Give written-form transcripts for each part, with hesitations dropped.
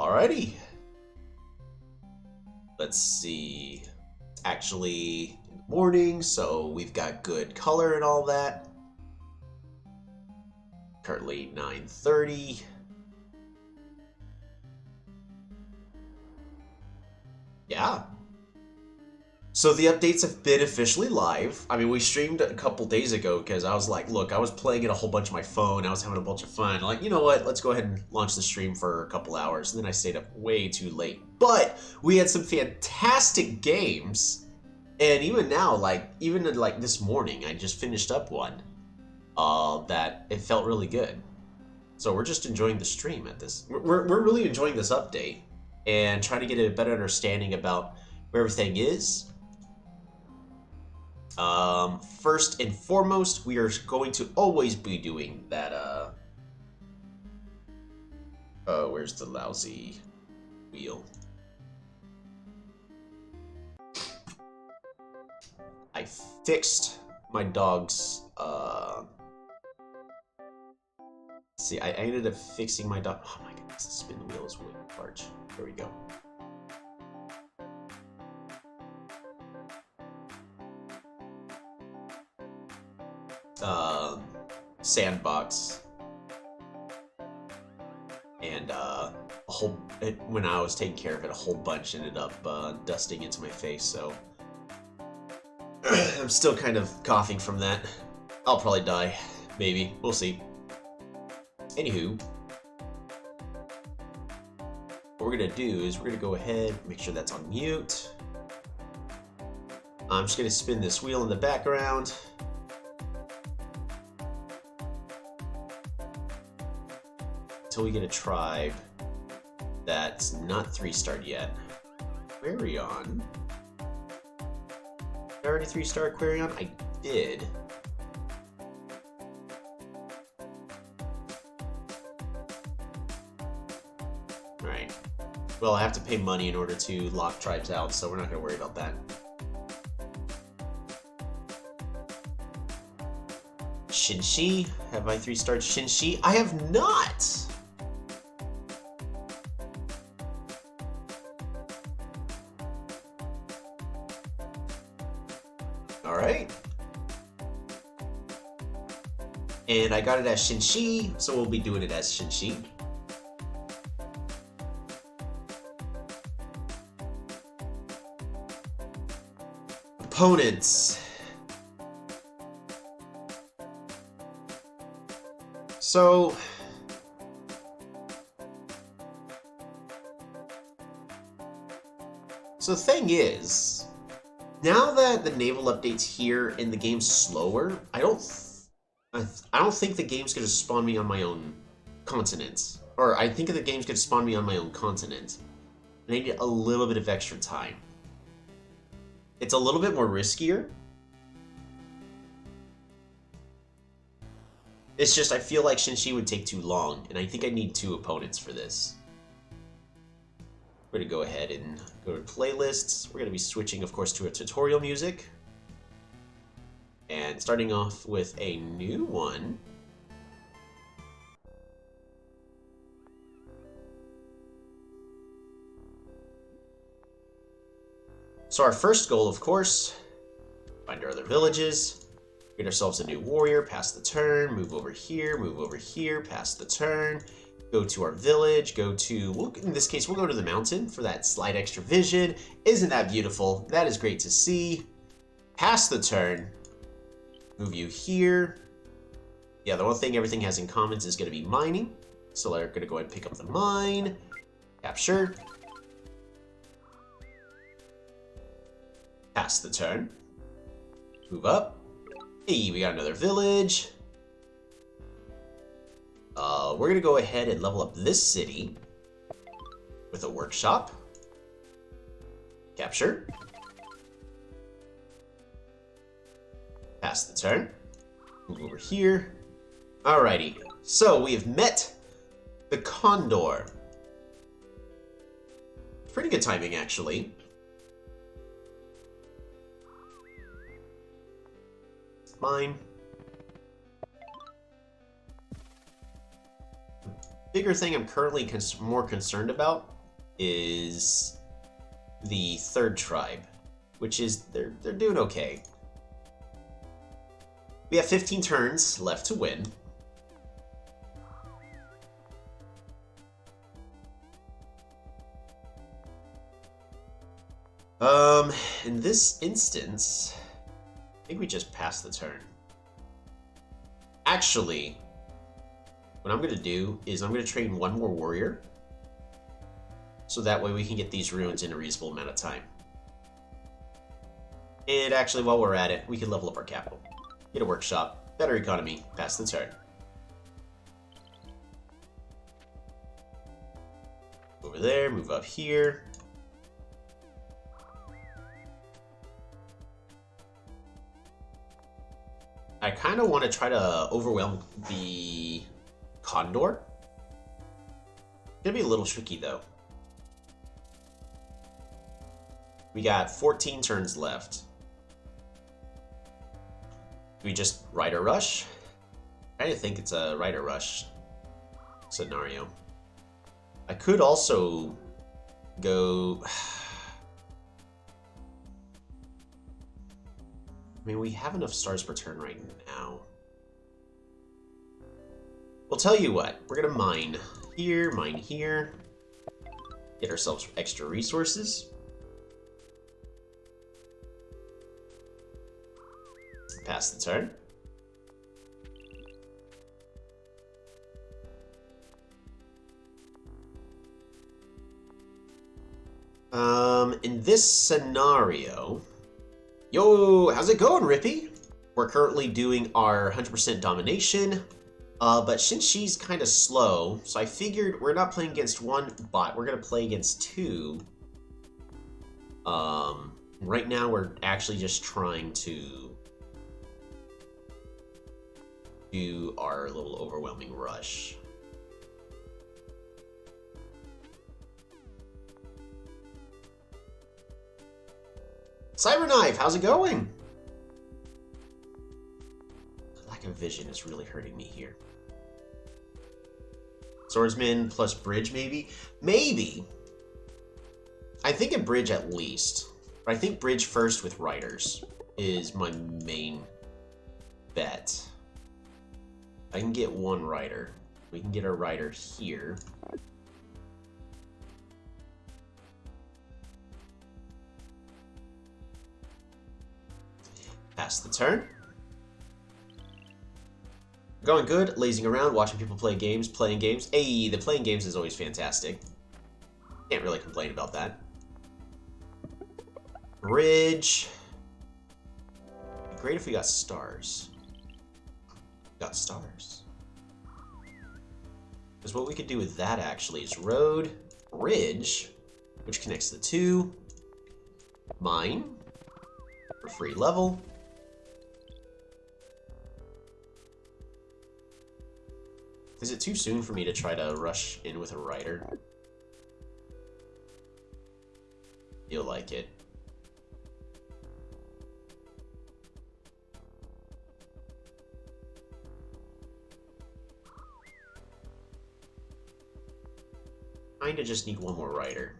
Alrighty. Let's see. It's actually in the morning, so we've got good color and all that. Currently 9:30. Yeah. So the updates have been officially live. I mean, we streamed a couple days ago because I was like, look, I was playing it a whole bunch on my phone. I was having a bunch of fun. Like, you know what? Let's go ahead and launch the stream for a couple hours. And then I stayed up way too late. But we had some fantastic games. And even now, even this morning, I just finished up one that it felt really good. So we're just enjoying the stream at this. We're really enjoying this update and trying to get a better understanding about where everything is. First and foremost, we are going to always be doing that, where's the lousy wheel? I fixed my dog's, see, I ended up fixing my dog. Oh my goodness, the spin wheel is way large. There we go. Sandbox, and when I was taking care of it, a whole bunch ended up dusting into my face, so I'm still kind of coughing from that. I'll probably die, maybe, we'll see. Anywho, what we're gonna do is we're gonna go ahead, make sure that's on mute. I'm just gonna spin this wheel in the background. Until we get a tribe that's not 3-starred yet. Aquarion. Did I already 3-star Aquarion? I did. Alright. Well, I have to pay money in order to lock tribes out, so we're not going to worry about that. Shinshi? Have I 3-starred Shinshi? I have not! Alright. And I got it as Shinshi, so we'll be doing it as Shinshi. Opponents. So the thing is, now that the naval update's here and the game's slower, I don't think the game's gonna spawn me on my own continent. Or I think the game's gonna spawn me on my own continent. And I need a little bit of extra time. It's a little bit more riskier. It's just I feel like Shinshi would take too long, and I think I need 2 opponents for this. We're going to go ahead and go to playlists. We're going to be switching, of course, to a tutorial music. And starting off with a new one. So our first goal, of course, find our other villages. Get ourselves a new warrior, pass the turn, move over here, pass the turn, go to our village, in this case, we'll go to the mountain for that slight extra vision. Isn't that beautiful? That is great to see. Pass the turn, move you here. Yeah, the one thing everything has in common is going to be mining. So we're going to go ahead and pick up the mine, capture. Pass the turn, move up. Hey, we got another village. We're gonna go ahead and level up this city with a workshop. Capture. Pass the turn. Move over here. Alrighty, so we have met the Condor. Pretty good timing, actually. Mine. Bigger thing I'm currently more concerned about is the third tribe, which is they're doing okay. We have 15 turns left to win. In this instance, I think we just passed the turn. Actually, what I'm gonna do is I'm gonna train one more warrior, so that way we can get these ruins in a reasonable amount of time. And actually, while we're at it, we can level up our capital. Get a workshop, better economy, pass the turn. Over there, move up here. I kind of want to try to overwhelm the Condor. It's gonna be a little tricky though. We got 14 turns left. Do we just Rider Rush? I kind of think it's a Rider Rush scenario. I could also go... I mean, we have enough stars per turn right now. We'll tell you what, we're gonna mine here, get ourselves extra resources. Pass the turn. In this scenario, yo, how's it going, Rippy? We're currently doing our 100% domination, but since she's kind of slow, so I figured we're not playing against one bot, we're gonna play against two. Right now we're actually just trying to do our little overwhelming rush. Cyberknife, how's it going? The lack of vision is really hurting me here. Swordsman plus bridge, maybe? Maybe. I think a bridge at least. But I think bridge first with riders is my main bet. I can get one rider. We can get our rider here. Pass the turn. Going good, lazing around, watching people play games, playing games. Hey, the playing games is always fantastic. Can't really complain about that. Bridge. Great if we got stars. Got stars. Because what we could do with that actually is road, bridge, which connects the two, mine, for free level. Is it too soon for me to try to rush in with a rider? Feel like it. Kinda just need one more rider.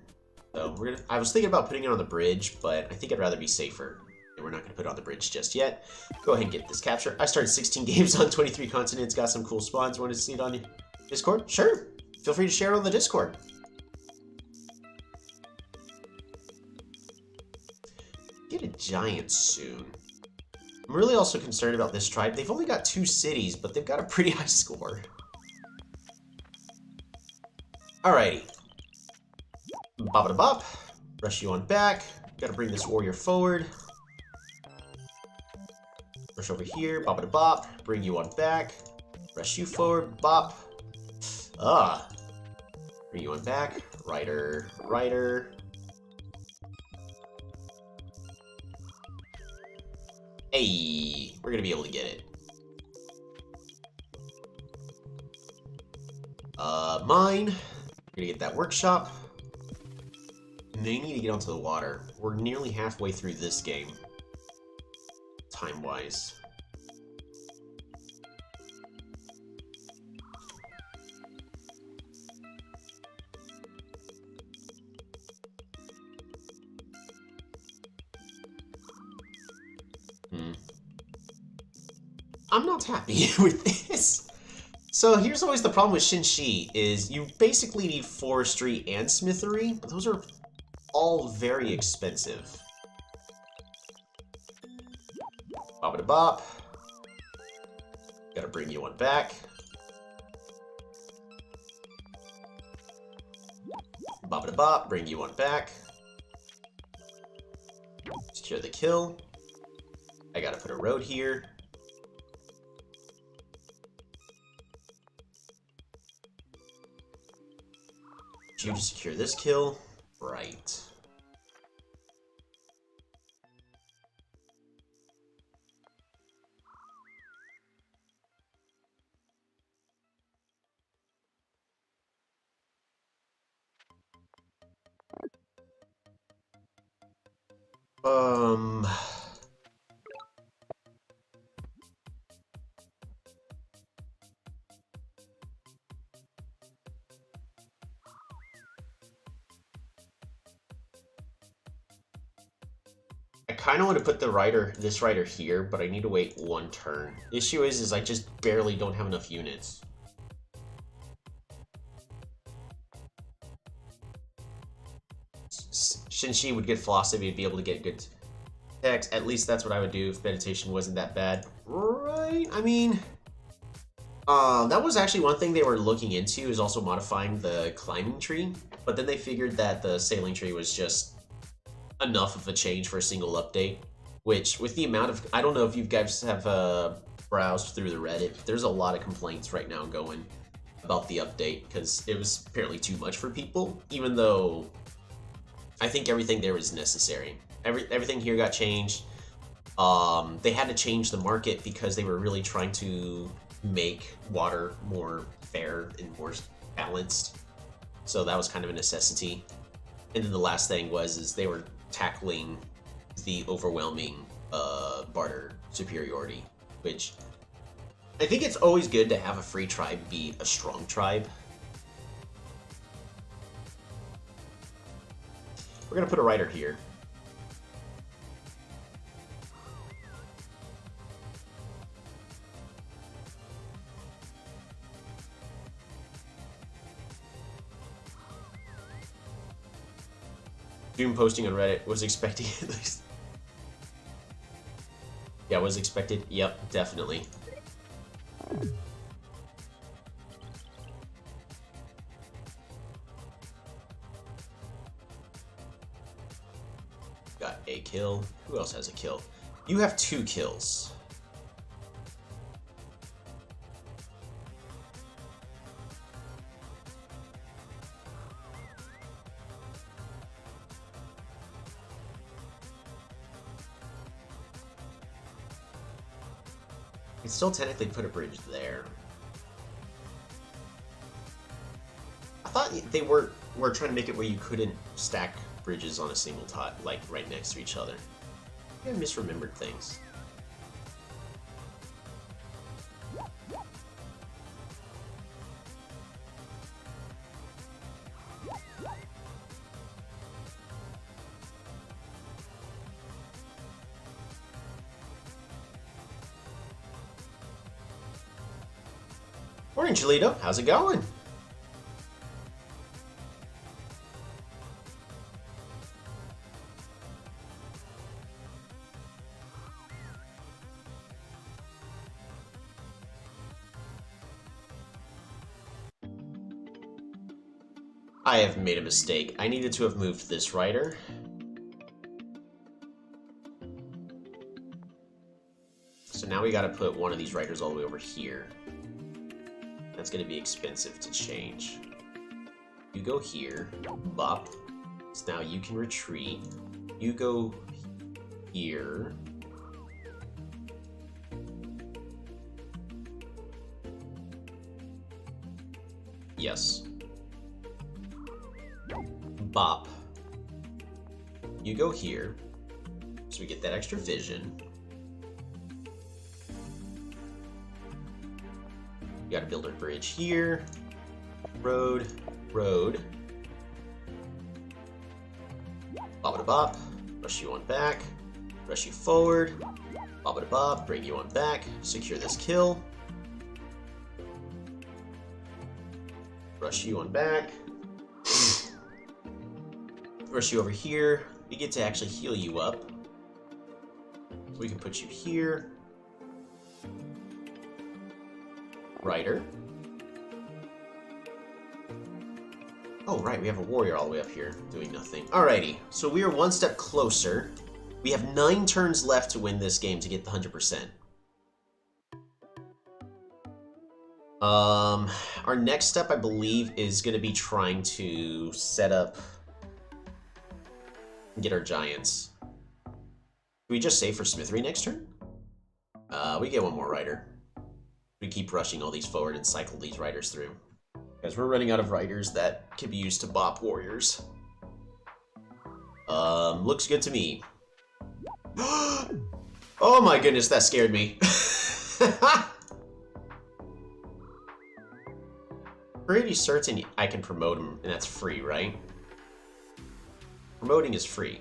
So I was thinking about putting it on the bridge, but I think I'd rather be safer. And we're not gonna put it on the bridge just yet. Go ahead and get this capture. I started 16 games on 23 continents, got some cool spawns. Want to see it on your Discord? Sure. Feel free to share it on the Discord. Get a giant soon. I'm really also concerned about this tribe. They've only got 2 cities, but they've got a pretty high score. Alrighty. Bop-a-da-bop. Rush you on back. Gotta bring this warrior forward. Rush over here. Bop-a-da-bop. Bring you on back. Rush you forward. Bop. Bring you on back. Rider. Rider. Hey. We're gonna be able to get it. Mine. We're gonna get that workshop. And they need to get onto the water. We're nearly halfway through this game. Time-wise. I'm not happy with this. So here's always the problem with Shinshi, is you basically need forestry and smithery, but those are all very expensive. Bop-a-da-bop. Gotta bring you one back. Bop-a-da-bop, bring you one back. Secure the kill. I gotta put a road here. You to secure this kill. Right. I kind of want to put this rider here, but I need to wait one turn. The issue is I just barely don't have enough units. Shinshi would get Philosophy and be able to get good text. At least that's what I would do if Meditation wasn't that bad. Right? I mean, that was actually one thing they were looking into, is also modifying the climbing tree. But then they figured that the sailing tree was just enough of a change for a single update. Which, with the amount of... I don't know if you guys have browsed through the Reddit. There's a lot of complaints right now going about the update, because it was apparently too much for people, even though I think everything there was necessary. Everything here got changed. They had to change the market because they were really trying to make water more fair and more balanced. So that was kind of a necessity. And then the last thing is they were tackling the overwhelming barter superiority, which I think it's always good to have a free tribe be a strong tribe. We're gonna put a rider here. Doom posting on Reddit was expecting at least. Yeah, was expected. Yep, definitely. Got a kill. Who else has a kill? You have 2 kills. I can still technically put a bridge there. I thought they were trying to make it where you couldn't stack bridges on a single tile, like right next to each other. I misremembered things. Morning, Cholito. How's it going? I have made a mistake. I needed to have moved this rider. So now we gotta put one of these riders all the way over here. That's gonna be expensive to change. You go here, bop. So now you can retreat. You go here. Yes. Bop. You go here. So we get that extra vision. We gotta build our bridge here. Road, road. Bop-a-da-bop. Rush you on back. Rush you forward. Bob-a-da-bob, bring you on back. Secure this kill. Rush you on back. Rush you over here. We get to actually heal you up. We can put you here. Rider. Oh, right, we have a warrior all the way up here doing nothing. Alrighty, so we are one step closer. We have 9 turns left to win this game to get the 100%. Our next step, I believe, is going to be trying to set up and get our giants. Do we just save for smithery next turn? We get one more rider. We keep rushing all these forward and cycle these riders through. Because we're running out of riders that can be used to bop warriors. Looks good to me. Oh my goodness, that scared me. Pretty certain I can promote him, and that's free, right? Promoting is free.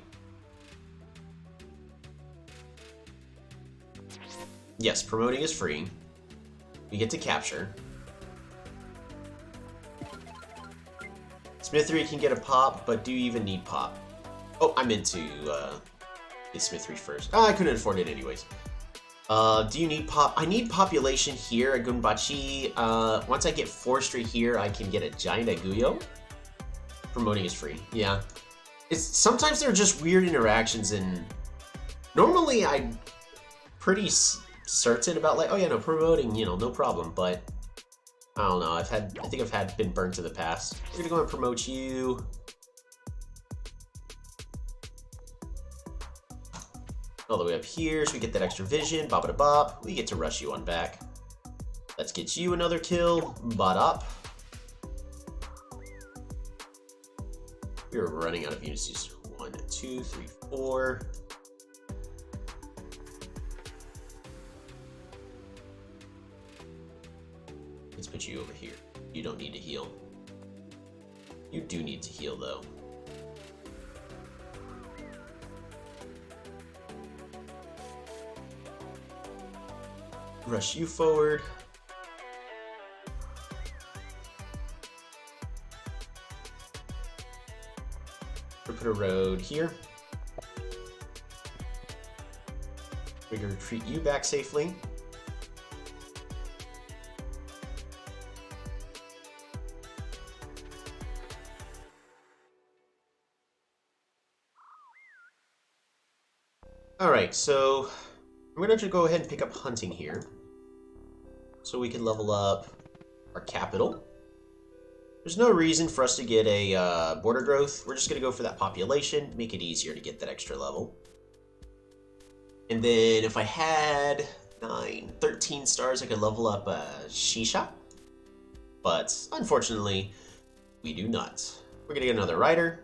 Yes, promoting is free. We get to capture. Smithery can get a pop, but do you even need pop? Oh, I meant to get Smithery first. Oh, I couldn't afford it anyways. Do you need pop? I need population here at Gunbachi. Once I get forestry here, I can get a giant Aguyo. Promoting is free. Yeah. Sometimes there are just weird interactions, and normally I'm pretty certain about, like, oh yeah, no, promoting, you know, no problem, but I don't know. I think I've been burnt to the past. We're gonna go and promote you. All the way up here, so we get that extra vision. Bop-a-da-bop. We get to rush you on back. Let's get you another kill. Bot-up. We're running out of units. 1, 2, 3, 4. Let's put you over here. You don't need to heal. You do need to heal, though. Rush you forward. We'll put a road here. We can retreat you back safely. Alright, so I'm going to go ahead and pick up hunting here. So we can level up our capital. There's no reason for us to get a border growth. We're just going to go for that population, make it easier to get that extra level. And then if I had 13 stars, I could level up Shisha. But unfortunately, we do not. We're going to get another rider.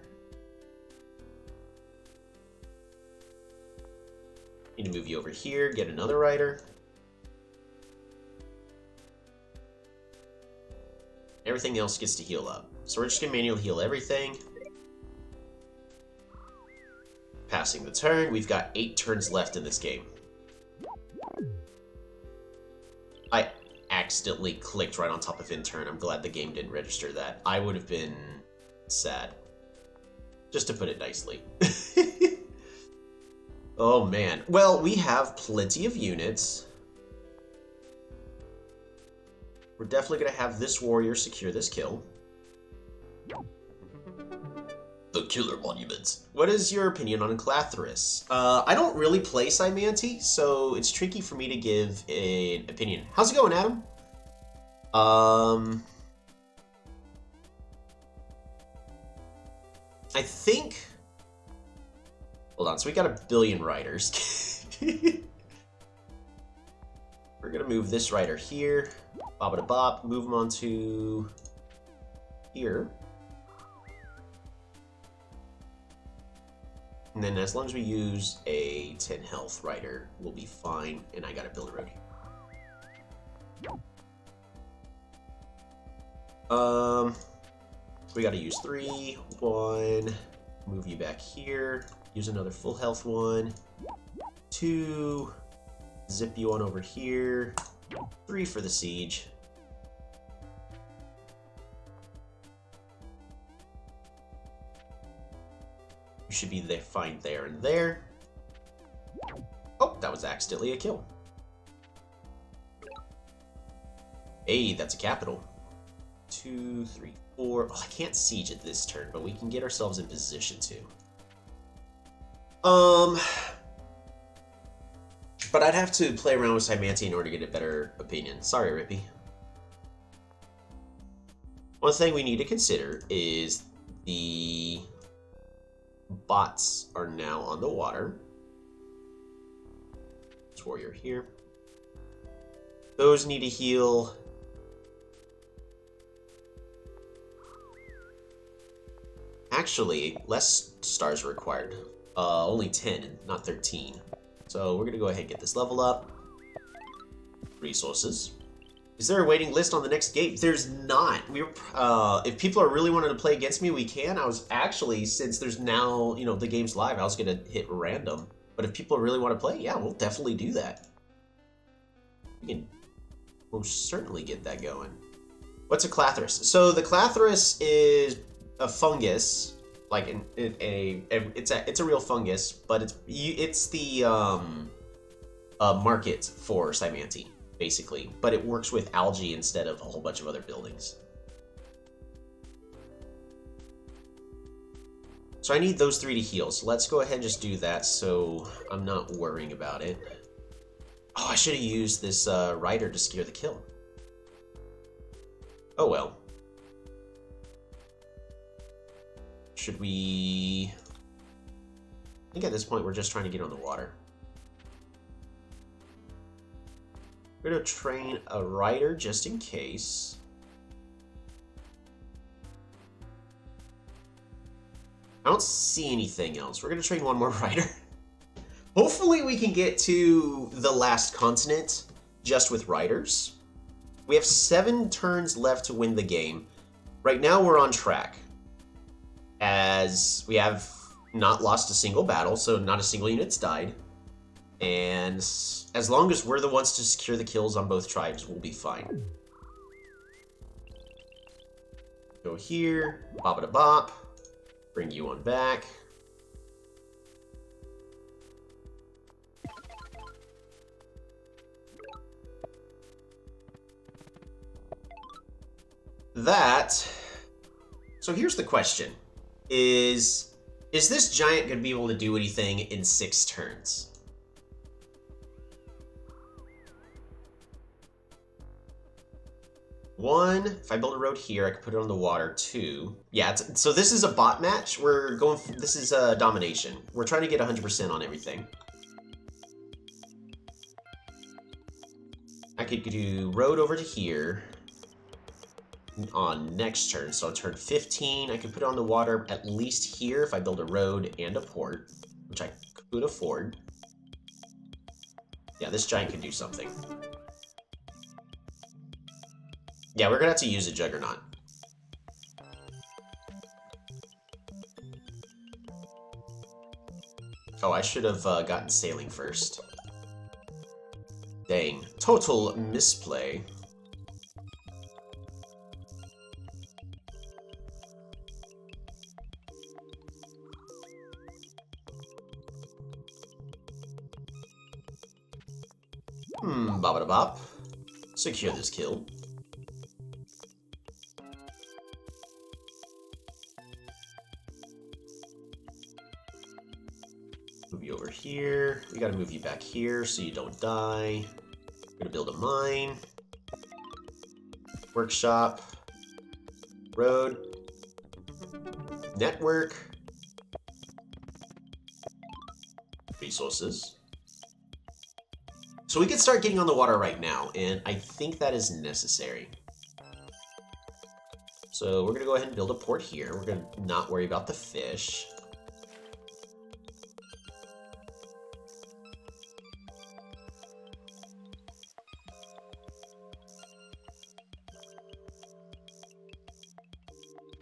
Need to move you over here, get another rider. Everything else gets to heal up. So we're just gonna manually heal everything. Passing the turn. We've got 8 turns left in this game. I accidentally clicked right on top of intern. I'm glad the game didn't register that. I would have been sad. Just to put it nicely. Oh man. Well, we have plenty of units. We're definitely going to have this warrior secure this kill. The Killer Monuments. What is your opinion on Clathrus? I don't really play Cymanti, so it's tricky for me to give an opinion. How's it going, Adam? I think... Hold on, so we got 1 billion riders. We're going to move this rider here. Bop-a-da-bop, move him onto here. And then as long as we use a 10 health rider, we'll be fine. And I gotta build a road here. We gotta use 3, 1, move you back here, use another full health one. 2. Zip you on over here. 3 for the siege. You should be there, fine there and there. Oh, that was accidentally a kill. Hey, that's a capital. 2, 3, 4. Oh, I can't siege it this turn, but we can get ourselves in position to. But I'd have to play around with Cymanti in order to get a better opinion. Sorry, Rippy. One thing we need to consider is the bots are now on the water. This warrior here. Those need to heal. Actually, less stars are required. Only 10, not 13. So we're gonna go ahead and get this level up. Resources. Is there a waiting list on the next gate? There's not. We were, if people are really wanting to play against me, we can. I was actually, since there's now, you know, the game's live, I was gonna hit random. But if people really want to play, yeah, we'll definitely do that. We can most certainly get that going. What's a Clathrus? So the Clathrus is a fungus. Like it's a real fungus, but it's the market for Cymanti, basically. But it works with algae instead of a whole bunch of other buildings. So I need those 3 to heal. So let's go ahead and just do that, so I'm not worrying about it. Oh, I should have used this rider to secure the kill. Oh well. Should we... I think at this point we're just trying to get on the water. We're going to train a rider just in case. I don't see anything else. We're going to train one more rider. Hopefully we can get to the last continent just with riders. We have 7 turns left to win the game. Right now we're on track, as we have not lost a single battle, so not a single unit's died. And as long as we're the ones to secure the kills on both tribes, we'll be fine. Go here, bop-a-da-bop, bring you on back. So here's the question. Is this giant going to be able to do anything in 6 turns? One, if I build a road here, I can put it on the water. 2, yeah, so this is a bot match. We're going, this is a domination. We're trying to get 100% on everything. I could do road over to here on next turn, so on turn 15, I could put it on the water at least here if I build a road and a port, which I could afford. Yeah, this giant can do something. Yeah, we're gonna have to use a Juggernaut. Oh, I should have gotten sailing first. Dang, total misplay. Bop-a-da-bop. Secure this kill. Move you over here. We gotta move you back here so you don't die. We're gonna build a mine. Workshop. Road. Network. Resources. So we can start getting on the water right now, and I think that is necessary. So we're gonna go ahead and build a port here. We're gonna not worry about the fish.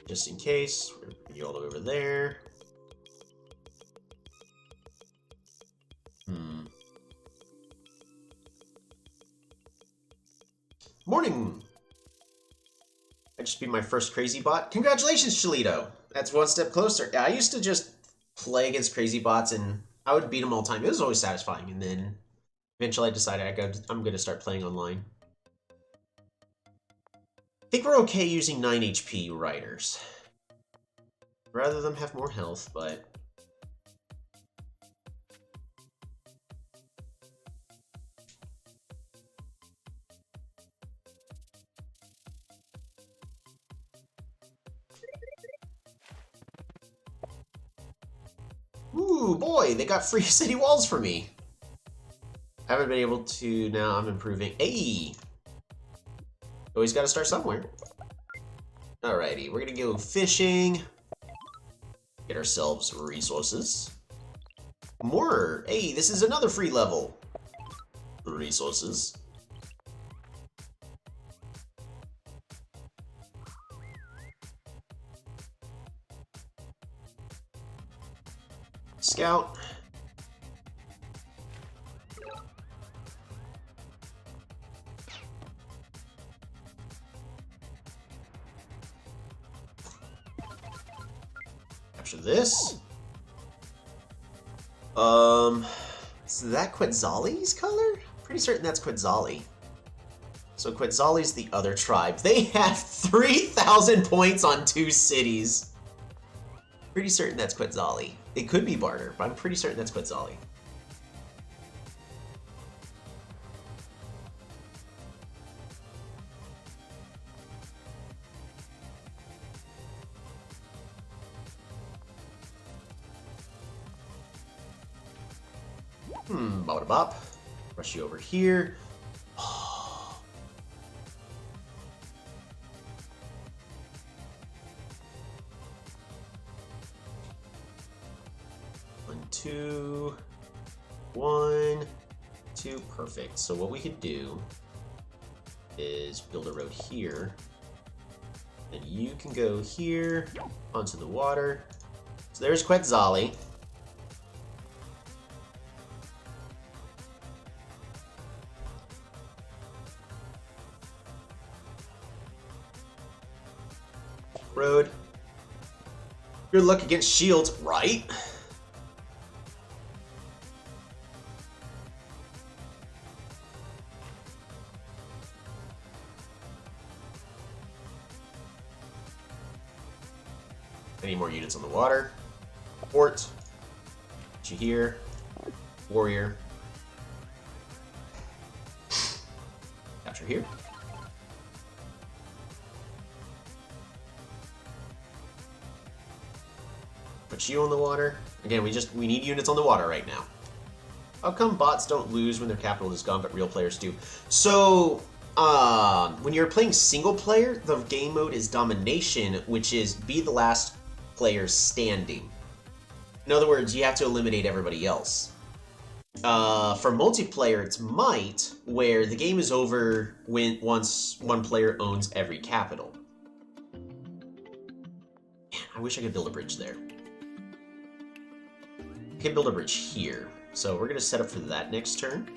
Just in case, we're gonna bring you all the way over there. morning. I just beat my first crazy bot. Congratulations, Chalito. That's one step closer. Yeah, I used to just play against crazy bots and I would beat them all the time. It was always satisfying. And then eventually I decided I'm going to start playing online. I think we're okay using 9 HP riders. I'd rather them have more health, but... Ooh, boy, they got free city walls for me. I haven't been able to, now I'm improving. Hey! Always gotta start somewhere. Alrighty, we're gonna go fishing. Get ourselves resources. More! Hey, this is another free level. Resources. Scout. Capture this. Is that Quetzali's color? Pretty certain that's Quetzali. So Quetzali's the other tribe. They have 3,000 points on 2 cities. Pretty certain that's Quetzali. It could be barter, but I'm pretty certain that's Quetzali. Bop bop. Rush you over here. One, two, perfect. So what we could do is build a road here, and you can go here onto the water. So there's Quetzali. Road. Good luck against shields, right? Any more units on the water? Port. Get you here. Warrior. Capture here. Put you on the water. Again, we need units on the water right now. How come bots don't lose when their capital is gone, but real players do? So, when you're playing single player, the game mode is Domination, which is be the last player standing. In other words, you have to eliminate everybody else. For multiplayer, it's Might, where the game is over once one player owns every capital. Man, I wish I could build a bridge there. I can build a bridge here. So we're going to set up for that next turn.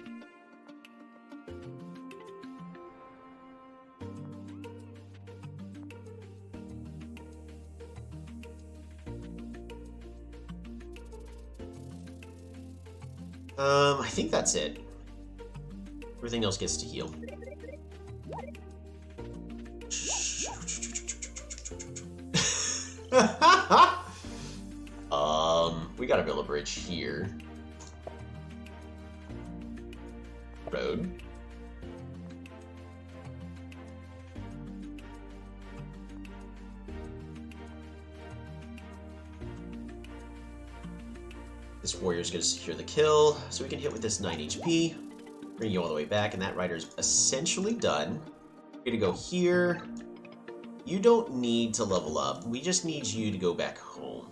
I think that's it. Everything else gets to heal. We gotta build a bridge here. Road. This warrior's gonna secure the kill, so we can hit with this 9 HP. Bring you all the way back, and that rider's essentially done. We're gonna go here. You don't need to level up. We just need you to go back home.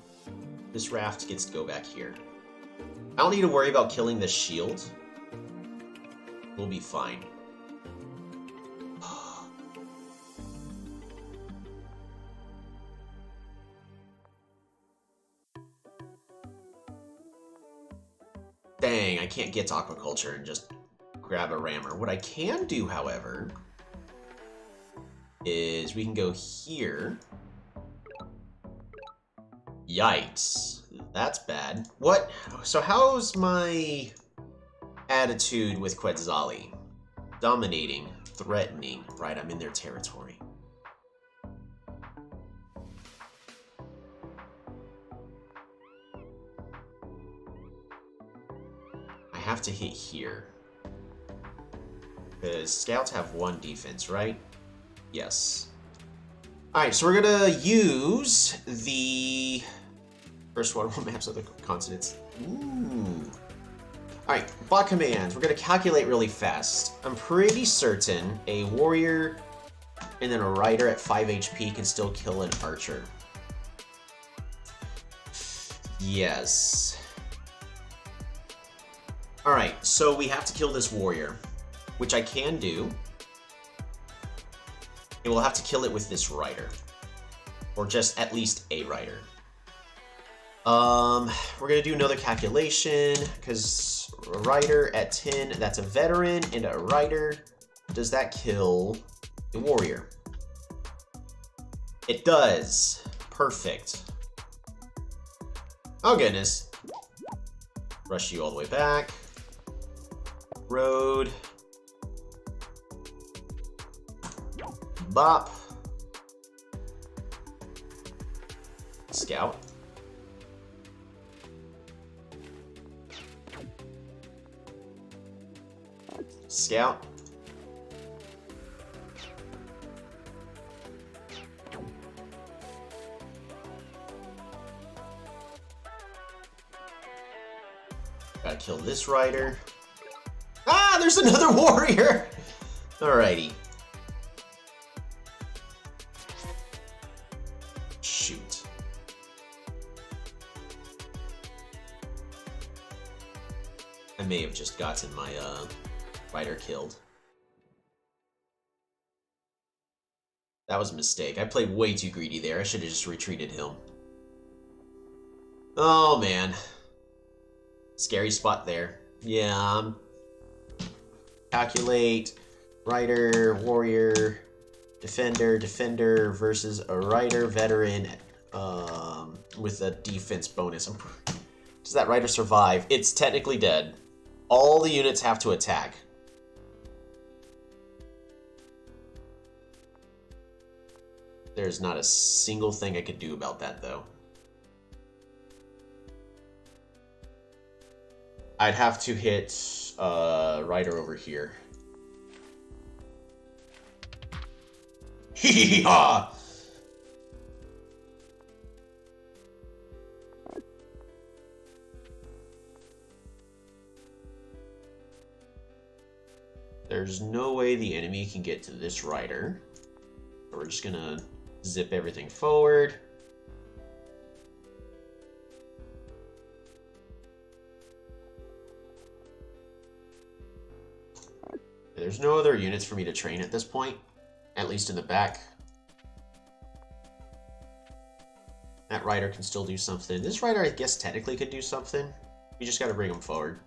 This raft gets to go back here. I don't need to worry about killing this shield. We'll be fine. Dang, I can't get to aquaculture and just grab a rammer. What I can do, however, is we can go here. Yikes. That's bad. What? So how's my attitude with Quetzali? Dominating, threatening. Right, I'm in their territory. I have to hit here. Because scouts have 1 defense, right? Yes. Alright, so we're gonna use the first one maps of the continents. Ooh. Alright, bot commands. We're gonna calculate really fast. I'm pretty certain a warrior and then a rider at 5 HP can still kill an archer. Yes. Alright, so we have to kill this warrior, which I can do. And we'll have to kill it with this rider. Or just at least a rider. We're gonna do another calculation, because a rider at 10, that's a veteran, and a rider, does that kill a warrior? It does. Perfect. Oh goodness. Rush you all the way back. Road. Bop. Scout. Scout. Gotta kill this rider. Ah, there's another warrior! Alrighty. Shoot. I may have just gotten my, rider killed. That was a mistake. I played way too greedy there. I should have just retreated him. Oh, man. Scary spot there. Yeah. Calculate. Rider, warrior, defender versus a rider, veteran, with a defense bonus. Does that rider survive? It's technically dead. All the units have to attack. There's not a single thing I could do about that, though. I'd have to hit rider over here. Hee-haw! There's no way the enemy can get to this rider. So we're just gonna zip everything forward. There's no other units for me to train at this point, at least in the back. That rider can still do something. This rider, I guess, technically could do something. You just gotta bring him forward.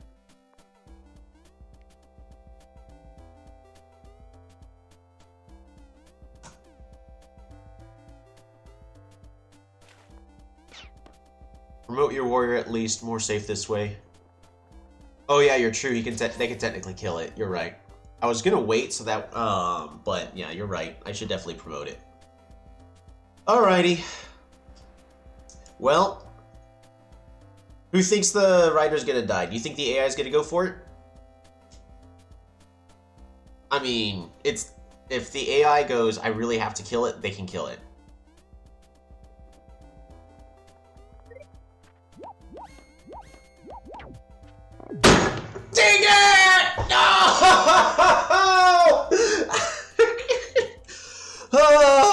Promote your warrior at least. More safe this way. Oh yeah, you're true. They can technically kill it. You're right. I was gonna wait so that, but yeah, you're right. I should definitely promote it. Alrighty. Well, who thinks the rider's gonna die? Do you think the AI is gonna go for it? I mean, if the AI goes, I really have to kill it, they can kill it. Dang it! No!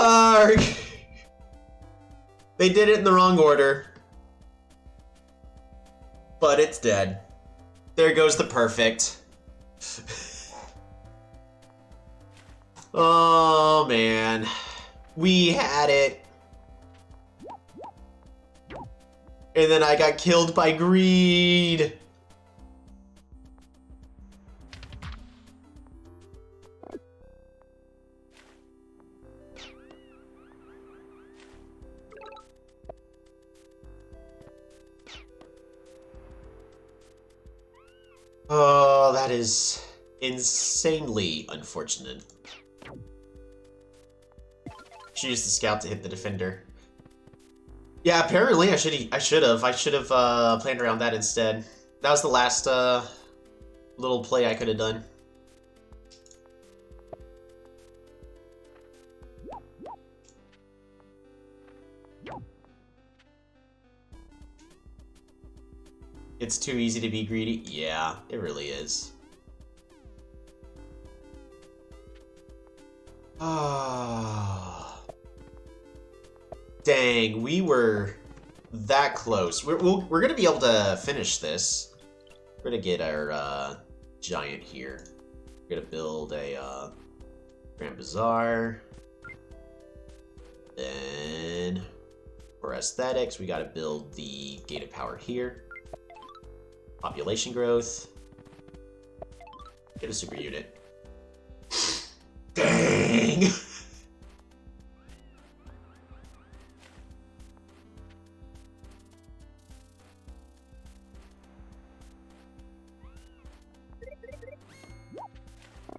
Arg. They did it in the wrong order. But it's dead. There goes the perfect. Oh, man. We had it. And then I got killed by greed. Oh, that is insanely unfortunate. She used the scout to hit the defender. Yeah, apparently I should have planned around that instead. That was the last little play I could have done. It's too easy to be greedy. Yeah, it really is. Ah. Dang, we were that close. We're gonna be able to finish this. We're gonna get our giant here. We're gonna build a Grand Bazaar. Then for aesthetics, we gotta build the Gate of Power here. Population growth. Get a super unit. Dang!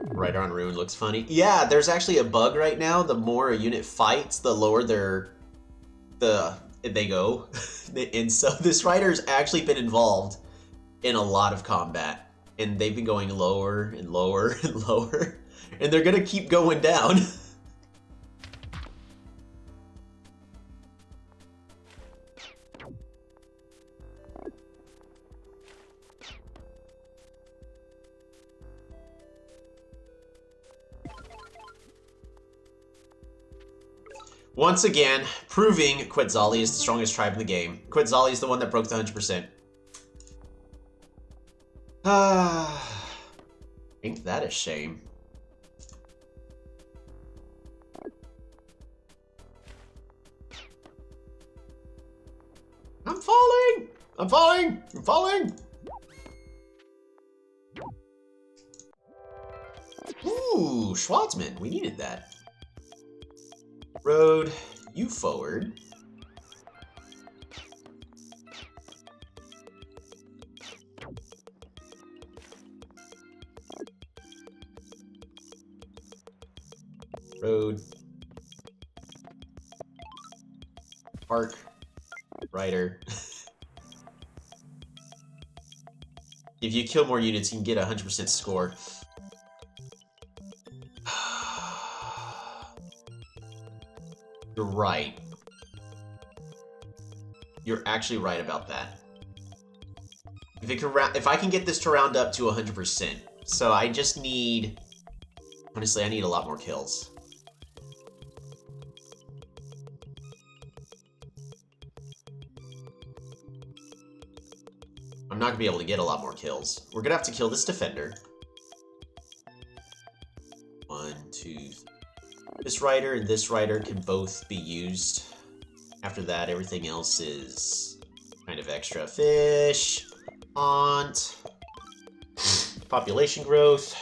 Right on Rune looks funny. Yeah, there's actually a bug right now. The more a unit fights, the lower they go. And so this rider's actually been involved in a lot of combat. And they've been going lower and lower and lower. And they're gonna keep going down. Once again, proving Quetzali is the strongest tribe in the game. Quetzali is the one that broke the 100%. Ain't that a shame? I'm falling! I'm falling! I'm falling! Ooh, Schwartzman. We needed that. Road, you forward. Road. Park. Rider. If you kill more units, you can get a 100% score. You're right. You're actually right about that. If I can get this to round up to 100%, so I just need... Honestly, I need a lot more kills. I'm not gonna be able to get a lot more kills. We're gonna have to kill this defender. 1, 2, 3. This rider and this rider can both be used. After that, everything else is kind of extra. Fish, haunt, population growth.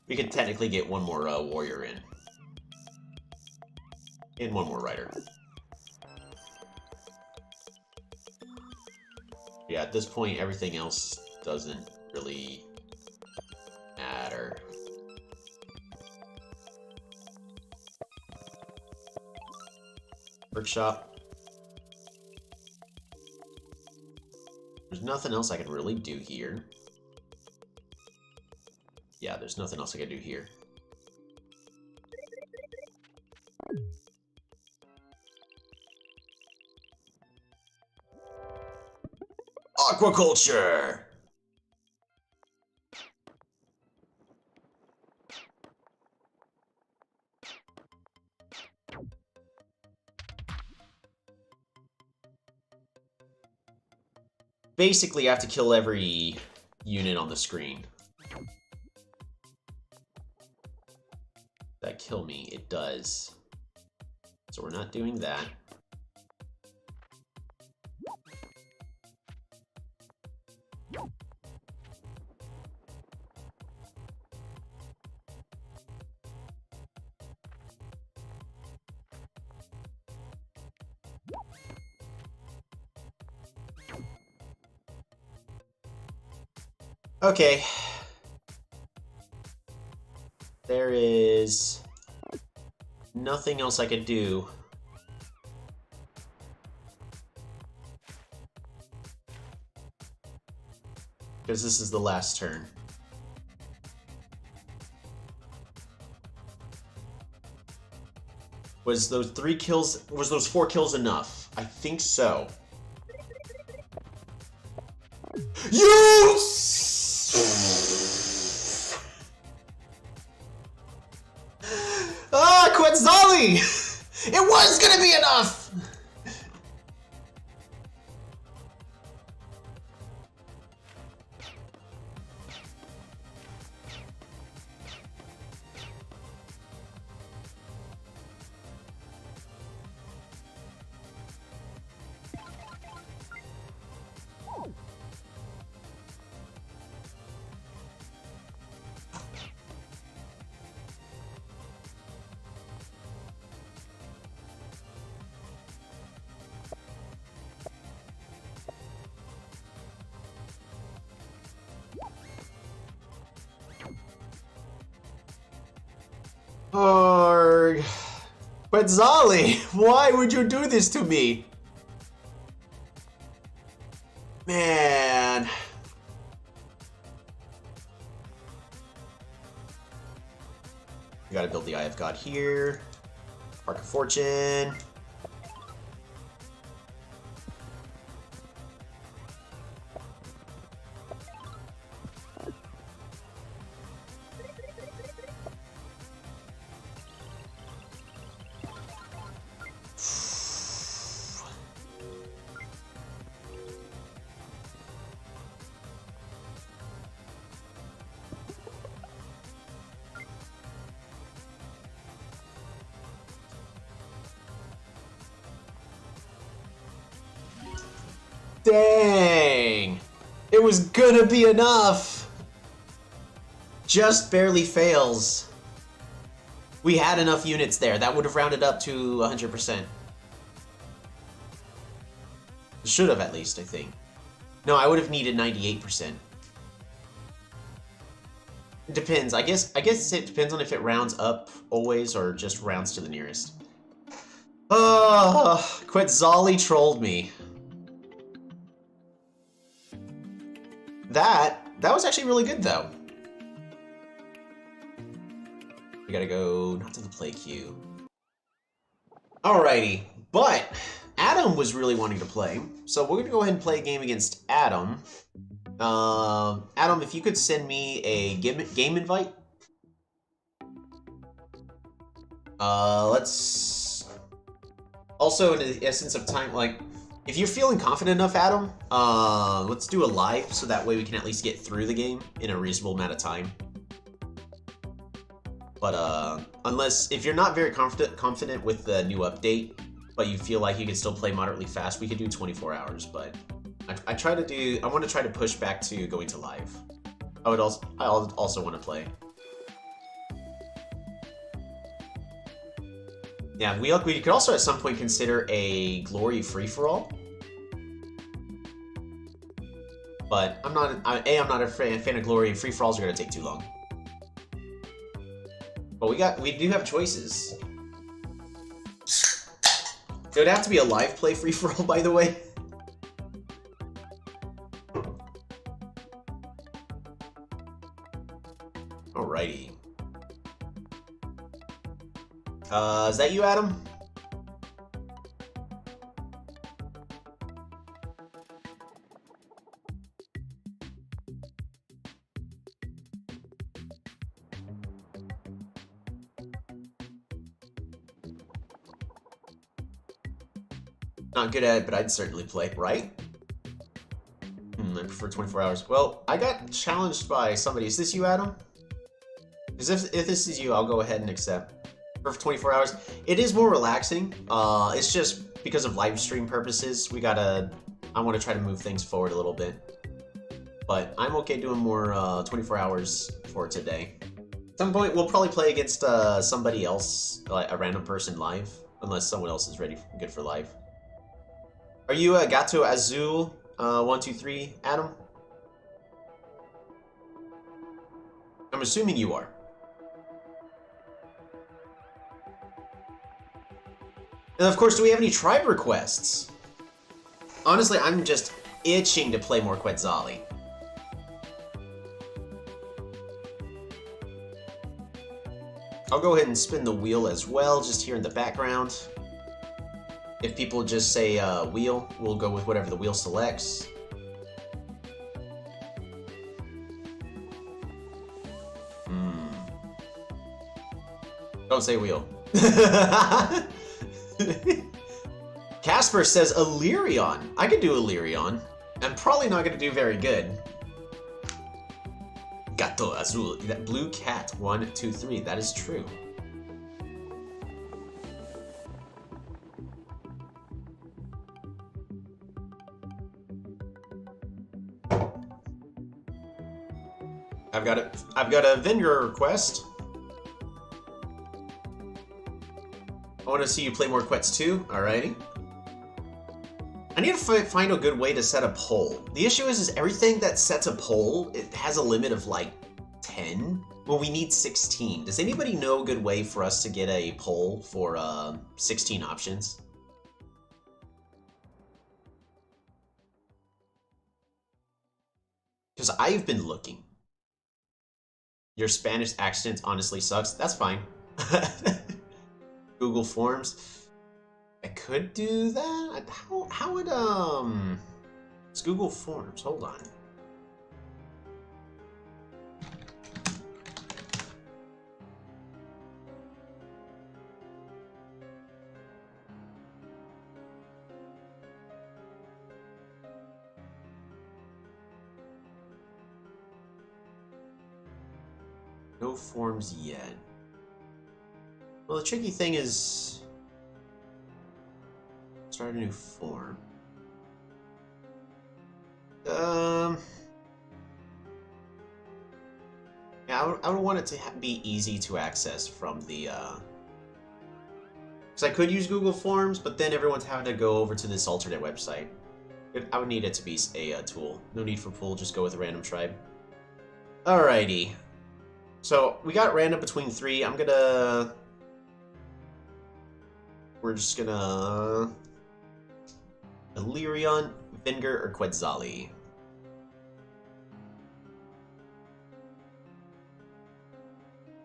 We can technically get one more warrior in. And one more rider. Yeah, at this point, everything else doesn't really matter. Workshop. There's nothing else I can really do here. Yeah, there's nothing else I can do here. Aquaculture! Basically, I have to kill every unit on the screen. Does that kill me? It does. So we're not doing that. Okay. There is nothing else I can do. Because this is the last turn. Was those 4 kills enough? I think so. You! Ah, Quetzali! It was gonna be enough! Arrgh. Quetzali, why would you do this to me? Man. We gotta build the Eye of God here. Arc of Fortune. Dang! It was gonna be enough! Just barely fails. We had enough units there. That would have rounded up to 100%. Should have, at least, I think. No, I would have needed 98%. It depends. I guess it depends on if it rounds up always or just rounds to the nearest. Quetzali trolled me. That was actually really good, though. We gotta go not to the play queue. Alrighty, but Adam was really wanting to play, so we're gonna go ahead and play a game against Adam. Adam, if you could send me a game invite. Let's... Also, in the essence of time, like... If you're feeling confident enough, Adam, let's do a live so that way we can at least get through the game in a reasonable amount of time. But if you're not very confident with the new update, but you feel like you can still play moderately fast, we could do 24 hours. But I want to try to push back to going to live. I also want to play. Yeah, we could also at some point consider a glory free-for-all. But I'm not a fan of glory, and free-for-alls are gonna take too long. But we do have choices. It would have to be a live play free-for-all, by the way. Alrighty. Is that you, Adam? Not good at it, but I'd certainly play, right? I prefer 24 hours. Well, I got challenged by somebody. Is this you, Adam? Because if this is you, I'll go ahead and accept. For 24 hours. It is more relaxing. It's just because of live stream purposes. I want to try to move things forward a little bit. But I'm okay doing more 24 hours for today. At some point, we'll probably play against somebody else, like a random person live, unless someone else is good for live. Are you Gato Azul 123, Adam? I'm assuming you are. And of course, do we have any tribe requests? Honestly, I'm just itching to play more Quetzali. I'll go ahead and spin the wheel as well, just here in the background. If people just say wheel, we'll go with whatever the wheel selects. Don't say wheel. Casper says Illyrion. I could do Illyrion. I'm probably not going to do very good. Gato Azul. That blue cat. 1, 2, 3. That is true. I've got a vendor request. I want to see you play more Quets too. Alrighty. I need to find a good way to set a poll. The issue is everything that sets a poll, it has a limit of like 10. Well, we need 16. Does anybody know a good way for us to get a poll for 16 options? Because I've been looking. Your Spanish accent honestly sucks. That's fine. Google Forms. I could do that. How would it's Google Forms. Hold on. No forms yet. Well, the tricky thing is start a new form. Yeah, I would want it to be easy to access from the because I could use Google Forms, but then everyone's having to go over to this alternate website. I would need it to be a tool. No need for pool, just go with a random tribe. Alrighty. So we got random between 3. We're just gonna Illyrion, Vinger, or Quetzali.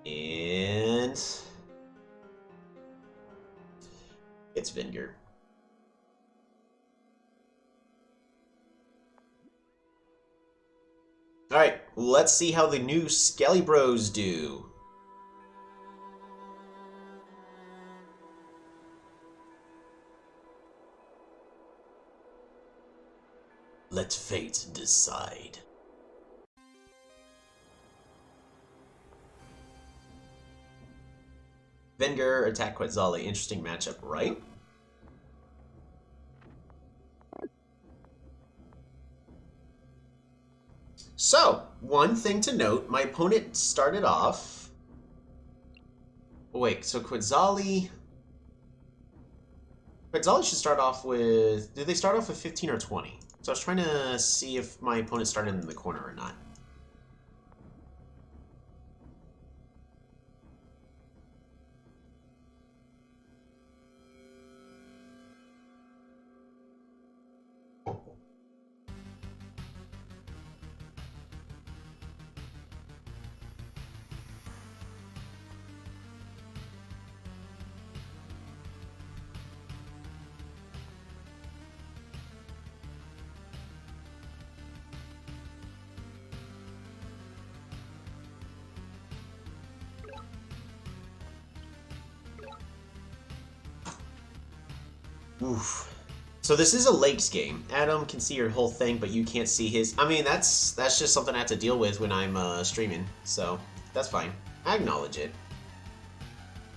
And it's Vinger. Alright, let's see how the new Skelly Bros do. Let fate decide. Venger, attack Quetzali. Interesting matchup, right? So, one thing to note, my opponent started off... Wait, so Quetzali should start off with... Did they start off with 15 or 20? So I was trying to see if my opponent started in the corner or not. Oof. So this is a Lakes game. Adam can see your whole thing, but you can't see his. I mean, that's just something I have to deal with when I'm streaming, so that's fine. I acknowledge it.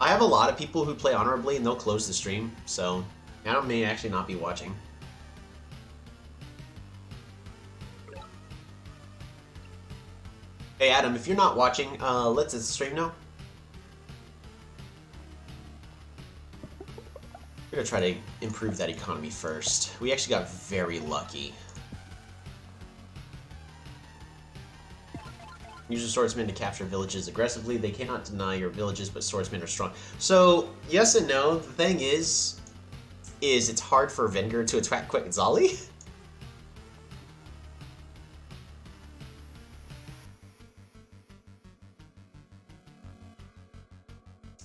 I have a lot of people who play honorably, and they'll close the stream, so Adam may actually not be watching. Hey Adam, if you're not watching, let's stream now. We're gonna try to improve that economy first. We actually got very lucky. Use your swordsmen to capture villages aggressively. They cannot deny your villages, but swordsmen are strong. So, yes and no. The thing is it's hard for Venger to attack Quetzali.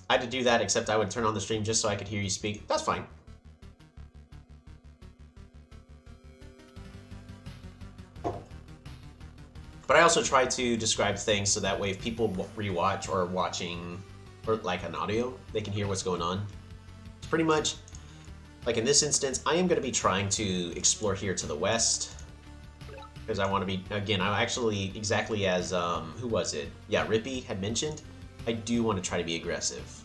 I had to do that, except I would turn on the stream just so I could hear you speak. That's fine. But I also try to describe things so that way if people rewatch or are watching, or like an audio, they can hear what's going on. It's pretty much, like in this instance, I am going to be trying to explore here to the west. Because I want to be, again, I actually, exactly as, who was it? Yeah, Rippy had mentioned, I do want to try to be aggressive.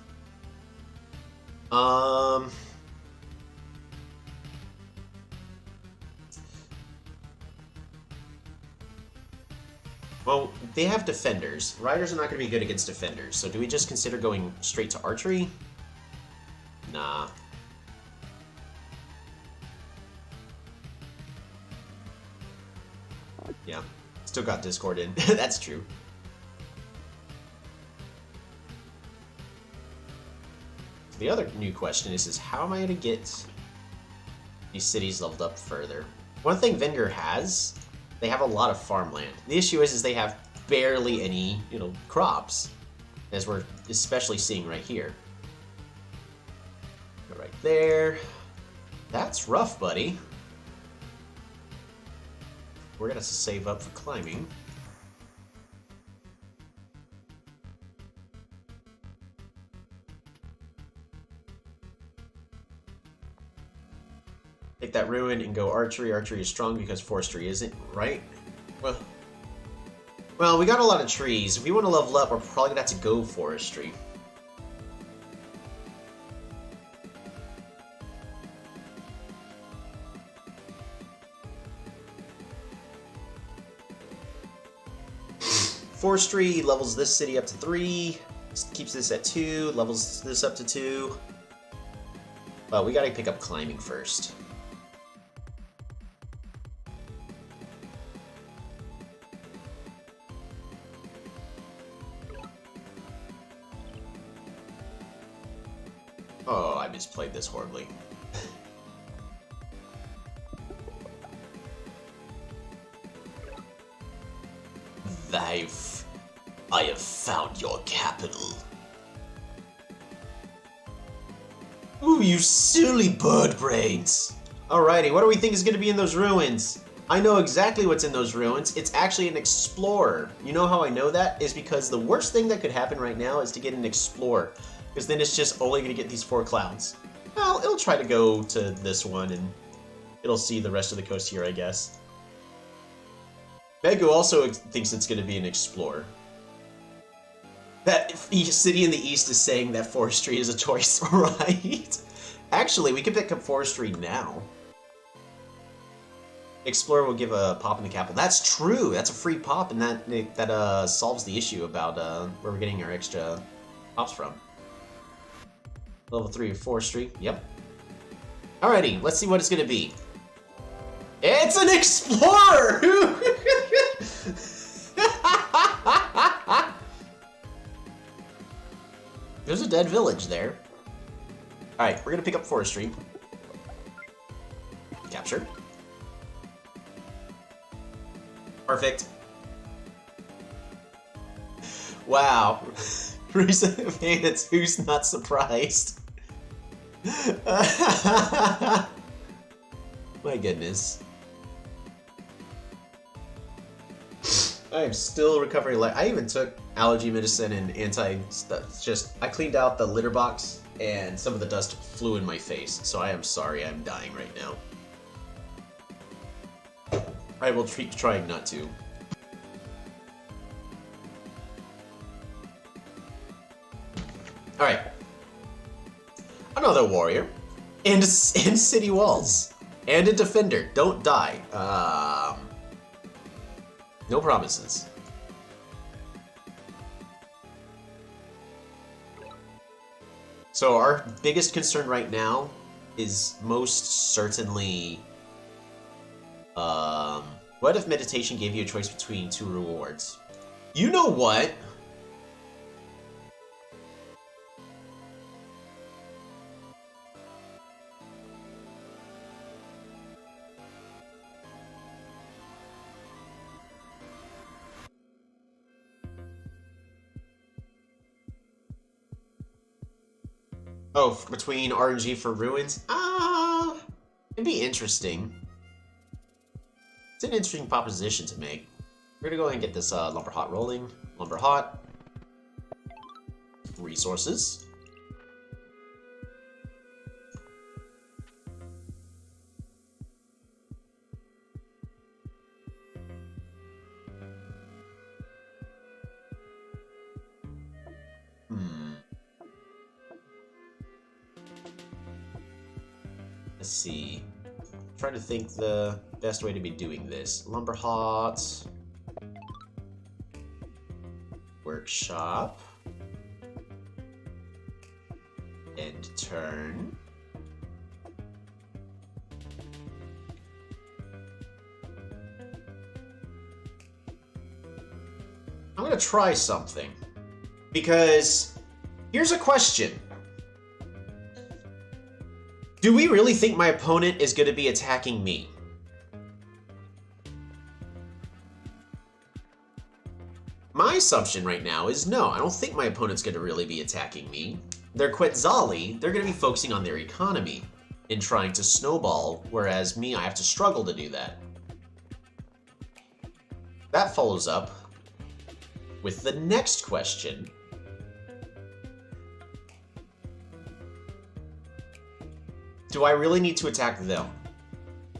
Well, they have defenders. Riders are not going to be good against defenders, so do we just consider going straight to archery? Nah. Yeah, still got Discord in. That's true. The other new question is how am I going to get these cities leveled up further? One thing Venger has, they have a lot of farmland. The issue is they have barely any, crops, as we're especially seeing right here. Go right there. That's rough, buddy. We're gonna save up for climbing. Take that ruin and go archery. Archery is strong because forestry isn't, right? Well, we got a lot of trees. If we want to level up, we're probably gonna have to go forestry. Forestry levels this city up to 3, keeps this at 2, levels this up to 2. Well, we gotta pick up climbing first. Oh, I misplayed this horribly. I have found your capital. Ooh, you silly bird brains! Alrighty, what do we think is going to be in those ruins? I know exactly what's in those ruins. It's actually an explorer. You know how I know that? Is because the worst thing that could happen right now is to get an explorer. Because then it's just only going to get these 4 clouds. Well, it'll try to go to this one and it'll see the rest of the coast here, I guess. Megu also thinks it's going to be an explorer. That city in the east is saying that forestry is a choice, right? Actually, we can pick up forestry now. Explorer will give a pop in the capital. That's true. That's a free pop, and that solves the issue about where we're getting our extra pops from. Level 3 of forestry. Yep. Alrighty, let's see what it's gonna be. It's an explorer! There's a dead village there. Alright, we're gonna pick up forestry. Capture. Perfect. Wow. Recent fans, who's not surprised? My goodness. I am still recovering. I even took allergy medicine and anti stuff. Just, I cleaned out the litter box and some of the dust flew in my face. So I am sorry, I'm dying right now. I will keep trying not to. Alright. Another warrior. And city walls. And a defender. Don't die. No promises. So our biggest concern right now is most certainly... what if meditation gave you a choice between 2 rewards? You know what? Oh, between RNG for ruins? It'd be interesting. It's an interesting proposition to make. We're gonna go ahead and get this lumber hot rolling. Lumber hot. Resources. Let's see. I'm trying to think the best way to be doing this. Lumber hot. Workshop. End turn. I'm gonna try something. Because here's a question. Do we really think my opponent is going to be attacking me? My assumption right now is no, I don't think my opponent's going to really be attacking me. They're Quetzali, they're going to be focusing on their economy in trying to snowball, whereas me, I have to struggle to do that. That follows up with the next question. Do I really need to attack them?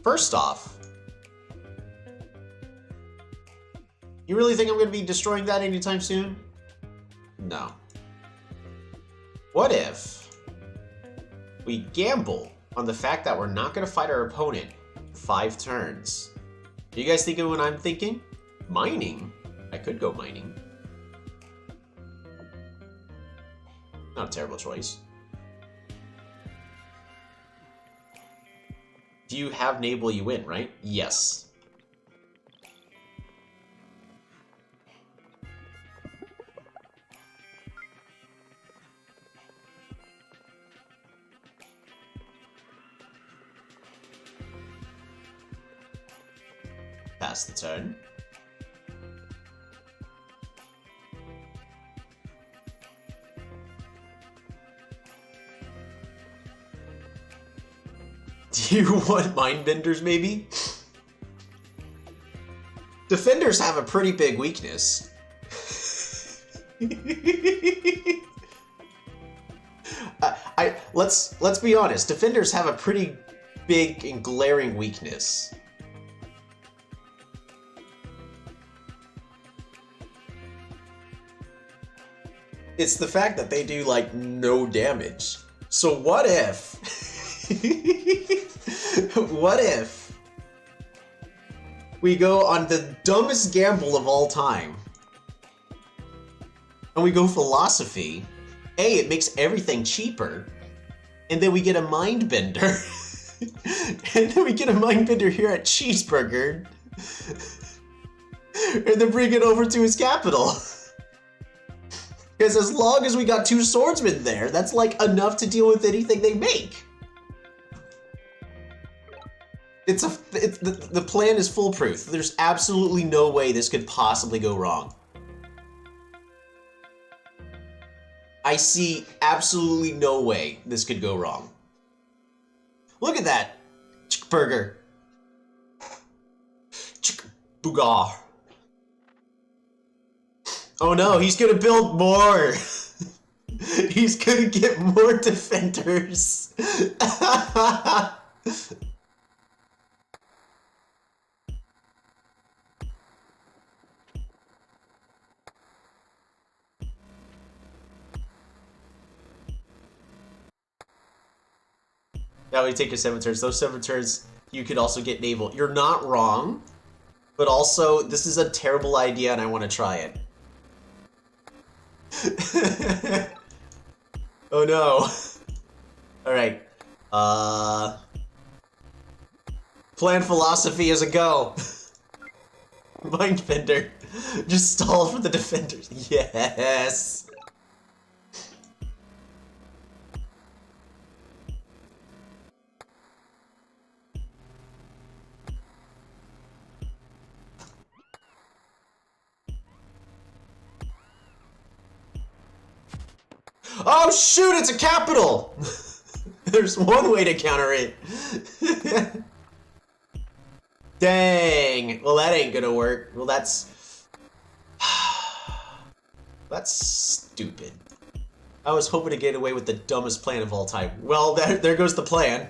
First off, you really think I'm going to be destroying that anytime soon? No. What if we gamble on the fact that we're not going to fight our opponent for 5 turns? Are you guys thinking what I'm thinking? Mining? I could go mining. Not a terrible choice. Do you have Naval, you win, right? Yes. Pass the turn. Do you want Mindbenders, maybe? Defenders have a pretty big weakness. Let's be honest. Defenders have a pretty big and glaring weakness. It's the fact that they do like no damage. So what if? What if we go on the dumbest gamble of all time and we go philosophy? A, it makes everything cheaper, and then we get a Mindbender. And then we get a Mindbender here at Cheeseburger, and then bring it over to his capital. Because as long as we got 2 swordsmen there, that's like enough to deal with anything they make. The plan is foolproof. There's absolutely no way this could possibly go wrong. I see absolutely no way this could go wrong. Look at that. Burger. Boogar. Oh no, he's gonna build more. He's gonna get more defenders. Now we take your 7 turns. Those 7 turns, you could also get Naval. You're not wrong, but also, this is a terrible idea and I want to try it. Oh no. Alright. Plan philosophy as a go. Mindbender. Just stall for the defenders. Yes. Oh shoot, it's a capital! There's one way to counter it. Dang. Well, that ain't gonna work. Well, that's... That's stupid. I was hoping to get away with the dumbest plan of all time. Well, there goes the plan.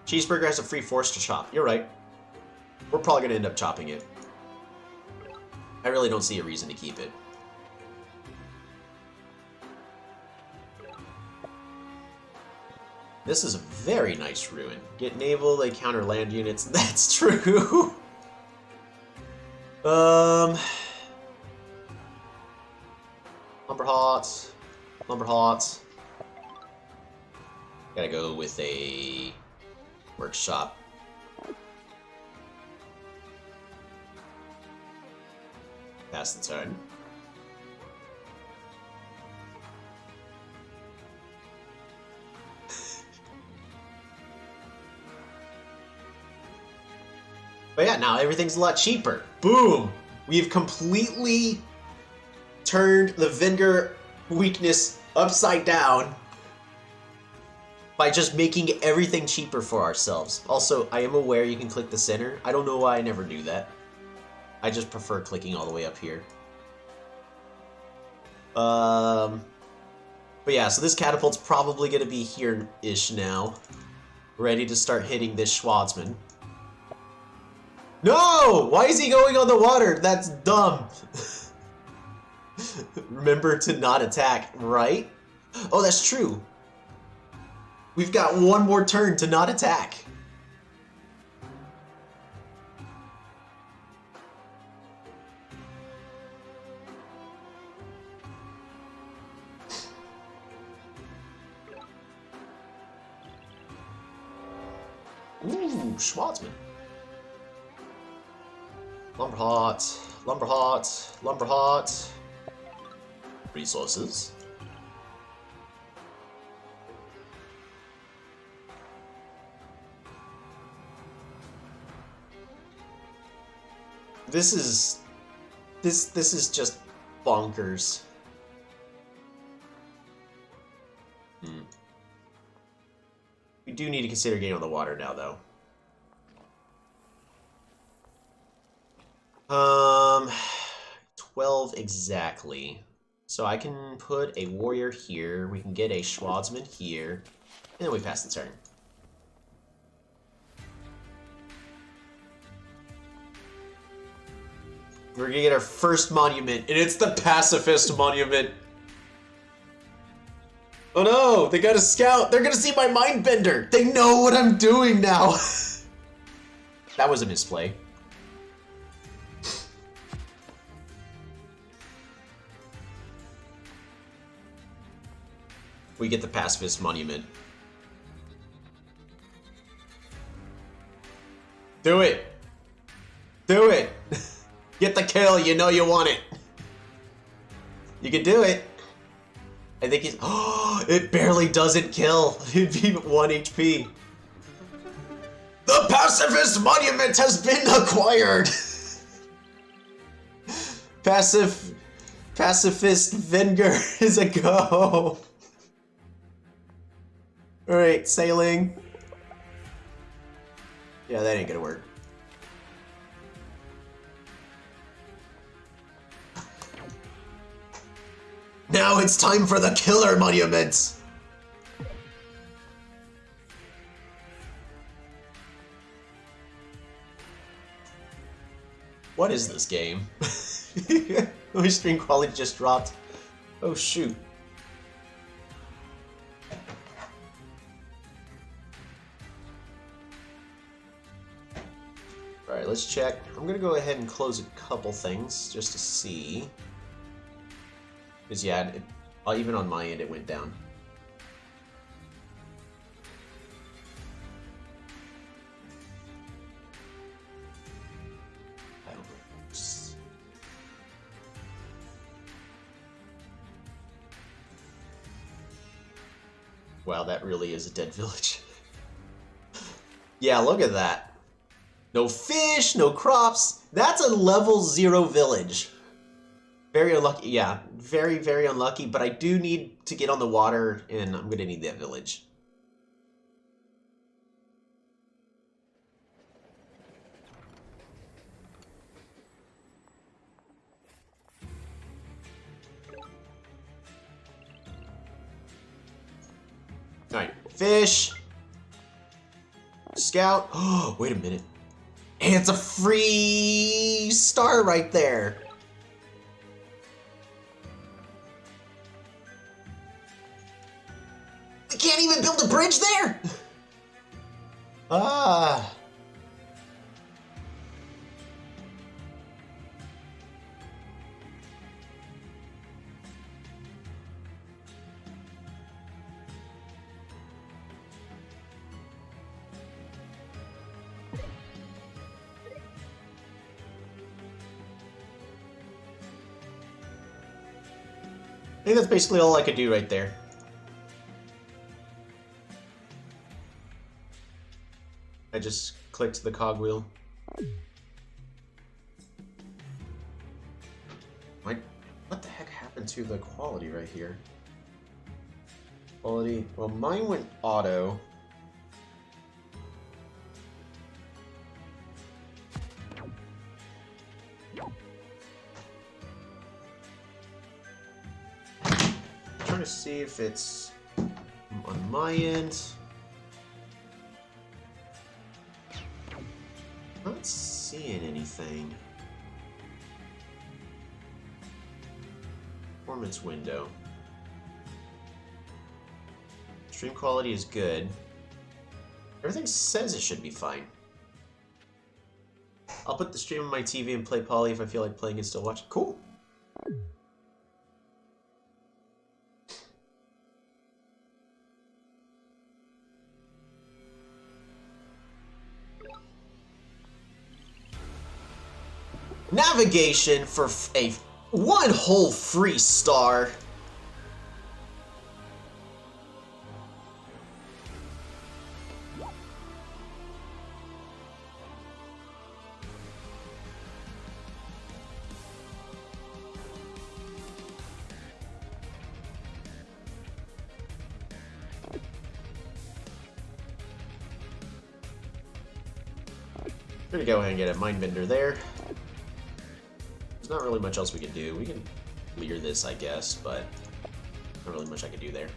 Cheeseburger has a free force to chop. You're right. We're probably going to end up chopping it. I really don't see a reason to keep it. This is a very nice ruin. Get naval, they counter land units. That's true. Lumber hots. Lumber hots. Gotta go with a workshop. Pass the turn. But yeah, now everything's a lot cheaper. Boom! We've completely turned the Venger weakness upside down by just making everything cheaper for ourselves. Also, I am aware you can click the center. I don't know why I never do that. I just prefer clicking all the way up here. But yeah, so this catapult's probably going to be here-ish now. Ready to start hitting this Schwarzman. No! Why is he going on the water? That's dumb. Remember to not attack, right? Oh, that's true. We've got one more turn to not attack. Ooh, Schwarzman. Lumber hot, lumber hot, lumber hot. Resources. This is just bonkers. We do need to consider getting on the water now, though. 12 exactly. So I can put a warrior here. We can get a Schwarzman here, and then we pass the turn. We're gonna get our first monument, and it's the pacifist monument. Oh no, they got a scout. They're gonna see my mindbender. They know what I'm doing now. That was a misplay. We get the pacifist monument. Do it. Do it. Get the kill, you know you want it. You can do it. I think he's... Oh, it barely doesn't kill. It'd be 1 HP. The pacifist monument has been acquired. Pacifist Venger is a go. Alright, sailing. Yeah, that ain't gonna work. Now it's time for the killer monuments! What is this game? My stream quality just dropped. Oh shoot. Alright, let's check. I'm gonna go ahead and close a couple things just to see. Because yeah, even on my end it went down. I don't know. Wow, that really is a dead village. Yeah, look at that. No fish, no crops. That's a level 0 village. Very unlucky. Yeah, very, very unlucky. But I do need to get on the water, and I'm going to need that village. Alright, fish. Scout. Oh, wait a minute. And it's a free star right there. We can't even build a bridge there. Ah. I think that's basically all I could do right there. I just clicked the cogwheel. Like, what the heck happened to the quality right here? Quality, well, mine went auto. Trying to see if it's on my end. Not seeing anything. Performance window. Stream quality is good. Everything says it should be fine. I'll put the stream on my TV and play Poly if I feel like playing and still watch. Cool. Navigation for a one whole free star. We're gonna go ahead and get a mindbender there. There's not really much else we can do. We can clear this, I guess, but not really much I can do there.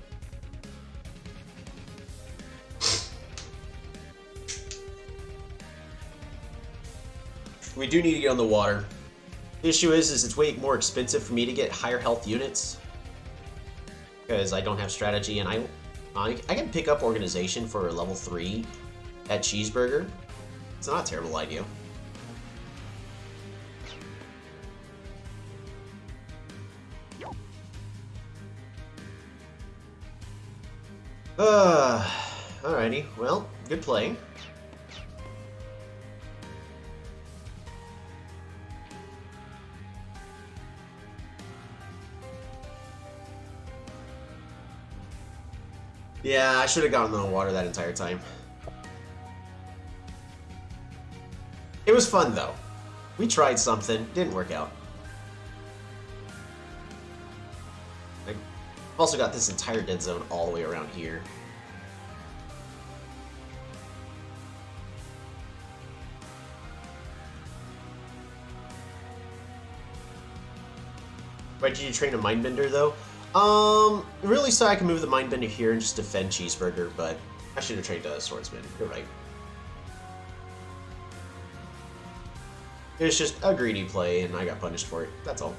We do need to get on the water. The issue is it's way more expensive for me to get higher health units because I don't have strategy, and I can pick up organization for level 3 at Cheeseburger. It's not a terrible idea. Alrighty, well, good play. Yeah, I should have gotten on the water that entire time. It was fun, though. We tried something, didn't work out. I've also got this entire dead zone all the way around here. Why did you train a mindbender, though? Really so I can move the mindbender here and just defend Cheeseburger, but I should have trained a swordsman. You're right. It was just a greedy play, and I got punished for it. That's all.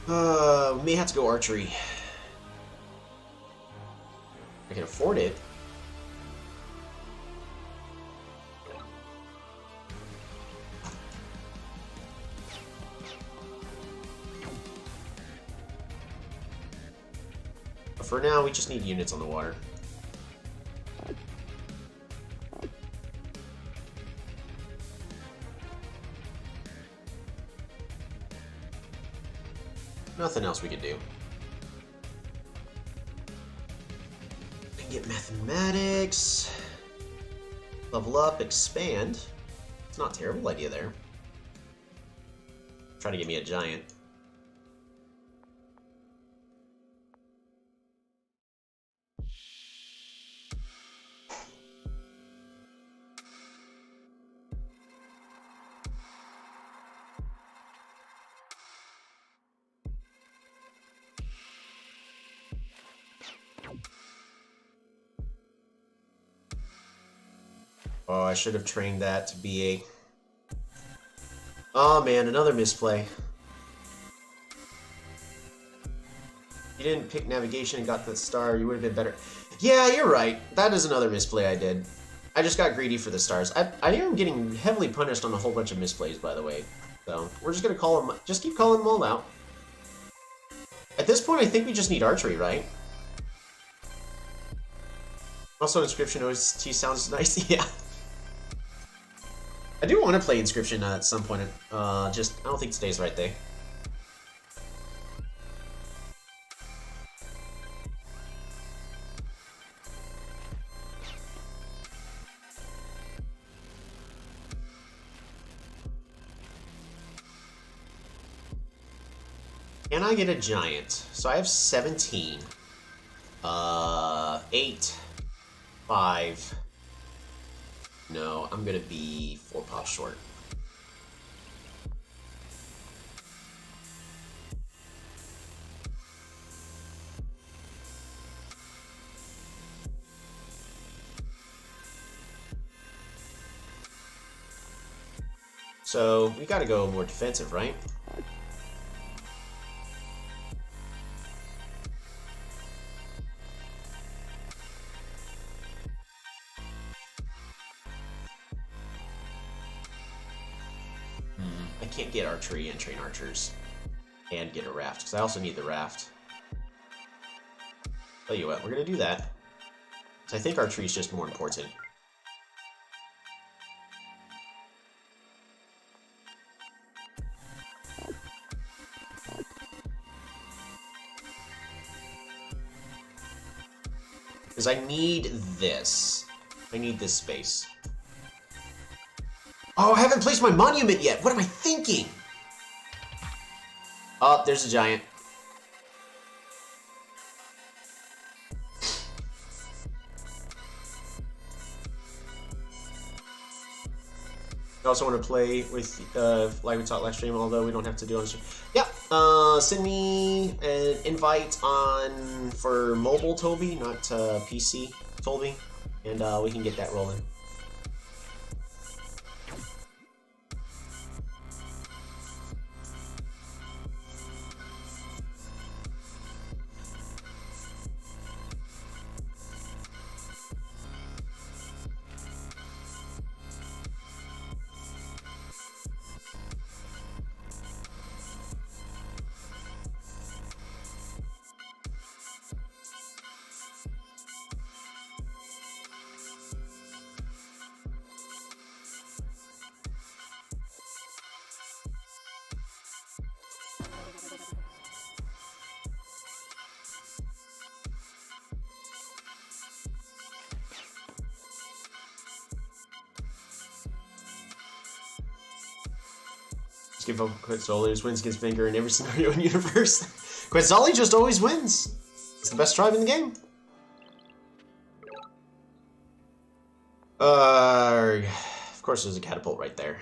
We may have to go archery. I can afford it. But for now, we just need units on the water. Nothing else we can do. We can get mathematics. Level up, expand. It's not a terrible idea there. Try to give me a giant. Oh, I should have trained that to be a... Oh man, another misplay. You didn't pick navigation and got the star, you would have been better. Yeah, you're right. That is another misplay I did. I just got greedy for the stars. I am getting heavily punished on a whole bunch of misplays, by the way. So, we're just gonna call them... Just keep calling them all out. At this point, I think we just need archery, right? Also, Inscription OST sounds nice. Yeah. I do want to play Inscription at some point. Just, I don't think today's the right day. Can I get a giant? So I have 17. 8. 5. No, I'm gonna be 4 pops short. So, we gotta go more defensive, right? I can't get archery and train archers and get a raft, because I also need the raft. Tell you what, we're gonna do that. So I think archery is just more important. Because I need this. I need this space. Oh, I haven't placed my monument yet! What am I thinking? Oh, there's a giant. I also want to play with, like we taught last stream, although we don't have to do it on stream. Yeah, send me an invite on for mobile Toby, not PC Toby, and we can get that rolling. Just give up Quetzalli, just wins against Finger in every scenario in universe. Quetzalli just always wins. It's the best tribe in the game. Of course there's a catapult right there.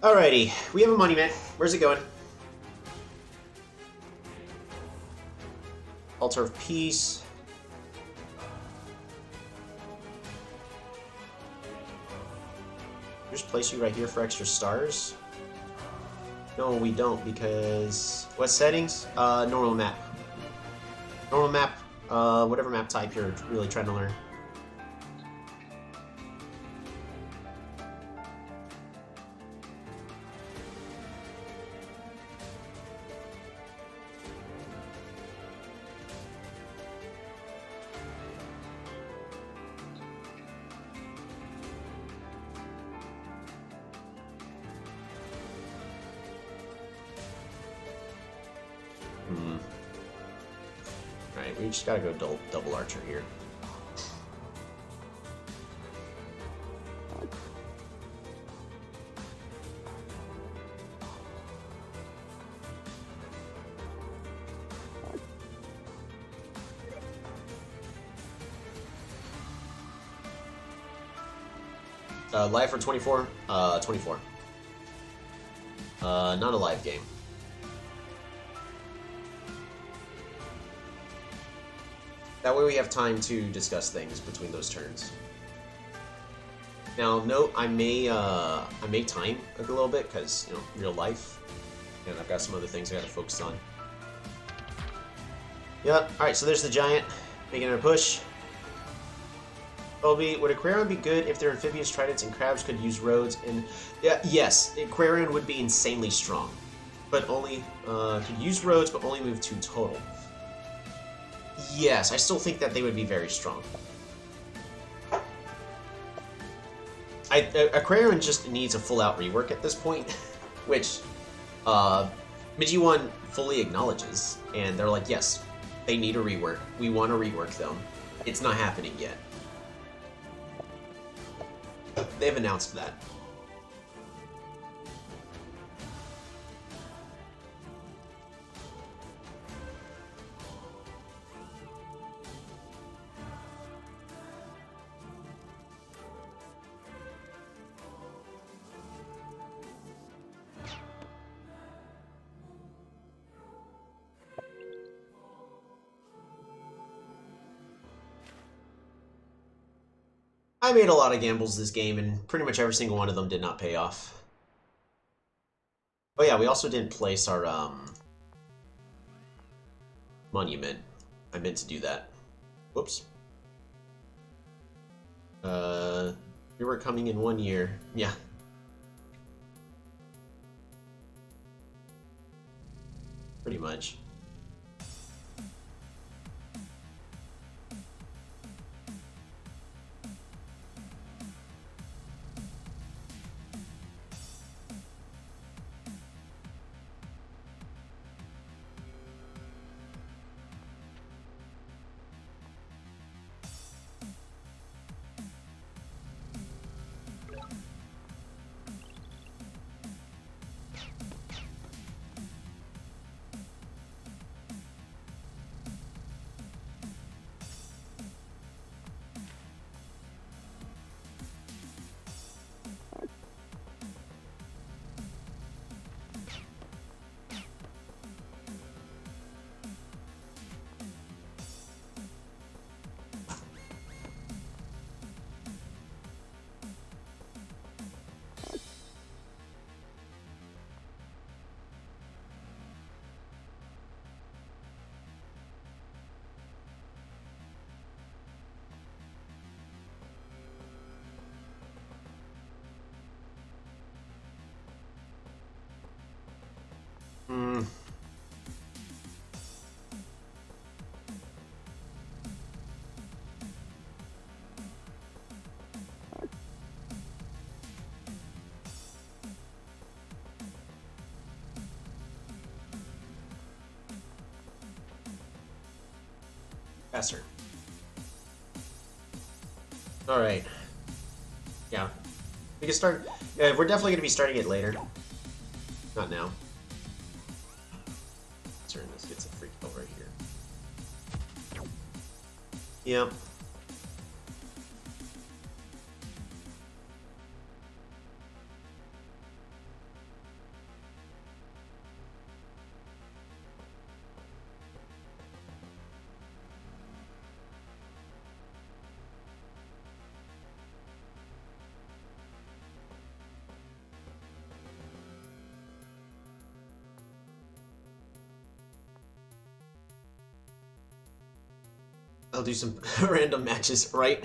Alrighty, we have a monument. Where's it going? Altar of Peace. Just place you right here for extra stars. No, we don't, because... What settings? Normal map. Normal map, whatever map type you're really trying to learn. Alright, we just gotta go double archer here. Live for 24? 24. Not a live game. That way we have time to discuss things between those turns. Now, note, I may time a little bit, because, you know, real life. And I've got some other things I gotta focus on. Yep, alright, so there's the giant, making a push. Would Aquarium be good if their amphibious tridents and crabs could use roads? And yeah, yes, Aquarium would be insanely strong, but only could use roads, but only move 2 total. Yes, I still think that they would be very strong. Aquarium just needs a full-out rework at this point, which Miji1 fully acknowledges, and they're like, yes, they need a rework. We want to rework them. It's not happening yet. They've announced that. I made a lot of gambles this game, and pretty much every single one of them did not pay off. Oh yeah, we also didn't place our, monument. I meant to do that. Whoops. We were coming in 1 year. Yeah. Pretty much. Faster. Alright. Yeah. We can start... we're definitely going to be starting it later. Not now. Turn this, gets a freak out right here. Yep. I'll do some random matches, right?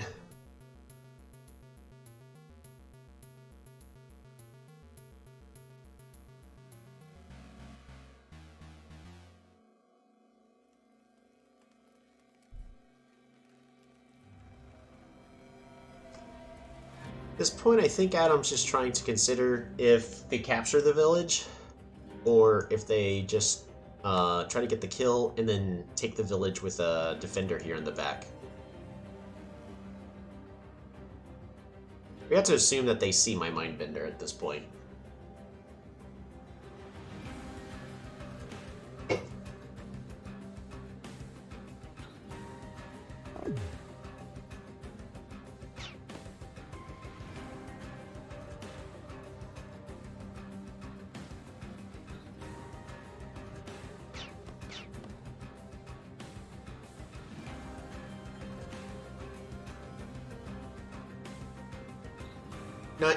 At this point, I think Adam's just trying to consider if they capture the village, or if they just try to get the kill and then take the village with a defender here in the back. We have to assume that they see my Mindbender at this point.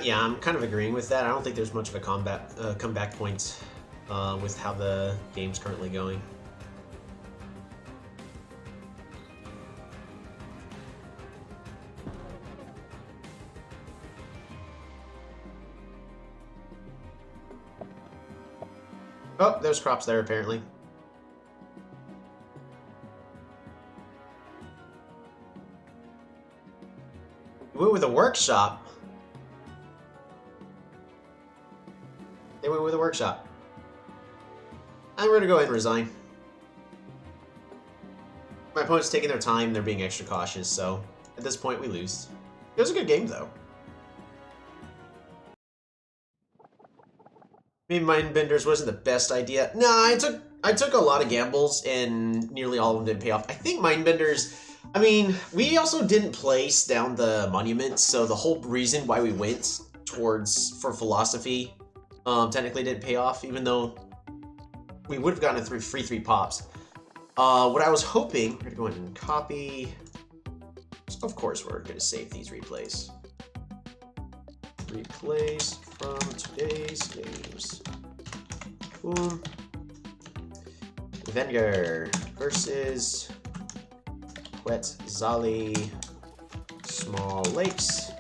Yeah, I'm kind of agreeing with that. I don't think there's much of a comeback point with how the game's currently going. Oh, there's crops there apparently. We went with a workshop. They went with a workshop. I'm going to go ahead and resign. My opponent's taking their time, they're being extra cautious, so at this point we lose. It was a good game though. Maybe Mindbenders wasn't the best idea. Nah, I took a lot of gambles and nearly all of them didn't pay off. I think Mindbenders, I mean, we also didn't place down the monuments, so the whole reason why we went for philosophy technically didn't pay off, even though we would have gotten a free 3 pops. What I was hoping, we're gonna go ahead and copy. Of course, we're gonna save these replays. Replays from today's games. Boom. Wenger versus Quetzali Small Lakes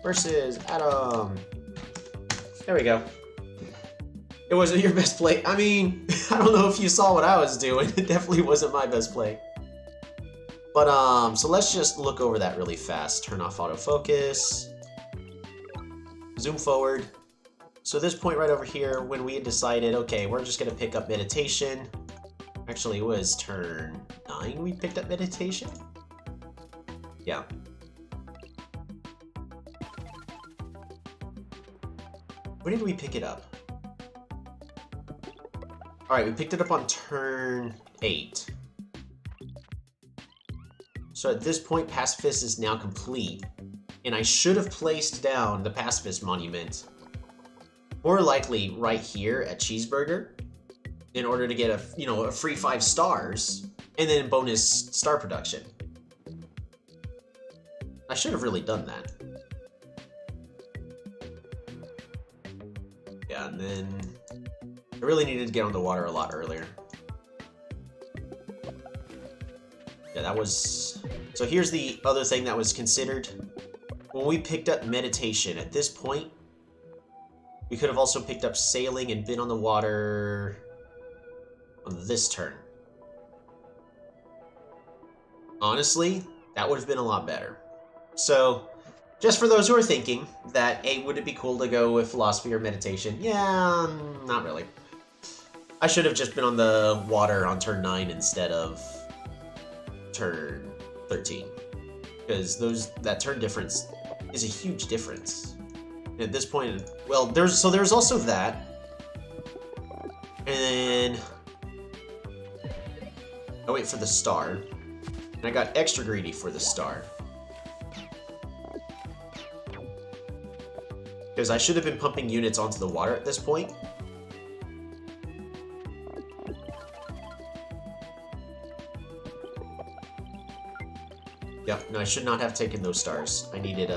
versus Adam. There we go. It wasn't your best play. I mean, I don't know if you saw what I was doing. It definitely wasn't my best play. But, so let's just look over that really fast. Turn off autofocus. Zoom forward. So this point right over here, when we had decided, okay, we're just gonna pick up meditation. Actually, it was turn 9 we picked up meditation. Yeah. When did we pick it up? Alright, we picked it up on turn 8. So at this point, Pacifist is now complete. And I should have placed down the Pacifist monument more likely right here at Cheeseburger in order to get a free 5 stars and then bonus star production. I should have really done that. Yeah, and then I really needed to get on the water a lot earlier. Yeah, that was... So here's the other thing that was considered. When we picked up meditation, at this point, we could have also picked up sailing and been on the water on this turn. Honestly, that would have been a lot better. So, just for those who are thinking that, hey, would it be cool to go with philosophy or meditation? Yeah, not really. I should have just been on the water on turn 9 instead of turn 13. Because that turn difference is a huge difference. And at this point, well, there's also that. And then I wait for the star. And I got extra greedy for the star. Because I should have been pumping units onto the water at this point. Yeah, no, I should not have taken those stars. I needed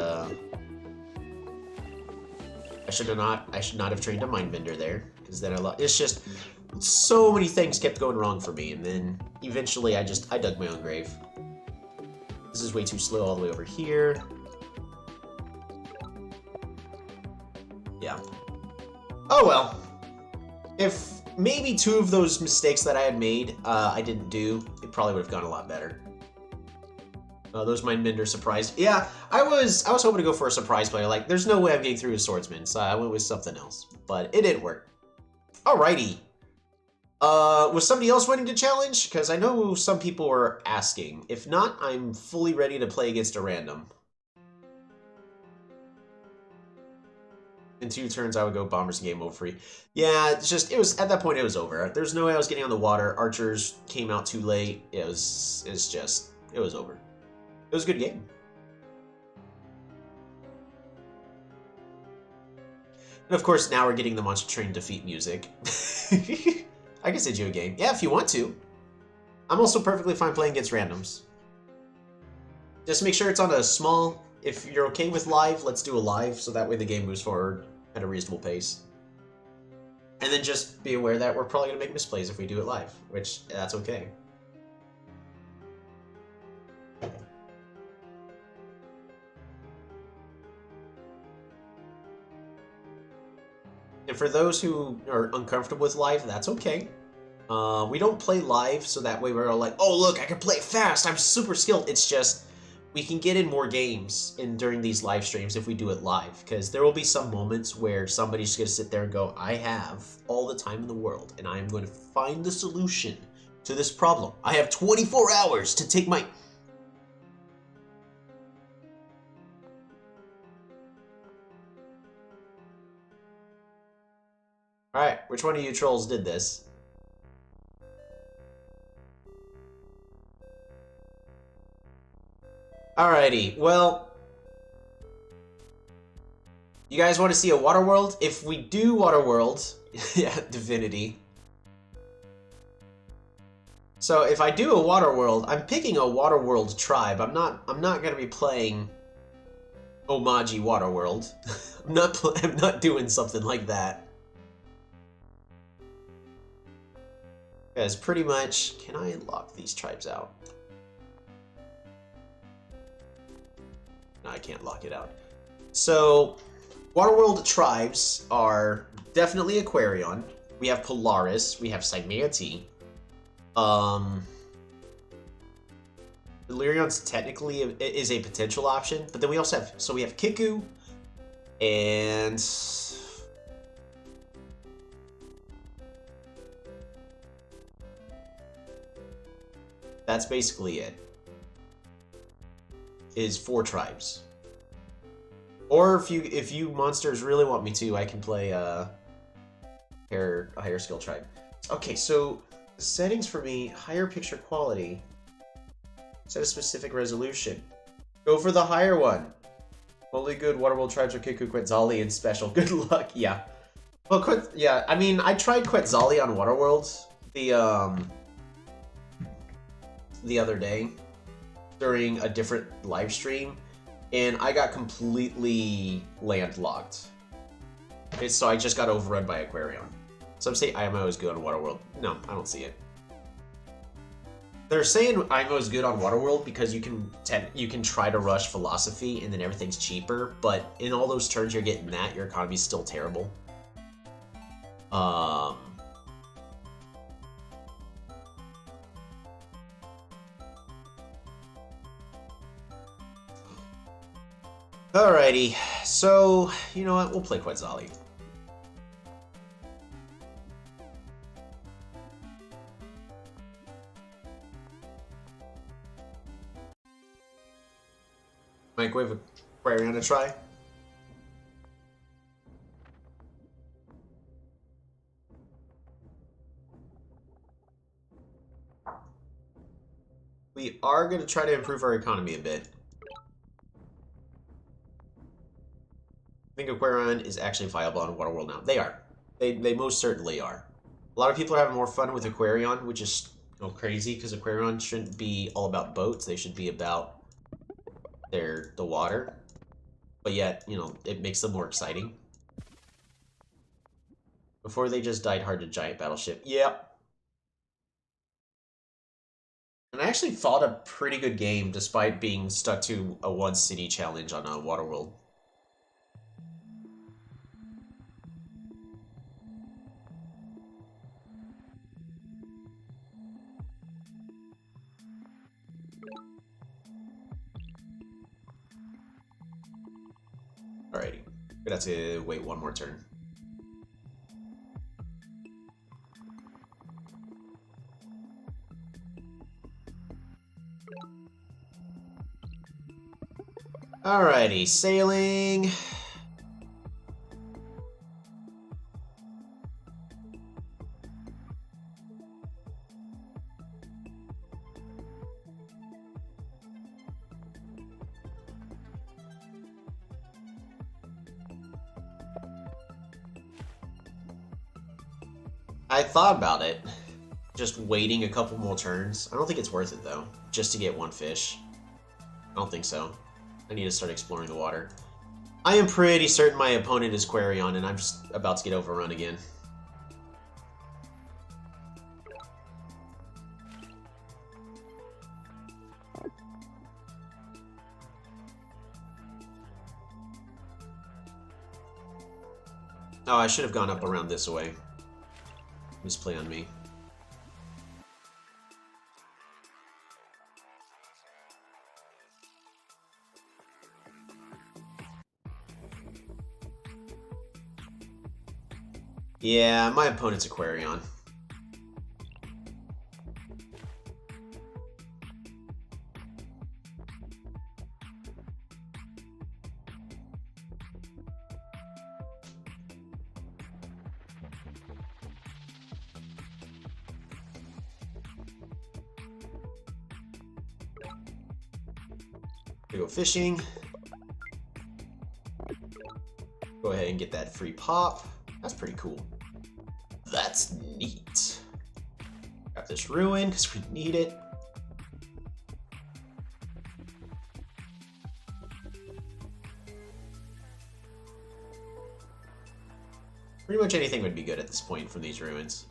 I should not have trained a Mindbender there, because then it's just so many things kept going wrong for me, and then eventually I dug my own grave. This is way too slow all the way over here. Yeah. Oh well. If maybe 2 of those mistakes that I had made I didn't do, it probably would have gone a lot better. Those mind bender surprised. Yeah, I was hoping to go for a surprise player. Like, there's no way I'm getting through a swordsman, so I went with something else. But it didn't work. Alrighty. Was somebody else wanting to challenge? Because I know some people were asking. If not, I'm fully ready to play against a random. In 2 turns, I would go bombers and game over free. Yeah, it's just, it was, at that point, it was over. There's no way I was getting on the water. Archers came out too late. It was over. It was a good game. And of course, now we're getting the Monster Train defeat music. I can send you a game. Yeah, if you want to. I'm also perfectly fine playing against randoms. Just make sure it's on a small... If you're okay with live, let's do a live, so that way the game moves forward at a reasonable pace. And then just be aware that we're probably going to make misplays if we do it live, which, that's okay. And for those who are uncomfortable with live, that's okay. We don't play live, so that way we're all like, oh look, I can play fast, I'm super skilled. It's just, we can get in more games during these live streams if we do it live, because there will be some moments where somebody's going to sit there and go, I have all the time in the world, and I am going to find the solution to this problem. I have 24 hours to take my... Alright, which one of you trolls did this? Alrighty, well... You guys want to see a water world? If we do water world... yeah, divinity. So if I do a water world, I'm picking a water world tribe. I'm not gonna be playing Omaji water world. I'm not doing something like that. Because pretty much, can I lock these tribes out? No, I can't lock it out. So, Waterworld tribes are definitely Aquarion. We have Polaris. We have Cymanti. Delirion's technically is a potential option, but then we also have, so we have Kiku, and that's basically it. Is 4 tribes. Or if you monsters really want me to, I can play a higher skill tribe. Okay, so settings for me, higher picture quality. Set a specific resolution. Go for the higher one. Only good Waterworld tribes are Kiku, Quetzali, and special. Good luck. Yeah. Well, yeah. I mean, I tried Quetzali on Waterworld the other day during a different live stream, and I got completely landlocked. So I just got overrun by Aquarion. Some say IMO is good on Waterworld. No, I don't see it. They're saying IMO is good on Waterworld because you can try to rush Philosophy and then everything's cheaper, but in all those turns you're getting that, your economy's still terrible. Alrighty, so, you know what, we'll play Quetzali. Microwave Aquarion to try. We are going to try to improve our economy a bit. I think Aquarion is actually viable on Waterworld now. They are. They most certainly are. A lot of people are having more fun with Aquarion, which is crazy because Aquarion shouldn't be all about boats. They should be about the water. But yet, it makes them more exciting. Before they just died hard to giant battleship. Yep. And I actually fought a pretty good game despite being stuck to a one city challenge on a Waterworld. Alrighty. We'd have to wait one more turn. Alrighty, sailing. I thought about it, just waiting a couple more turns. I don't think it's worth it though, just to get one fish. I don't think so. I need to start exploring the water. I am pretty certain my opponent is Quarion, and I'm just about to get overrun again. Oh, I should have gone up around this way. Misplay on me. Yeah, my opponent's Aquarion. We go fishing. Go ahead and get that free pop. That's pretty cool. That's neat. Got this ruin because we need it. Pretty much anything would be good at this point from these ruins.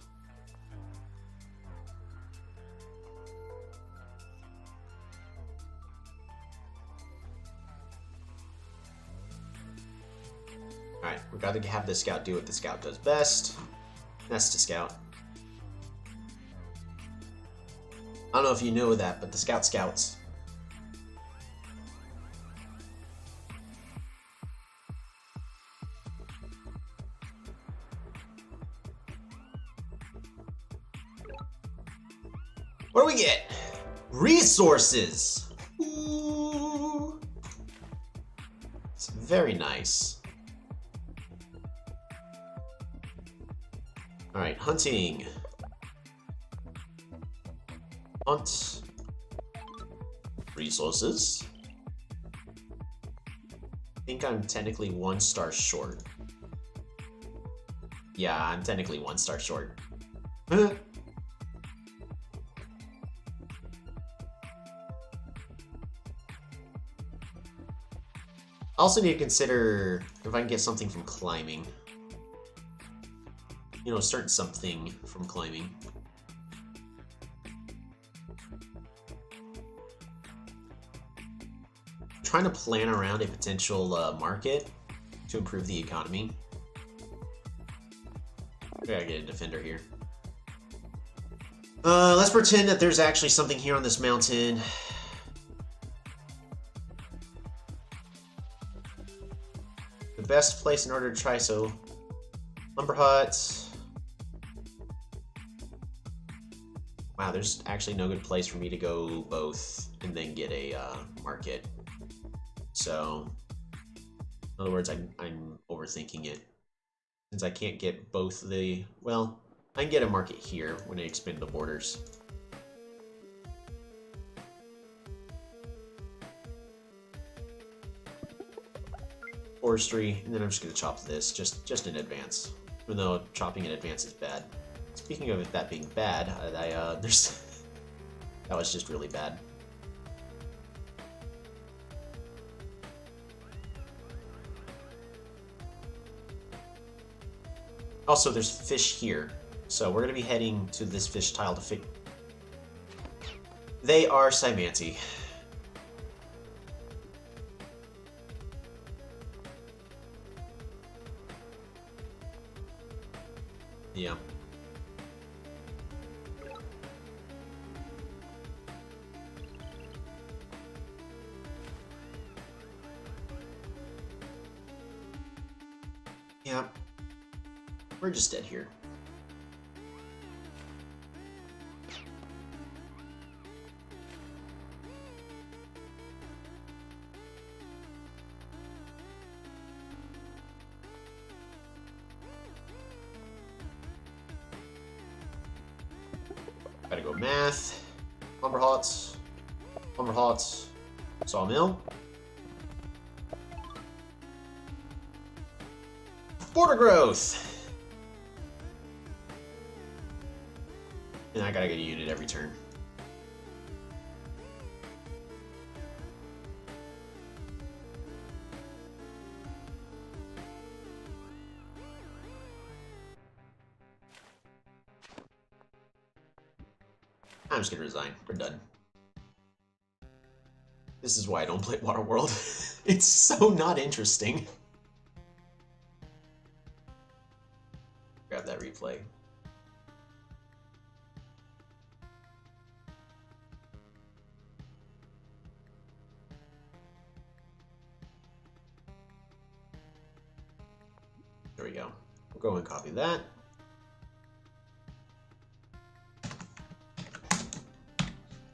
Alright, we've got to have the scout do what the scout does best. That's to scout. I don't know if you know that, but the scout scouts. What do we get? Resources! Ooh. It's very nice. Alright, hunting. Hunt. Resources. I think I'm technically 1 star short. Yeah, I'm technically 1 star short. I also need to consider if I can get something from climbing. You know, start something from climbing. I'm trying to plan around a potential market to improve the economy. I gotta get a defender here. Let's pretend that there's actually something here on this mountain. The best place in order to try so. Lumber hut. Wow, there's actually no good place for me to go both and then get a market. So, in other words, I'm overthinking it. Since I can't get both the... Well, I can get a market here when I expand the borders. Forestry, and then I'm just going to chop this just in advance. Even though chopping in advance is bad. Speaking of that being bad, there's... that was just really bad. Also, there's fish here, so we're going to be heading to this fish tile to They are Cymanti. Yeah. Yeah. We're just dead here. Gotta go math. Lumber hots. Sawmill. Border growth! And I gotta get a unit every turn. I'm just gonna resign. We're done. This is why I don't play Waterworld. It's so not interesting. Grab that replay. There we go. We'll go and copy that.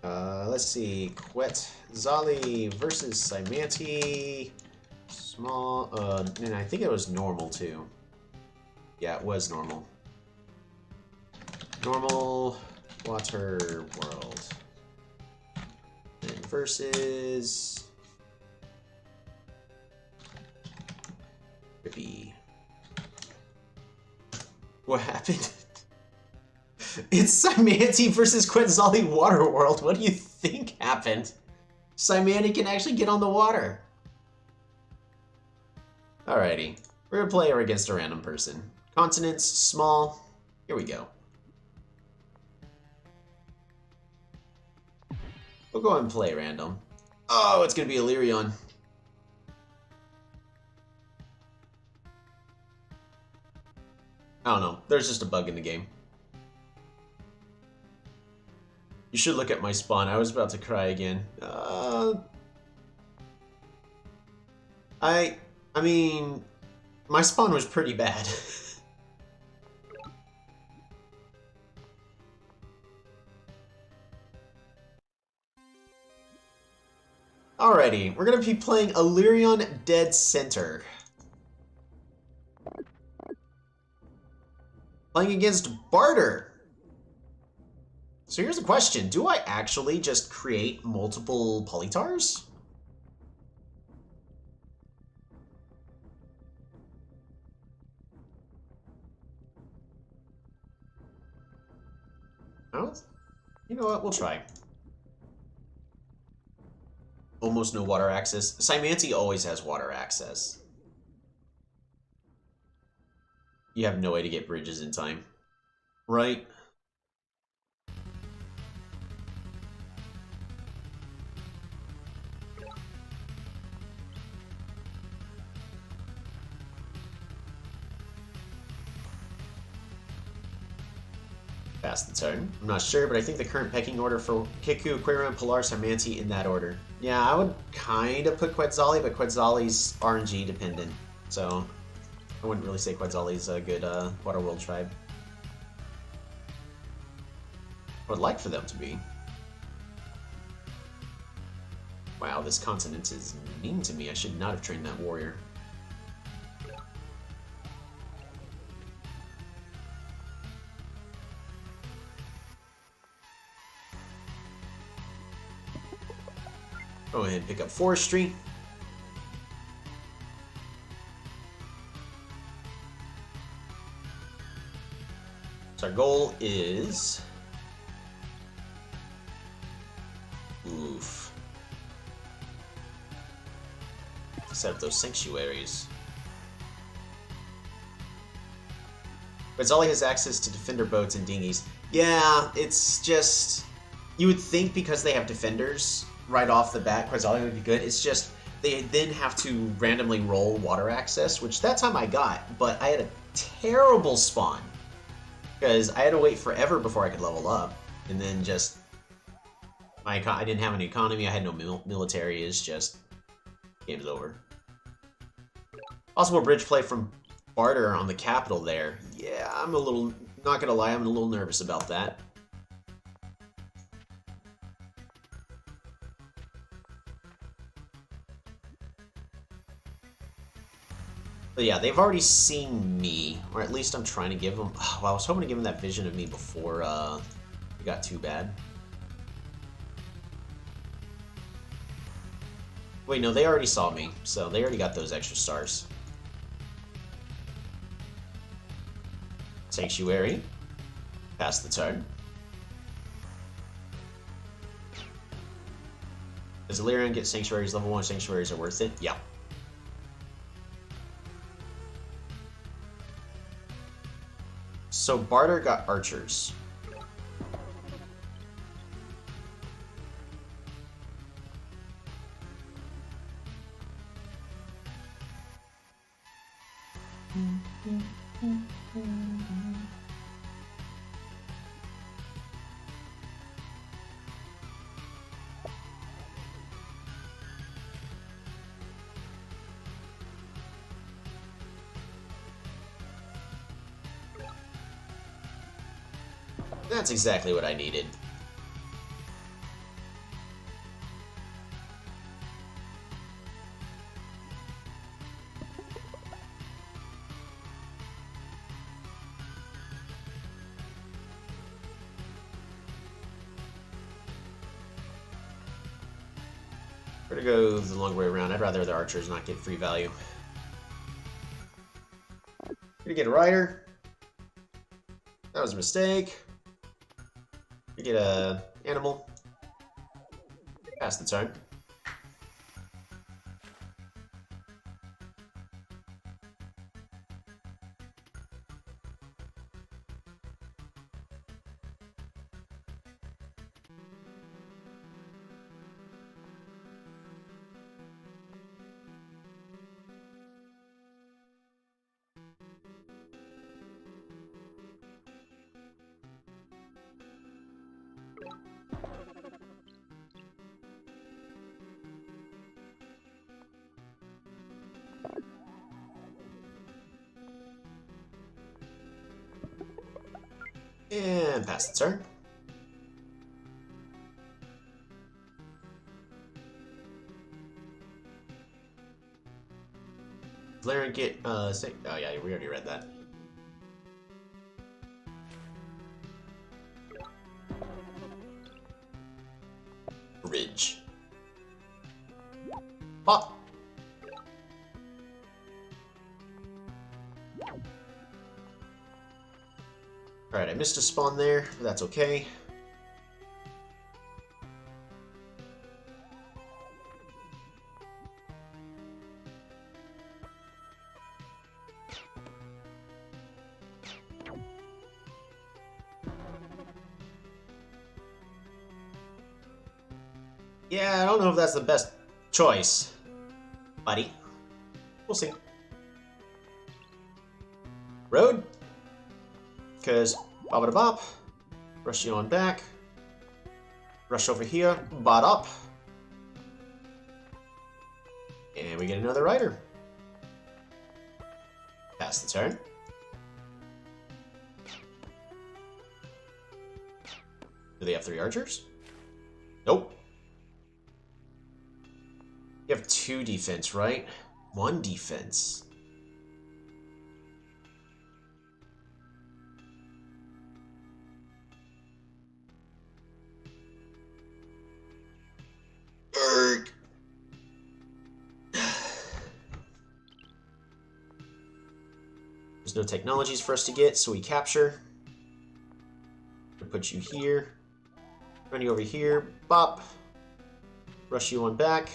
Let's see. Quetzali versus Cymanti. Small. And I think it was normal too. Yeah, it was normal. Normal water world. And versus Rippy. What happened? It's Cymanti versus Quetzali Waterworld. What do you think happened? Cymanti can actually get on the water. Alrighty. We're gonna play her against a random person. Continents, small. Here we go. We'll go ahead and play random. Oh, it's gonna be Illyrion. I don't know. There's just a bug in the game. You should look at my spawn. I was about to cry again. I mean, my spawn was pretty bad. Alrighty, we're gonna be playing Illyrion Dead Center. Playing against Barter. So here's a question. Do I actually just create multiple Polytars? Oh, you know what? We'll try. Almost no water access. Cymanti always has water access. You have no way to get bridges in time. Right? Pass the turn. I'm not sure, but I think the current pecking order for Kiku, Quirion, Pilar, Cymanti in that order. Yeah, I would kind of put Quetzali, but Quetzali's RNG dependent, so I wouldn't really say Quetzali's a good Waterworld tribe. I would like for them to be. Wow, this continent is mean to me. I should not have trained that warrior. Go ahead and pick up forestry. So our goal is... Oof. Set up those sanctuaries. Quetzali has access to defender boats and dinghies. Yeah, it's just... You would think because they have defenders right off the bat, Quasali would be good. It's just they then have to randomly roll water access, which that time I got, but I had a terrible spawn because I had to wait forever before I could level up, and then just I didn't have an economy. I had no military. It's just game's over. Possible bridge play from Barter on the capital there. Yeah, I'm a little, not gonna lie, I'm a little nervous about that. But yeah, they've already seen me, or at least I'm trying to give them. Oh, well, I was hoping to give them that vision of me before it got too bad. Wait, no, they already saw me, so they already got those extra stars. Sanctuary. Pass the turn. Does Illyrian get Sanctuaries? Level 1 Sanctuaries are worth it? Yeah. So Barter got archers. That's exactly what I needed. We're gonna go the long way around. I'd rather the archers not get free value. Gonna get a rider. That was a mistake. You get a animal. Pass the turn. And pass the turn. Laren get oh yeah, we already read that. Ridge. Pop. Alright, I missed a spawn there, but that's okay. Yeah, I don't know if that's the best choice, buddy. We'll see. Road. Because bop, rush you on back, rush over here, bot up, and we get another rider. Pass the turn. Do they have 3 archers? Nope. You have 2 defense, right? 1 defense. There's no technologies for us to get, so we capture. We'll put you here. Run you over here. Bop. Rush you on back.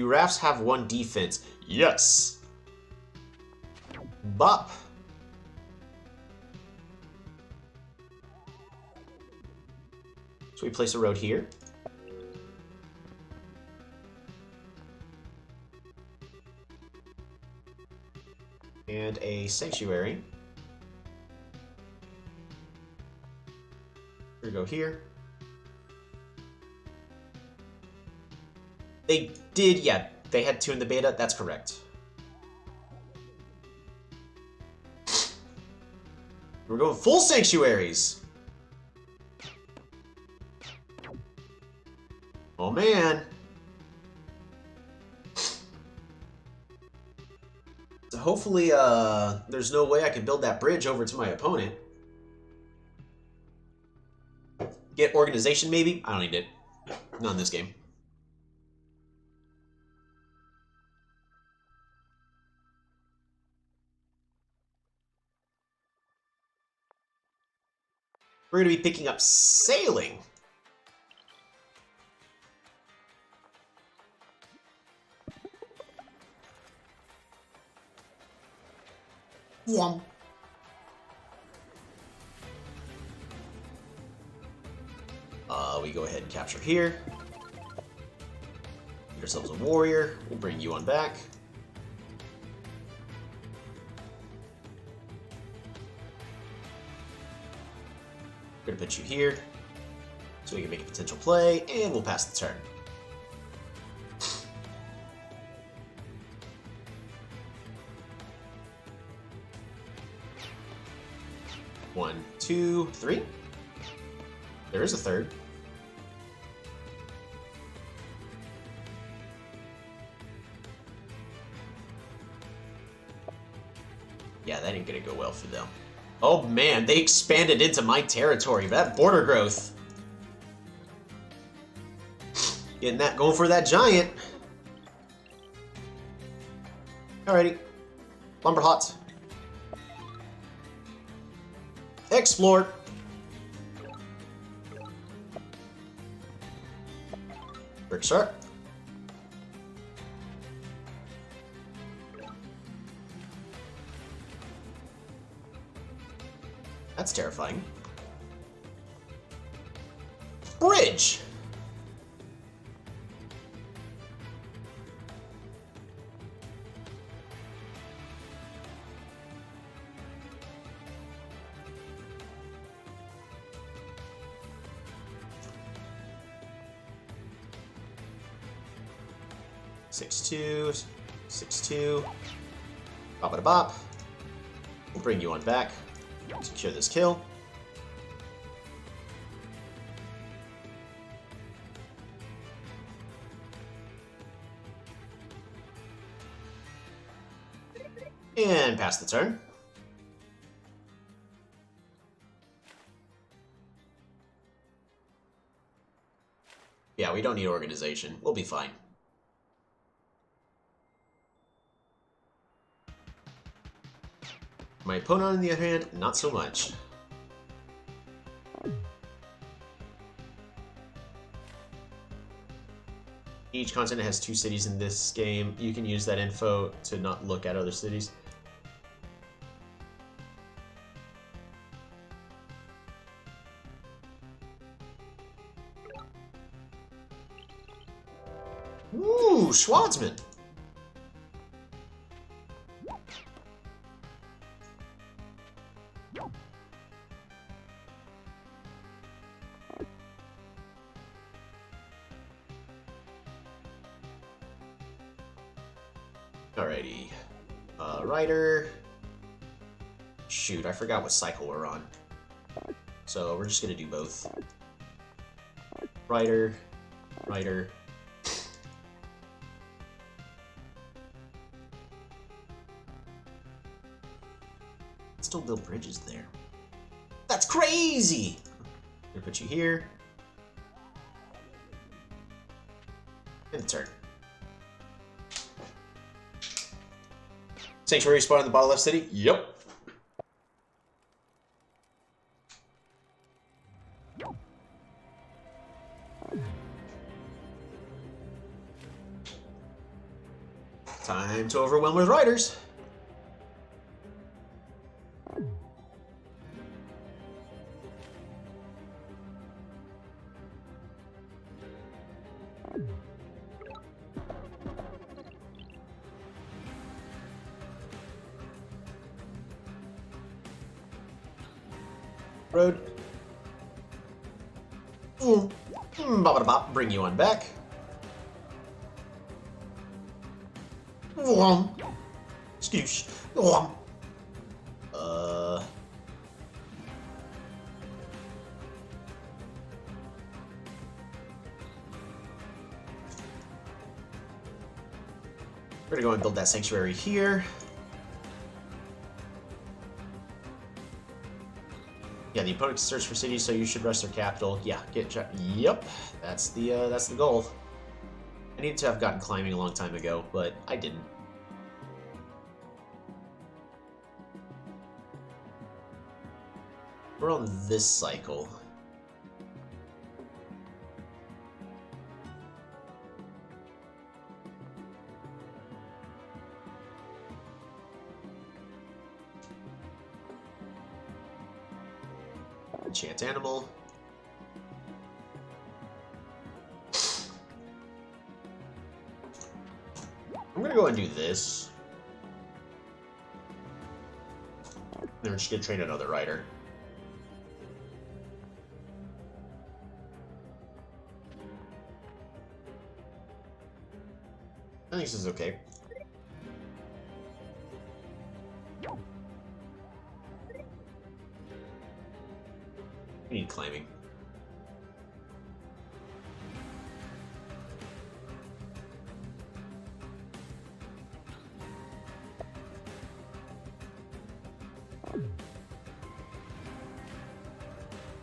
Do rafts have 1 defense? Yes! Bop! So we place a road here. And a sanctuary. We're gonna go here. They did, yeah, they had 2 in the beta, that's correct. We're going full sanctuaries! Oh man! So hopefully, there's no way I can build that bridge over to my opponent. Get organization, maybe? I don't need it. Not in this game. We're going to be picking up sailing. Whomp. We go ahead and capture here. Get ourselves a warrior. We'll bring you on back. We're gonna put you here so we can make a potential play, and we'll pass the turn. One, two, three. There is a third. Yeah, that ain't gonna go well for them. Oh man, they expanded into my territory. That border growth. Getting that, going for that giant. Alrighty. Lumber hot. Explore. Brick sharp. That's terrifying. Bridge! Six two, 6-2. Bop it a bop. We'll bring you on back. Secure this kill. And pass the turn. Yeah, we don't need organization. We'll be fine. My opponent, on the other hand, not so much. Each continent has 2 cities in this game. You can use that info to not look at other cities. Ooh, Schwarzman! Alrighty. Rider. Shoot, I forgot what cycle we're on. So we're just gonna do both. Rider. Rider. Still build bridges there. That's crazy! I'm gonna put you here. And turn. Sanctuary spot in the bottom left city? Yep. to overwhelm with riders. Road. Bop, bring you on back. Excuse. We're gonna go and build that sanctuary here. Yeah, the opponent can search for cities, so you should rest their capital. Yeah, yep, that's the goal. I needed to have gotten climbing a long time ago, but I didn't. We're on this cycle. Enchant animal. I'm gonna go and do this. Then we're just gonna train another rider. I think this is okay. We need climbing.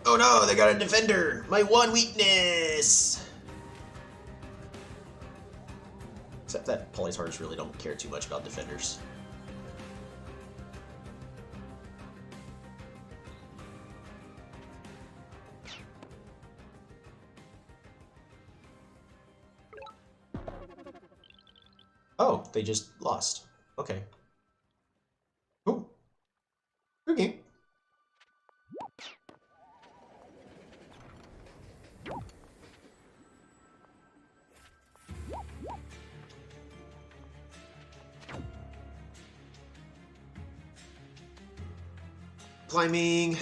Oh no, they got a defender! My one weakness! Except that Polytopia really don't care too much about defenders. Oh, they just lost. Okay. Oh. Okay. Climbing.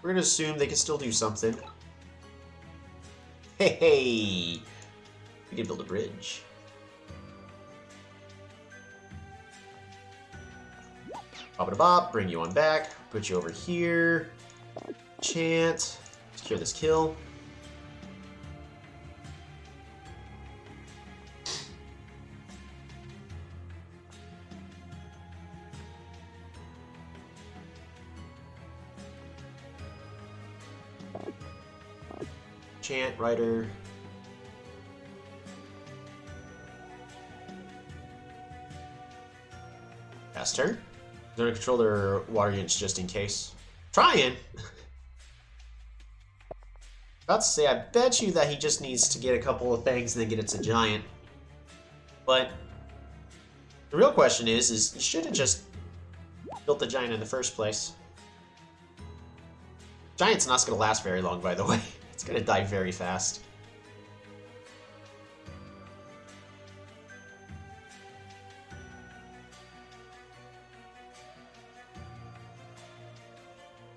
We're gonna assume they can still do something. Hey! We can build a bridge. Bop, bring you on back. Put you over here. Chant. Secure this kill. Chant, rider. Pass turn. They're gonna control their water units just in case. Trying! About to say, I bet you that he just needs to get a couple of things and then get it to giant. But the real question is you should have just built the giant in the first place. Giant's not gonna last very long, by the way. It's gonna die very fast.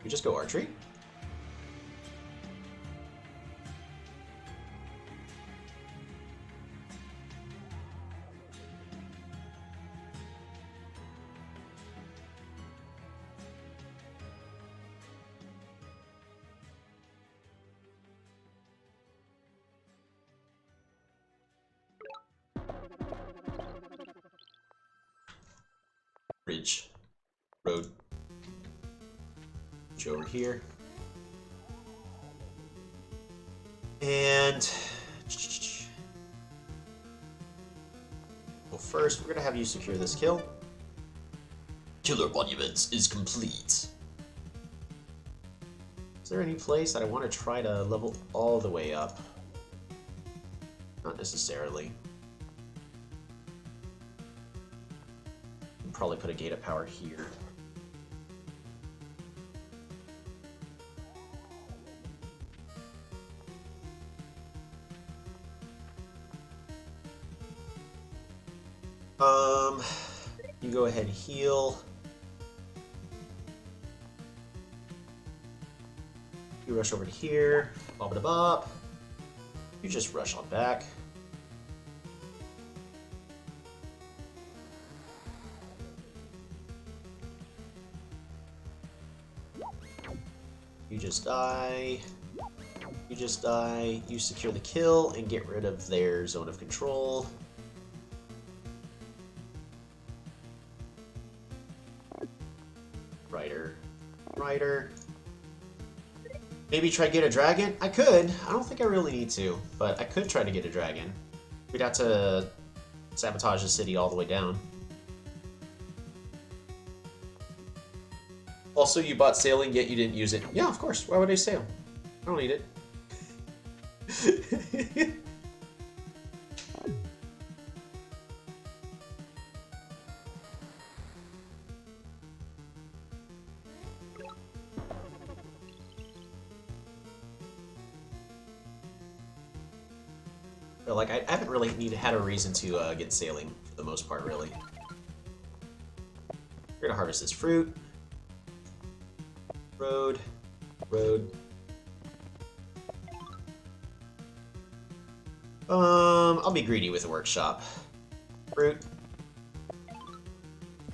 We just go archery. Bridge. Road. Go over here. And well, first we're gonna have you secure this kill. Killer Monuments is complete. Is there any place that I want to try to level all the way up? Not necessarily. probably put a gate of power here. You go ahead and heal. You rush over to here. Bop it bop. You just rush on back. You just die. You just die. You secure the kill and get rid of their zone of control. Rider. Maybe try to get a dragon? I could. I don't think I really need to, but I could try to get a dragon. We'd have to sabotage the city all the way down. Also, you bought sailing, yet you didn't use it. Yeah, of course. Why would I sail? I don't need it. But like, I haven't really had a reason to get sailing for the most part, really. We're gonna harvest this fruit. Road. I'll be greedy with a workshop. Fruit.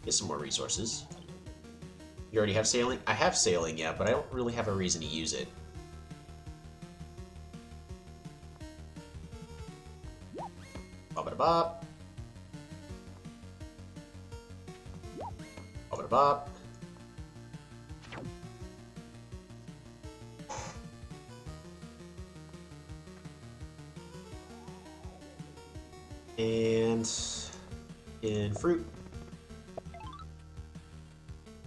Get some more resources. You already have sailing? I have sailing, yeah, but I don't really have a reason to use it. Bop. Bop. And in fruit.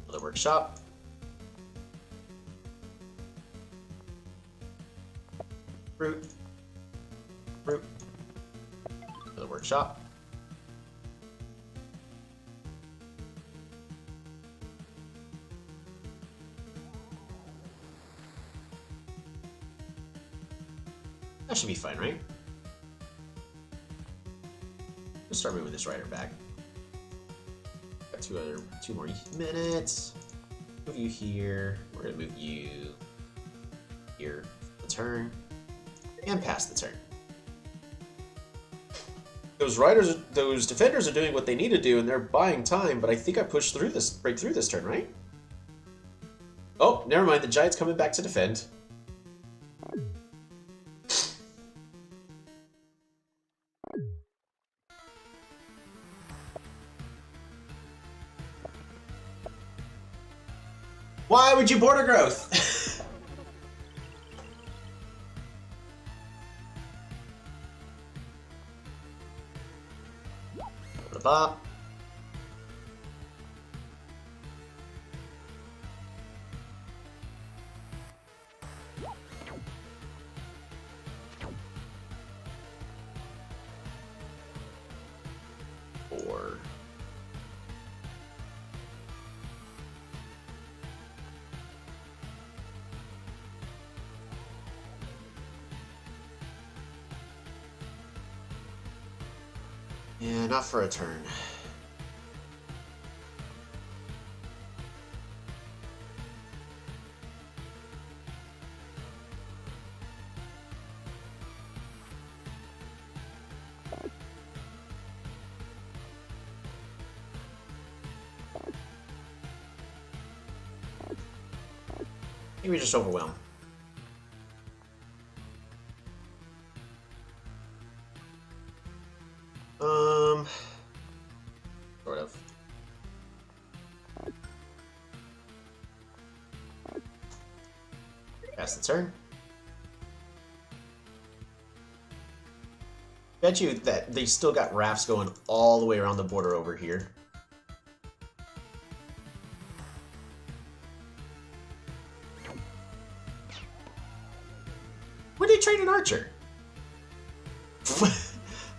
Another workshop. Fruit. Another workshop. That should be fine, right? Let's start moving this rider back. Got two more minutes. Move you here. We're gonna move you here for the turn. And pass the turn. Those defenders are doing what they need to do, and they're buying time, but I think I pushed through this, break through this turn, right? Oh, never mind, the Giant's coming back to defend. Why would you border growth? Bop. Four. Yeah, not for a turn. Maybe just overwhelm. Sort of. Pass the turn. Bet you that they still got rafts going all the way around the border over here. When did they train an archer?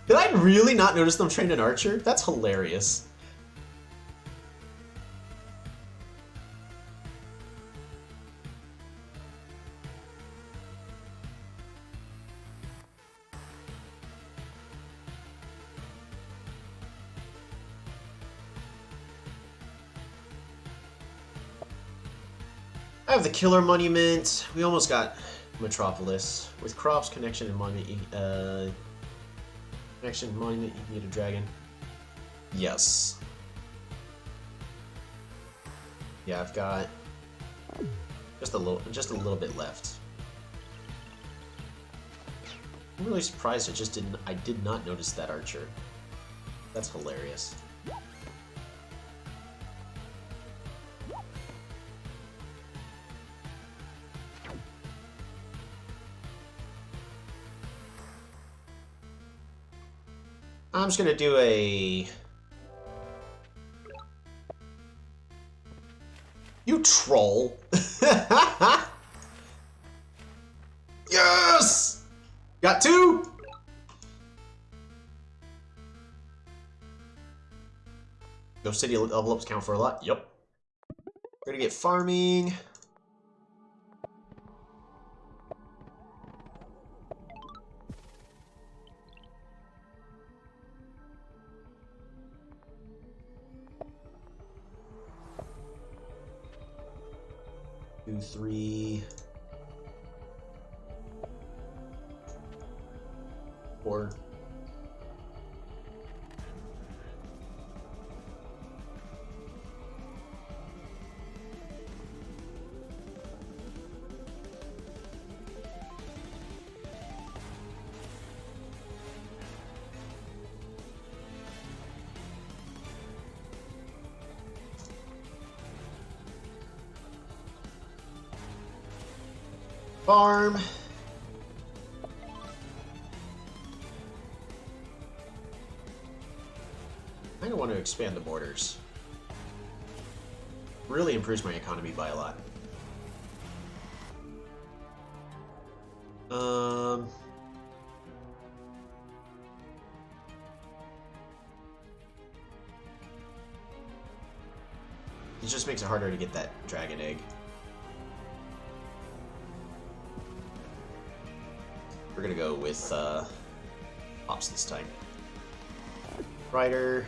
Did I really not notice them train an archer? That's hilarious. I have the Killer Monument. We almost got Metropolis. With crops, connection, and monument, connection, monument, you can get a dragon. Yes. Yeah, I've got just a little bit left. I'm really surprised I did not notice that archer. That's hilarious. I'm just gonna do a... You troll! Yes! Got 2! Those city level ups count for a lot. Yep. We're gonna get farming. Two, 3, 4. Farm. I don't want to expand the borders. Really improves my economy by a lot. It just makes it harder to get that dragon egg. We're gonna go with Ops this time. Rider.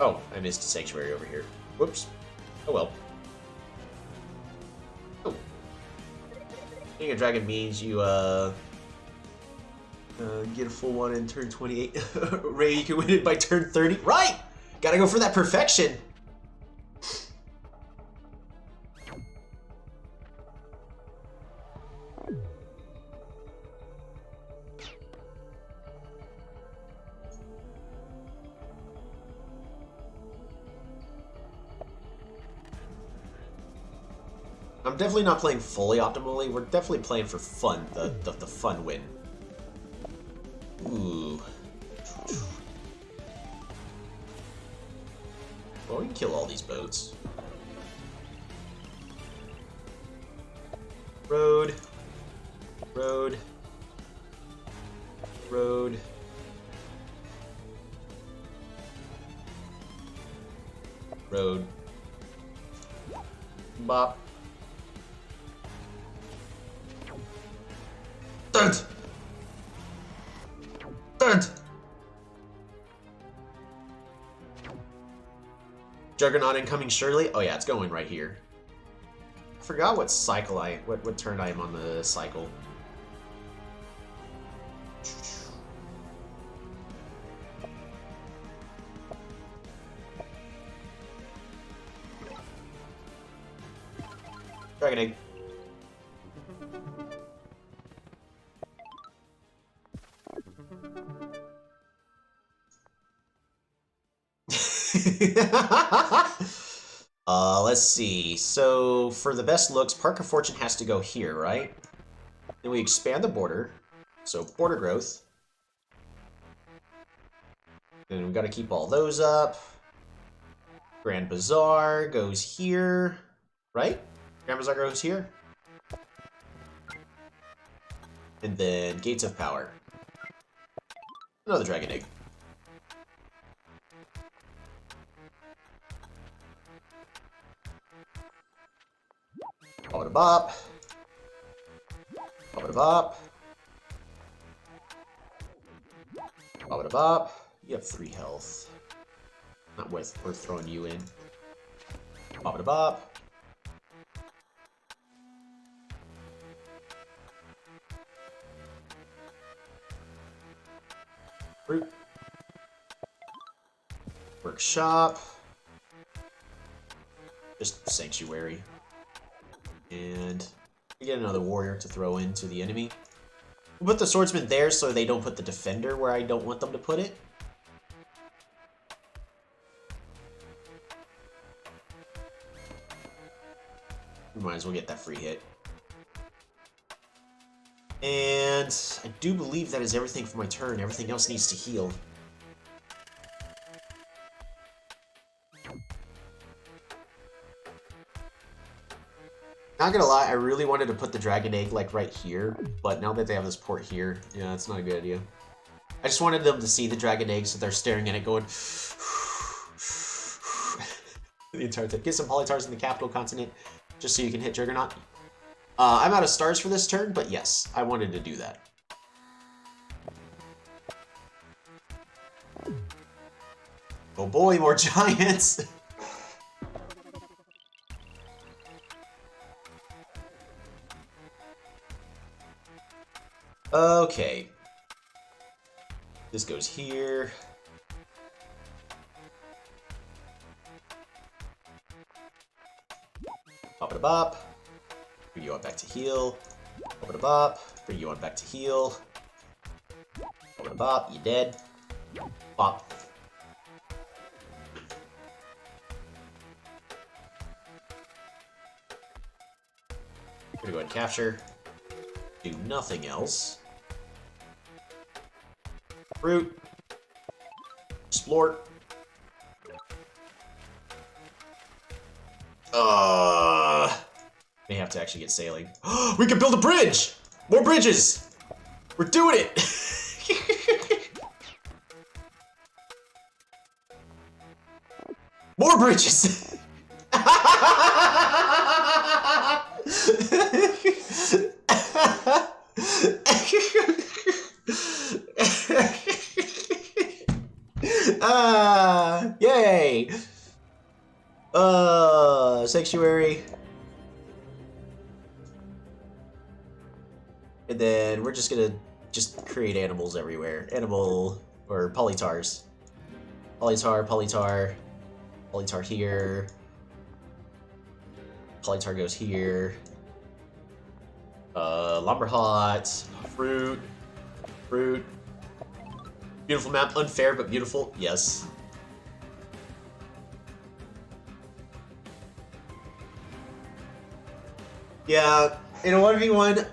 Oh, I missed a sanctuary over here. Whoops. Oh well. Oh. Being a dragon means you get a full one in turn 28. Ray, you can win it by turn 30. Right! Gotta go for that perfection. I'm definitely not playing fully optimally. We're definitely playing for fun, the fun win. Ooh. Well, we can kill all these boats. Road. Road. Road. Road. Bop. Don't! Don't! Juggernaut incoming surely? Oh yeah, it's going right here. I forgot what cycle what turn I am on the cycle. Dragon egg. Let's see. So, for the best looks, Park of Fortune has to go here, right? Then we expand the border. So, border growth. And we've got to keep all those up. Grand Bazaar goes here, right? Grand Bazaar goes here. And then Gates of Power. Another Dragon Egg. Bop. Bop. Bada bop. You have 3 health. Not worth throwing you in. Bada bop. Fruit. Workshop. Just Sanctuary. And we get another warrior to throw into the enemy. We'll put the swordsman there so they don't put the defender where I don't want them to put it. We might as well get that free hit. And I do believe that is everything for my turn. Everything else needs to heal. Not gonna lie, I really wanted to put the dragon egg like right here, but now that they have this port here, yeah, it's not a good idea. I just wanted them to see the dragon egg, so they're staring at it going the entire time. Get some Polytars in the capital continent, just so you can hit Juggernaut. I'm out of stars for this turn, but yes, I wanted to do that. Oh boy, more giants! Okay. This goes here. Pop it a bop. Bring you on back to heal. Pop it a bop. Bring you on back to heal. Pop it a bop. You dead. Pop. We're gonna go ahead and capture. Do nothing else. Fruit. Explore. May have to actually get sailing. We can build a bridge! More bridges! We're doing it! More bridges! Yay! Sanctuary. And then we're just gonna create animals everywhere. Animal, or Polytars. Polytar, Polytar. Polytar here. Polytar goes here. Lumberhot. Fruit. Fruit. Beautiful map. Unfair, but beautiful. Yes. Yeah, in a 1v1,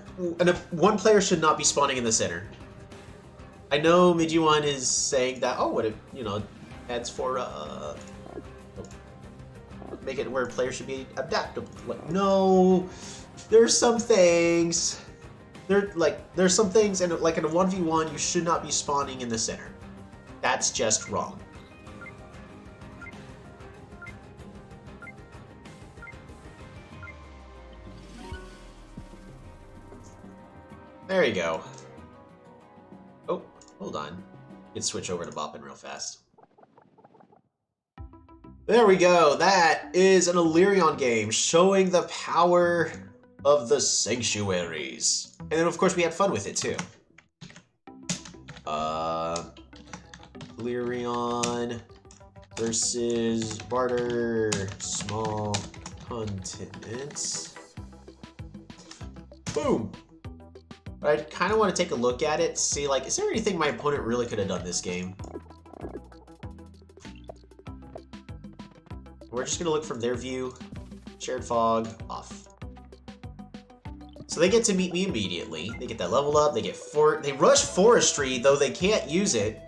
one player should not be spawning in the center. I know Midgy1 is saying that, oh, what if, you know, adds for, make it where players should be adaptable. Like, no, there's some things. There's some things, and like in a 1v1, you should not be spawning in the center. That's just wrong. There you go. Oh, hold on. Let's switch over to bopping real fast. There we go. That is an Illyrion game showing the power of the sanctuaries. And then, of course, we had fun with it, too. Illyrion versus barter small continents. Boom! But I kind of want to take a look at it, see, like, is there anything my opponent really could have done this game? We're just going to look from their view. Shared fog, off. So they get to meet me immediately. They get that level up, they get they rush forestry, though they can't use it.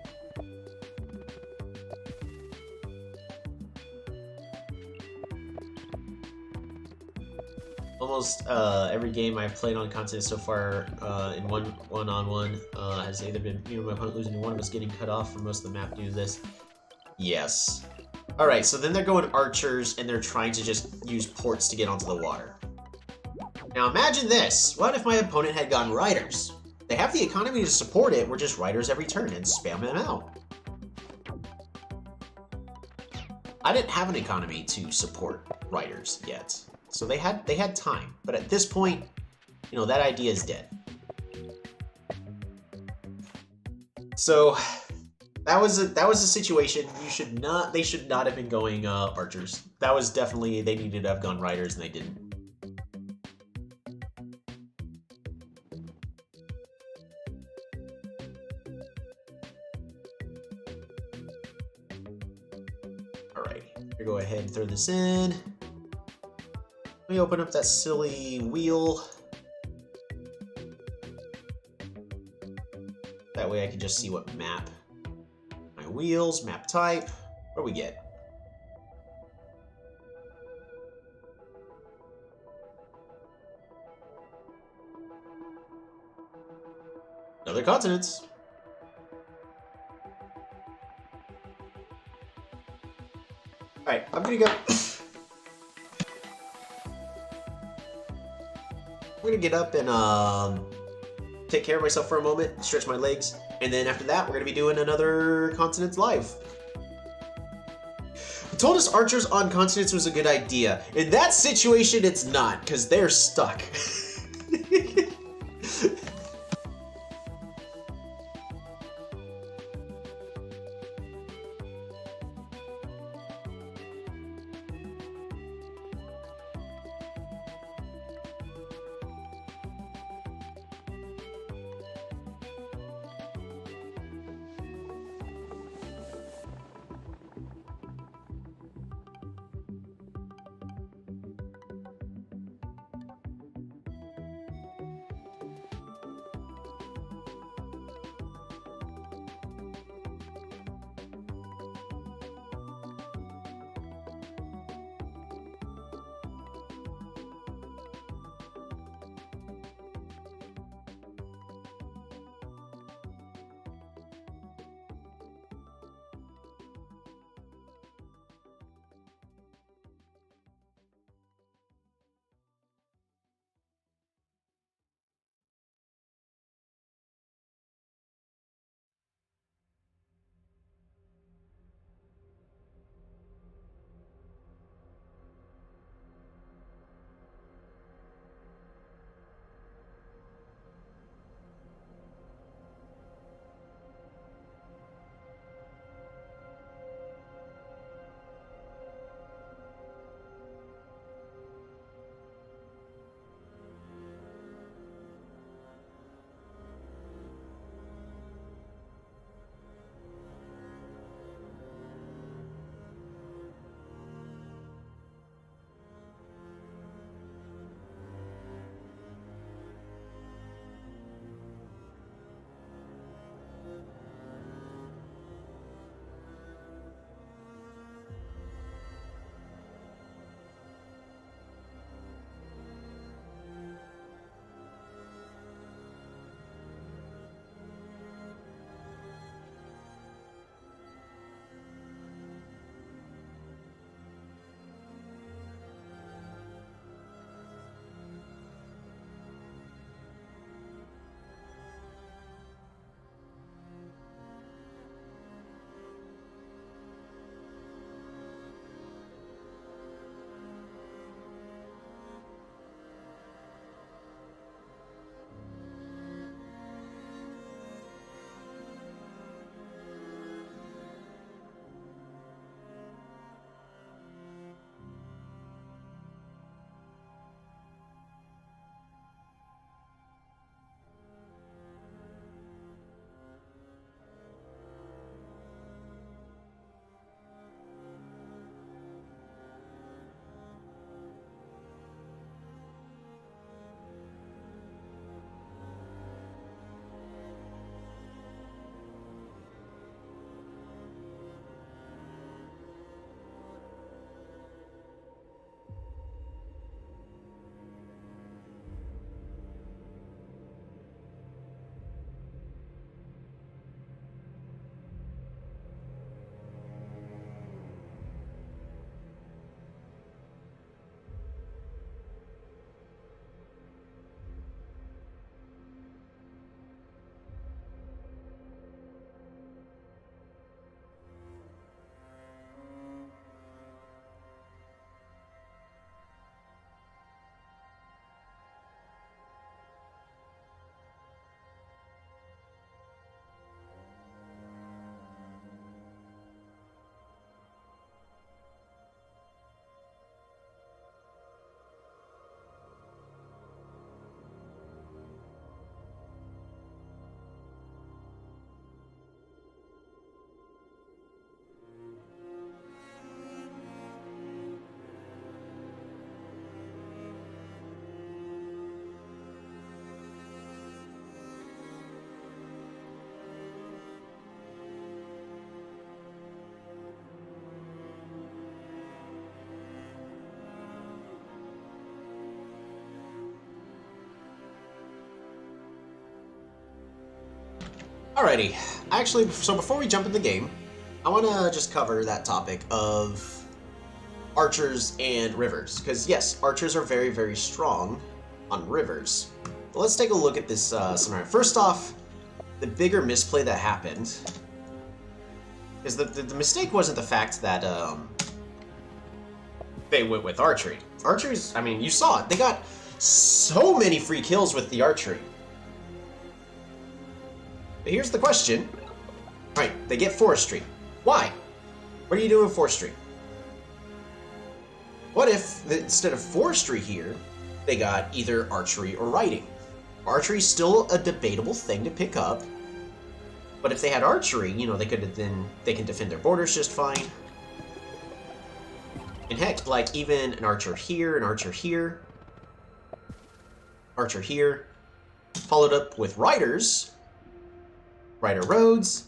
Almost every game I've played on continent so far in one-on-one has either been me or my opponent losing, one of us getting cut off for most of the map due to this. Yes. Alright, so then they're going archers and they're trying to just use ports to get onto the water. Now imagine this. What if my opponent had gone riders? They have the economy to support it. We're just writers every turn and spam them out. I didn't have an economy to support writers yet, so they had time. But at this point, you know, that idea is dead. So that was a situation. They should not have been going archers. That was definitely, they needed to have gone writers and they didn't. Go ahead and throw this in. Let me open up that silly wheel. That way I can just see what map. My wheels, map type. What do we get? Another continents. Alright, I'm gonna go. I'm gonna get up and take care of myself for a moment, stretch my legs, and then after that, we're gonna be doing another Continents live. I told us archers on Continents was a good idea. In that situation, it's not, because they're stuck. Alrighty. Actually, so before we jump in the game, I want to just cover that topic of archers and rivers. Because, yes, archers are very, very strong on rivers. But let's take a look at this scenario. First off, the bigger misplay that happened is the mistake wasn't the fact that they went with archery. Archers, I mean, you saw it. They got so many free kills with the archery. But here's the question. Right, they get forestry. Why? What are you doing forestry? What if, instead of forestry here, they got either archery or riding? Archery's still a debatable thing to pick up. But if they had archery, you know, they can defend their borders just fine. And heck, like, even an archer here, an archer here, archer here, followed up with riders, rider roads.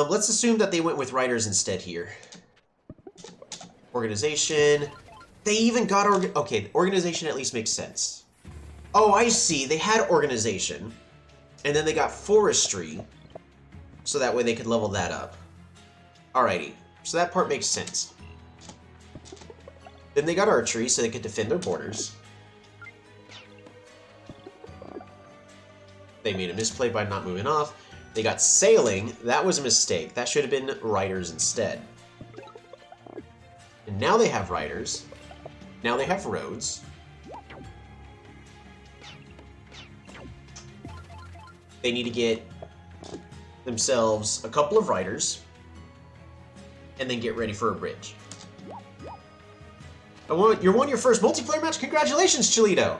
Let's assume that they went with riders instead here. Organization. They even got okay, organization at least makes sense. Oh, I see. They had organization. And then they got forestry, so that way they could level that up. Alrighty, so that part makes sense. Then they got archery, so they could defend their borders. They made a misplay by not moving off. They got sailing. That was a mistake. That should have been riders instead. And now they have riders. Now they have roads. They need to get themselves a couple of riders and then get ready for a bridge. You won your first multiplayer match? Congratulations, Chilito!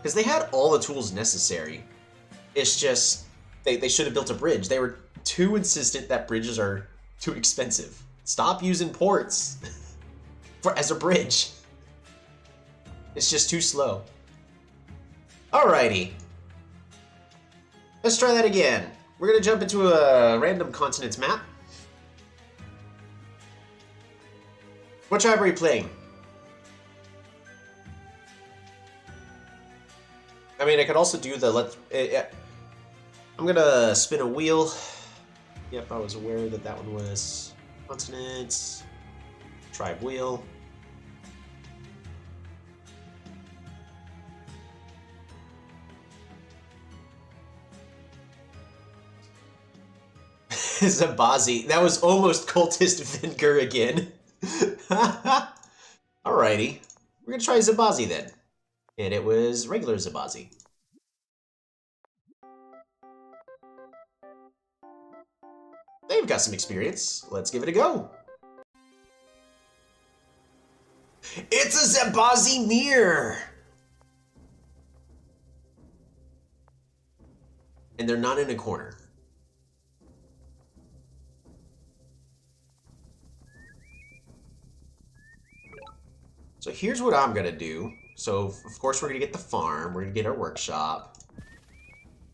Because they had all the tools necessary. It's just, they should have built a bridge. They were too insistent that bridges are too expensive. Stop using ports as a bridge. It's just too slow. Alrighty. Let's try that again. We're gonna jump into a random continents map. What tribe are you playing? I mean, I could also do the I'm gonna spin a wheel. Yep, I was aware that that one was continents. Tribe wheel. Zabazi. That was almost cultist Vinegar again. Alrighty. We're gonna try Zabazi then. And it was regular Zabazi. They've got some experience. Let's give it a go. It's a Zabazi mirror! And they're not in a corner. So here's what I'm gonna do. So, of course, we're gonna get the farm, we're gonna get our workshop.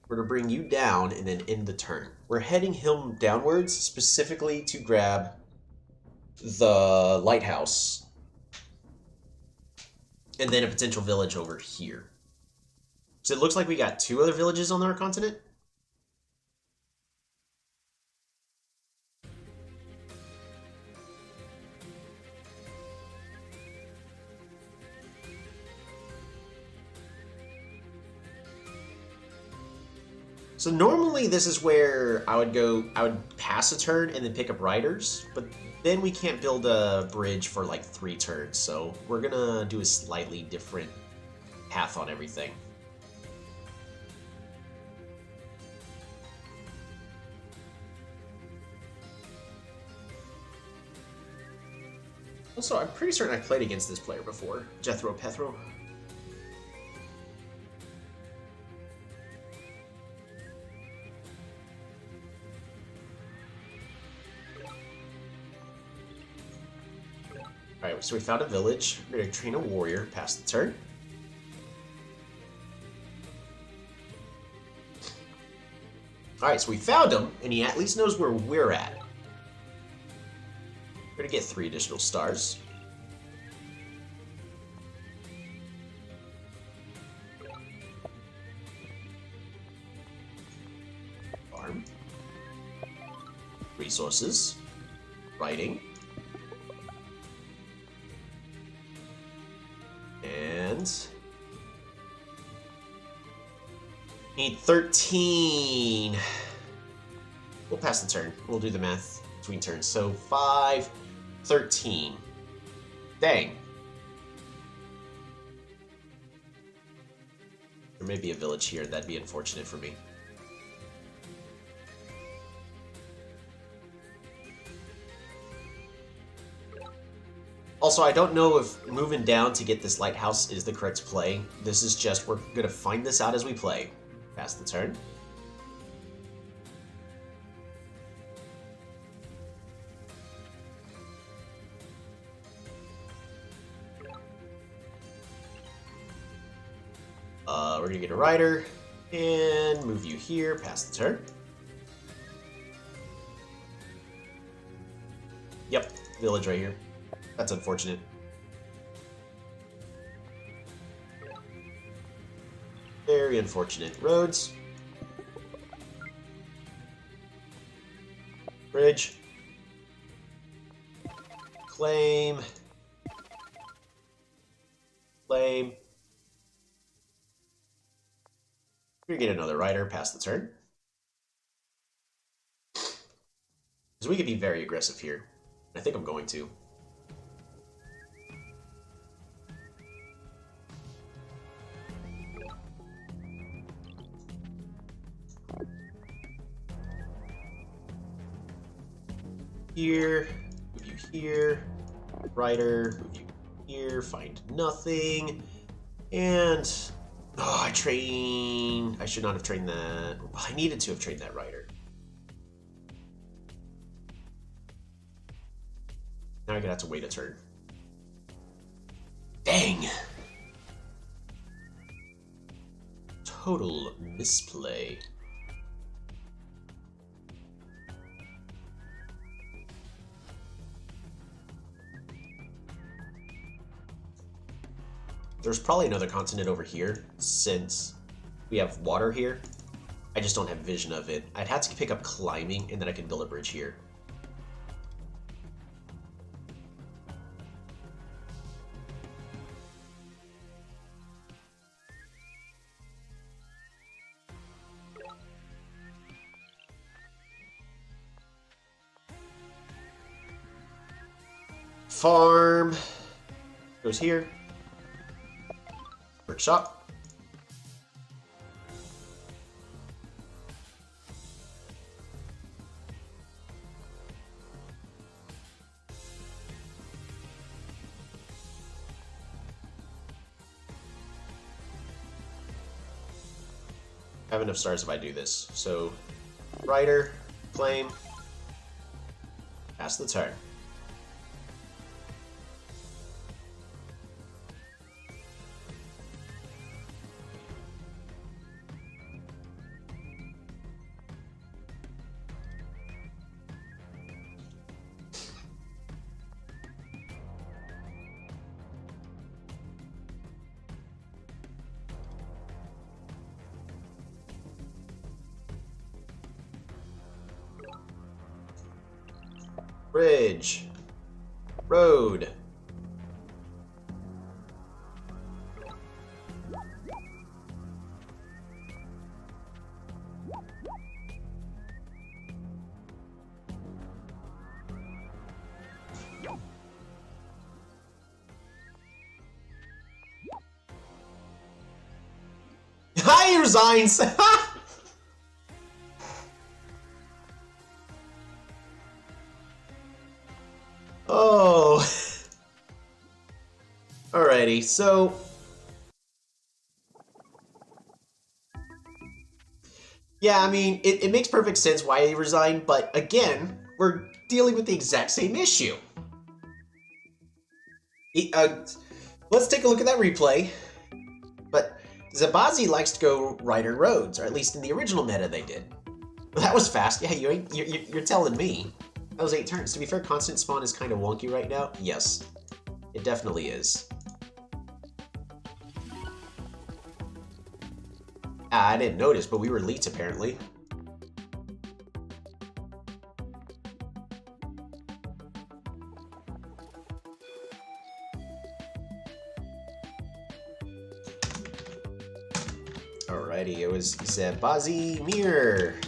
We're gonna bring you down and then end the turn. We're heading him downwards specifically to grab the lighthouse. And then a potential village over here. So it looks like we got 2 other villages on our continent. So normally this is where I would pass a turn and then pick up riders, but then we can't build a bridge for like 3 turns, so we're gonna do a slightly different path on everything. Also, I'm pretty certain I played against this player before, Jethro Pethro. Alright, so we found a village. We're going to train a warrior past the turn. Alright, so we found him, and he at least knows where we're at. We're gonna get 3 additional stars. Farm. Resources. Writing. And need 13. We'll pass the turn. We'll do the math between turns. So 5, 13. Dang. There may be a village here. That'd be unfortunate for me. Also, I don't know if moving down to get this lighthouse is the correct play. This is just, we're going to find this out as we play. Pass the turn. We're going to get a rider and move you here. Pass the turn. Yep, village right here. That's unfortunate. Very unfortunate. Roads. Bridge. Claim. Claim. We're gonna get another rider. Pass the turn. Because we could be very aggressive here. I think I'm going to. Here, move you here, rider, move you here, find nothing, and oh, I should not have trained that. Well, I needed to have trained that rider. Now I'm gonna have to wait a turn. Dang! Total misplay. There's probably another continent over here, since we have water here. I just don't have vision of it. I'd have to pick up climbing, and then I can build a bridge here. Farm goes here. Workshop. I have enough stars if I do this. So, rider, claim, pass the turn. Bridge. Road. He resigns! Oh. Alrighty, so yeah, I mean, it makes perfect sense why he resigned, but again, we're dealing with the exact same issue. Let's take a look at that replay. But Zabazi likes to go rider roads, or at least in the original meta they did. That was fast. Yeah, you're telling me. That was 8 turns. To be fair, constant spawn is kind of wonky right now. Yes, it definitely is. I didn't notice, but we were elites apparently. Alrighty, it was Zebazi Mir.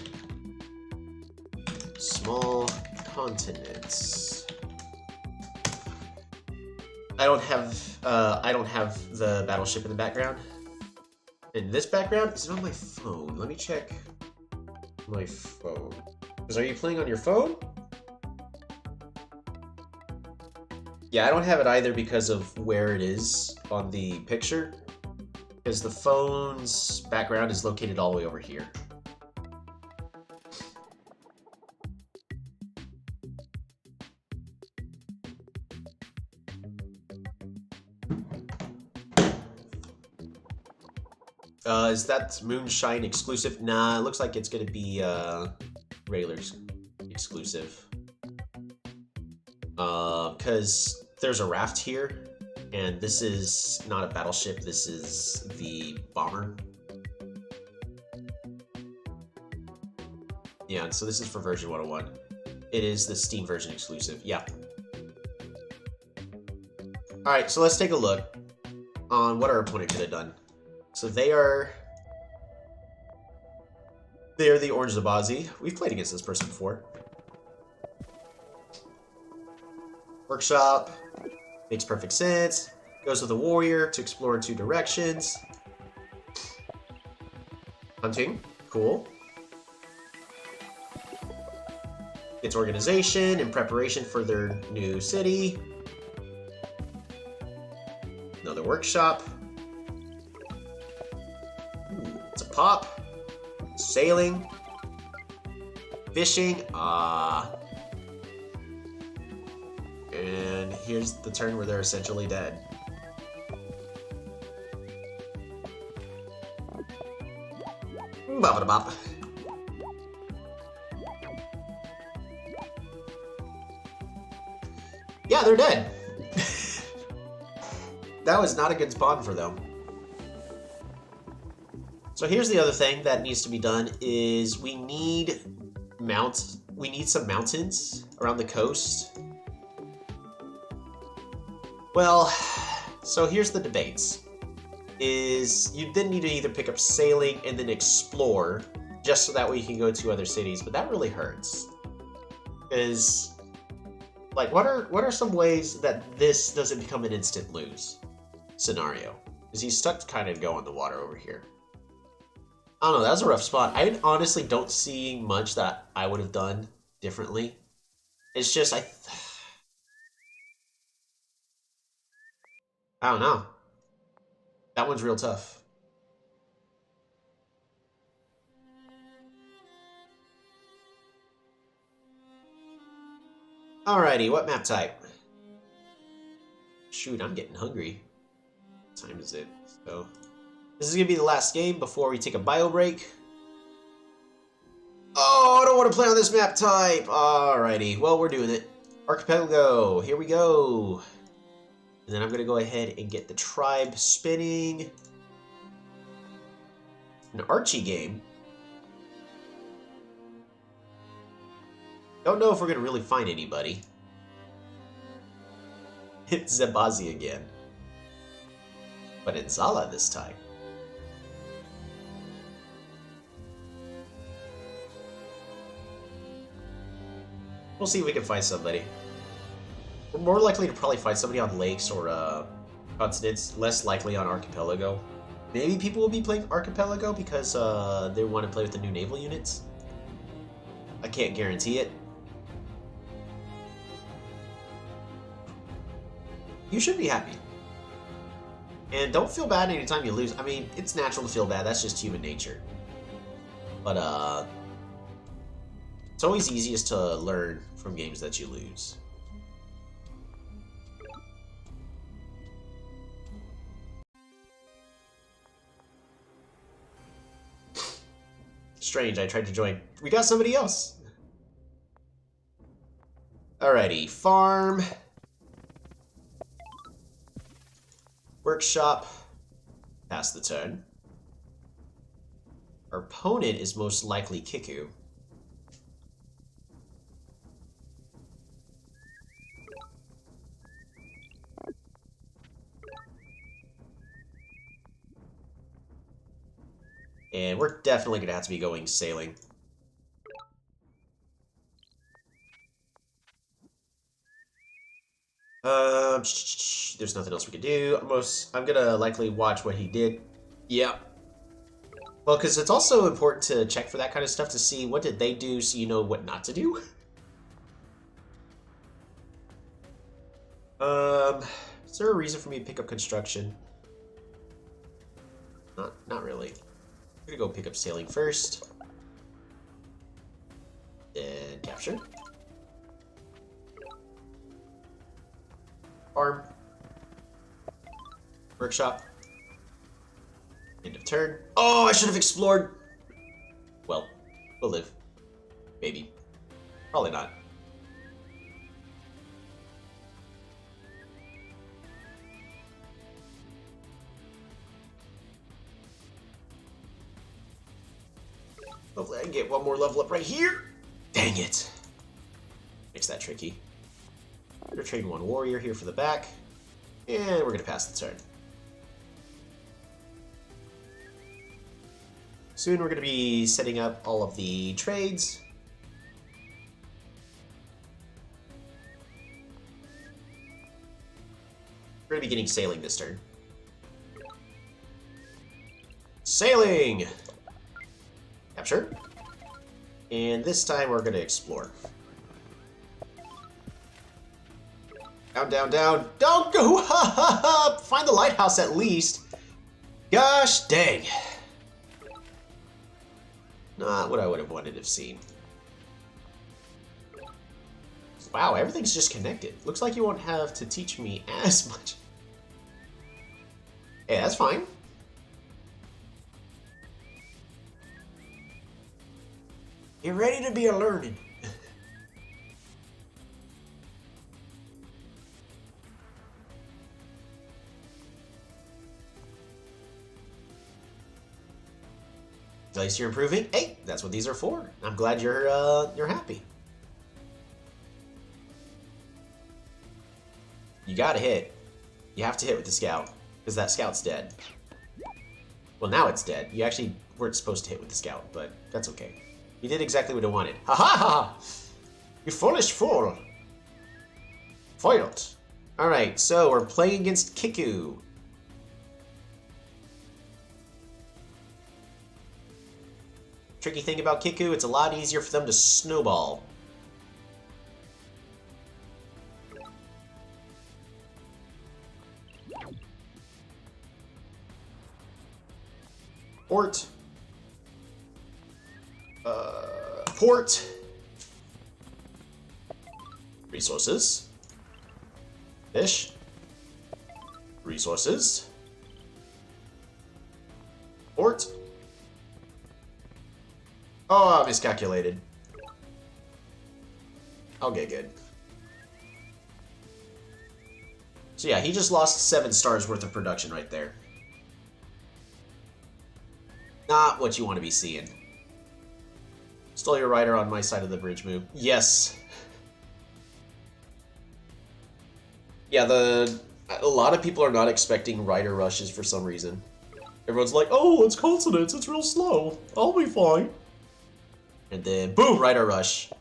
Small continents. I don't have the battleship in the background. In this background, is it on my phone? Let me check my phone. Because are you playing on your phone? Yeah, I don't have it either because of where it is on the picture. Because the phone's background is located all the way over here. Is that Moonshine exclusive? Nah, it looks like it's gonna be regular exclusive. Because there's a raft here, and this is not a battleship, this is the bomber. Yeah, so this is for version 101. It is the Steam version exclusive, yeah. Alright, so let's take a look on what our opponent could have done. So they are the Orange Zabazi. We've played against this person before. Workshop makes perfect sense. Goes with a warrior to explore in 2 directions. Hunting, cool. Gets organization in preparation for their new city. Another workshop. It's a pop. Sailing. Fishing. And here's the turn where they're essentially dead. Bop-a-da-bop. Yeah, they're dead. That was not a good spawn for them. So here's the other thing that needs to be done is we need some mountains around the coast. Well, so here's the debates. Is you then need to either pick up sailing and then explore, just so that way you can go to other cities, but that really hurts. Because, like, what are some ways that this doesn't become an instant lose scenario? Because he's stuck to kind of go in the water over here. I don't know, that was a rough spot. I honestly don't see much that I would have done differently. It's just, I don't know. That one's real tough. Alrighty, what map type? Shoot, I'm getting hungry. What time is it? So, this is gonna be the last game before we take a bio break. Oh, I don't want to play on this map type. Alrighty, well, we're doing it. Archipelago, here we go. And then I'm gonna go ahead and get the tribe spinning. An Archie game. Don't know if we're gonna really find anybody. It's Zebazi again. But it's Zala this time. We'll see if we can find somebody. We're more likely to probably find somebody on lakes or continents, less likely on Archipelago. Maybe people will be playing Archipelago because they want to play with the new naval units. I can't guarantee it. You should be happy. And don't feel bad anytime you lose. I mean, it's natural to feel bad. That's just human nature. But, it's always easiest to learn from games that you lose. Strange, I tried to join. We got somebody else. Alrighty, farm. Workshop. Pass the turn. Our opponent is most likely Kiku. And we're definitely going to have to be going sailing. There's nothing else we can do. I'm going to likely watch what he did. Yeah. Well, because it's also important to check for that kind of stuff to see what did they do so you know what not to do. Is there a reason for me to pick up construction? Not really. I'm gonna go pick up sailing first. Then capture. Farm. Workshop. End of turn. Oh, I should have explored. Well, we'll live. Maybe. Probably not. Hopefully I can get one more level up right here. Dang it. Makes that tricky. We're gonna trade one warrior here for the back. And we're gonna pass the turn. Soon we're gonna be setting up all of the trades. We're gonna be getting sailing this turn. Sailing! Capture. And this time we're gonna explore. Down, down, down. Don't go! Ha ha ha! Find the lighthouse at least. Gosh dang. Not what I would have wanted to have seen. Wow, everything's just connected. Looks like you won't have to teach me as much. Yeah, that's fine. You're ready to be a learning. At least you're improving. Hey, that's what these are for. I'm glad you're happy. You gotta hit. You have to hit with the scout, because that scout's dead. Well, now it's dead. You actually weren't supposed to hit with the scout, but that's okay. You did exactly what I wanted. Ha ha ha! You foolish fool! Foiled. Alright, so we're playing against Kiku. Tricky thing about Kiku, it's a lot easier for them to snowball. Port. Port. Resources. Fish. Resources. Port. Oh, I miscalculated. I'll get good. So yeah, he just lost 7 stars worth of production right there. Not what you want to be seeing. Stole your rider on my side of the bridge move. Yes. Yeah, a lot of people are not expecting rider rushes for some reason. Everyone's like, oh, it's consonants, it's real slow. I'll be fine. And then, boom, rider rush.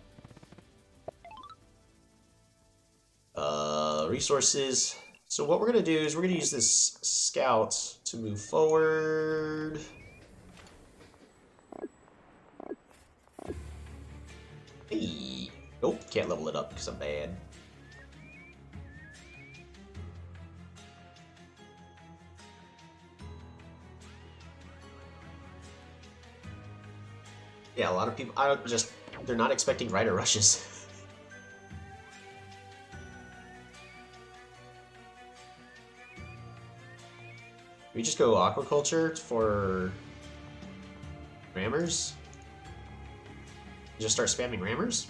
Resources. So what we're going to do is we're going to use this scout to move forward. Hey. Nope, can't level it up because I'm bad. Yeah, a lot of people, they're not expecting rider rushes. We just go aquaculture for rammers? Just start spamming rammers?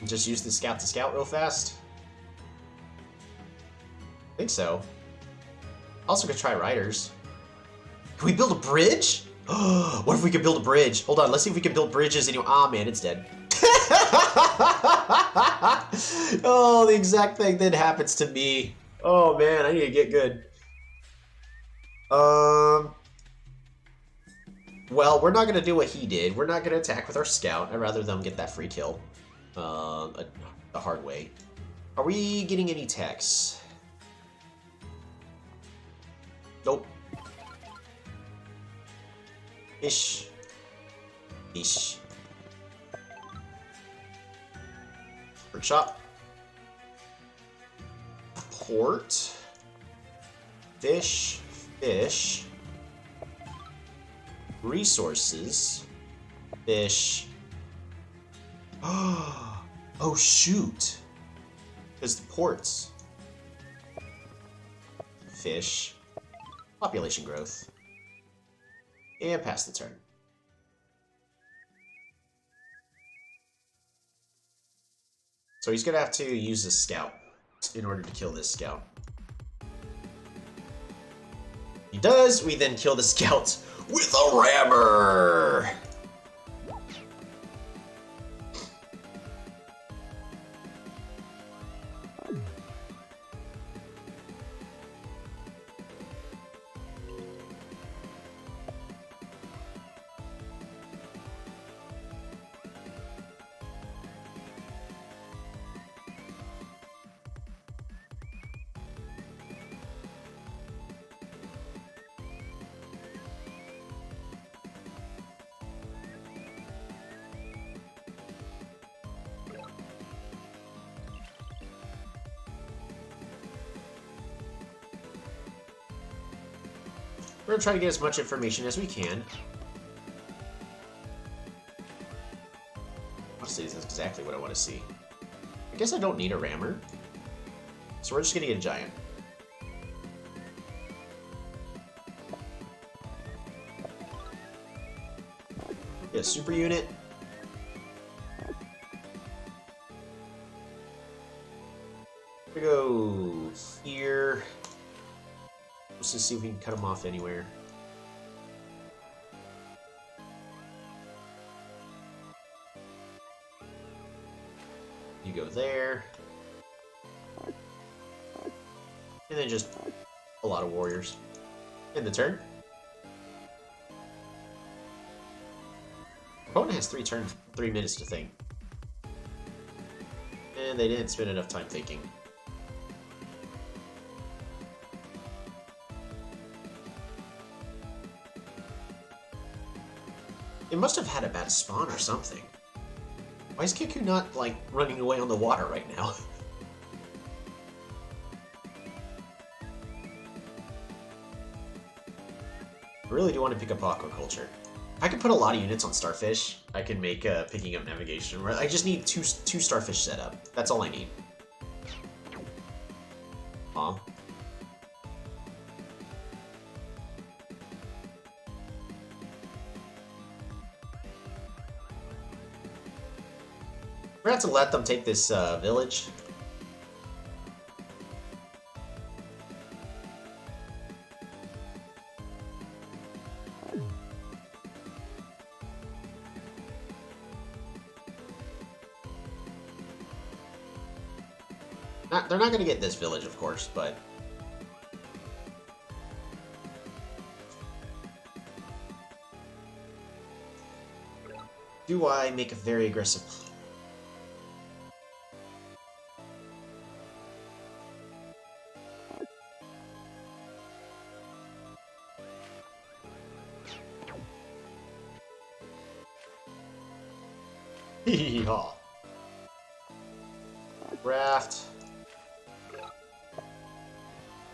Just use the scout to scout real fast. I think so. Also could try riders. Can we build a bridge? What if we could build a bridge? Hold on, let's see if we can build bridges anyway. Ah, man, it's dead. Oh, the exact thing that happens to me. Oh, man, I need to get good. Well, we're not going to do what he did. We're not going to attack with our scout. I'd rather them get that free kill. The hard way. Are we getting any techs? Nope. Ish. Ish. Workshop. Port. Fish. Fish. Resources. Fish. Oh, shoot. Because the ports. Fish. Population growth. And pass the turn. So he's going to have to use a scout in order to kill this scout. He does. We then kill the scout with a rammer. We're going to try to get as much information as we can. Honestly, this is exactly what I want to see. I guess I don't need a rammer. So we're just going to get a giant. Get a super unit. We go here. Let's just see if we can cut them off anywhere. You go there. And then just a lot of warriors. End the turn. Opponent has 3 minutes to think. And they didn't spend enough time thinking. It must have had a bad spawn or something. Why is Kiku not, like, running away on the water right now? I really do want to pick up aquaculture. I could put a lot of units on starfish. I can make picking up navigation. I just need two starfish set up. That's all I need. Aw. We're gonna have to let them take this village. They're not gonna get this village, of course, but do I make a very aggressive play? Hee-haw. Raft.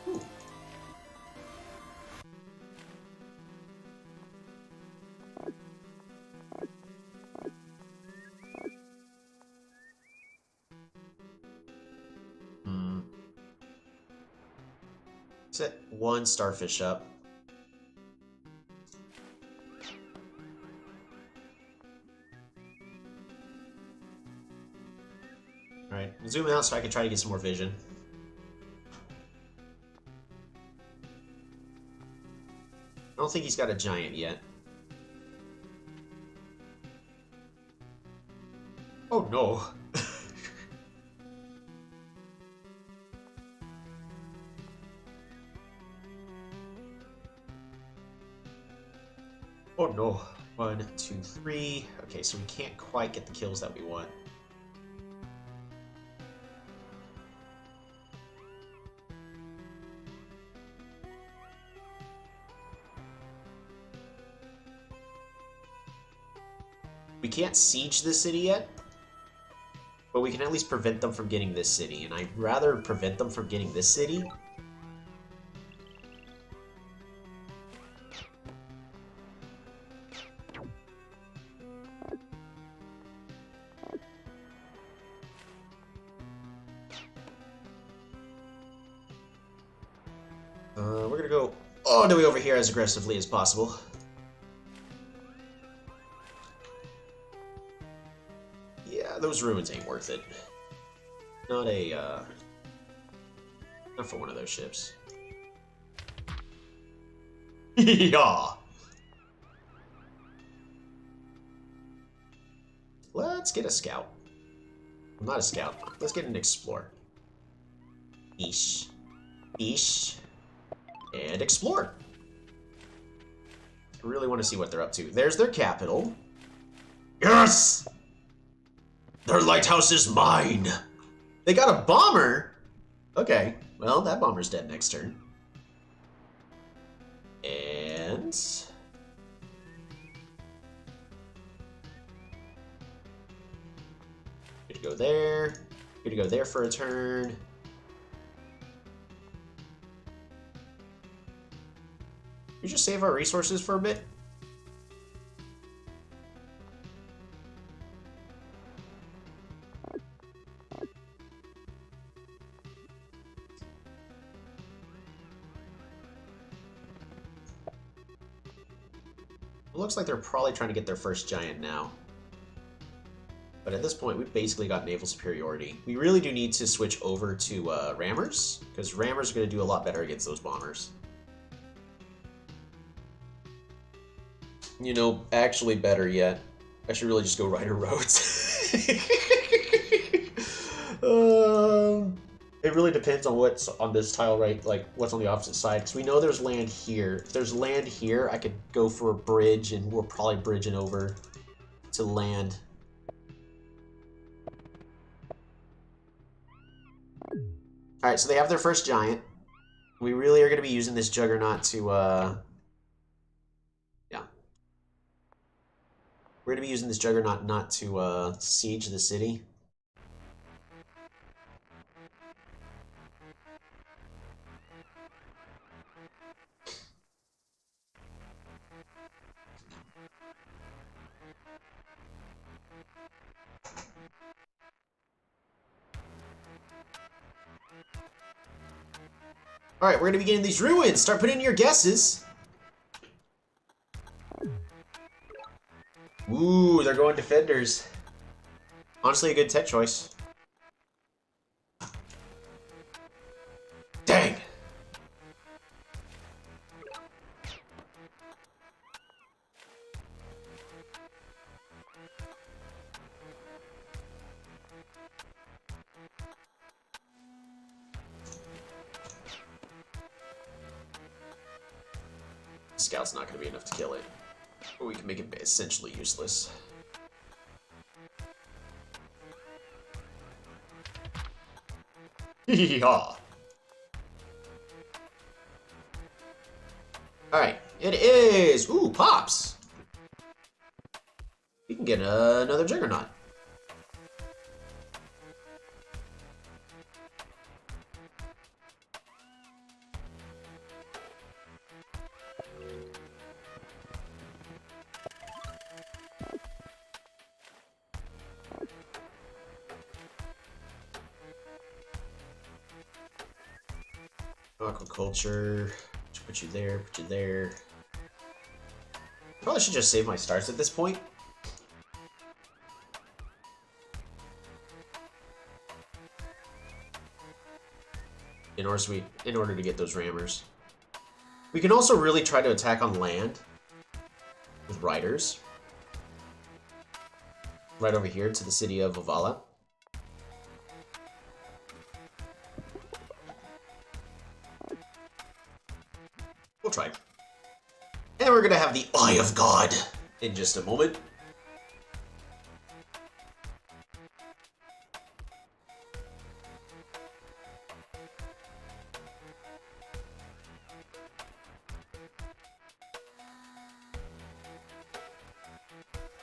Ooh. Set one starfish up. Alright, zoom out so I can try to get some more vision. I don't think he's got a giant yet. Oh no. Oh no. 1, 2, 3. Okay, so we can't quite get the kills that we want. We can't siege this city yet, but we can at least prevent them from getting this city, and I'd rather prevent them from getting this city. We're gonna go all the way over here as aggressively as possible. Yeah, those ruins ain't worth it. Not for one of those ships. Yeah. Let's get a scout. I'm not a scout. Let's get an explorer. Eesh. Eesh. And explore. I really want to see what they're up to. There's their capital. Yes! Their lighthouse is mine! They got a bomber? Okay, well, that bomber's dead next turn. And... good to go there. Good to go there for a turn. We just save our resources for a bit. It looks like they're probably trying to get their first giant now. But at this point, we've basically got naval superiority. We really do need to switch over to rammers, because rammers are going to do a lot better against those bombers. You know, actually better yet, I should really just go Rider Roads. It really depends on what's on this tile, right? Like, what's on the opposite side. Because we know there's land here. If there's land here, I could go for a bridge, and we're probably bridging over to land. Alright, so they have their first giant. We really are going to be using this Juggernaut to, we're going to be using this Juggernaut not to siege the city. Alright, we're going to be getting these ruins. Start putting in your guesses. Ooh, they're going defenders. Honestly, a good tech choice. Dang! Scout's not going to be enough to kill it. But we can make it essentially useless. Yeehaw! Alright, it is! Ooh, pops! We can get another Juggernaut. Aquaculture. Put you there, put you there. Probably should just save my stars at this point. in order to get those rammers. We can also really try to attack on land with riders. Right over here to the city of Ovala. We'll try. And we're gonna have the Eye of God in just a moment.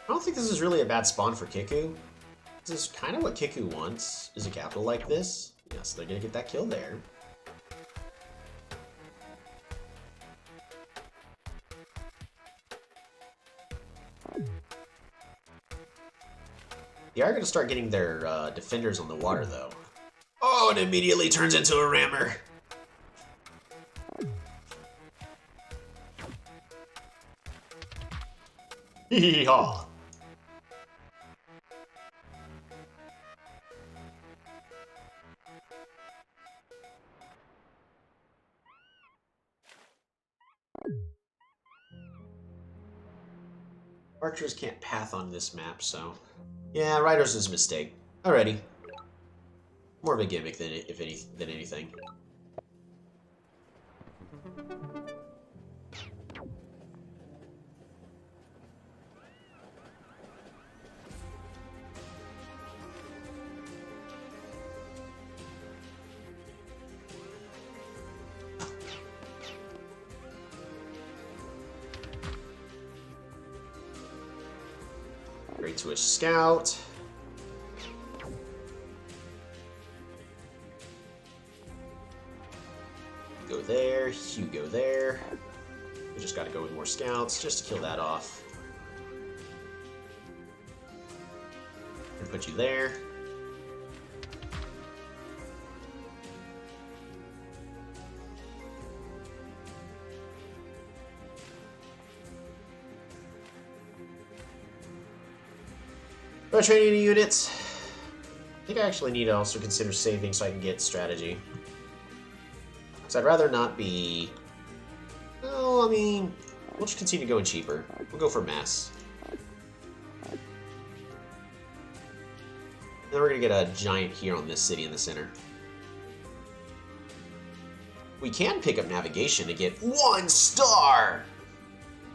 I don't think this is really a bad spawn for Kiku. This is kind of what Kiku wants, is a capital like this. Yes, they're gonna get that kill there. They are gonna start getting their defenders on the water, though. Oh, it immediately turns into a rammer. Hee-haw. Archers can't path on this map, so... Yeah, Riders is a mistake. Alrighty. More of a gimmick than anything. Great to a scout. Go there, you go there. We just gotta go with more scouts just to kill that off. And put you there. About training any units, I think I actually need to also consider saving so I can get strategy. Because I'd rather not be... Well, I mean, we'll just continue going cheaper. We'll go for mass. And then we're going to get a giant here on this city in the center. We can pick up navigation to get 1 star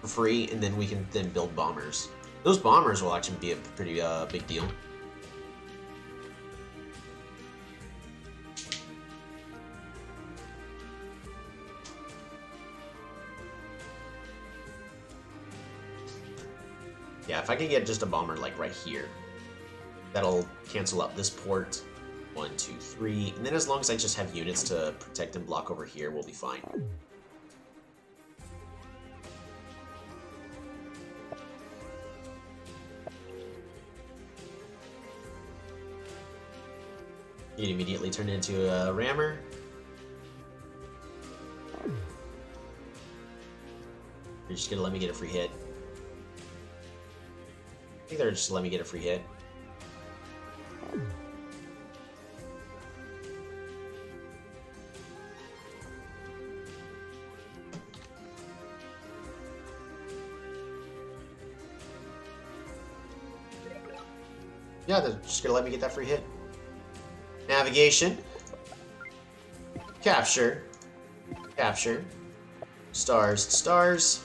for free, and then we can then build bombers. Those bombers will actually be a pretty big deal. Yeah, if I can get just a bomber like right here, that'll cancel out this port. 1, 2, 3, and then as long as I just have units to protect and block over here, we'll be fine. You'd immediately turn into a rammer. You're just gonna let me get a free hit. I think they're just let me get a free hit. Yeah, they're just gonna let me get that free hit. Navigation. Capture. Capture. Stars. Stars.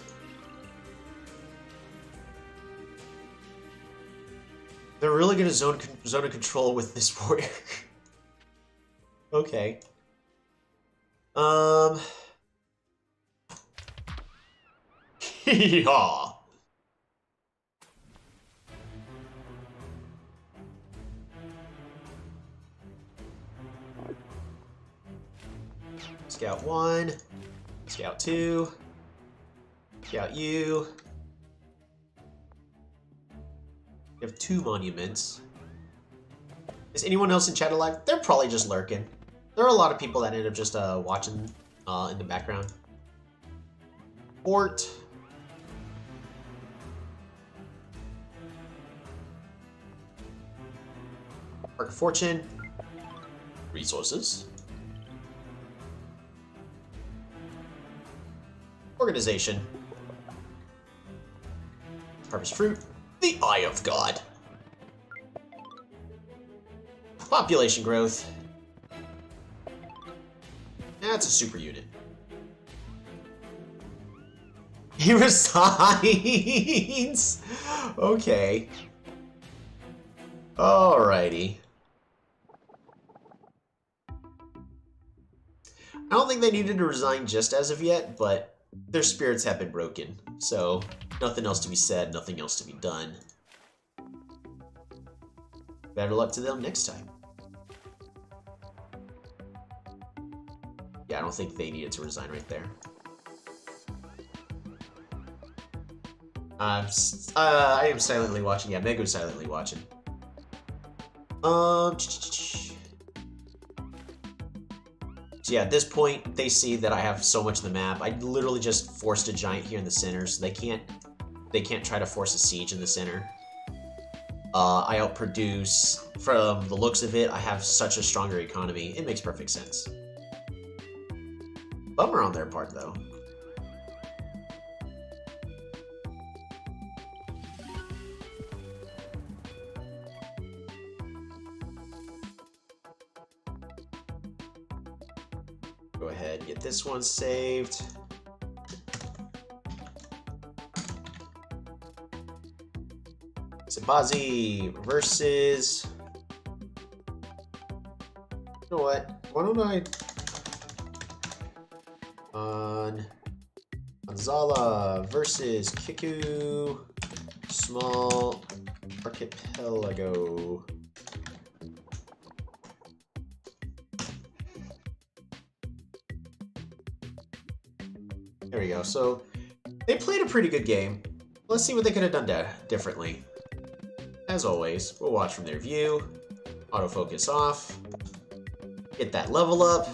They're really gonna zone of control with this warrior. Okay. Hee-haw. Scout 1, Scout 2, Scout you. We have 2 monuments. Is anyone else in chat alive? They're probably just lurking. There are a lot of people that end up just watching in the background. Fort. Park of Fortune. Resources. Organization. Harvest fruit. The Eye of God. Population growth. That's a super unit. He resigns! Okay. Alrighty. I don't think they needed to resign just as of yet, but their spirits have been broken. So, nothing else to be said, nothing else to be done. Better luck to them next time. Yeah, I don't think they needed to resign right there. I am silently watching. Yeah, Megu's silently watching. So yeah, at this point, they see that I have so much of the map. I literally just forced a giant here in the center, so they can't try to force a siege in the center. I outproduce. From the looks of it, I have such a stronger economy. It makes perfect sense. Bummer on their part, though. Go ahead, get this one saved. Sabazi versus... You know what? Why don't I... Gonzala versus Kiku. Small archipelago. There we go. So they played a pretty good game. Let's see what they could have done differently. As always, we'll watch from their view. Autofocus off. Get that level up.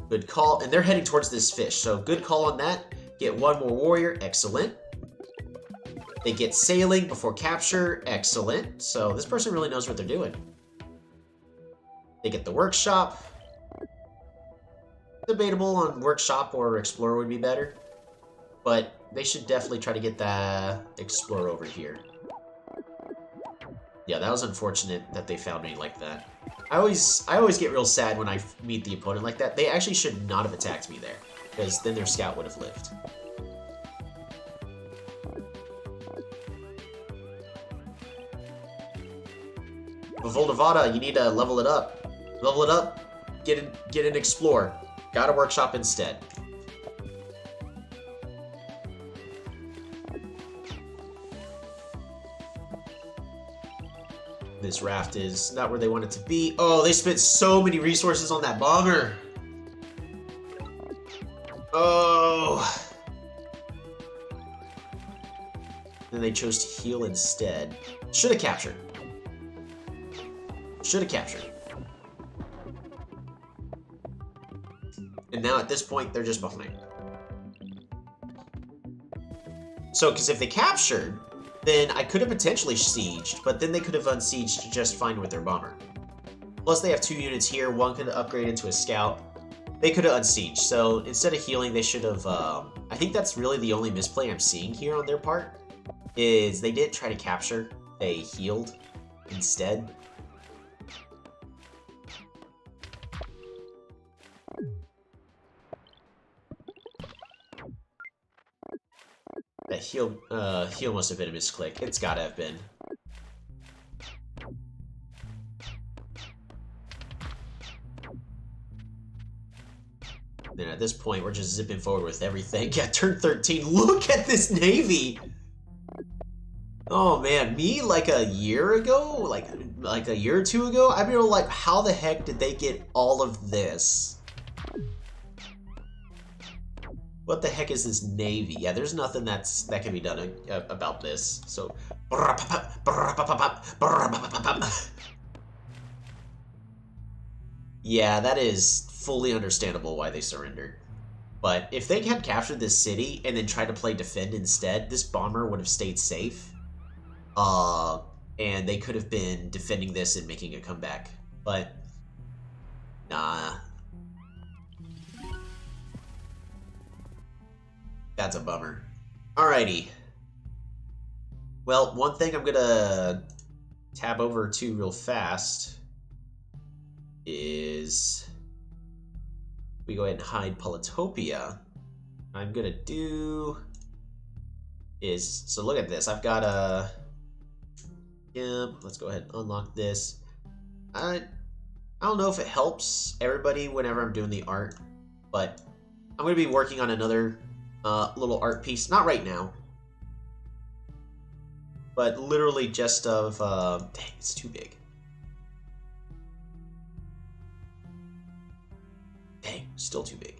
Good call. And they're heading towards this fish. So good call on that. Get one more warrior. Excellent. They get sailing before capture. Excellent. So this person really knows what they're doing. They get the workshop. Debatable on workshop or explorer would be better. But they should definitely try to get the explorer over here. Yeah, that was unfortunate that they found me like that. I always get real sad when I meet the opponent like that. They actually should not have attacked me there, because then their scout would have lived. Voldavada, you need to level it up. Level it up, get an explorer. Got a workshop instead. This raft is not where they want it to be. Oh, they spent so many resources on that bomber. Oh. Then they chose to heal instead. Should have captured. Should have captured. And now at this point, they're just behind. So, because if they captured, then I could have potentially sieged, but then they could have unsieged just fine with their bomber. Plus, they have 2 units here. One could upgrade into a scout. They could have unsieged. So instead of healing, they should have... I think that's really the only misplay I'm seeing here on their part, is they didn't try to capture. They healed instead. That heal must have been a misclick. It's gotta have been. Then at this point, we're just zipping forward with everything. Yeah, turn 13. Look at this navy! Oh man, me like a year ago, like a year or 2 ago, I'd be like, how the heck did they get all of this? What the heck is this navy? Yeah, there's nothing that can be done about this. So, yeah, that is fully understandable why they surrendered. But if they had captured this city and then tried to play defend instead, this bomber would have stayed safe. And they could have been defending this and making a comeback. But, nah. That's a bummer. Alrighty. Well, one thing I'm gonna tab over to real fast is we go ahead and hide Polytopia. I'm gonna do is, so look at this. I've got a, let's go ahead and unlock this. I don't know if it helps everybody whenever I'm doing the art, but I'm gonna be working on another little art piece. Not right now, but literally just of, dang, it's too big. Dang, still too big.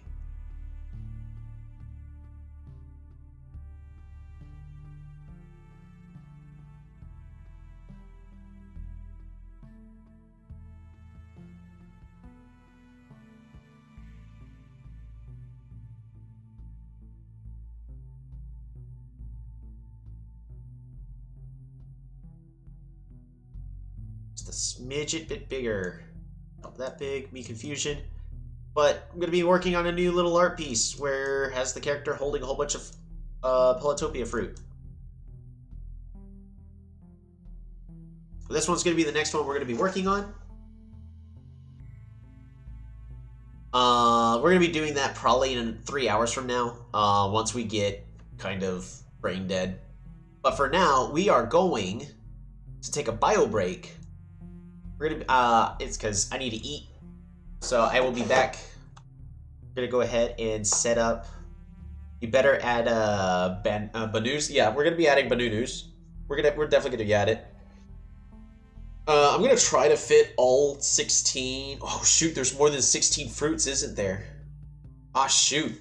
Just a smidget bit bigger. Not that big, me confusion. But I'm going to be working on a new little art piece where it has the character holding a whole bunch of Polytopia fruit. This one's going to be the next one we're going to be working on. We're going to be doing that probably in 3 hours from now, once we get kind of brain dead. But for now, we are going to take a bio break. We're going to, it's because I need to eat. So I will be back. I'm going to go ahead and set up. You better add Banus. Yeah, we're going to be adding Banus. We're definitely going to add it. I'm going to try to fit all 16. Oh, shoot, there's more than 16 fruits, isn't there? Ah, shoot.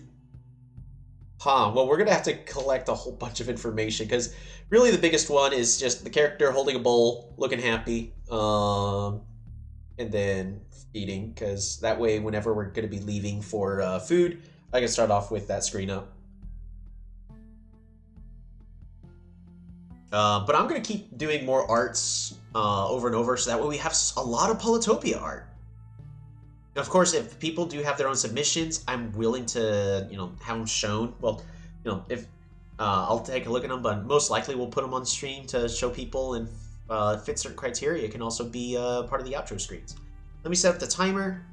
Huh, well, we're going to have to collect a whole bunch of information, because really the biggest one is just the character holding a bowl, looking happy, and then eating, because that way, whenever we're going to be leaving for food, I can start off with that screen up. But I'm going to keep doing more arts over and over, so that way we have a lot of Polytopia art. Of course, if people do have their own submissions, I'm willing to, have them shown. Well, if I'll take a look at them, but most likely we'll put them on stream to show people, and fit certain criteria. It can also be part of the outro screens. Let me set up the timer.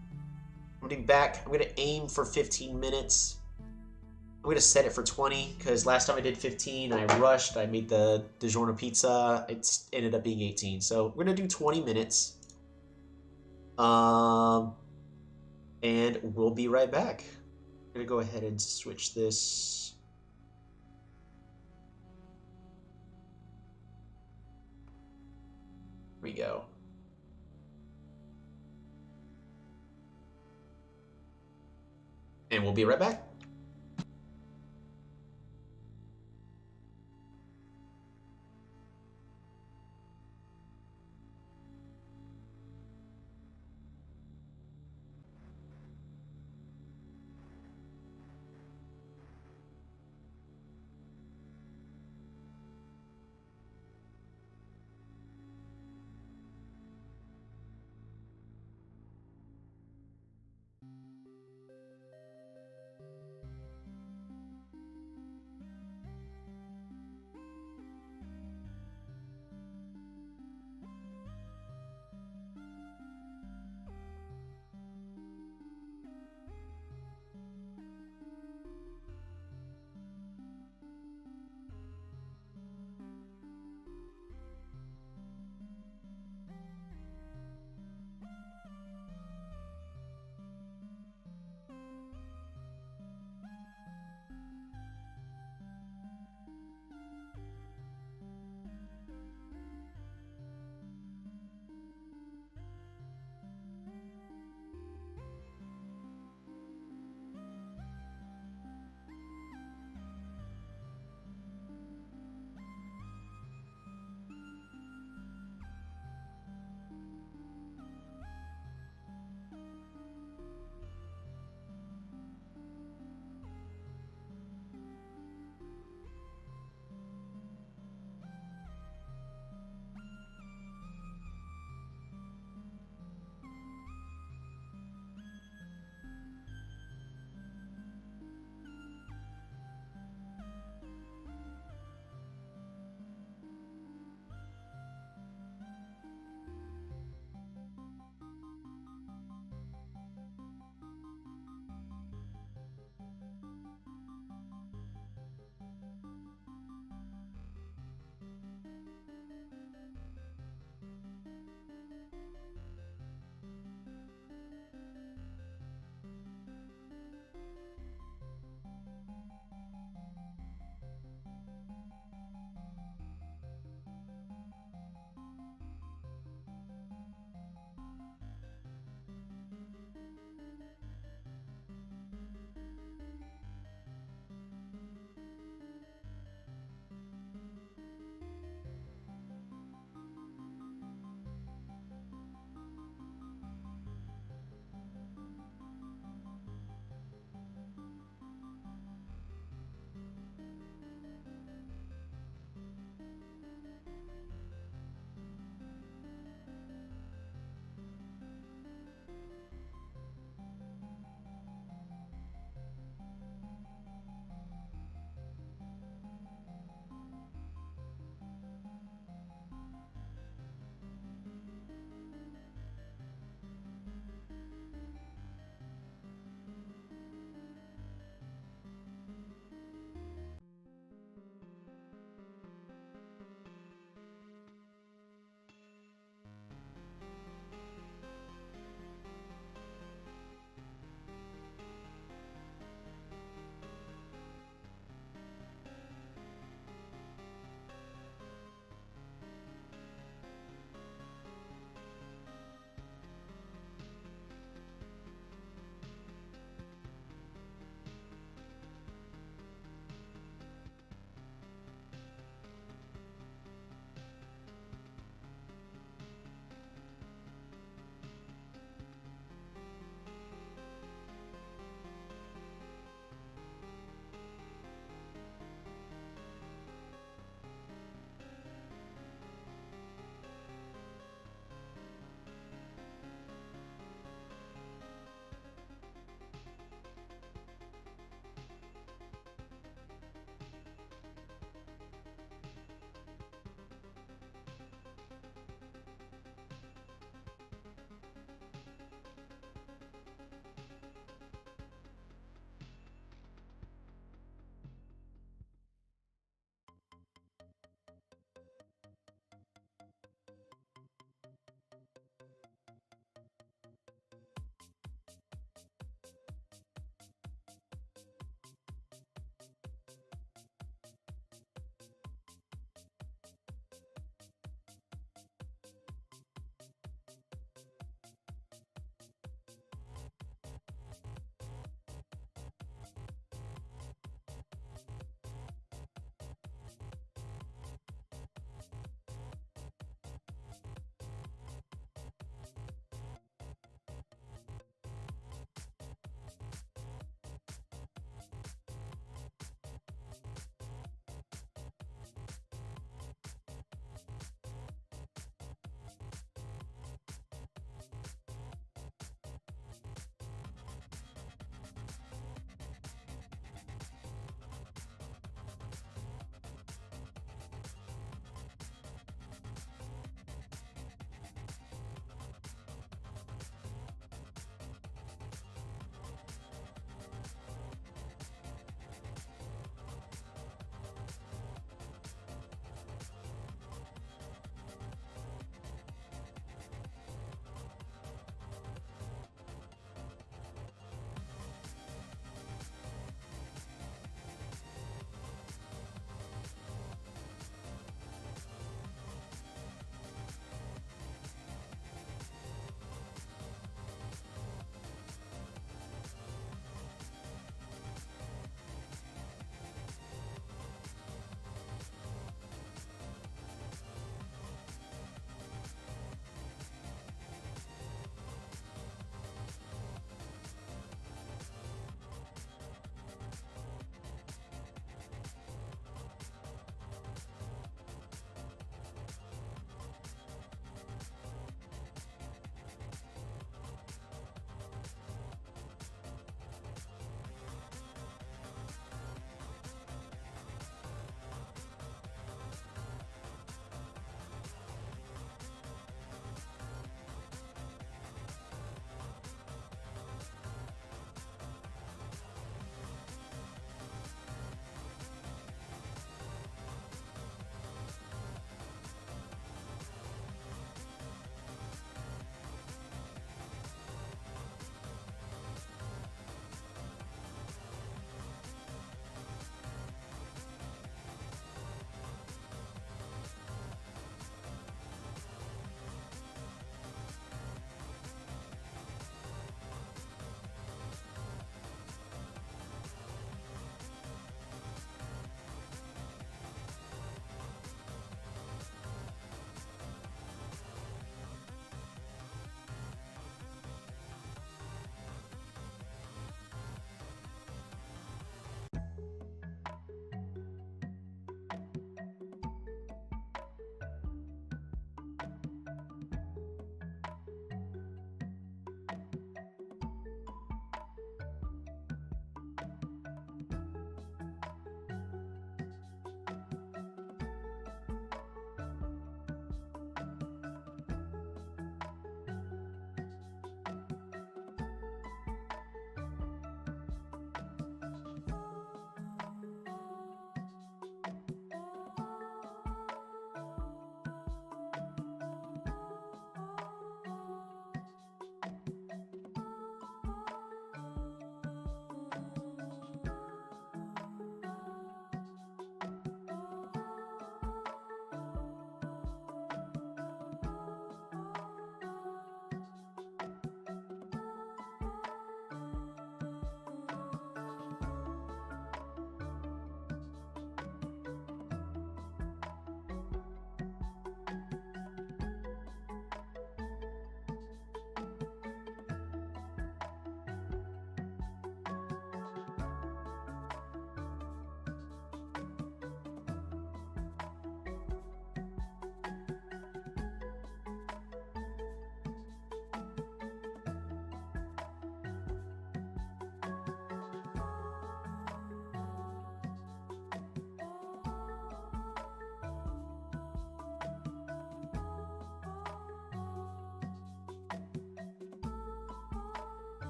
I'm going to be back. I'm going to aim for 15 minutes. I'm going to set it for 20, because last time I did 15, I rushed. I made the DiGiorno pizza. It ended up being 18. So we're going to do 20 minutes. And we'll be right back. I'm going to go ahead and switch this. Here we go. And we'll be right back.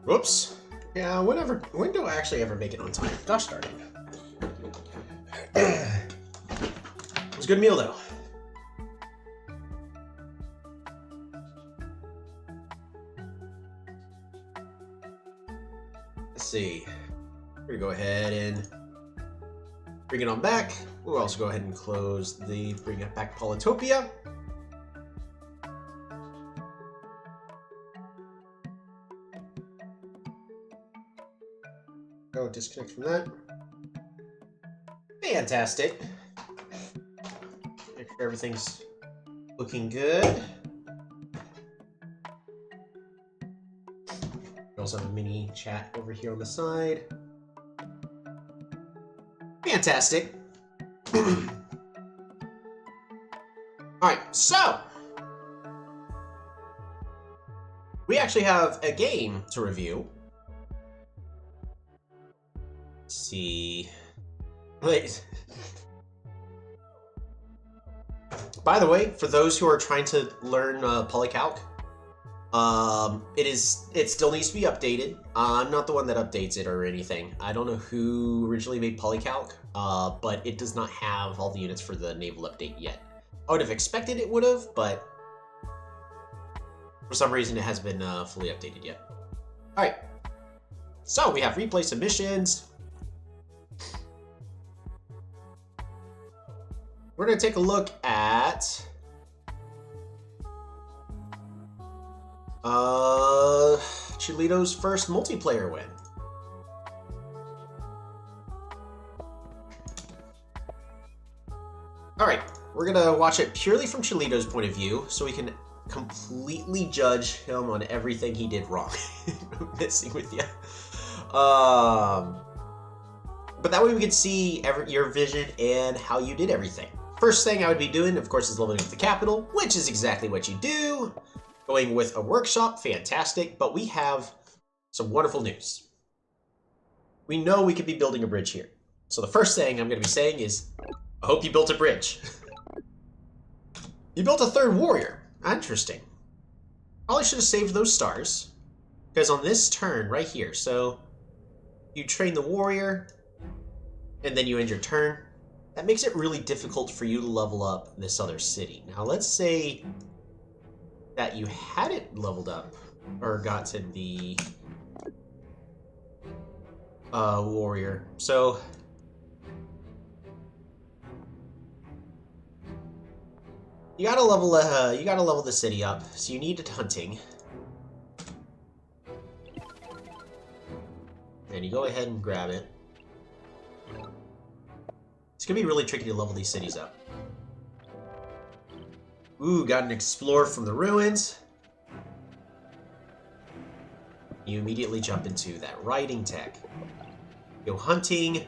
Whoops. Yeah, when do I actually ever make it on time? Gosh darn it. It was a good meal, though. Let's see. We're gonna go ahead and bring it on back. We'll also go ahead and close the bring it back Polytopia. Go disconnect from that. Fantastic. Make sure everything's looking good. We also have a mini chat over here on the side. Fantastic. Alright, so we actually have a game to review. Let's see. Wait. By the way, for those who are trying to learn Polycalc, it still needs to be updated. I'm not the one that updates it or anything. I don't know who originally made Polycalc, but it does not have all the units for the Naval update yet. I would have expected it would have, but for some reason it hasn't been fully updated yet. Alright, so we have replay submissions. We're going to take a look at Chilito's first multiplayer win. Alright, we're going to watch it purely from Chilito's point of view, so we can completely judge him on everything he did wrong. Messing with you. But that way we can see your vision and how you did everything. First thing I would be doing, of course, is leveling up the capital, which is exactly what you do. Going with a workshop, fantastic, but we have some wonderful news. We know we could be building a bridge here. So the first thing I'm going to be saying is, I hope you built a bridge. You built a third warrior. Interesting. Probably should have saved those stars. Because on this turn right here, so you train the warrior, and then you end your turn. That makes it really difficult for you to level up this other city. Now let's say that you had it leveled up, or got to the warrior. So you gotta level the city up. So you need hunting. And you go ahead and grab it. It's gonna be really tricky to level these cities up. Ooh, got an explorer from the ruins. You immediately jump into that riding tech. Go hunting.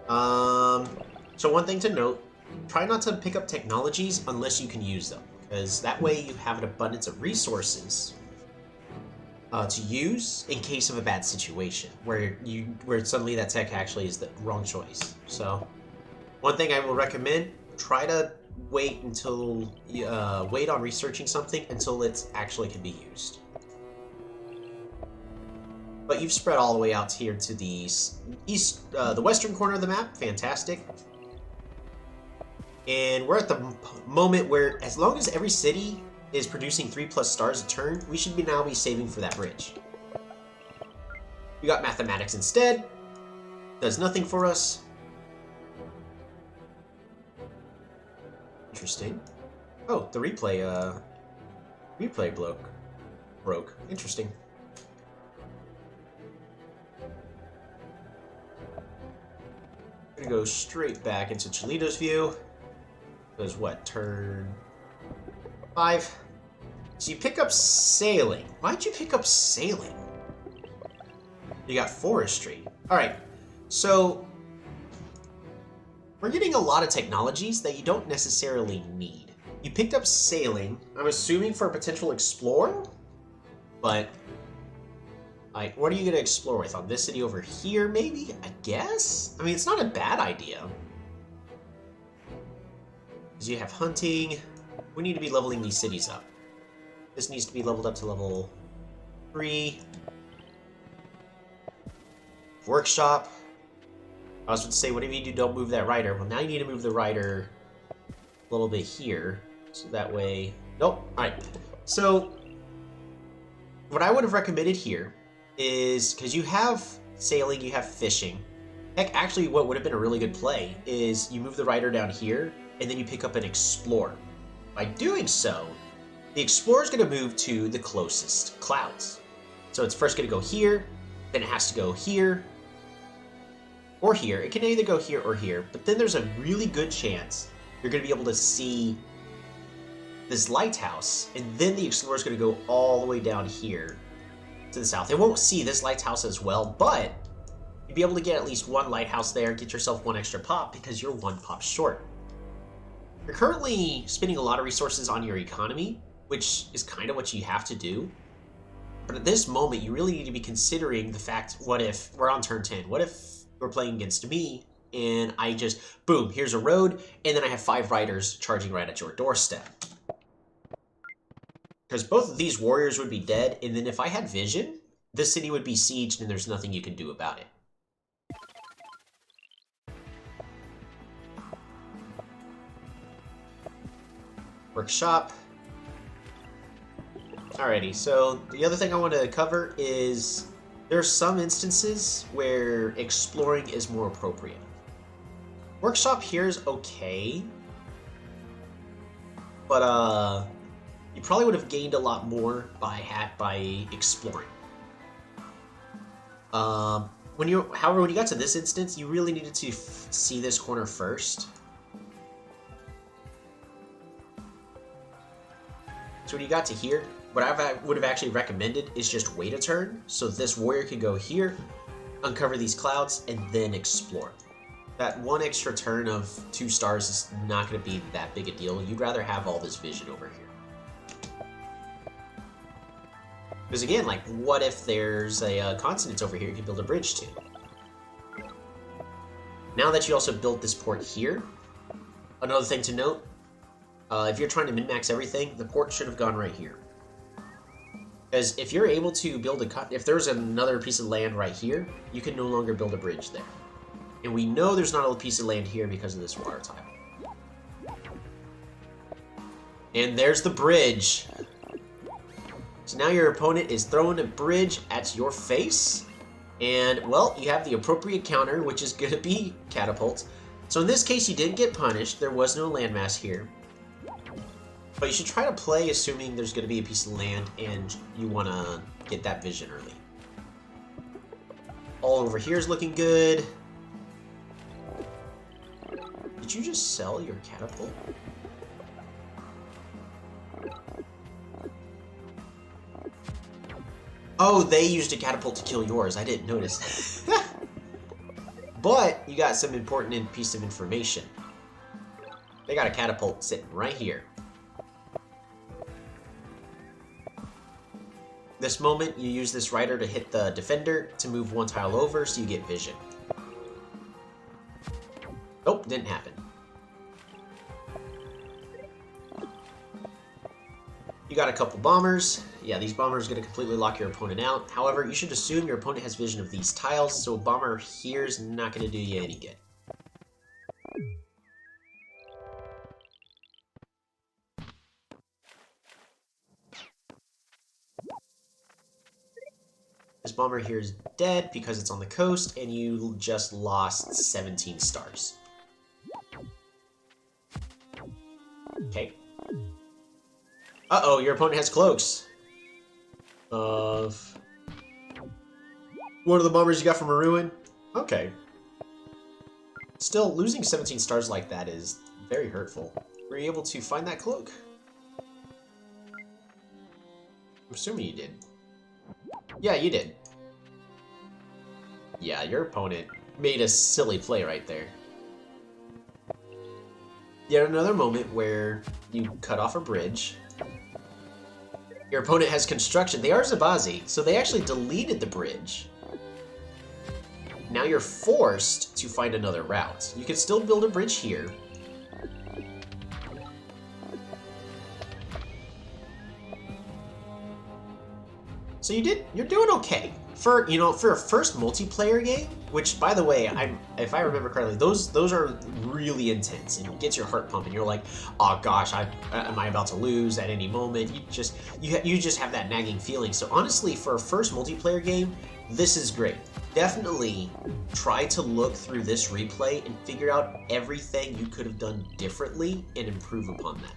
So one thing to note, try not to pick up technologies unless you can use them, because that way you have an abundance of resources to use in case of a bad situation, where suddenly that tech actually is the wrong choice. So one thing I will recommend, try to wait on researching something until it actually can be used. But you've spread all the way out here to the the western corner of the map. Fantastic. And we're at the moment where, as long as every city is producing 3+ stars a turn, we should now be saving for that bridge. We got mathematics instead. Does nothing for us. Interesting. Oh, the replay broke. Interesting. I'm gonna go straight back into Chilito's view. Because what, turn 5? So you pick up sailing. Why'd you pick up sailing? You got forestry. Alright, so we're getting a lot of technologies that you don't necessarily need. You picked up sailing, I'm assuming for a potential explorer, but like, what are you going to explore with? On this city over here, maybe? I guess? I mean, it's not a bad idea. Because you have hunting. We need to be leveling these cities up. This needs to be leveled up to level 3. Workshop. I was going to say, whatever you do, don't move that rider. Well, now you need to move the rider a little bit here. So that way... Nope. Alright. So, what I would have recommended here is, because you have sailing, you have fishing. Heck, actually, what would have been a really good play is you move the rider down here, and then you pick up an explorer. By doing so, the explorer is going to move to the closest clouds. So it's first going to go here, then it has to go here, or here. It can either go here or here, but then there's a really good chance you're going to be able to see this lighthouse, and then the explorer is going to go all the way down here to the south. It won't see this lighthouse as well, but you'll be able to get at least one lighthouse there, get yourself one extra pop because you're one pop short. You're currently spending a lot of resources on your economy, which is kind of what you have to do. But at this moment, you really need to be considering the fact, what if we're on turn 10? What if we're playing against me and I just, boom, here's a road, and then I have 5 riders charging right at your doorstep? Because both of these warriors would be dead, and then if I had vision, this city would be sieged and there's nothing you can do about it. Workshop. Alrighty, so the other thing I want to cover is there are some instances where exploring is more appropriate. Workshop here is okay, but you probably would have gained a lot more by exploring. However, when you got to this instance, you really needed to see this corner first. So when you got to here, what I would have actually recommended is just wait a turn, so this warrior can go here, uncover these clouds, and then explore. That one extra turn of 2 stars is not going to be that big a deal. You'd rather have all this vision over here. Because again, like, what if there's a continent over here you can build a bridge to? Now that you also built this port here, another thing to note, if you're trying to min-max everything, the port should have gone right here. Because if you're able to build if there's another piece of land right here, you can no longer build a bridge there. And we know there's not a piece of land here because of this water tile. And there's the bridge. So now your opponent is throwing a bridge at your face. And, well, you have the appropriate counter, which is going to be catapult. So in this case, you didn't get punished. There was no landmass here. But you should try to play assuming there's going to be a piece of land and you want to get that vision early. All over here is looking good. Did you just sell your catapult? Oh, they used a catapult to kill yours. I didn't notice. But you got some important piece of information. They got a catapult sitting right here. This moment, you use this rider to hit the defender to move 1 tile over so you get vision. Nope, didn't happen. You got a couple bombers. Yeah, these bombers are going to completely lock your opponent out. However, you should assume your opponent has vision of these tiles, so a bomber here is not going to do you any good. This bomber here is dead because it's on the coast, and you just lost 17 stars. Okay. Uh-oh, your opponent has cloaks. Of one of the bombers you got from a ruin? Okay. Still, losing 17 stars like that is very hurtful. Were you able to find that cloak? I'm assuming you did. Yeah, you did. Yeah, your opponent made a silly play right there. Yet another moment where you cut off a bridge. Your opponent has construction. They are Zabazi, so they actually deleted the bridge. Now you're forced to find another route. You can still build a bridge here. So you're doing okay. For for a first multiplayer game, which by the way, if I remember correctly, those are really intense and it gets your heart pumping. You're like, oh gosh, am I about to lose at any moment? You just have that nagging feeling. So honestly, for a first multiplayer game, this is great. Definitely try to look through this replay and figure out everything you could have done differently and improve upon that.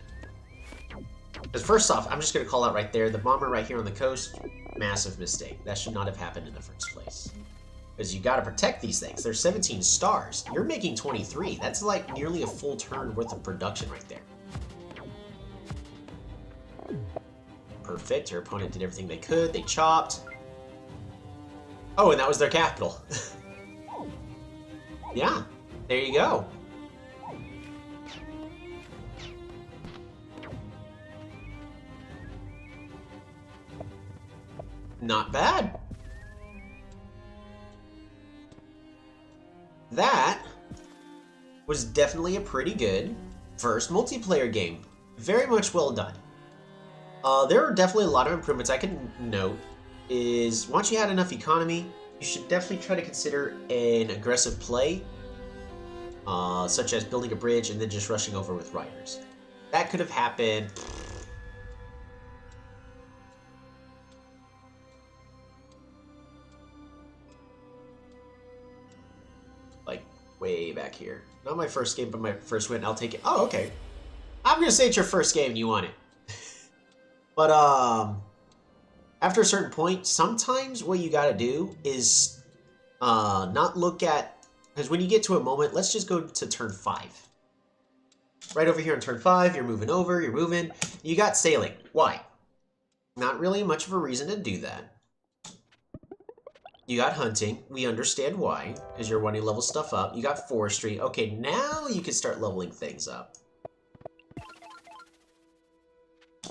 Because first off, I'm just going to call out right there, the bomber right here on the coast, massive mistake. That should not have happened in the first place. Because you got to protect these things. There's 17 stars. You're making 23. That's like nearly a full turn worth of production right there. Perfect. Your opponent did everything they could. They chopped. Oh, and that was their capital. Yeah, there you go. Not bad. That was definitely a pretty good first multiplayer game. Very much well done. There are definitely a lot of improvements I can note. Is once you had enough economy, you should definitely try to consider an aggressive play, such as building a bridge and then just rushing over with riders. That could have happened. Like way back here. Not my first game, but my first win. I'll take it. Oh, okay. I'm gonna say it's your first game and you won it. But after a certain point, sometimes what you gotta do is not look at, because when you get to a moment, let's just go to turn 5. Right over here on turn 5, you're moving over, you're moving. You got sailing. Why? Not really much of a reason to do that. You got hunting. We understand why, because you're wanting to level stuff up. You got forestry. Okay, now you can start leveling things up.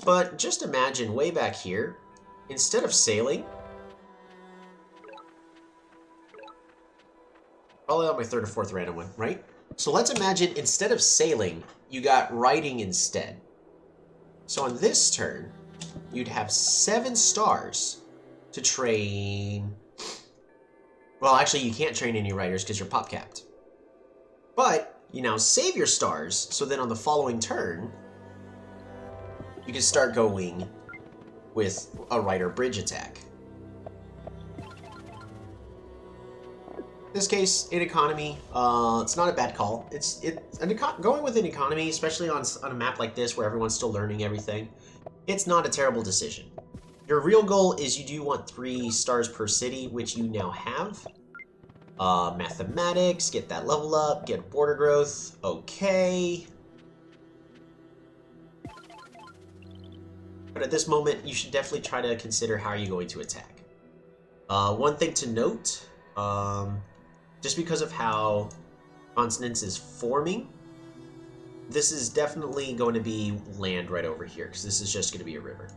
But just imagine way back here, instead of sailing, probably on my 3rd or 4th random one, right? So let's imagine instead of sailing, you got riding instead. So on this turn, you'd have 7 stars to train. Well, actually, you can't train any riders because you're pop capped. But you now save your stars, so then on the following turn, you can start going with a rider bridge attack. In this case, in economy, it's not a bad call. Going with an economy, especially on a map like this where everyone's still learning everything, it's not a terrible decision. Your real goal is you do want 3 stars per city, which you now have. Mathematics, get that level up, get border growth, okay. But at this moment, you should definitely try to consider how you're going to attack. One thing to note, just because of how Consonance is forming, this is definitely going to be land right over here, because this is just going to be a river.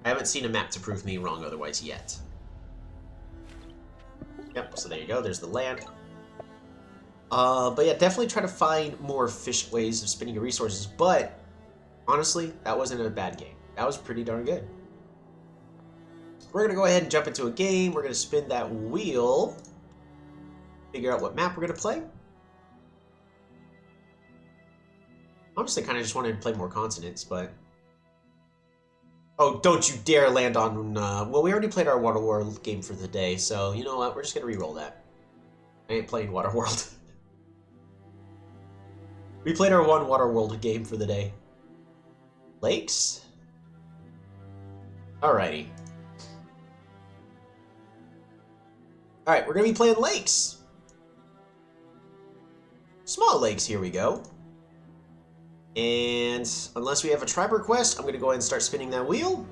I haven't seen a map to prove me wrong otherwise yet. Yep, so there you go, there's the land. But yeah, definitely try to find more efficient ways of spending your resources, but honestly, that wasn't a bad game. That was pretty darn good. We're going to go ahead and jump into a game. We're going to spin that wheel, figure out what map we're going to play. Honestly, kind of just wanted to play more continents, but... Oh, don't you dare land on... well, we already played our Waterworld game for the day, so you know what? We're just going to re-roll that. I ain't playing Waterworld. We played our one Waterworld game for the day. Lakes? Alrighty. Alright, we're going to be playing lakes. Small lakes, here we go. And unless we have a tribe request, I'm going to go ahead and start spinning that wheel.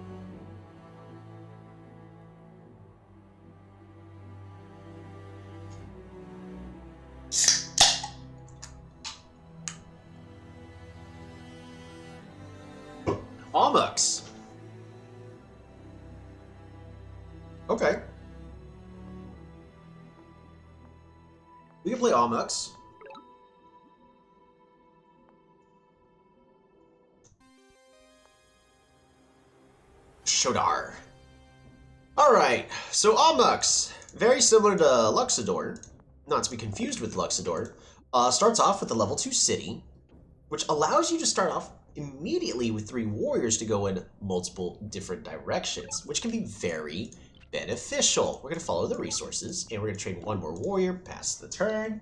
Almux. Okay. We can play Almux. Shodar. Alright, so Amux, very similar to Luxador, not to be confused with Luxador, starts off with a level 2 city, which allows you to start off immediately with 3 warriors to go in multiple different directions, which can be very beneficial. We're going to follow the resources, and we're going to train 1 more warrior past the turn.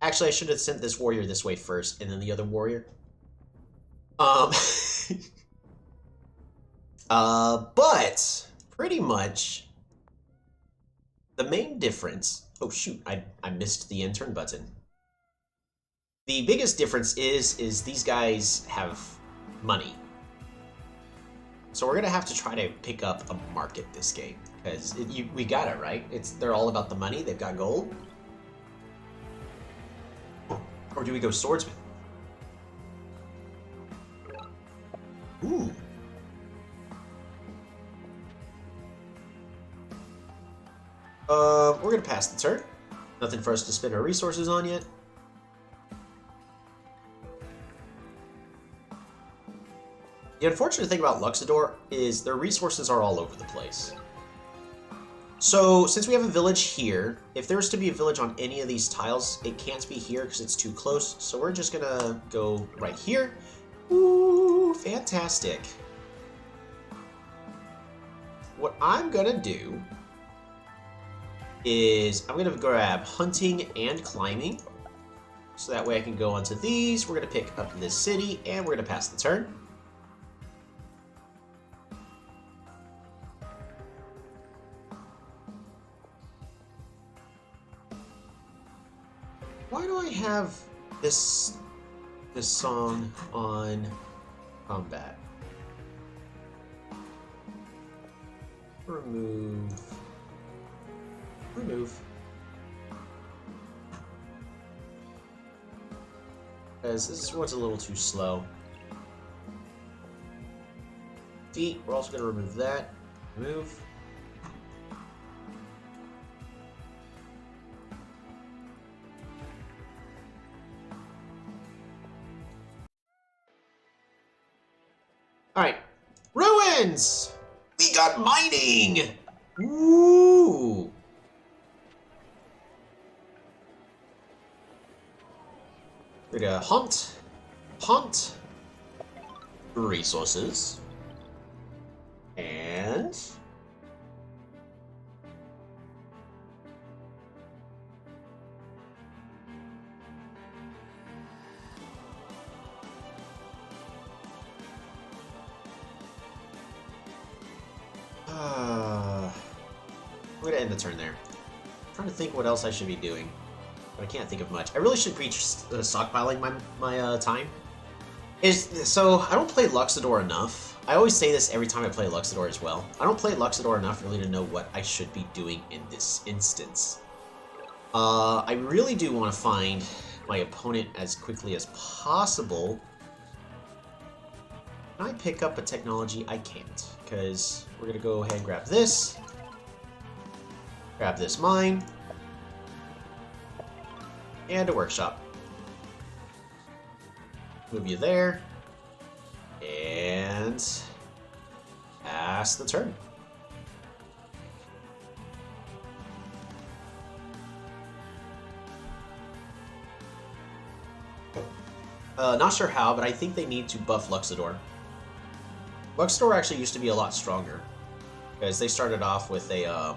Actually, I should have sent this warrior this way first, and then the other warrior. But pretty much the main difference. Oh shoot, I missed the intern button. The biggest difference is these guys have money. So we're gonna have to try to pick up a market this game because we got it right. They're all about the money. They've got gold. Or do we go swordsman? Ooh. We're gonna pass the turn. Nothing for us to spend our resources on yet. The unfortunate thing about Luxador is their resources are all over the place. So, since we have a village here, if there was to be a village on any of these tiles, it can't be here because it's too close. So we're just gonna go right here. Ooh, fantastic. What I'm gonna do is I'm gonna grab hunting and climbing. So that way I can go onto these. We're gonna pick up this city and we're gonna pass the turn. Why do I have this song on combat? Remove. Because this one's a little too slow. Feet, we're also going to remove that. Remove. Alright. Ruins! We got mining! Woo! We're gonna hunt resources, and we're gonna end the turn there. I'm trying to think what else I should be doing, but I can't think of much. I really should be stockpiling my time. So I don't play Luxador enough. I always say this every time I play Luxador as well. I don't play Luxador enough really to know what I should be doing in this instance. I really do want to find my opponent as quickly as possible. Can I pick up a technology? I can't, because we're going to go ahead and grab this. Grab this mine. And a workshop. Move you there. And pass the turn. Not sure how, but I think they need to buff Luxador. Luxador actually used to be a lot stronger, because they started off with a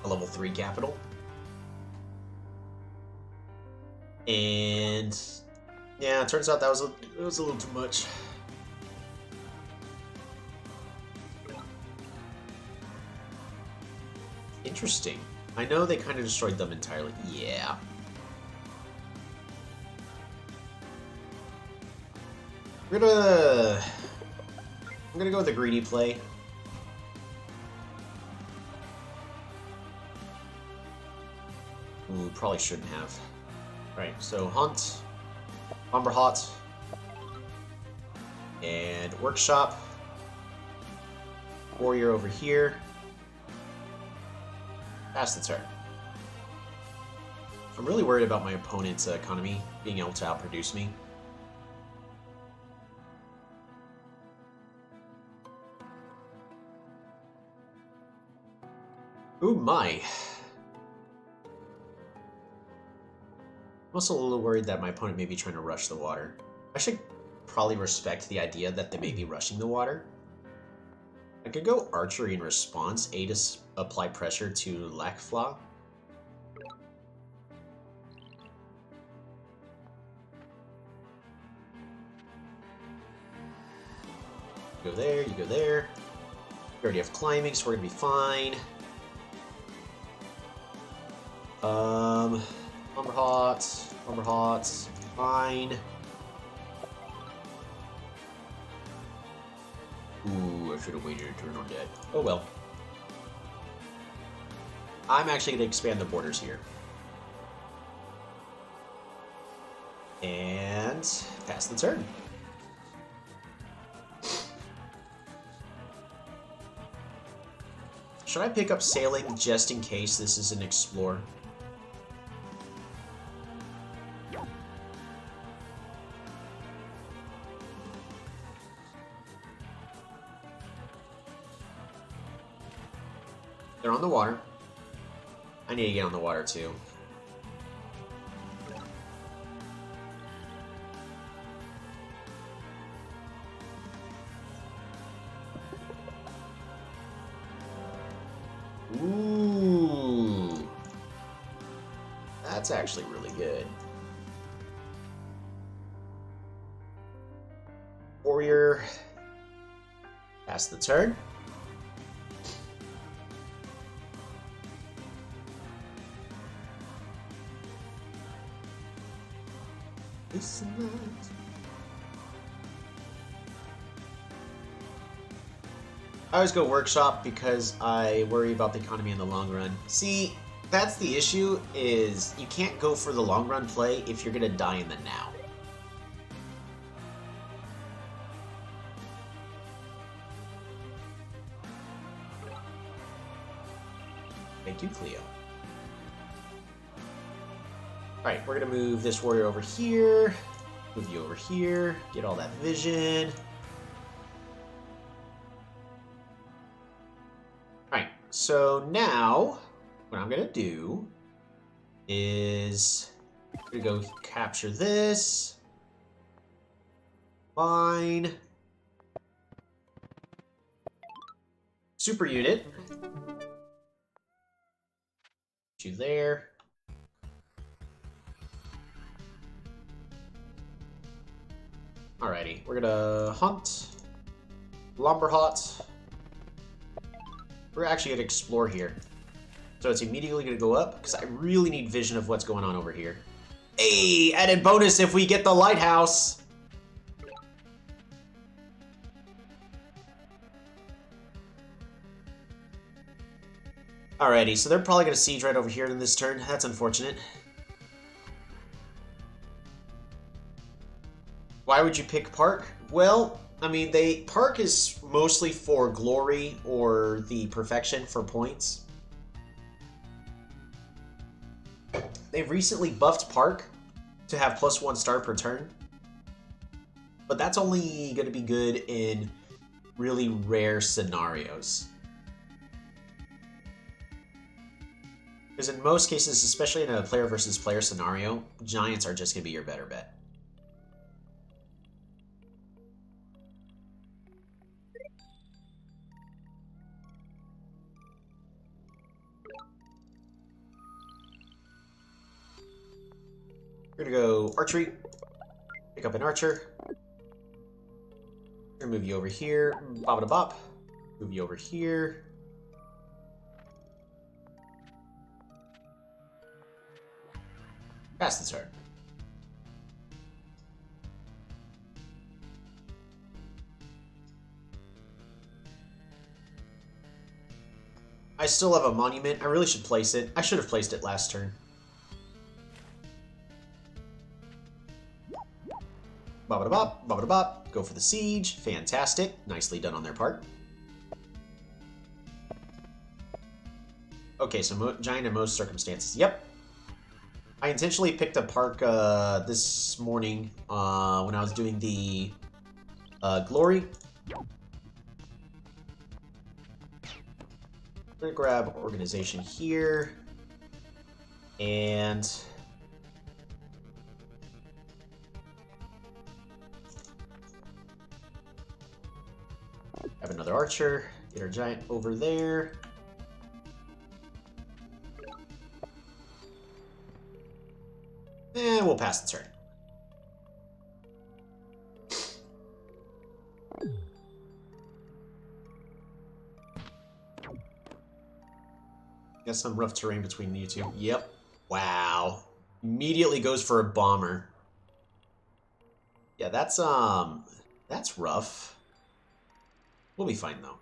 level 3 capital. And yeah, it turns out that it was a little too much. Interesting. I know they kind of destroyed them entirely. Yeah. I'm gonna go with the greedy play. Ooh, probably shouldn't have. Right, so hunt, Umber Hot, and workshop. Warrior over here. Pass the turn. I'm really worried about my opponent's economy being able to outproduce me. Ooh, my. I'm also a little worried that my opponent may be trying to rush the water. I should probably respect the idea that they may be rushing the water. I could go archery in response, A to apply pressure to Lackflaw. You go there, you go there. We already have climbing, so we're gonna be fine. Lumber hot, fine. Ooh, I should have waited a turn on that. Oh well. I'm actually gonna expand the borders here. And pass the turn. Should I pick up sailing just in case this is an explore? They're on the water. I need to get on the water too. Ooh. That's actually really good. Warrior. Pass the turn. I always go workshop because I worry about the economy in the long run. See, that's the issue, is you can't go for the long run play if you're gonna die in the now. Thank you, Cleo. Alright, we're gonna move this warrior over here, move you over here, get all that vision. Alright, so now, what I'm gonna do is, I'm gonna go capture this. Fine. Super unit. Put you there. Alrighty, we're gonna hunt, Lumberhot. We're actually gonna explore here. So it's immediately gonna go up, because I really need vision of what's going on over here. Hey, added bonus if we get the lighthouse! Alrighty, so they're probably gonna siege right over here in this turn. That's unfortunate. Why would you pick Park? Well, I mean, Park is mostly for glory or the perfection for points. They've recently buffed Park to have +1 star per turn. But that's only going to be good in really rare scenarios. Because in most cases, especially in a player versus player scenario, Giants are just going to be your better bet. We're gonna go archery, pick up an archer. We're gonna move you over here, bop bop. Move you over here. Pass the turn. I still have a monument. I really should place it. I should have placed it last turn. Bop-a-da-bop, bop-a-da-bop. Go for the siege. Fantastic. Nicely done on their part. Okay, so giant in most circumstances. Yep. I intentionally picked a park this morning when I was doing the glory. We're gonna grab organization here. And have another archer. Get our giant over there. And we'll pass the turn. Got some rough terrain between you two. Yep. Wow. Immediately goes for a bomber. Yeah, that's rough. We'll be fine though.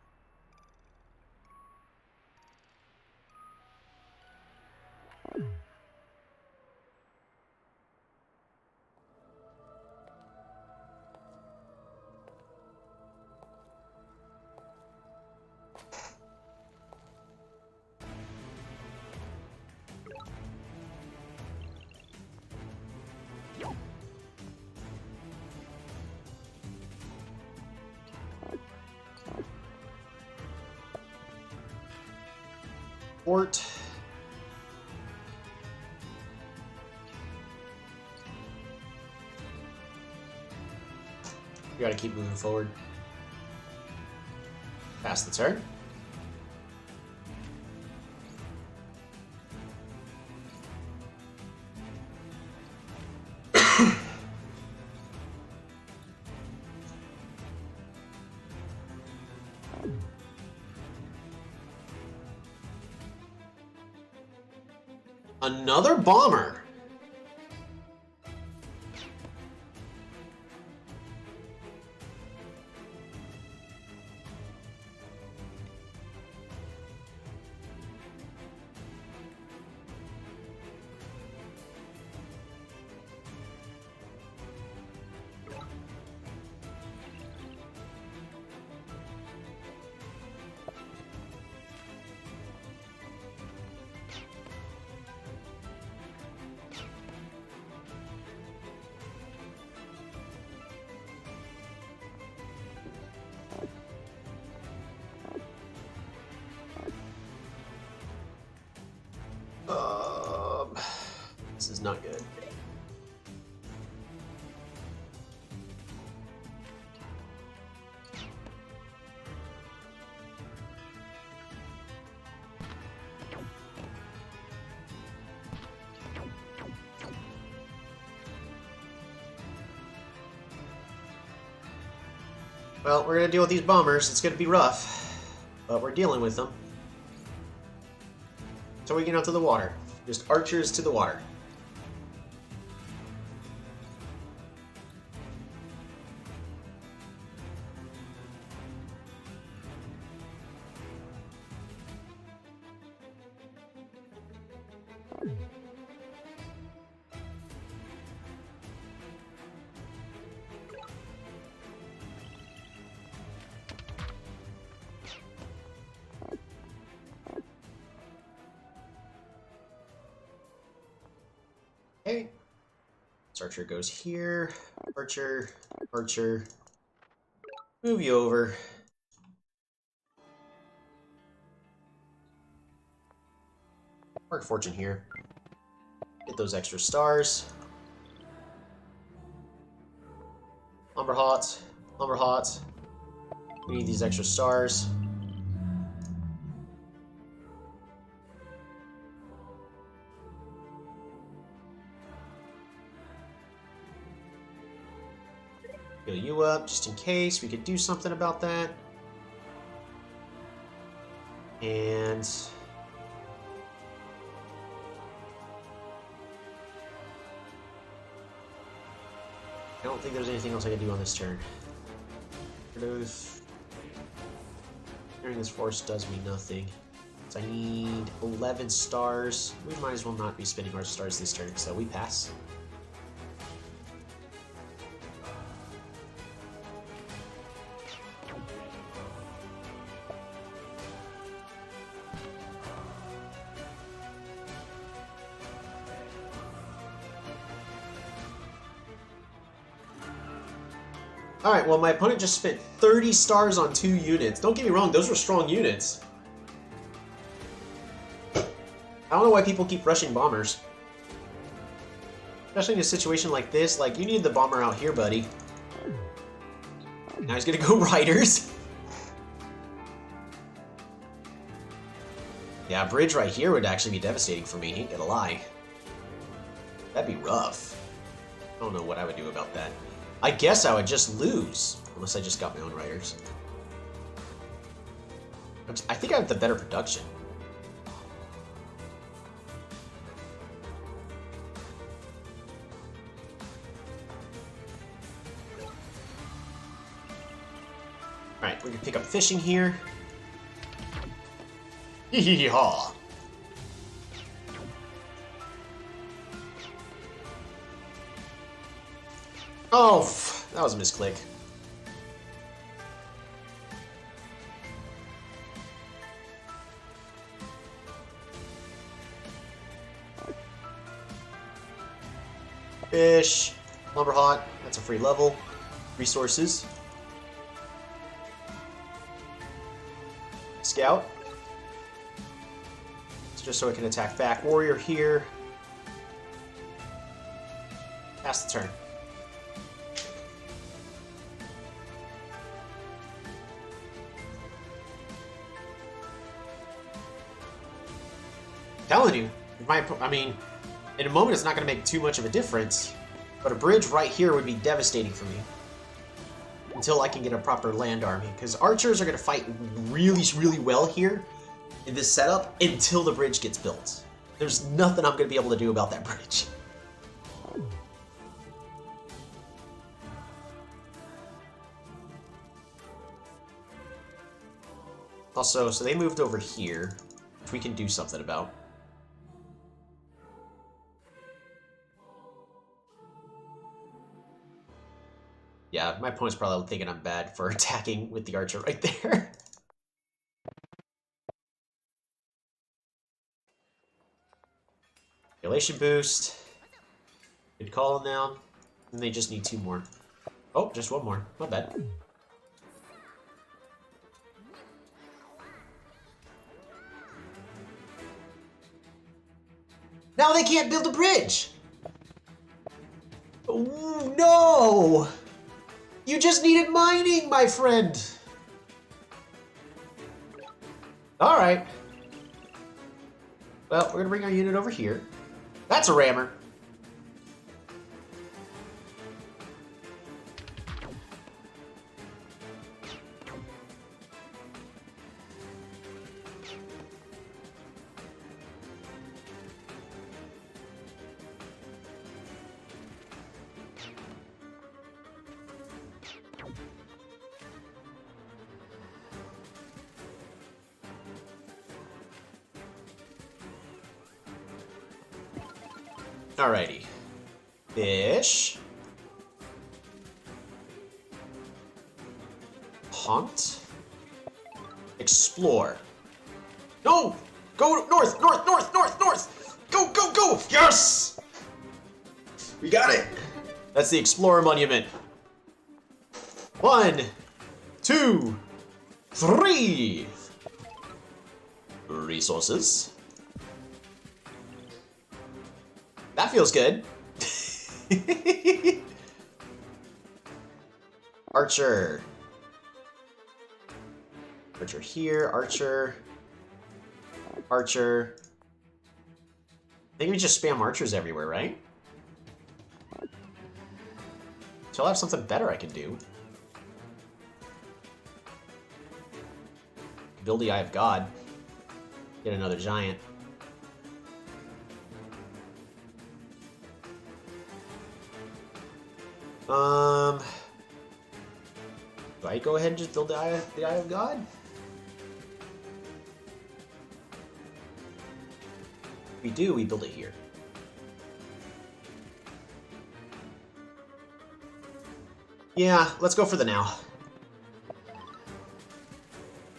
Port. You gotta keep moving forward. Pass the turn. Another bomber. This is not good. Well, we're gonna deal with these bombers. It's gonna be rough, but we're dealing with them. So we get out to the water. Just archers to the water. Okay. This archer goes here. Archer, archer. Move you over. Mark fortune here. Get those extra stars. Lumber hot. Lumber hot. We need these extra stars. Heal you up just in case we could do something about that. And I don't think there's anything else I can do on this turn. Clearing this force does me nothing. So I need 11 stars. We might as well not be spending our stars this turn, so we pass. Alright, well my opponent just spent 30 stars on 2 units. Don't get me wrong, those were strong units. I don't know why people keep rushing bombers. Especially in a situation like this, like, you need the bomber out here, buddy. Now he's gonna go riders. Yeah, a bridge right here would actually be devastating for me, ain't gonna lie. That'd be rough. I don't know what I would do about that. I guess I would just lose, unless I just got my own riders. I think I have the better production. Alright, we're gonna pick up fishing here. Hee-hee-haw! Oh, that was a misclick. Fish. Lumberhawk. That's a free level. Resources. Scout. It's just so I can attack back. Warrior here. Pass the turn. Telling you, I mean, in a moment it's not going to make too much of a difference, but a bridge right here would be devastating for me until I can get a proper land army, because archers are going to fight really, really well here in this setup until the bridge gets built. There's nothing I'm going to be able to do about that bridge. Also, so they moved over here, which we can do something about. Yeah, my opponent's probably thinking I'm bad for attacking with the archer right there. Population boost. Good call on them. And they just need 2 more. Oh, just 1 more. Not bad. Now they can't build a bridge! Oh, no! You just needed mining, my friend! Alright. Well, we're gonna bring our unit over here. That's a rammer. Alrighty. Fish. Hunt. Explore. No! Go north, north, north, north, north! Go, go, go! Yes! We got it! That's the Explorer Monument. 1, 2, 3. Resources. That feels good. Archer. Archer here, Archer. Archer. I think we just spam archers everywhere, right? So I'll have something better I can do. Build the Eye of God. Get another giant. Do I go ahead and just build the Eye of God? If we do, we build it here. Yeah, let's go for the now.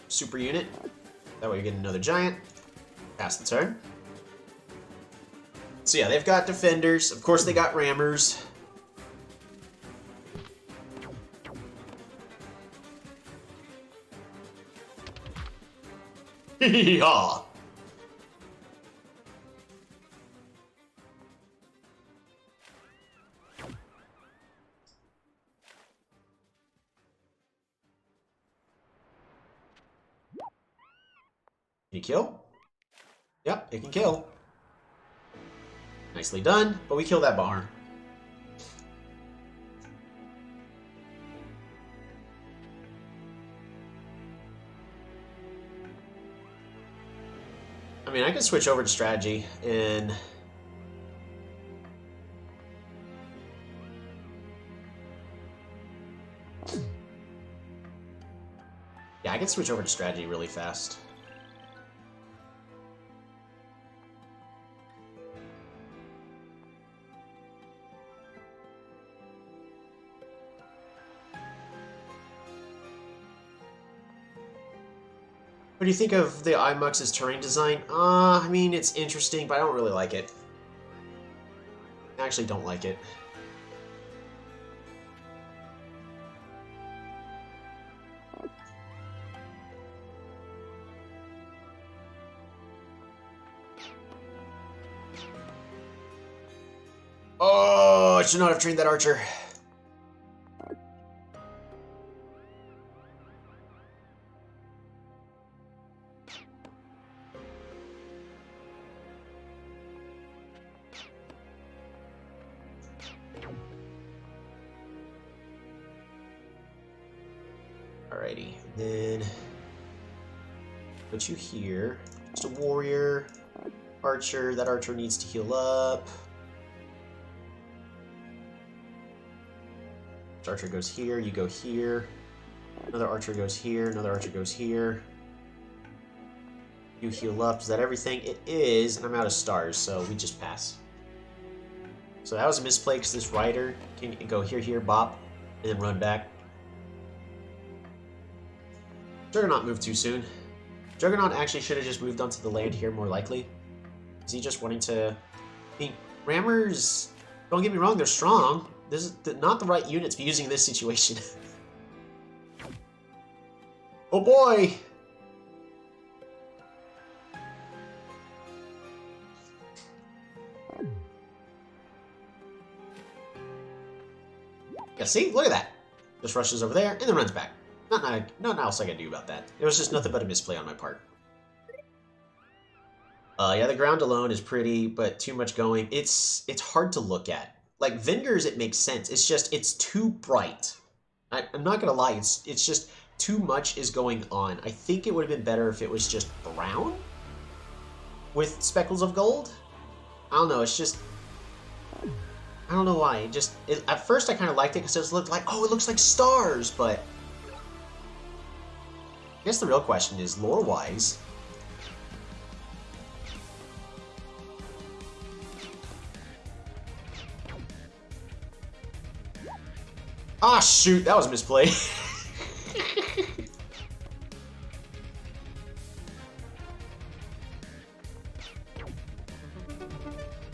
Super unit. That way we get another giant. Pass the turn. So yeah, they've got defenders. Of course they got rammers. Hee-haw! Can you kill? Yep, it can kill. Nicely done, but we kill that bar. I mean, I can switch over to strategy and... Yeah, I can switch over to strategy really fast. What do you think of the iMux's terrain design? I mean, it's interesting, but I don't really like it. I actually don't like it. Oh, I should not have trained that archer. Alrighty, then put you here. Just a warrior, archer. That archer needs to heal up. This archer goes here, you go here. Another archer goes here, another archer goes here. You heal up. Is that everything? It is, and I'm out of stars, so we just pass. So that was a misplay because this rider can go here, here, bop, and then run back. Juggernaut moved too soon. Juggernaut actually should have just moved onto the land here, more likely. Is he just wanting to... I mean, rammers, don't get me wrong, they're strong. This is not the right unit to be using in this situation. Oh boy! Yeah, see? Look at that. Just rushes over there and then runs back. Nothing else I can do about that. It was just nothing but a misplay on my part. Yeah, the ground alone is pretty, but too much going. It's hard to look at. Like, Vengers, it makes sense. It's just, it's too bright. I'm not gonna lie, it's just too much is going on. I think it would have been better if it was just brown with speckles of gold. I don't know, it's just... I don't know why. At first I kind of liked it because it looked like, oh, it looks like stars, but... I guess the real question is, lore-wise... Ah, shoot, that was a misplay.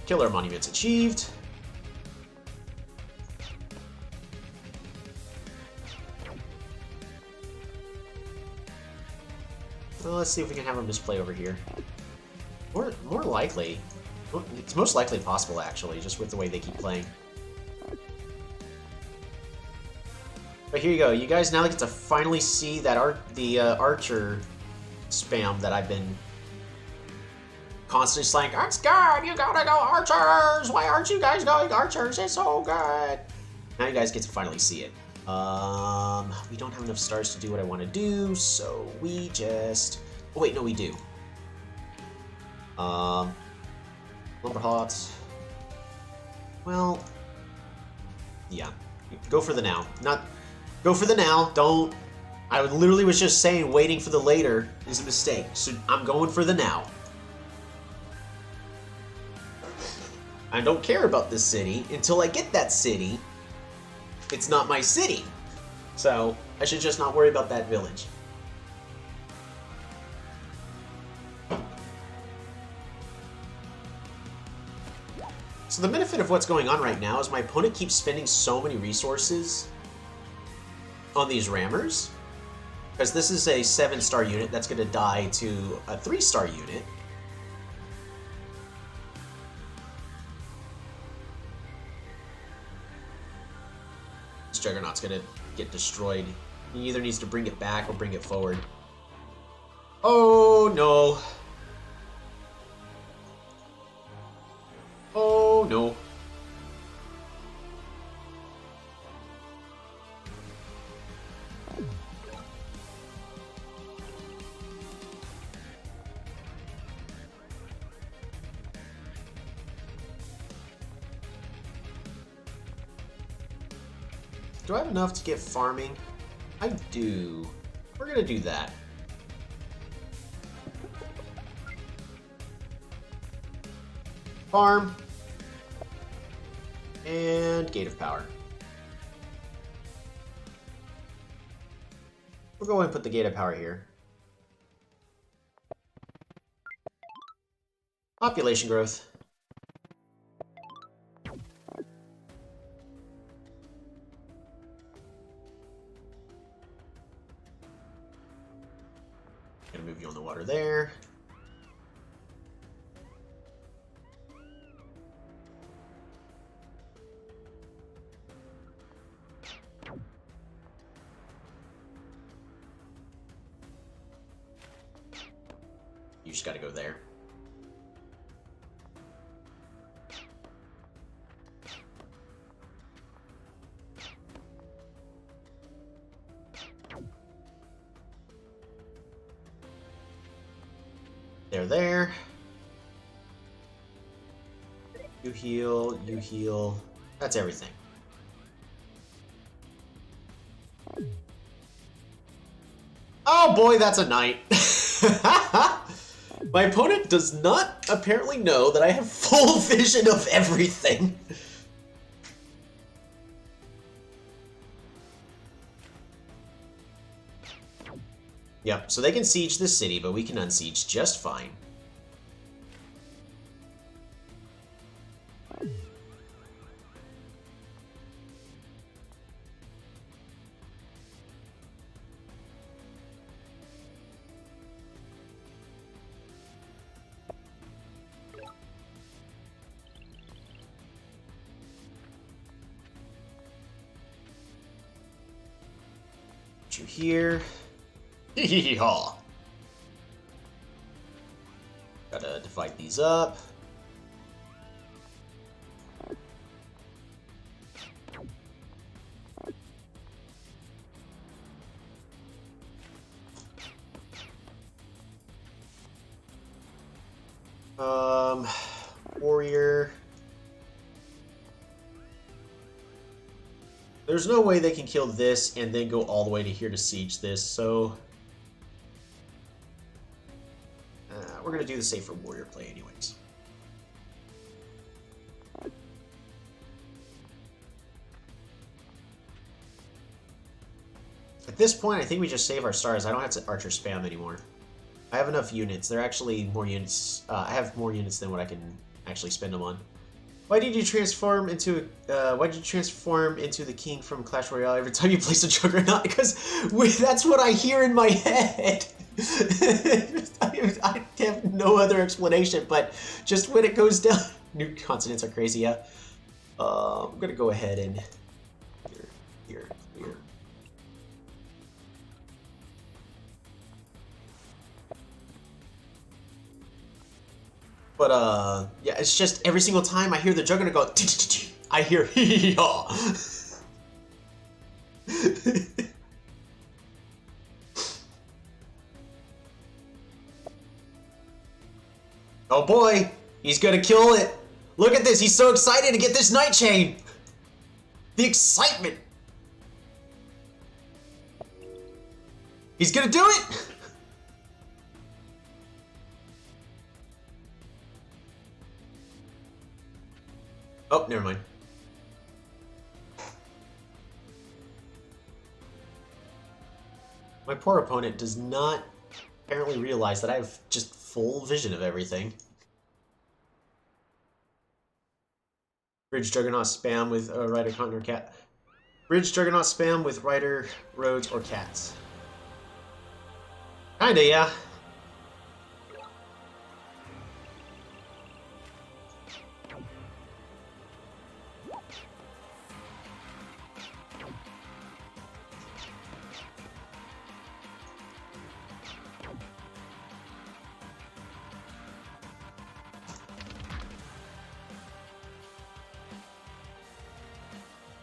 Killer monuments achieved. Well, let's see if we can have a misplay over here. More likely. It's most likely possible, actually, just with the way they keep playing. But here you go. You guys now get to finally see that archer spam that I've been constantly slaying. It's good! You gotta go archers! Why aren't you guys going archers? It's so good! Now you guys get to finally see it. We don't have enough stars to do what I want to do, so we just... Oh, wait, no, we do. Lumber Hot. Well... Yeah. Go for the now. Go for the now. Don't... I literally was just saying waiting for the later is a mistake. So I'm going for the now. I don't care about this city. Until I get that city, it's not my city. So I should just not worry about that village. So the benefit of what's going on right now is my opponent keeps spending so many resources on these rammers, because this is a 7-star unit that's going to die to a 3-star unit. This Juggernaut's going to get destroyed. He either needs to bring it back or bring it forward. Oh! Oh no. Oh no. Do I have enough to get farming? I do. We're gonna do that. Farm. And Gate of Power. We'll go ahead and put the Gate of Power here. Population growth. Gonna move you on the water there. You just gotta go there. They're there. You heal, you heal. That's everything. Oh boy, that's a knight. My opponent does not apparently know that I have full vision of everything. Yep, so they can siege this city, but we can unsiege just fine. You here. Hee-hee-haw. Gotta divide these up. Warrior. There's no way they can kill this and then go all the way to here to siege this, so we're going to do the safer warrior play anyways. At this point, I think we just save our stars. I don't have to archer spam anymore. I have enough units. They're actually more units. I have more units than what I can actually spend them on. Why did you transform into the king from Clash Royale every time you place a juggernaut? Because that's what I hear in my head. I have no other explanation, but just when it goes down, new consonants are crazy. Yeah, I'm gonna go ahead and here. But yeah, it's just every single time I hear the juggernaut go, I hear hee-haw. Oh boy, he's gonna kill it. Look at this, he's so excited to get this night chain. The excitement. He's gonna do it. Oh, never mind. My poor opponent does not apparently realize that I have just full vision of everything. Bridge Juggernaut spam with Rider, Continent, or Cat. Bridge Juggernaut spam with Rider, Roads, or Cats. Kinda, yeah.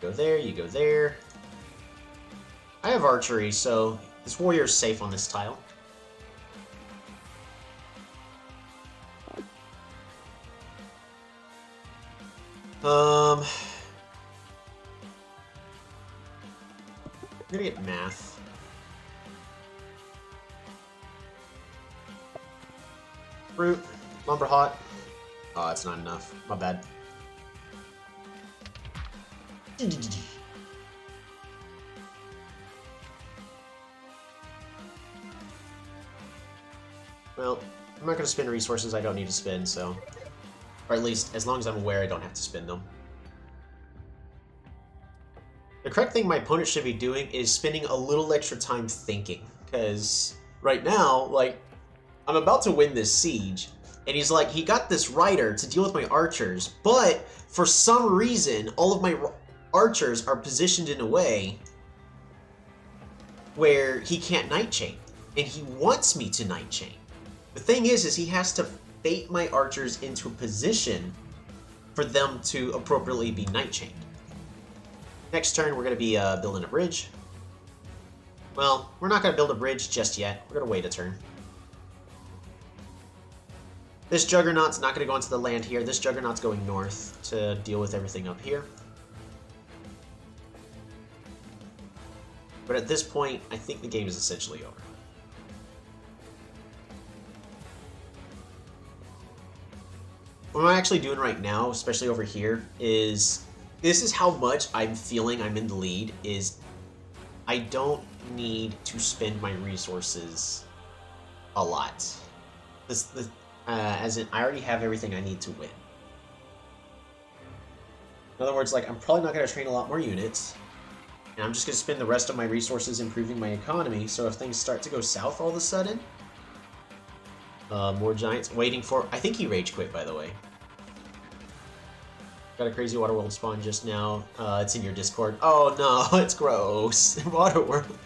go there, you go there. I have archery, so this warrior's safe on this tile. I'm gonna get math. Fruit, lumber hot. Oh, that's not enough. My bad. Well, I'm not going to spend resources I don't need to spend, so... Or at least, as long as I'm aware, I don't have to spend them. The correct thing my opponent should be doing is spending a little extra time thinking. Because right now, like, I'm about to win this siege, and he's like, he got this rider to deal with my archers, but for some reason, all of my archers are positioned in a way where he can't night chain, and he wants me to night chain. The thing is he has to bait my archers into a position for them to appropriately be night chained. Next turn, we're going to be building a bridge. Well, we're not going to build a bridge just yet. We're going to wait a turn. This Juggernaut's not going to go into the land here. This Juggernaut's going north to deal with everything up here. But at this point, I think the game is essentially over. What I'm actually doing right now, especially over here, is this is how much I'm feeling I'm in the lead, is I don't need to spend my resources a lot. As in, I already have everything I need to win. In other words, like, I'm probably not going to train a lot more units, and I'm just going to spend the rest of my resources improving my economy, so if things start to go south all of a sudden... more giants. Waiting for... I think he rage quit, by the way. Got a crazy Waterworld spawn just now. It's in your Discord. Oh no, it's gross. Waterworld.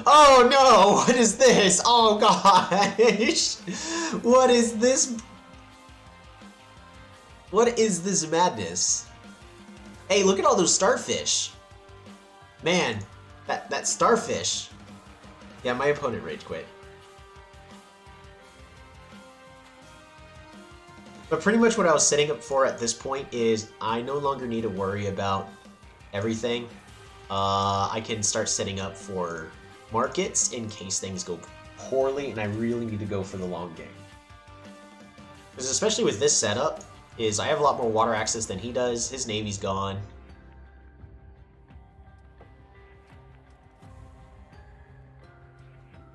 Oh no, what is this? Oh gosh. What is this? What is this madness? Hey, look at all those starfish. Man, that starfish. Yeah, my opponent rage quit. But pretty much what I was setting up for at this point is I no longer need to worry about everything. I can start setting up for markets in case things go poorly and I really need to go for the long game. Because especially with this setup, is I have a lot more water access than he does. His navy's gone.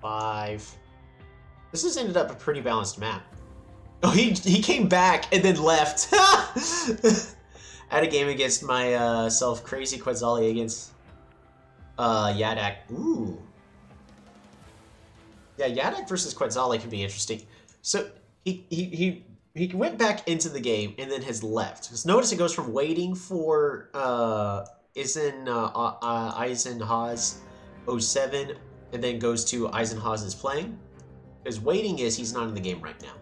Five. This has ended up a pretty balanced map. Oh, he came back and then left. Had a game against my Crazy Quetzali against Yadak. Ooh. Yeah, Yadak versus Quetzali can be interesting. So he went back into the game and then has left. Because notice it goes from waiting for Eisenhaz 07 and then goes to Eisenhaz is playing. Because waiting is he's not in the game right now.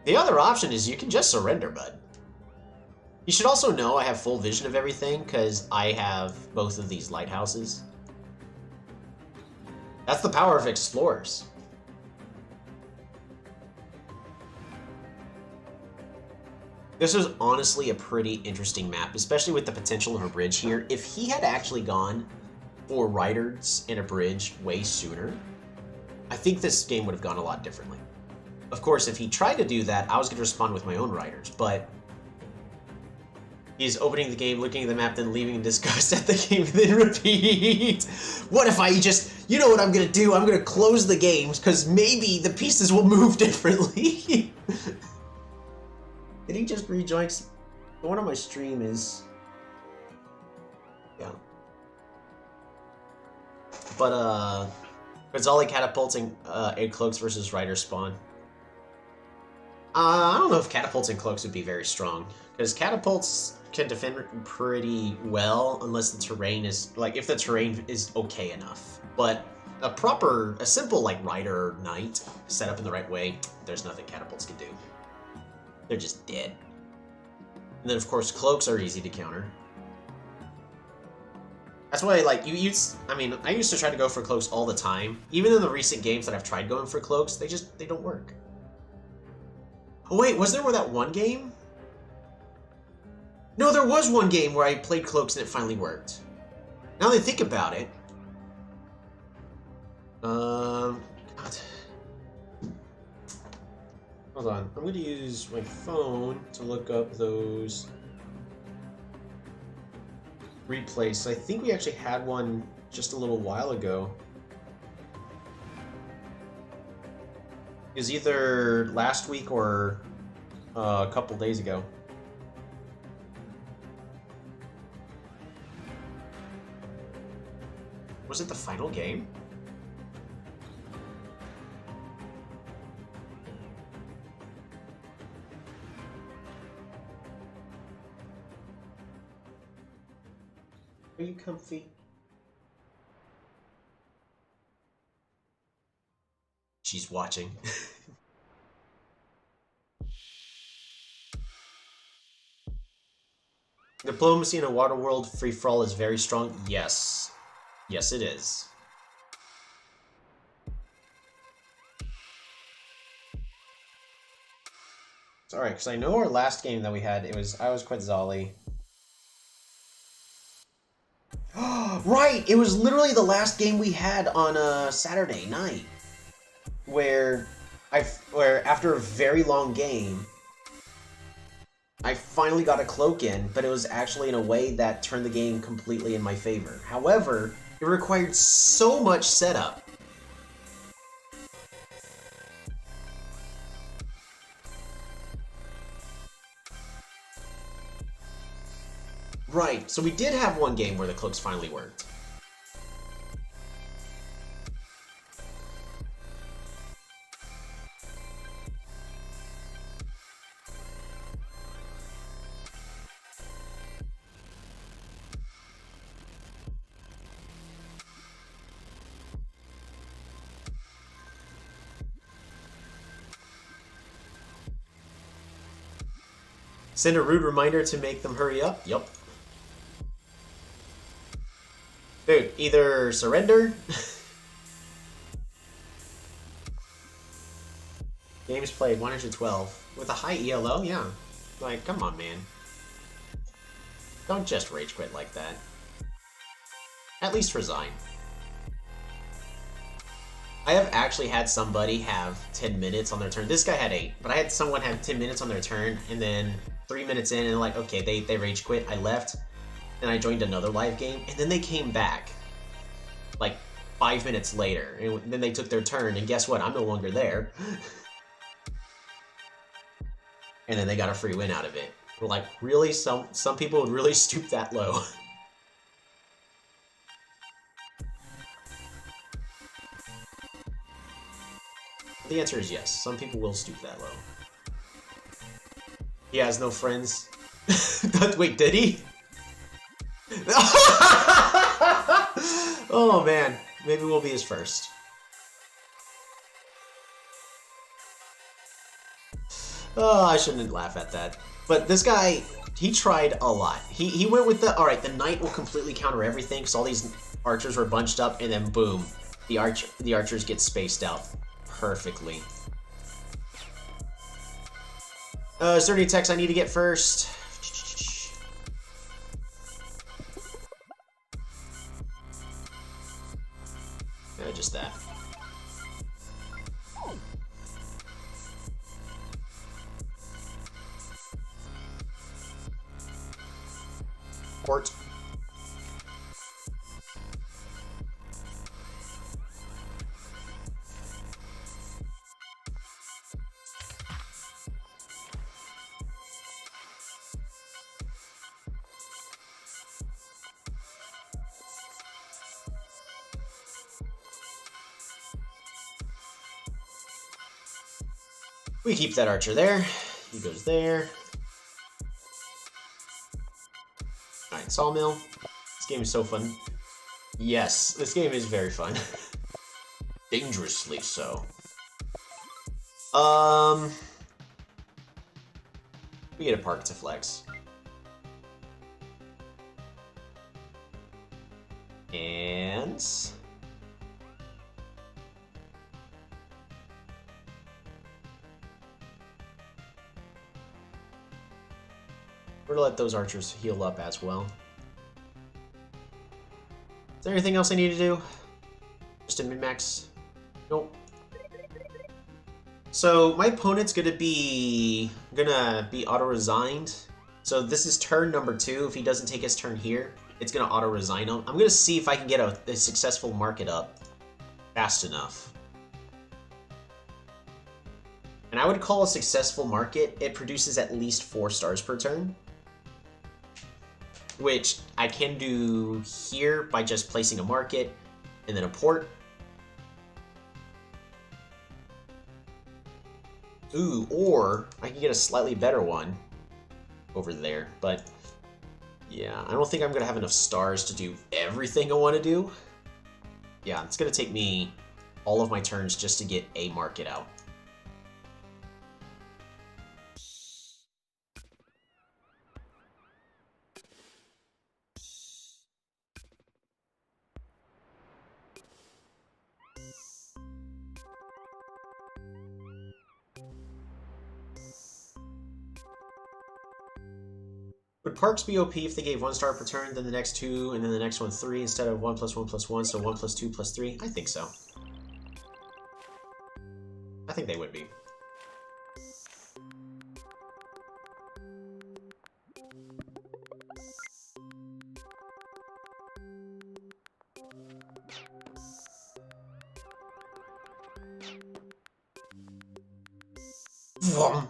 The other option is you can just surrender, bud. You should also know I have full vision of everything because I have both of these lighthouses. That's the power of explorers. This was honestly a pretty interesting map, especially with the potential of a bridge here. If he had actually gone for riders and a bridge way sooner, I think this game would have gone a lot differently. Of course, if he tried to do that, I was going to respond with my own riders, but he's opening the game, looking at the map, then leaving in disgust at the game, then repeat. What if I just, you know what I'm going to do? I'm going to close the games, because maybe the pieces will move differently. Did he just rejoin? The one on my stream is... Yeah. But, Quetzali catapulting egg cloaks versus rider spawn. I don't know if catapults and cloaks would be very strong, because catapults can defend pretty well unless the terrain is, like, if the terrain is okay enough. But a simple, like, rider knight set up in the right way, there's nothing catapults can do. They're just dead. And then, of course, cloaks are easy to counter. That's why, like, I mean, I used to try to go for cloaks all the time. Even in the recent games that I've tried going for cloaks, they don't work. Oh, wait, was there that one game? No, there was one game where I played cloaks and it finally worked. Now that I think about it. God. Hold on. I'm going to use my phone to look up those replays. I think we actually had one just a little while ago. It was either last week or a couple days ago. Was it the final game? Are you comfy? She's watching. Diplomacy in a water world free-for-all is very strong. Yes. Yes, it is. It's alright, because I know our last game that we had, I was Quetzali. Right! It was literally the last game we had on a Saturday night. Where after a very long game, I finally got a cloak in, but it was actually in a way that turned the game completely in my favor. However, it required so much setup. Right, so we did have one game where the cloaks finally worked. Send a rude reminder to make them hurry up? Yup. Dude, either surrender... Games played, 112. With a high ELO? Yeah. Like, come on, man. Don't just rage quit like that. At least resign. I have actually had somebody have 10 minutes on their turn. This guy had 8, but I had someone have 10 minutes on their turn, and then 3 minutes in, and like, okay, they rage quit. I left, and I joined another live game, and then they came back, like, 5 minutes later, and then they took their turn, and guess what? I'm no longer there. And then they got a free win out of it. We're like, really? Some people would really stoop that low. The answer is yes. Some people will stoop that low. He has no friends. Wait, did he? Oh man, maybe we'll be his first. Oh, I shouldn't laugh at that. But this guy, he tried a lot. He went with the, alright, the knight will completely counter everything, because all these archers were bunched up, and then boom, the archers get spaced out perfectly. Is there any text I need to get first? Just that. Port. We keep that archer there. He goes there. Alright, Sawmill. This game is so fun. Yes, this game is very fun. Dangerously so. We get a park to flex. And... we're gonna let those archers heal up as well. Is there anything else I need to do? Just a min-max? Nope. So my opponent's gonna be auto-resigned. So this is turn number 2. If he doesn't take his turn here, it's gonna auto-resign him. I'm gonna see if I can get a successful market up fast enough. And I would call a successful market, it produces at least 4 stars per turn. Which I can do here by just placing a market and then a port. Ooh, or I can get a slightly better one over there, but yeah, I don't think I'm gonna have enough stars to do everything I want to do. Yeah, it's gonna take me all of my turns just to get a market out. Would parks be OP if they gave 1 star per turn, then the next 2, and then the next one 3 instead of 1+1+1, so 1+2+3? I think so. I think they would be. Vroom.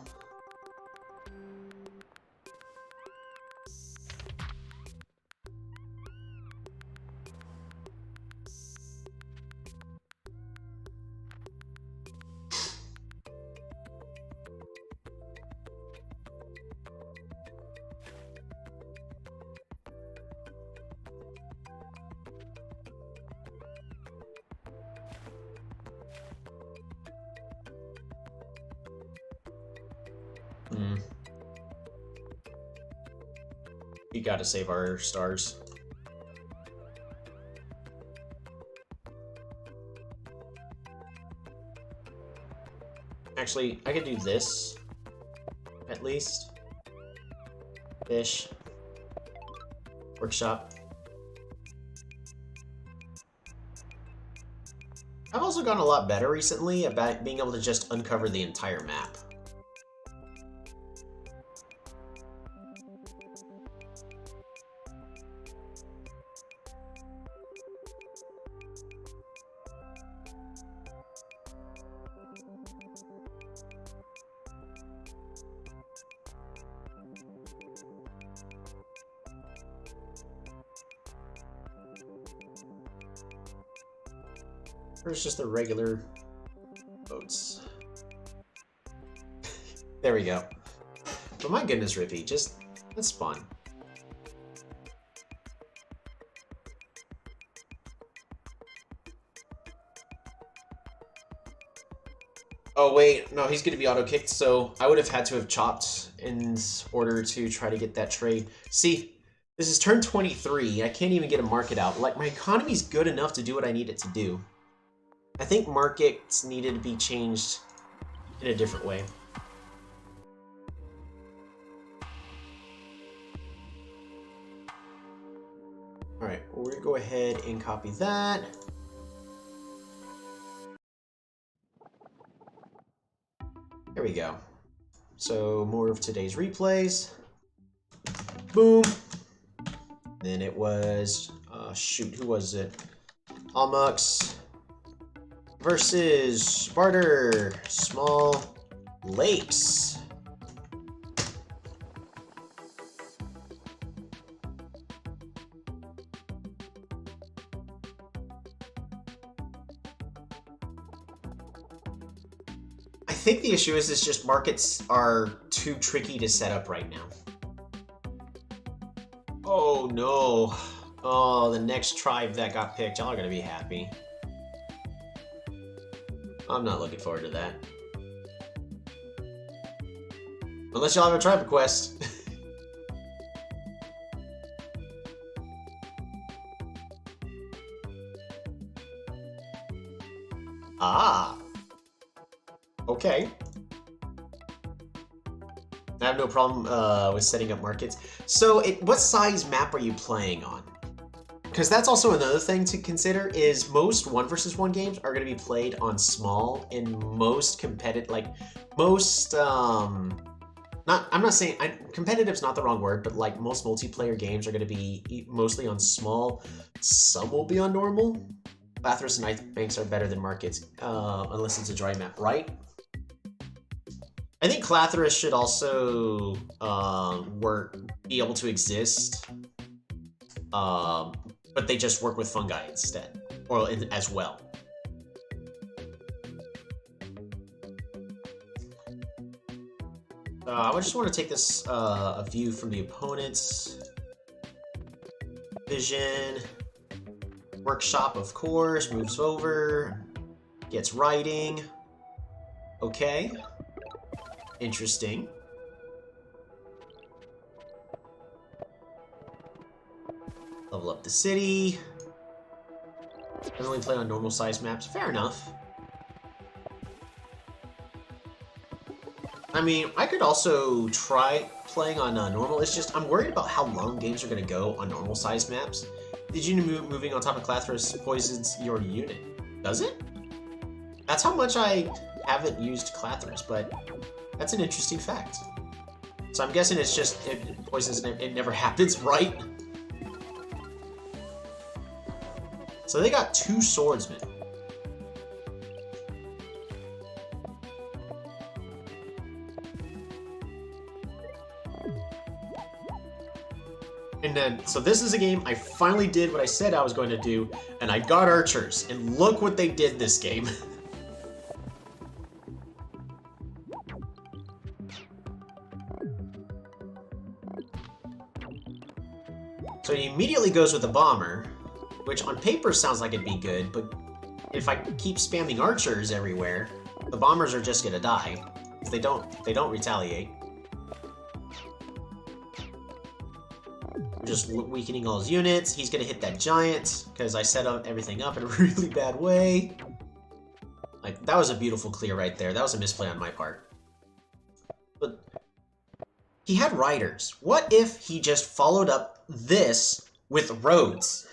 We gotta save our stars. Actually, I could do this, at least. Fish. Workshop. I've also gotten a lot better recently about being able to just uncover the entire map. Where's just the regular boats? There we go. But my goodness, Rippy, just let's spawn. Oh wait, no, he's gonna be auto-kicked, so I would have had to have chopped in order to try to get that trade. See, this is turn 23, I can't even get a market out. Like, my economy's good enough to do what I need it to do. I think markets needed to be changed in a different way. Alright, well, we're gonna go ahead and copy that. There we go. So, more of today's replays. Boom. Then it was, shoot, who was it? Almux versus Barter Small Lakes. I think the issue is just markets are too tricky to set up right now. Oh no. Oh, the next tribe that got picked. Y'all are gonna be happy. I'm not looking forward to that. Unless y'all have a tribal quest. Ah. Okay. I have no problem with setting up markets. So, what size map are you playing on? Because that's also another thing to consider, is most 1 versus 1 games are going to be played on small, and most competitive, like, most, I'm not saying, competitive's not the wrong word, but like most multiplayer games are going to be mostly on small. Some will be on normal. Bathurst and Ice Banks are better than markets, unless it's a dry map, right? I think Clathrus should also be able to exist, but they just work with fungi instead, or as well. I just want to take this a view from the opponent's vision. Workshop, of course, moves over, gets writing. Okay. Interesting. Level up the city. Doesn't only play on normal size maps. Fair enough. I mean, I could also try playing on normal. It's just, I'm worried about how long games are going to go on normal size maps. Did you know moving on top of Clathrus poisons your unit? Does it? That's how much I haven't used Clathrus, but that's an interesting fact. So I'm guessing it's just, it poisons, it never happens, right? So they got 2 swordsmen. And then, so this is a game I finally did what I said I was going to do, and I got archers, and look what they did this game. So he immediately goes with the bomber, which on paper sounds like it'd be good, but if I keep spamming archers everywhere, the bombers are just gonna die. If they don't retaliate. Just weakening all his units. He's gonna hit that giant because I set everything up in a really bad way. Like, that was a beautiful clear right there. That was a misplay on my part. But he had riders. What if he just followed up this with roads?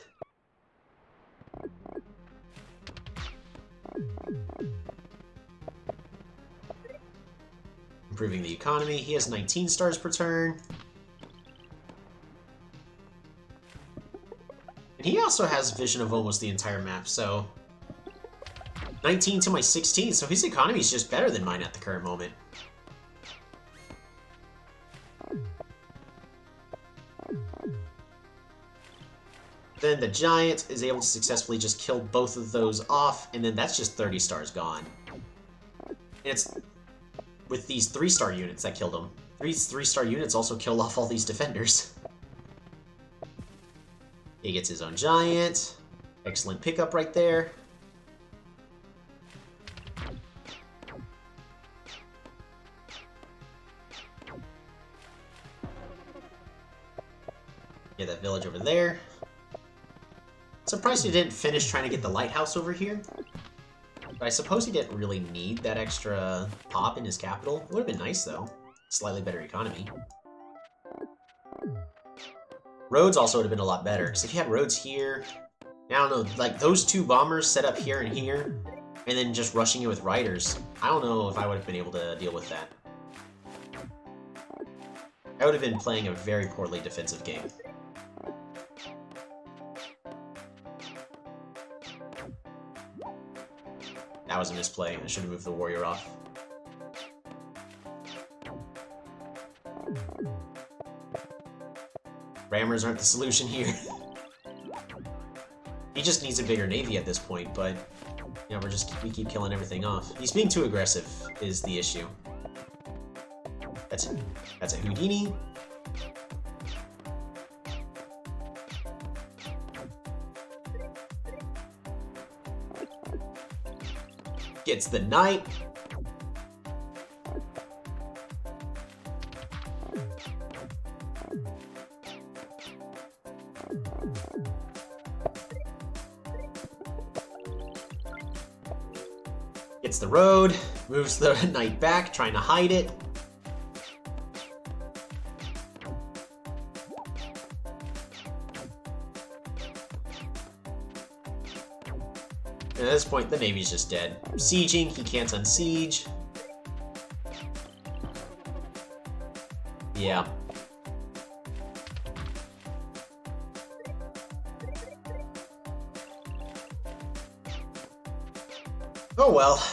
Improving the economy. He has 19 stars per turn. He also has vision of almost the entire map, so 19 to my 16, so his economy is just better than mine at the current moment. Then the giant is able to successfully just kill both of those off, and then that's just 30 stars gone. And it's with these 3-star units that killed him. These 3-star units also killed off all these defenders. He gets his own giant. Excellent pickup right there. Get that village over there. Surprised he didn't finish trying to get the lighthouse over here. But I suppose he didn't really need that extra pop in his capital. Would have been nice though. Slightly better economy. Roads also would have been a lot better, because if you had roads here, I don't know, like those 2 bombers set up here and here, and then just rushing it with riders, I don't know if I would have been able to deal with that. I would have been playing a very poorly defensive game. That was a misplay. I should have moved the warrior off. Rammers aren't the solution here. He just needs a bigger navy at this point, but yeah, we keep killing everything off. He's being too aggressive is the issue. That's a Houdini. It's the night. Gets the road, moves the knight back, trying to hide it. And at this point, the navy's just dead. Sieging, he can't unsiege. Yeah. Oh well.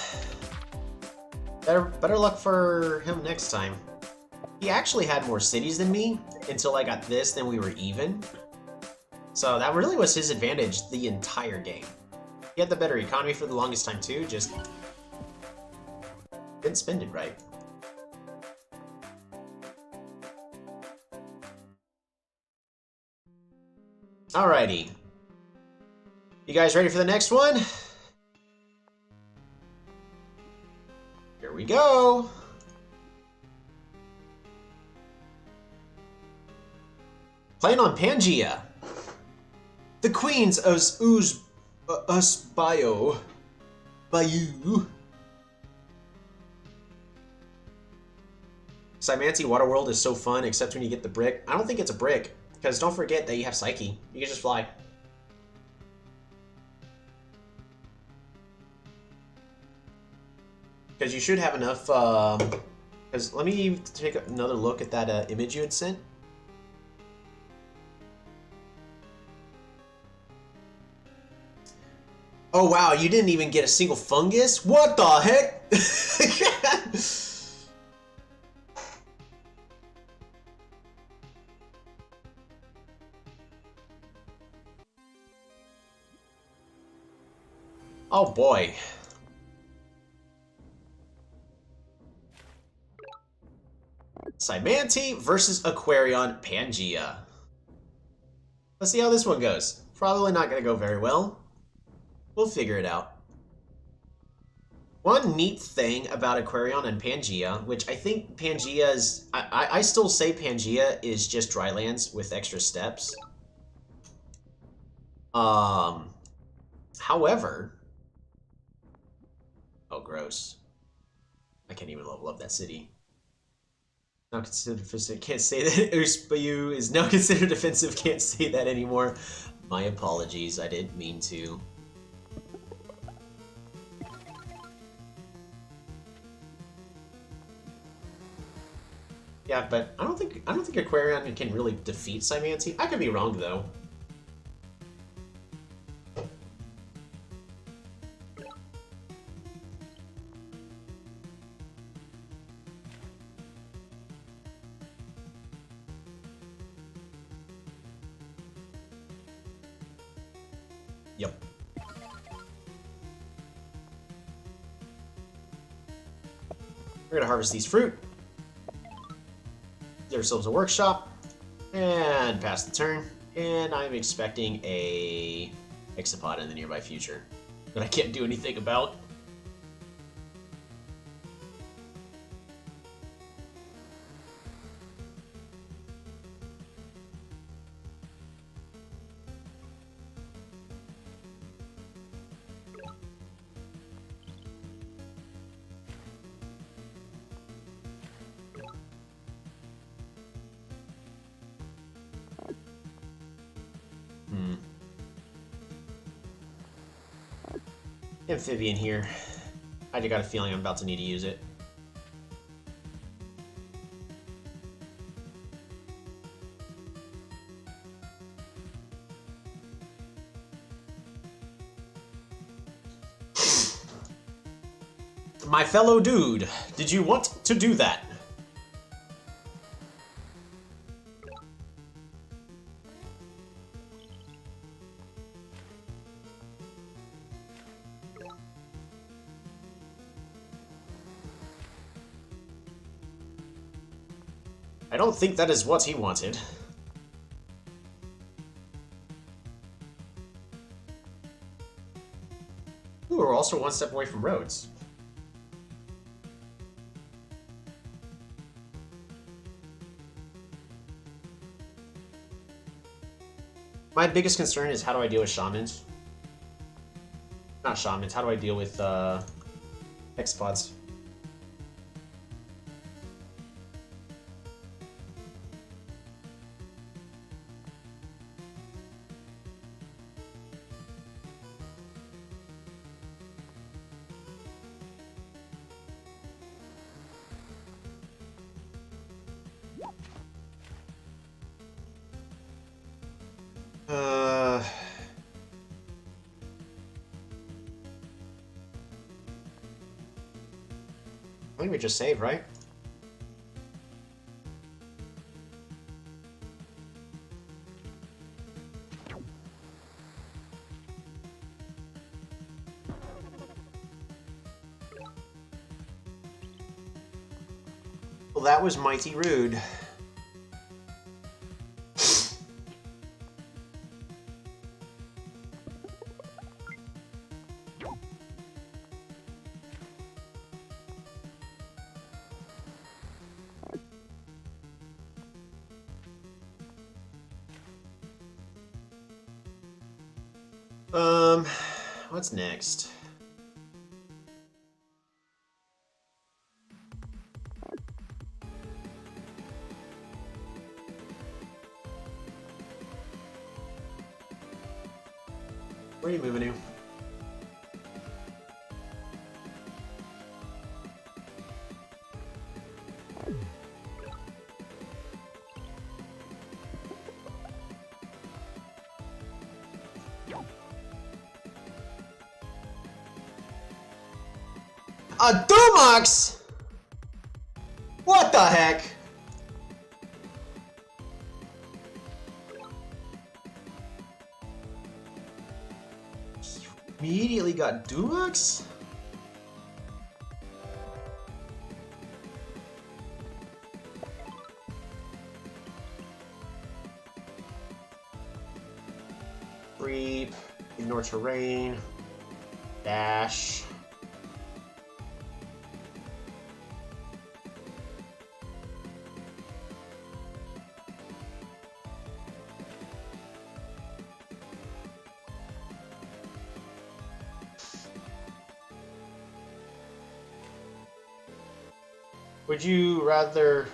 Better luck for him next time. He actually had more cities than me until I got this, then we were even. So that really was his advantage the entire game. He had the better economy for the longest time too, just didn't spend it right. Alrighty. You guys ready for the next one? Here we go. Playing on Pangea. The queens of Bayou. Cymanti Waterworld is so fun, except when you get the brick. I don't think it's a brick, because don't forget that you have Psyche. You can just fly. Because you should have enough, because let me take another look at that image you had sent. Oh wow, you didn't even get a single fungus? What the heck? Oh boy. Cymanti versus Aquarion Pangea. Let's see how this one goes. Probably not going to go very well. We'll figure it out. One neat thing about Aquarion and Pangea, which I think Pangea's... I still say Pangea is just drylands with extra steps. However... Oh, gross. I can't even level up that city. Now considered defensive. Can't say that. Urspayu is now considered defensive. Can't say that anymore. My apologies. I didn't mean to. Yeah, but I don't think Aquarion can really defeat Cymanti. I could be wrong though. Yep. We're gonna harvest these fruit. Get ourselves a workshop and pass the turn. And I'm expecting a hexapod in the nearby future that I can't do anything about. Amphibian here. I got a feeling I'm about to need to use it. My fellow dude, did you want to do that? I don't think that is what he wanted. Ooh, we're also one step away from roads. My biggest concern is how do I deal with shamans? Not shamans, how do I deal with hexapods? I think we just save, right? Well, that was mighty rude. What's next? Where are you moving to? A Dumox? What the heck? Immediately got Dumox? Reap, ignore terrain, dash. Would you rather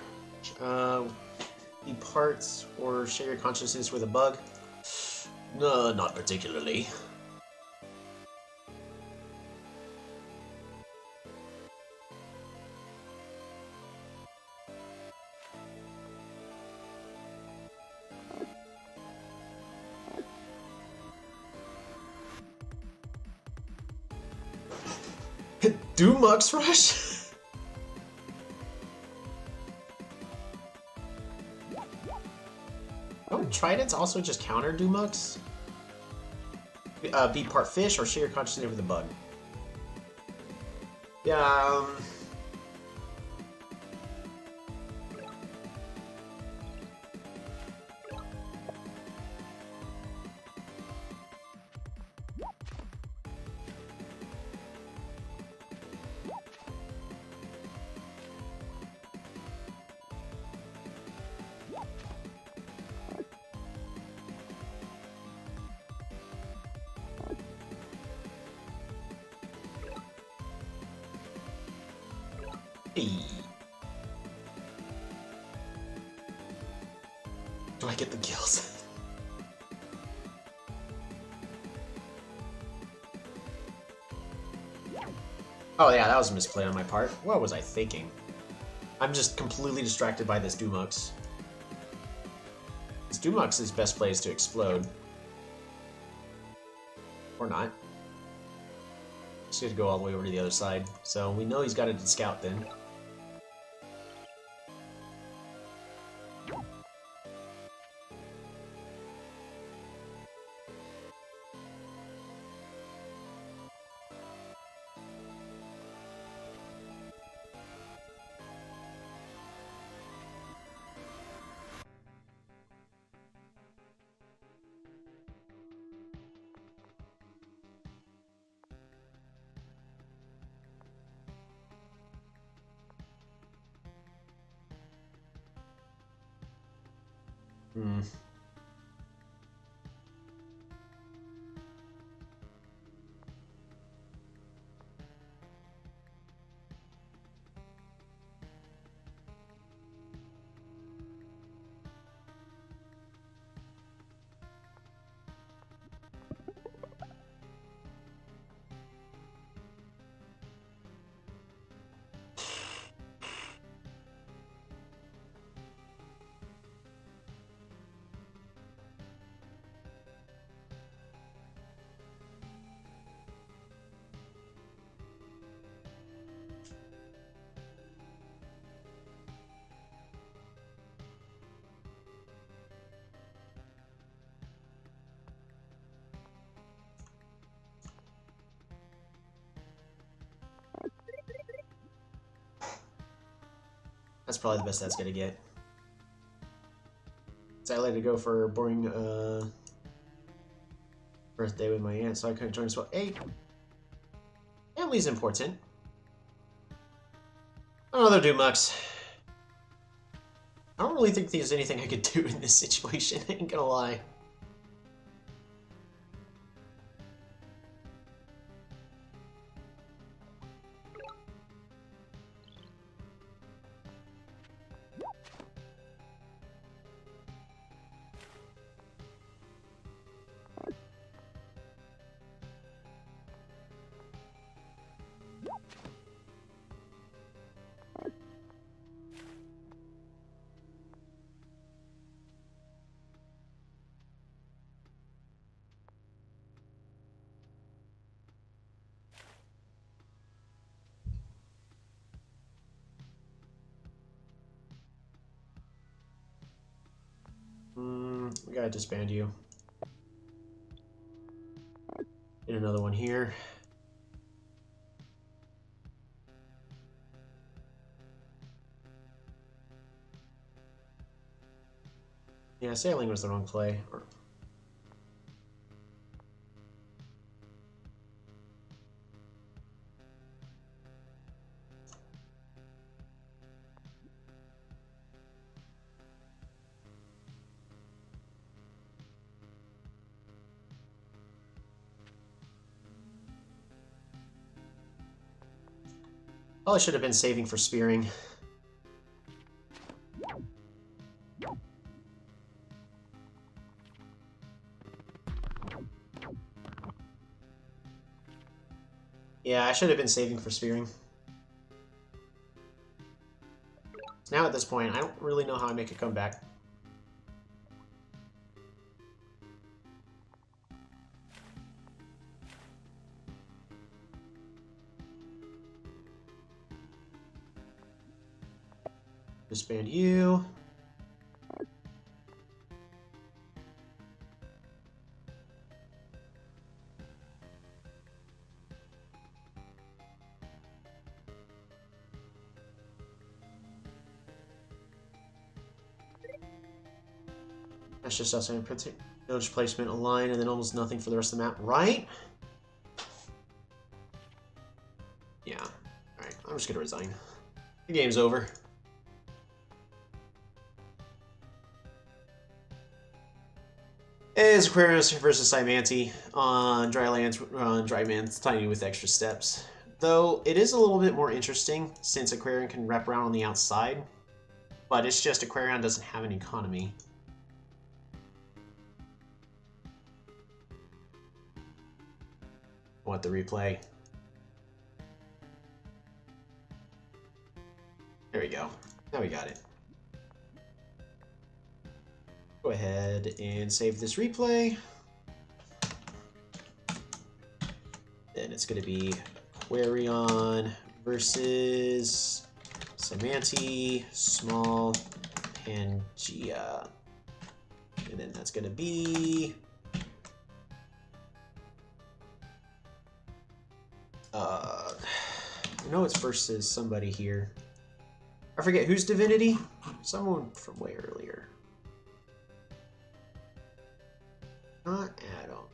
be parts or share your consciousness with a bug? No, not particularly. Dumux Rush? Don't Tridents also just counter Dumux? Be part fish or share your consciousness with a bug? Yeah, do I get the kills? Oh yeah, that was a misplay on my part. What was I thinking? I'm just completely distracted by this Dumux. This Dumox's best play is to explode. Or not. He's going to go all the way over to the other side. So we know he's got a scout then. That's probably the best that's gonna get. So I let it go for a boring birthday with my aunt, so I couldn't join as well. Hey, family's important. Oh, they're Dumucks. I don't really think there's anything I could do in this situation, I ain't gonna lie. We gotta disband you. Get another one here. Yeah, sailing was the wrong play. Probably should have been saving for spearing. Yeah, I should have been saving for spearing. Now at this point, I don't really know how I make a comeback. Disband you. That's just us in village placement, a line, and then almost nothing for the rest of the map, right? Yeah. Alright, I'm just gonna resign. The game's over. It's Aquarius versus Cymanti on dry lands, dry man's tiny with extra steps. Though it is a little bit more interesting since Aquarian can wrap around on the outside, but it's just Aquarian doesn't have an economy. Want the replay? There we go. Now we got it. Go ahead and save this replay. Then it's going to be Aquarion versus Cymanti, Small Pangea. And then that's going to be I know it's versus somebody here. I forget whose divinity? Someone from way earlier. Not Adam.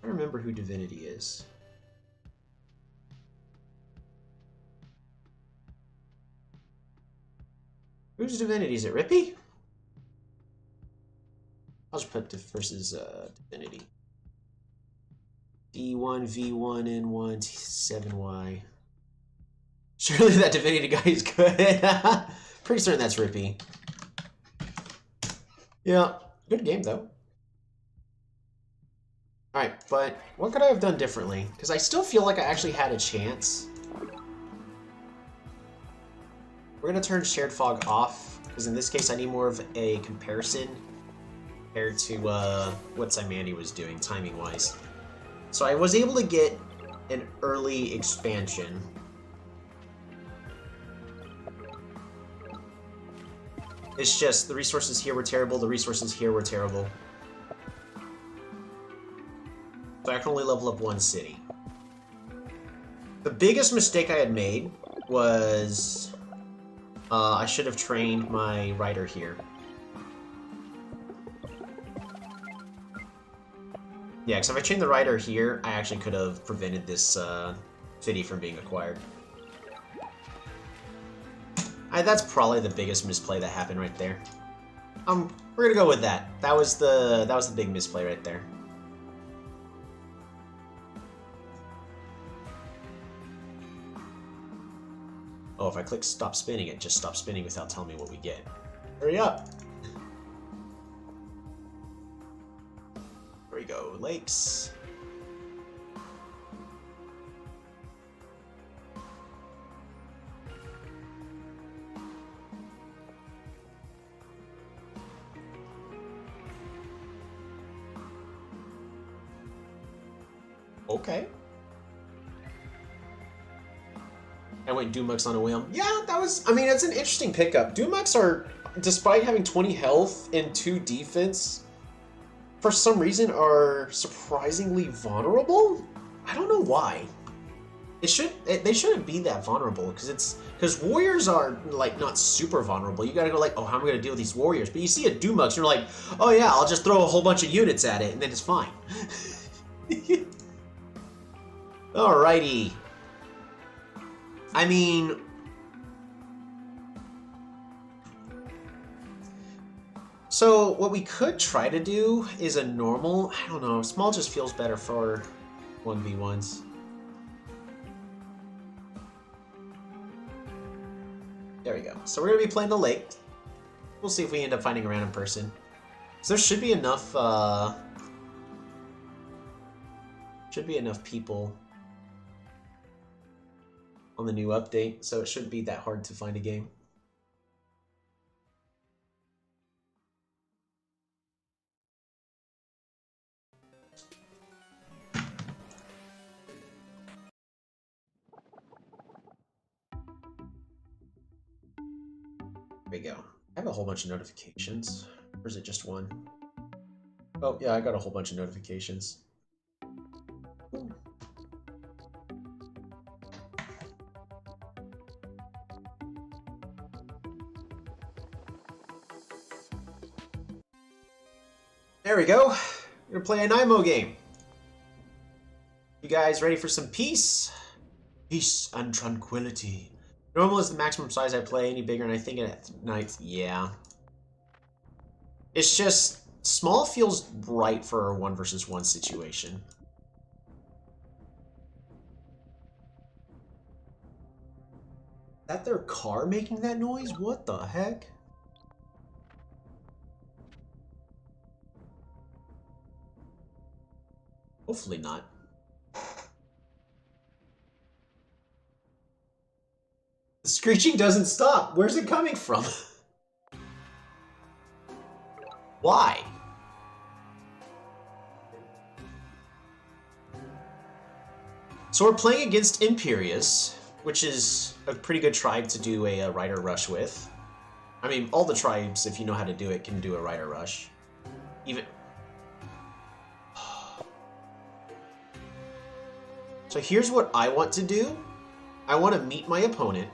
I don't remember who divinity is. Whose divinity is it? Rippy? I'll just put versus divinity. D1, V1, N1, T7Y. Surely that divinity guy is good. Pretty certain that's Rippy. Yeah, good game though. Alright, but what could I have done differently? Because I still feel like I actually had a chance. We're going to turn Shared Fog off, because in this case I need more of a comparison compared to what Cymanti was doing timing-wise. So I was able to get an early expansion. It's just the resources here were terrible, the resources here were terrible. So I can only level up one city. The biggest mistake I had made was I should have trained my rider here. Yeah, because if I trained the rider here, I actually could have prevented this city from being acquired. That's probably the biggest misplay that happened right there. We're gonna go with that. That was the big misplay right there. Oh, if I click stop spinning, it just stops spinning without telling me what we get. Hurry up! There we go, lakes. Okay. I went Dumux on a whim. Yeah, that was... I mean, it's an interesting pickup. Dumux are, despite having 20 health and 2 defense, for some reason are surprisingly vulnerable? I don't know why. They shouldn't be that vulnerable, because warriors are, like, not super vulnerable. You gotta go like, oh, how am I gonna deal with these warriors? But you see a Dumux, you're like, oh yeah, I'll just throw a whole bunch of units at it, and then it's fine. Alrighty. I mean... So, what we could try to do is a normal... I don't know, small just feels better for 1v1s. There we go. So we're going to be playing the lake. We'll see if we end up finding a random person. So there should be enough, people on the new update, so it shouldn't be that hard to find a game. There we go. I have a whole bunch of notifications. Or is it just one? Oh, yeah, I got a whole bunch of notifications. Ooh. There we go. We're gonna play an IMO game. You guys ready for some peace? Peace and tranquility. Normal is the maximum size I play. Any bigger and I think at night, yeah. It's just, small feels right for a 1 versus 1 situation. Is that their car making that noise? What the heck? Hopefully not. The screeching doesn't stop. Where's it coming from? Why? So we're playing against Imperius, which is a pretty good tribe to do a rider rush with. I mean, all the tribes, if you know how to do it, can do a rider rush. Even... So here's what I want to do. I want to meet my opponent.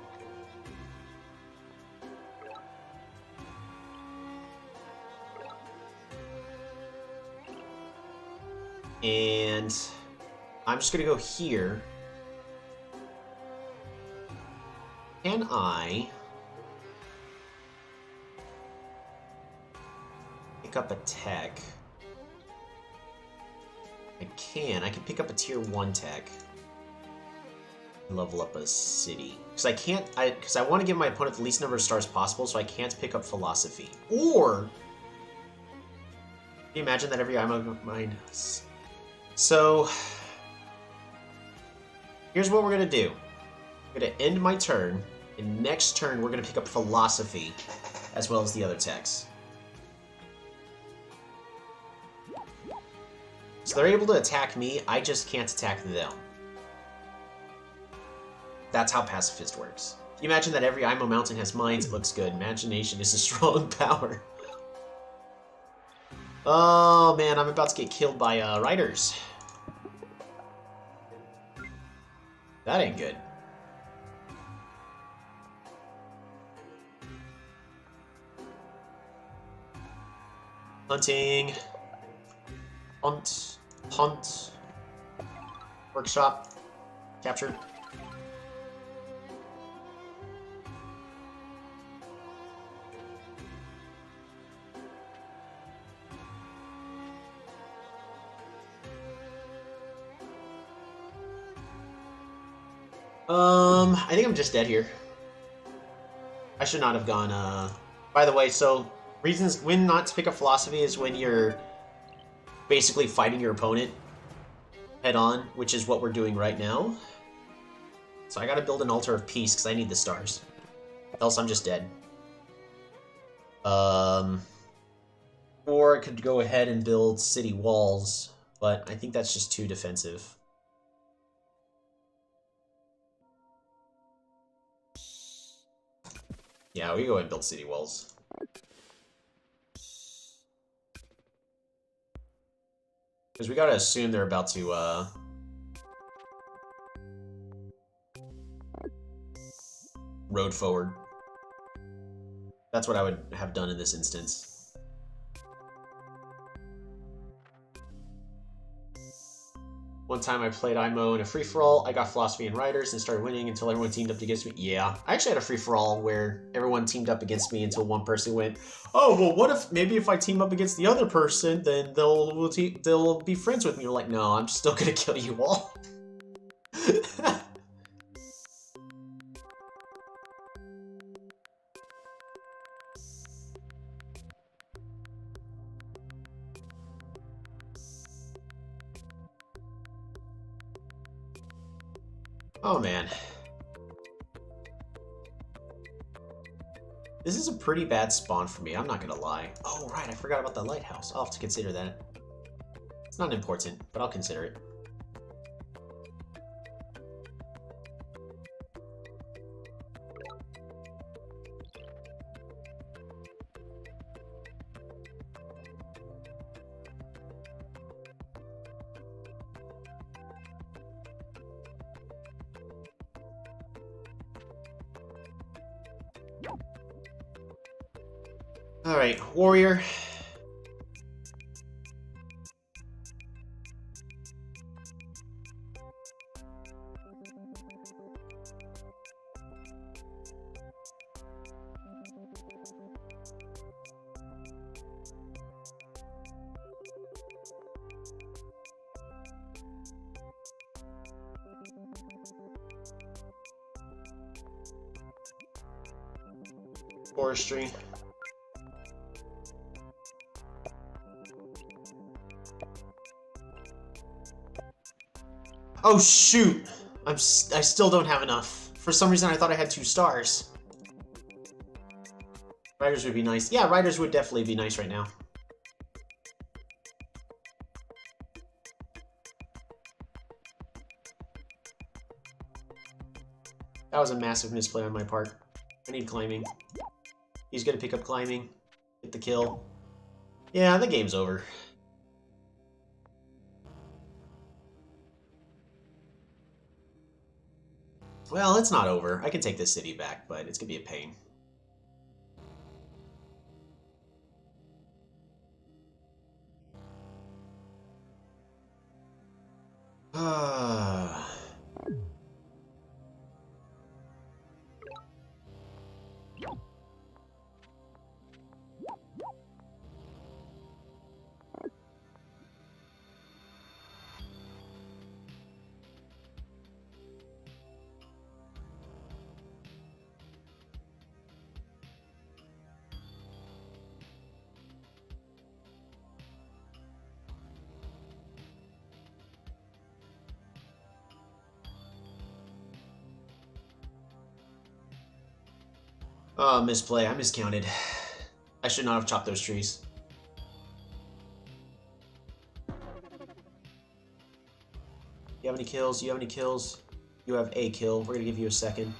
And I'm just going to go here. Can I pick up a tech? I can pick up a tier 1 tech. Level up a city. Because I want to give my opponent the least number of stars possible, so I can't pick up philosophy. Or, can you imagine that every IMO of mine? So, here's what we're going to do. I'm going to end my turn, and next turn we're going to pick up philosophy, as well as the other techs. So they're able to attack me, I just can't attack them. That's how Pacifist works. You imagine that every IMO mountain has mines, it looks good. Imagination is a strong power. Oh man, I'm about to get killed by riders. That ain't good. Hunting. Hunt. Hunt. Workshop. Captured. I think I'm just dead here. I should not have gone, By the way, so, reasons when not to pick up philosophy is when you're basically fighting your opponent head-on, which is what we're doing right now. So I gotta build an altar of peace, because I need the stars. Else I'm just dead. Or I could go ahead and build city walls, but I think that's just too defensive. Yeah, we go ahead and build city walls. Because we gotta assume they're about to, road forward. That's what I would have done in this instance. One time I played IMO in a free-for-all, I got philosophy and riders and started winning until everyone teamed up against me. Yeah, I actually had a free-for-all where everyone teamed up against me until one person went, oh, well, what if, maybe if I team up against the other person, then they'll be friends with me. You're like, no, I'm still gonna kill you all. Oh, man. This is a pretty bad spawn for me, I'm not gonna lie. Oh, right, I forgot about the lighthouse. I'll have to consider that. It's not important, but I'll consider it. Alright, warrior. Forestry. Oh shoot! I still don't have enough. For some reason I thought I had 2 stars. Riders would be nice. Yeah, riders would definitely be nice right now. That was a massive misplay on my part. I need climbing. He's gonna pick up climbing. Get the kill. Yeah, the game's over. Well, it's not over. I can take this city back, but it's gonna be a pain. Oh, misplay. I miscounted. I should not have chopped those trees. You have any kills? You have any kills? You have a kill. We're gonna give you a second.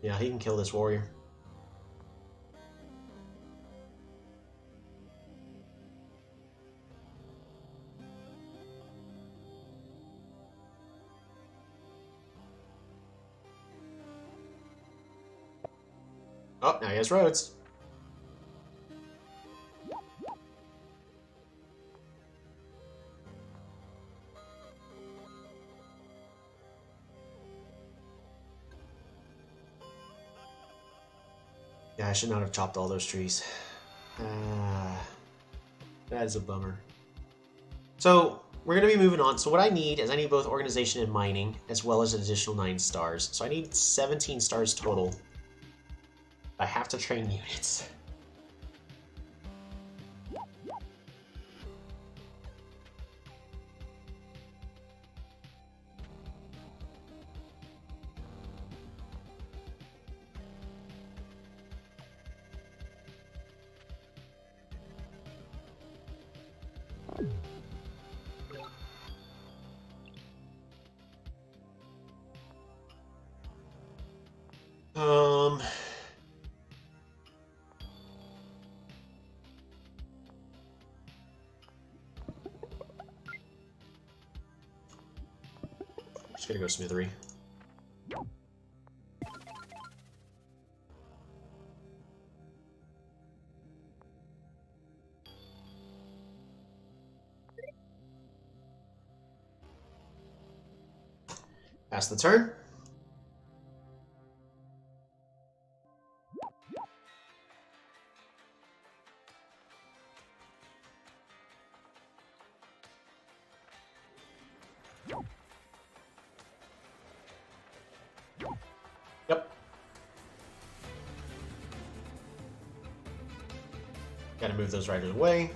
Yeah, he can kill this warrior. Oh, now he has roads. Yeah, I should not have chopped all those trees. That is a bummer. So, we're going to be moving on. So what I need is I need both organization and mining, as well as an additional 9 stars. So I need 17 stars total. I have to train units. Just gonna go smithery. Pass the turn. Yep. Gotta move those riders away.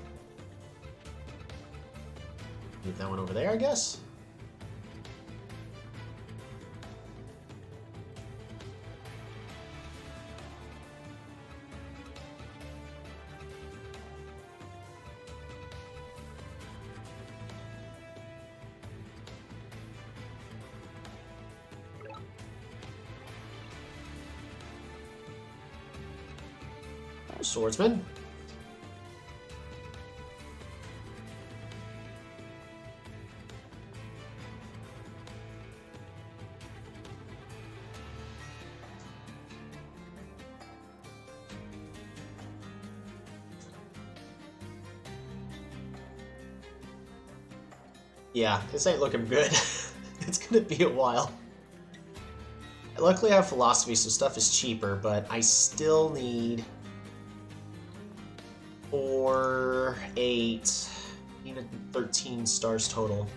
Move that one over there, I guess. Swordsman. Yeah, this ain't looking good. It's gonna be a while. Luckily I have philosophy, so stuff is cheaper, but I still need 4, 8, even 13 stars total.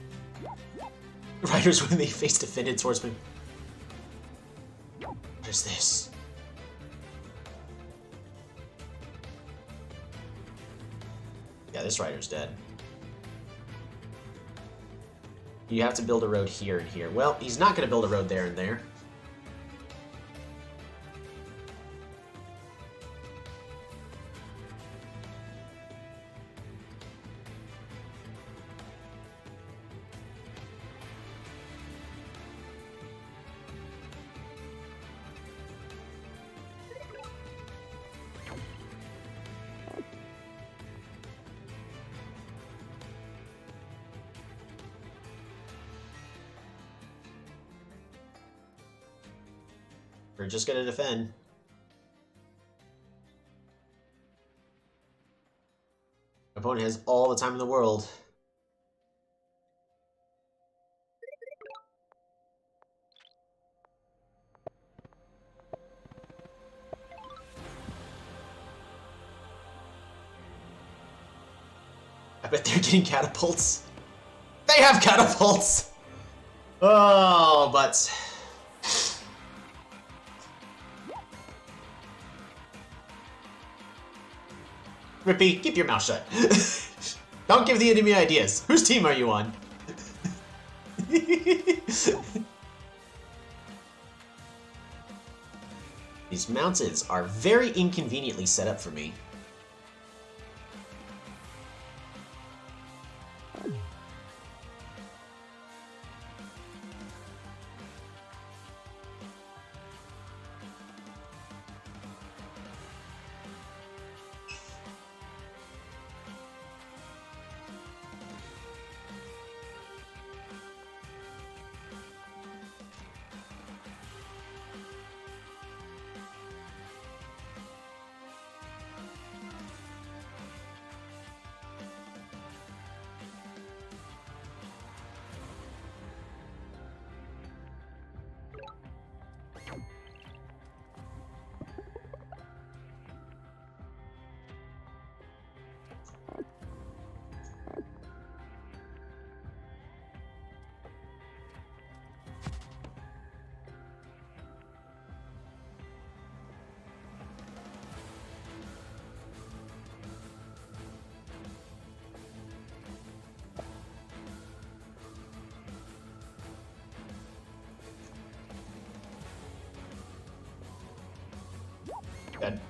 Riders when they face defended swordsman. What is this? Yeah, this rider's dead. You have to build a road here and here. Well, he's not going to build a road there and there. We're just gonna defend. My opponent has all the time in the world. I bet they're getting catapults. They have catapults! Oh, but... Rippy, keep your mouth shut. Don't give the enemy ideas. Whose team are you on? These mountains are very inconveniently set up for me. Dead.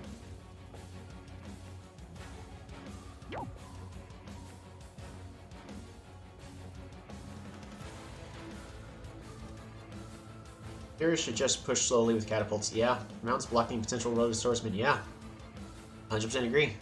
Heroes should just push slowly with catapults. Yeah. Mounts blocking potential road swordsmen. Yeah. 100% agree.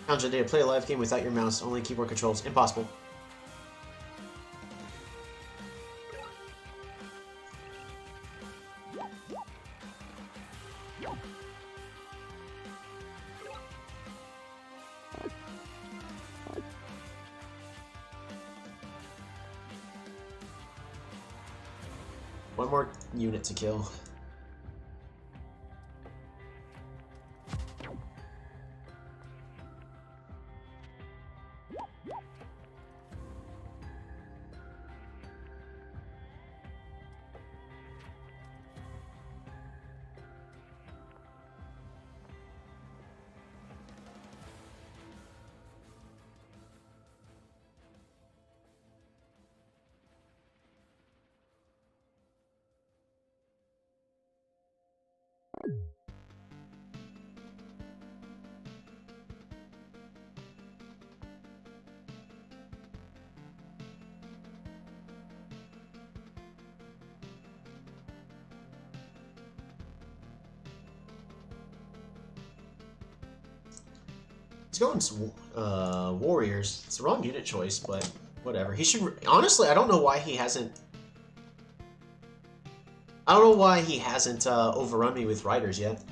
Challenge today to play a live game without your mouse, only keyboard controls. Impossible. One more unit to kill. He's going warriors. It's the wrong unit choice, but whatever. He should honestly. I don't know why he hasn't. I don't know why he hasn't overrun me with riders yet.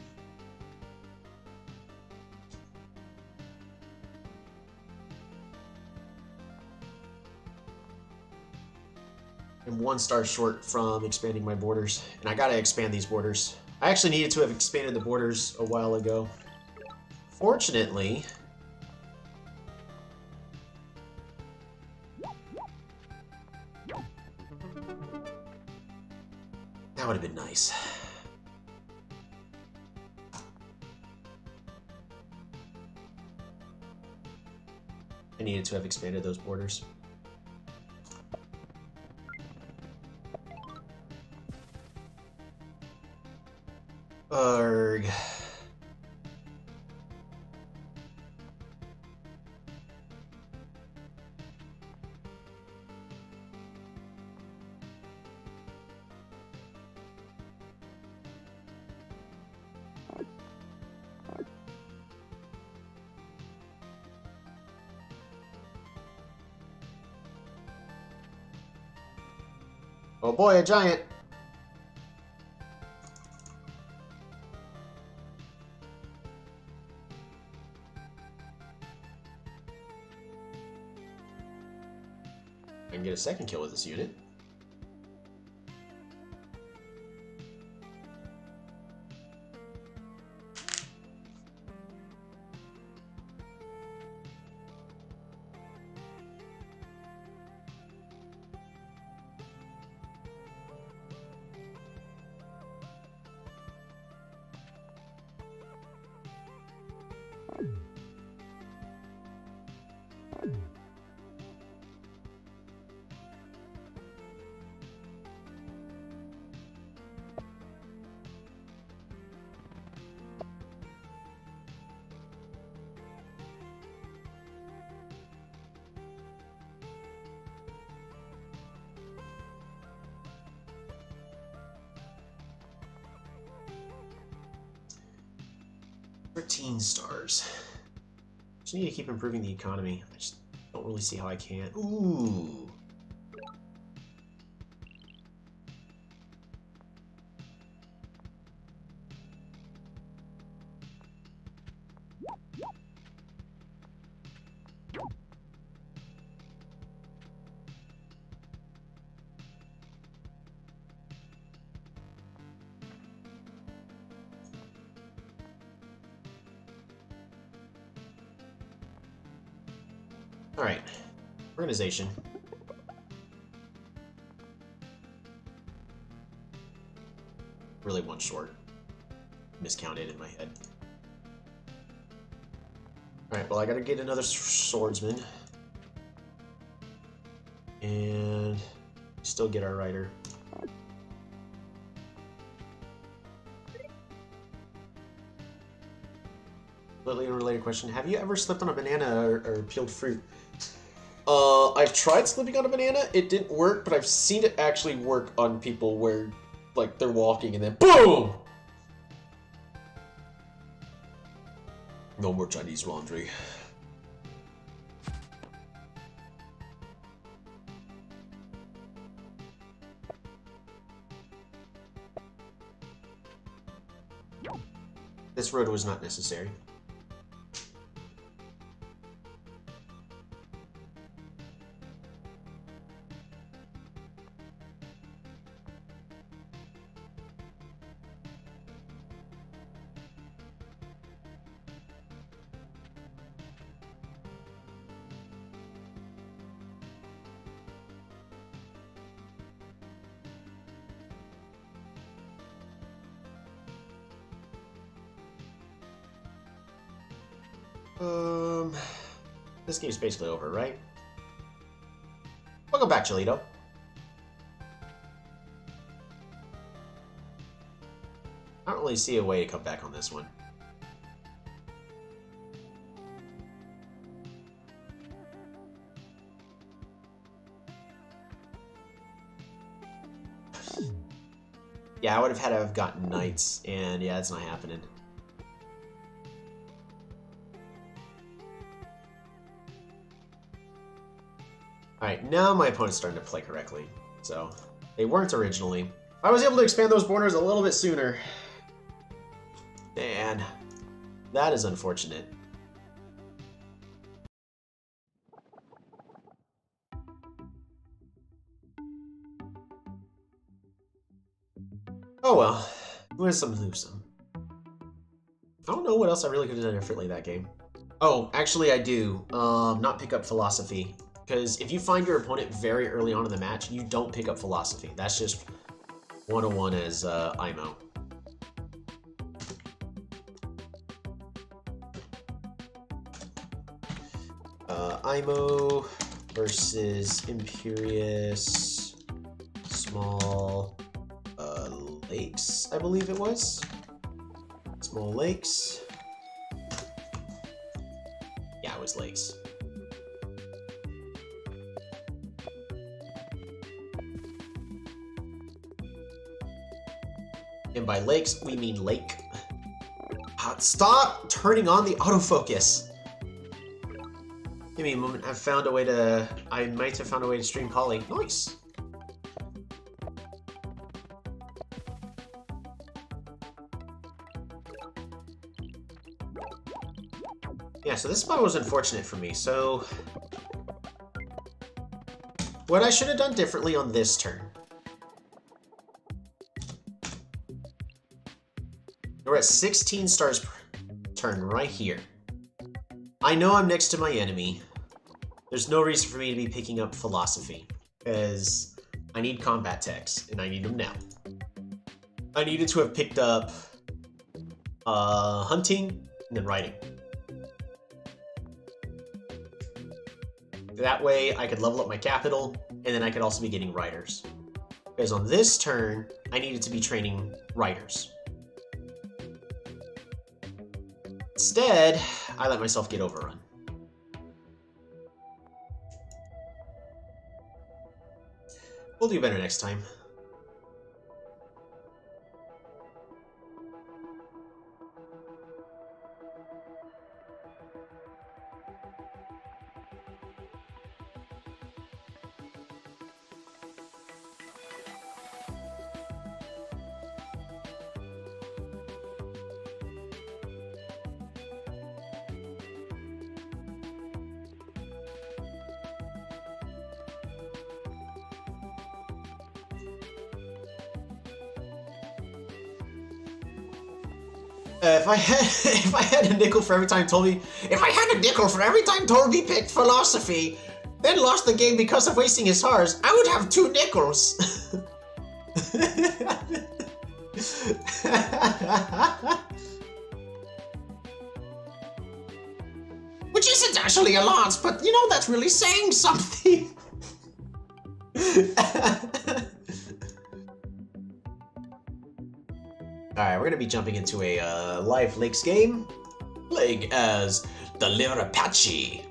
I'm 1 star short from expanding my borders, and I gotta expand these borders. I actually needed to have expanded the borders a while ago. Fortunately, that would have been nice. I needed to have expanded those borders. Arg. Oh boy, a giant! I can get a second kill with this unit. $13. Just need to keep improving the economy. I just don't really see how I can. Ooh. Alright, organization. Really one short. Miscounted in my head. Alright, well I gotta get another swordsman. And still get our rider. Completely unrelated question. Have you ever slipped on a banana or peeled fruit? I've tried slipping on a banana. It didn't work, but I've seen it actually work on people where, like, they're walking and then BOOM! No more Chinese laundry. This road was not necessary. This game's basically over, right? Welcome back, Cholito. I don't really see a way to come back on this one. Yeah, I would have had to have gotten knights, and yeah, it's not happening. Alright, now my opponent's starting to play correctly. So, they weren't originally. I was able to expand those borders a little bit sooner. Man, that is unfortunate. Oh well, win some, lose some. I don't know what else I really could have done differently that game. Oh, actually I do. Not pick up philosophy. Because if you find your opponent very early on in the match, you don't pick up philosophy. That's just 101 as IMO. IMO versus Imperious Small Lakes, I believe it was. Small Lakes. Yeah, it was Lakes. And by lakes, we mean lake. Stop turning on the autofocus. Give me a moment. I might have found a way to stream Poly. Nice. so this spot was unfortunate for me, so... What I should have done differently on this turn. We're at 16 stars per turn right here. I know I'm next to my enemy. There's no reason for me to be picking up philosophy, because I need combat techs, and I need them now. I needed to have picked up hunting and then riding. That way I could level up my capital, and then I could also be getting riders. Because on this turn, I needed to be training riders. Instead, I let myself get overrun. We'll do better next time. If I had a nickel for every time Toby picked philosophy, then lost the game because of wasting his stars, I would have 2 nickels. Which isn't actually a lot, but you know, that's really saying something. Alright, we're gonna be jumping into a live Lakes game, playing as the Lirapachi.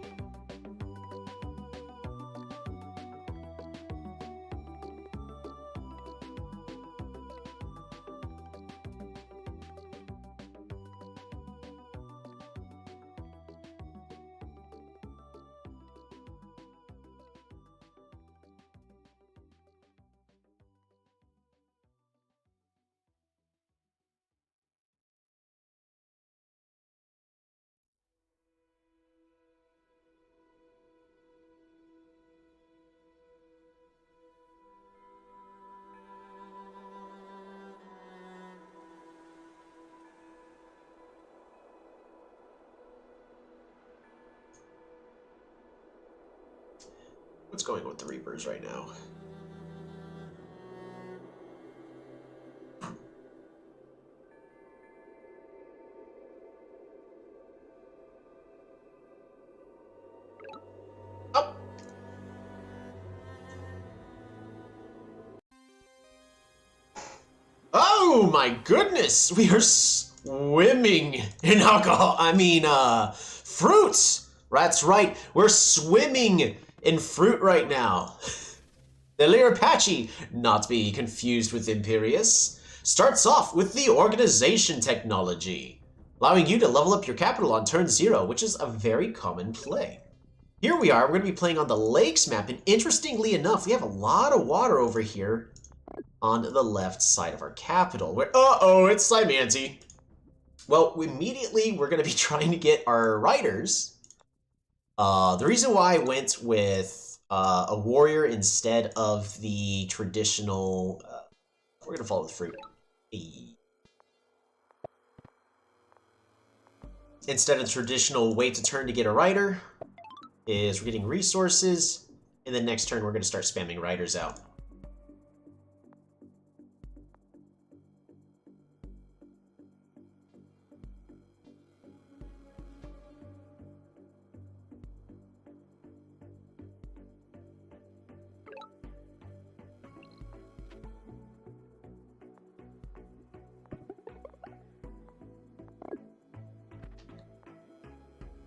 What's going on with the Reapers right now? Oh! Oh my goodness! We are swimming in alcohol. I mean, fruits! That's right, we're swimming in fruit right now. The Lirapachi, not to be confused with Imperius, starts off with the organization technology, allowing you to level up your capital on turn 0, which is a very common play. Here we are, we're going to be playing on the Lakes map, and interestingly enough, we have a lot of water over here on the left side of our capital. Where, uh-oh, it's Simanti. Well, immediately we're going to be trying to get our riders. The reason why I went with a warrior instead of the traditional... we're going to follow the fruit. Instead of the traditional wait to turn to get a rider, is we're getting resources, and then next turn we're going to start spamming riders out.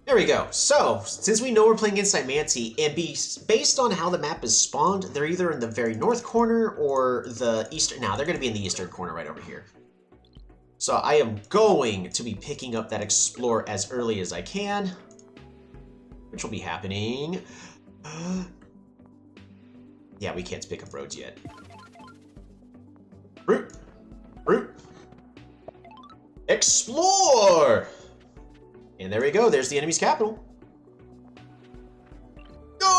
There we go. So, since we know we're playing against Simanti, and based on how the map is spawned, they're either in the very north corner or the eastern... Now, they're going to be in the eastern corner right over here. So I am going to be picking up that Explorer as early as I can, which will be happening... yeah, we can't pick up roads yet. Route! Route! Explore! And there we go. There's the enemy's capital. No!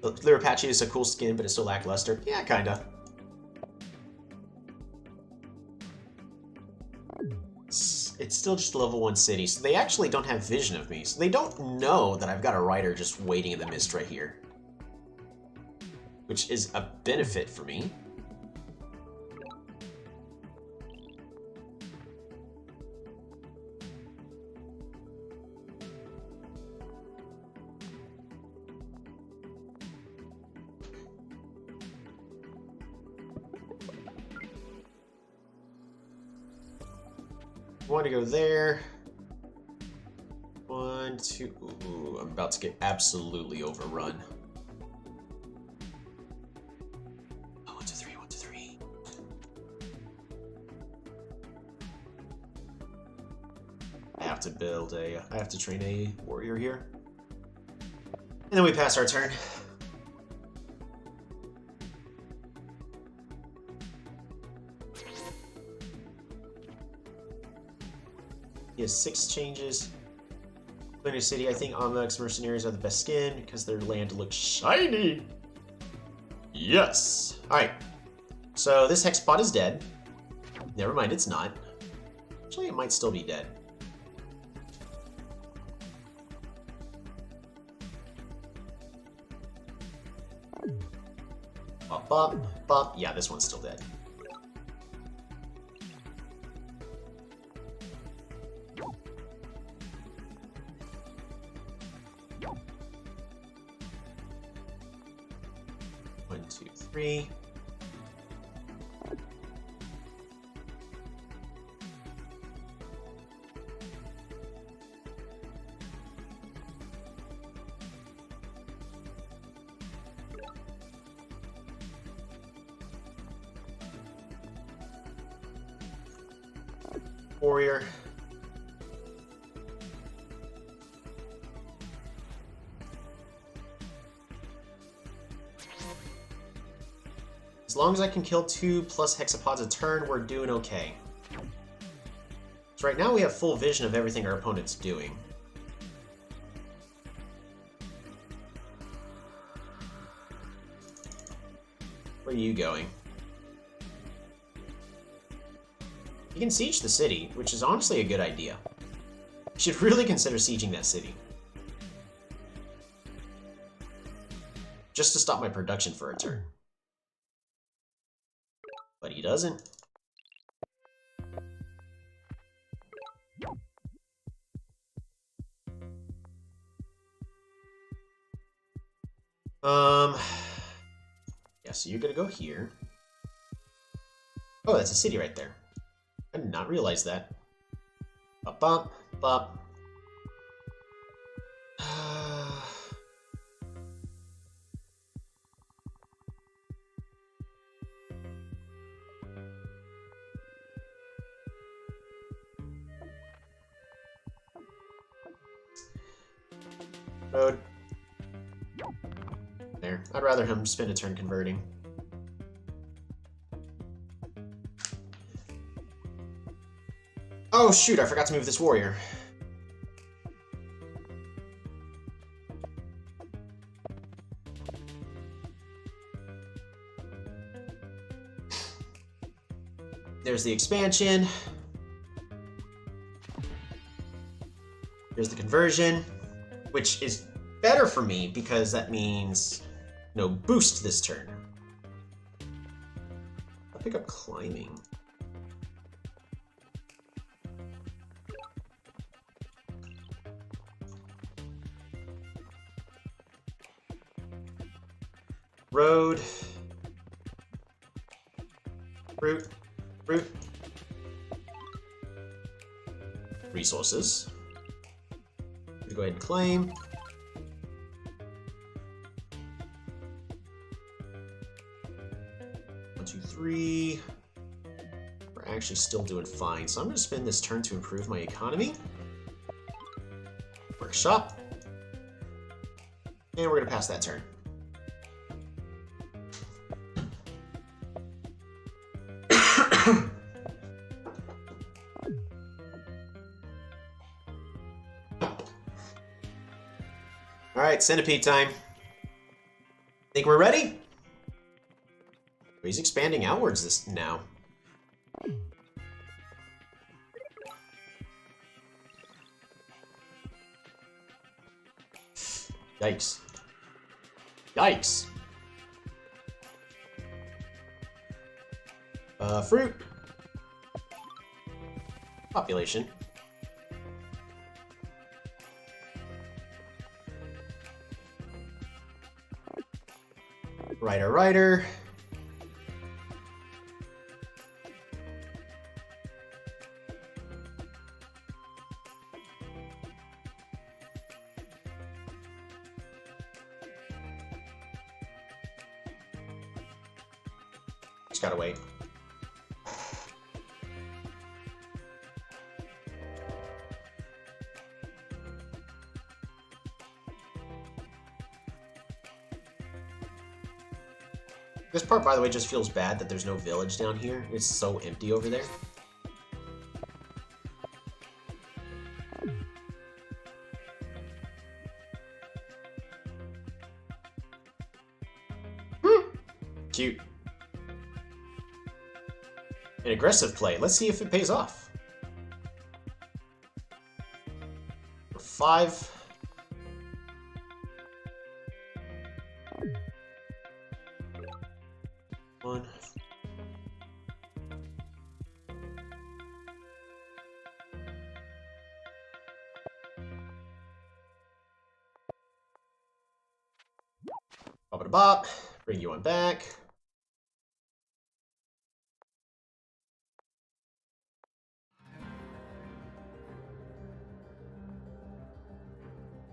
The Patrikios is a cool skin, but it's still lackluster. Yeah, kinda. It's still just a level 1 city, so they actually don't have vision of me. So they don't know that I've got a rider just waiting in the mist right here. Which is a benefit for me. I want to go there. 1, 2. Ooh, I'm about to get absolutely overrun. Oh, 1, 2, 3, 1, 2, 3. I have to build a. I have to train a warrior here. And then we pass our turn. He has 6 changes. Winter City, I think Omvex mercenaries are the best skin because their land looks shiny. Yes. Alright. So this hex spot is dead. Never mind, it's not. Actually, it might still be dead. Bop, bop, bop. Yeah, this one's still dead. One, two, three. Warrior. As long as I can kill 2 plus hexapods a turn, we're doing okay. So right now we have full vision of everything our opponent's doing. Where are you going? You can siege the city, which is honestly a good idea. You should really consider sieging that city. Just to stop my production for a turn. But he doesn't. Yeah, so you're gonna go here. Oh, that's a city right there. I did not realize that. Bop, bop, bop. Road. There. I'd rather him spend a turn converting. Oh shoot, I forgot to move this warrior. There's the expansion. There's the conversion, which is better for me because that means no boost this turn. I'll pick up climbing. Road. Route. Route. Resources. Go ahead and claim. One, two, three. We're actually still doing fine, so I'm going to spend this turn to improve my economy. Workshop. And we're gonna pass that turn. Alright, centipede time. Think we're ready? He's expanding outwards this now. Yikes. Yikes. Fruit. Population. Rider. Just gotta wait. This part, by the way, just feels bad that there's no village down here. It's so empty over there. Cute. An aggressive play. Let's see if it pays off. For 5. One. Bop it a bop. Bring you on back.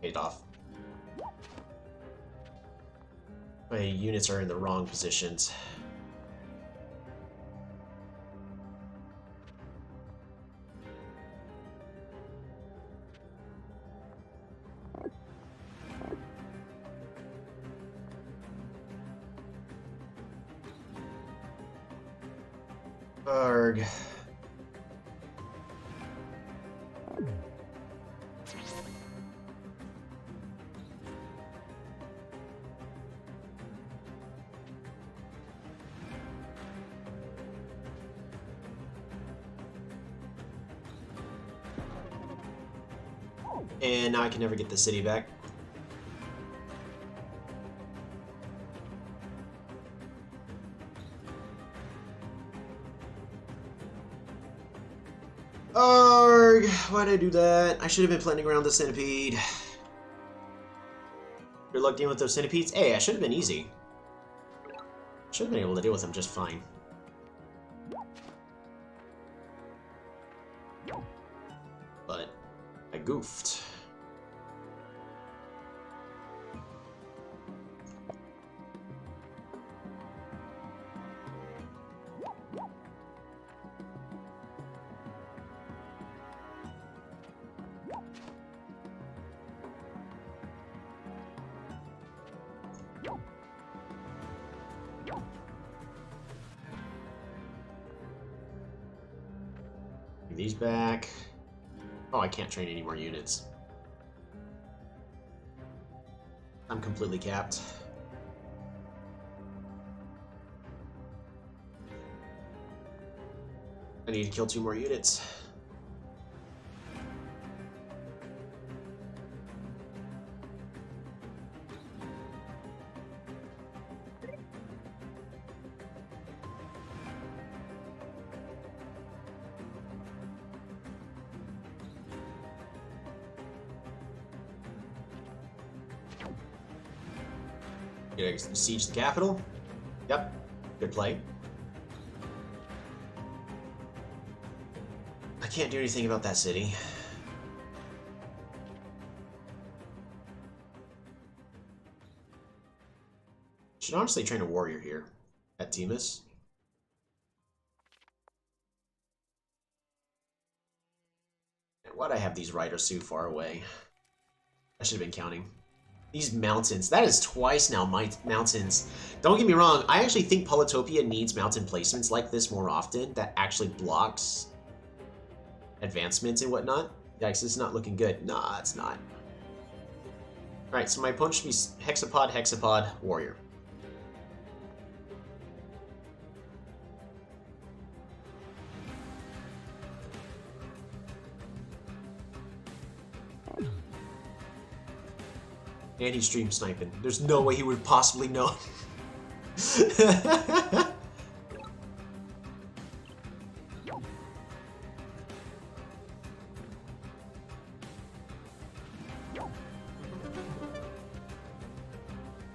Paid off. My units are in the wrong positions. Arg. And now I can never get the city back. Arg! Why'd I do that? I should have been planning around the centipede. Good luck dealing with those centipedes. Hey, I should have been easy. Should have been able to deal with them just fine. But I goofed. These back. Oh, I can't train any more units. I'm completely capped. I need to kill 2 more units. Gonna siege the capital. Yep, good play. I can't do anything about that city. Should honestly train a warrior here at Timus. And why'd I have these riders so far away? I should have been counting. These mountains. That is twice now, my mountains. Don't get me wrong, I actually think Polytopia needs mountain placements like this more often that actually blocks advancements and whatnot. Yikes, this is not looking good. Nah, it's not. Alright, so my opponent should be Hexapod, Hexapod, Warrior. And he's stream sniping. There's no way he would possibly know.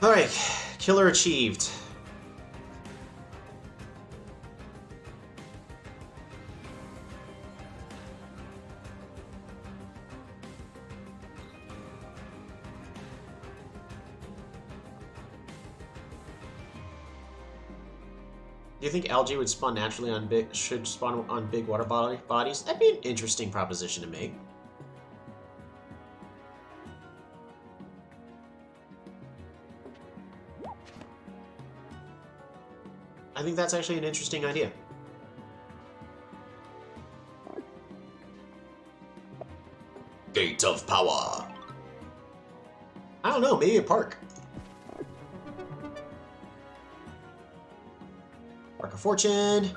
Alright, killer achieved. Do you think algae would spawn naturally on should spawn on big water bodies? That'd be an interesting proposition to make. I think that's actually an interesting idea. Gate of Power. I don't know, maybe a park. Park of Fortune.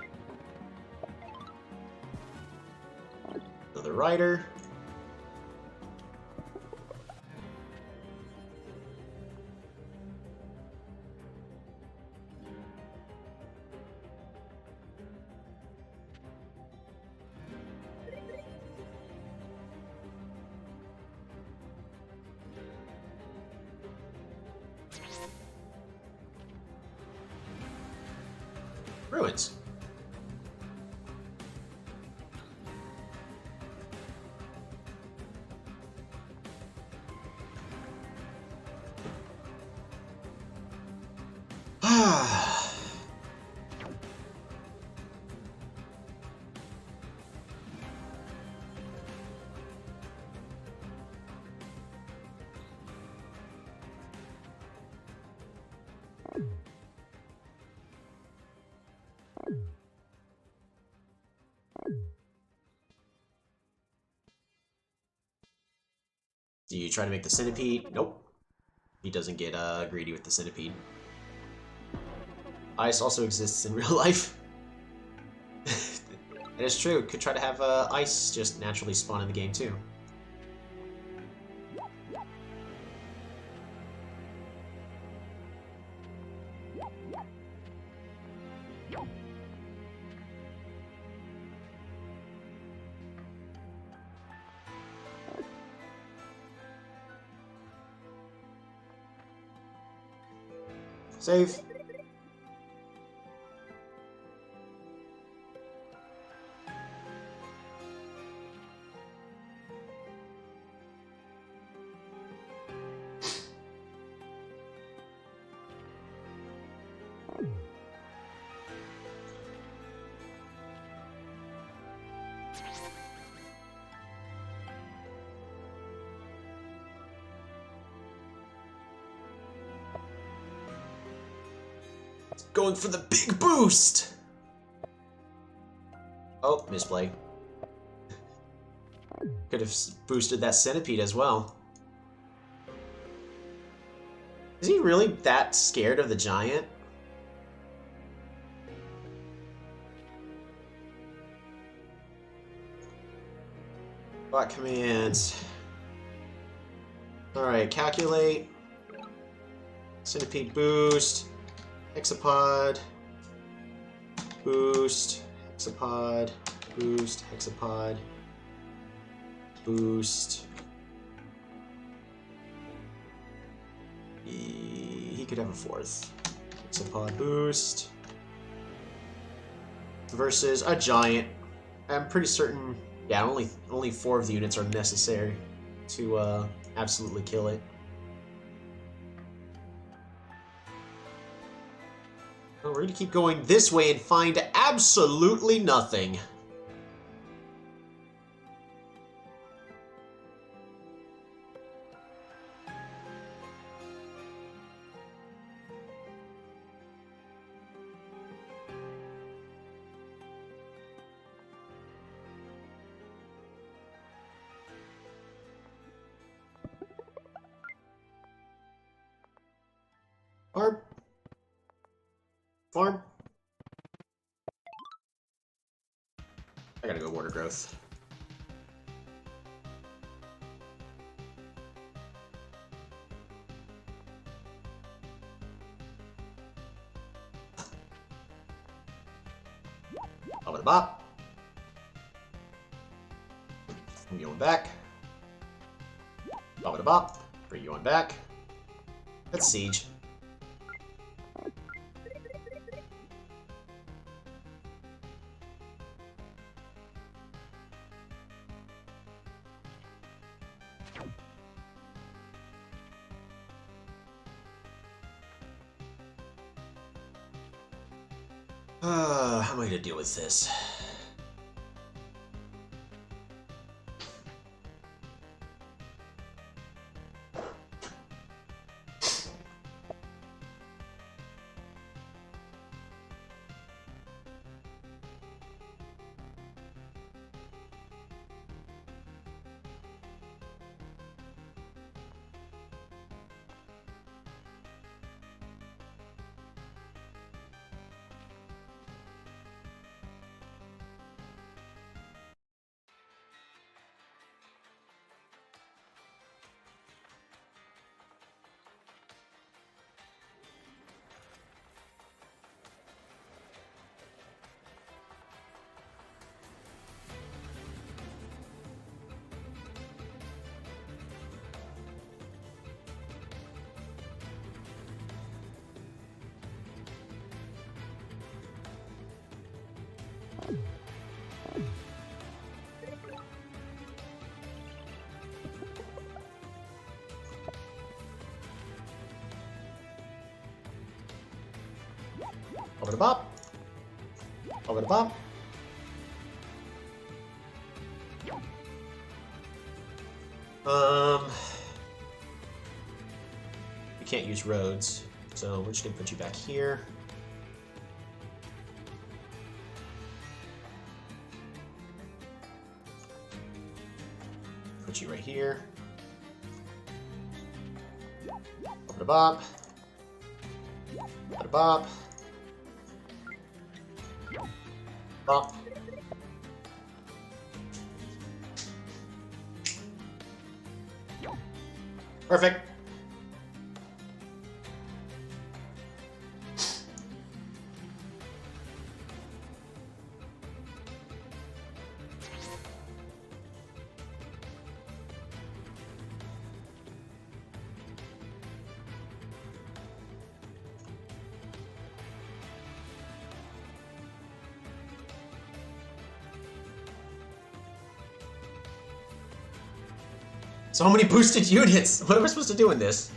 Another rider. Ruins. Do you try to make the centipede? Nope. He doesn't get greedy with the centipede. Ice also exists in real life. It is true. Could try to have ice just naturally spawn in the game too. Save. Going for the big boost! Oh, misplay. Could have boosted that centipede as well. Is he really that scared of the giant? Bot commands. Alright, calculate. Centipede boost. Hexapod, boost, hexapod, boost, hexapod, boost. He could have a fourth. Hexapod boost. Versus a giant. I'm pretty certain, yeah, only 4 of the units are necessary to absolutely kill it. We're going to keep going this way and find absolutely nothing. Farm. I gotta go water growth. Up and bop. I'm going back. Up and bop. Bring you on back. Let's siege. How am I gonna deal with this? Over the bop. Over the bop. You can't use roads, so we're just gonna put you back here. Put you right here. Over the bop. Over the bop. Bop. Perfect. So many boosted units! What am I supposed to do in this?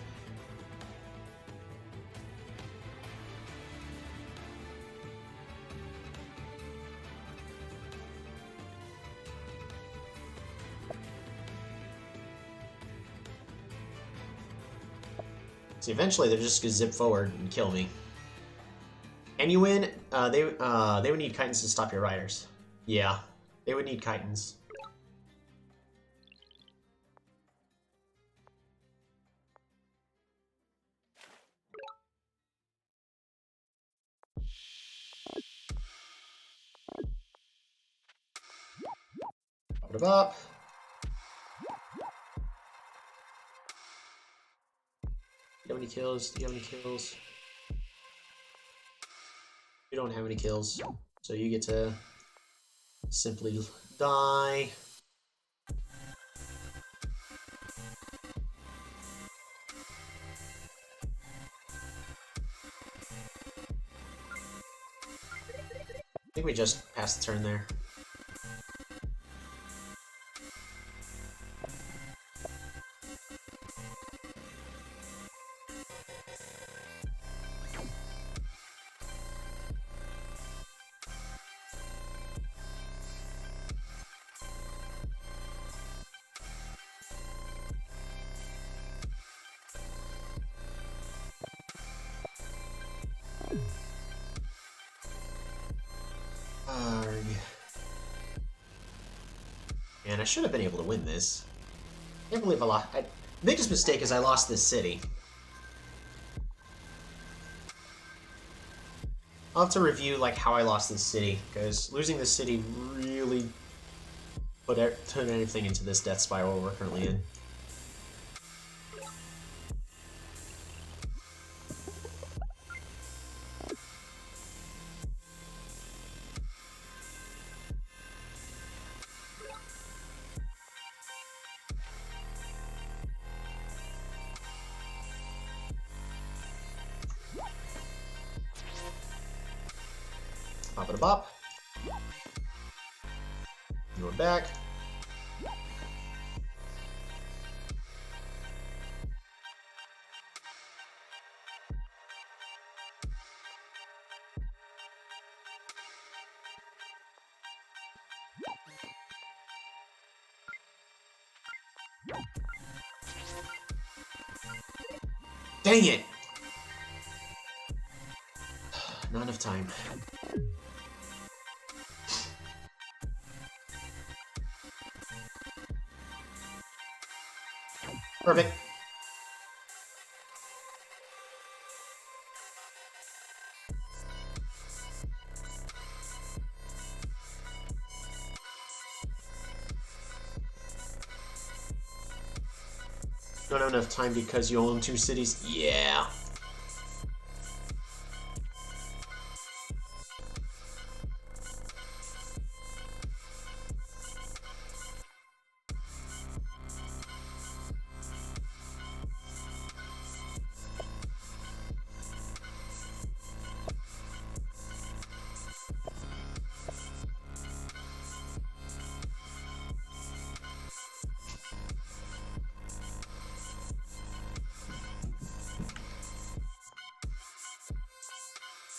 See, eventually they're just gonna zip forward and kill me. Can you win? They would need chitons to stop your riders. Yeah, they would need chitons. Put it up. Do you have any kills? Do you have any kills? You don't have any kills, so you get to simply die. I think we just passed the turn there. Man, I should have been able to win this. I can't believe I lost. The biggest mistake is I lost this city. I'll have to review like how I lost this city, because losing this city really turned everything into this death spiral we're currently in. Pop it a bop. Going back. Dang it! Not enough time. Perfect. Don't have enough time because you own 2 cities? Yeah.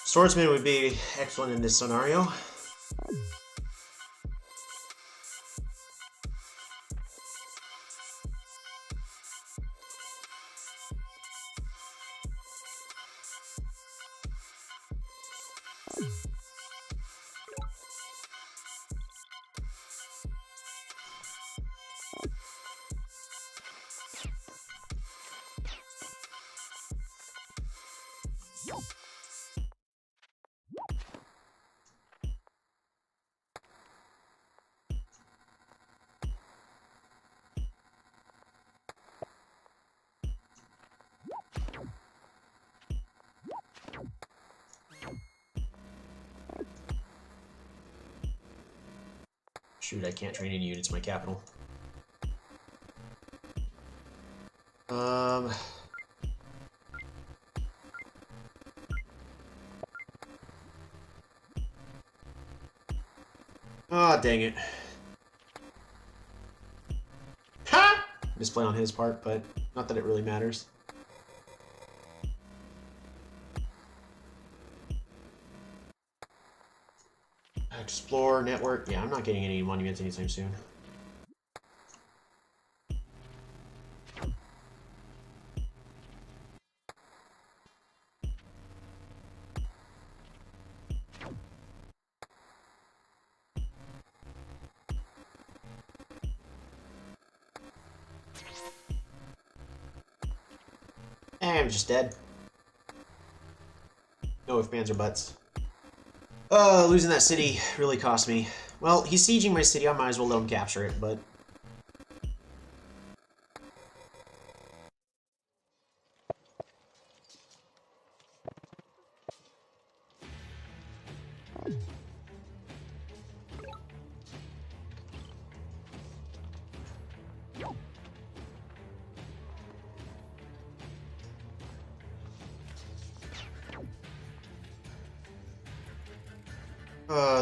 Swordsman would be excellent in this scenario. Shoot, I can't train any units in my capital. Ah, dang it. Ha! Misplay on his part, but not that it really matters. Explore, network. Yeah, I'm not getting any monuments anytime soon. I'm just dead. No ifs, ands, or buts. Losing that city really cost me. Well, he's sieging my city, I might as well let him capture it, but...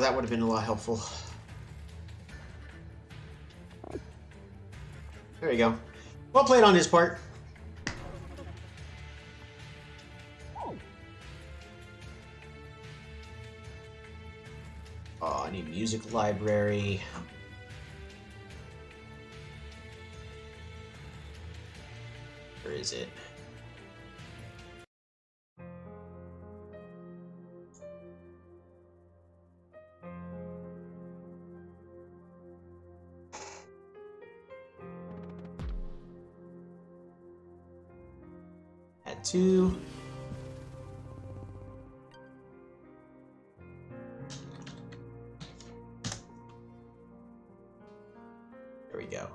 that would have been a lot helpful. There you go. Well played on his part. Oh, I need music library. Where is it? Add 2. There we go.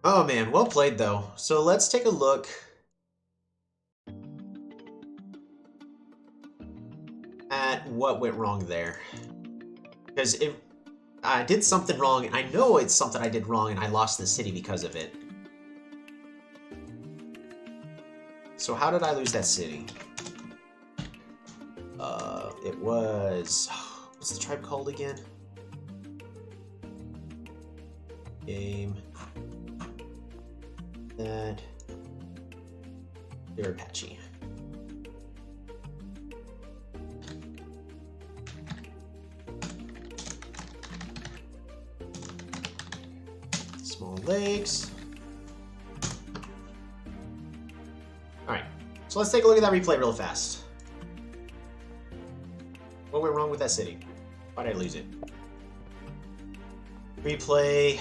Oh man, well played though. So let's take a look at what went wrong there. Because if I did something wrong, and I know it's something I did wrong, and I lost the city because of it. So how did I lose that city? It was... What's the tribe called again? Game... That... They're Apache. Small lakes. Alright, so let's take a look at that replay real fast. What went wrong with that city? Why did I lose it? Replay.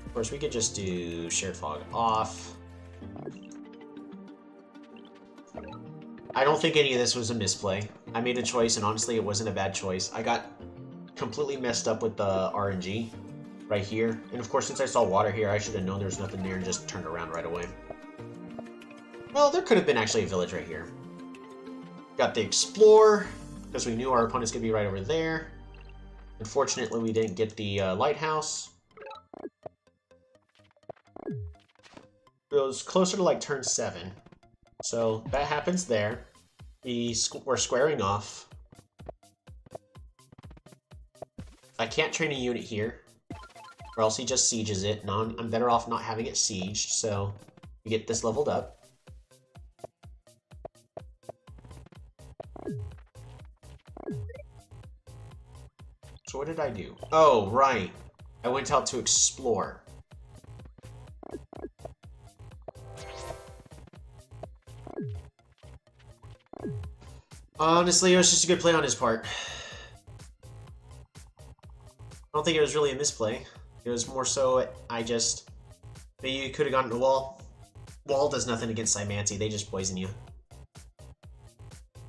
Of course, we could just do shared fog off. I don't think any of this was a misplay. I made a choice, and honestly, it wasn't a bad choice. I got completely messed up with the RNG right here. And of course, since I saw water here, I should have known there was nothing there and just turned around right away. Well, there could have been actually a village right here. Got the Explore, because we knew our opponent's going to be right over there. Unfortunately, we didn't get the Lighthouse. It was closer to like turn 7. So that happens there. We're squaring off. I can't train a unit here, or else he just sieges it. No, I'm better off not having it sieged, so we get this leveled up. So what did I do? Oh, right. I went out to explore. Honestly, it was just a good play on his part. I don't think it was really a misplay. It was more so maybe you could have gotten a wall. Wall does nothing against Cymancy, they just poison you.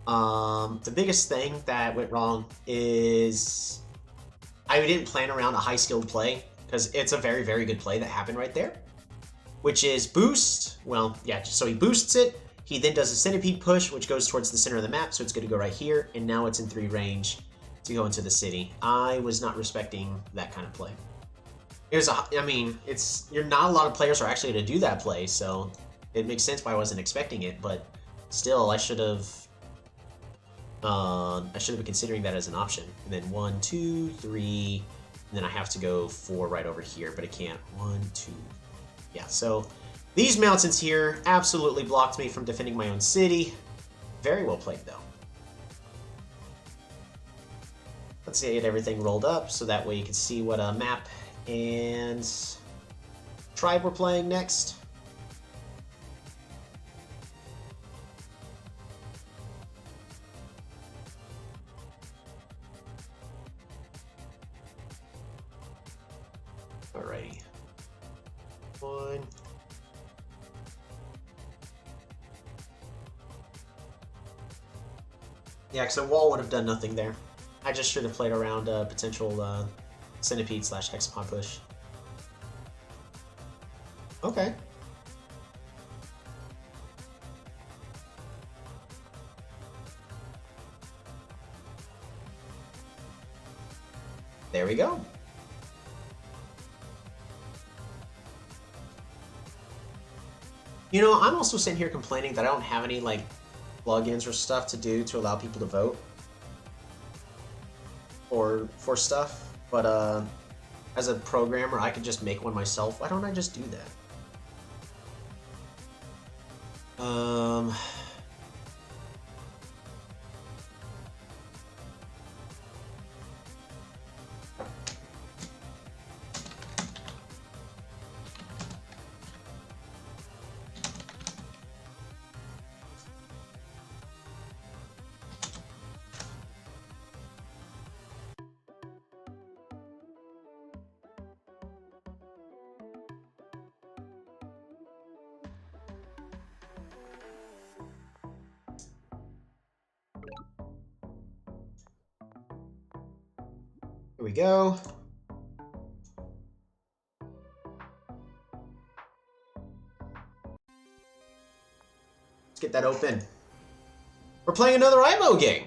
The biggest thing that went wrong is I didn't plan around a high skilled play, because it's a very, very good play that happened right there. Which is boost. Well, yeah, so he boosts it. He then does a centipede push, which goes towards the center of the map, so it's going to go right here, and now it's in 3 range to go into the city. I was not respecting that kind of play. You're not a lot of players are actually going to do that play, so it makes sense why I wasn't expecting it, but still, I should have been considering that as an option. And then 1, 2, 3, and then I have to go 4 right over here, but I can't. 1, 2, yeah, so these mountains here absolutely blocked me from defending my own city. Very well played, though. Let's get everything rolled up so that way you can see what map and tribe we're playing next. Alrighty. 1. Yeah, because a wall would have done nothing there. I just should have played around a potential centipede / hexapod push. Okay. There we go. You know, I'm also sitting here complaining that I don't have any, like, plugins or stuff to do to allow people to vote. Or for stuff. But, as a programmer, I could just make one myself. Why don't I just do that? Here we go. Let's get that open. We're playing another IMO game.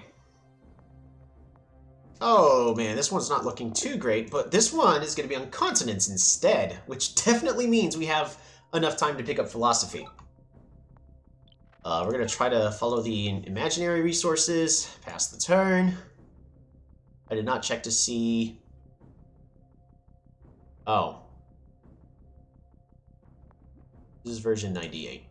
Oh man, this one's not looking too great, but this one is going to be on continents instead, which definitely means we have enough time to pick up philosophy. We're going to try to follow the imaginary resources, pass the turn. I did not check to see... Oh. This is version 98.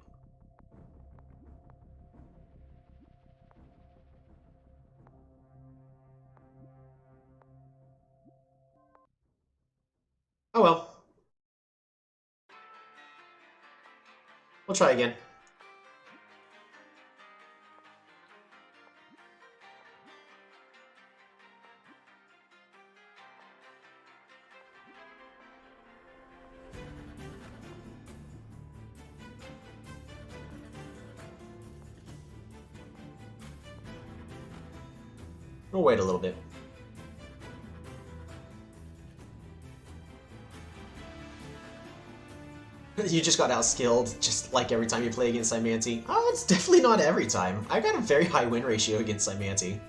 Oh well. We'll try again. We'll wait a little bit. You just got outskilled, just like every time you play against Cymanti. Oh, it's definitely not every time. I got a very high win ratio against Cymanti.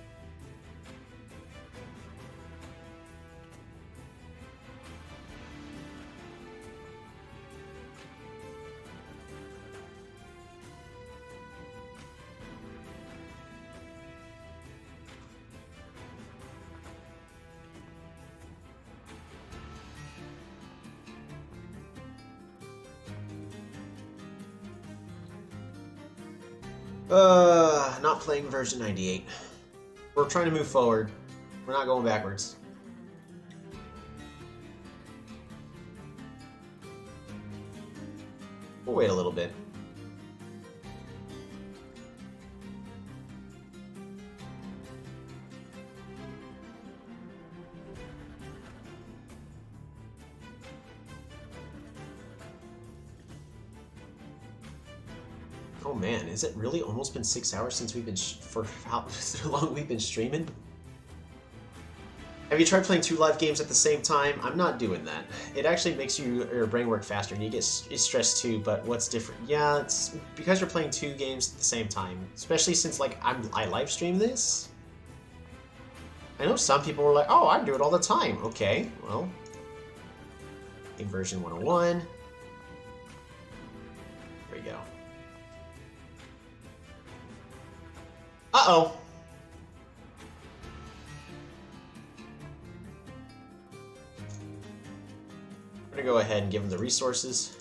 Not playing version 98. We're trying to move forward. We're not going backwards. We'll wait a little bit. Oh man, is it really almost been 6 hours since we've been for how long we've been streaming? Have you tried playing 2 live games at the same time? I'm not doing that. It actually makes your brain work faster and you get stressed too, but what's different? Yeah, it's because you're playing 2 games at the same time, especially since like I live stream this. I know some people were like, oh, I do it all the time. Okay, well, in version 101. There we go. Uh-oh. I'm gonna go ahead and give him the resources.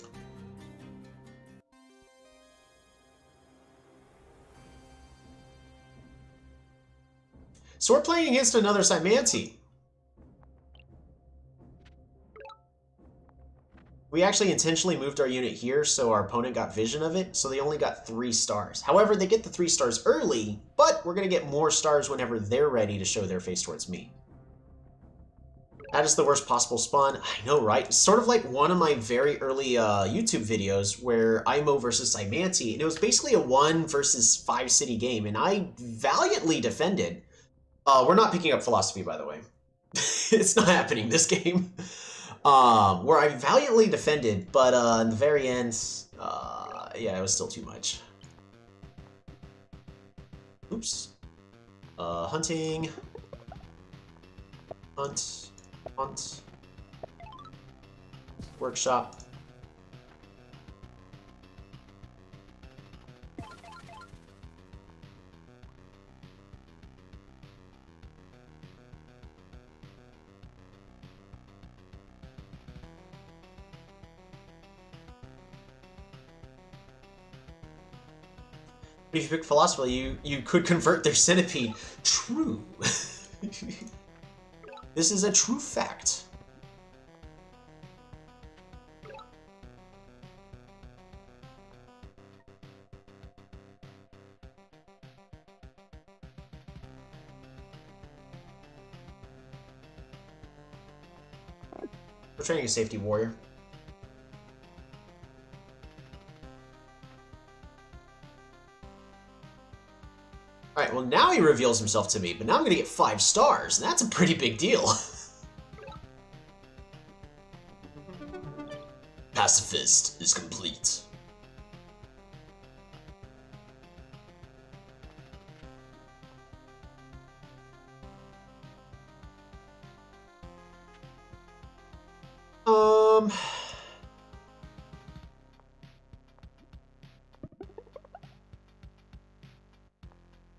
So we're playing against another Cymanti. We actually intentionally moved our unit here so our opponent got vision of it, so they only got 3 stars. However, they get the 3 stars early, but we're going to get more stars whenever they're ready to show their face towards me. That is the worst possible spawn. I know, right? It's sort of like one of my very early YouTube videos where IMO versus Cymanti, and it was basically a 1 versus 5 city game, and I valiantly defended. We're not picking up philosophy, by the way. It's not happening this game. Where I valiantly defended, but in the very end, yeah, it was still too much. Oops. Hunting. Hunt. Hunt. Workshop. If you pick philosophy, you could convert their centipede. True. This is a true fact. We're training a safety warrior. Alright, well now he reveals himself to me, but now I'm gonna get 5 stars, and that's a pretty big deal. fist is complete.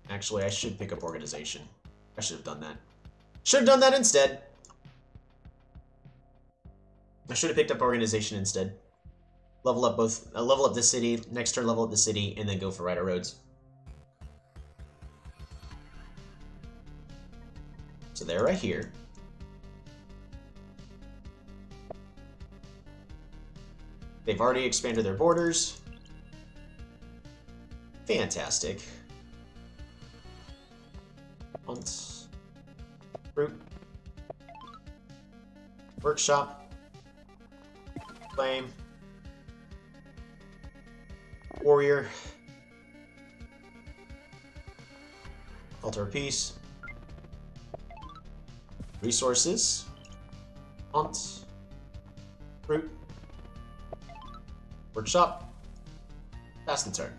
Actually, I should pick up organization. I should have done that. Should have done that instead. I should have picked up organization instead. Level up both, level up this city, next turn level up the city, and then go for Rider Roads. So they're right here. They've already expanded their borders. Fantastic. Hunt. Fruit. Workshop. Flame. Warrior. Altar of Peace. Resources. Hunt. Fruit. Workshop. Pass the turn.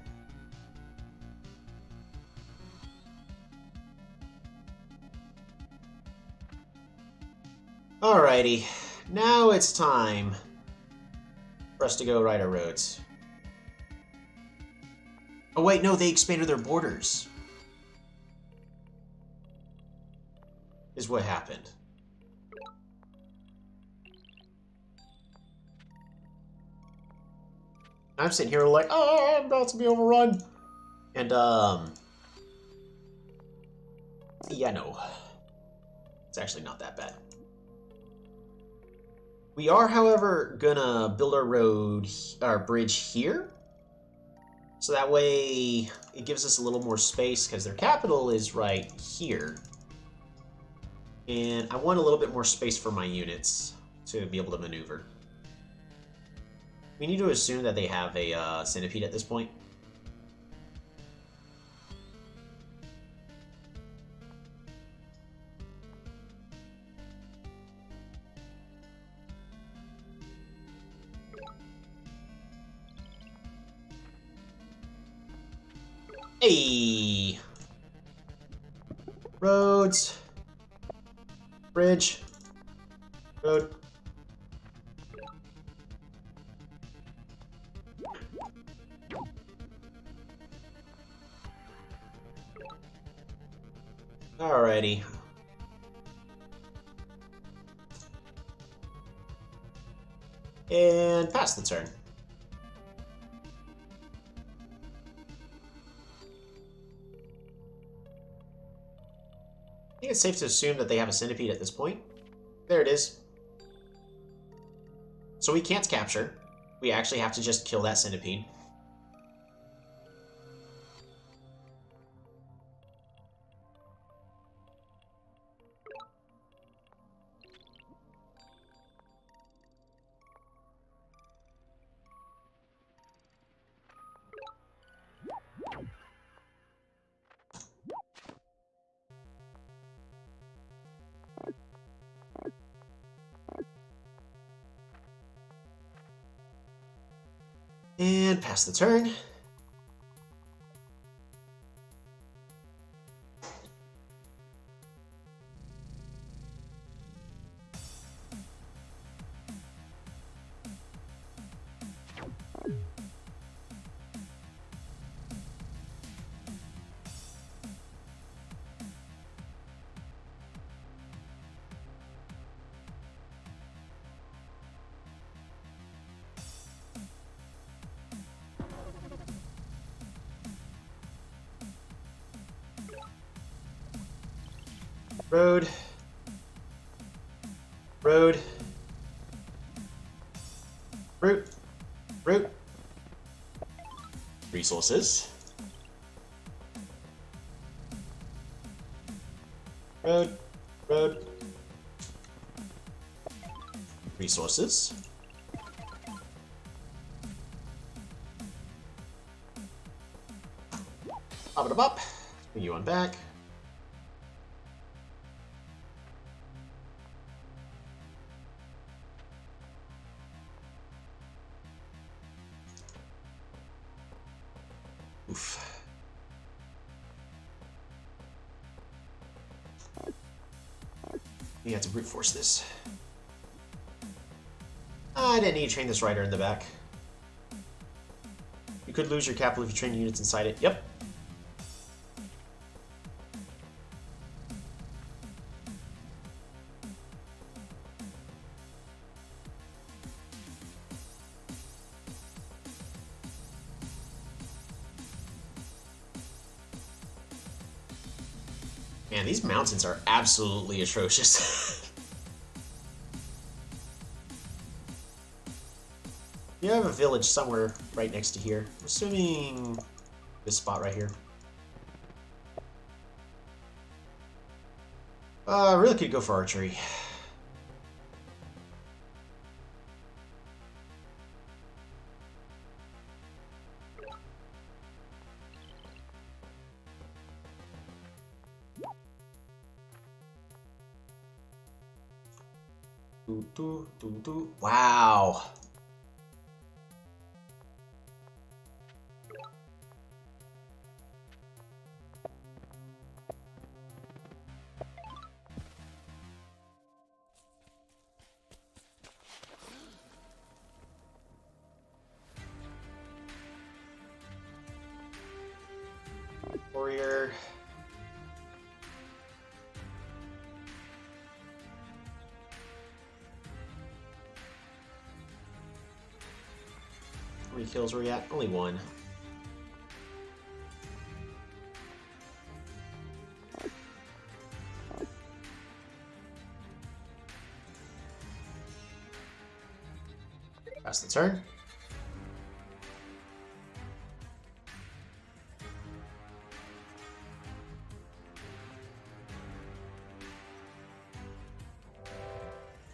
Alrighty, now it's time for us to go Rider Roads. Oh wait, no, they expanded their borders. Is what happened. I'm sitting here like, oh, I'm about to be overrun. And, yeah, no. It's actually not that bad. We are, however, gonna build our road, our bridge here. So that way it gives us a little more space because their capital is right here. And I want a little bit more space for my units to be able to maneuver. We need to assume that they have a centipede at this point. Hey! Roads. Bridge. Road. Alrighty. And pass the turn. I think it's safe to assume that they have a centipede at this point. There it is. So we can't capture. We actually have to just kill that centipede. And pass the turn. Road. Road. Route. Route. Resources. Road. Road. Resources. Up and up. Bring you on back. Oof. You have to brute force this. I didn't need to train this rider in the back. You could lose your capital if you train units inside it. Yep. Man, these mountains are absolutely atrocious. You have a village somewhere right next to here. I'm assuming this spot right here. I really could go for archery. Wow. Warrior. How many kills were we at? Only one. That's the turn.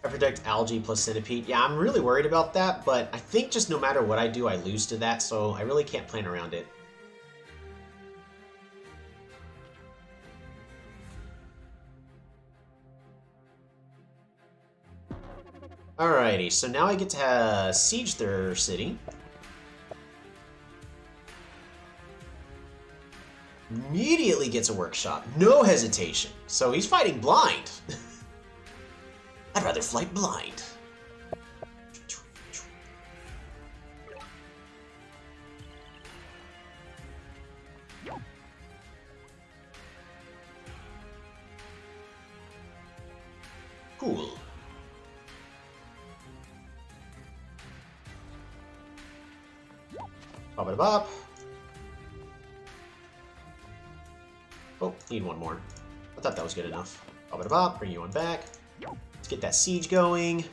I predict algae plus centipede. Yeah, I'm really worried about that, but I think just no matter what I do, I lose to that, so I really can't plan around it. Alrighty, so now I get to siege their city. Immediately gets a workshop. No hesitation. So he's fighting blind. I'd rather fight blind. Cool. Bop it bop. Oh, need one more. I thought that was good enough. Bop it bop. Bring you one back. Let's get that siege going.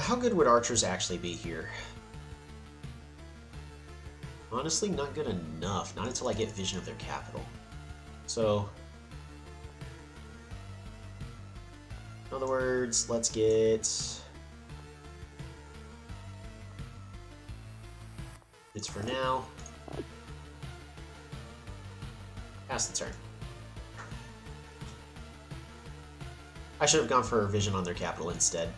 How good would archers actually be here? Honestly, not good enough. Not until I get vision of their capital. So, in other words, let's get it's for now. Pass the turn. I should have gone for vision on their capital instead.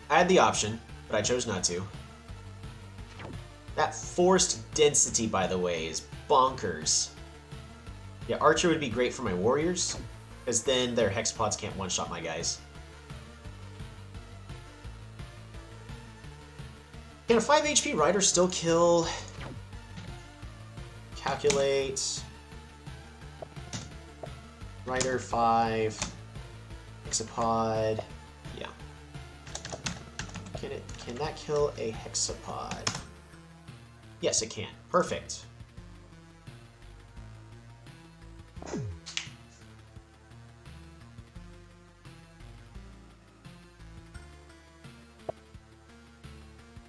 I had the option, but I chose not to. That forced density, by the way, is bonkers. Yeah, Archer would be great for my warriors, because then their hexapods can't one-shot my guys. Can a 5 HP rider still kill? Calculate. Rider 5. Hexapod. Yeah. Can that kill a hexapod? Yes, it can. Perfect.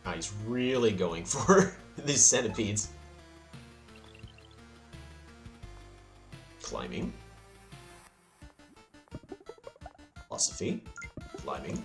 Ah, he's really going for these centipedes. Climbing. Philosophy. Climbing.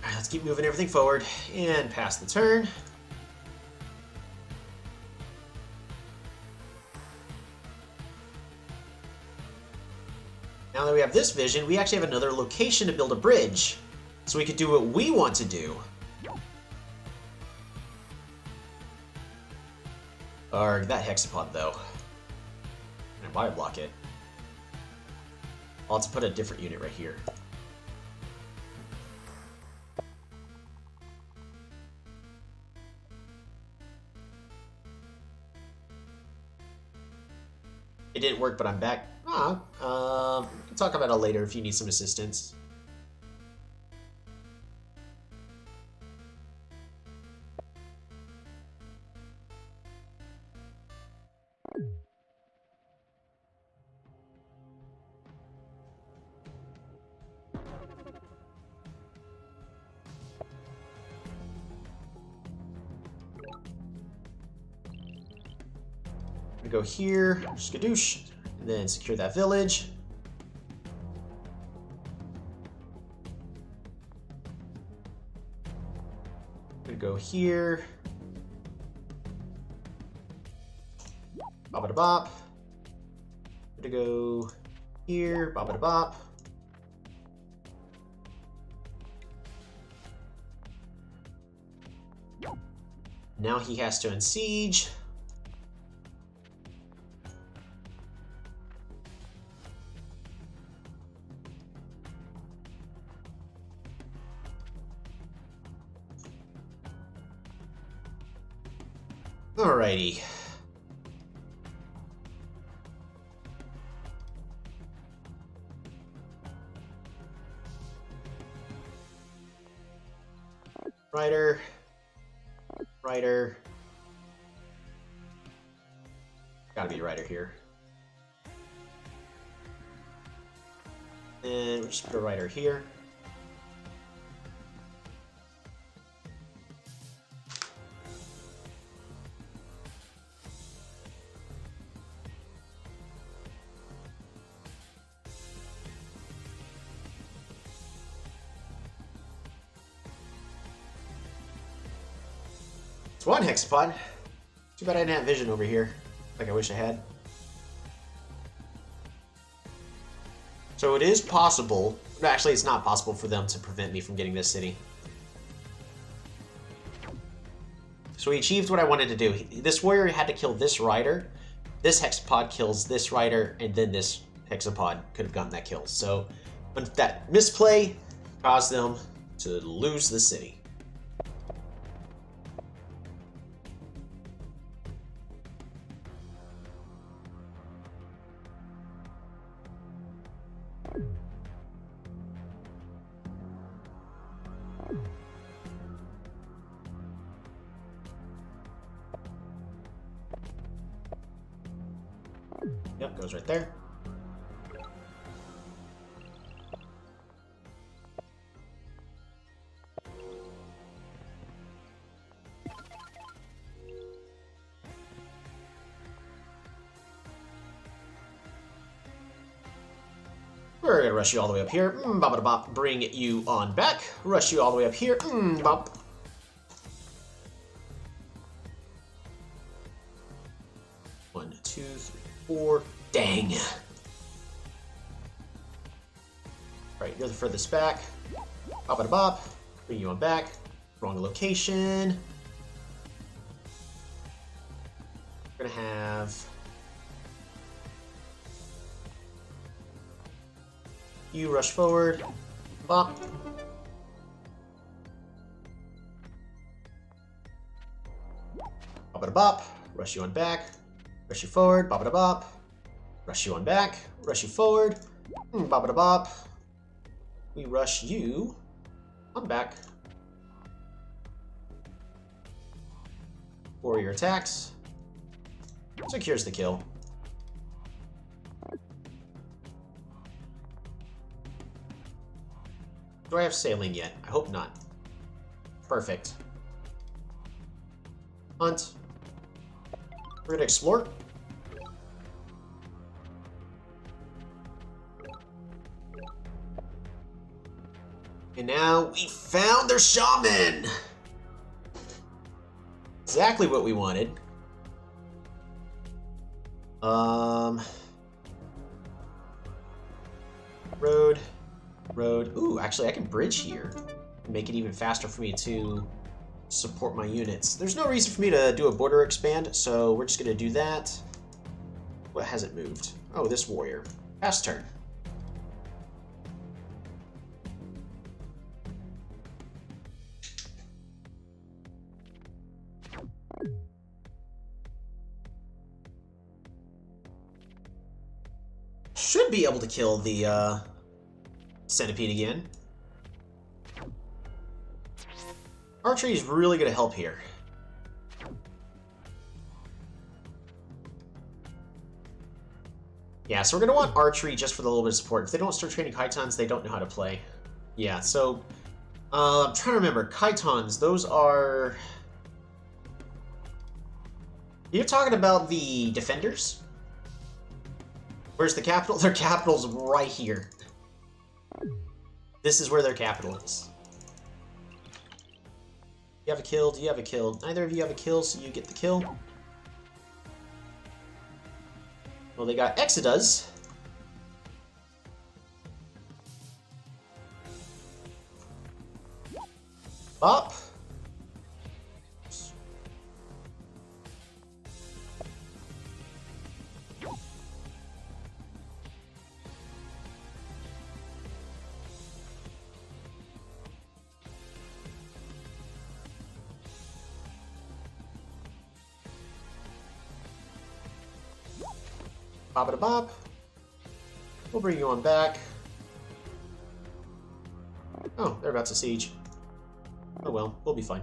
Alright, let's keep moving everything forward and pass the turn. Now that we have this vision, we actually have another location to build a bridge. So we could do what we want to do. Or that hexapod, though. And why block it? I'll have to put a different unit right here. It didn't work, but I'm back. We can talk about it later if you need some assistance. Go here, skadoosh, and then secure that village. We go here. Bop bop. To go here, bop bop. Now he has to unsiege. Alrighty. Rider. Rider. Gotta be a rider here. And we'll just put a rider here. It's one hexapod. Too bad I didn't have vision over here, like I wish I had. So it is possible, actually it's not possible for them to prevent me from getting this city. So we achieved what I wanted to do. This warrior had to kill this rider, this hexapod kills this rider, and then this hexapod could have gotten that kill. So that misplay caused them to lose the city. Yep, goes right there. We're gonna rush you all the way up here. Bop bop. Bring you on back. Rush you all the way up here. Bop. One, two, three, four. Dang. Alright, you're the furthest back. Bop bop. Bring you on back. Wrong location. We're gonna have You rush forward. Bop. Bop it a bop. Rush you on back. Rush you forward. Bop it a bop. Rush you on back. Rush you forward. Bop it a bop. We rush you on back. Warrior attacks. Secures the kill. Do I have sailing yet? I hope not. Perfect. Hunt. We're gonna explore. And now we found their shaman! Exactly what we wanted. Road. Ooh, actually I can bridge here. Make it even faster for me to support my units. There's no reason for me to do a border expand, so we're just gonna do that. What hasn't moved? Oh, this warrior. Pass turn. Should be able to kill the centipede again. Archery is really going to help here. Yeah, so we're going to want archery just for the little bit of support. If they don't start training Chitons, they don't know how to play. Yeah, so I'm trying to remember. Chitons, those are... You're talking about the defenders? Where's the capital? Their capital's right here. This is where their capital is. You have a kill? Do you have a kill? Neither of you have a kill, so you get the kill. Well, they got Exodus. Up. Bop it a bop. We'll bring you on back. Oh, they're about to siege. Oh well, we'll be fine.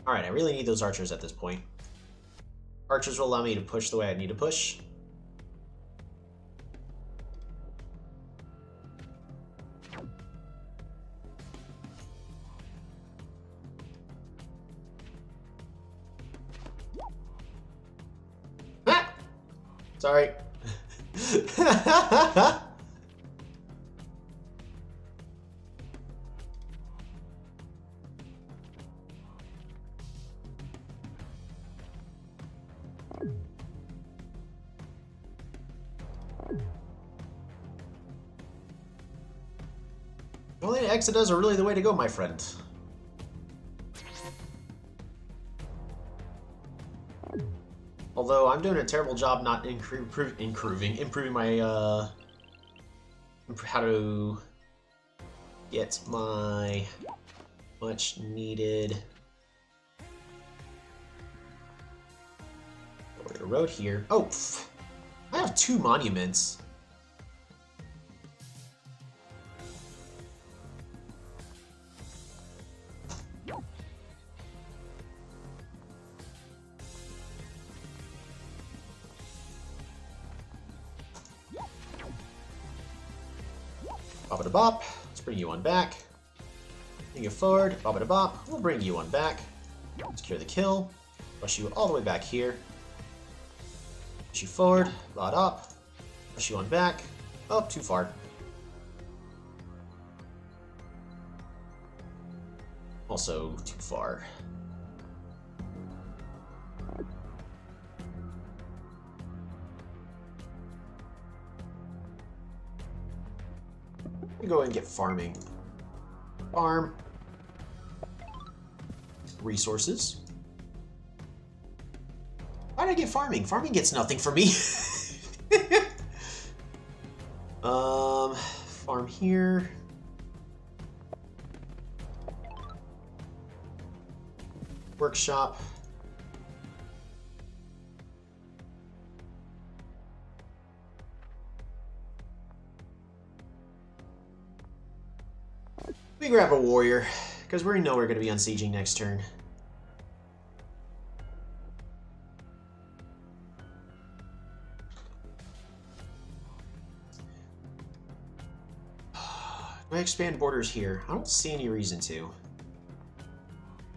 Alright, I really need those archers at this point. Archers will allow me to push the way I need to push. Ah! Sorry. Only Exodus are really the way to go, my friend. Although I'm doing a terrible job not improving my how to get my much needed road here. Oh, pff. I have 2 monuments. Bop it a bop. Let's bring you on back. Bring you forward. Bop it a bop. We'll bring you on back. Secure the kill. Rush you all the way back here. Push you forward. Lot up. Push you on back. Oh, too far. Also too far. me go ahead and get farming. Farm. Resources. Why did I get farming? Farming gets nothing for me. Farm here. Workshop. We grab a warrior, because we know we're going to be unsieging next turn. Do I expand borders here? I don't see any reason to.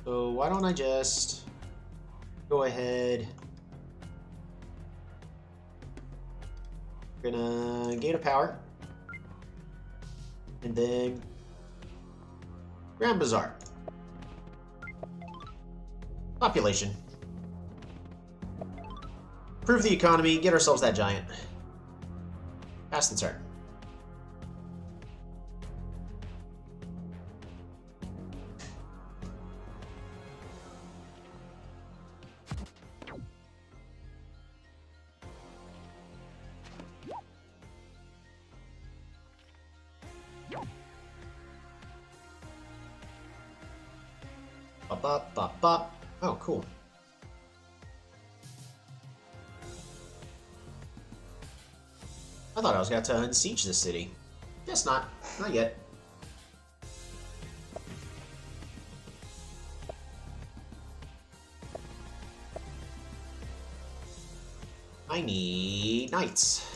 So why don't I just go ahead. We're gonna gate a power. And then Grand Bazaar. Population. Improve the economy, get ourselves that giant. Pass the turn. Bop, bop, bop, bop. Oh, cool. I thought I was going to unsiege this city. Guess not. Not yet. I need knights.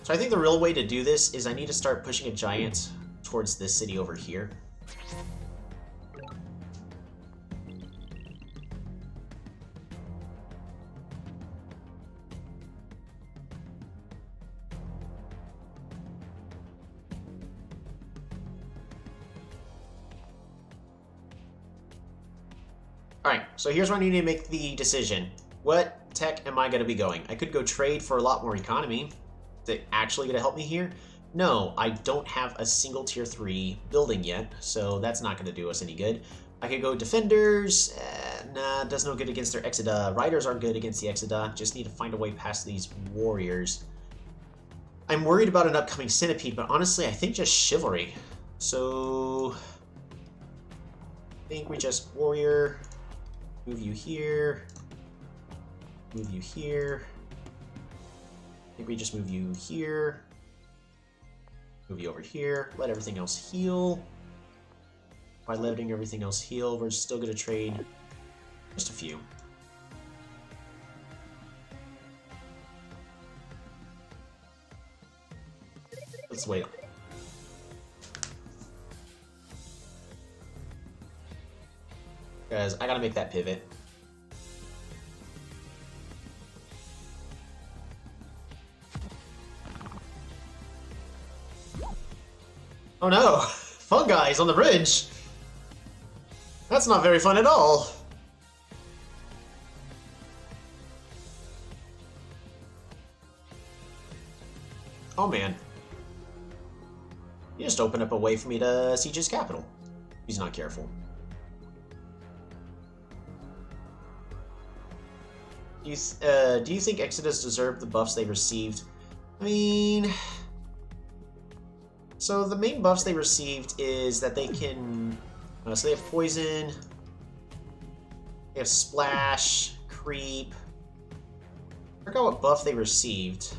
So I think the real way to do this is I need to start pushing a giant towards this city over here. Alright, so here's where I need to make the decision. What tech am I going to be going? I could go trade for a lot more economy. Is it actually going to help me here? No, I don't have a single tier 3 building yet, so that's not going to do us any good. I could go defenders. Nah, does no good against their Exida. Riders are good against the Exida. Just need to find a way past these warriors. I'm worried about an upcoming centipede, but honestly, I think just chivalry. So I think we just warrior. Move you here. Move you here. I think we just move you here. Move you over here. Let everything else heal. By letting everything else heal, we're still going to trade just a few. Let's wait. Because I got to make that pivot. Oh no! Fungi's on the bridge! That's not very fun at all! Oh man. He just opened up a way for me to siege his capital. He's not careful. Do you think Exodus deserved the buffs they received? I mean... So the main buffs they received is that they can... so they have poison, they have splash, creep. I forgot what buff they received.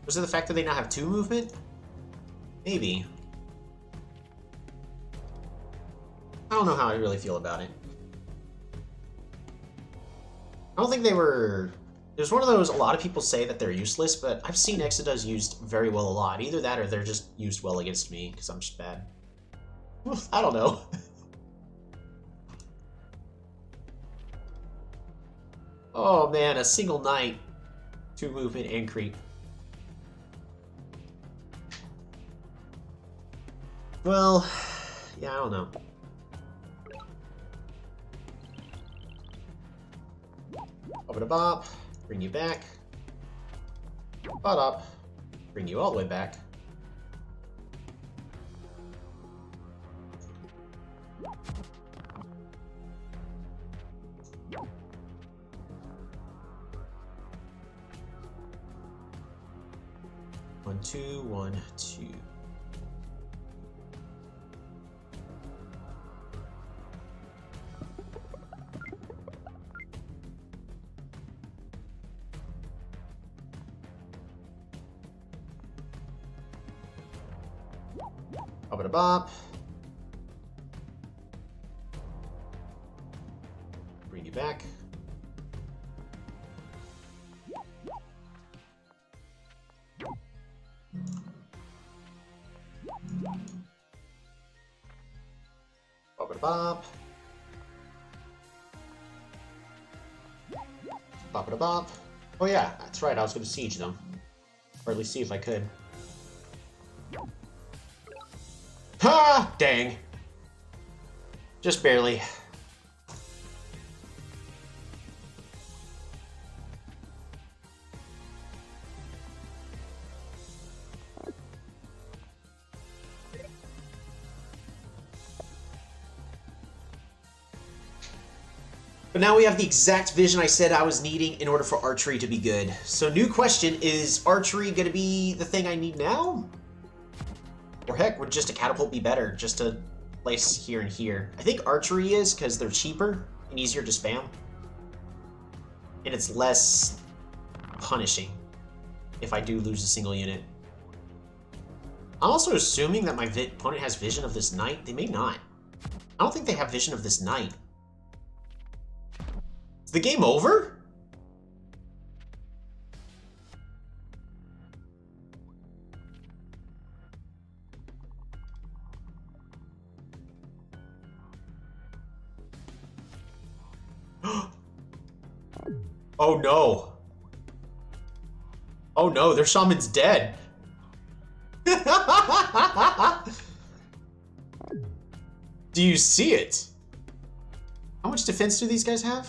Was it the fact that they now have 2 movement? Maybe. I don't know how I really feel about it. I don't think they were... There's one of those, a lot of people say that they're useless, but I've seen Exodus used very well a lot. Either that or they're just used well against me, because I'm just bad. I don't know. Oh man, a single knight. 2 movement and creep. Well, yeah, I don't know. Up and a bop. Bring you back. Bot up. Bring you all the way back. One, two, 1, 2. Up and a bop. Bring you back. Up and a bop. Bop and a bop. Oh yeah, that's right, I was going to siege them. Or at least see if I could. Ha! Dang. Just barely. But now we have the exact vision I said I was needing in order for archery to be good. So new question, is archery going to be the thing I need now? Or heck, would just a catapult be better, just to place here and here? I think archery is, because they're cheaper and easier to spam. And it's less punishing if I do lose a single unit. I'm also assuming that my opponent has vision of this knight. They may not. I don't think they have vision of this knight. Is the game over? Oh no. Oh no, their shaman's dead. Do you see it? How much defense do these guys have?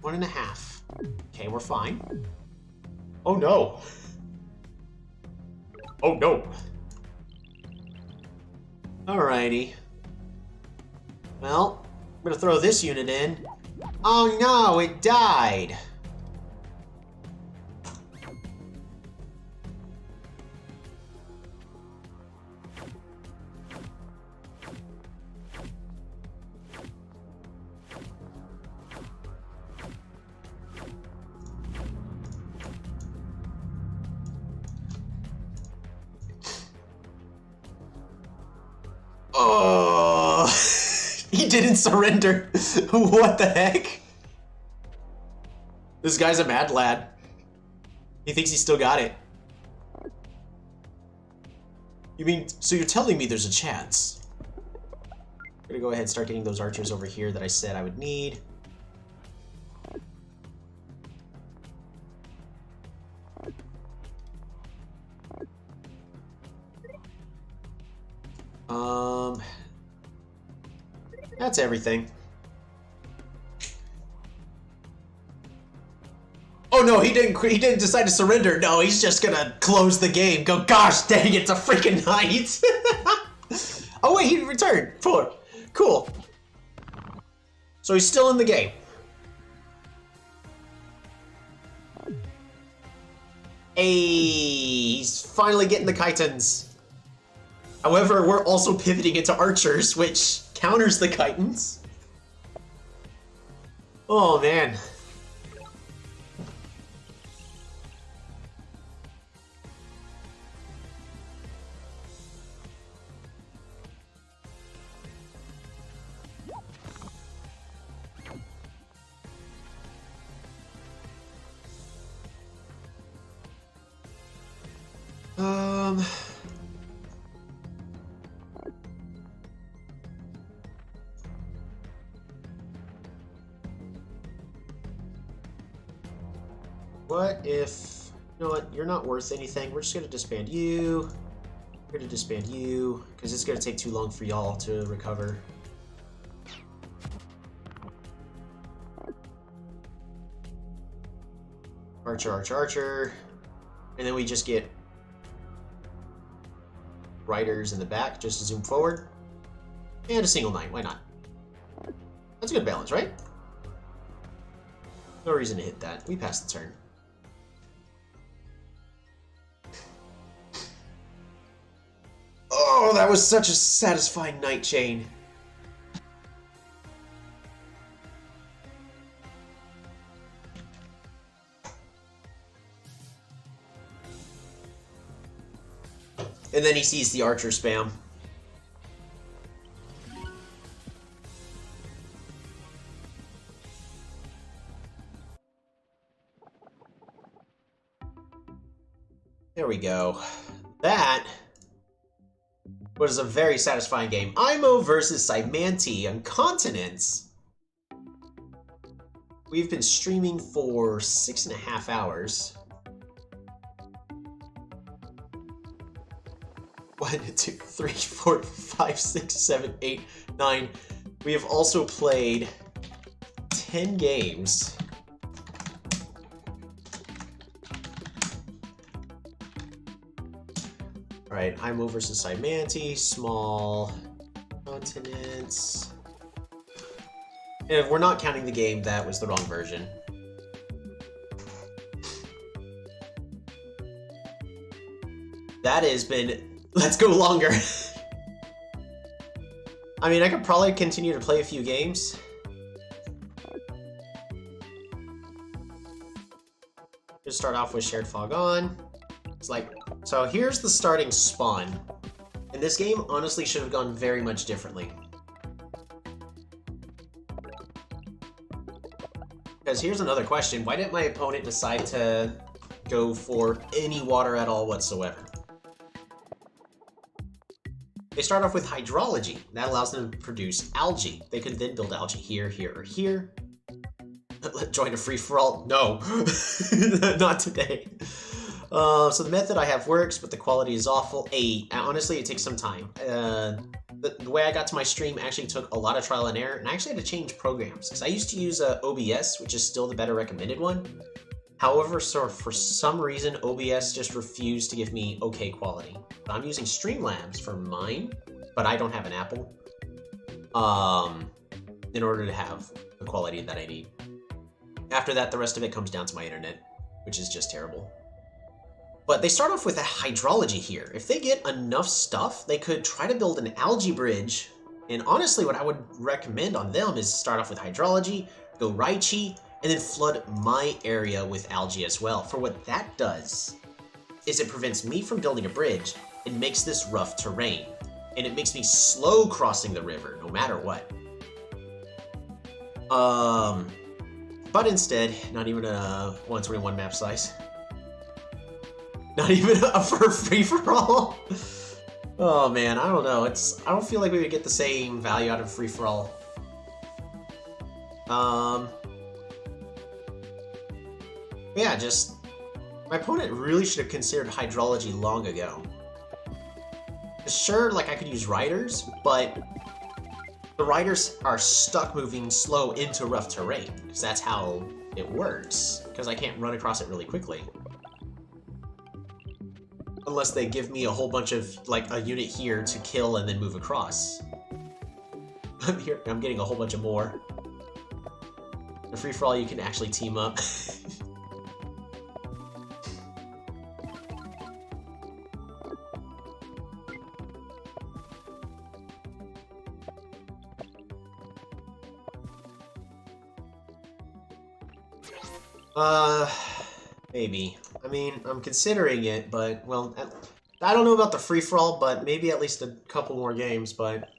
1.5. Okay, we're fine. Oh no. Oh no. Alrighty. Well, I'm gonna throw this unit in. Oh no, it died. Oh, he didn't surrender. What the heck? This guy's a mad lad. He thinks he still got it. You mean, so you're telling me there's a chance? I'm gonna go ahead and start getting those archers over here that I said I would need. That's everything. Oh no, he didn't decide to surrender. No, he's just gonna close the game. Go, gosh dang, it's a freaking knight. Oh wait, he returned. Cool. So he's still in the game. Hey, he's finally getting the chitons. However, we're also pivoting into archers, which counters the chitons. Oh man. What if, you know what, you're not worth anything. We're just gonna disband you. We're gonna disband you, because it's gonna take too long for y'all to recover. Archer, archer, archer. And then we just get riders in the back just to zoom forward. And a single knight, why not? That's a good balance, right? No reason to hit that. We passed the turn. Oh, that was such a satisfying knight chain. And then he sees the archer spam. There we go. That was a very satisfying game. Imo versus Cymanti on continents. We've been streaming for 6.5 hours. 1, 2, 3, 4, 5, 6, 7, 8, 9. We have also played 10 games. Alright, Imo versus Cymanti, small continents. And if we're not counting the game, that was the wrong version. That has been... Let's go longer. I mean, I could probably continue to play a few games. Just start off with Shared Fog on. It's like, so here's the starting spawn. And this game honestly should have gone very much differently. Because here's another question. Why didn't my opponent decide to go for any water at all whatsoever? They start off with hydrology. That allows them to produce algae. They could then build algae here, here, or here. Join a free-for-all? No. Not today. So the method I have works, but the quality is awful. Honestly, it takes some time. The way I got to my stream actually took a lot of trial and error, and I actually had to change programs. Because I used to use OBS, which is still the better recommended one. However, so for some reason, OBS just refused to give me okay quality. But I'm using Streamlabs for mine, but I don't have an Apple, in order to have the quality that I need. After that, the rest of it comes down to my internet, which is just terrible. But they start off with a hydrology here. If they get enough stuff, they could try to build an algae bridge. And honestly, what I would recommend on them is start off with hydrology, go Raichi, and then flood my area with algae as well. For what that does is it prevents me from building a bridge and makes this rough terrain. And it makes me slow crossing the river, no matter what. But instead, not even a 121 map size. Not even a free-for-all. Oh man, I don't know. I don't feel like we would get the same value out of free-for-all. Yeah, just... My opponent really should have considered hydrology long ago. Sure, like I could use riders, but the riders are stuck moving slow into rough terrain, because that's how it works, because I can't run across it really quickly. Unless they give me a whole bunch of, like, a unit here to kill and then move across. I'm getting a whole bunch of more. The free-for-all, you can actually team up. Maybe. I mean, I'm considering it, but, well, I don't know about the free-for-all, but maybe at least a couple more games, but...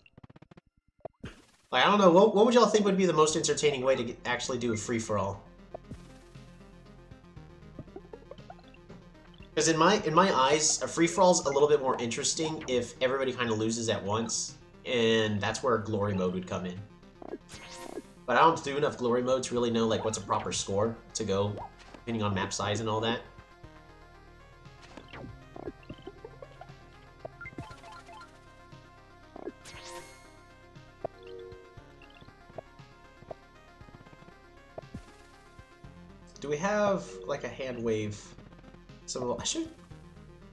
Like, I don't know, what would y'all think would be the most entertaining way to actually do a free-for-all? Because in my eyes, a free-for-all's a little bit more interesting if everybody kind of loses at once, and that's where glory mode would come in. But I don't do enough glory mode to really know, like, what's a proper score to go, depending on map size and all that. Do we have like a hand wave? So I should.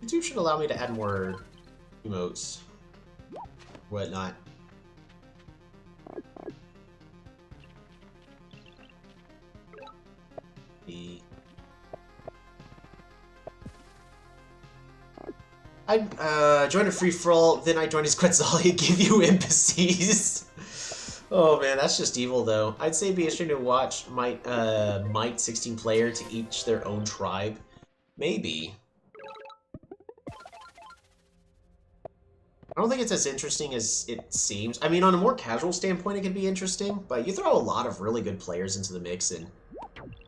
YouTube should allow me to add more emotes, whatnot. I joined a free-for-all, then I joined his Quetzalcoatl, give you embassies. Oh man, that's just evil though. I'd say be interesting to watch Might 16 player to each their own tribe. Maybe. I don't think it's as interesting as it seems. I mean, on a more casual standpoint, it can be interesting, but you throw a lot of really good players into the mix and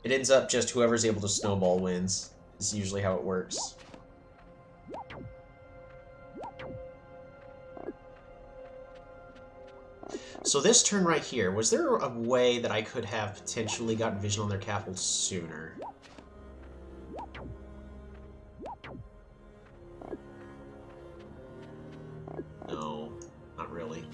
it ends up just whoever's able to snowball wins. Is usually how it works. So this turn right here, was there a way that I could have potentially gotten vision on their capital sooner? No, not really.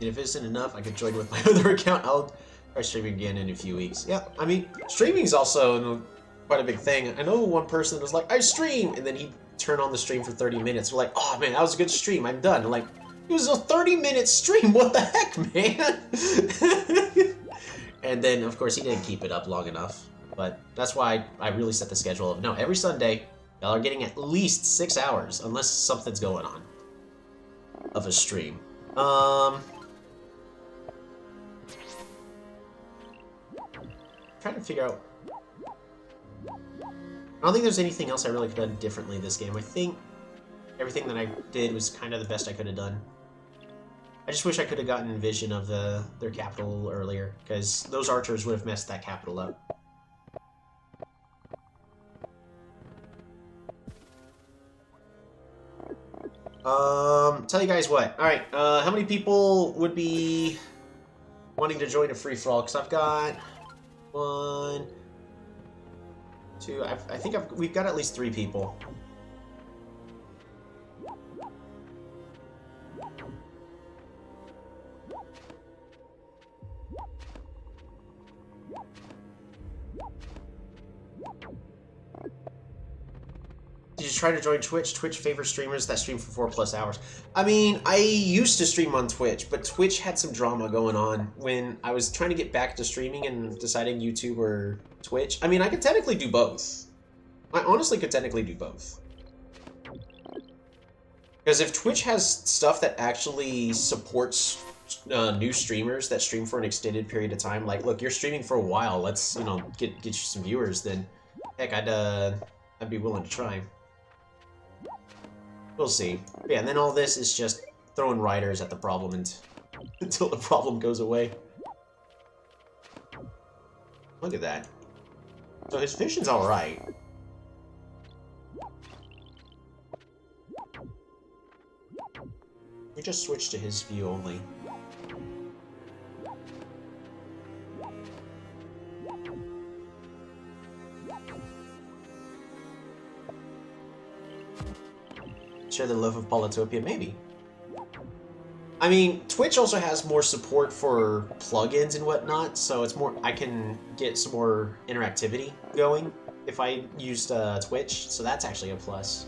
And if it isn't enough, I could join with my other account. I'll try streaming again in a few weeks. Yeah, I mean, streaming is also quite a big thing. I know one person was like, I stream! And then he'd turn on the stream for 30 minutes. We're like, oh man, that was a good stream. I'm done. I'm like, it was a 30-minute stream. What the heck, man? And then, of course, he didn't keep it up long enough. But that's why I really set the schedule of, no, every Sunday, y'all are getting at least 6 hours, unless something's going on, of a stream. Trying to figure out. I don't think there's anything else I really could have done differently this game. I think everything that I did was kind of the best I could have done. I just wish I could have gotten vision of their capital earlier, because those archers would have messed that capital up. Tell you guys what. All right, how many people would be wanting to join a free-for-all? Because I've got 1, 2. I think we've got at least 3 people. Did you try to join Twitch? Twitch favors streamers that stream for 4+ hours. I mean, I used to stream on Twitch, but Twitch had some drama going on when I was trying to get back to streaming and deciding YouTube or Twitch. I mean, I could technically do both. I honestly could technically do both. Because if Twitch has stuff that actually supports new streamers that stream for an extended period of time, like, look, you're streaming for a while, let's, you know, get you some viewers, then heck, I'd be willing to try. We'll see. But yeah, and then all this is just throwing riders at the problem until the problem goes away. Look at that. So his vision's alright. We just switched to his view only. Share the love of Polytopia? Maybe. I mean, Twitch also has more support for plugins and whatnot, so it's more, I can get some more interactivity going if I used Twitch, so that's actually a plus.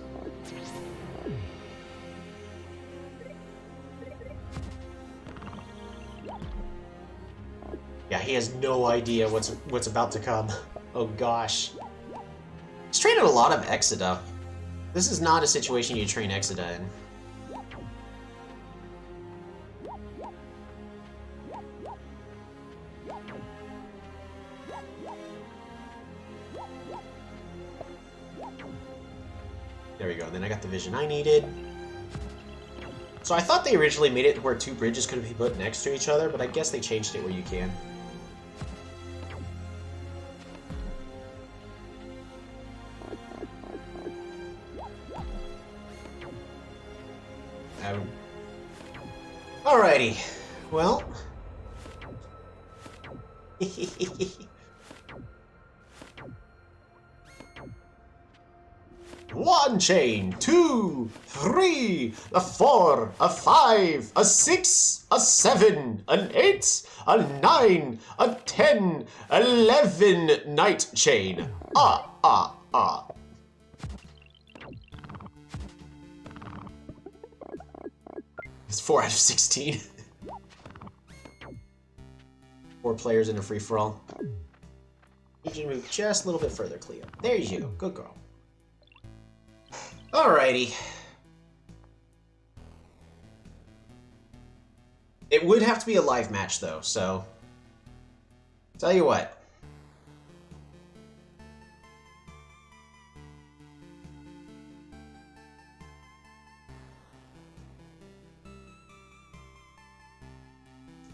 Yeah, he has no idea what's about to come. Oh gosh. He's training a lot of Exida. This is not a situation you train Exida in. There we go, then I got the vision I needed. So I thought they originally made it where 2 bridges could be put next to each other, but I guess they changed it where you can. Alrighty, well. 1 chain, 2, 3, a 4, a 5, a 6, a 7, an 8, a 9, a 10, 11 night chain. It's 4 out of 16. 4 players in a free-for-all. You can move just a little bit further, Cleo. There you go. Good girl. Alrighty. It would have to be a live match, though, so... Tell you what.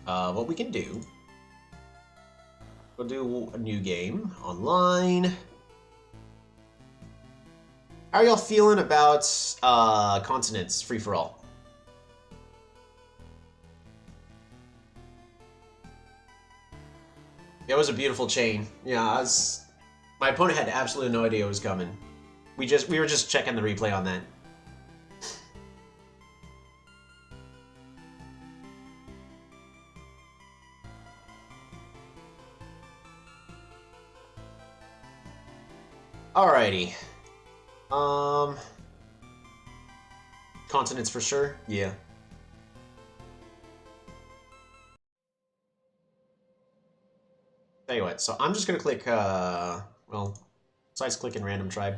What we can do... We'll do a new game, online. How are y'all feeling about continents free-for-all? It was a beautiful chain. Yeah, my opponent had absolutely no idea it was coming. We were just checking the replay on that. Alrighty. Continents for sure? Yeah. Tell you what, so I'm just gonna click, well, besides clicking random tribe.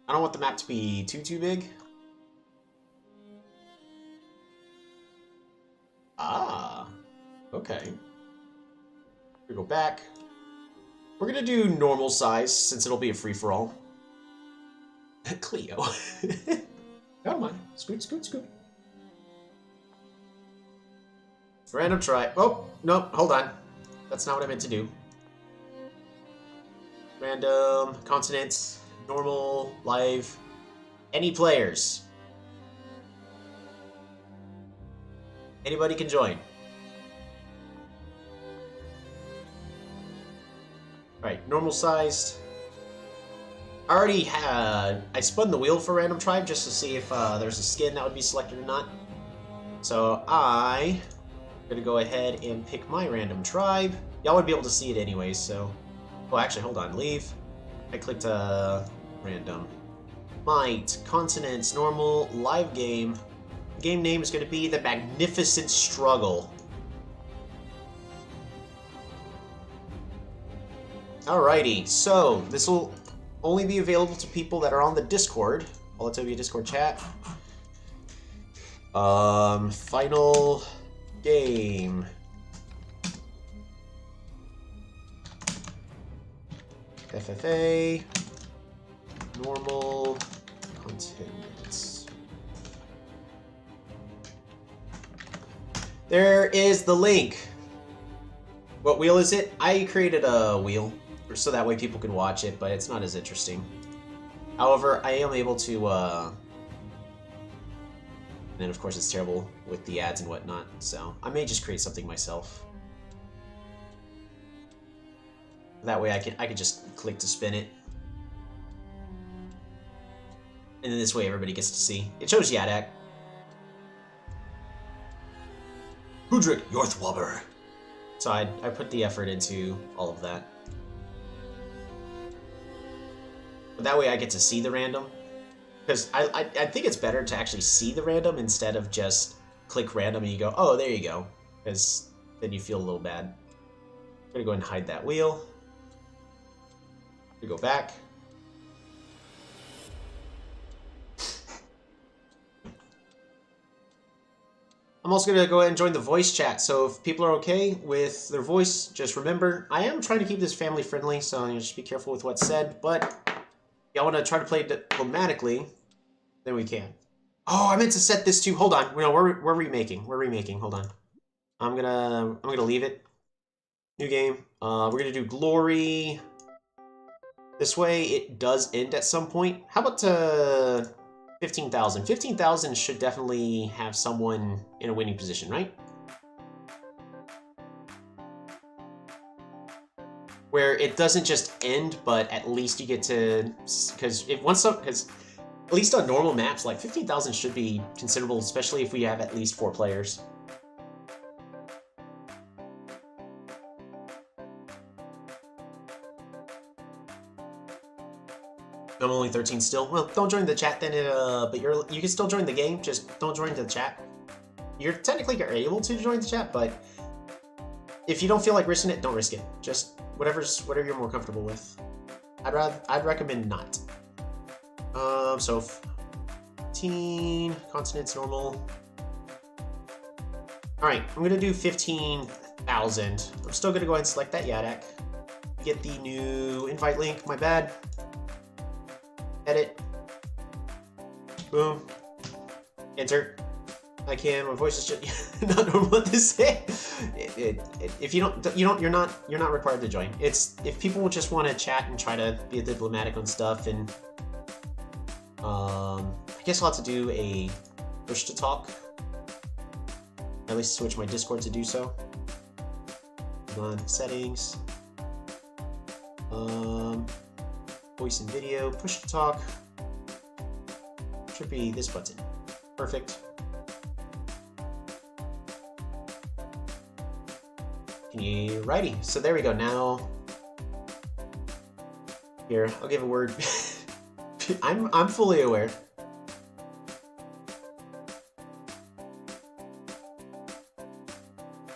I don't want the map to be too big. Ah, okay. We go back. We're gonna do normal size, since it'll be a free-for-all. Cleo. Come on. Scoot, scoot, scoot. Random try. Oh, no, hold on. That's not what I meant to do. Random, continents, normal, live, any players. Anybody can join. Alright, normal sized. I spun the wheel for random tribe just to see if there's a skin that would be selected or not. So I'm gonna go ahead and pick my random tribe. Y'all would be able to see it anyways, so... Oh, actually, hold on, leave. I clicked random. Might, continents, normal, live game. The game name is gonna be The Magnificent Struggle. Alrighty, so this will only be available to people that are on the Discord. Polytopia Discord chat. Final game. FFA. Normal. Continents. There is the link. What wheel is it? I created a wheel so that way people can watch it, but it's not as interesting. However, I am able to, and then of course it's terrible with the ads and whatnot, so I may just create something myself. That way I could just click to spin it. And then this way everybody gets to see. It shows Yadak. Hudrik Yorthwabber. So I put the effort into all of that. But that way I get to see the random. Because I think it's better to actually see the random instead of just click random and you go, oh, there you go. Because then you feel a little bad. I'm going to go ahead and hide that wheel. We go back. I'm also going to go ahead and join the voice chat, so if people are okay with their voice, just remember, I am trying to keep this family friendly, so just be careful with what's said, but if y'all want to try to play diplomatically, then we can. Oh, I meant to set this to, hold on, no, we're remaking, hold on. I'm gonna leave it. New game. We're gonna do glory. This way it does end at some point. How about 15,000? 15,000 should definitely have someone in a winning position, right? where it doesn't just end, but at least you get to, because at least on normal maps, like 15,000 should be considerable, especially if we have at least 4 players. I'm only 13 still. Well, don't join the chat then, but you can still join the game, just don't join the chat. You're technically able to join the chat, but if you don't feel like risking it, don't risk it. Just whatever you're more comfortable with. I'd recommend not. So 15 consonants normal. All right, I'm gonna do 15,000. I'm still gonna go ahead and select that Yadak. Get the new invite link. My bad. Edit. Boom. Enter. I can. My voice is just not normal to say. If you're not required to join. It's if people just want to chat and try to be diplomatic on stuff, and I guess I'll have to do a push to talk. At least switch my Discord to do so. Hold on, settings. Voice and video, push to talk. Should be this button. Perfect. Alrighty, so there we go. Now, here, I'll give a word. I'm fully aware.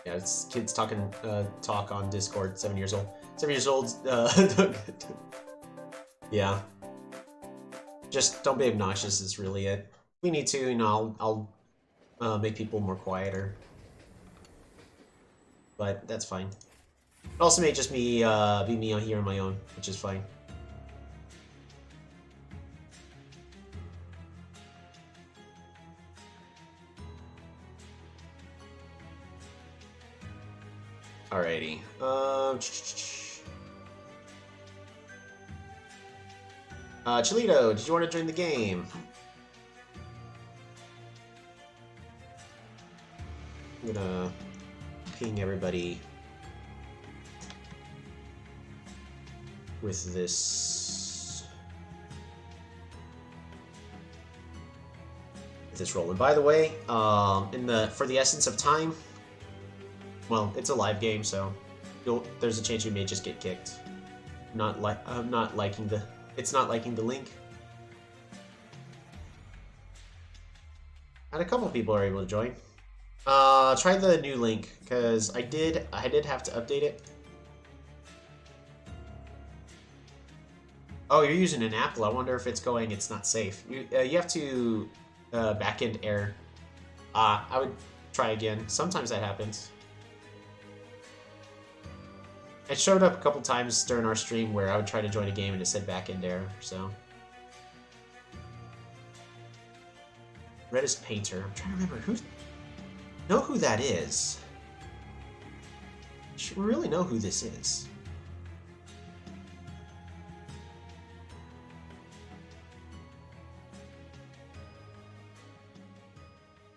Yeah, it's kids talking talk on Discord. 7 years old. 7 years old. Yeah. Just don't be obnoxious is really it. If we need to, you know, I'll make people more quieter. But that's fine. It also may just be me here on my own, which is fine. Alrighty. Cholito, did you want to join the game? I'm gonna ping everybody with this roll. And by the way, for the essence of time, well, it's a live game, so there's a chance you may just get kicked. It's not liking the link. And a couple people are able to join. Try the new link, because I did have to update it. Oh, you're using an Apple. I wonder if it's not safe. You have to backend error. I would try again. Sometimes that happens. It showed up a couple times during our stream where I would try to join a game and it said backend error, so. Red is Painter. I'm trying to remember know who that is. Should we really know who this is?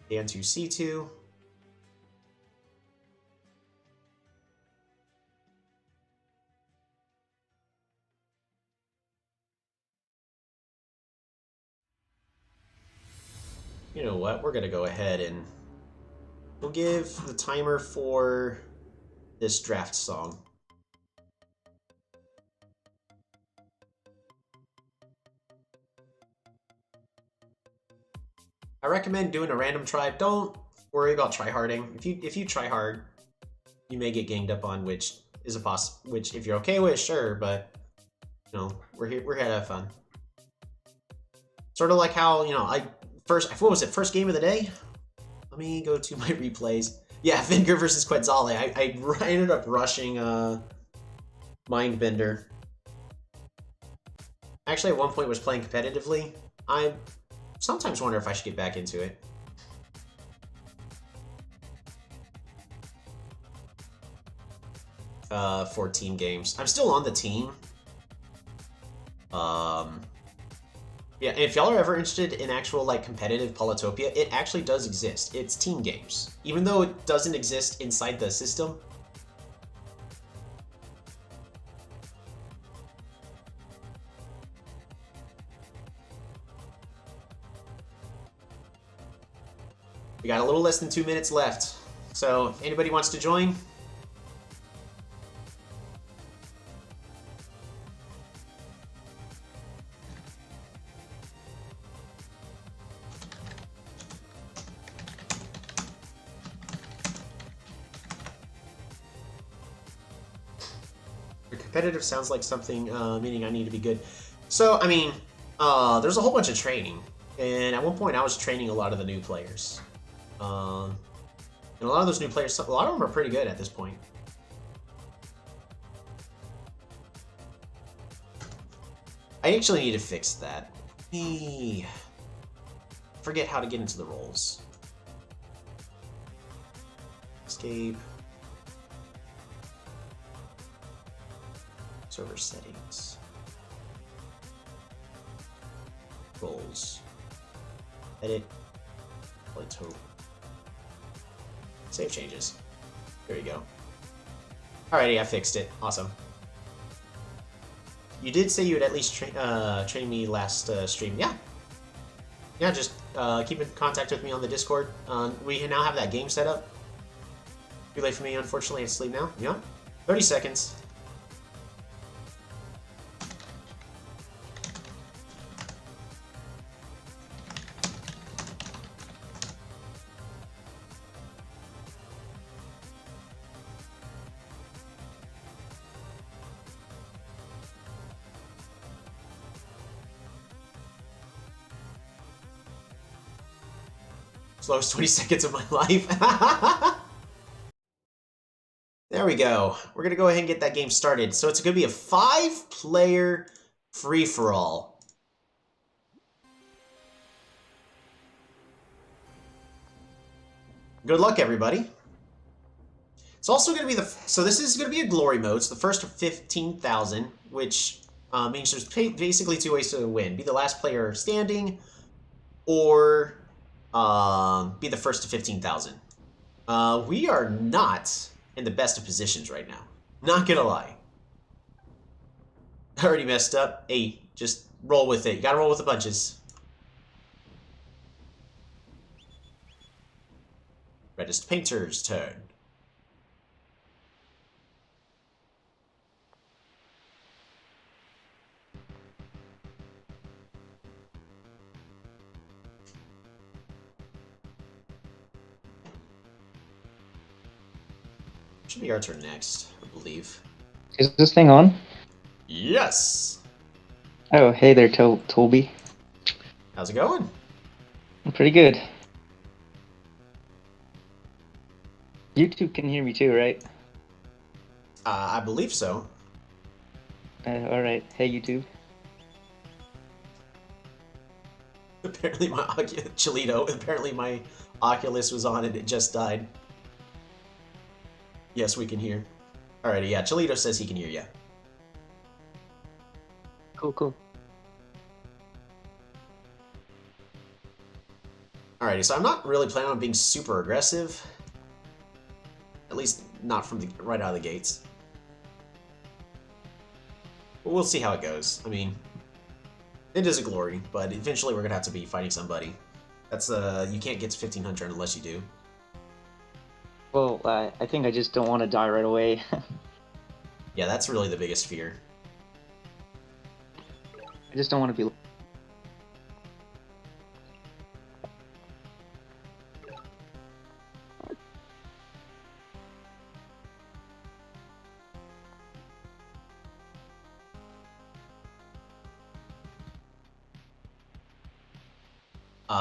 Dan2 C2. You know what? We're gonna go ahead and we'll give the timer for this draft song. I recommend doing a random try. Don't worry about tryharding. If you try hard, you may get ganged up on, which is which if you're okay with, sure, but you know, we're here to have fun. Sort of like how, you know, what was it, first game of the day? Let me go to my replays. Yeah, Vinger versus Quetzale. I ended up rushing Mindbender. Actually, at one point was playing competitively. I sometimes wonder if I should get back into it. For team games. I'm still on the team. Yeah, and if y'all are ever interested in actual, like, competitive Polytopia, it actually does exist. It's team games. Even though it doesn't exist inside the system, We got a little less than 2 minutes left. So, if anybody wants to join? Competitive sounds like something, meaning I need to be good. So, I mean, there's a whole bunch of training. And at one point, I was training a lot of the new players. And a lot of those new players, a lot of them are pretty good at this point. I actually need to fix that. Forget how to get into the roles. Escape. Server settings. Roles. Edit. Polytopia. Save changes. There you go. Alrighty, I fixed it. Awesome. You did say you would at least train me last stream. Yeah. Yeah, just keep in contact with me on the Discord. We now have that game set up. Too late for me, unfortunately. I sleep now. Yeah. 30 seconds. Slowest 20 seconds of my life. There we go. We're going to go ahead and get that game started. So it's going to be a 5-player free-for-all. Good luck, everybody. It's also going to be so this is going to be a glory mode. It's the first of 15,000, which means there's basically 2 ways to win. Be the last player standing, or be the first to 15,000. We are not in the best of positions right now. Not gonna lie. I already messed up. Hey, just roll with it. You gotta roll with the punches. Reddest Painter's turn. Should be our turn next, I believe. Is this thing on? Yes! Oh, hey there, Toby. How's it going? I'm pretty good. YouTube can hear me too, right? I believe so. Alright. Hey, YouTube. Apparently my Cholito, apparently my Oculus was on and it just died. Yes, we can hear. Alrighty, yeah, Cholito says he can hear you. Cool. Alrighty, so I'm not really planning on being super aggressive. At least not from right out of the gates. But we'll see how it goes. I mean, it is a glory, but eventually we're gonna have to be fighting somebody. That's you can't get to 1500 unless you do. Well, I think I just don't want to die right away. Yeah, that's really the biggest fear. I just don't want to be...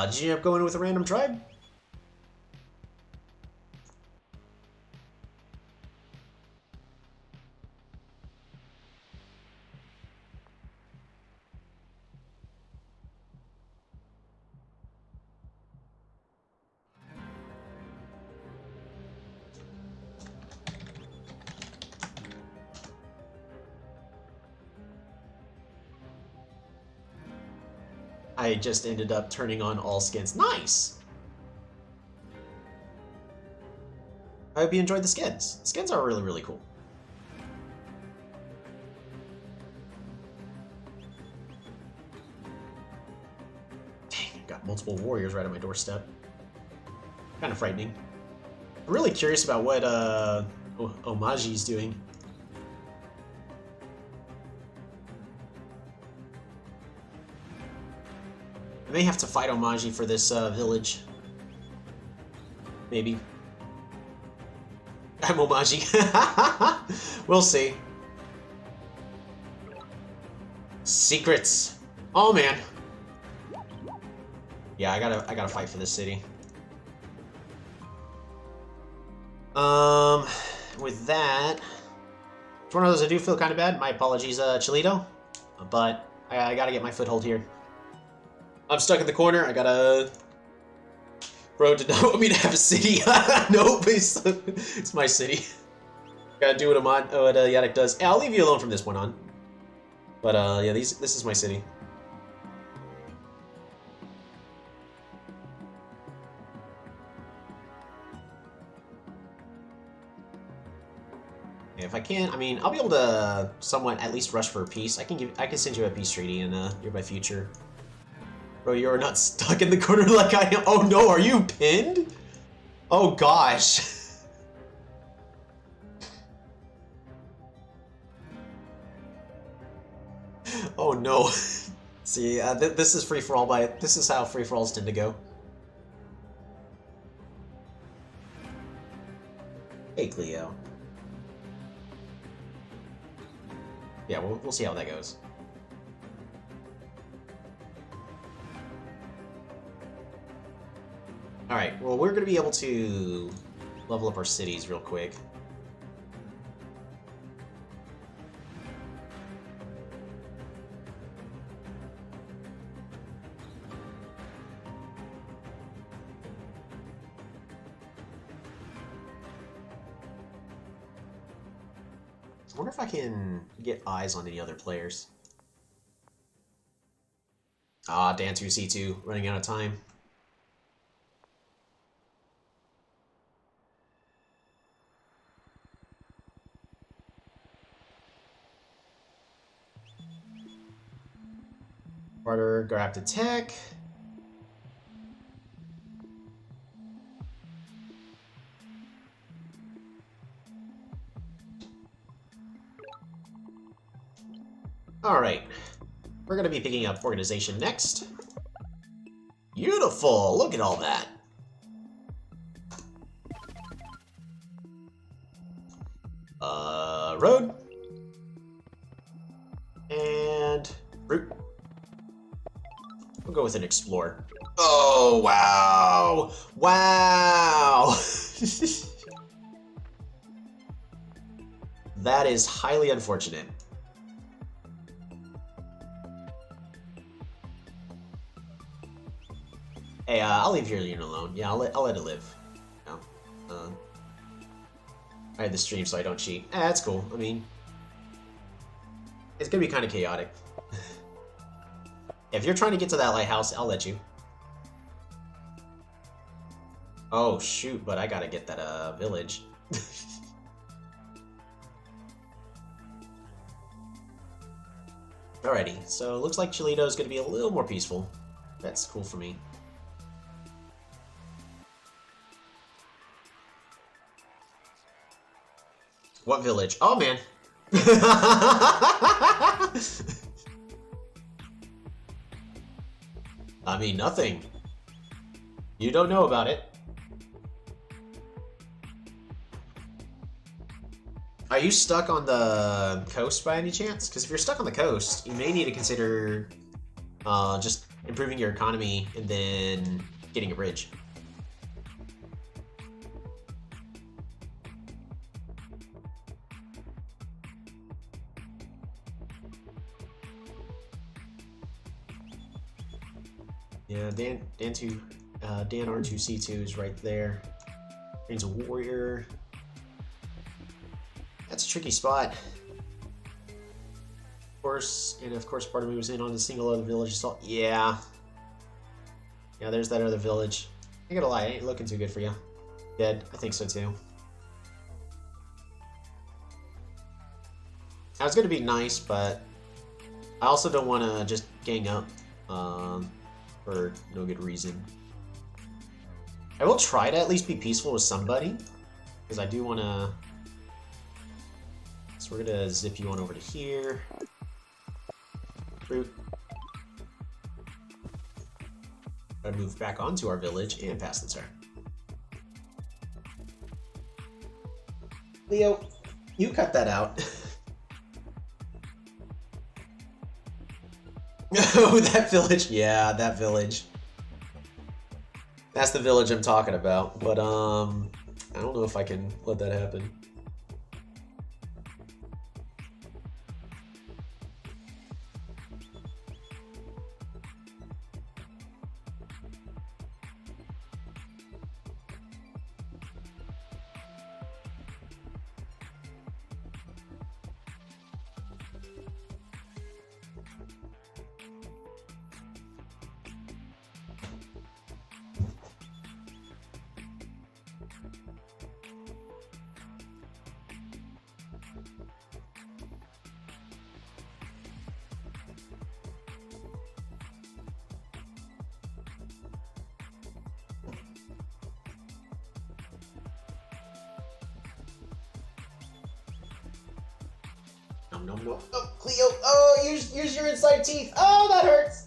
Did you end up going with a random tribe? I just ended up turning on all skins. Nice! I hope you enjoyed the skins. The skins are really, really cool. Dang, got multiple warriors right at my doorstep. Kind of frightening. I'm really curious about what Omaji's doing. I may have to fight Omaji for this village. Maybe. I'm Omaji. We'll see. Secrets. Oh man. Yeah, I gotta fight for this city. With that, it's one of those I do feel kind of bad. My apologies, Chilito, but I gotta get my foothold here. I'm stuck in the corner. I gotta. Bro did not want me to have a city. Nope, it's my city. Gotta do what Yadek does. Hey, I'll leave you alone from this point on. But yeah, this is my city. If I can, I mean, I'll be able to somewhat at least rush for peace. I can send you a peace treaty in nearby future. Bro, you're not stuck in the corner like I am. Oh no, are you pinned? Oh gosh. Oh no. See, this is free for all. This is how free for alls tend to go. Hey, Cleo. Yeah, we'll see how that goes. Alright, well, we're going to be able to level up our cities real quick. I wonder if I can get eyes on any other players. Ah, Dan2 C2, running out of time. Barter, grab to tech. Alright, we're going to be picking up organization next. Beautiful, look at all that. Road. And route. We'll go with an explorer. Oh, wow. Wow. That is highly unfortunate. Hey, I'll leave your unit alone. Yeah, I'll let it live. No. I had the stream so I don't cheat. That's cool. I mean, it's gonna be kind of chaotic. If you're trying to get to that lighthouse, I'll let you. Oh shoot, but I gotta get that village. Alrighty, so it looks like Chilito is gonna be a little more peaceful. That's cool for me. What village? Oh, man. I mean, nothing. You don't know about it. Are you stuck on the coast by any chance? Because if you're stuck on the coast, you may need to consider just improving your economy and then getting a bridge. Yeah, Dan R2C2 is right there. He's a warrior. That's a tricky spot. Of course, and of course part of me was in on the single other village assault. Yeah. Yeah, there's that other village. I ain't gonna lie, it ain't looking too good for you. Dead. I think so too. I was gonna be nice, but I also don't want to just gang up for no good reason. I will try to at least be peaceful with somebody, because I do want to... So we're going to zip you on over to here. Fruit. Gotta move back onto our village and pass the turn. Leo, you cut that out. Oh, that village. Yeah, that village. That's the village I'm talking about. But, I don't know if I can let that happen. No. Oh, Cleo! Oh, use your inside teeth! Oh, that hurts!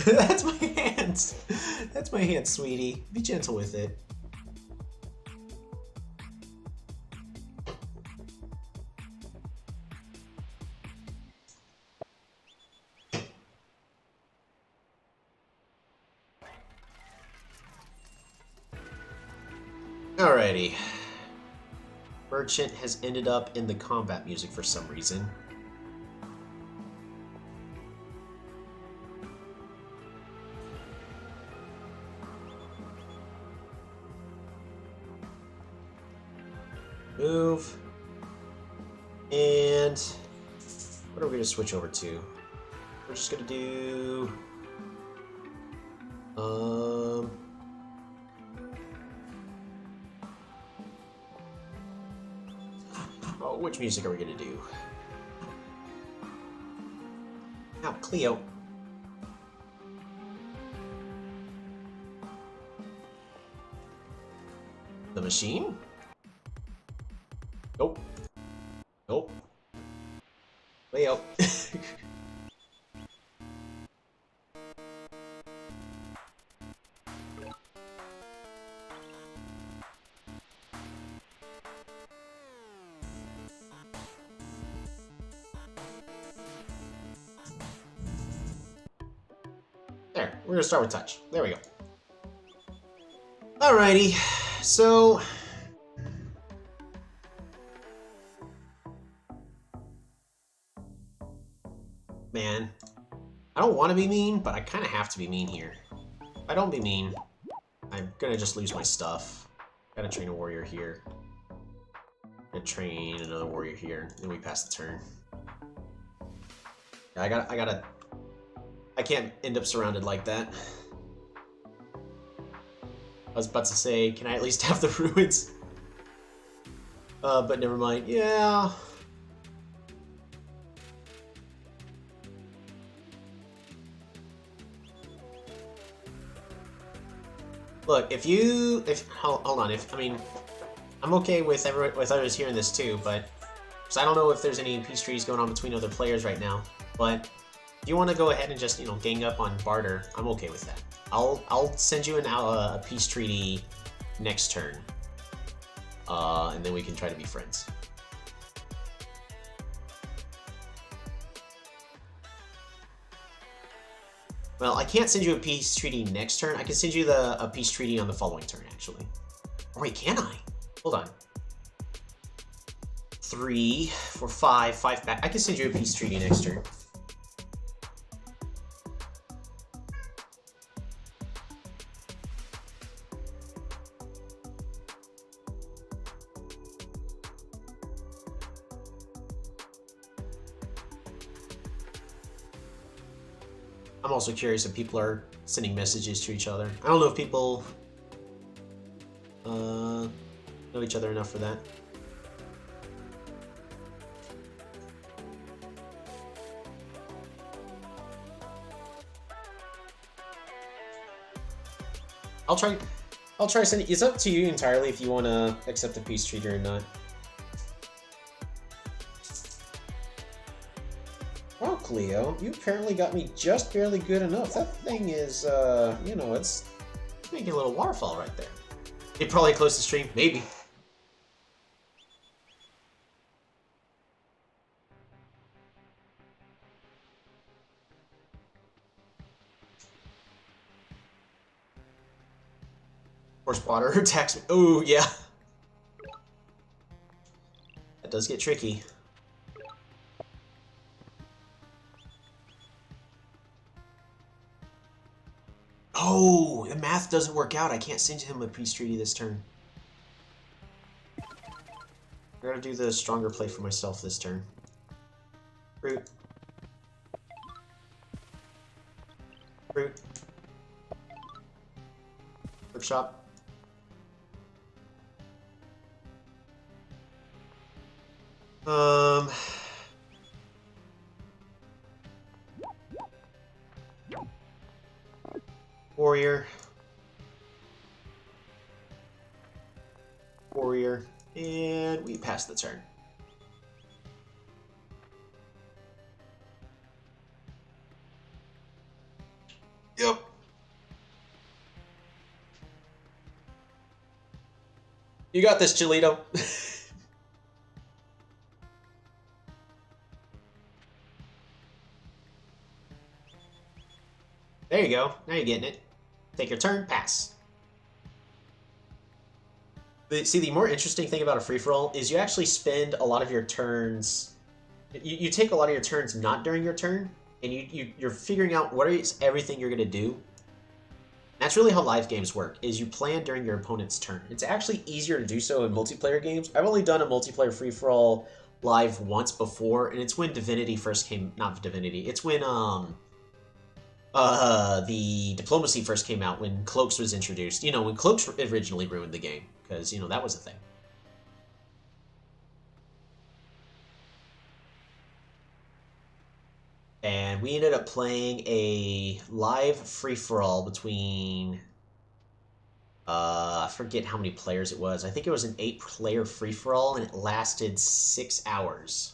That's my hands! That's my hand, sweetie. Be gentle with it. Alrighty. Merchant has ended up in the combat music for some reason. Move. And what are we going to switch over to? We're just going to do... Oh, which music are we going to do? Now, Cleo. The machine? Nope. Nope. Cleo. There, we're gonna start with touch. There we go. Alrighty, so... Man, I don't want to be mean, but I kind of have to be mean here. If I don't be mean, I'm gonna just lose my stuff. Gotta train a warrior here. Gonna train another warrior here, and we pass the turn. Yeah, I can't end up surrounded like that. I was about to say, can I at least have the ruins? But never mind. Yeah. Look, hold on, I'm okay with others hearing this too, but because I don't know if there's any peace treaties going on between other players right now, but if you want to go ahead and just, gang up on barter, I'm okay with that. I'll send you a peace treaty next turn, and then we can try to be friends. Well, I can't send you a peace treaty next turn. I can send you a peace treaty on the following turn, actually. Or wait, can I? Hold on. 3, 4, 5 back. I can send you a peace treaty next turn. I'm also curious if people are sending messages to each other. I don't know if people know each other enough for that. I'll try. I'll try sending. It's up to you entirely if you want to accept a peace treaty or not. Wow, Cleo, you apparently got me just barely good enough. That thing is, you know, it's making a little waterfall right there. It probably closed the stream, maybe. Horse water attacks me. Oh, yeah. That does get tricky. Oh, the math doesn't work out. I can't send him a peace treaty this turn. I gotta do the stronger play for myself this turn. Fruit. Fruit. Workshop. Warrior. Warrior. And we pass the turn. Yep. You got this, Chilito. There you go. Now you're getting it. Take your turn, pass. See, the more interesting thing about a free-for-all is you actually spend a lot of your turns... You take a lot of your turns not during your turn, and you're figuring out what is everything you're going to do. That's really how live games work, is you plan during your opponent's turn. It's actually easier to do so in multiplayer games. I've only done a multiplayer free-for-all live once before, and it's when Divinity first came... Not Divinity, it's when, the Diplomacy first came out, when Cloaks was introduced. You know, when Cloaks originally ruined the game, because, you know, that was a thing. And we ended up playing a live free-for-all between... I forget how many players it was. I think it was an 8-player free-for-all, and it lasted 6 hours.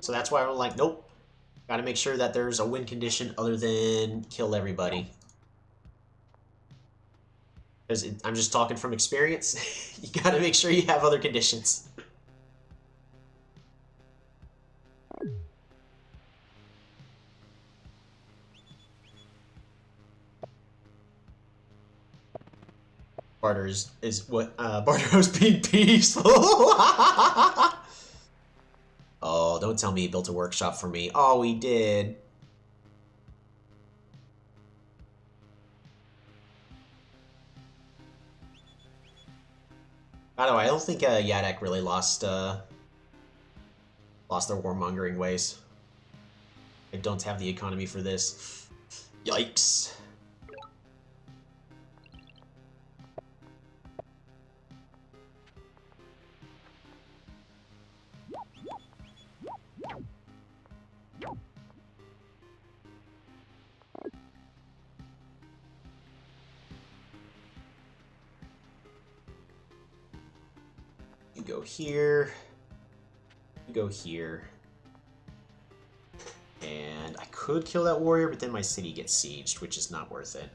So that's why I'm like, nope. Gotta make sure that there's a win condition other than kill everybody. Because I'm just talking from experience. You gotta make sure you have other conditions. Barter is what Barter's being peaceful. Oh, don't tell me he built a workshop for me. Oh, he did. By the way, I don't think Yadek really lost their warmongering ways. I don't have the economy for this. Yikes. You go here. You go here. And I could kill that warrior, but then my city gets sieged, which is not worth it.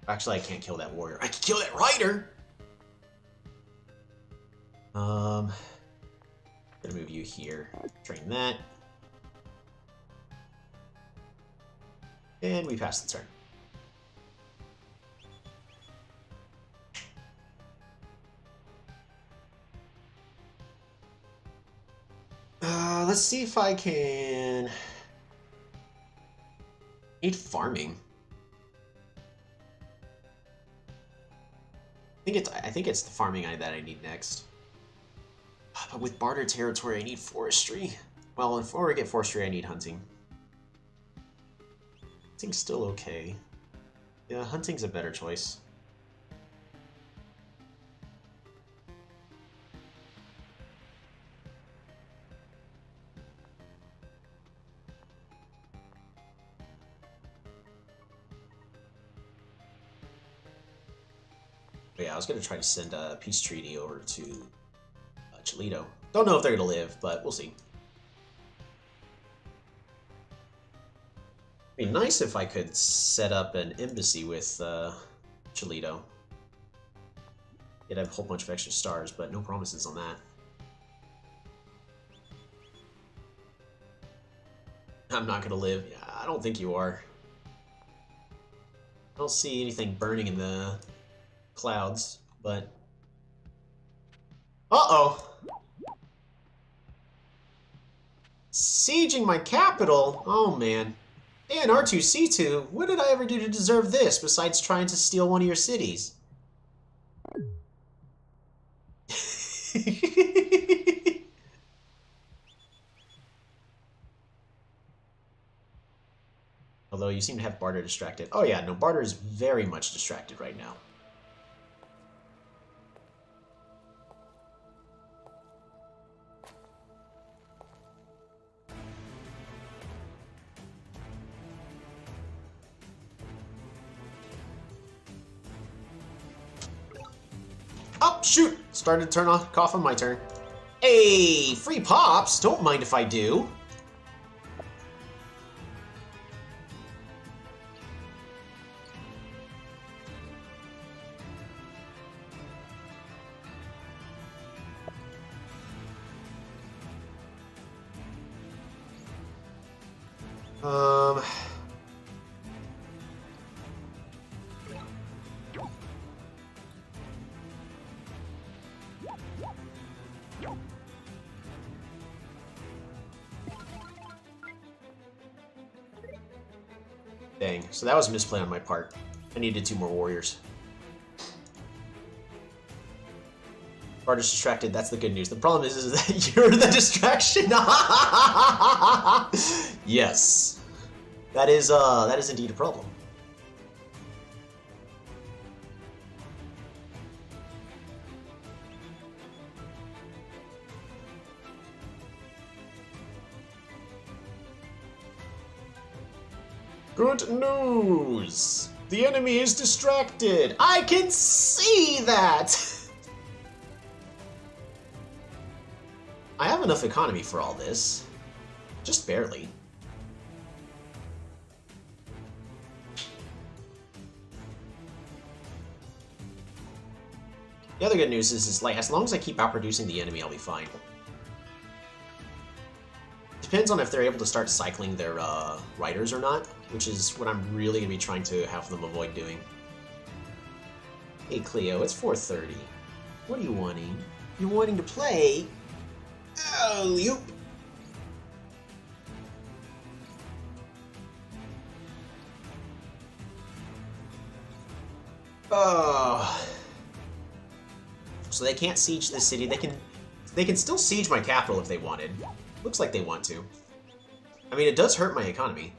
Actually, I can't kill that warrior. I can kill that rider! Gonna move you here. Train that. And we pass the turn. Let's see if I can... need farming. I think it's the farming that I need next. But with barter territory, I need forestry. Well, before I get forestry, I need hunting. Hunting's still okay. Yeah, hunting's a better choice. But yeah, I was gonna try to send a peace treaty over to Cholito. Don't know if they're gonna live, but we'll see. It'd be nice if I could set up an embassy with Cholito. You'd have a whole bunch of extra stars, but no promises on that. I'm not gonna live. Yeah, I don't think you are. I don't see anything burning in the clouds, but... Uh-oh! Sieging my capital? Oh, man. And R2-C2, what did I ever do to deserve this, besides trying to steal one of your cities? Although you seem to have Barter distracted. Oh yeah, no, Barter is very much distracted right now. Oh, shoot! Started to turn off on my turn. Hey, free pops! Don't mind if I do. Dang, so that was a misplay on my part. I needed 2 more warriors. Barter's distracted, that's the good news. The problem is that you're the distraction! Yes. That is indeed a problem. Good news! The enemy is distracted! I can see that! I have enough economy for all this. Just barely. The other good news is like, as long as I keep outproducing the enemy, I'll be fine. Depends on if they're able to start cycling their riders or not, which is what I'm really going to be trying to have them avoid doing. Hey Cleo, it's 4:30. What are you wanting? You wanting to play? Oh, you. Oh. So they can't siege this city. They can still siege my capital if they wanted. Looks like they want to. I mean, it does hurt my economy.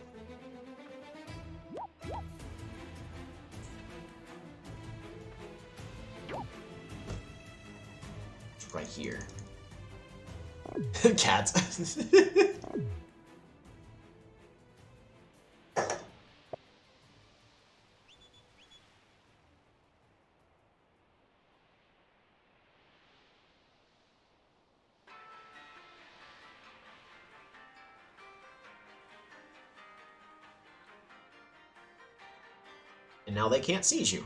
It's right here. Cats. And now they can't siege you.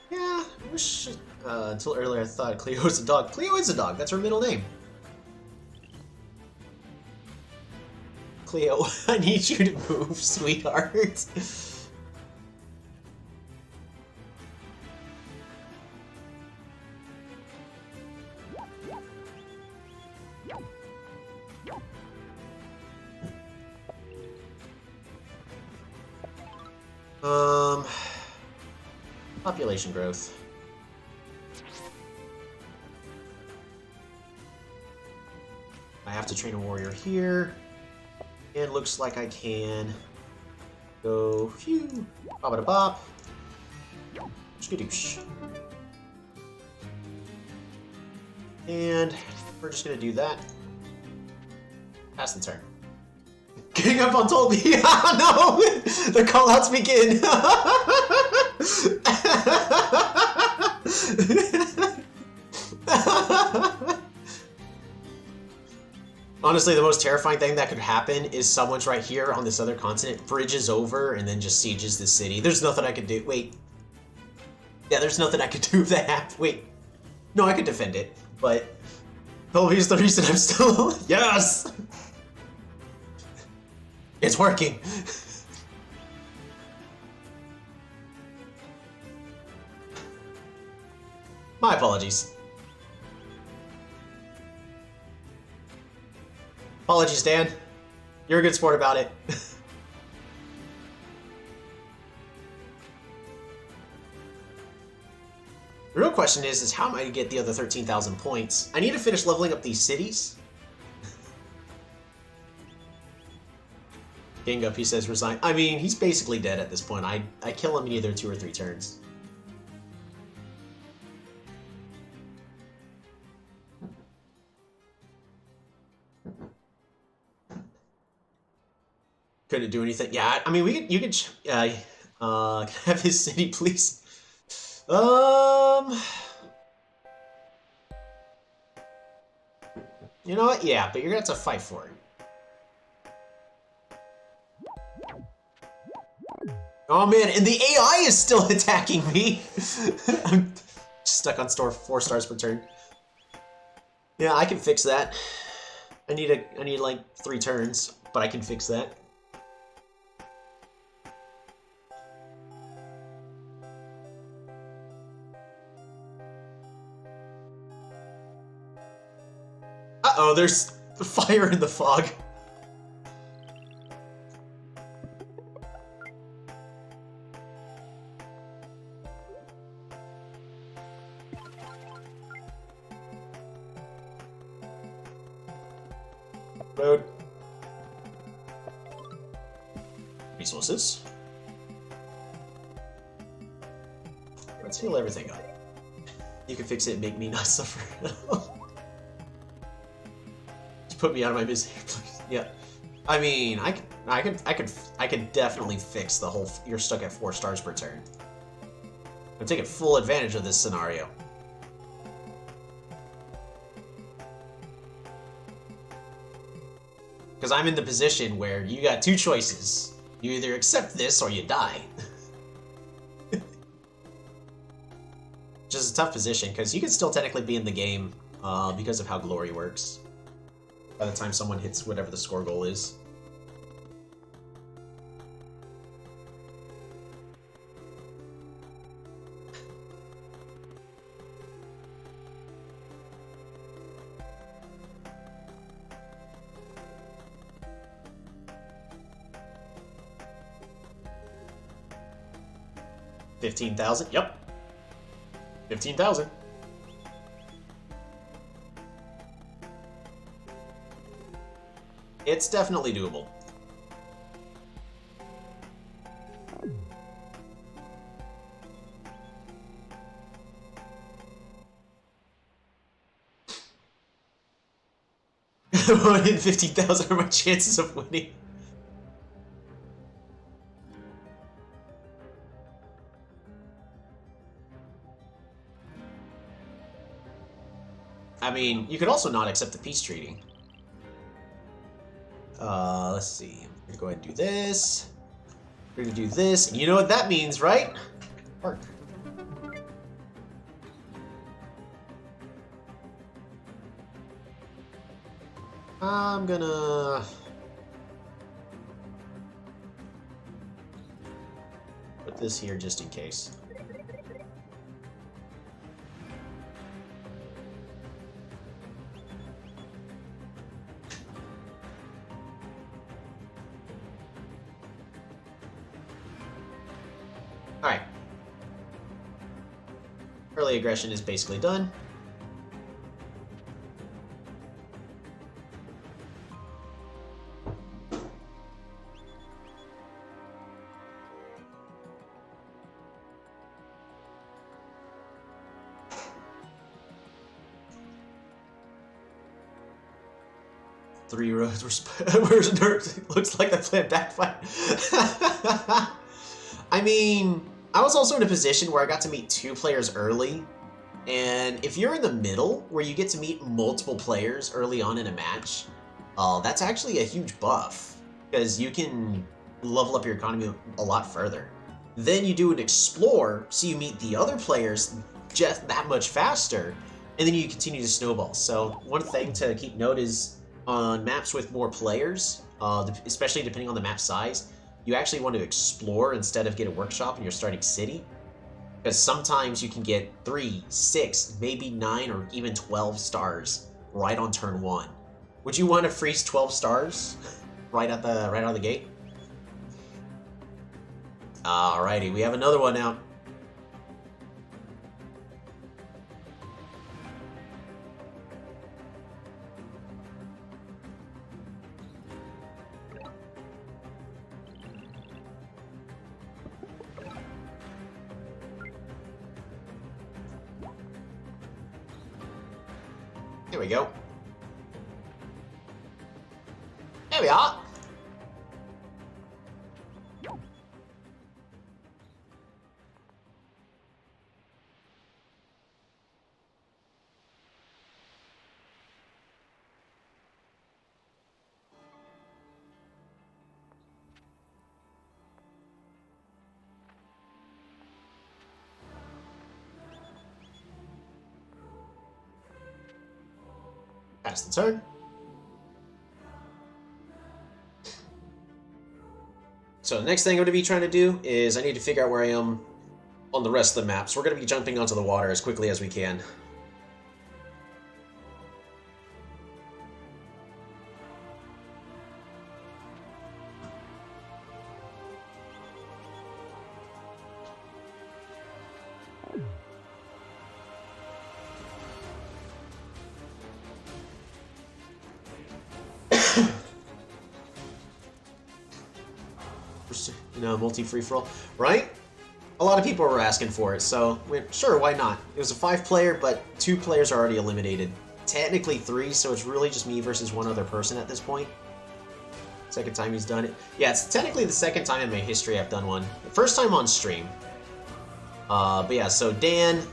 Yeah, I wish... until earlier I thought Cleo was a dog. Cleo is a dog, that's her middle name. Cleo, I need you to move, sweetheart. Population growth. I have to train a warrior here. And looks like I can go phew, bop-a-da-bop. Skadoosh. And we're just gonna do that. Pass the turn. Gang up on Tolby. No! The callouts begin. Honestly, the most terrifying thing that could happen is someone's right here on this other continent, bridges over, and then just sieges the city. There's nothing I could do. Wait. Yeah, there's nothing I could do if that happened. Wait. No, I could defend it, but... Tolby's the reason I'm still... Yes! It's working! My apologies. Apologies, Dan. You're a good sport about it. The real question is how am I going to get the other 13,000 points? I need to finish leveling up these cities. Gang up, he says, resign. I mean, he's basically dead at this point. I kill him in either 2 or 3 turns. Couldn't do anything. Yeah, I mean, you could have his city, please. You know what? Yeah, but you're gonna have to fight for it. Oh man, and the AI is still attacking me. I'm stuck on 4 stars per turn. Yeah, I can fix that. I need like 3 turns, but I can fix that. Uh-oh, there's fire in the fog. Road. Resources. Let's heal everything up. You can fix it and make me not suffer. Just put me out of my misery, please. Yeah. I mean, I could definitely fix the whole. You're stuck at 4 stars per turn. I'm taking full advantage of this scenario. Because I'm in the position where you got 2 choices. You either accept this or you die. Which is a tough position, because you can still technically be in the game because of how glory works. By the time someone hits whatever the score goal is. $15,000. Yep. 15,000. It's definitely doable. $115,000 are my chances of winning. I mean, you could also not accept the peace treaty. Let's see. I'm gonna go ahead and do this. We're gonna do this. And you know what that means, right? Work. I'm gonna put this here just in case. Alright. Early aggression is basically done. 3 rows where's nerd? Looks like that plan backfired. I mean, I was also in a position where I got to meet 2 players early. And if you're in the middle, where you get to meet multiple players early on in a match, that's actually a huge buff. Because you can level up your economy a lot further. Then you do an explore, so you meet the other players just that much faster, and then you continue to snowball. So one thing to keep note is on maps with more players, especially depending on the map size, you actually want to explore instead of get a workshop in your starting city. Because sometimes you can get 3, 6, maybe 9, or even 12 stars right on turn 1. Would you want to freeze 12 stars right out of the gate? Alrighty, we have another one now. Here we go. There we are. Pass the turn. So the next thing I'm going to be trying to do is I need to figure out where I am on the rest of the map. So we're going to be jumping onto the water as quickly as we can. You know, multi-free-for-all, right? A lot of people were asking for it, so sure, why not? It was a 5-player, but 2 players are already eliminated. Technically 3, so it's really just me versus 1 other person at this point. Second time he's done it. Yeah, it's technically the 2nd time in my history I've done one. The first time on stream. But yeah, so Dan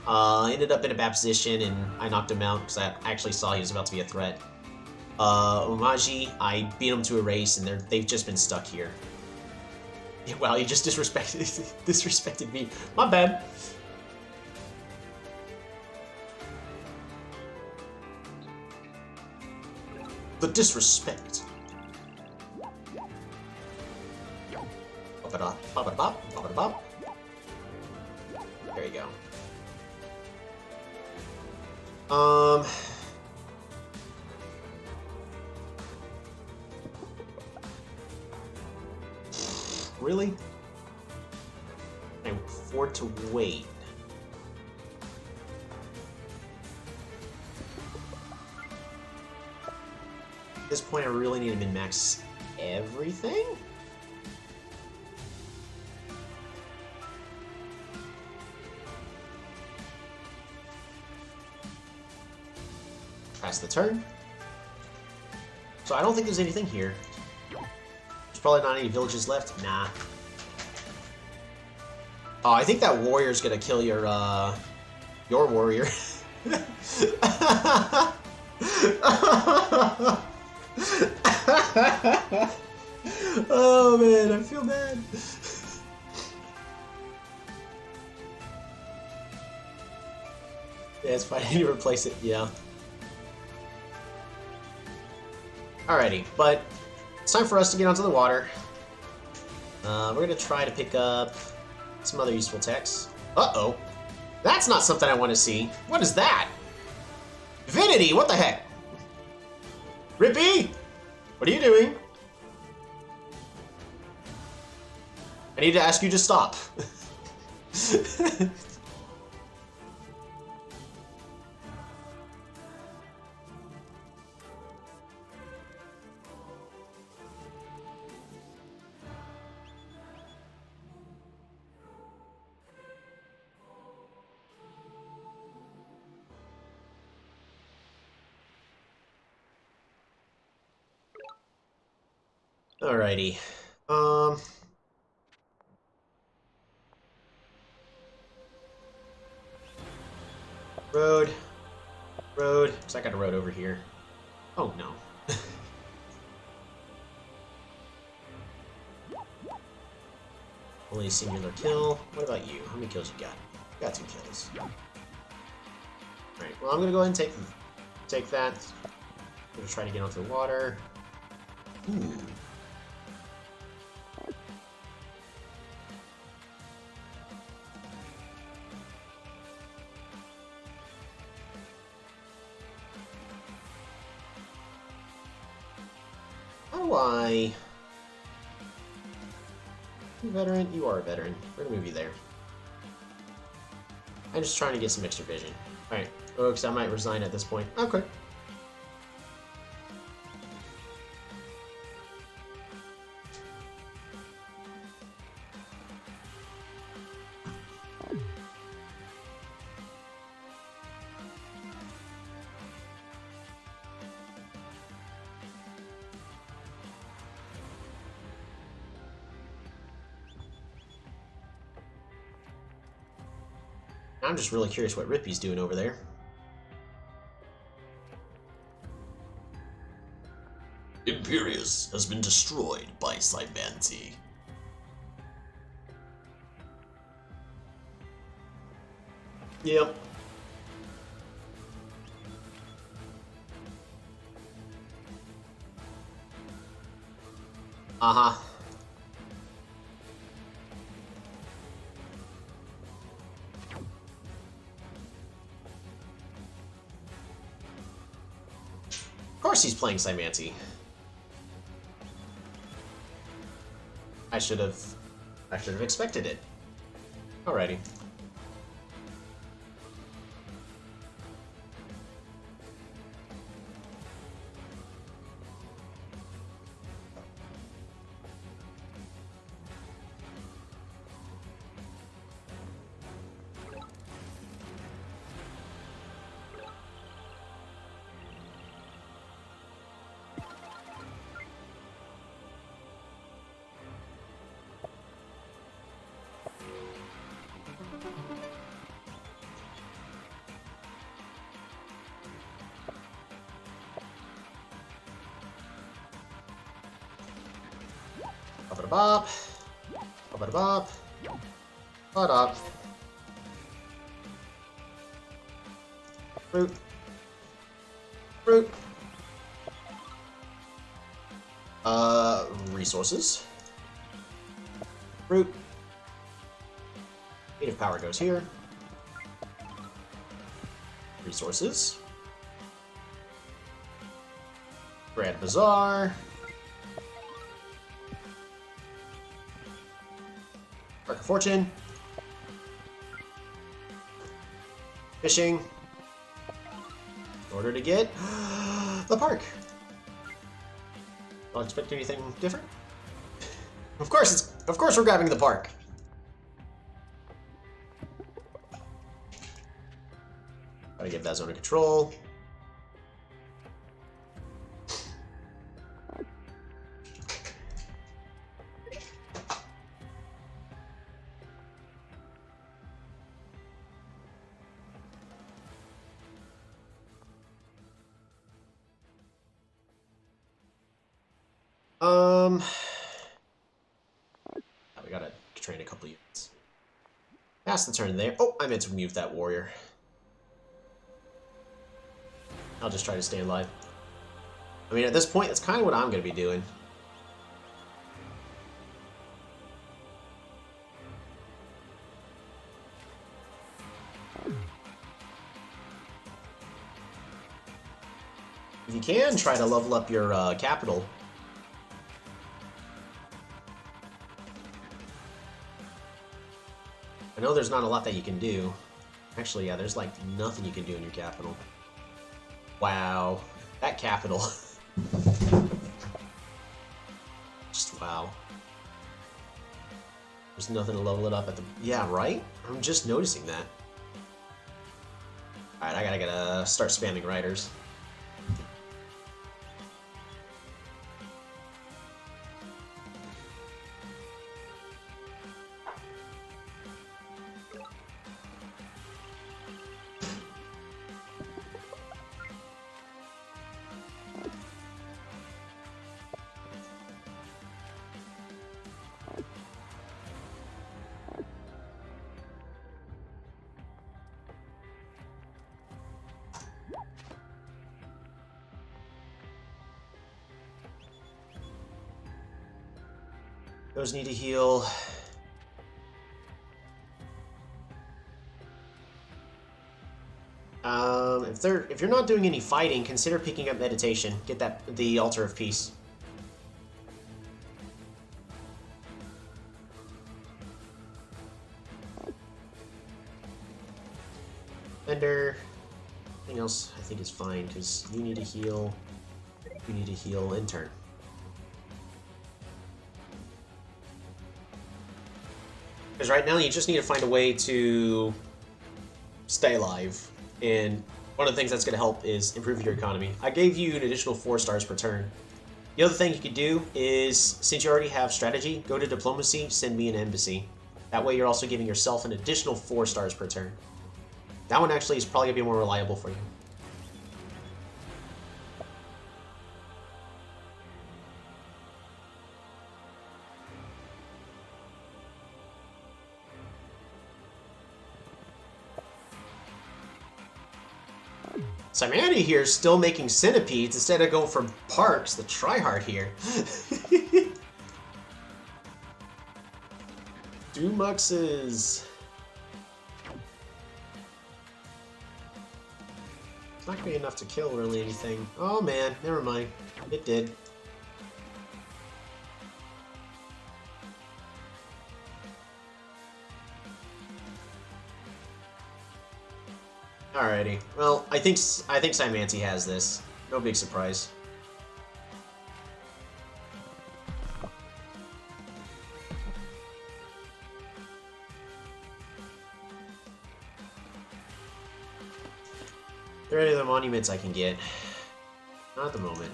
ended up in a bad position, and I knocked him out because I actually saw he was about to be a threat. Umaji, I beat him to a race, and they've just been stuck here. Wow, you just disrespected me. My bad. The disrespect. There you go. Really? I can afford to wait. At this point, I really need to min-max everything? Pass the turn. So I don't think there's anything here. There's probably not any villages left. Nah. Oh, I think that warrior's gonna kill your warrior. Oh man, I feel bad. Yeah, it's fine. I need to replace it. Yeah. Alrighty, but it's time for us to get onto the water. We're gonna try to pick up some other useful techs. Uh-oh. That's not something I want to see. What is that? Divinity, what the heck? Rippy? What are you doing? I need to ask you to stop. Alrighty. Road. Road. Because I got a road over here. Oh, no. Only a singular kill. What about you? How many kills you got? You got 2 kills. Alright, well, I'm gonna go ahead and take that. I'm gonna try to get onto the water. Ooh. How do I... You a veteran? You are a veteran. We're gonna move you there. I'm just trying to get some extra vision. Alright, folks, I might resign at this point. Okay. I'm just really curious what Rippy's doing over there. Imperius has been destroyed by Cybanti. Yep. Uh-huh. Of course he's playing Cymancy. I should have expected it. Alrighty. Bop. Bop. Bop. Bop. Up. Fruit. Fruit. Resources. Fruit. Native power goes here. Resources. Grand Bazaar. Park of Fortune. Fishing. In order to get the park. Don't expect anything different. Of course we're grabbing the park. Gotta give that zone of control. We gotta train a couple units. Pass the turn there. Oh, I meant to mute that warrior. I'll just try to stay alive. I mean, at this point, that's kind of what I'm gonna be doing. If you can, try to level up your capital. I know there's not a lot that you can do. Actually, yeah, there's like nothing you can do in your capital. Wow. That capital. Just wow. There's nothing to level it up at the... Yeah, right? I'm just noticing that. Alright, I gotta start spamming riders. Those need to heal. If you're not doing any fighting, consider picking up meditation. Get the Altar of Peace. Fender. Anything else I think is fine, because you need to heal. You need to heal in turn. Because right now you just need to find a way to stay alive. And one of the things that's going to help is improve your economy. I gave you an additional 4 stars per turn. The other thing you could do is, since you already have strategy, go to diplomacy, send me an embassy. That way you're also giving yourself an additional 4 stars per turn. That one actually is probably going to be more reliable for you. Simani here is still making centipedes instead of going for parks, the tryhard here. Dumuxes. It's not gonna be enough to kill really anything. Oh man, never mind. It did. Alrighty. Well, I think Simanti has this. No big surprise. There are any other monuments I can get? Not at the moment.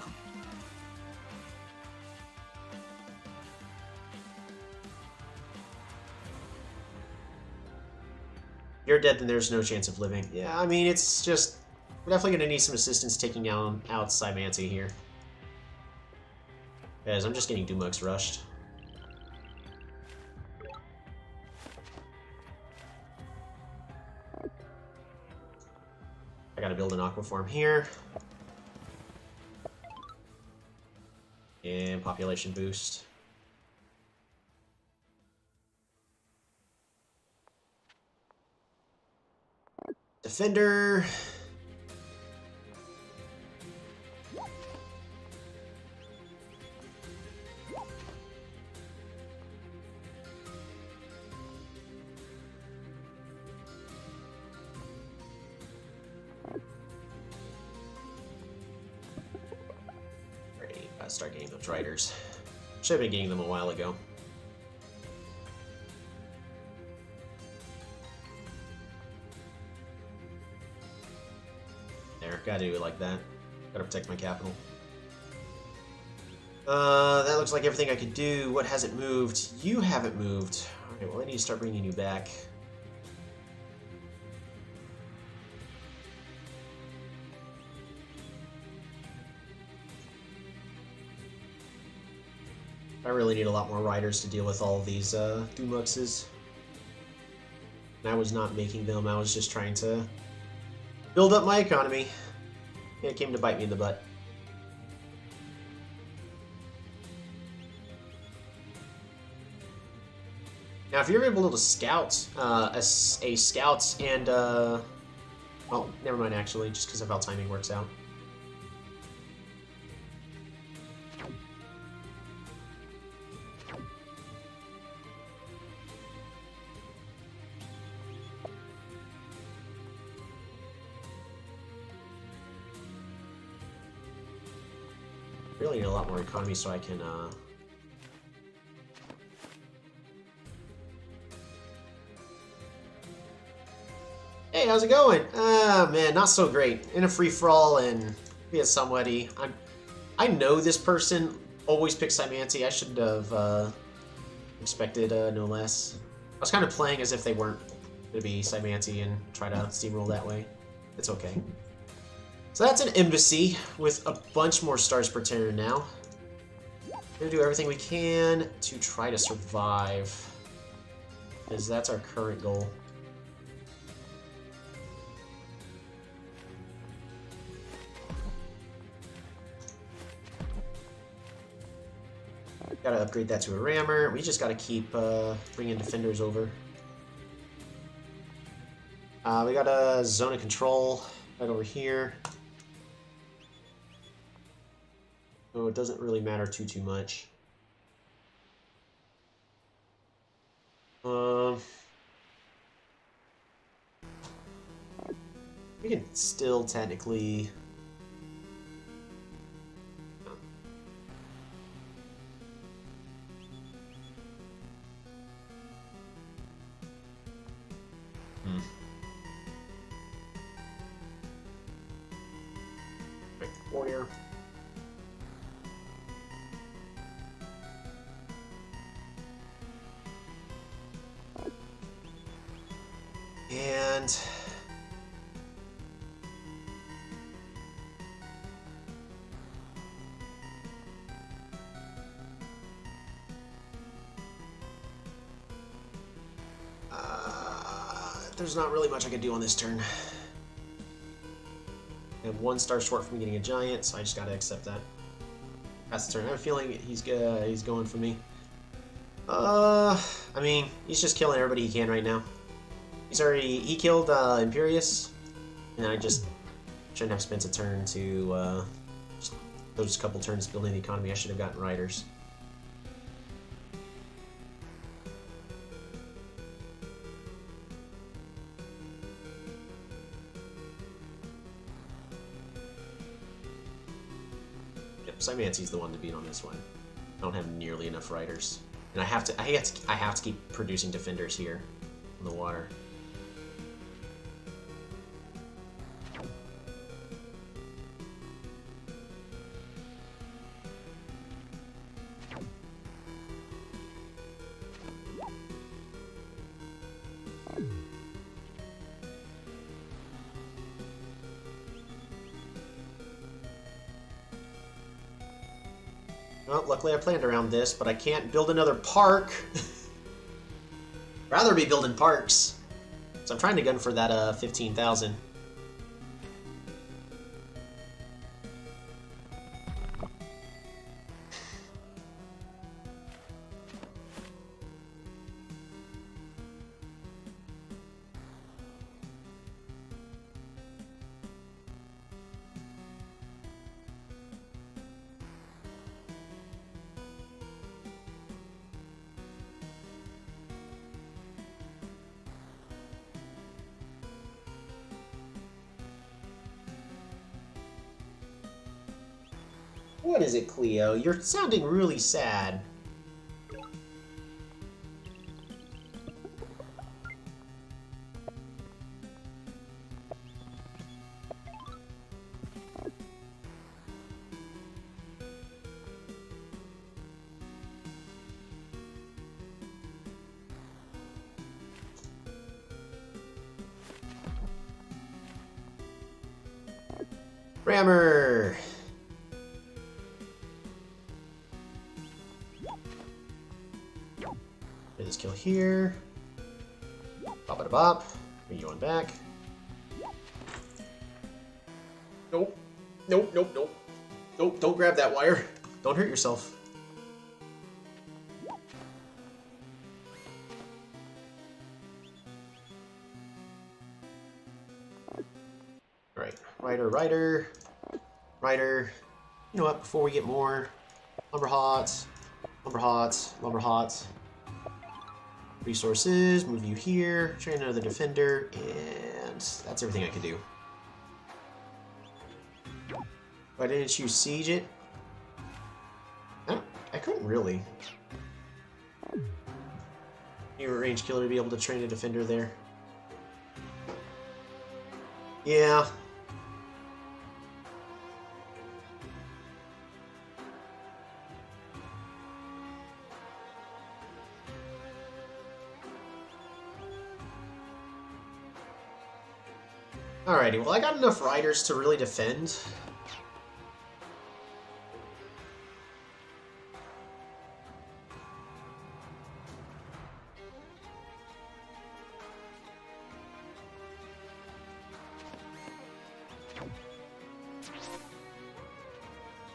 You're dead, then there's no chance of living. Yeah, I mean, it's just... We're definitely going to need some assistance taking out Simanti here. Guys, I'm just getting Dumux rushed. I gotta build an aquaform here. And population boost. Defender. Ready, gotta start getting those riders. Should have been getting them a while ago. Gotta do it like that. Gotta protect my capital. That looks like everything I could do. What hasn't moved? You haven't moved. Okay, well I need to start bringing you back. I really need a lot more riders to deal with all of these Dumuxes. And I was not making them, I was just trying to build up my economy. It came to bite me in the butt. Now, if you're able to scout a scout and oh, never mind. Actually, just because of how timing works out. Really need a lot more economy so I can Hey, how's it going? Ah, man, not so great. In a free-for-all and via somebody. I know this person always picks Simanti. I should have expected no less. I was kind of playing as if they weren't going to be Simanti and try to steamroll that way. It's okay. So that's an embassy with a bunch more stars per turn now. We're going to do everything we can to try to survive, because that's our current goal. Gotta upgrade that to a rammer. We just gotta keep bringing defenders over. We got a zone of control right over here. So it doesn't really matter too much. We can still technically... Right, warrior. And... there's not really much I can do on this turn. I have 1 star short from getting a giant, so I just gotta accept that. That's the turn. I have a feeling he's going for me. I mean, he's just killing everybody he can right now. He killed Imperius, and I just shouldn't have spent a turn to just those couple turns building the economy. I should have gotten riders. Yep, Cymancy's the one to beat on this one. I don't have nearly enough riders, and I have to keep producing defenders here on the water. Well, luckily I planned around this, but I can't build another park. Rather be building parks. So I'm trying to gun for that 15,000. What is it, Cleo? You're sounding really sad. Rammer! Get this kill here. Bop it a bop. Bring you on back. Nope. Nope, nope, nope. Nope, don't grab that wire. Don't hurt yourself. Alright, rider. You know what, before we get more lumber hot, resources, move you here, train another defender, and that's everything I can do. Why didn't you siege it? I couldn't really. You're a range killer to be able to train a defender there. Yeah. Alrighty, well I got enough riders to really defend.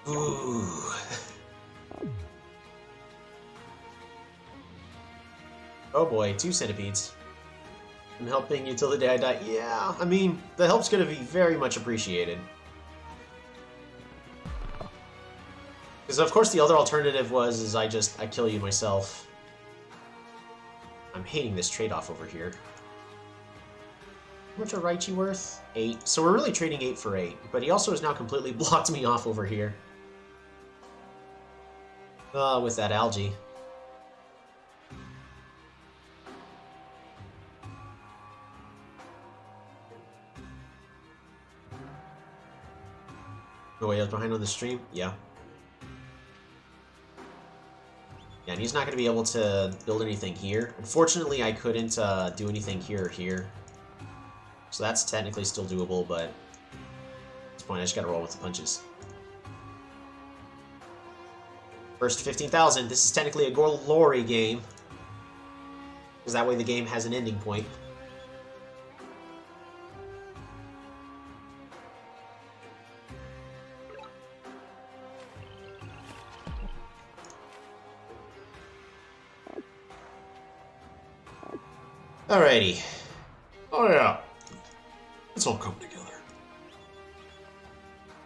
Ooh. Oh boy, 2 centipedes. I'm helping you till the day I die. Yeah, I mean, the help's gonna be very much appreciated. Because of course the other alternative is I kill you myself. I'm hating this trade-off over here. How much are Raichi worth? 8. So we're really trading 8 for 8. But he also has now completely blocked me off over here. With that algae. Oh wait, I was behind on the stream? Yeah. Yeah, and he's not going to be able to build anything here. Unfortunately, I couldn't do anything here or here. So that's technically still doable, but at this point I just gotta roll with the punches. First 15,000. This is technically a glory game. Because that way the game has an ending point. Alrighty. Oh yeah. Let's all come together.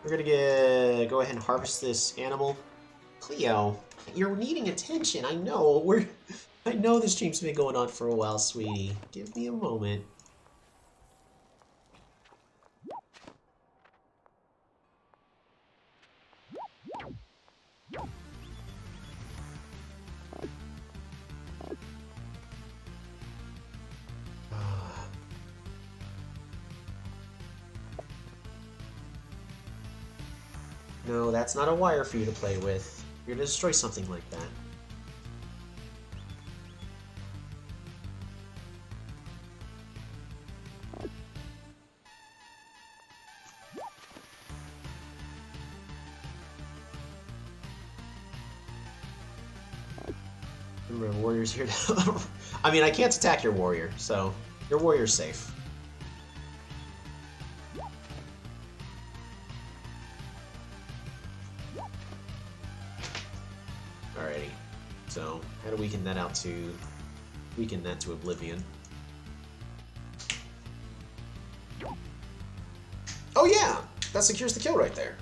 We're gonna go ahead and harvest this animal. Cleo, you're needing attention. I know. I know this stream's been going on for a while, sweetie. Give me a moment. No, that's not a wire for you to play with. You're gonna destroy something like that. Remember, warrior's here to... I mean, I can't attack your warrior, so your warrior's safe. Alrighty. So, how to weaken that out to... weaken that to oblivion. Oh yeah! That secures the kill right there.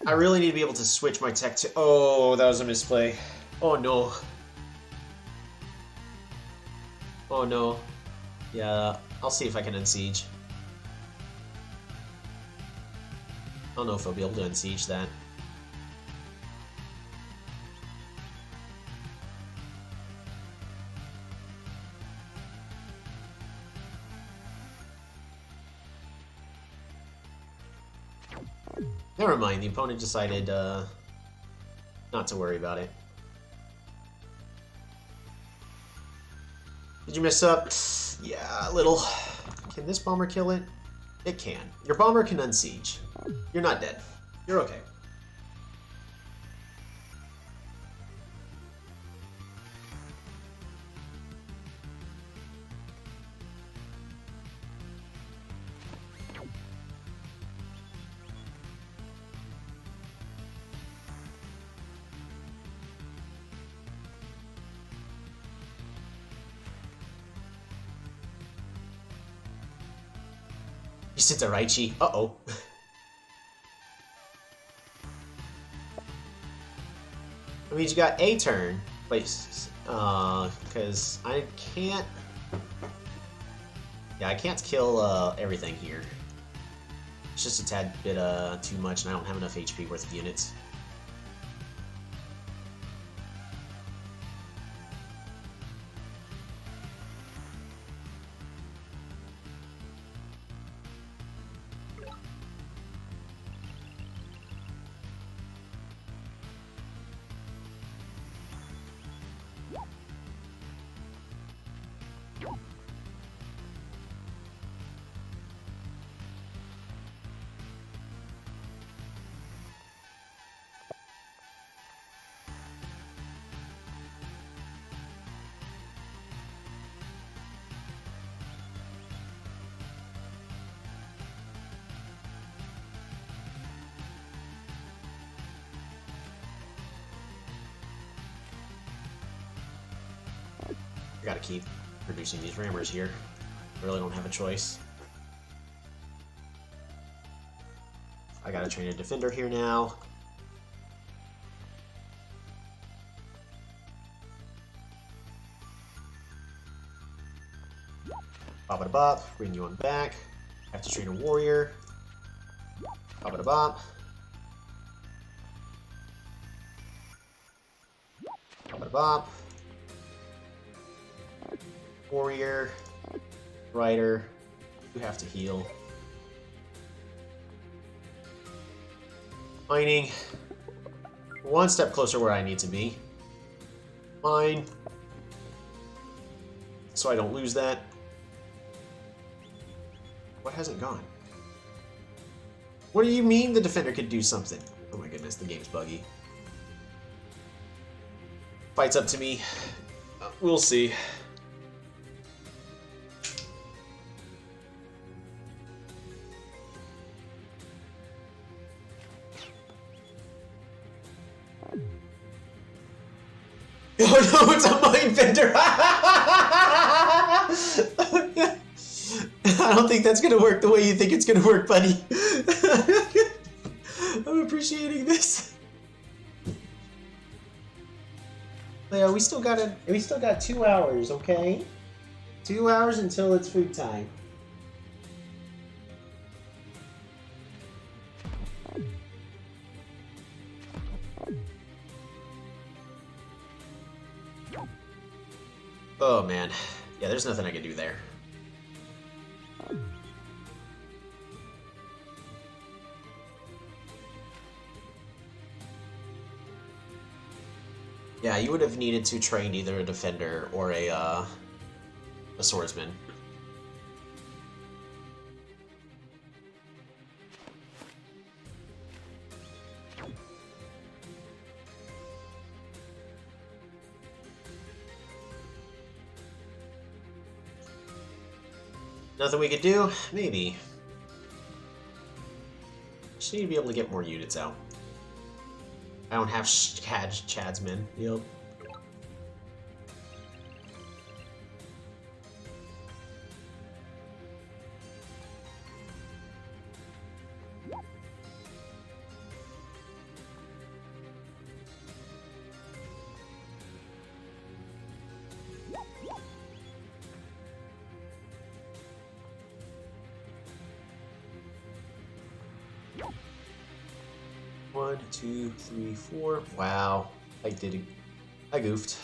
I really need to be able to switch my tech to... Oh, that was a misplay. Oh no. Oh no. Yeah, I'll see if I can unsiege. I don't know if I'll be able to unsiege that. Never mind, the opponent decided not to worry about it. Did you mess up? Yeah, a little. Can this bomber kill it? It can. Your bomber can unsiege. You're not dead. You're okay. You sent a Raichi. Uh-oh. I mean, you got a turn. Wait, because I can't... Yeah, I can't kill everything here. It's just a tad bit too much, and I don't have enough HP worth of units. gotta keep producing these rammers here. Really don't have a choice. I gotta train a defender here now. Bop it a bop, bring you on back. Have to train a warrior. Bop it a bop. Bop it a bop. Warrior. Rider. You have to heal. Mining. One step closer where I need to be. Mine. So I don't lose that. What hasn't gone? What do you mean the defender could do something? Oh my goodness, the game's buggy. Fight's up to me. We'll see. Oh no, it's a mind bender! I don't think that's gonna work the way you think it's gonna work, buddy. I'm appreciating this. Yeah, we still got 2 hours, okay? 2 hours until it's food time. Oh man. Yeah, there's nothing I can do there. Yeah, you would have needed to train either a defender or a swordsman. Nothing we could do? Maybe. Just need to be able to get more units out. I don't have Chadsmen. Yep. One, two, three, four. Wow. I did it. I goofed.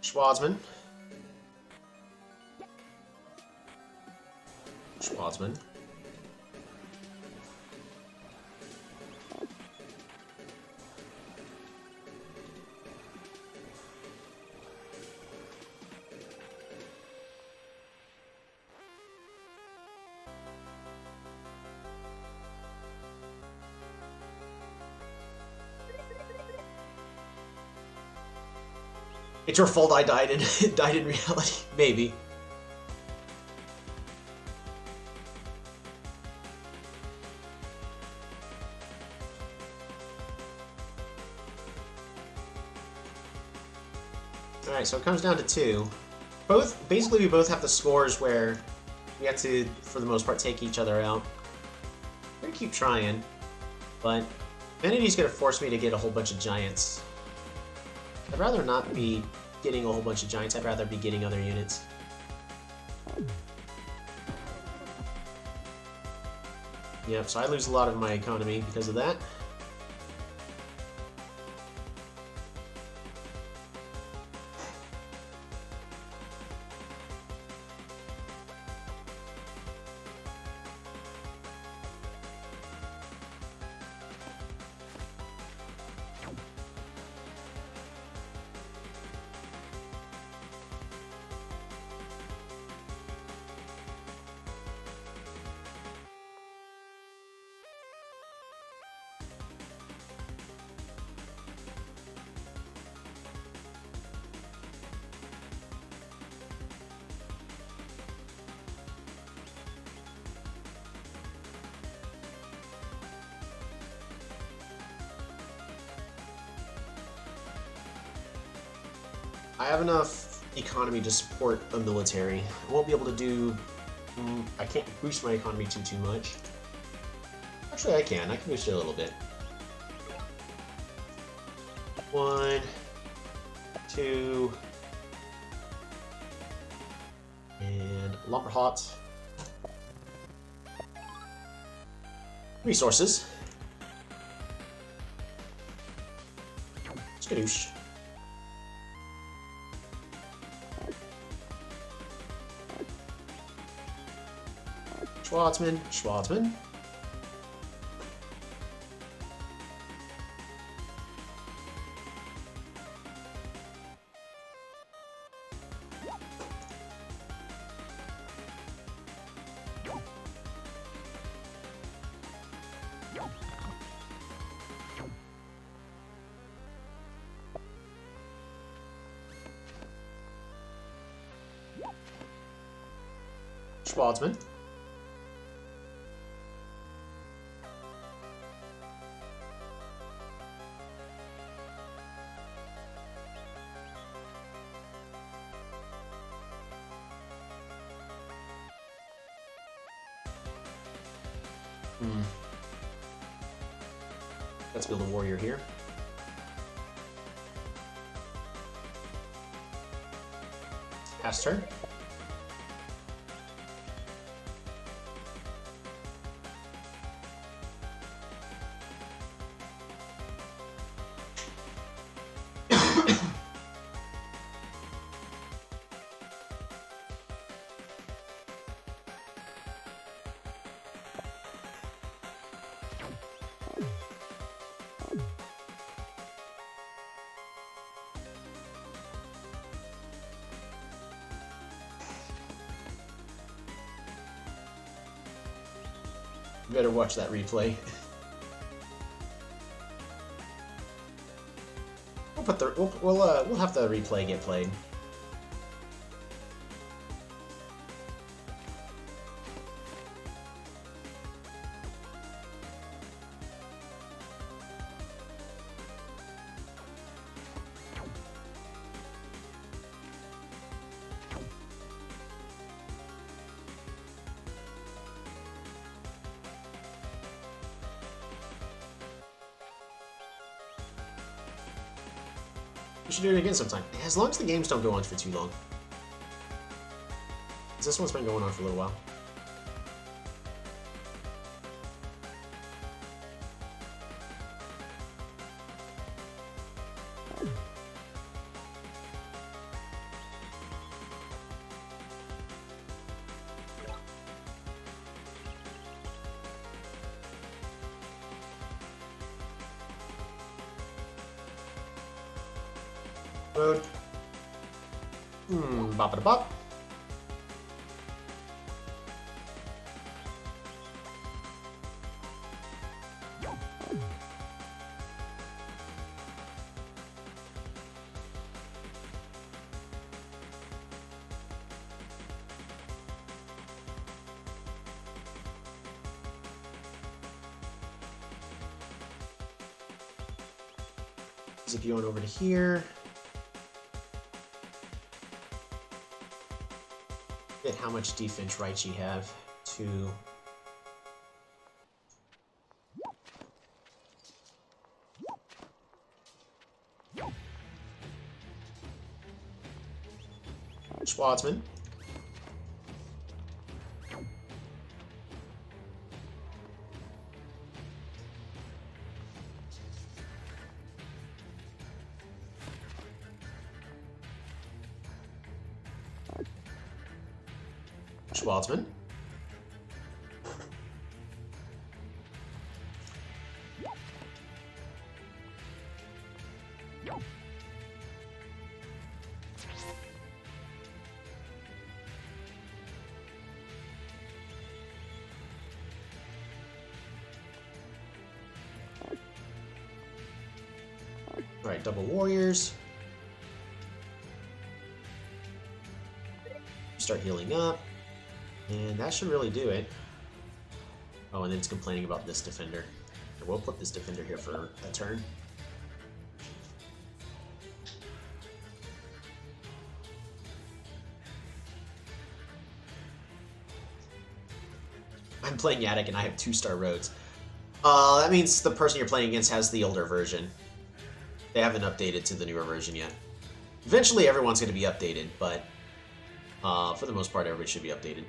Schwarzman. Schwarzman. It's your fault I died in died in reality. Maybe. Alright, so it comes down to 2. Basically we both have the scores where we have to, for the most part, take each other out. I'm gonna keep trying, but Vanity's gonna force me to get a whole bunch of giants. I'd rather not be getting a whole bunch of giants, I'd rather be getting other units. Yep, so I lose a lot of my economy because of that. I have enough economy to support a military. I won't be able to do... I can't boost my economy too much. Actually, I can. I can boost it a little bit. 1, 2... And lumber hot. Resources. Skadoosh. Schwartzman, Schwartzman. Schwartzman. Let's build a warrior here. Pass turn. You better watch that replay. We'll have the replay get played. We should do it again sometime. As long as the games don't go on for too long. 'Cause this one's been going on for a little while. Road. Bop it a bop. Zip you on over to here. How much defense rights you have to Schwartzman. Schwartzman. All right, double warriors. Start healing up. And that should really do it. Oh, and then it's complaining about this defender. We'll put this defender here for a turn. I'm playing Yaddick and I have 2-star roads. That means the person you're playing against has the older version. They haven't updated to the newer version yet. Eventually everyone's going to be updated, but for the most part everybody should be updated.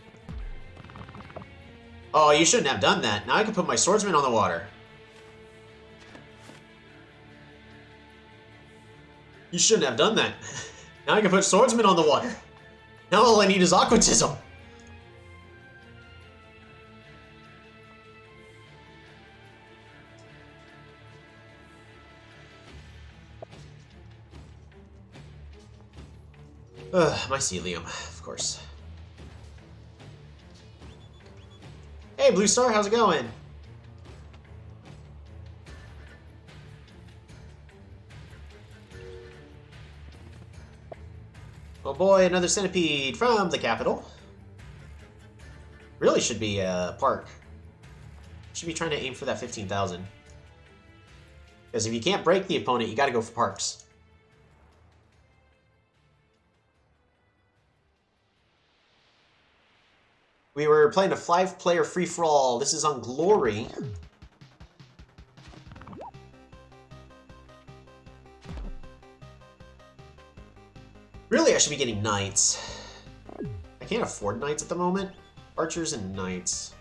Oh, you shouldn't have done that. Now I can put my swordsman on the water. You shouldn't have done that. Now I can put swordsman on the water. Now all I need is aquatism. Mycelium, of course. Hey, Blue Star, how's it going? Oh boy, another centipede from the capital. Really should be a park. Should be trying to aim for that 15,000. Because if you can't break the opponent, you gotta go for parks. We were playing a 5-player free-for-all. This is on Glory. Really, I should be getting knights. I can't afford knights at the moment. Archers and knights.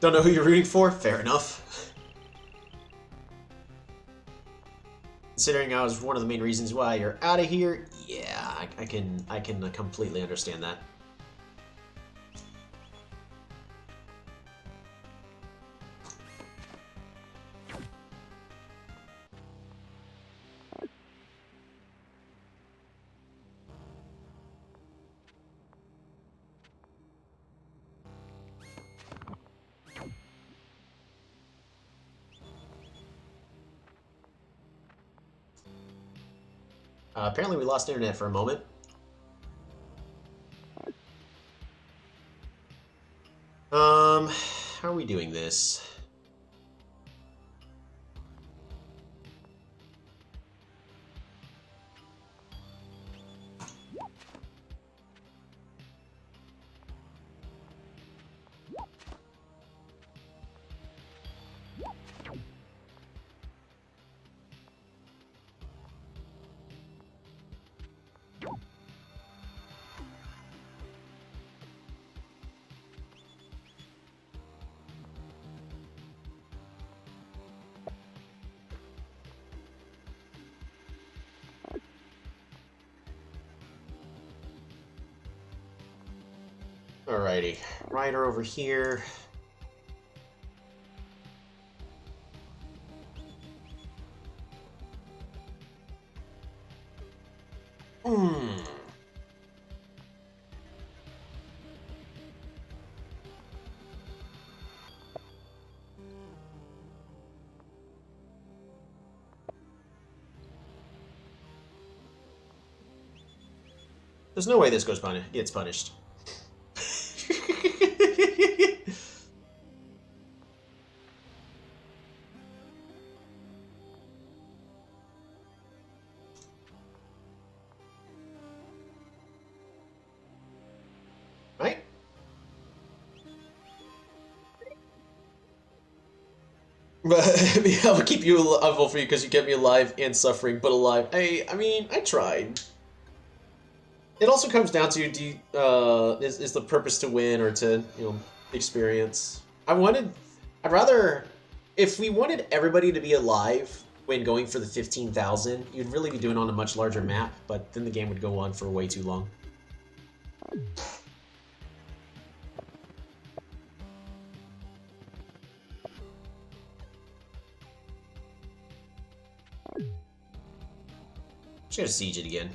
Don't know who you're rooting for? Fair enough. Considering I was one of the main reasons why you're out of here, yeah, I can completely understand that. Apparently we lost internet for a moment. How are we doing this? Alrighty, rider over here. There's no way this gets punished. Right? But I'll keep you alive for you because you kept me alive and suffering, but alive. I mean, I tried. It also comes down to is the purpose to win or to experience. I'd rather if we wanted everybody to be alive when going for the 15,000, you'd really be doing on a much larger map, but then the game would go on for way too long. Just gonna siege it again.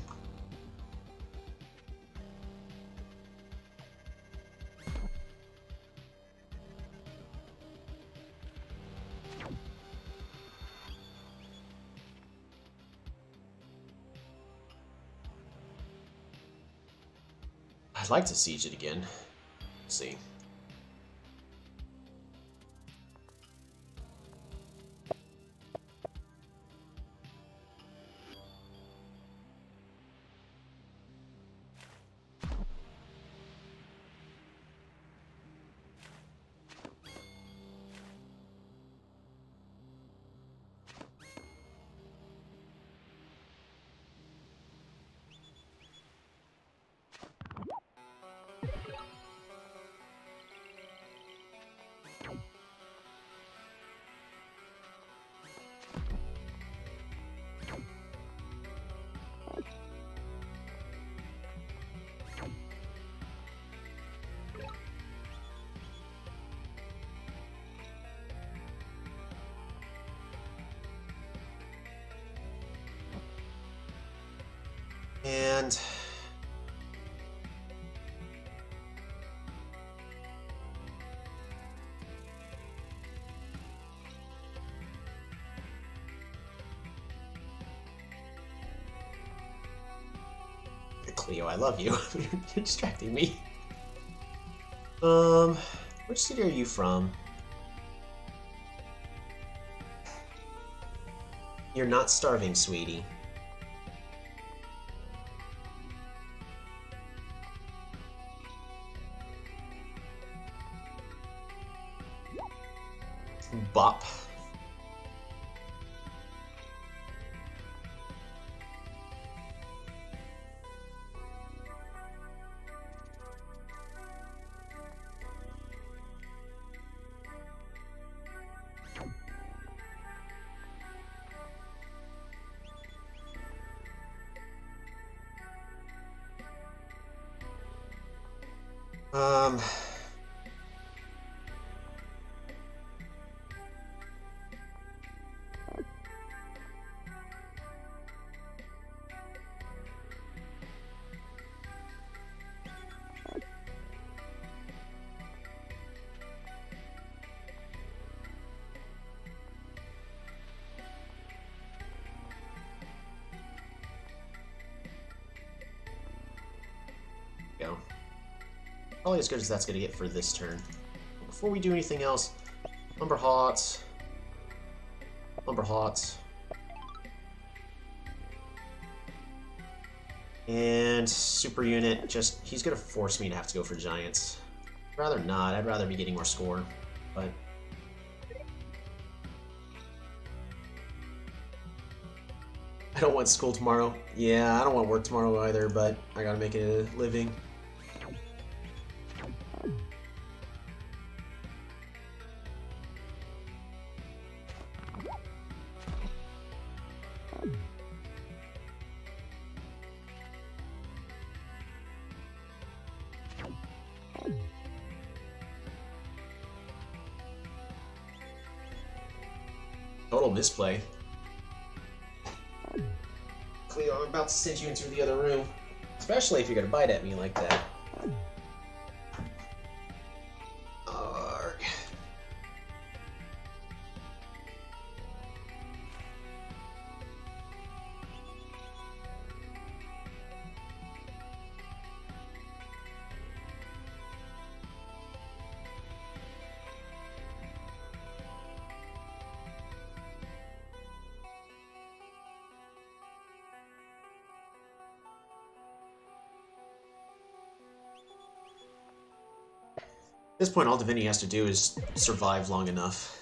I'd like to siege it again. Let's see. And Cleo, I love you. You're distracting me. Which city are you from? You're not starving, sweetie. Bop. Um, go. Probably as good as that's gonna get for this turn. Before we do anything else, lumber hots. Lumber hots. And super unit, just, he's gonna force me to have to go for giants. I'd rather not, I'd rather be getting more score, but... I don't want school tomorrow. Yeah, I don't want work tomorrow either, but I gotta make a living. Total misplay. Cleo, I'm about to send you into the other room. Especially if you're gonna bite at me like that. Arrgh. At this point, all Divinity has to do is survive long enough.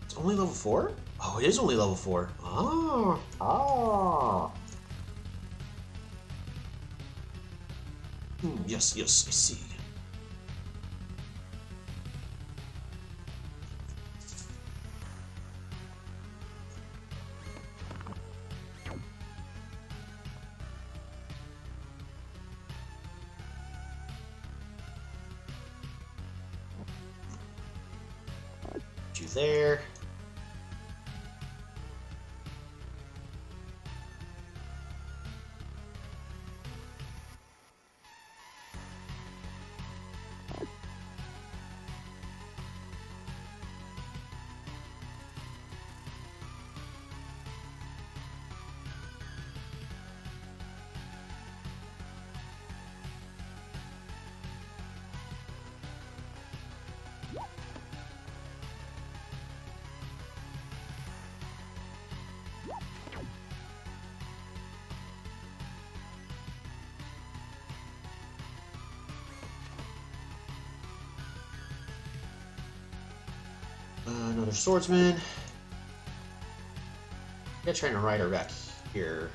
It's only level 4? Oh, it is only level 4. Ah. Ah. Yes, yes, I see. you there. Another swordsman. Yeah, trying to ride her back here.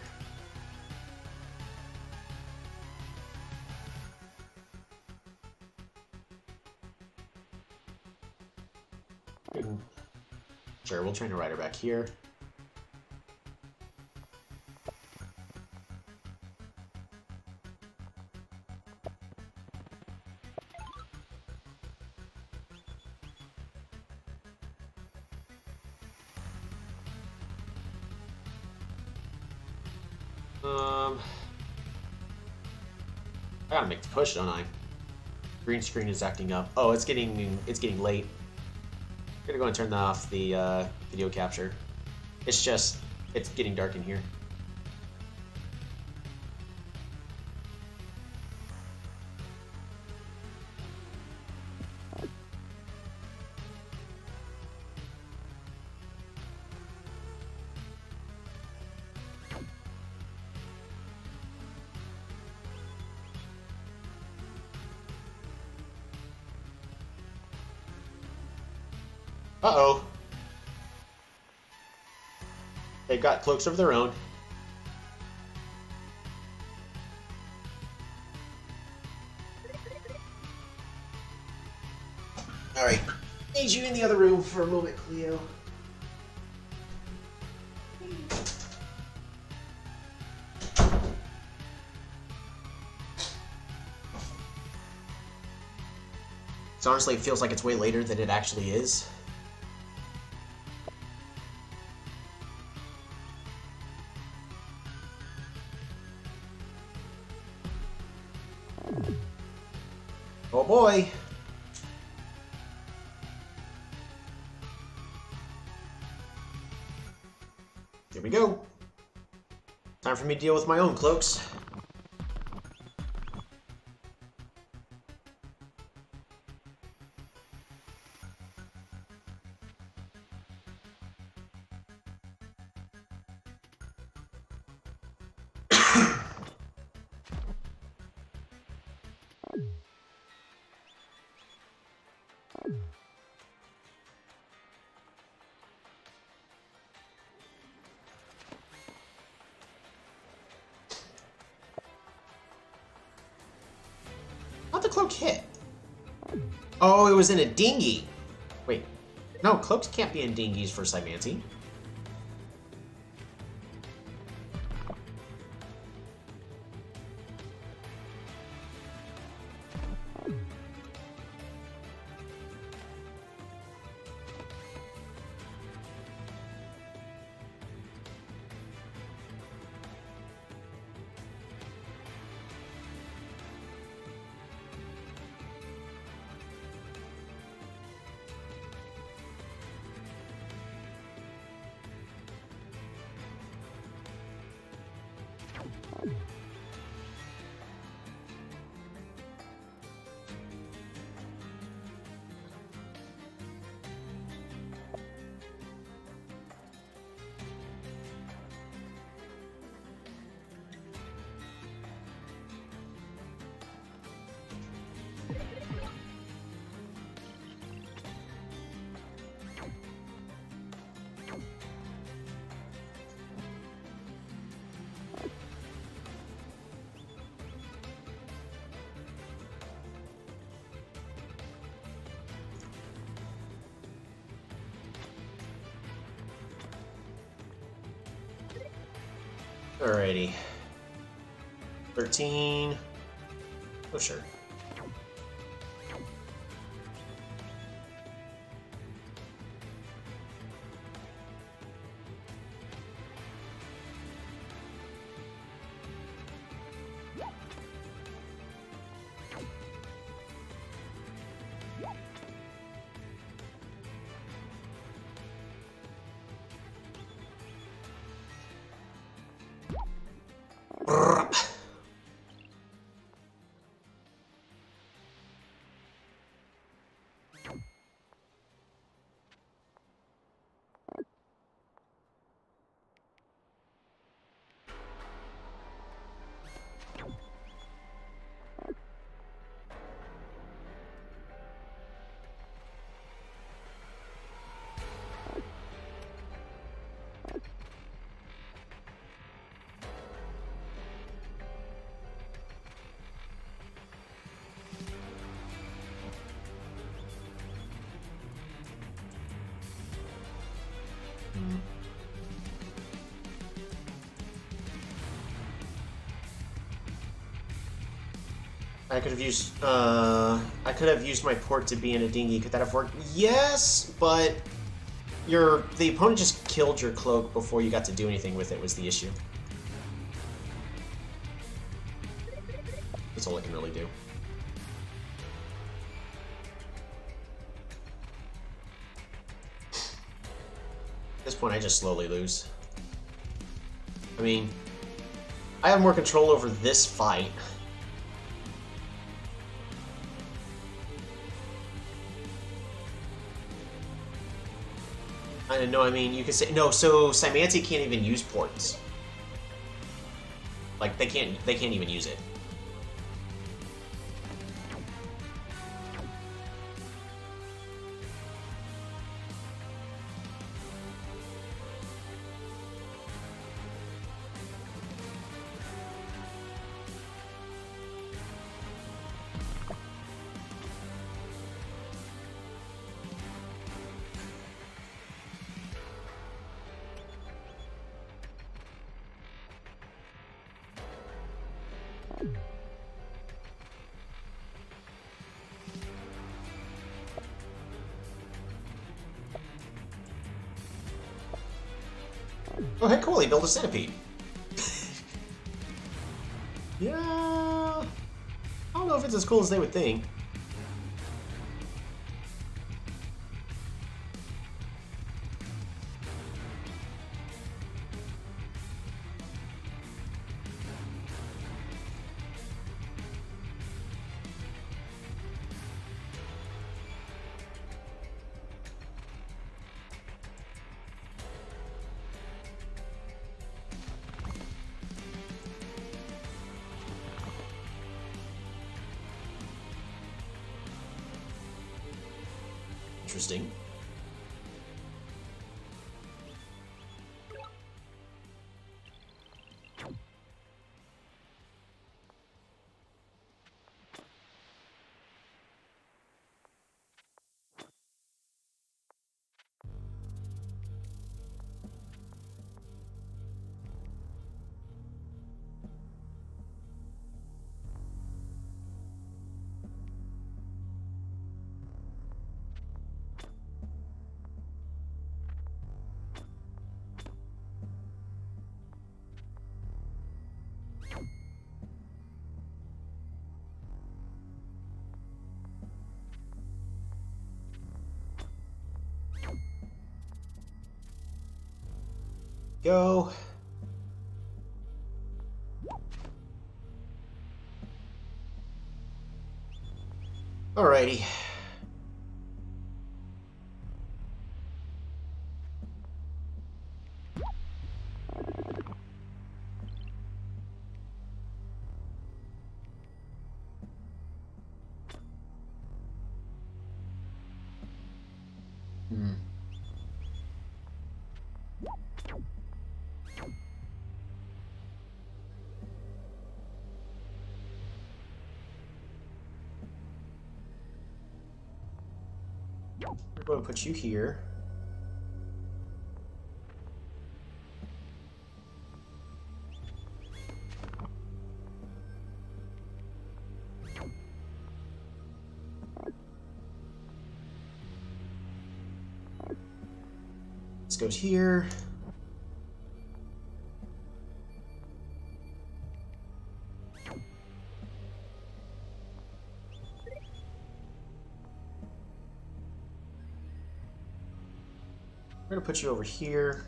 Sure, we'll train a rider back here. I gotta make the push, don't I? Green screen is acting up. Oh, it's getting late. I'm gonna go and turn off the video capture. It's getting dark in here. Uh-oh. They've got cloaks of their own. Alright. Need you in the other room for a moment, Cleo. So honestly, it feels like it's way later than it actually is. Oh boy! Here we go. Time for me to deal with my own cloaks. How'd the cloak hit? Oh, it was in a dinghy. Wait, no, cloaks can't be in dinghies for Cymancy. Alrighty. 13. Oh, sure. I could have used, I could have used my port to be in a dinghy. Could that have worked? Yes, but the opponent just killed your cloak before you got to do anything with it was the issue. That's all I can really do. At this point, I just slowly lose. I mean, I have more control over this fight. I don't know, I mean, you can say... No, so Symantic can't even use ports. Like, they can't even use it. Oh, hey, cool, he built a centipede. Yeah... I don't know if it's as cool as they would think. Interesting. Go. Alrighty. Hmm. We're going to put you here. This goes here. We're going to put you over here.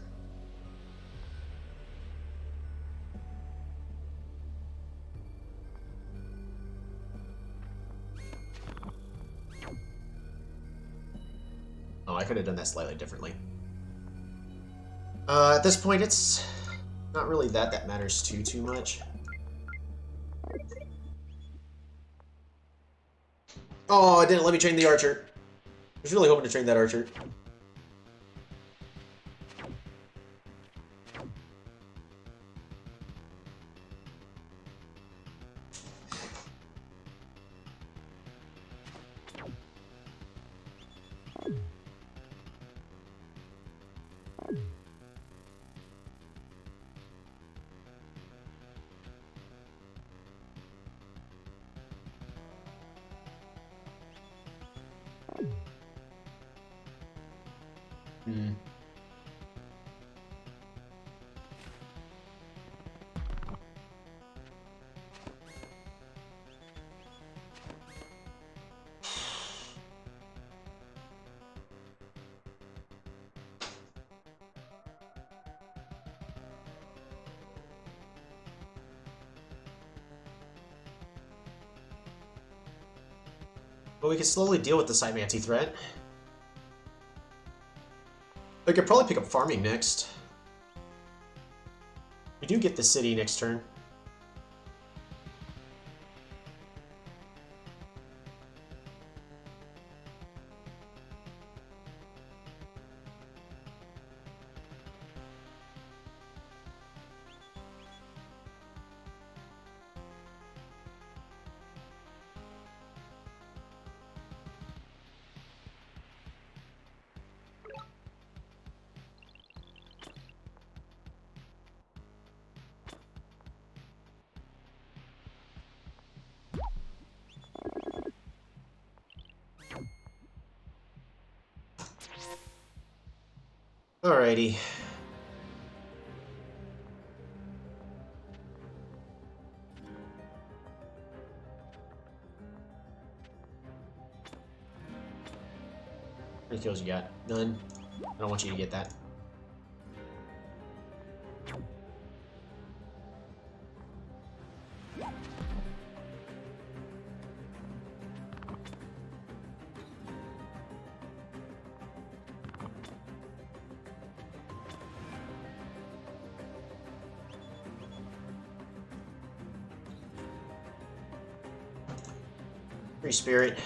Oh, I could have done that slightly differently. At this point, it's not really that matters too much. Oh, it didn't let me train the archer. I was really hoping to train that archer. Hmm. But we can slowly deal with the Cymanti threat. I could probably pick up farming next. We do get the city next turn. Alrighty. How many kills you got? None. I don't want you to get that. Free spirit.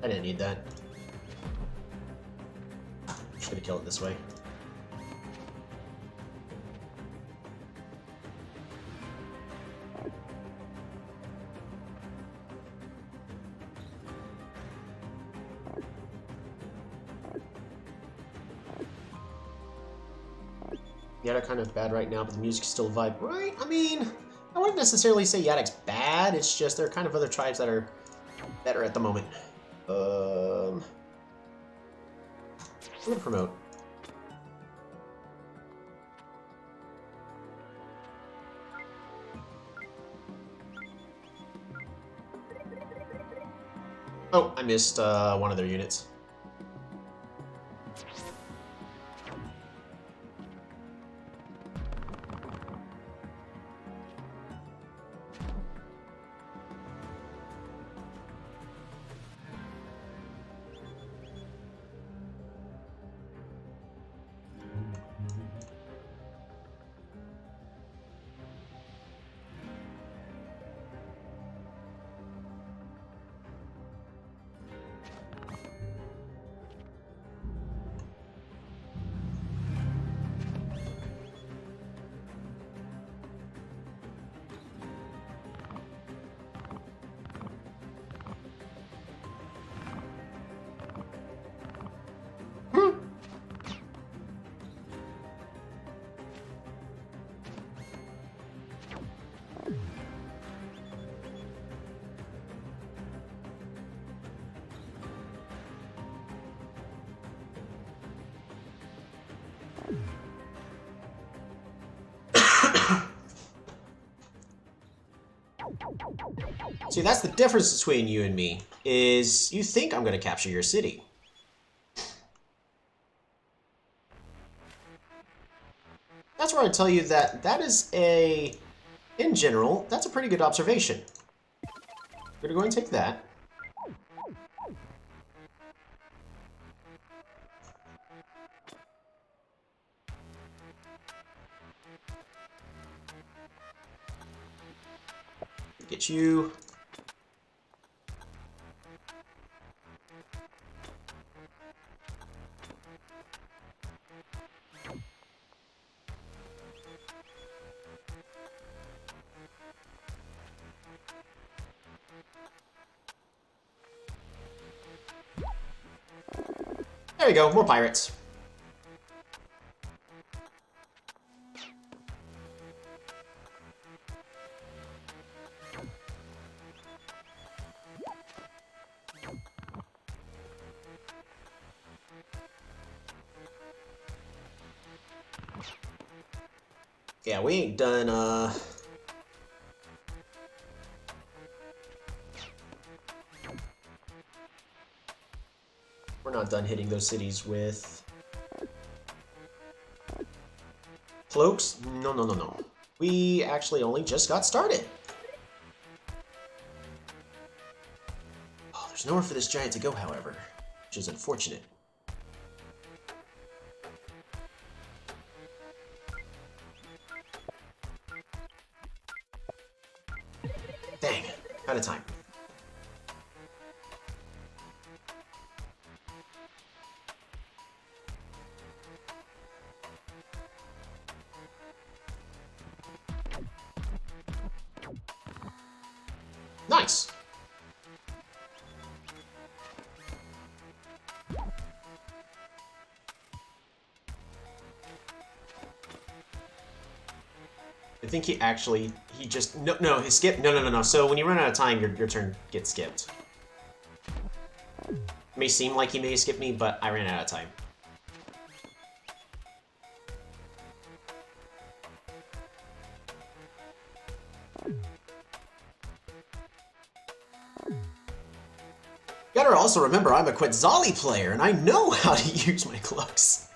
I didn't need that. Just gonna kill it this way. Yeah, they're kind of bad right now, but the music's still a vibe, right? I mean, I wouldn't necessarily say Yadak's bad, it's just there are kind of other tribes that are better at the moment. I'm gonna promote. Oh, I missed one of their units. See, that's the difference between you and me, is you think I'm going to capture your city. That's where I tell you that that is a, in general, that's a pretty good observation. We're going to go and take that. Get you. There you go, more pirates. Yeah, we ain't done, we're not done hitting those cities with cloaks. No, no, no, no. We actually only just got started. Oh, there's nowhere for this giant to go, however, which is unfortunate. Dang, out of time. Nice. I think he just, no, he skipped, no. So when you run out of time, your turn gets skipped. It may seem like he may skip me, but I ran out of time. Gotta also remember, I'm a Quetzali player, and I know how to use my cloaks.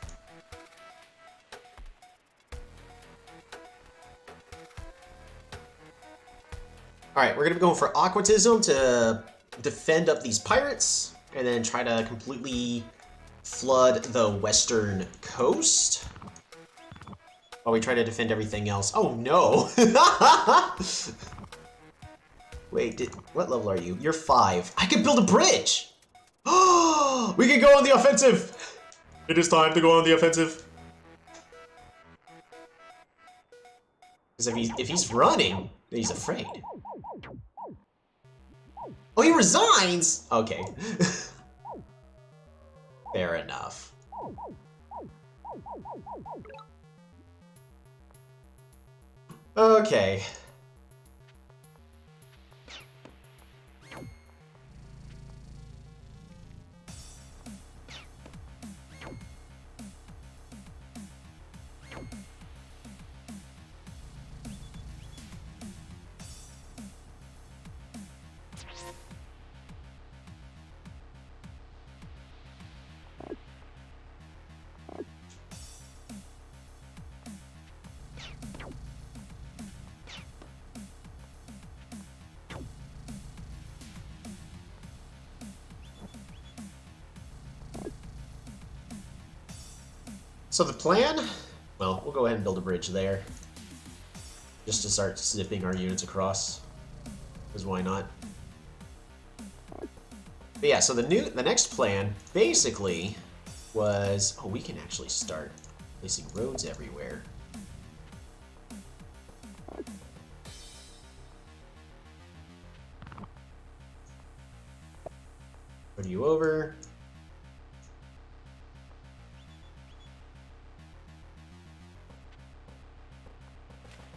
Alright, we're gonna be going for Aquatism to defend up these pirates, and then try to completely flood the western coast. While we try to defend everything else. Oh no! Wait, what level are you? You're 5. I could build a bridge! Oh, we can go on the offensive! It is time to go on the offensive. Because if he's running, then he's afraid. Oh, he resigns? Okay. Fair enough. Okay. So the plan? Well, we'll go ahead and build a bridge there. Just to start zipping our units across. Because why not? But yeah, so the next plan basically was... Oh, we can actually start placing roads everywhere. Put you over.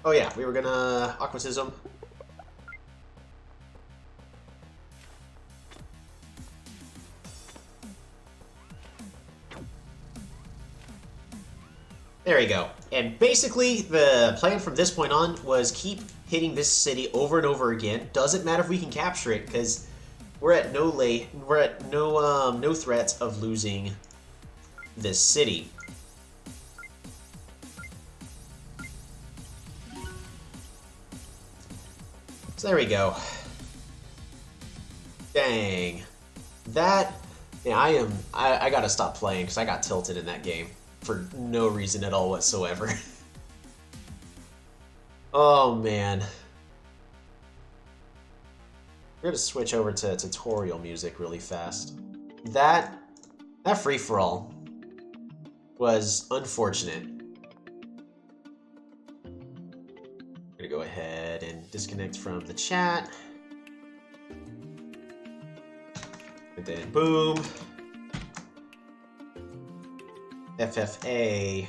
Oh yeah, we were gonna Aquatism. There we go. And basically, the plan from this point on was keep hitting this city over and over again. Doesn't matter if we can capture it, because we're at no threat of losing this city. So there we go. Dang. That... Yeah, I gotta stop playing because I got tilted in that game for no reason at all whatsoever. Oh, man. We're gonna switch over to tutorial music really fast. That free-for-all was unfortunate. I'm gonna go ahead and disconnect from the chat. And then boom. FFA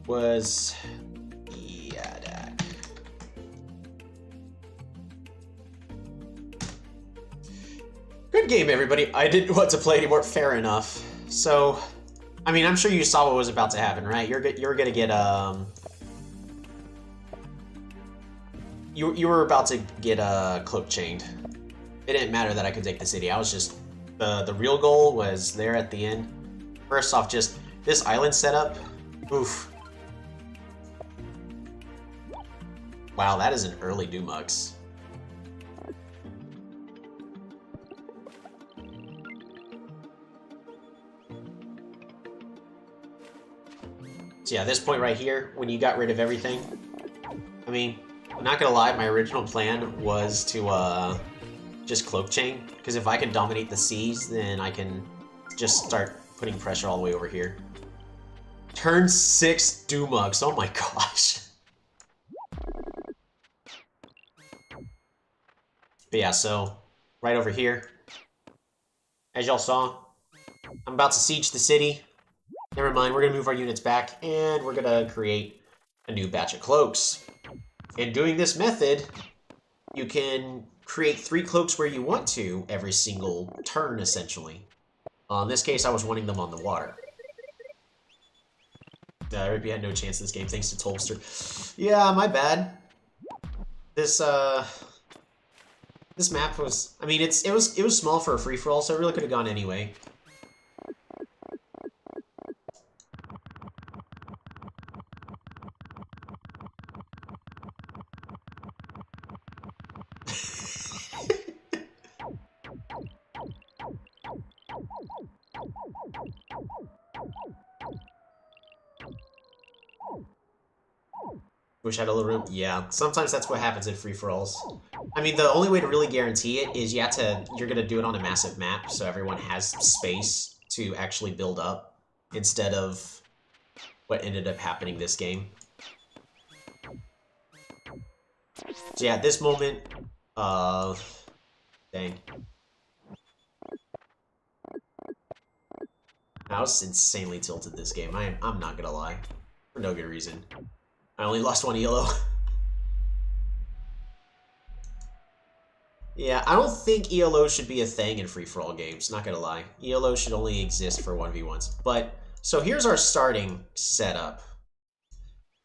was Yadak. Good game, everybody. I didn't want to play anymore. Fair enough. So, I mean, I'm sure you saw what was about to happen, right? You're gonna get you were about to get cloak chained. It didn't matter that I could take the city. I was just the real goal was there at the end. First off, just this island setup. Oof. Wow, that is an early Dumux. So yeah, this point right here, when you got rid of everything, I mean, I'm not gonna lie, my original plan was to just cloak chain, because if I can dominate the seas, then I can just start putting pressure all the way over here. Turn 6 Dumux, oh my gosh. But yeah, so right over here, as y'all saw, I'm about to siege the city. Never mind, we're gonna move our units back, and we're gonna create a new batch of cloaks. In doing this method, you can create 3 cloaks where you want to every single turn, essentially. In this case, I was wanting them on the water. Rippy had no chance in this game, thanks to Tolster. Yeah, my bad. This map was... I mean, it was small for a free-for-all, so it really could have gone anyway. Wish I had a little room. Yeah, sometimes that's what happens in free-for-alls. I mean, the only way to really guarantee it is you're gonna do it on a massive map, so everyone has space to actually build up, instead of what ended up happening this game. So yeah, at this moment, dang. I was insanely tilted this game, I'm not gonna lie. For no good reason. I only lost 1 ELO. Yeah, I don't think ELO should be a thing in free-for-all games, not gonna lie. ELO should only exist for 1v1s. But, so here's our starting setup.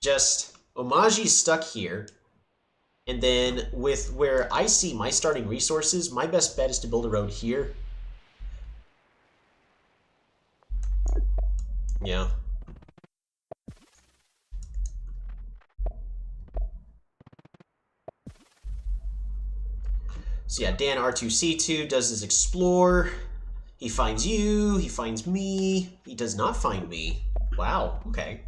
Just, Omaji's stuck here. And then, with where I see my starting resources, my best bet is to build a road here. Yeah. So yeah, Dan R2C2 does his explore. He finds you, he finds me. He does not find me. Wow, okay.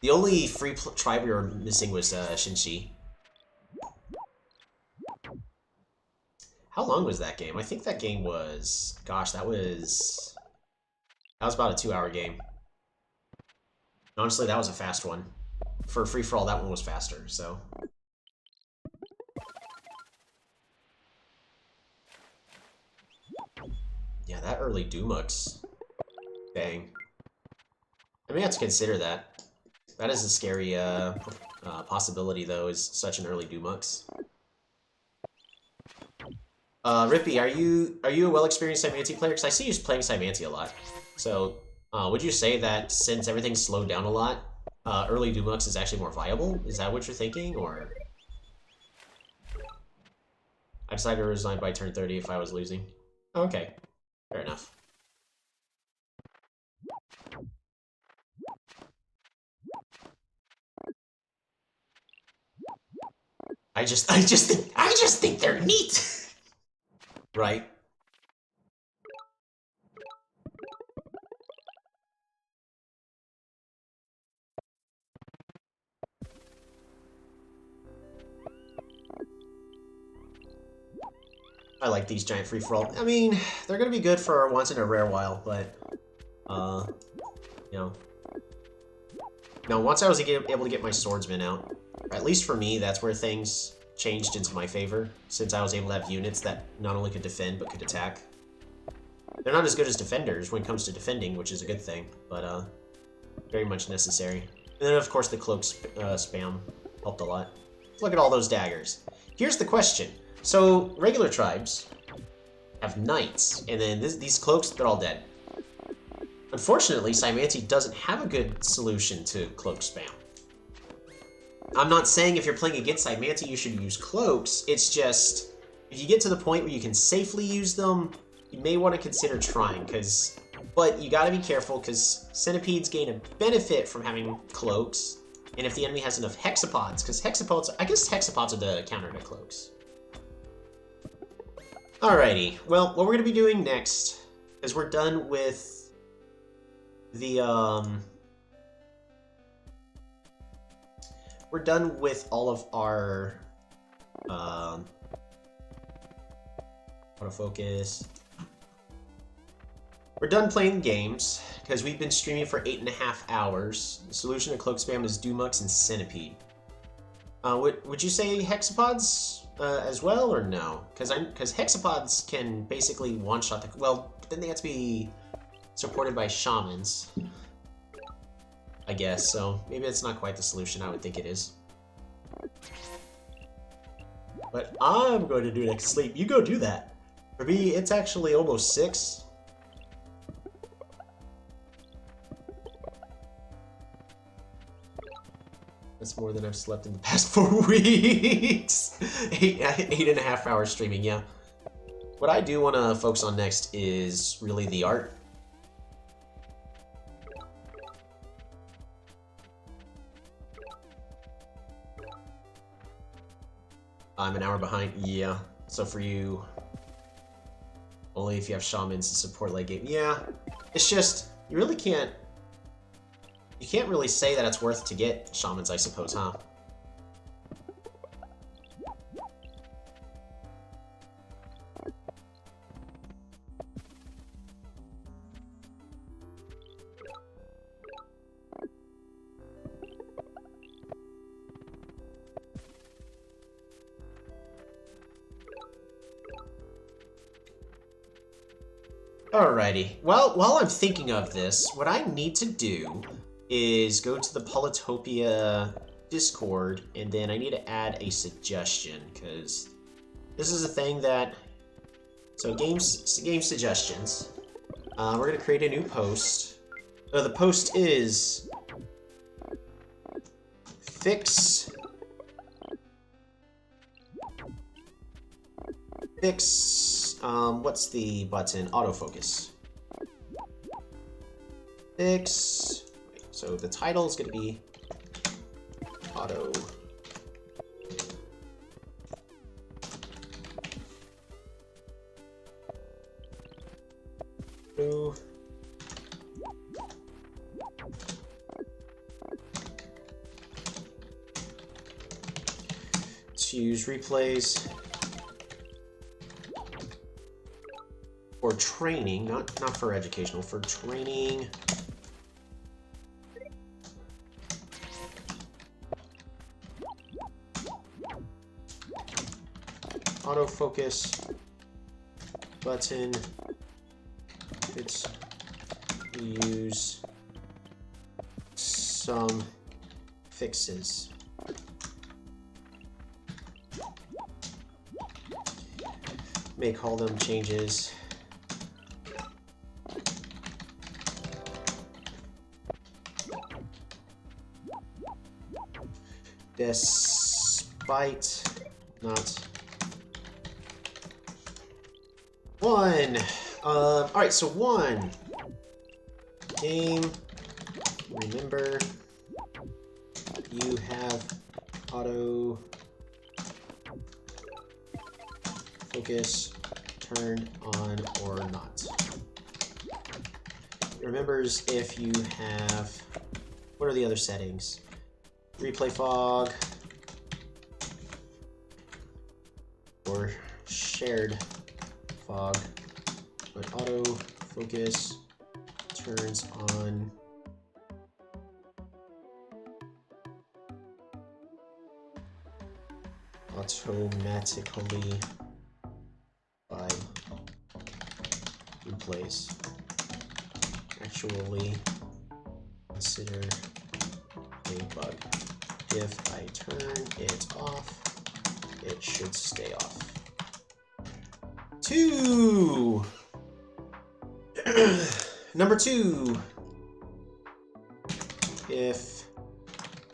The only free tribe we were missing was Shinshi. How long was that game? I think that game was... Gosh, that was about a 2-hour game. Honestly, that was a fast one. For free-for-all, that one was faster, so... Yeah, that early Dumux. Dang. I may have to consider that. That is a scary possibility, though, is such an early Dumux. Rippy, are you a well-experienced Cymanti player? Because I see you playing Cymanti a lot. So, would you say that since everything's slowed down a lot, early Dumux is actually more viable? Is that what you're thinking, or...? I decided to resign by turn 30 if I was losing. Okay, fair enough. I just think they're neat! Right? I like these giant free-for-all. I mean, they're gonna be good for once in a rare while, but, you know. Now, once I was able to get my swordsman out, at least for me, that's where things changed into my favor, since I was able to have units that not only could defend, but could attack. They're not as good as defenders when it comes to defending, which is a good thing, but, very much necessary. And then, of course, the cloak spam helped a lot. Look at all those daggers. Here's the question. So, regular tribes have knights, and then these cloaks, they're all dead. Unfortunately, Cymanti doesn't have a good solution to cloak spam. I'm not saying if you're playing against Cymanti you should use cloaks, it's just, if you get to the point where you can safely use them, you may want to consider trying, but you gotta be careful, because centipedes gain a benefit from having cloaks, and if the enemy has enough hexapods, because hexapods, I guess hexapods are the counter to cloaks. Alrighty, well, what we're gonna be doing next is we're done with we're done with all of our autofocus. We're done playing games because we've been streaming for 8.5 hours. The solution to cloak spam is Dumux and Centipede. Would you say hexapods as well, or no? Because hexapods can basically one-shot the... Well, then they have to be supported by shamans, I guess, so maybe it's not quite the solution I would think it is. But I'm going to do next sleep. You go do that. For me, it's actually almost 6. That's more than I've slept in the past 4 weeks. 8.5 hours streaming, yeah. What I do want to focus on next is really the art. I'm an hour behind, yeah. So for you, only if you have shamans to support late game. Yeah, it's just, you really can't, you can't really say that it's worth to get shamans, I suppose, huh? Alrighty. Well, while I'm thinking of this, what I need to do is go to the Polytopia Discord, and then I need to add a suggestion, because this is a thing that... So, game suggestions. We're going to create a new post. The post is... Fix... what's the button? Autofocus. Fix. So the title is going to be Auto. Let's use replays. For training, not for educational, for training. Autofocus button. It's use some fixes. Make all them changes. Despite not one. Alright, so 1 game. Remember, you have auto focus turned on or not. It remembers if you have, what are the other settings? Replay fog or shared fog, but auto focus turns on automatically by replays. Actually consider a bug. If I turn it off, it should stay off. 2. Number 2. If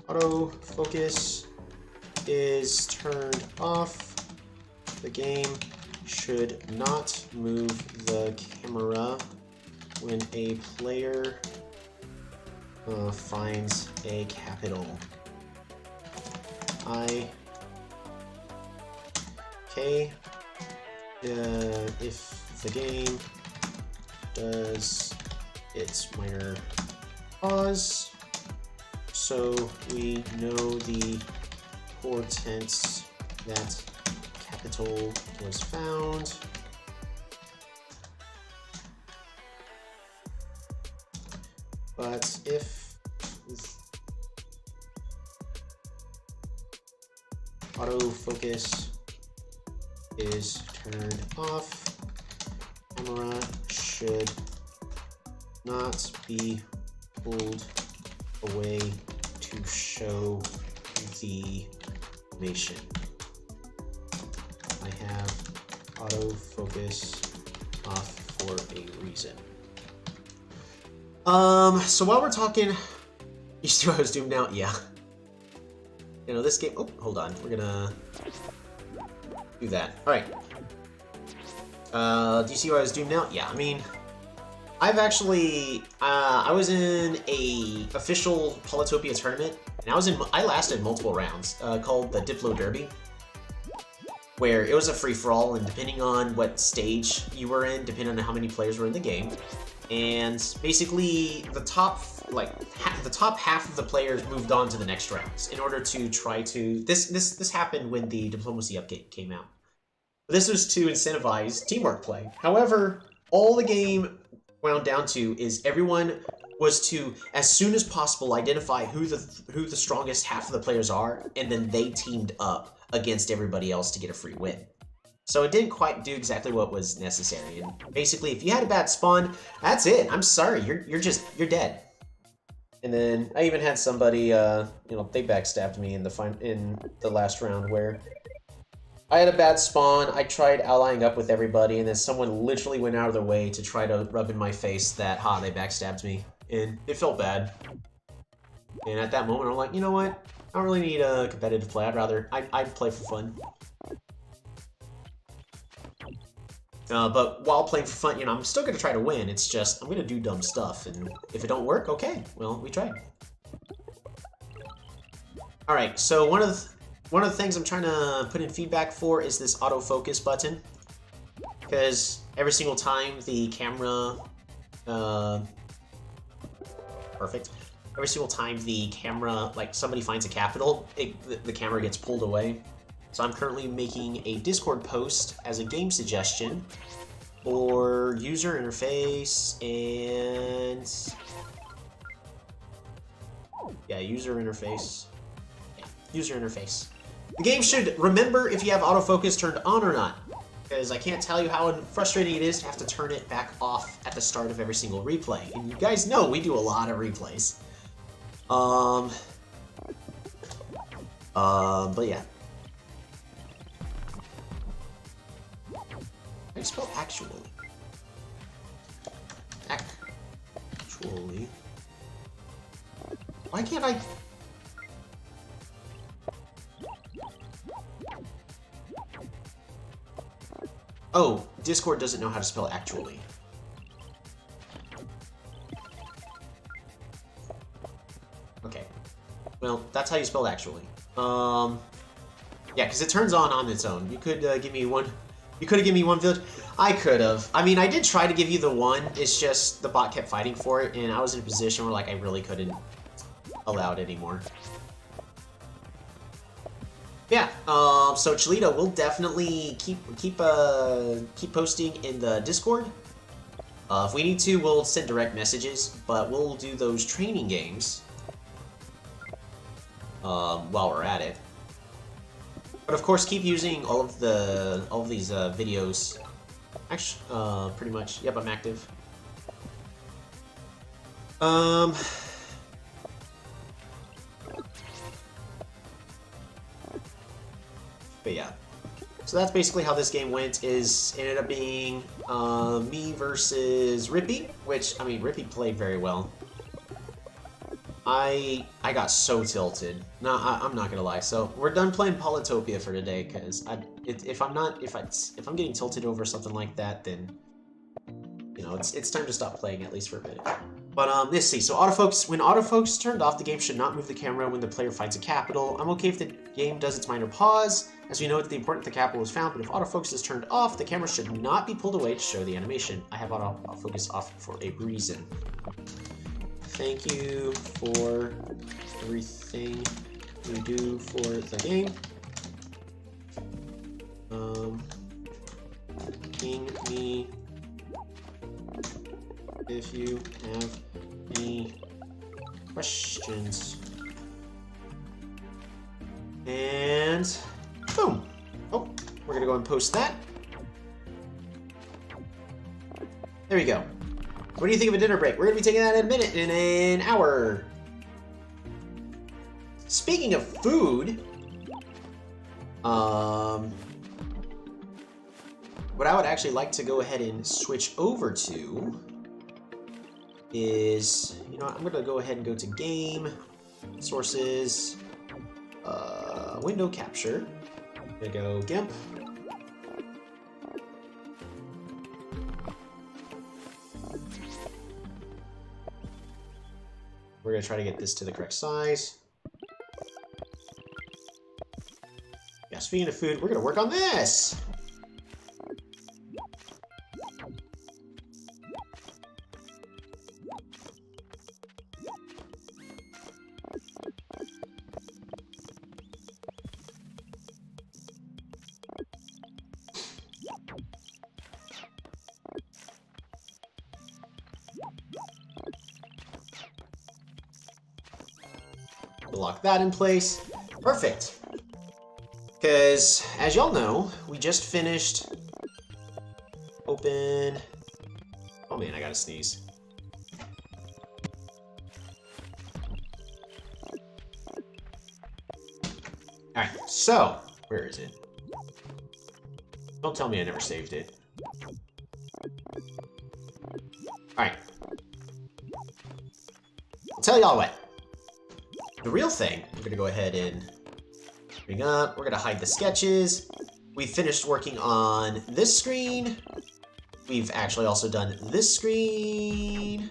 autofocus is turned off, the game should not move the camera when a player finds a capital. Okay. If the game does its minor pause, so we know the portents that capital was found. But if autofocus is turned off, camera should not be pulled away to show the information. I have autofocus off for a reason. So while we're talking, you see I was doomed out? Yeah. You know, this game, oh, hold on, we're gonna do that. Alright. Do you see why I was doomed out? Yeah, I mean, I've actually, I was in a official Polytopia tournament, and I lasted multiple rounds, called the Diplo Derby, where it was a free-for-all, and depending on what stage you were in, depending on how many players were in the game, and basically the top half of the players moved on to the next rounds in order to try to, this happened when the Diplomacy update came out. This was to incentivize teamwork play. However, all the game wound down to is everyone was to, as soon as possible, identify who the strongest half of the players are, and then they teamed up against everybody else to get a free win. So it didn't quite do exactly what was necessary. And basically, if you had a bad spawn, that's it. I'm sorry, you're dead. And then I even had somebody, you know, they backstabbed me in the last round where I had a bad spawn. I tried allying up with everybody, and then someone literally went out of their way to try to rub in my face that, they backstabbed me, and it felt bad. And at that moment, I'm like, you know what? I don't really need a competitive play. I'd play for fun. But while playing for fun, you know, I'm still gonna try to win. It's just, I'm gonna do dumb stuff, and if it don't work, okay, well, we tried. Alright, so one of the things I'm trying to put in feedback for is this autofocus button, because every single time the camera, perfect. Every single time the camera, like somebody finds a capital, the camera gets pulled away. So I'm currently making a Discord post as a game suggestion for user interface and user interface. Yeah, user interface. The game should remember if you have autofocus turned on or not, because I can't tell you how frustrating it is to have to turn it back off at the start of every single replay. And you guys know we do a lot of replays. But yeah. I spell actually. Actually. Why can't I? Oh, Discord doesn't know how to spell actually. Okay. Well, that's how you spell actually. Yeah, because it turns on its own. You could give me one. You could have given me one village. I could have. I mean, I did try to give you the one. It's just the bot kept fighting for it, and I was in a position where, like, I really couldn't allow it anymore. Yeah. So Cholito, we'll definitely keep posting in the Discord. If we need to, we'll send direct messages, but we'll do those training games while we're at it. But of course, keep using all of these videos. Actually, pretty much. Yep, I'm active. But yeah. So that's basically how this game went. It ended up being me versus Rippy, which, I mean, Rippy played very well. I got so tilted. No, I'm not gonna lie. So we're done playing Polytopia for today, because if I'm getting tilted over something like that, then you know it's time to stop playing, at least for a minute. But let's see. So autofocus. When autofocus is turned off, the game should not move the camera when the player finds a capital. I'm okay if the game does its minor pause, as we know that the important the capital was found. But if autofocus is turned off, the camera should not be pulled away to show the animation. I have autofocus off for a reason. Thank you for everything you do for the game. Ping me if you have any questions. And boom. Oh, we're gonna go and post that. There we go. What do you think of a dinner break? We're going to be taking that in a minute, in an hour. Speaking of food, what I would actually like to go ahead and switch over to is, you know what, I'm going to go ahead and go to Game, Sources, Window Capture. I'm going to go GIMP. We're going to try to get this to the correct size. Yeah, speaking of food, we're going to work on this! Lock that in place. Perfect. Because, as y'all know, we just finished... Open... Oh man, I gotta sneeze. Alright, so... Where is it? Don't tell me I never saved it. Alright. I'll tell y'all what. The real thing, we're going to go ahead and bring up, we're going to hide the sketches. We finished working on this screen. We've actually also done this screen.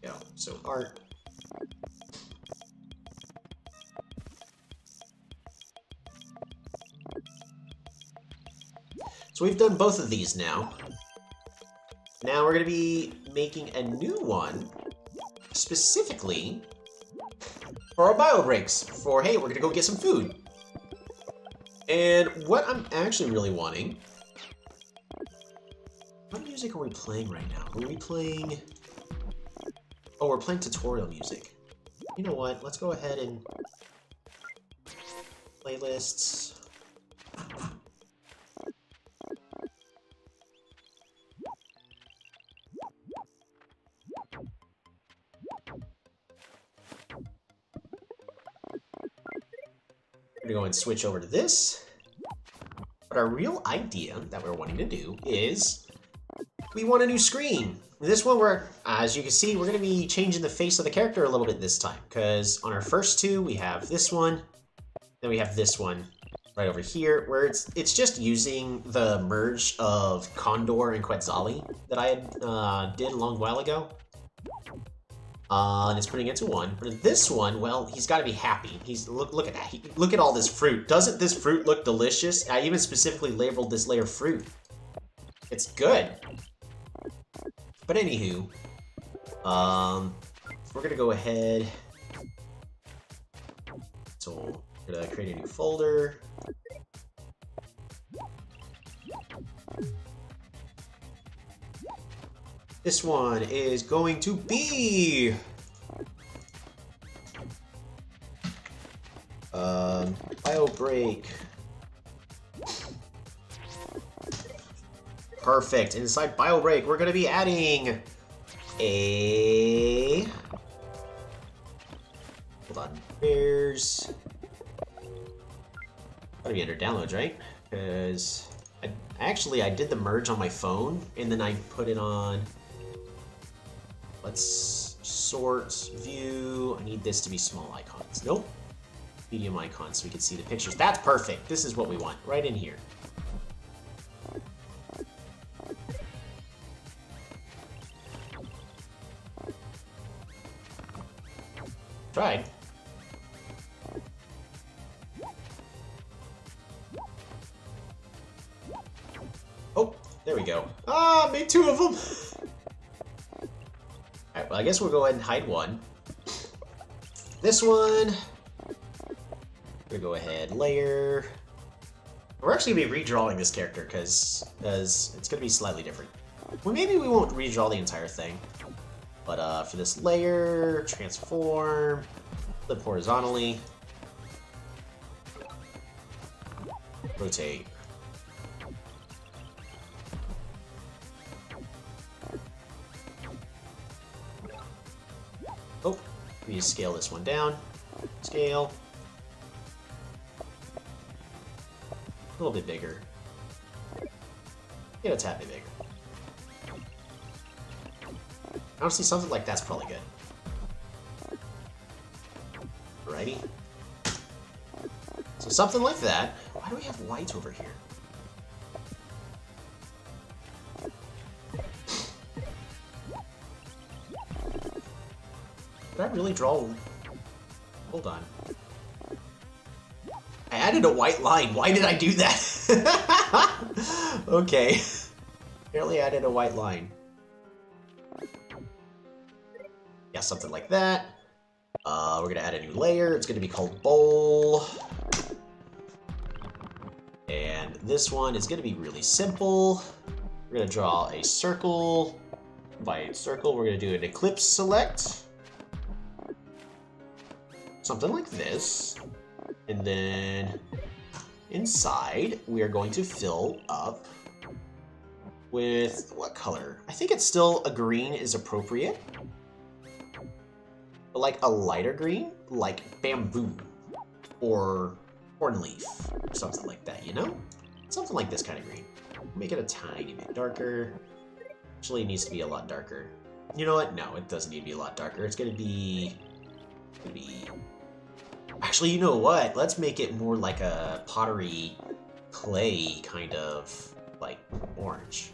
Go, so art. So we've done both of these now. Now we're going to be making a new one, specifically for our bio breaks, for, hey, we're going to go get some food. And what I'm actually really wanting... What music are we playing right now? Are we playing... Oh, we're playing tutorial music. You know what? Let's go ahead and... Playlists... We're going to go and switch over to this. But our real idea that we're wanting to do is we want a new screen. This one, as you can see, we're going to be changing the face of the character a little bit this time. Because on our first two, we have this one. Then we have this one right over here, where it's just using the merge of Condor and Quetzali that I had did a long while ago. And it's putting it into one. But this one, well, he's got to be happy. Look at that. Look at all this fruit. Doesn't this fruit look delicious? I even specifically labeled this layer fruit. It's good. But anywho, we're gonna go ahead. So we're gonna create a new folder. This one is going to be bio break. Perfect. Inside bio break, we're gonna be adding a. Hold on. There's... Gotta be under downloads, right? Because I did the merge on my phone, and then I put it on... Let's sort, view. I need this to be small icons. Nope. Medium icons so we can see the pictures. That's perfect. This is what we want, right in here. Tried. Oh, there we go. Ah, made 2 of them. Alright, well, I guess we'll go ahead and hide one. This one. We're gonna go ahead, layer. We're actually gonna be redrawing this character because it's gonna be slightly different. Well, maybe we won't redraw the entire thing. But for this layer, transform, flip horizontally, rotate. Oh, we need to scale this one down. Scale. A little bit bigger. Yeah, a tad bit bigger. Honestly, something like that's probably good. Alrighty. So something like that. Why do we have white over here? Did I really draw... Hold on. I added a white line. Why did I do that? Okay. Apparently I added a white line. Yeah, something like that. We're gonna add a new layer. It's gonna be called bowl. And this one is gonna be really simple. We're gonna draw a circle. By circle, we're gonna do an ellipse select. Something like this. And then inside, we are going to fill up with what color? I think it's still a green is appropriate. But like a lighter green, like bamboo or corn leaf, or something like that, you know? Something like this kind of green. Make it a tiny bit darker. Actually, it needs to be a lot darker. You know what? No, it doesn't need to be a lot darker. It's gonna be... Actually, you know what? Let's make it more like a pottery clay kind of, like, orange.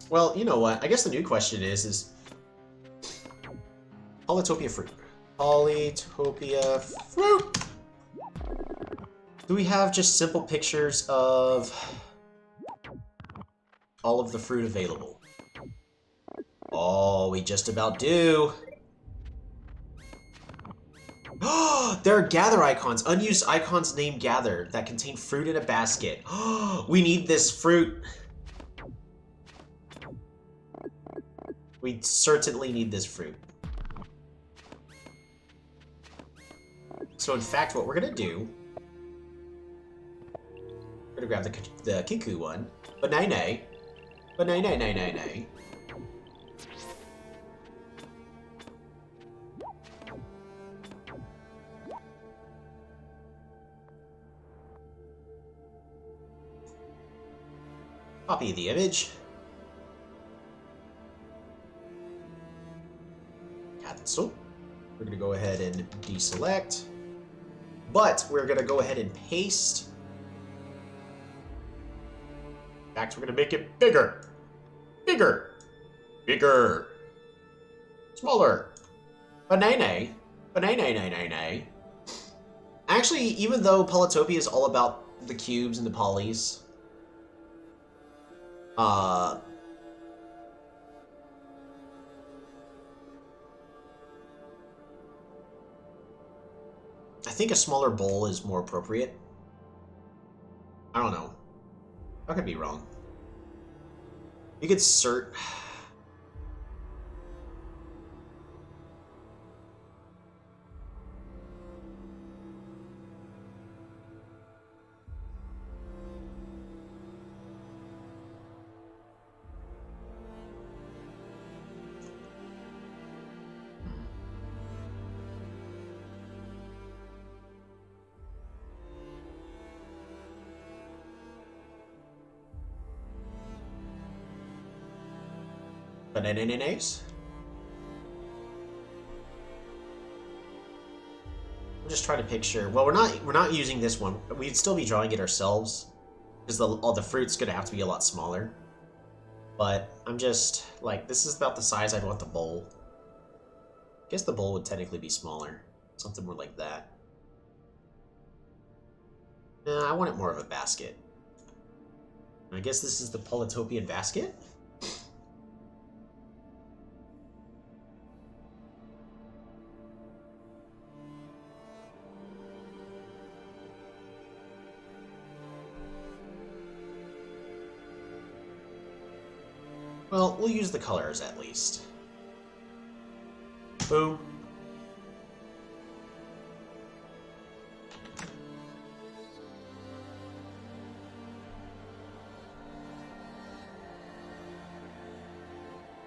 Well, you know what? I guess the new question is Polytopia fruit. Polytopia fruit! Do we have just simple pictures of all of the fruit available? Oh, we just about do. There are gather icons, unused icons named gather that contain fruit in a basket. We need this fruit. We certainly need this fruit. So in fact, what we're gonna do, we're gonna grab the Kiku one, banana, banana. Copy the image. Cancel. We're going to go ahead and deselect. But we're going to go ahead and paste. In fact, we're going to make it bigger. Bigger. Bigger. Smaller. Banana. Banana. Actually, even though Polytopia is all about the cubes and the polys, I think a smaller bowl is more appropriate. I don't know. I could be wrong. You could cert... Bananas. I'm just trying to picture. Well, we're not using this one. We'd still be drawing it ourselves because all the fruit's gonna have to be a lot smaller. But I'm just like, this is about the size I'd want the bowl. I guess the bowl would technically be smaller, something more like that. Nah, I want it more of a basket. I guess this is the Polytopian basket. Well, we'll use the colors at least. Boom.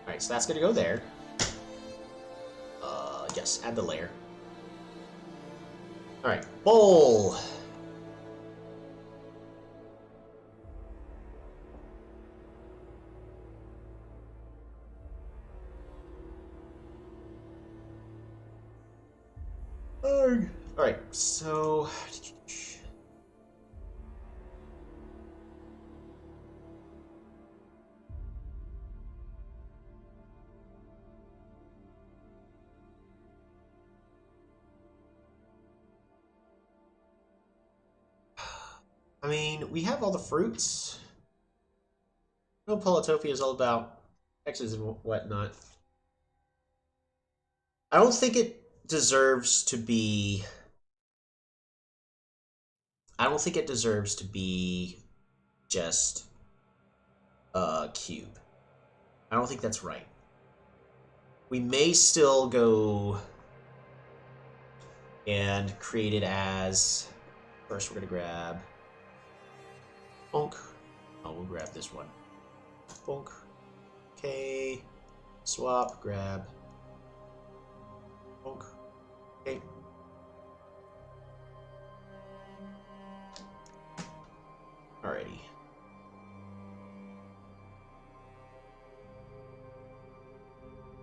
Alright, so that's gonna go there. Yes, add the layer. Alright, bowl! Alright, so... I mean, we have all the fruits. No, Polytopia is all about X's and whatnot. I don't think it deserves to be... I don't think it deserves to be just a cube. I don't think that's right. We may still go and create it as... First, we're going to grab... Bonk. Oh, we'll grab this one. Bonk. Okay. Swap, grab. Bonk. Okay. Alrighty.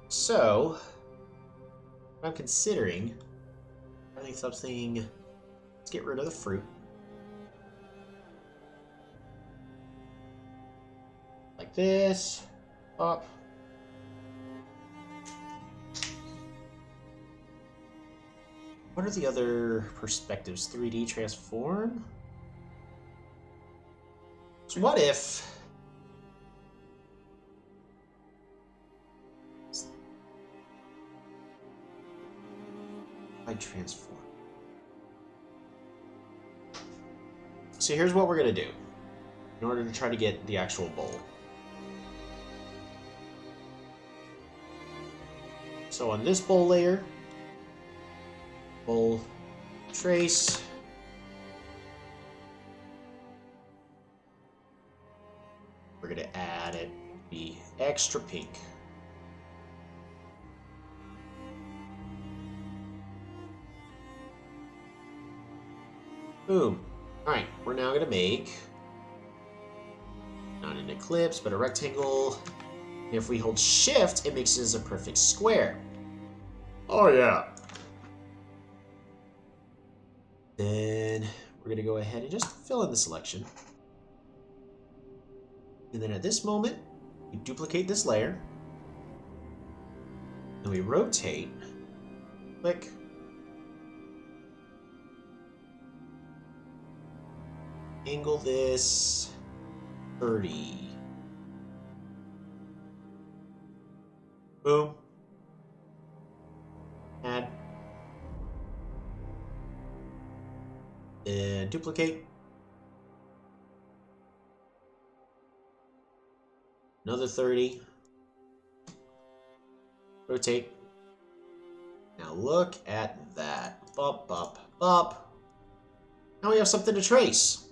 So, I'm considering having something. Let's get rid of the fruit. Like this. Up. What are the other perspectives? 3D transform? So what if... I transform. So here's what we're going to do in order to try to get the actual bowl. So on this bowl layer, bowl trace, we're going to add it the extra pink. Boom. Alright, we're now going to make not an ellipse, but a rectangle. And if we hold shift, it makes it as a perfect square. Oh yeah. Then we're going to go ahead and just fill in the selection. And then at this moment, we duplicate this layer. And we rotate. Click. Angle this 30. Boom. Add. And duplicate. Another 30. Rotate. Now look at that. Bump, bump, bump. Now we have something to trace.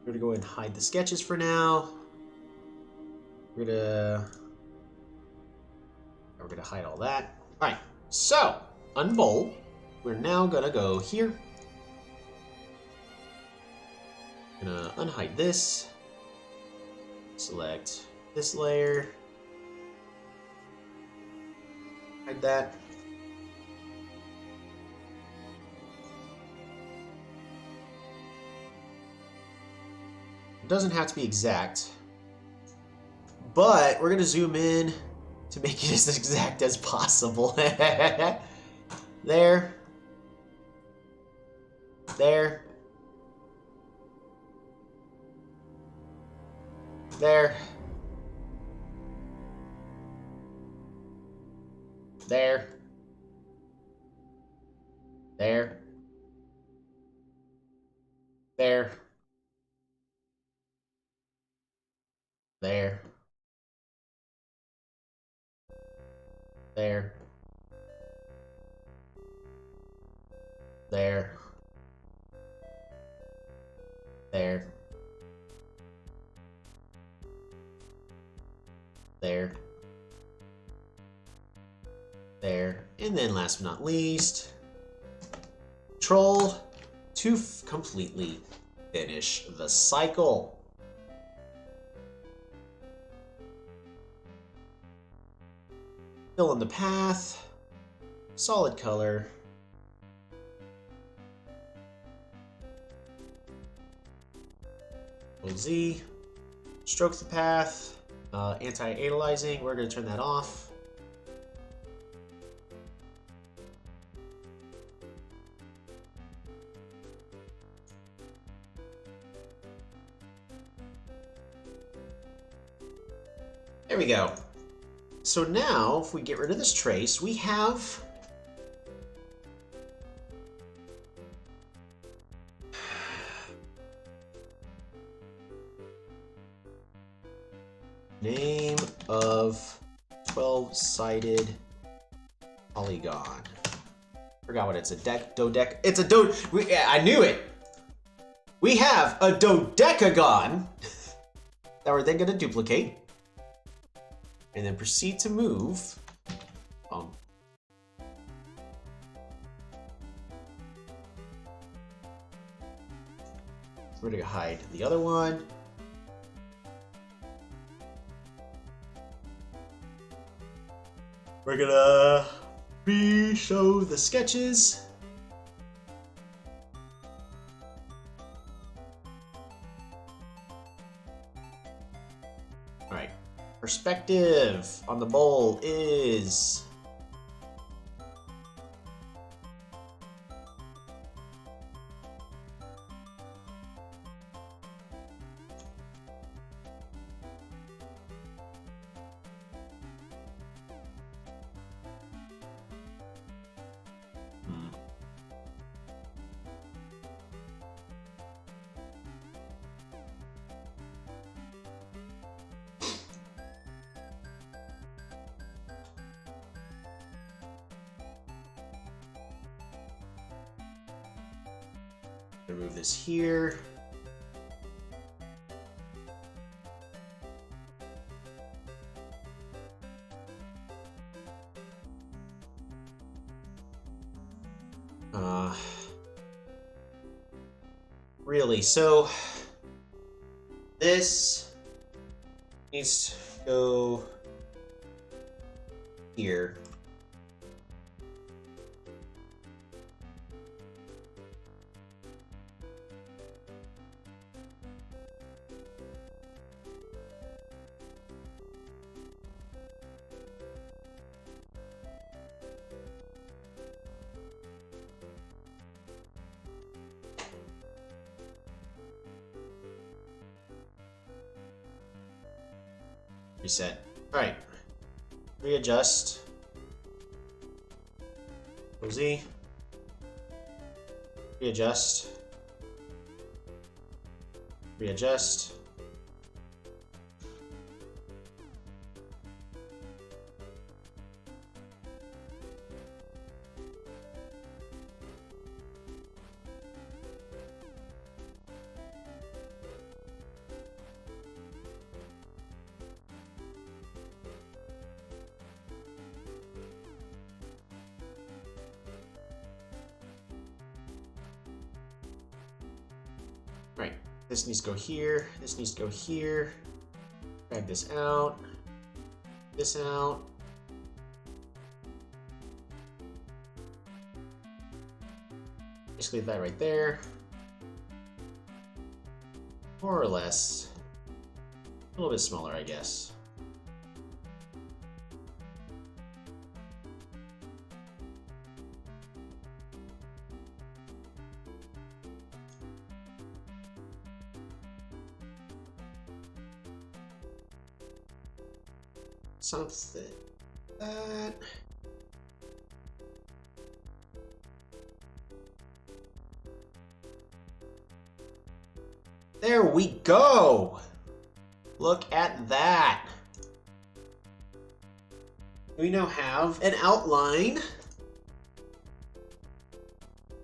We're gonna go ahead and hide the sketches for now. We're gonna hide all that. All right, so unbowl. We're now gonna go here. Gonna unhide this. Select this layer. Hide that. It doesn't have to be exact, but we're gonna zoom in to make it as exact as possible. There. There. There. There. There. There. There. There. There. There. There. There. And then last but not least, Control to completely finish the cycle. Fill in the path, solid color. Z, stroke the path, anti-analyzing, we're going to turn that off. There we go. So now, if we get rid of this trace, we have name of 12-sided polygon. Forgot what it's a dodec. It's a I knew it. We have a dodecagon that we're then going to duplicate. And then proceed to move. We're gonna hide the other one. We're gonna re-show the sketches. All right. Perspective on the bowl is remove this here. Really, so this needs to go here. Reset. All right. Readjust. Z. Readjust. Readjust. This needs to go here. This needs to go here. Drag this out. This out. Just leave that right there. More or less. A little bit smaller, I guess. Something that. There we go! Look at that! We now have an outline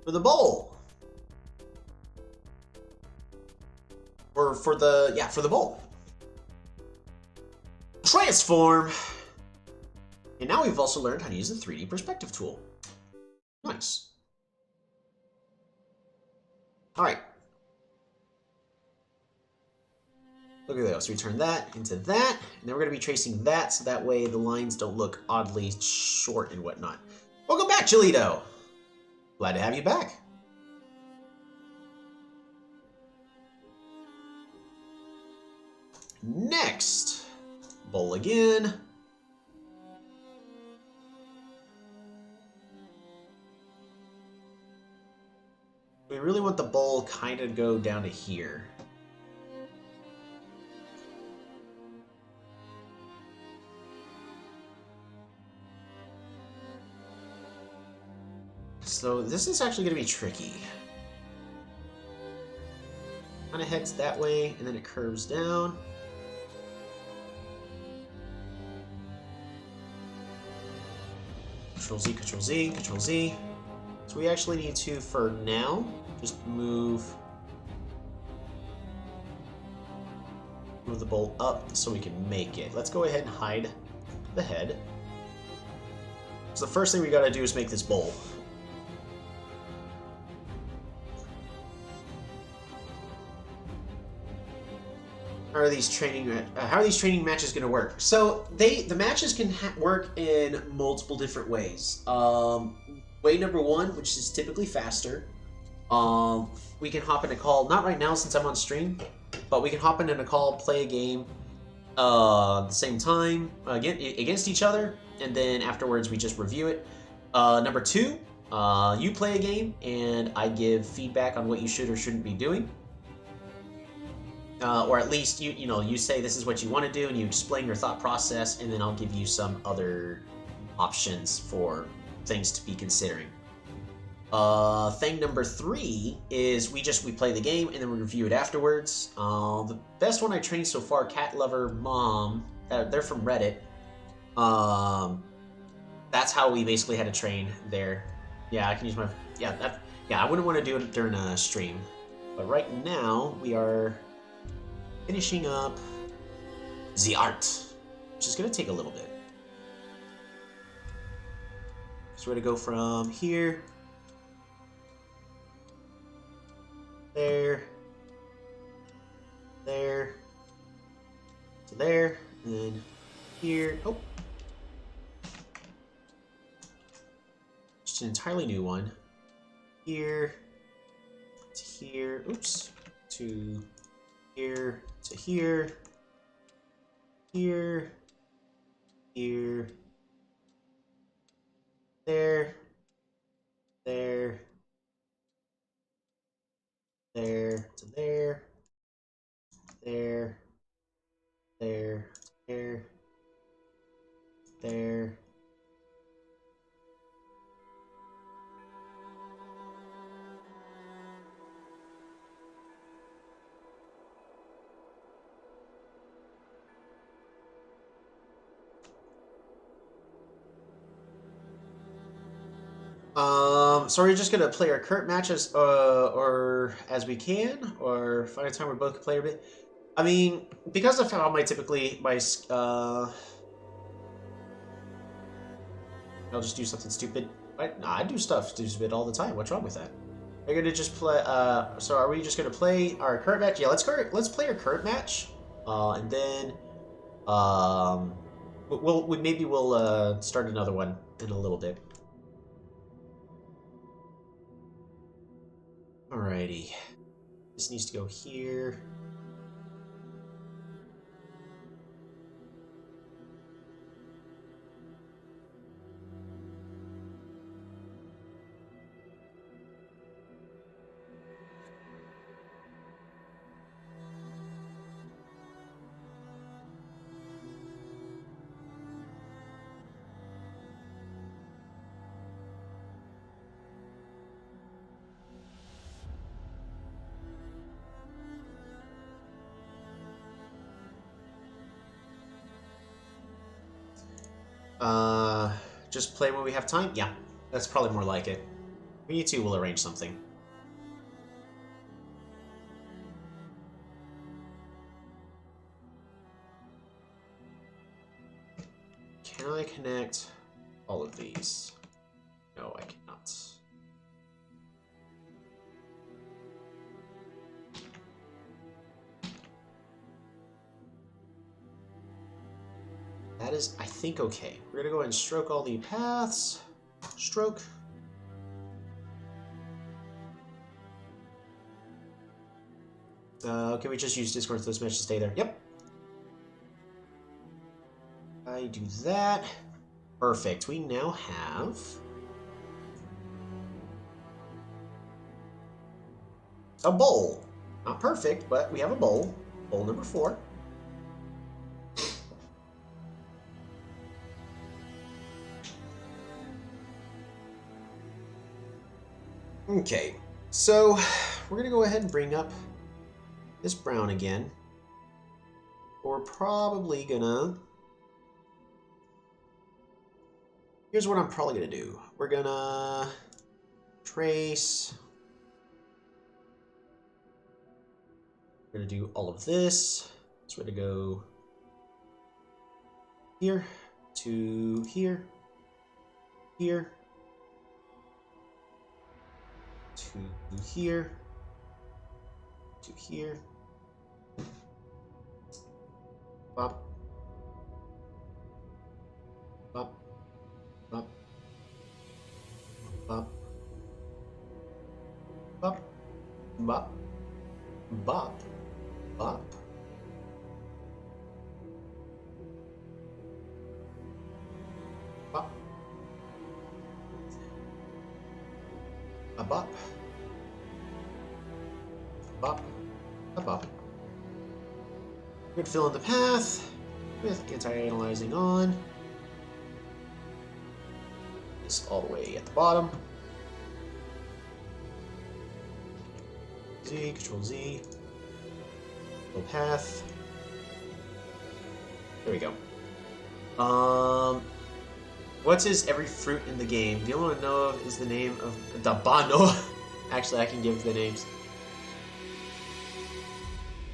for the bowl. Or for the, yeah, for the bowl. Transform! And now we've also learned how to use the 3D perspective tool. Nice. Alright. Look at those. We turn that into that, and then we're going to be tracing that so that way the lines don't look oddly short and whatnot. Welcome back, Cholito! Glad to have you back. Next, bowl again. We really want the bowl kind of go down to here. So this is actually going to be tricky. Kind of heads that way, and then it curves down. Control Z, Control Z, Control Z. So we actually need to, for now, just move the bowl up so we can make it. Let's go ahead and hide the head. So the first thing we got to do is make this bowl. How are these training matches going to work? So the matches can work in multiple different ways. Way number one, which is typically faster. We can hop in a call, not right now since I'm on stream, but we can hop in a call, play a game at the same time against each other, and then afterwards we just review it. Number two, you play a game and I give feedback on what you should or shouldn't be doing. Or at least you say this is what you want to do and you explain your thought process, and then I'll give you some other options for things to be considering. Thing number three is we play the game and then we review it afterwards. The best one I trained so far, Cat Lover Mom, they're from Reddit. That's how we basically had to train there. Yeah, I can use my I wouldn't want to do it during a stream, but right now we are finishing up the art, which is going to take a little bit. So we're going to go from here, there, there, to there, and then here. Oh, just an entirely new one. Here, to here, oops, to here, to here, here, here, there, there, there, to there, there, there, there, there. So we're just gonna play our current matches, or as we can, or find a time where both can play a bit. I mean, because of how I'll just do something stupid. Nah, I do stuff stupid all the time. What's wrong with that? Are you gonna just play? So are we just gonna play our current match? Yeah, let's play our current match, and then maybe we'll start another one in a little bit. Alrighty, this needs to go here. Just play when we have time? Yeah, that's probably more like it. We two will arrange something. Can I connect all of these? No, I cannot. That is, I think, okay. We're gonna go ahead and stroke all the paths. Stroke. Can we just use Discord so this match to stay there? Yep. I do that. Perfect. We now have a bowl. Not perfect, but we have a bowl. Bowl number 4. Okay, so we're gonna go ahead and bring up this brown again. We're probably gonna... Here's what I'm probably gonna do. We're gonna trace. We're gonna do all of this. So we're gonna go here to here, here to here, to here. Bop. Bop. Bop. Bop. Bop. Bop. Bop. Bop. Bop. A bop. Bop. A bop. We're gonna fill in the path with anti-analyzing on. This all the way at the bottom. Z, Control Z. Fill path. There we go. What is every fruit in the game? The only one I know of is the name of Dabano. Actually, I can give the names.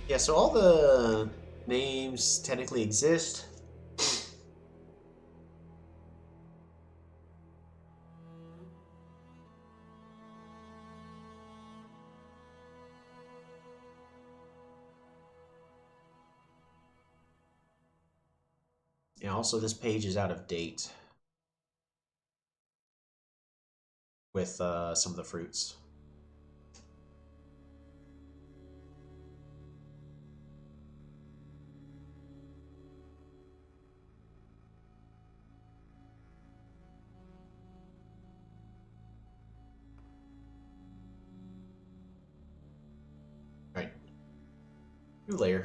Yeah, so all the names technically exist. Yeah, also this page is out of date with some of the fruits. All right, new layer.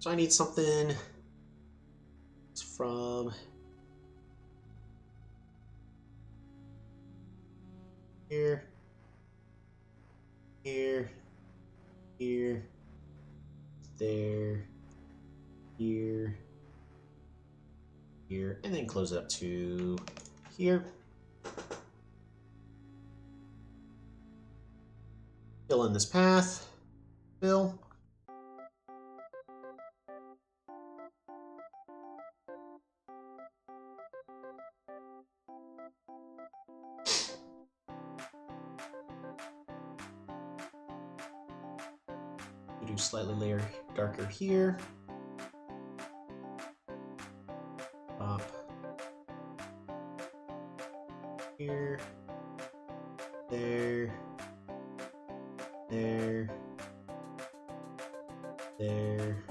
So I need something from here, here, here, there, here, here, and then close it up to here. fill in this path. Fill. Do slightly layer darker here. Up. Here. There. There. There.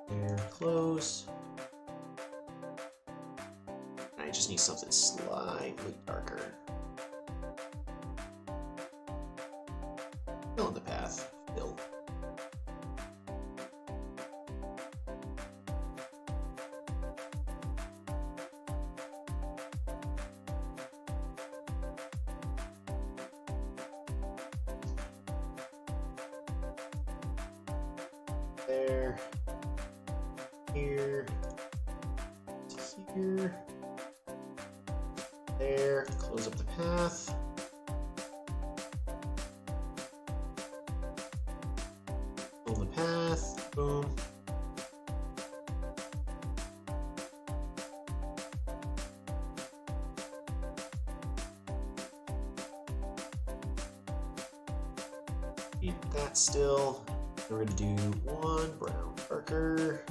There. Close. I just need something slightly darker. Fill in the path. Fill. There, here, here, there, close up the path. Fill the path, boom. Need that still. We're gonna do one brown darker.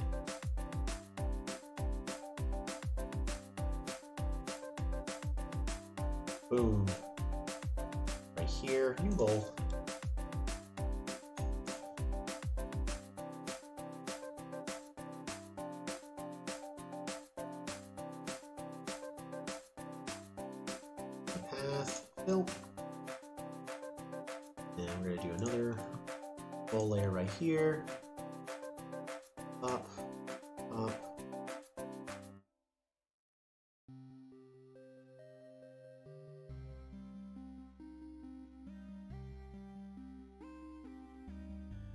Boom. Right here, new bowl. Path, fill. And we're gonna do another full layer right here. Up, up.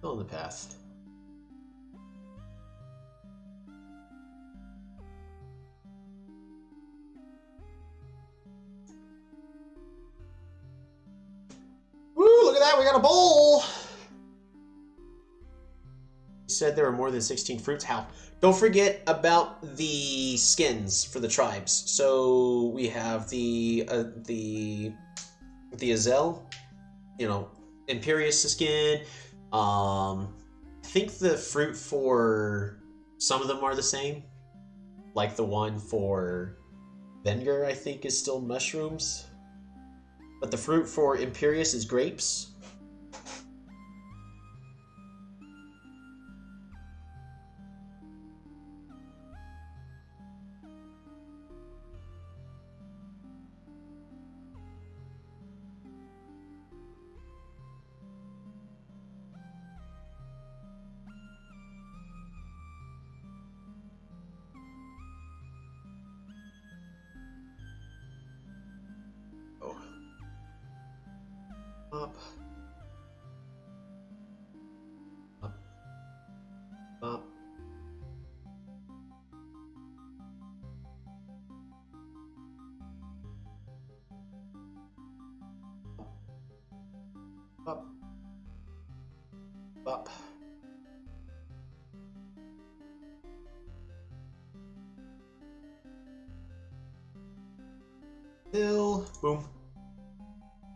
Fill in the path. Woo, look at that, we got a bowl! Said there were more than 16 fruits. How? Don't forget about the skins for the tribes. So we have the Azel, you know, Imperious skin. I think the fruit for some of them are the same. Like the one for Venger, I think, is still mushrooms. But the fruit for Imperious is grapes. Up. Up. Up. Up. Up. Fill. Boom.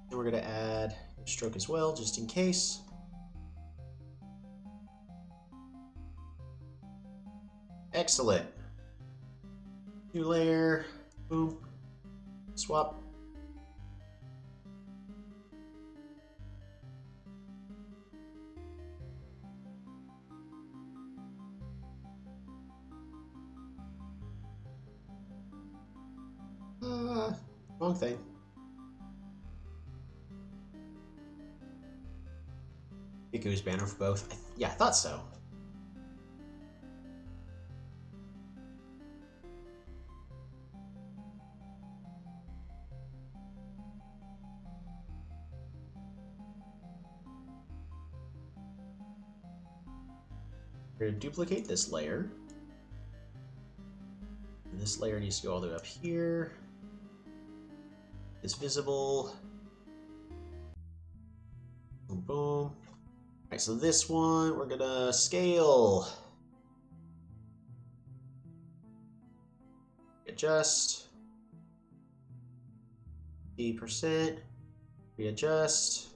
And we're going to add a stroke as well, just in case. Excellent. New layer. Boom. Swap. Wrong thing. Iku's banner for both. Yeah, I thought so. We're going to duplicate this layer. And this layer needs to go all the way up here. It's visible. Boom, boom. Alright, so this one, we're gonna scale. Adjust. 50%. Readjust.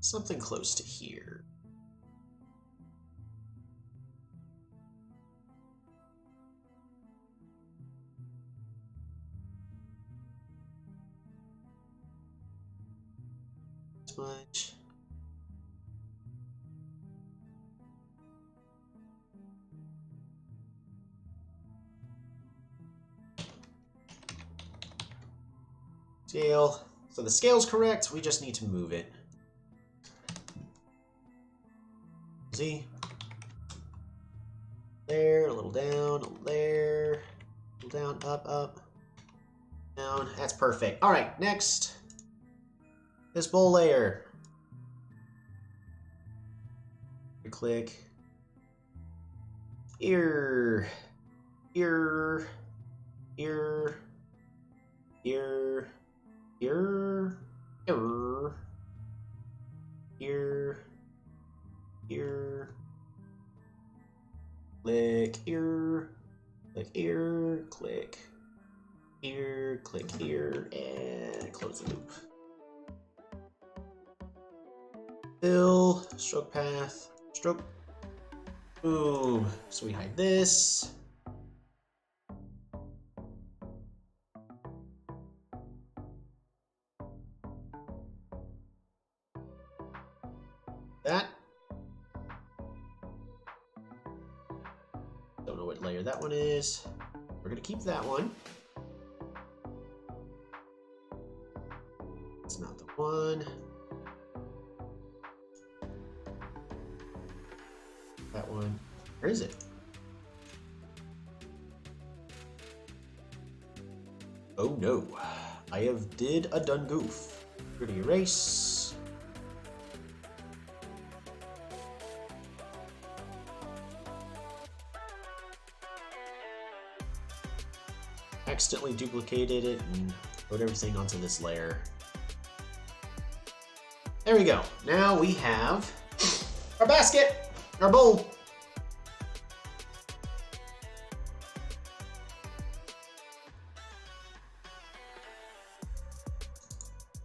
Something close to here. This much. Scale. So the scale's correct, we just need to move it. Z. There, a little down, a little there, a little down, up, up, down. That's perfect. All right, next. This bowl layer. Click. Here, here, here, here, here, here, here. Here, click here, click here, click here, and close the loop. Fill, stroke path, stroke, boom. So we hide this. That. Don't know what layer that one is. We're gonna keep that one. It's not the one. That one. Where is it? Oh no. I have did a done goof. We're gonna erase. Accidentally duplicated it and put everything onto this layer. There we go. Now we have our basket, our bowl.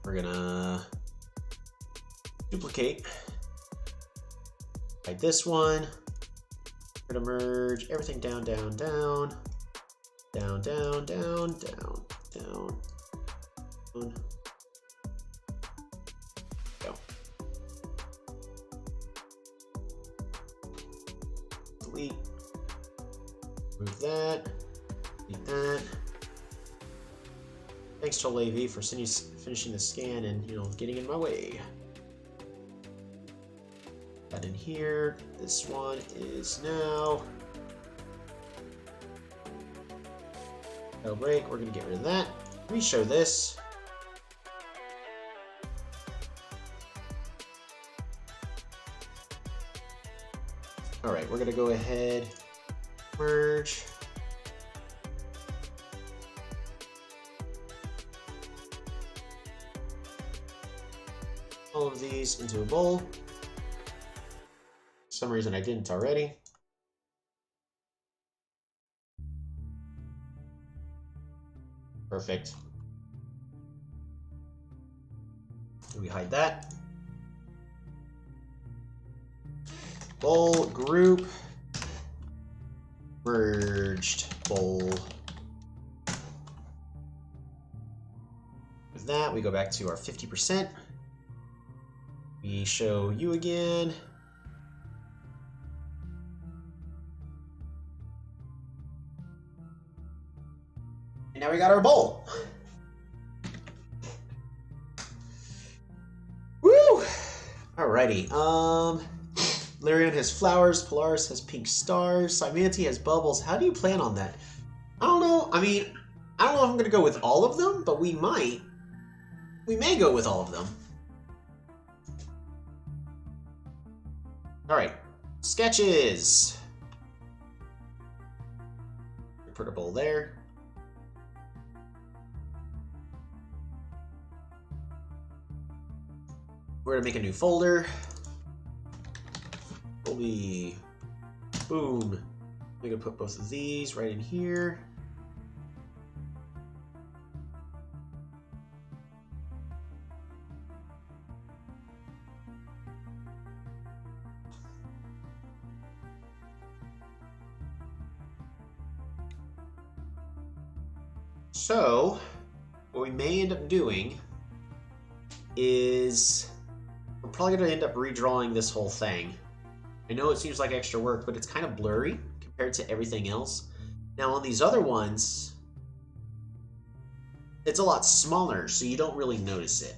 We're gonna duplicate. Hide this one. We're gonna merge everything down, down, down. Down, down, down, down, down, down. Go. Delete. Move that. Delete that. Thanks to AV for finishing the scan and, getting in my way. That in here. This one is now. No break, we're gonna get rid of that. Reshow this. All right, we're gonna go ahead, merge. All of these into a bowl. For some reason I didn't already. Perfect. We hide that. Bowl, group, merged, bowl. With that, we go back to our 50%. We show you again. And now we got our bowl. Woo! Alrighty. Lyrian has flowers, Polaris has pink stars, Cymanti has bubbles. How do you plan on that? I don't know. I mean, I don't know if I'm gonna go with all of them, but we might. We may go with all of them. Alright. Sketches! Put a bowl there. We're gonna make a new folder. We'll be... Boom. We're gonna put both of these right in here. So, what we may end up doing is we're probably going to end up redrawing this whole thing. I know it seems like extra work, but it's kind of blurry compared to everything else. Now on these other ones, it's a lot smaller, so you don't really notice it.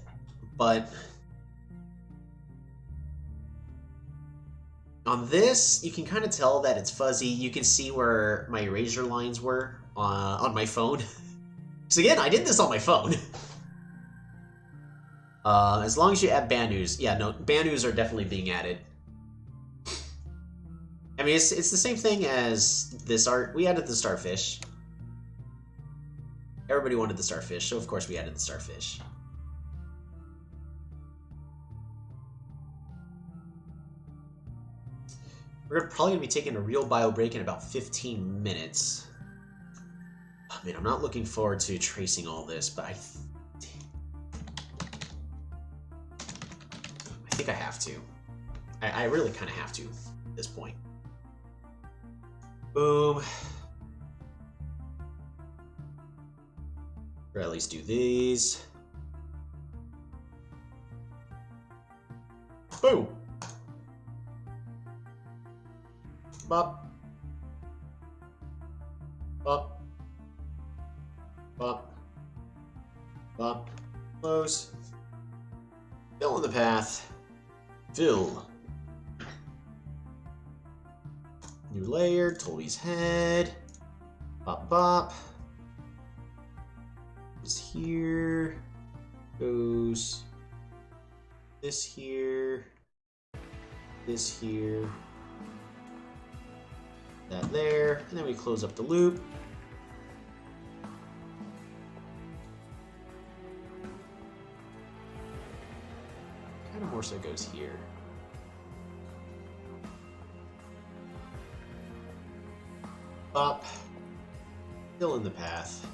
But on this, you can kind of tell that it's fuzzy. You can see where my eraser lines were on my phone. So again, I did this on my phone. As long as you add Banus. Yeah, no, Banus are definitely being added. I mean, it's the same thing as this art. We added the starfish. Everybody wanted the starfish, so of course we added the starfish. We're probably going to be taking a real bio break in about 15 minutes. I mean, I'm not looking forward to tracing all this, but I think I have to. I really kind of have to at this point. Boom. Or at least do these. Boom. Bop. Bop. Bop. Bop. Close. Fill in the path. Fill. New layer. Toby's head. Bop bop. This here. Goes. This here. This here. That there. And then we close up the loop. Kind of more so goes here. Bop. Fill in the path.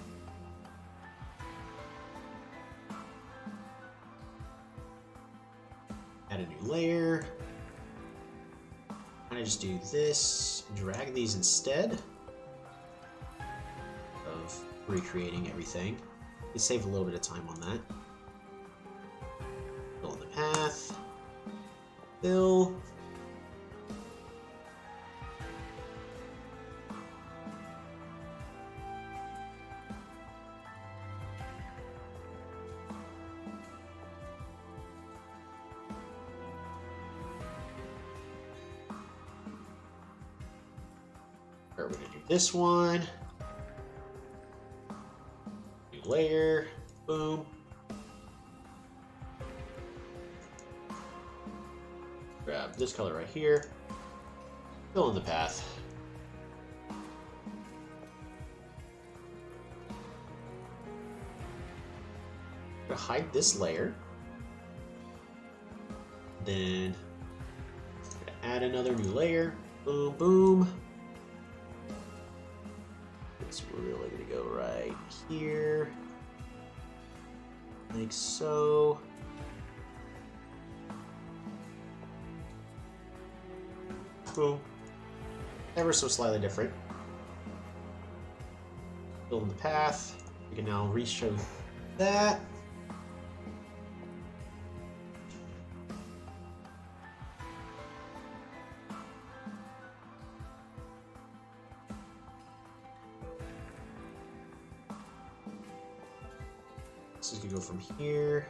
Add a new layer. Kind of just do this. Drag these instead of recreating everything. You save a little bit of time on that. Fill in the path. Fill. We're going to do this one. New layer. Boom. Grab this color right here. Fill in the path. I'm going to hide this layer. Then I'm going to add another new layer. Boom, boom. We're really going to go right here, like so. Boom. Ever so slightly different. Fill in the path. We can now re-show that. This is going to go from here,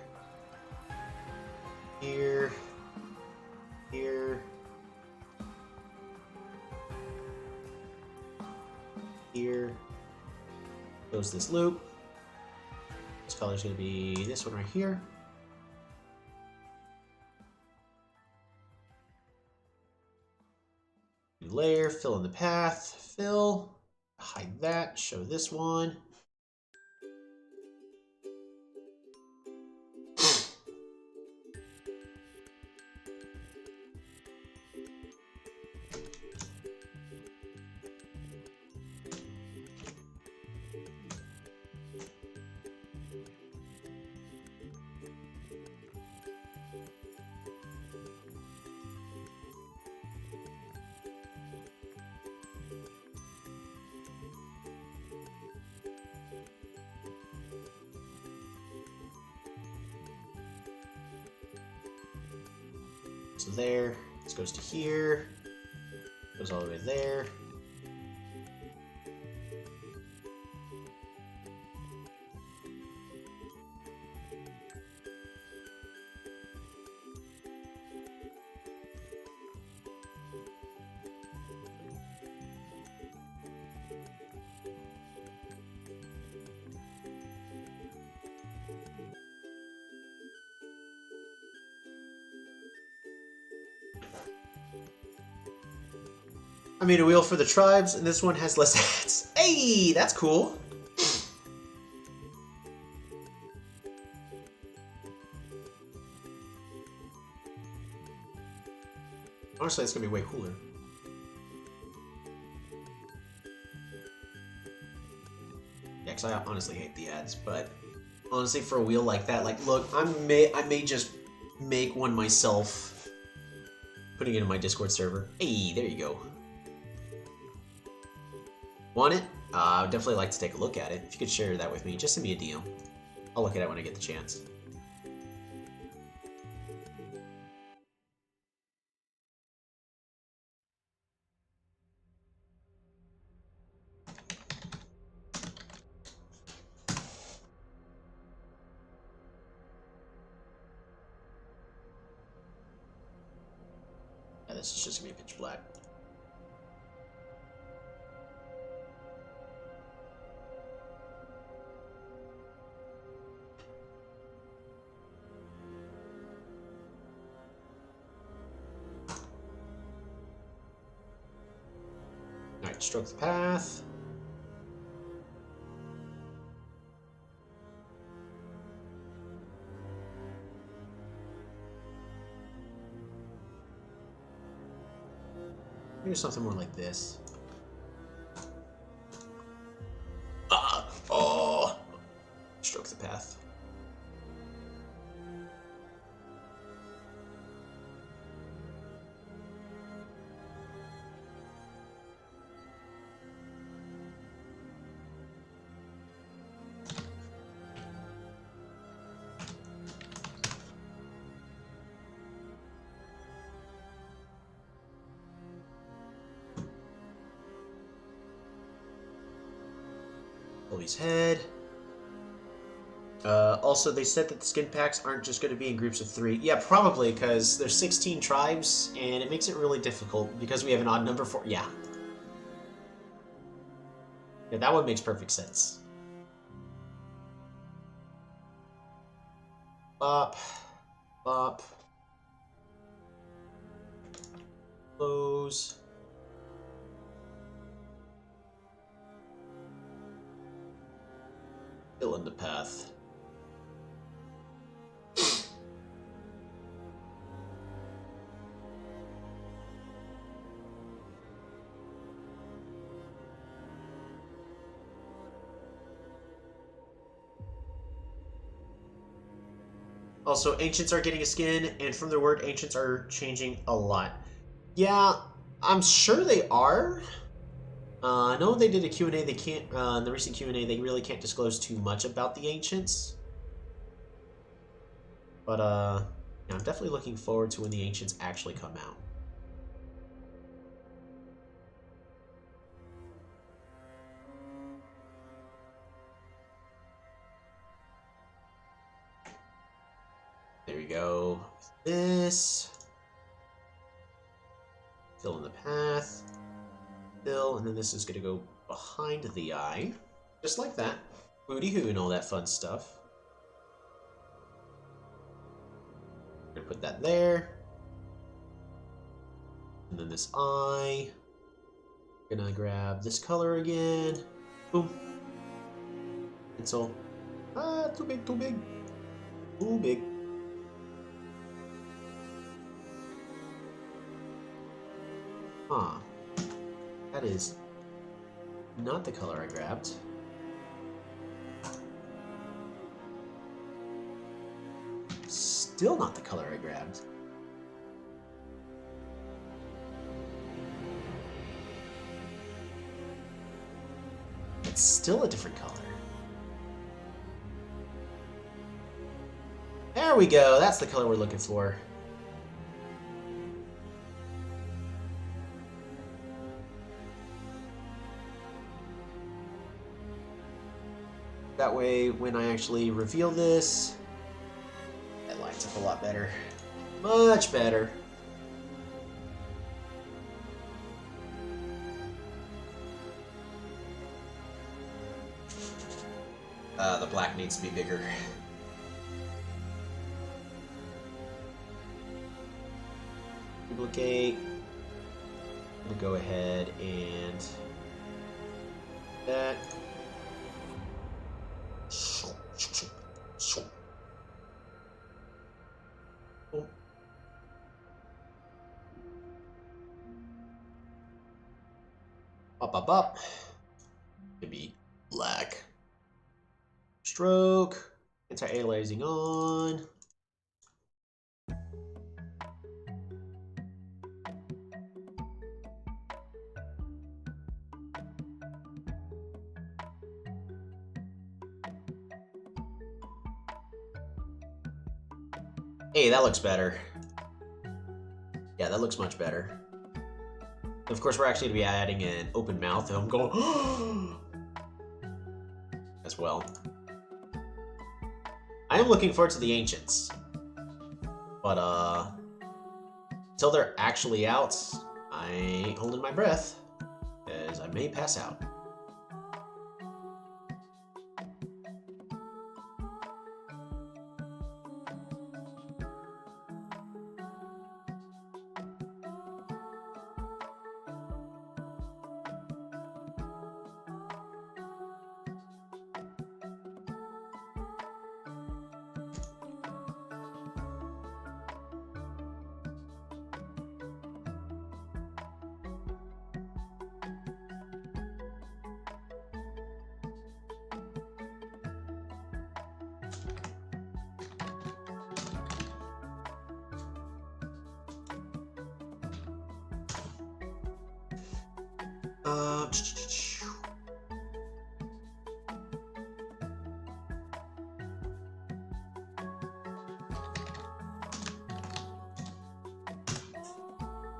here, here, here. Close this loop. This color is going to be this one right here. layer, fill in the path, fill, hide that, show this one. So there, this goes to here, goes all the way there. I made a wheel for the tribes, and this one has less hats. Hey, that's cool. Honestly, it's gonna be way cooler. Yeah, because I honestly hate the ads, but honestly, for a wheel like that, like, look, I may just make one myself, putting it in my Discord server. Hey, there you go. Want it? I would definitely like to take a look at it. If you could share that with me, just send me a DM. I'll look at it when I get the chance. Yeah, this is just gonna be pitch black. Alright, stroke the path. Maybe something more like this. Oh! Stroke the path. Bully's head. Also, they said that the skin packs aren't just going to be in groups of 3. Yeah, probably, because there's 16 tribes, and it makes it really difficult because we have an odd number for... Yeah. Yeah, that one makes perfect sense. Bop. Bop. Close. Fill in the path. Also, ancients are getting a skin, and from their word, ancients are changing a lot. Yeah, I'm sure they are. I know they did a Q&A. They can't, in the recent Q&A, they really can't disclose too much about the ancients. But, yeah, I'm definitely looking forward to when the ancients actually come out. There we go. This. Fill in the path. Fill, and then this is going to go behind the eye. Just like that. Booty hoo and all that fun stuff. I'm going to put that there. And then this eye. Gonna grab this color again. Boom. Pencil. Ah, too big, too big. Too big. Huh. That is not the color I grabbed. Still not the color I grabbed. It's still a different color. There we go. That's the color we're looking for. That way, when I actually reveal this, that lines up a lot better. Much better. The black needs to be bigger. Duplicate. I'm gonna go ahead and that. Oh. Up, up, up. Could be black. Stroke. Anti-aliasing on. Hey, that looks better. Yeah, that looks much better. Of course, we're actually going to be adding an open mouth, and I'm going as well. I am looking forward to the Ancients. But, until they're actually out, I ain't holding my breath, as I may pass out.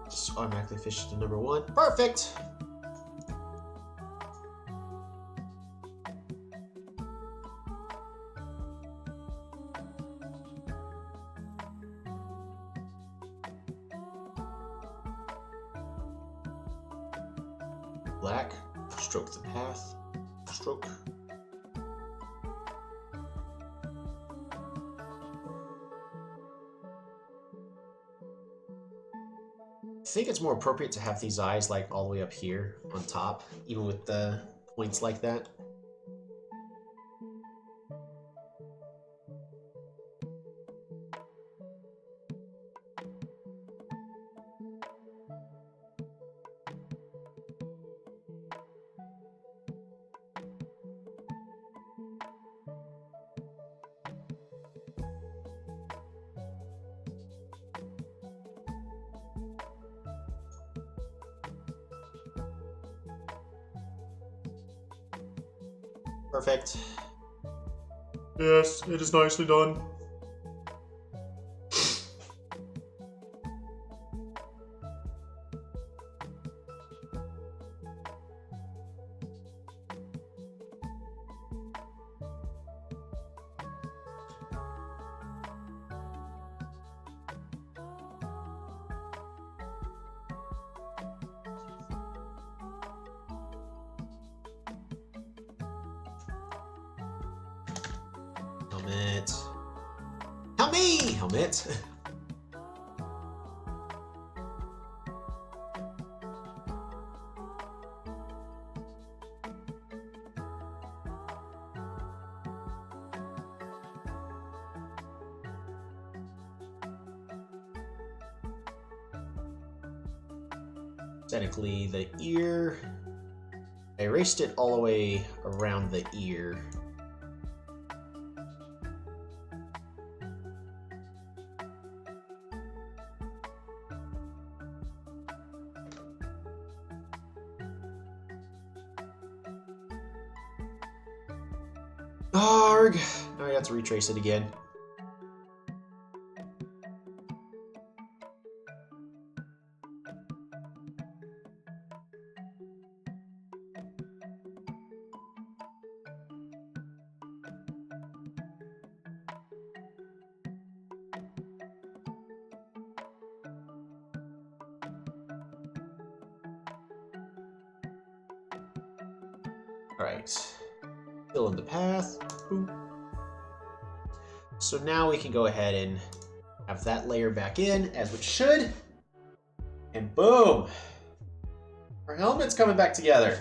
Just automatically fish to number 1. Perfect! Black. Stroke the path. Stroke. I think it's more appropriate to have these eyes like all the way up here on top, even with the points like that. Perfect. Yes, it is nicely done. Helmet. Help me! Helmet. technically the ear. I erased it all the way around the ear. Arg! Now I have to retrace it again. Alright. Fill in the path. Boom. So now we can go ahead and have that layer back in as it should. And boom! Our helmet's coming back together.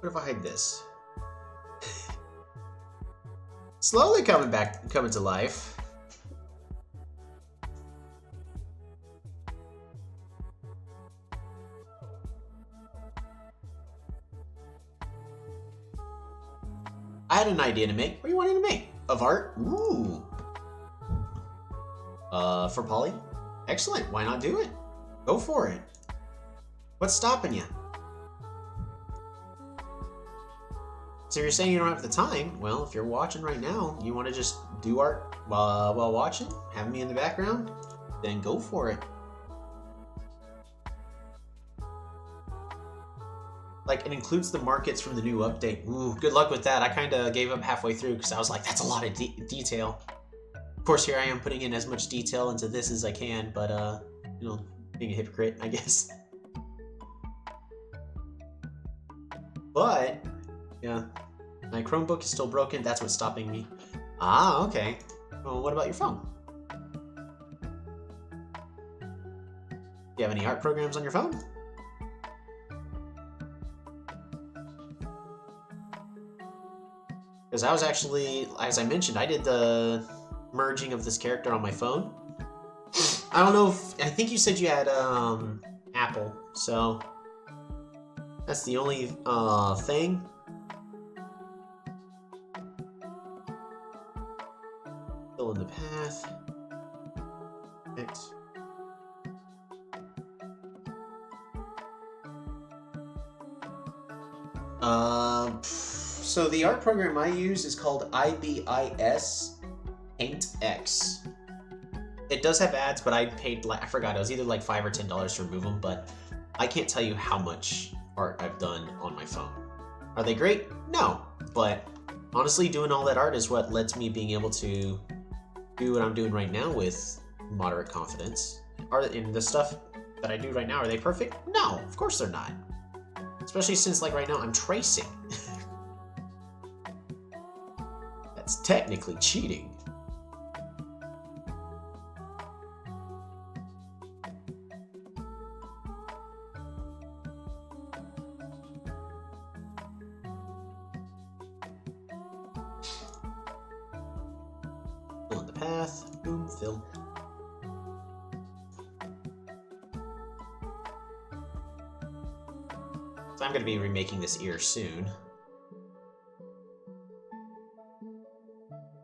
What if I hide this? Slowly coming to life. I had an idea to make. What do you want to make? Of art? Ooh. For Poly? Excellent. Why not do it? Go for it. What's stopping you? So you're saying you don't have the time? Well, if you're watching right now, you want to just do art while watching, have me in the background, then go for it. Like, it includes the markets from the new update. Ooh, good luck with that. I kind of gave up halfway through because I was like, that's a lot of detail. Of course, here I am putting in as much detail into this as I can, but, you know, being a hypocrite, I guess. But, yeah, my Chromebook is still broken. That's what's stopping me. Ah, okay. Well, what about your phone? Do you have any art programs on your phone? Because I was actually, as I mentioned, I did the merging of this character on my phone. I don't know if, I think you said you had Apple, so that's the only thing. Fill in the path. X. So the art program I use is called IBIS Paint X. It does have ads, but I paid, like, I forgot, it was either like $5 or $10 to remove them, but I can't tell you how much art I've done on my phone. Are they great? No, but honestly, doing all that art is what lets me being able to do what I'm doing right now with moderate confidence. In the stuff that I do right now, are they perfect? No, of course they're not. Especially since, like, right now I'm tracing. That's technically cheating. Fill in the path. Boom, fill. So I'm going to be remaking this ear soon.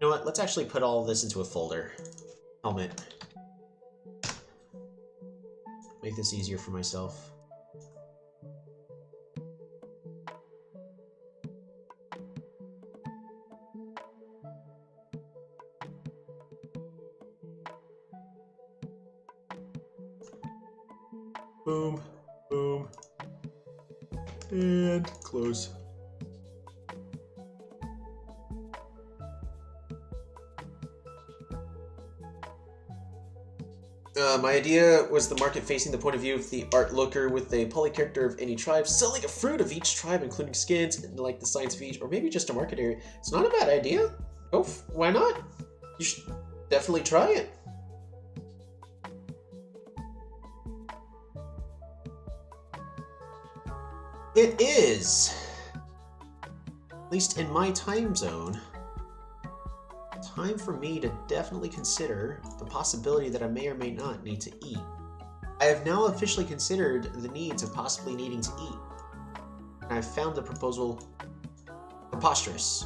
You know what? Let's actually put all of this into a folder. Helmet. Make this easier for myself. Boom, boom, and close. My idea was the market facing the point of view of the art looker with a poly character of any tribe, selling a fruit of each tribe, including skins, and like the science of each, or maybe just a market area. It's not a bad idea. Oh, why not? You should definitely try it. It is! At least in my time zone. Time for me to definitely consider the possibility that I may or may not need to eat. I have now officially considered the needs of possibly needing to eat. And I've found the proposal preposterous.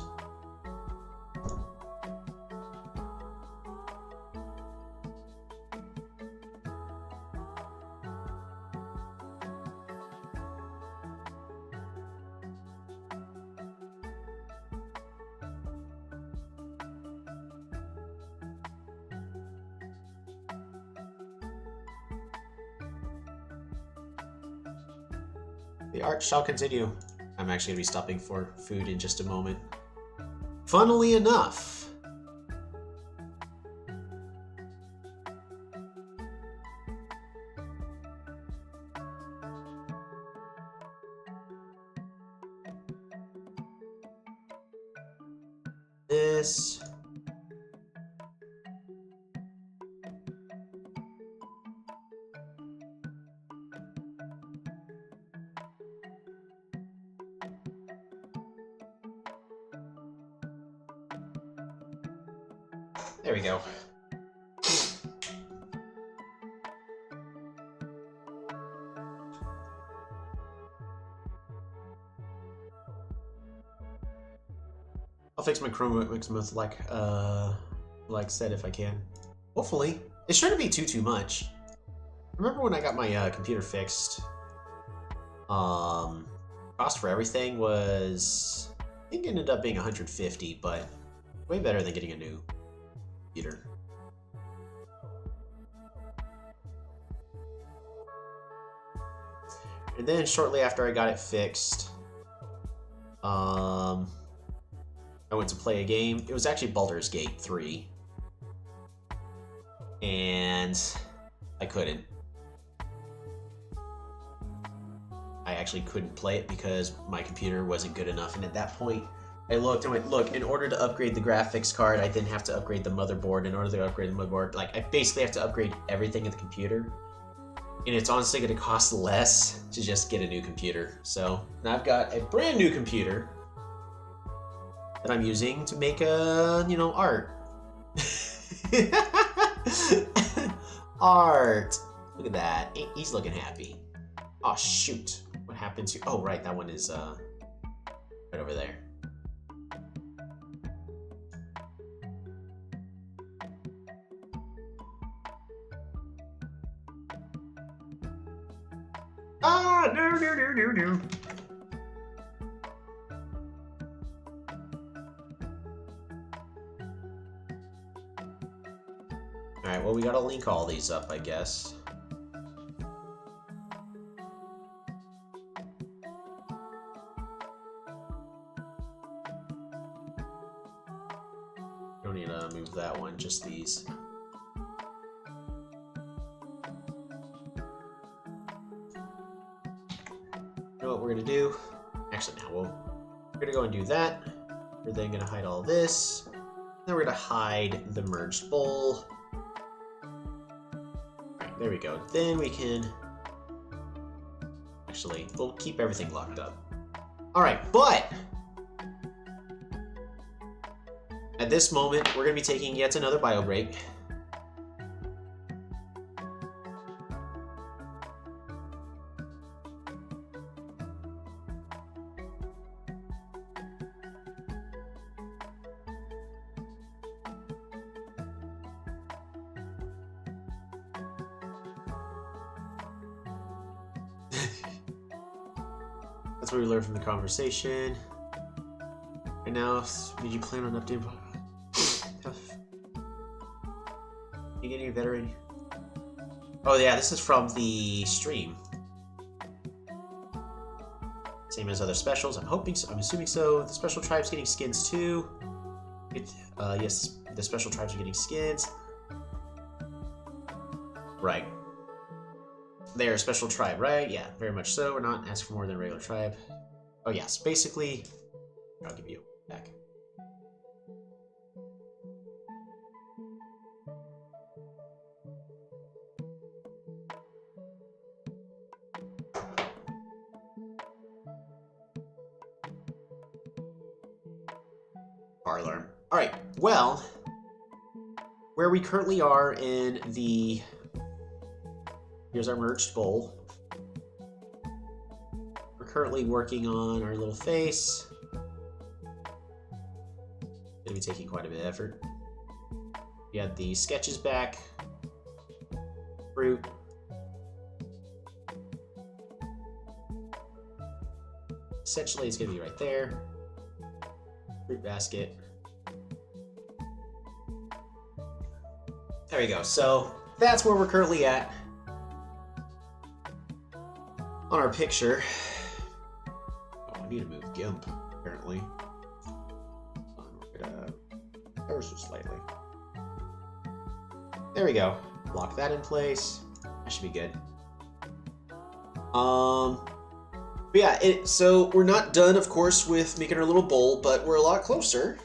The art shall continue. I'm actually going to be stopping for food in just a moment. Funnily enough, this... There we go. I'll fix my chroma mix like said if I can. Hopefully. It shouldn't be too much. Remember when I got my computer fixed? Cost for everything was, I think it ended up being 150, but way better than getting a new computer. And then shortly after I got it fixed, I went to play a game. It was actually Baldur's Gate 3. And I couldn't. I actually couldn't play it because my computer wasn't good enough. And at that point, I looked and went, look, in order to upgrade the graphics card, I then have to upgrade the motherboard. In order to upgrade the motherboard, like, I basically have to upgrade everything in the computer. And it's honestly going to cost less to just get a new computer. So now I've got a brand new computer that I'm using to make art. Art. Look at that. He's looking happy. Oh shoot. What happened to? Oh right, that one is right over there. Ah, no. Alright, well, we gotta link all these up, I guess. Don't need to move that one, just these. You know what we're gonna do? Actually, now we're gonna go and do that. We're then gonna hide all this. Then we're gonna hide the merged bowl. Alright, there we go. Then we can... Actually, we'll keep everything locked up. Alright, but... At this moment, we're gonna be taking yet another bio break. That's what we learned from the conversation. And now, did you plan on updating? You get any better? Oh yeah, this is from the stream. Same as other specials. I'm hoping so. I'm assuming so. The special tribe's getting skins too. Yes, the special tribes are getting skins. Right. They are a special tribe, right? Yeah, very much so. We're not asking for more than a regular tribe. Oh yes, basically, I'll give you back. car alarm. Alright, well, where we currently are in the... Here's our merged bowl. We're currently working on our little face. Gonna be taking quite a bit of effort. We had the sketches back. Fruit. Essentially, it's gonna be right there. Fruit basket. There we go. So that's where we're currently at on our picture. Oh, I need to move GIMP, apparently. We're gonna ever so slightly. There we go. Lock that in place. That should be good. But yeah, so we're not done, of course, with making our little bowl, but we're a lot closer.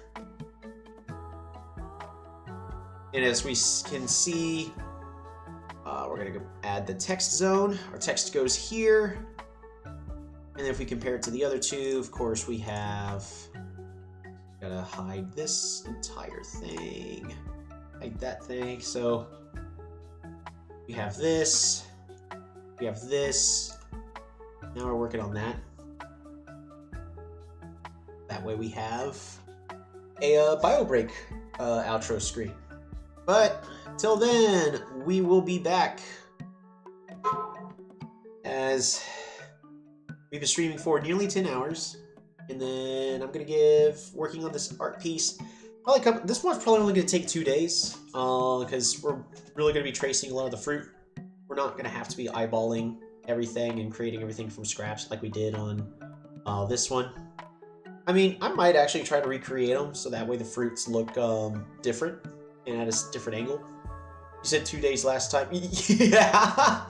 And as we can see, we're gonna go add the text zone. Our text goes here. And if we compare it to the other two, of course, we have, gotta hide this entire thing. Hide that thing. So we have this, we have this. Now we're working on that. That way we have a bio break outro screen. But till then, we will be back as we've been streaming for nearly 10 hours. And then I'm gonna working on this art piece. This one's probably only gonna take 2 days because we're really gonna be tracing a lot of the fruit. We're not gonna have to be eyeballing everything and creating everything from scratch like we did on this one. I mean, I might actually try to recreate them so that way the fruits look different and at a different angle. You said 2 days last time. Yeah,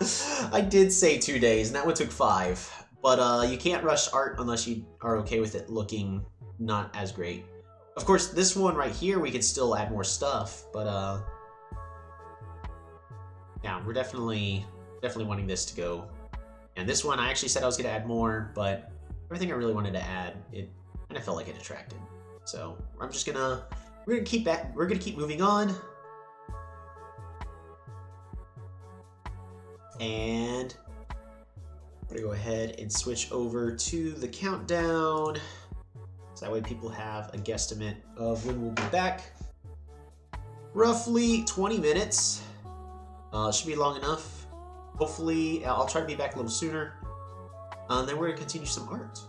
I did say 2 days, and that one took 5. But you can't rush art unless you are okay with it looking not as great. Of course, this one right here, we could still add more stuff, but yeah, we're definitely wanting this to go. And this one, I actually said I was gonna add more, but everything I really wanted to add, it kind of felt like it detracted. So we're gonna keep moving on. And I'm gonna go ahead and switch over to the countdown. So that way people have a guesstimate of when we'll be back. Roughly 20 minutes. Should be long enough. Hopefully, I'll try to be back a little sooner. And then we're gonna continue some art.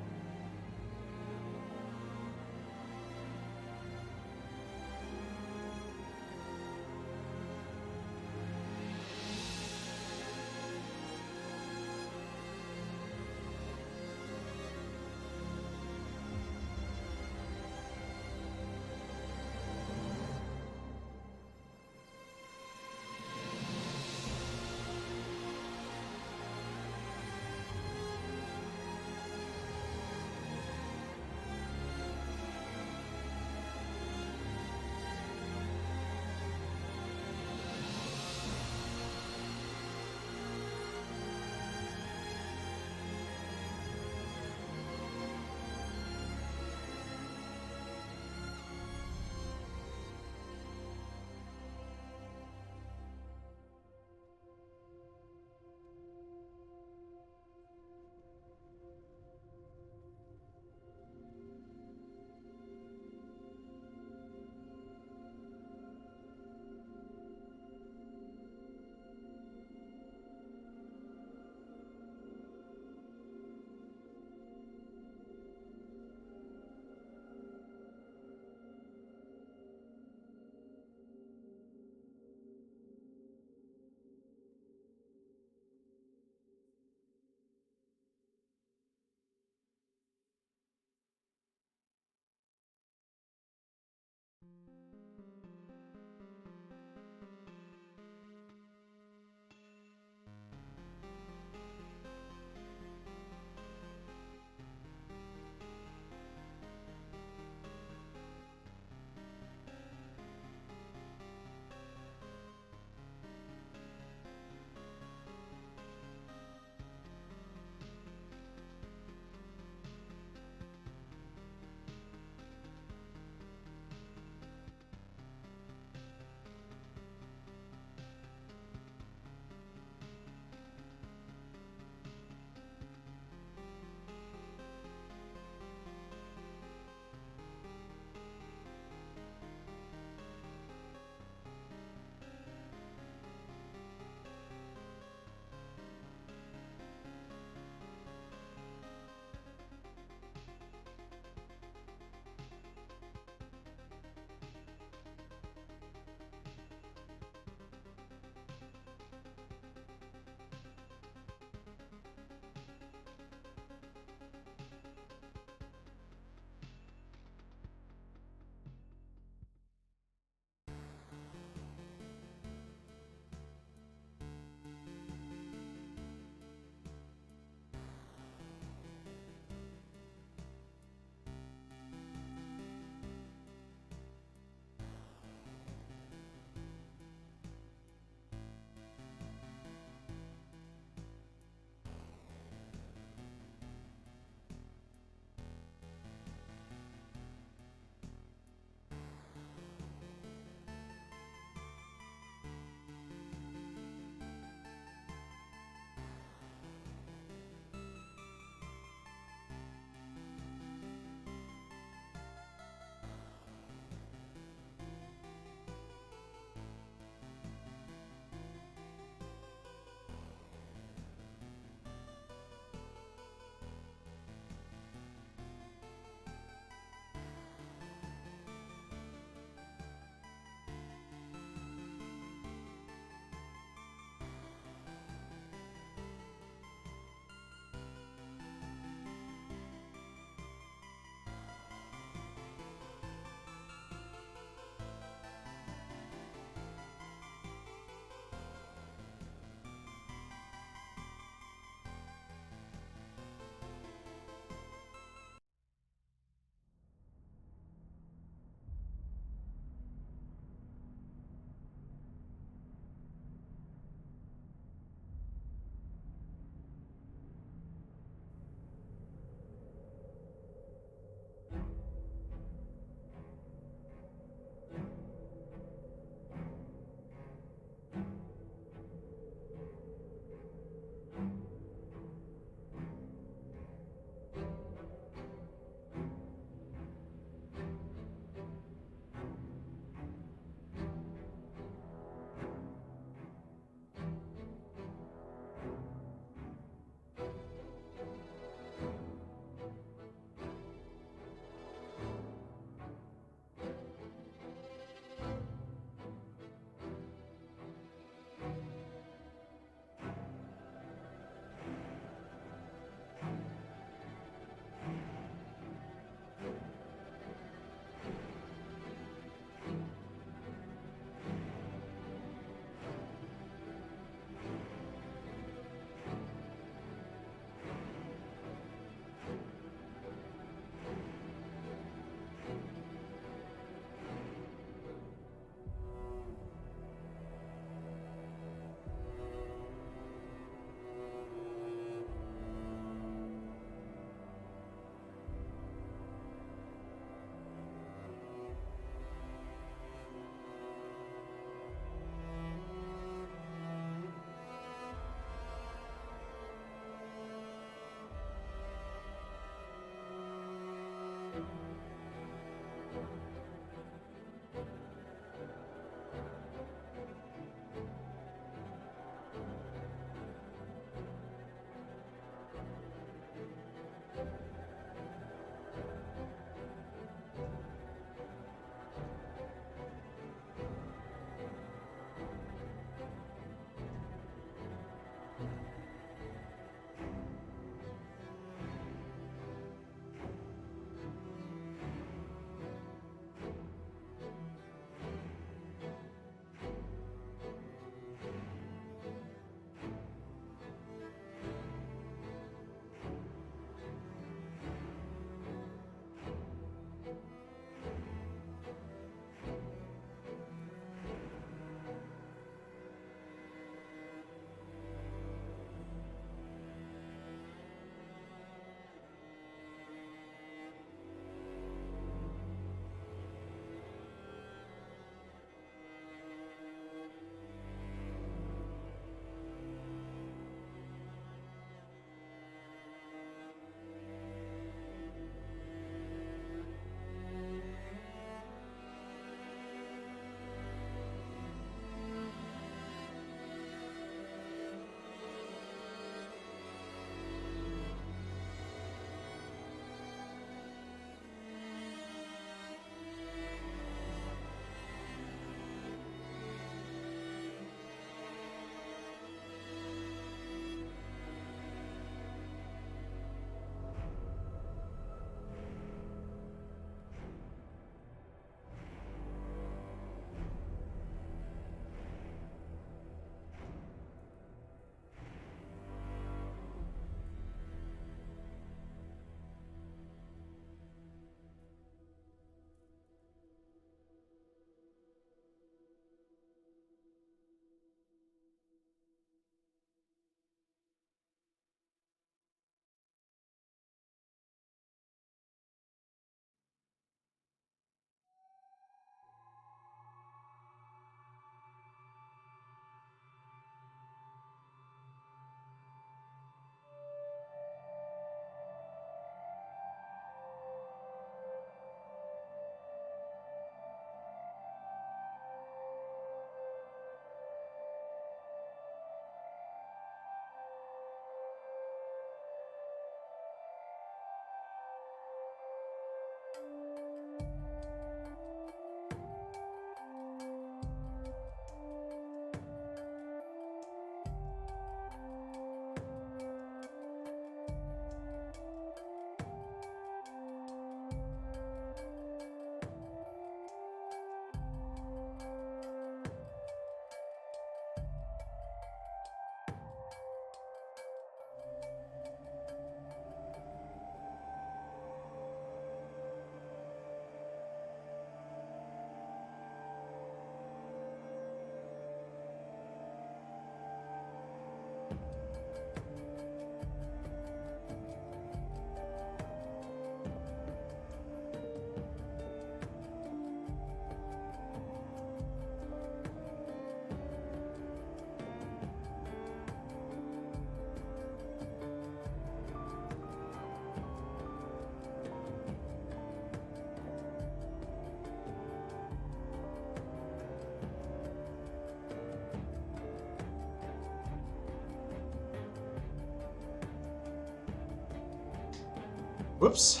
Whoops.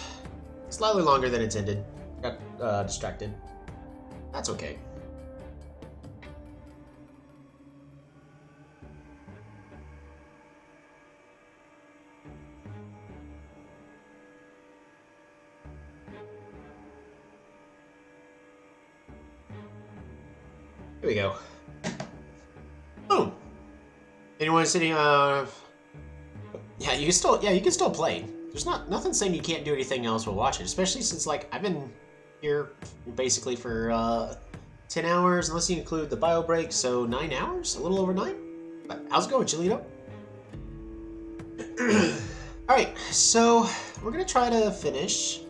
Slightly longer than intended. Got distracted. That's okay. Here we go. Boom. Anyone sitting? Yeah, you can still play. There's nothing saying you can't do anything else while watching, especially since like I've been here basically for 10 hours, unless you include the bio break, so 9 hours, a little over 9. But how's it going, Chilito? All right, so we're gonna try to finish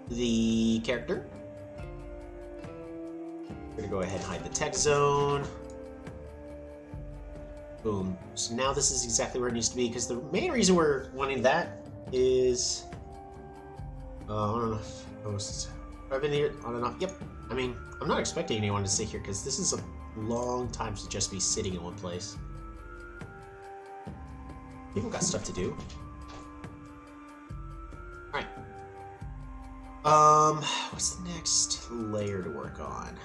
the character. We're gonna go ahead and hide the tech zone. Boom. So now this is exactly where it needs to be, because the main reason we're wanting that is... I don't know if hosts... I've been here on and off. Yep. I mean, I'm not expecting anyone to sit here, because this is a long time to just be sitting in one place. People got stuff to do. Alright. What's the next layer to work on?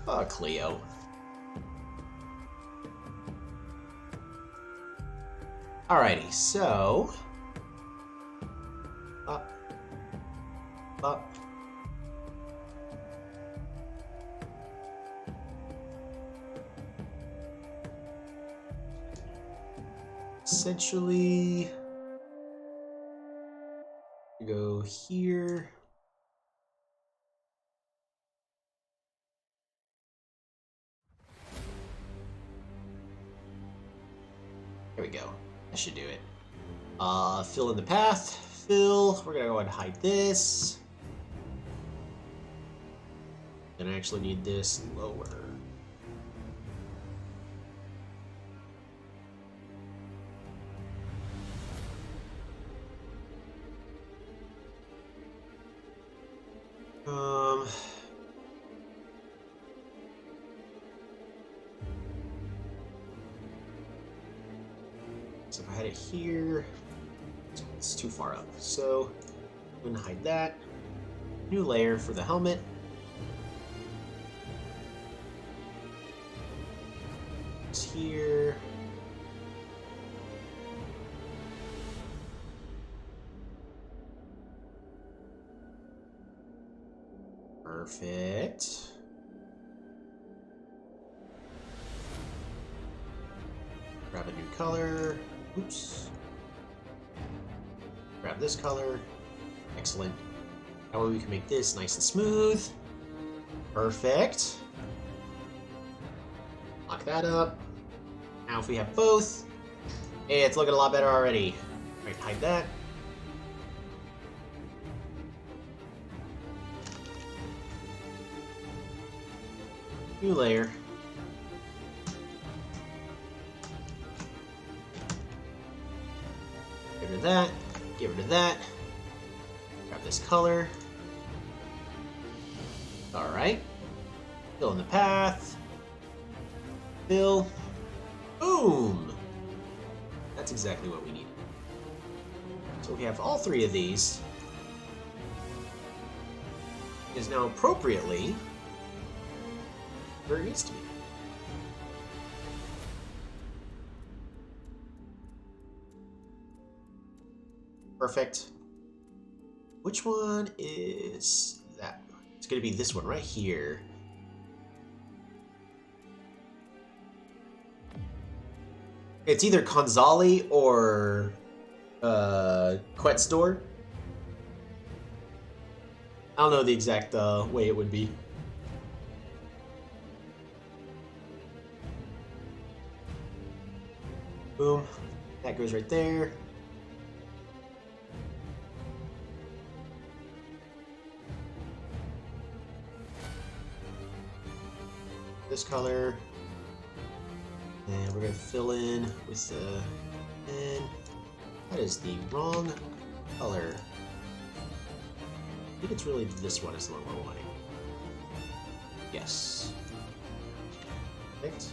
Oh, Cleo. Alrighty, so... Up. Up. Essentially... Go here... There we go. That should do it. Fill in the path. Fill. We're gonna go ahead and hide this. Gonna actually need this lower. So if I had it here, it's too far up. So I'm gonna hide that. New layer for the helmet. It's here. Perfect. Grab a new color. Oops. Grab this color. Excellent. That way we can make this nice and smooth. Perfect. Lock that up. Now if we have both, hey, it's looking a lot better already. All right, hide that. New layer. Get rid of that. Get rid of that. Grab this color. Alright. Fill in the path. Fill. Boom! That's exactly what we need. So we have all three of these. Is now appropriately where it needs to be. Perfect. Which one is that? It's going to be this one right here. It's either Konzali or Quet's door. I don't know the exact way it would be. Boom. That goes right there. This color. And we're going to fill in with the pen. That is the wrong color. think it's really this one is the one we're wanting. Yes. Perfect.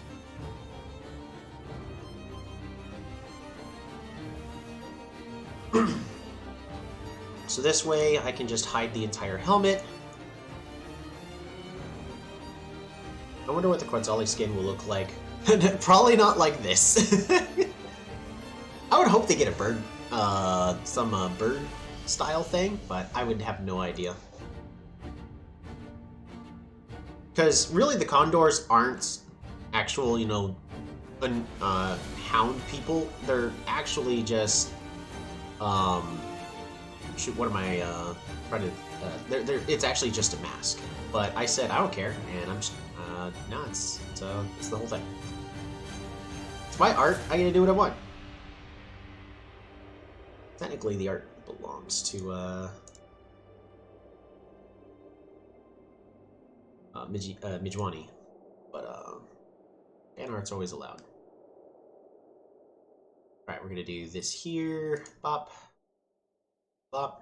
So this way I can just hide the entire helmet. I wonder what the Quetzali skin will look like. Probably not like this. I would hope they get a bird, some bird style thing, but I would have no idea. Because really the Condors aren't actual, you know, hound people. They're actually just, shoot, what am I, trying to, it's actually just a mask. But I said, I don't care, and I'm just, no, it's the whole thing. It's my art, I get to do what I want. Technically, the art belongs to, Mijwani, but, fan art's always allowed. Alright, we're gonna do this here, bop, bop.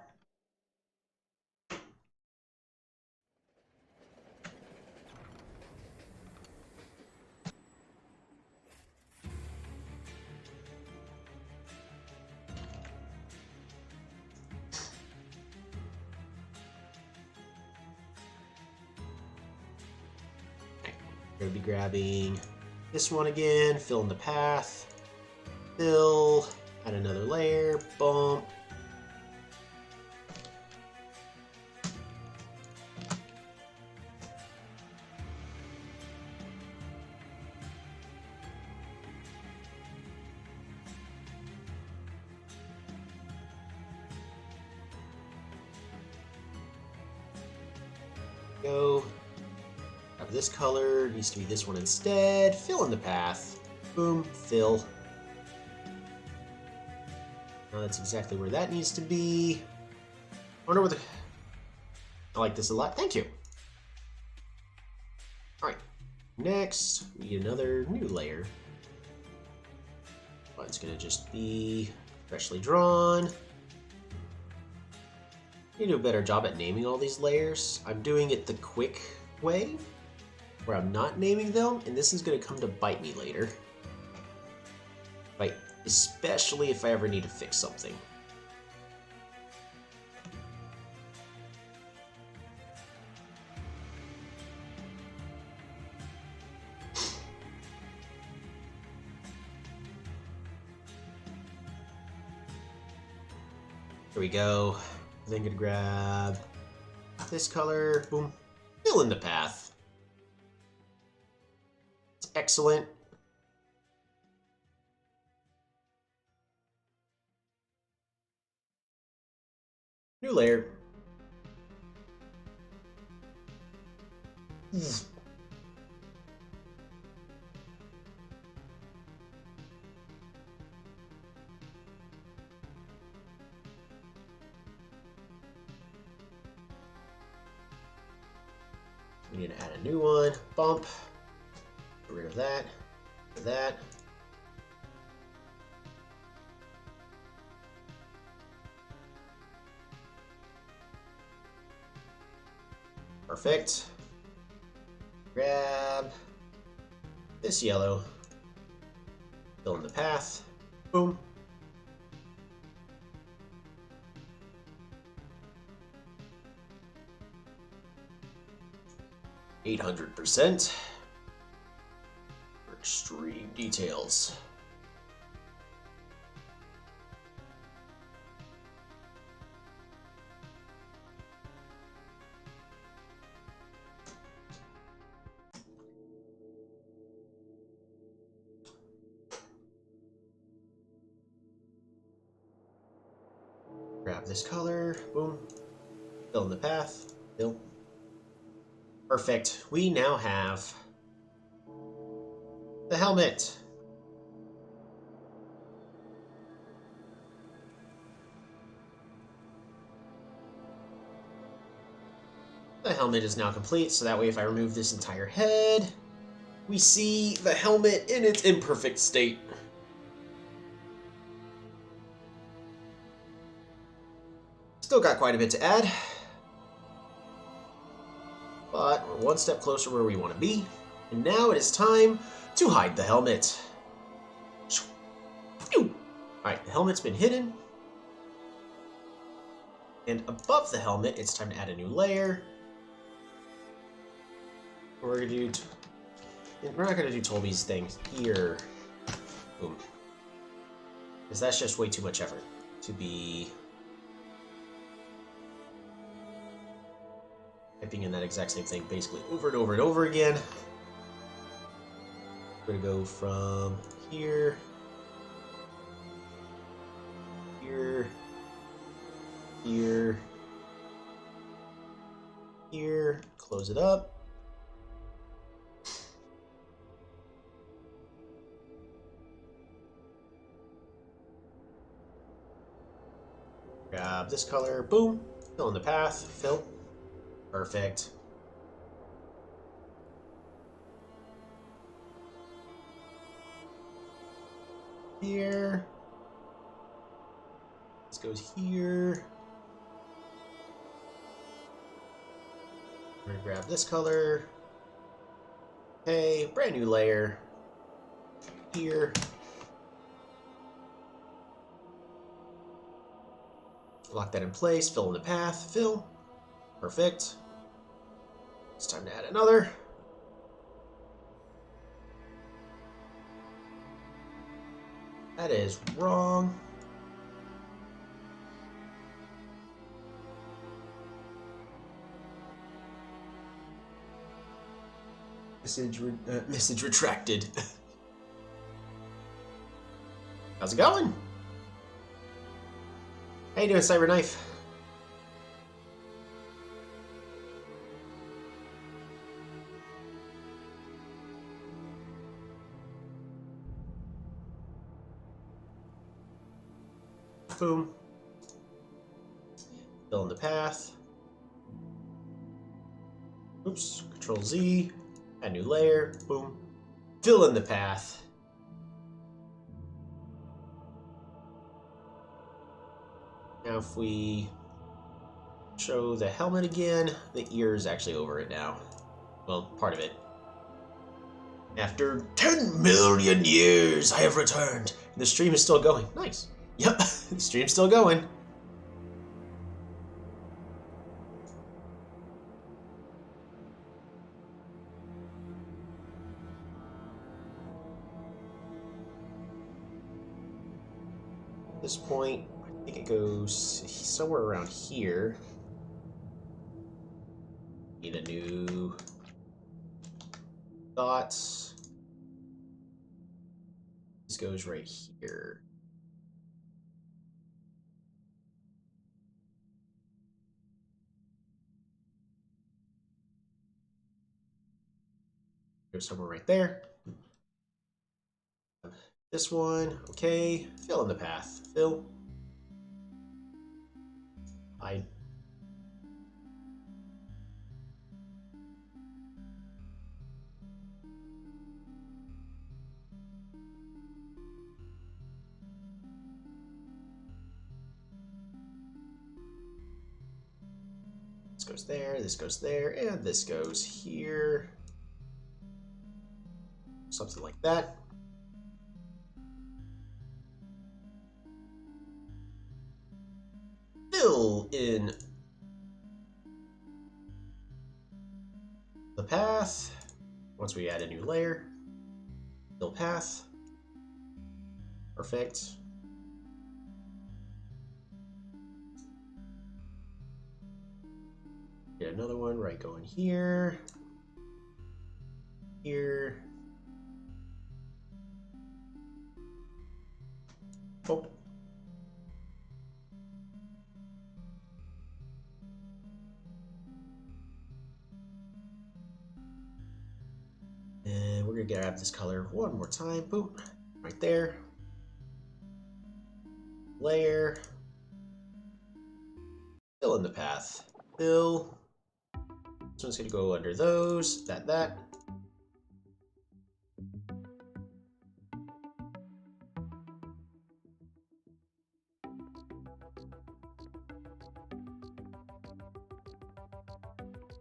We're gonna be grabbing this one again, fill in the path, fill, add another layer, boom. Go. This color needs to be this one instead. Fill in the path. Boom, fill. That's exactly where that needs to be. I wonder what the... I like this a lot. Thank you. Alright. Next, we need another new layer. Well, it's going to just be freshly drawn. I need to do a better job at naming all these layers. I'm doing it the quick way, where I'm not naming them, and this is going to come to bite me later. Right, especially if I ever need to fix something. Here we go. Then gonna grab this color, boom, fill in the path. Excellent. New layer. We need to add a new one. Bump. Get rid of that. That. Perfect. Grab this yellow. Fill in the path. Boom. %800%. For extreme details. Grab this color, boom, fill in the path, fill. Perfect. We now have the helmet. The helmet is now complete, so that way if I remove this entire head, we see the helmet in its imperfect state. Still got quite a bit to add. But we're one step closer where we want to be. And now it is time to hide the helmet. Alright, the helmet's been hidden. And above the helmet, it's time to add a new layer. We're gonna do. We're not gonna do Toby's thing here. Boom. Because that's just way too much effort to be typing in that exact same thing basically over and over and over again. We're gonna go from here, here, here, here, close it up. Grab this color, boom, fill in the path, fill. Perfect. Here. This goes here. We're gonna grab this color. Okay, brand new layer. Here. Lock that in place, fill in the path, fill. Perfect. It's time to add another. That is wrong. Message retracted. How's it going? How you doing, Cyberknife? Boom. Fill in the path. Oops. Control Z. Add new layer. Boom. Fill in the path. Now if we show the helmet again, the ear is actually over it now. Well, part of it. After 10 million years, I have returned. And the stream is still going. Nice. Yep, the stream's still going. At this point, I think it goes somewhere around here. Need a new dot. This goes right here. Go somewhere right there. This one, okay. Fill in the path. Fill. Hide. This goes there, and this goes here. Something like that. Fill in the path. Once we add a new layer, fill path. Perfect. Get another one right going here. Here. Oh. And we're gonna grab this color one more time. Boom. Right there. Layer. Fill in the path. Fill. This one's gonna go under those. That.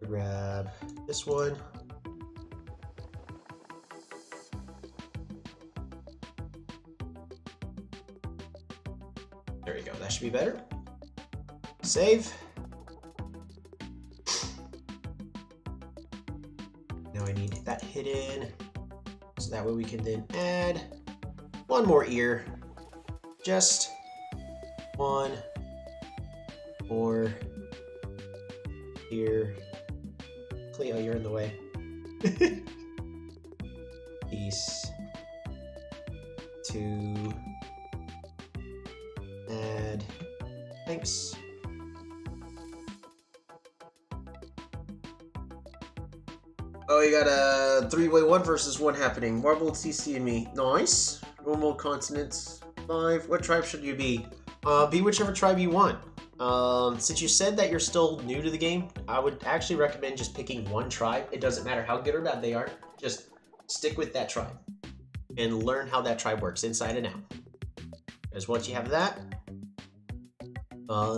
Grab this one. There we go. That should be better. Save. Now I need that hidden, so that way we can then add one more ear. Just one more ear. Cleo, you're in the way. Piece. 2. Add. Thanks. Oh, you got a 3-way 1 versus 1 happening. Marble, CC, and me. Nice. Normal consonants. 5. What tribe should you be? Be whichever tribe you want. Since you said that you're still new to the game, I would actually recommend just picking one tribe. It doesn't matter how good or bad they are. Just stick with that tribe and learn how that tribe works inside and out. Because once you have that,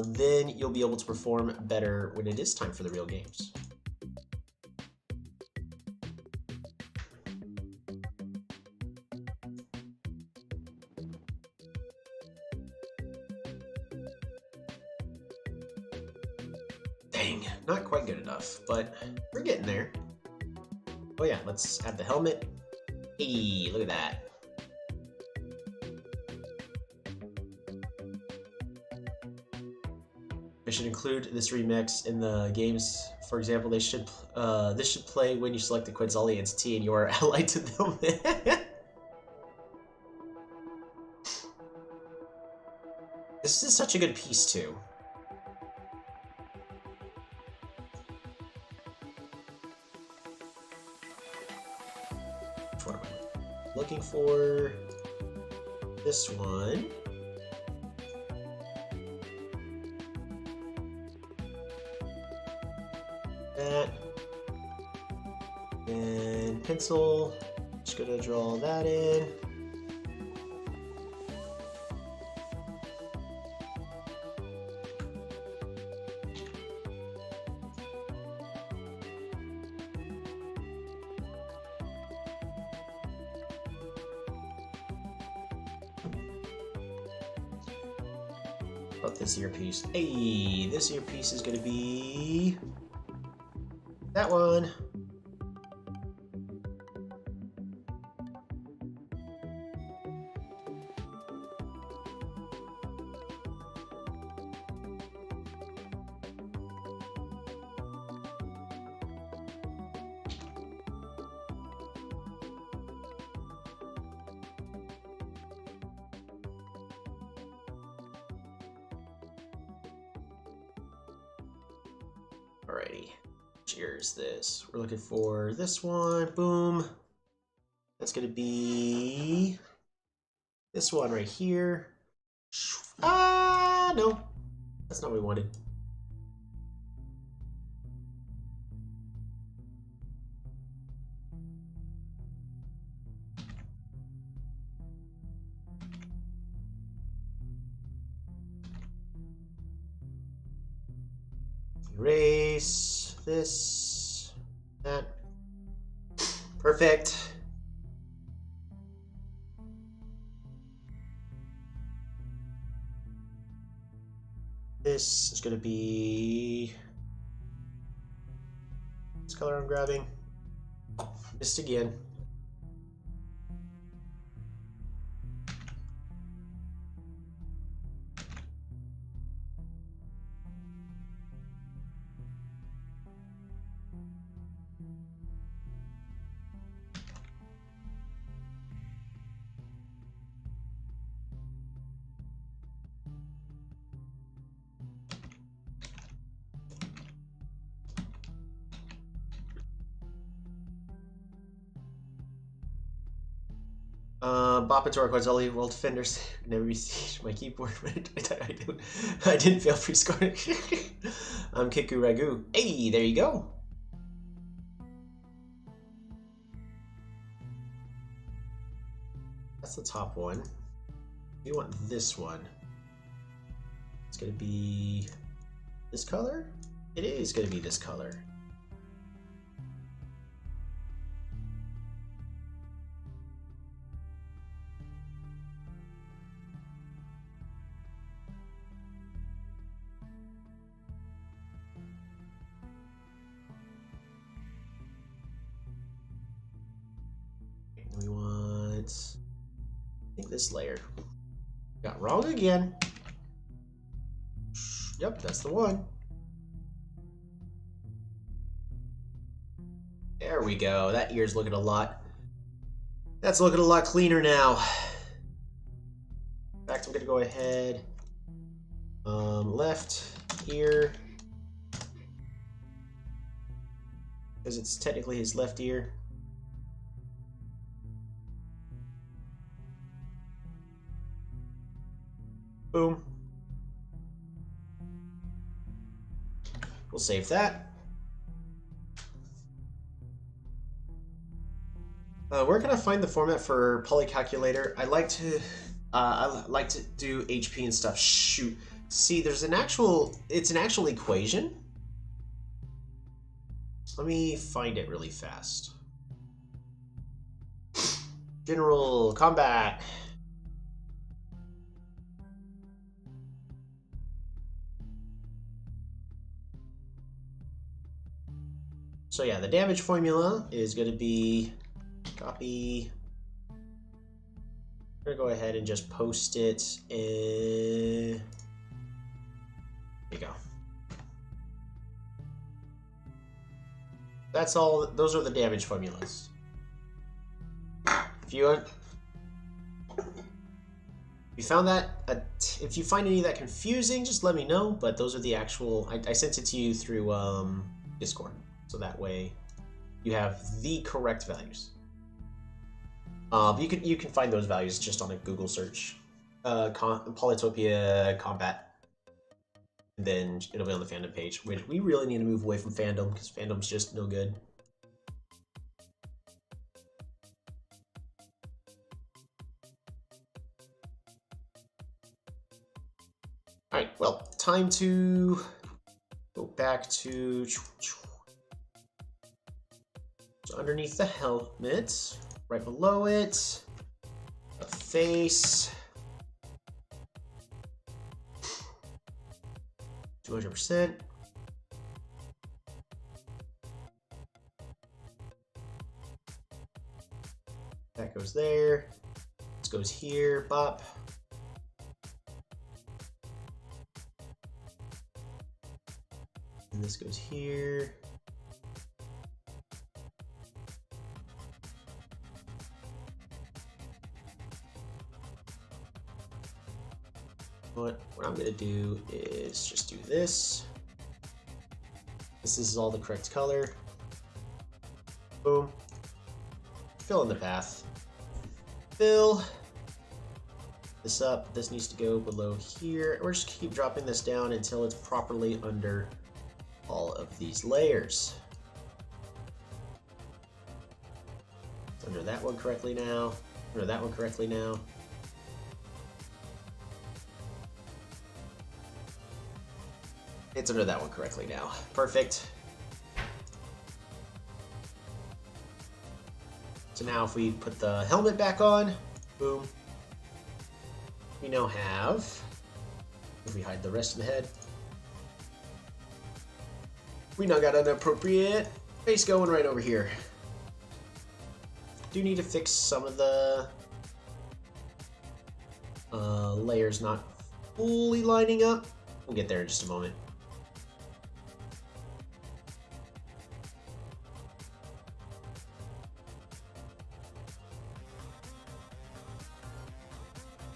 then you'll be able to perform better when it is time for the real games. Dang, not quite good enough, but we're getting there. Oh yeah, let's add the helmet. Hey, look at that. They should include this remix in the games. For example, this should play when you select the Quetzali entity and you are allied to them. This is such a good piece too. What am I looking for? This one. That. And pencil. Just gonna draw that in. About this earpiece. Hey, this earpiece is gonna be that one. Alrighty, cheers this. We're looking for this one, boom. That's gonna be this one right here. Ah, no, that's not what we wanted. Erase this, that. Perfect. This is going to be this color I'm grabbing. Missed again. Bopator Quetzali World Defenders. Never received my keyboard. I didn't fail pre-scoring. I'm Kiku Ragu. Hey, there you go. That's the top one. We want this one. It's gonna be this color? It is gonna be this color. it. I think this layer. Got wrong again. Yep, that's the one. There we go. That ear's looking a lot. That's looking a lot cleaner now. In fact, I'm gonna go ahead. Left ear. Because it's technically his left ear. Boom. We'll save that. Where can I find the format for polycalculator? I like to do HP and stuff. Shoot. See, there's an actual, it's an actual equation. Let me find it really fast. General combat. So yeah, the damage formula is going to be copy. I'm going to go ahead and just post it in. There you go. That's all. Those are the damage formulas. If you found that, if you find any of that confusing, just let me know. But those are the actual. I sent it to you through Discord, so that way you have the correct values. You can find those values just on a Google search, Polytopia combat. And then it'll be on the fandom page, which we really need to move away from fandom because fandom's just no good. Alright, well, time to go back to... So underneath the helmet, right below it, a face... 200%. That goes there. This goes here. Bop. And this goes here. What I'm going to do is just do this. This is all the correct color. Boom. Fill in the path. Fill this up. This needs to go below here. We're just keep dropping this down until it's properly under all of these layers. It's under that one correctly now. Under that one correctly now. It's under that one correctly now. Perfect. So now if we put the helmet back on, boom, we now have, if we hide the rest of the head, we now got an appropriate face going right over here. Do need to fix some of the layers not fully lining up. We'll get there in just a moment.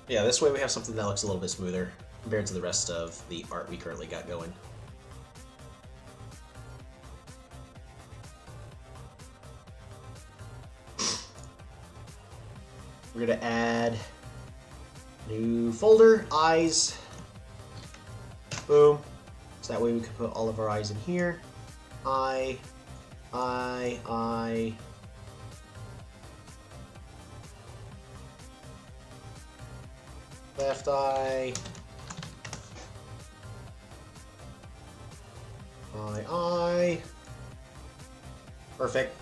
Yeah, this way we have something that looks a little bit smoother compared to the rest of the art we currently got going. We're gonna add new folder, eyes. Boom. So that way we can put all of our eyes in here. Eye. Left eye. Eye. Perfect.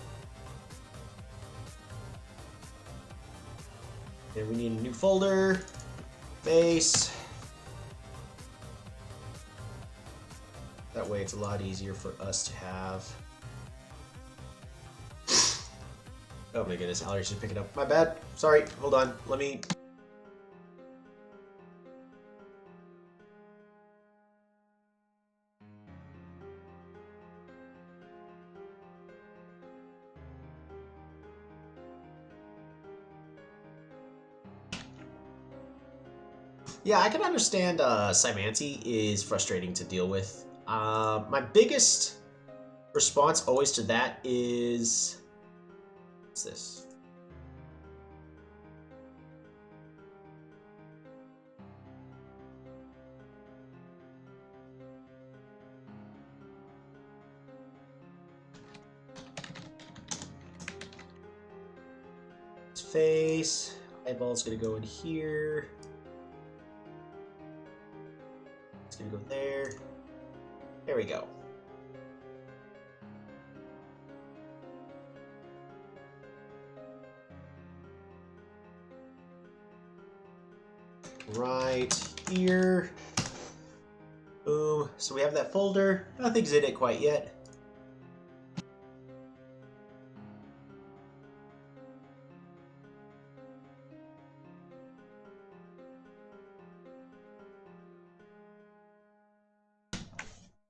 And we need a new folder. Face. That way it's a lot easier for us to have Oh my goodness, allergies are picking up. My bad. Sorry, hold on. Let me... Yeah, I can understand Cymanti is frustrating to deal with. My biggest response always to that is... What's this? His face. Eyeball's gonna go in here. It's gonna go there. There we go. Right here. Boom. So we have that folder. Nothing's in it quite yet.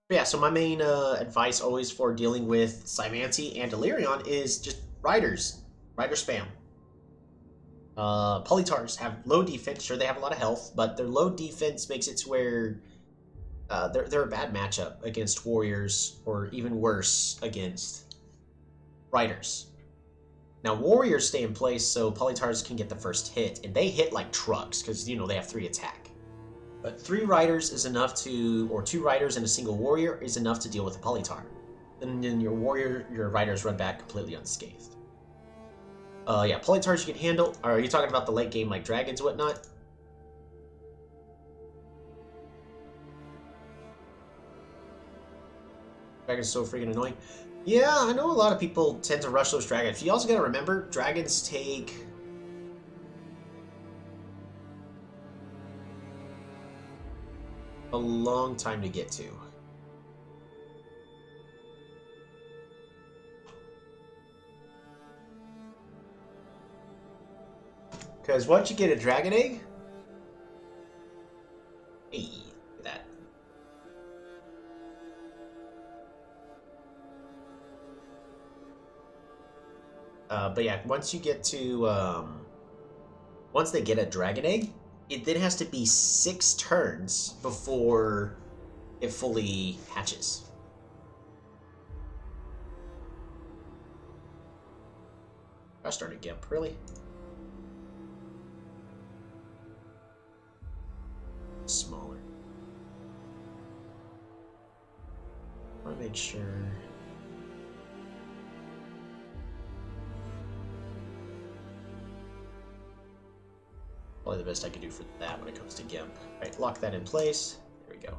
Yeah, so my main advice always for dealing with Cymanti and Delirion is just riders. Rider spam. Polytars have low defense. Sure, they have a lot of health, but their low defense makes it to where they're a bad matchup against warriors, or even worse, against riders. Now, warriors stay in place so Polytars can get the first hit, and they hit like trucks because, you know, they have 3 attack. But 3 riders is enough to, or 2 riders and a single warrior is enough to deal with a Polytar. And then your riders run back completely unscathed. Yeah, Polytars you can handle. Are you talking about the late game like dragons and whatnot? Dragons so freaking annoying. Yeah, I know a lot of people tend to rush those dragons. You also gotta remember, dragons take... a long time to get to. Because once you get a dragon egg... Hey, look at that. But yeah, once you get to... once they get a dragon egg, it then has to be 6 turns before it fully hatches. I started Gimp, really? Smaller. I want to make sure... Probably the best I can do for that when it comes to Gimp. Alright, lock that in place. There we go.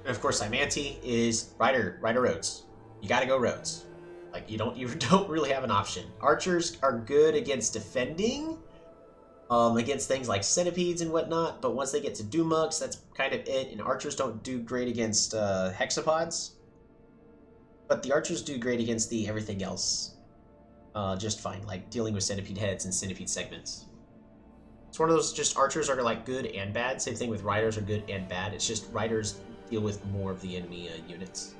And of course, Cymanti is rider roads. You gotta go roads. Like you don't really have an option. Archers are good against defending, against things like centipedes and whatnot, but once they get to Dumux, that's kind of it. And archers don't do great against hexapods, but the archers do great against the everything else, just fine. Like dealing with centipede heads and centipede segments. It's one of those just archers are like good and bad. Same thing with riders are good and bad. It's just riders deal with more of the enemy units.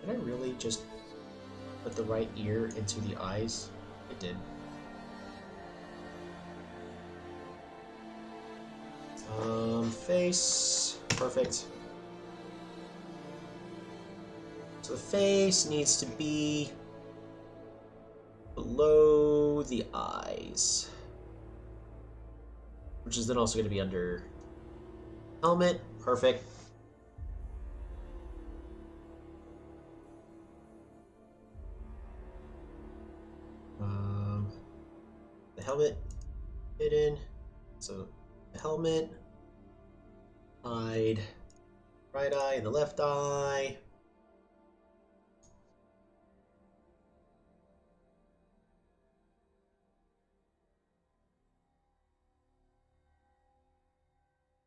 Did I really just put the right ear into the eyes? It did. Face. Perfect. So the face needs to be below the eyes, which is then also going to be under helmet. Perfect. The helmet hidden. So the helmet, hide, Right eye and the left eye.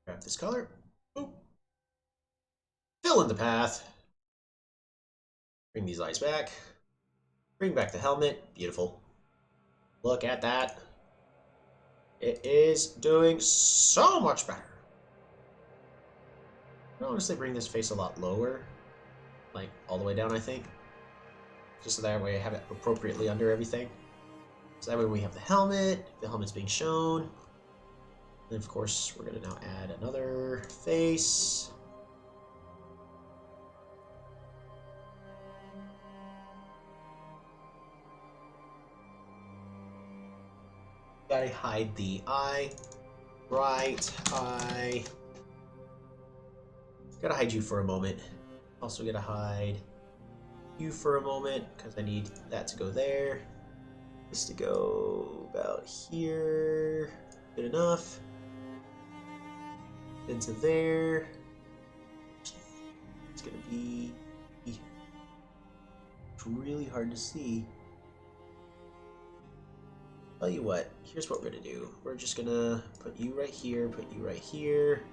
Grab this color. Boop. Fill in the path. Bring these eyes back. Bring back the helmet. Beautiful. Look at that. It is doing so much better. I'll honestly bring this face a lot lower. Like, all the way down, I think. Just so that way I have it appropriately under everything. So that way we have the helmet's being shown. And of course, we're going to now add another face. Gotta hide the eye. Right eye. Gotta hide you for a moment. Also gotta hide you for a moment, because I need that to go there. This to go about here. Good enough. Into there. It's gonna be really hard to see. Tell you what, here's what we're gonna do. We're just gonna put you right here, put you right here.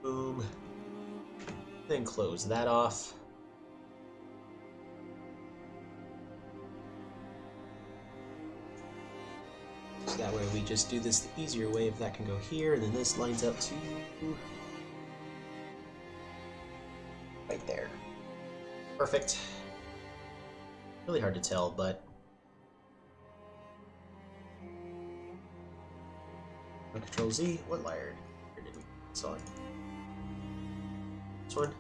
Boom. Then close that off. So that way we just do this the easier way. If that can go here, and then this lines up to right there. Perfect. Really hard to tell, but Control Z. What layer did we saw it? This one.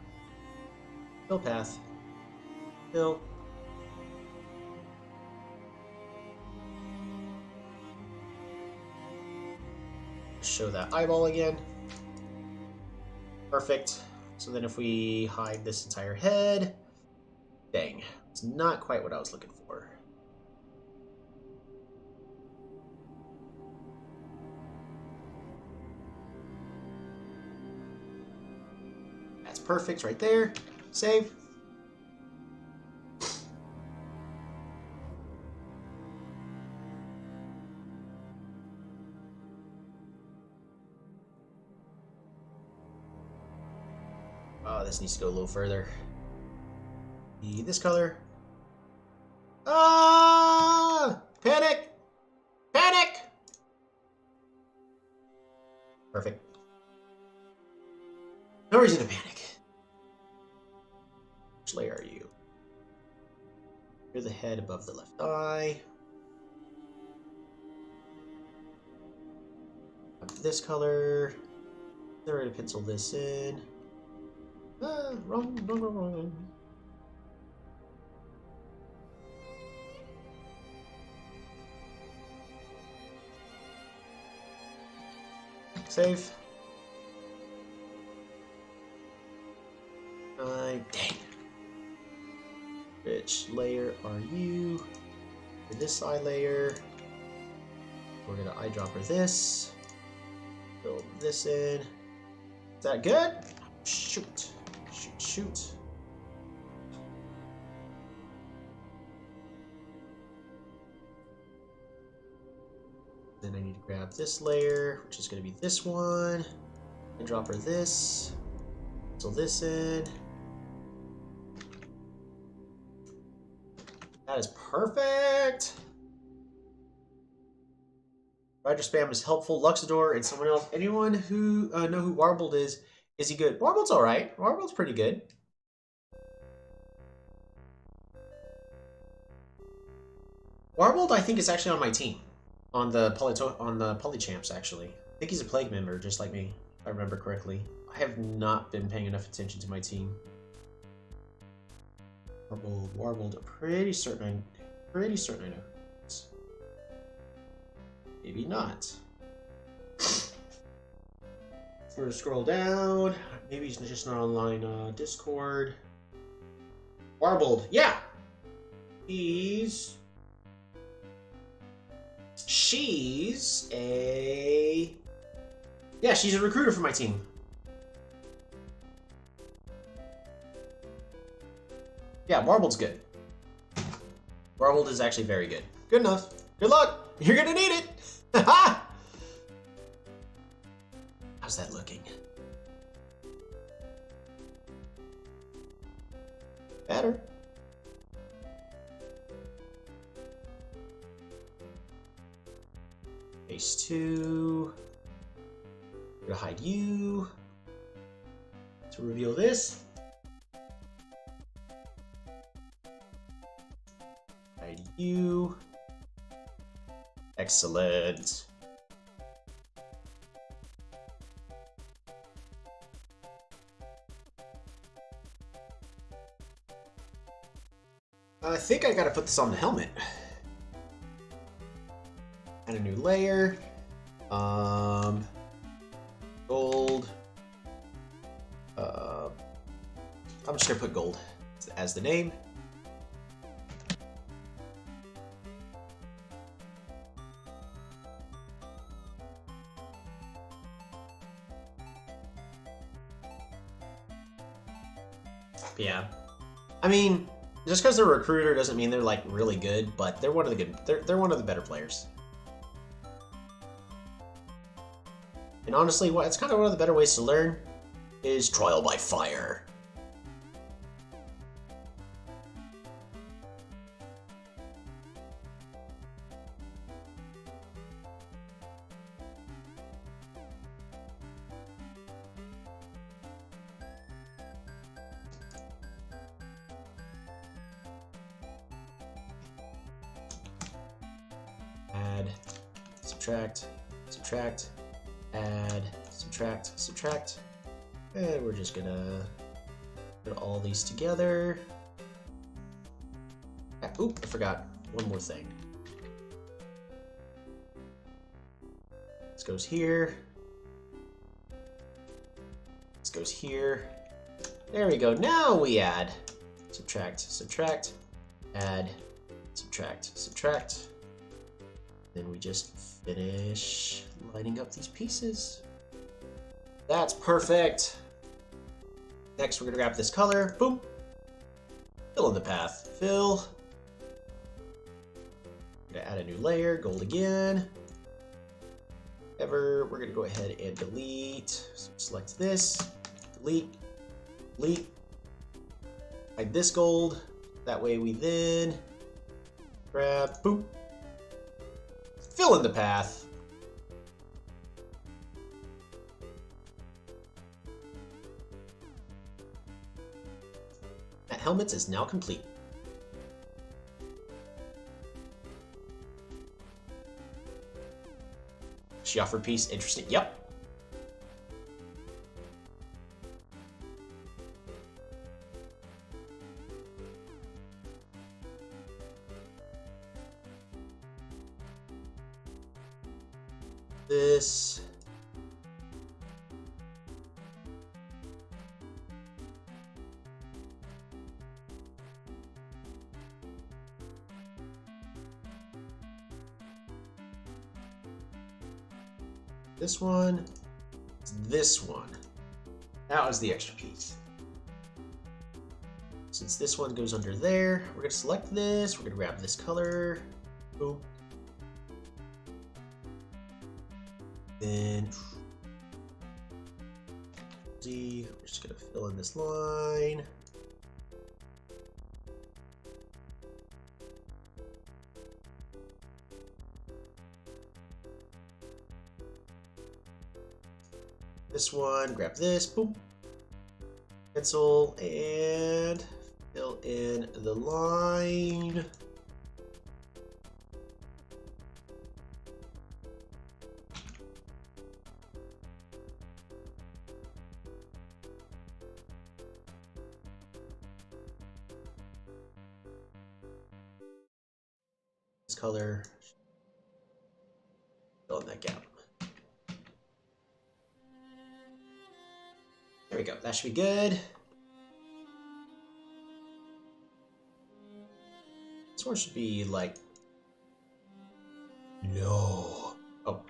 Fill path. Fill. Show that eyeball again. Perfect. So then if we hide this entire head, dang, it's not quite what I was looking for. That's perfect right there. Save. Oh, this needs to go a little further. This color. Ah! Panic! Panic! Perfect. No reason to panic. Which layer are you? You're the head above the left eye. This color. Then we're going to pencil this in. Ah, wrong. Save. Dang. Which layer are you? For this eye layer. We're gonna eyedropper this. Build this in. Is that good? Shoot. Shoot. Then I need to grab this layer, which is going to be this one, and dropper this, fill this in. That is perfect. Roger Spam is helpful. Luxador and someone else. Anyone who know who Warbled is he good? Warbled's all right. Warbled's pretty good. Warbled, I think, is actually on my team. On the Polychamps, actually. I think he's a Plague member, just like me, if I remember correctly. I have not been paying enough attention to my team. Warbled, pretty certain I know. Maybe not. We're gonna scroll down. Maybe he's just not online Discord. Warbled, yeah! She's a... Yeah, she's a recruiter for my team. Yeah, Warbled good. Warbled is actually very good. Good enough. Good luck. You're gonna need it. Ha! How's that looking? Better. Phase 2. I'm gonna hide you to reveal this. Hide you. Excellent. I think I gotta put this on the helmet. Add a new layer. Gold. I'm just gonna put gold as the name. Yeah. I mean, just because they're a recruiter doesn't mean they're like really good, but they're one of the good. They're one of the better players. And honestly, it's kind of one of the better ways to learn is trial by fire. Add, subtract, subtract, add, subtract, subtract. And we're just gonna put all these together. Oop, I forgot one more thing. This goes here. This goes here. There we go. Now we add, subtract, subtract, add, subtract, subtract. Then we just finish lining up these pieces. That's perfect. Next, we're gonna grab this color. Boom. Fill in the path. Fill. We're gonna add a new layer. Gold again. We're gonna go ahead and delete. So select this. Delete. Delete. Hide this gold. That way we then grab. Boom. Fill in the path. That helmet is now complete. She offered peace. Interesting. Yep. This. This one. This one. That was the extra piece. Since this one goes under there, we're going to select this. We're going to grab this color. Boom. Then we're just gonna fill in this line. This one, grab this, boom. Pencil and fill in the line. Color, fill in that gap. There we go. That should be good. This one should be like no. Oh.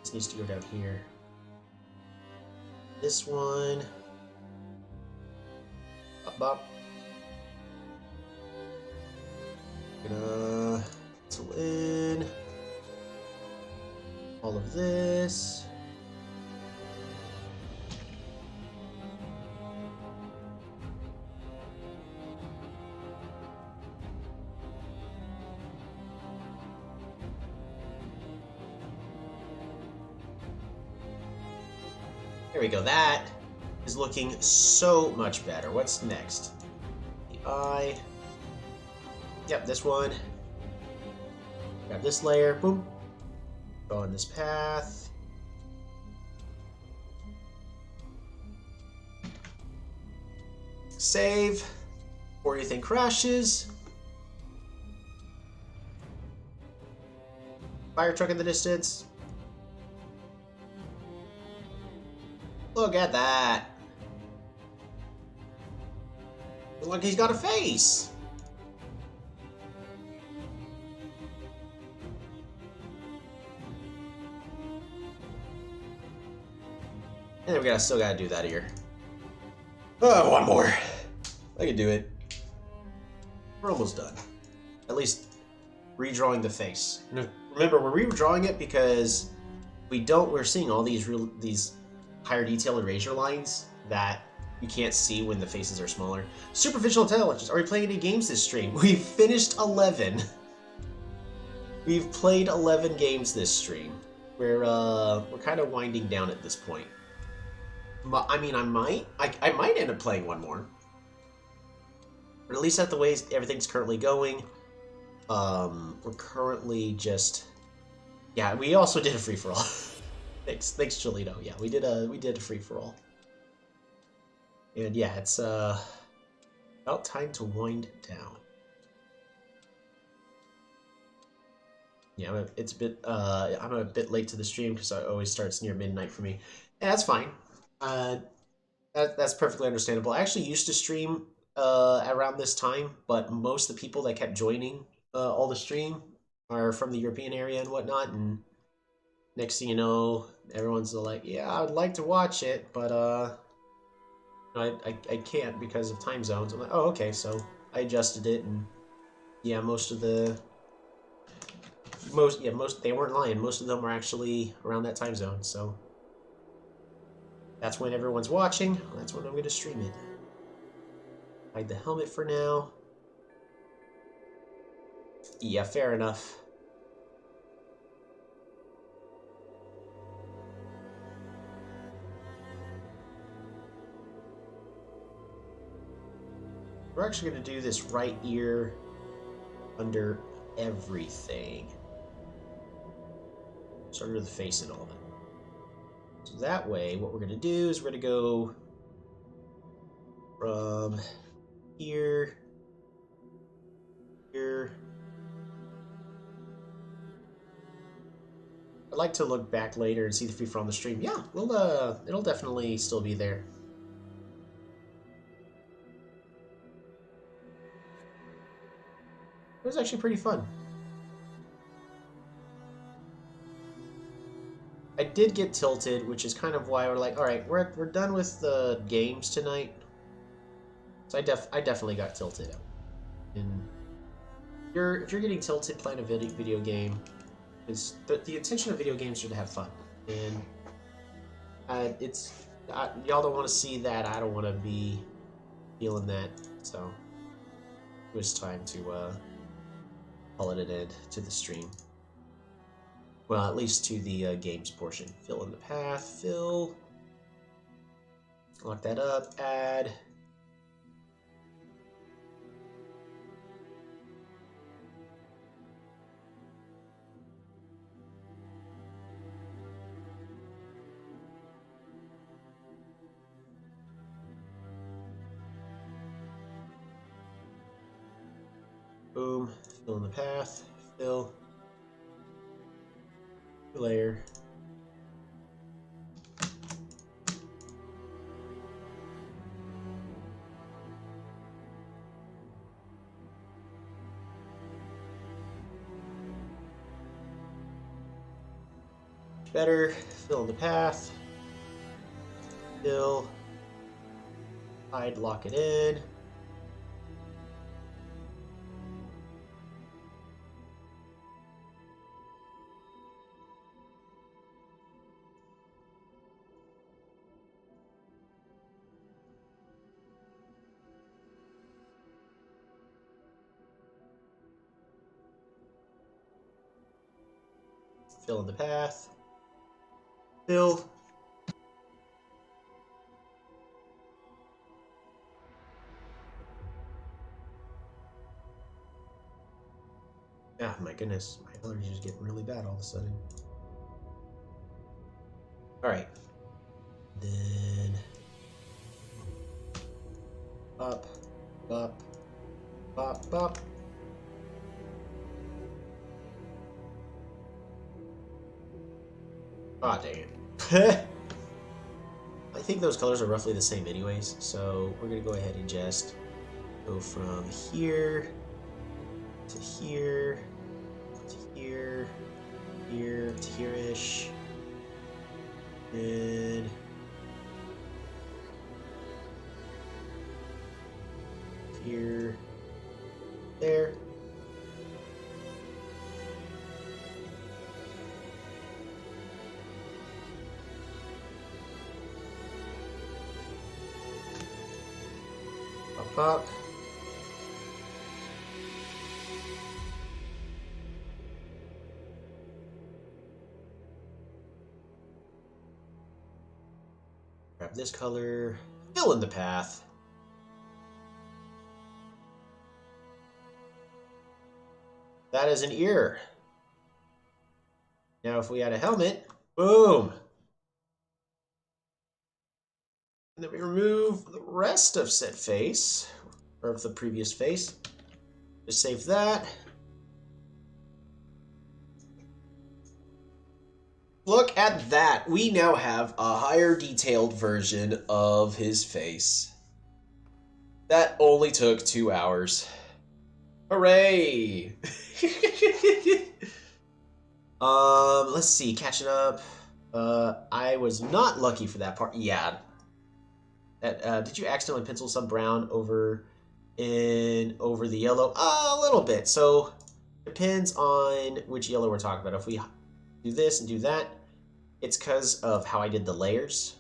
This needs to go down here. This one. Up. Gonna fill in all of this. There we go. That is looking so much better. What's next? The eye. Yep, this one. Grab this layer. Boom. Go on this path. Save. Before anything crashes. Fire truck in the distance. Look at that. Look, he's got a face. And we still gotta do that here. Oh, one more. I can do it. We're almost done. At least redrawing the face. Remember, we're redrawing it because we're seeing all these higher detail erasure lines that you can't see when the faces are smaller. Superficial intelligence. Are we playing any games this stream? We've finished 11. We've played 11 games this stream. We're kind of winding down at this point. I mean, I might end up playing one more. But at least at the way everything's currently going, we're currently just... Yeah, we also did a free-for-all. Thanks, Cholito. Yeah, we did a free-for-all. And yeah, it's about time to wind down. Yeah, I'm a bit late to the stream because it always starts near midnight for me. Yeah, that's fine. That's perfectly understandable. I actually used to stream around this time, but most of the people that kept joining all the stream are from the European area and whatnot, and next thing you know, everyone's like, yeah, I would like to watch it, but I can't because of time zones. I'm like, oh, okay, so I adjusted it, and yeah, most they weren't lying. Most of them were actually around that time zone, so that's when everyone's watching. That's when I'm going to stream it. Hide the helmet for now. Yeah, fair enough. We're actually going to do this right ear under everything. So under the face and all of it. So that way, what we're going to do is we're going to go from here, here. I'd like to look back later and see the free-for-all on the stream. Yeah, it'll definitely still be there. It was actually pretty fun. I did get tilted, which is kind of why we're like, all right, we're done with the games tonight. So I definitely got tilted. And if you're getting tilted playing a video game, is the intention of video games are to have fun, and y'all don't want to see that. I don't want to be feeling that. So it was time to call it an end to the stream. Well, at least to the games portion. Fill in the path, fill. Lock that up, add. Boom, fill in the path, fill. Layer. better. Fill in the path. Fill. Hide, lock it in. Fill in the path. Fill. Ah, my goodness. My allergies is getting really bad all of a sudden. Alright. Then... Up. Up. Up. Up. Ah, dang it. I think those colors are roughly the same anyways, so we're going to go ahead and just go from here to here to here, here to here-ish, and here, there. Up. Grab this color, fill in the path. That is an ear. Now if we add a helmet, boom. And then we remove the rest of said face, or of the previous face. Just save that. Look at that. We now have a higher detailed version of his face. That only took 2 hours. Hooray! Let's see, catching up. I was not lucky for that part. Yeah. Did you accidentally pencil some brown over the yellow? A little bit. So depends on which yellow we're talking about. If we do this and do that, it's because of how I did the layers,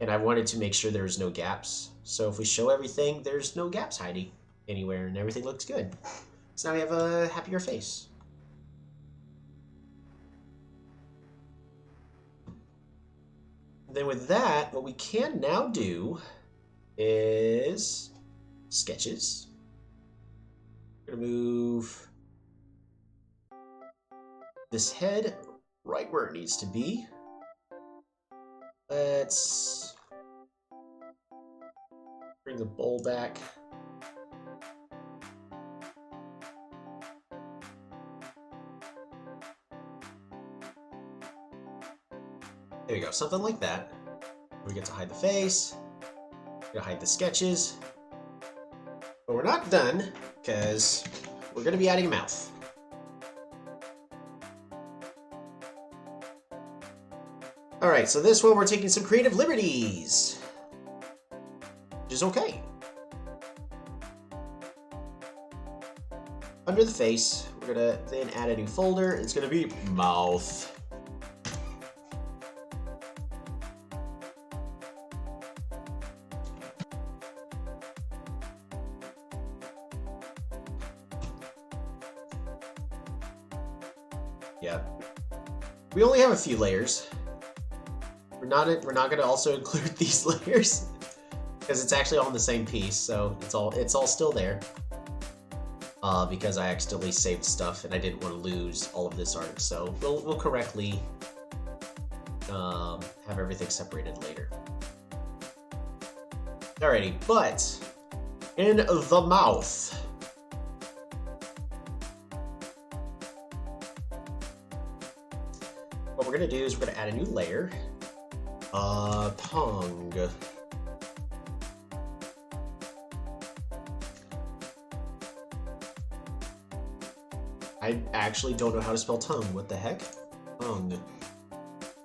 and I wanted to make sure there's no gaps. So if we show everything, there's no gaps hiding anywhere, and everything looks good. So now we have a happier face. Then with that, what we can now do is sketches. We're gonna move this head right where it needs to be. Let's bring the bowl back. There you go, something like that. We get to hide the face, we're gonna hide the sketches, but we're not done because we're gonna be adding a mouth. All right, so this one we're taking some creative liberties, which is okay. Under the face, we're gonna then add a new folder. It's gonna be mouth. Yeah. We only have a few layers. We're not going to also include these layers because it's actually all in the same piece, so it's all still there. Because I accidentally saved stuff and I didn't want to lose all of this art, so we'll correctly have everything separated later. Alrighty, but in the mouth. What we're gonna do is we're gonna add a new layer. Tongue. I actually don't know how to spell tongue. What the heck? Tongue.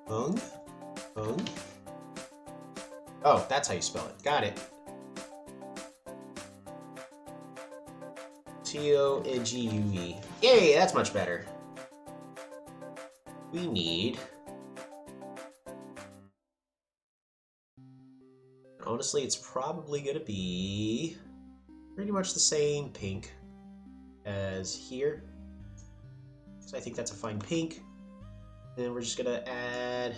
Hung. Hung. Oh, that's how you spell it. Got it. T-O-N-G-U-E. Yay, that's much better. We need... Honestly, it's probably going to be pretty much the same pink as here. So I think that's a fine pink. And then we're just going to add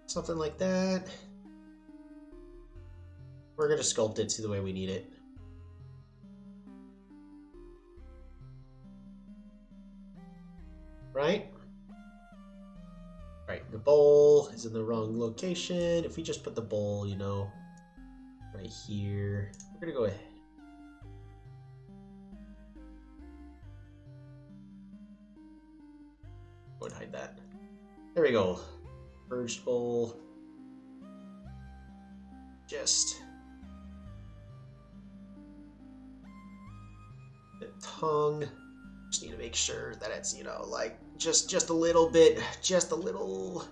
something like that. We're going to sculpt it to the way we need it. Right? Right, the bowl is in the wrong location. If we just put the bowl, you know, right here, we're gonna go ahead. Go and hide that. There we go. Merged bowl. Just the tongue. Just need to make sure that it's, you know, like just a little bit, just a little.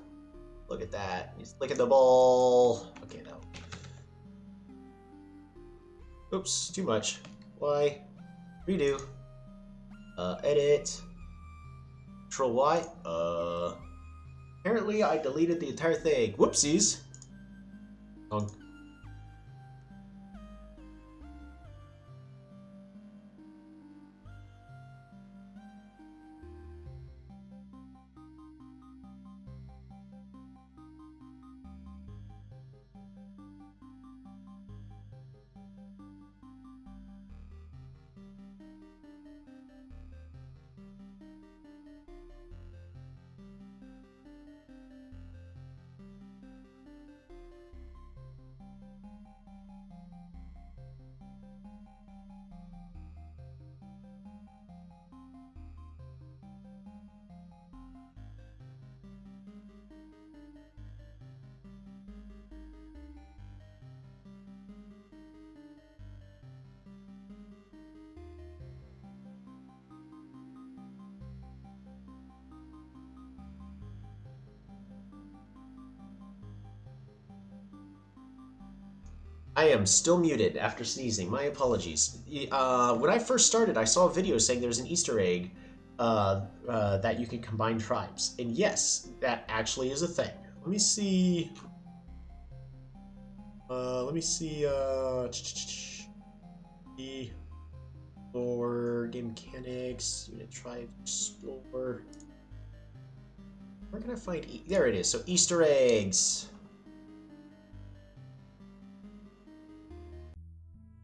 Look at that. Look at the ball. Okay, no. Oops, too much. Why? Redo. Edit. Control Y. Apparently I deleted the entire thing. Whoopsies. Tongue. I am still muted after sneezing. My apologies. When I first started, I saw a video saying there's an Easter egg that you can combine tribes. And yes, that actually is a thing. Let me see... Explore, game mechanics, unit tribe, explore... Where can I find... There it is. So Easter eggs.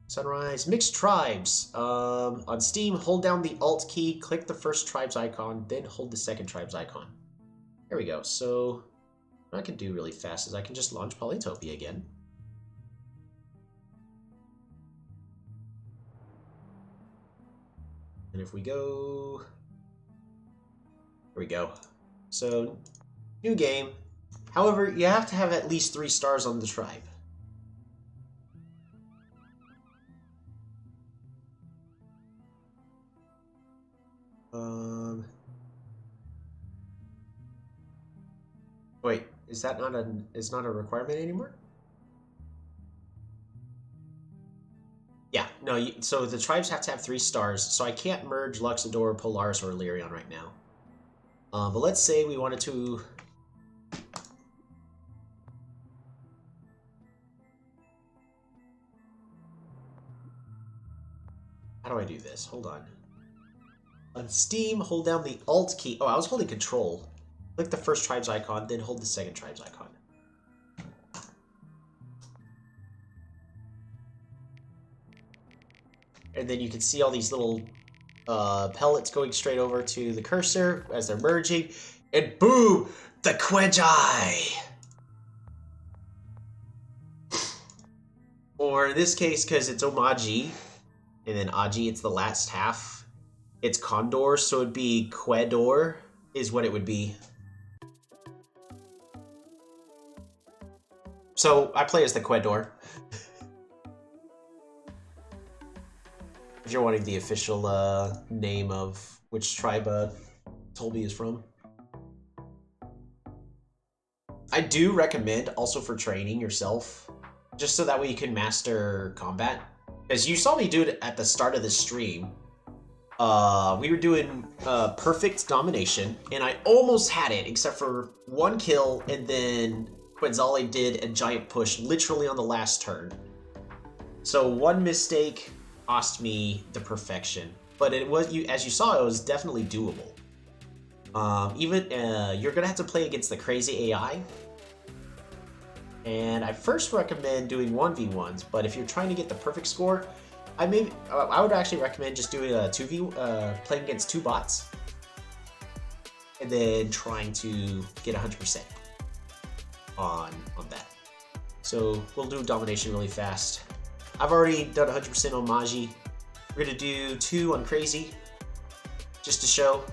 Sunrise, mixed tribes. On Steam, hold down the Alt key, click the first tribe's icon, then hold the second tribe's icon. There we go. So what I can do really fast is I can just launch Polytopia again. And if we go... There we go. So, new game. However, you have to have at least 3 stars on the tribe. Wait, is that not a requirement anymore? Yeah, no, so the tribes have to have 3 stars, so I can't merge Luxador, Polaris, or Illyrion right now. But let's say we wanted to... How do I do this? Hold on. On Steam, hold down the Alt key. Oh, I was holding Control. Click the first tribe's icon, then hold the second tribe's icon. And then you can see all these little pellets going straight over to the cursor as they're merging. And boom! The Quedgi! Or in this case, because it's Omaji, and then Aji, it's the last half. It's Condor, so it'd be Quedor, is what it would be. So I play as the Quedor. If you're wanting the official name of which tribe Tolby is from. I do recommend also for training yourself, just so that way you can master combat. Because you saw me do it at the start of the stream. We were doing perfect domination, and I almost had it, except for one kill, and then Quetzale did a giant push literally on the last turn. So one mistake cost me the perfection, but it was, as you saw, it was definitely doable. Even you're gonna have to play against the crazy AI, and I first recommend doing 1v1s. But if you're trying to get the perfect score, I would actually recommend just doing a 2v playing against 2 bots, and then trying to get 100% on that. So we'll do domination really fast. I've already done 100% on Magi. We're gonna do 2 on crazy, just to show.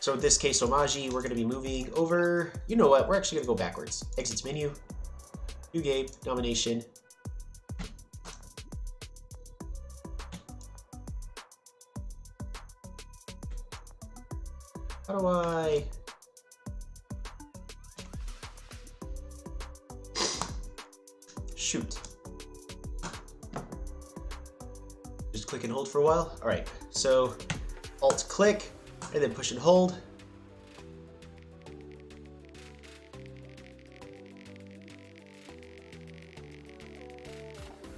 So in this case, Omaji, we're going to be moving over. You know what? We're actually going to go backwards. Exits menu. New game. Domination. How do I... Shoot. Just click and hold for a while. All right. So Alt click. And then push and hold.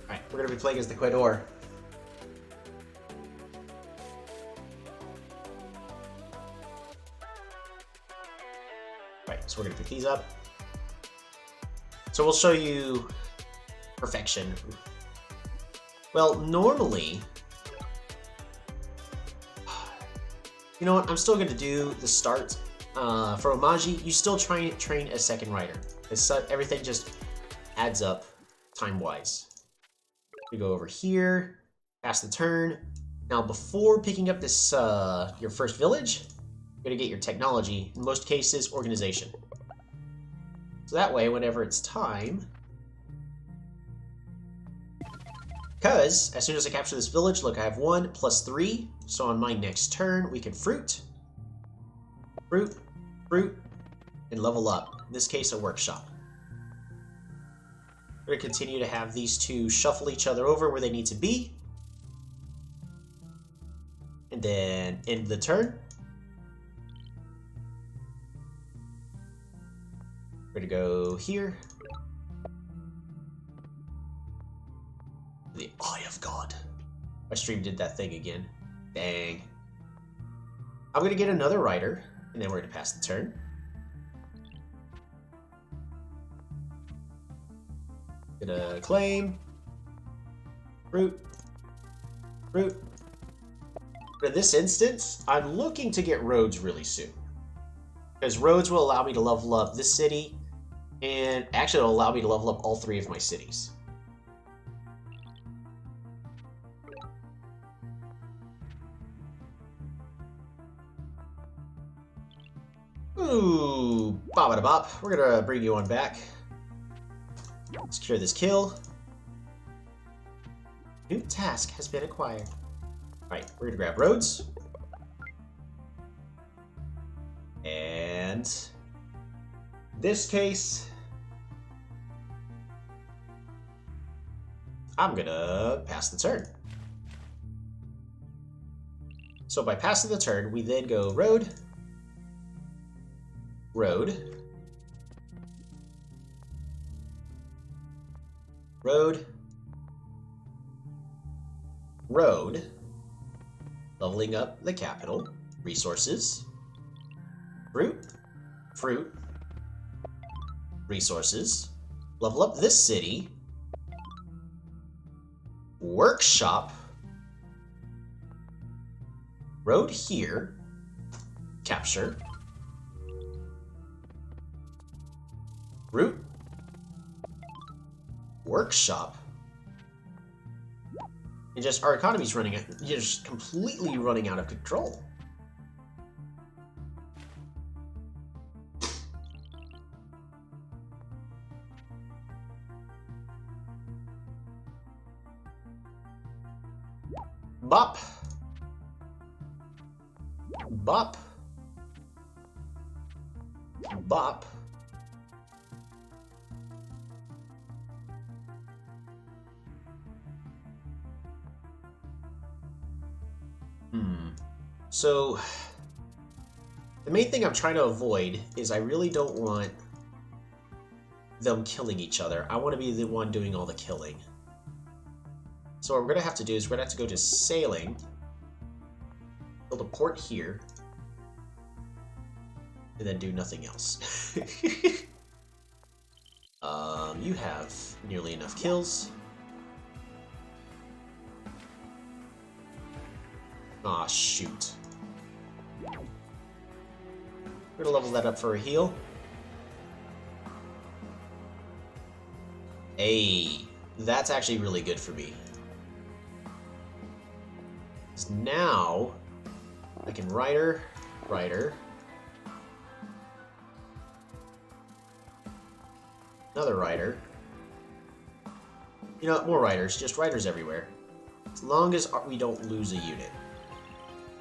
Alright, we're going to be playing as the Quedor. Alright, so we're going to pick these up. So we'll show you perfection. Well, normally... You know what? I'm still going to do the start. For Omaji, you still train a second rider. Everything just adds up time-wise. We go over here, pass the turn. Now, before picking up this your first village, you're going to get your technology. In most cases, organization. So that way, whenever it's time... Because, as soon as I capture this village, look, I have 1 plus 3. So on my next turn, we can fruit, and level up. In this case, a workshop. We're going to continue to have these two shuffle each other over where they need to be. And then end the turn. We're going to go here. The Eye of God. My stream did that thing again. Dang. I'm going to get another rider, and then we're going to pass the turn. Gonna claim. Fruit. But in this instance, I'm looking to get roads really soon. Because roads will allow me to level up this city, and actually it'll allow me to level up all 3 of my cities. Ooh, bop. We're gonna bring you on back. Secure this kill. New task has been acquired. Alright, we're gonna grab roads. And in this case, I'm gonna pass the turn. So by passing the turn, we then go road, leveling up the capital, resources, fruit, resources, level up this city, workshop, road here, capture, route, workshop, and just our economy's running out, just completely running out of control. Bop. Bop. So, the main thing I'm trying to avoid is I really don't want them killing each other. I want to be the one doing all the killing. So what we're going to have to do is we're going to have to go to sailing, build a port here, and then do nothing else. You have nearly enough kills. Aw, shoot. We're gonna level that up for a heal. Hey, that's actually really good for me. Now, I can rider. Another rider. You know, more riders, just riders everywhere. As long as we don't lose a unit.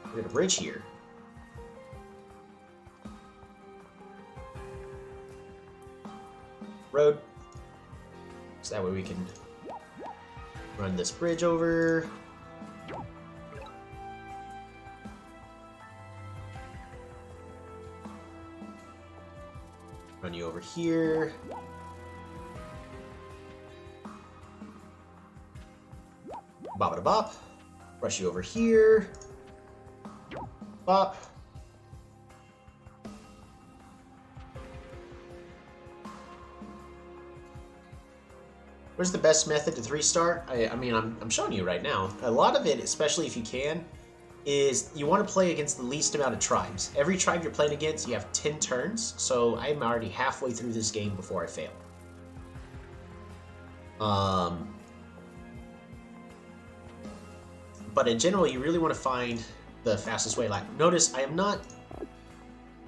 We're gonna bridge here. Road. So that way we can run this bridge over. Run you over here. Bop-a-da-bop. Rush you over here. Bop. Where's the best method to 3-star? I mean, I'm showing you right now. A lot of it, especially if you can, is you want to play against the least amount of tribes. Every tribe you're playing against, you have 10 turns, so I'm already halfway through this game before I fail. But in general, you really want to find the fastest way. Like, notice I am not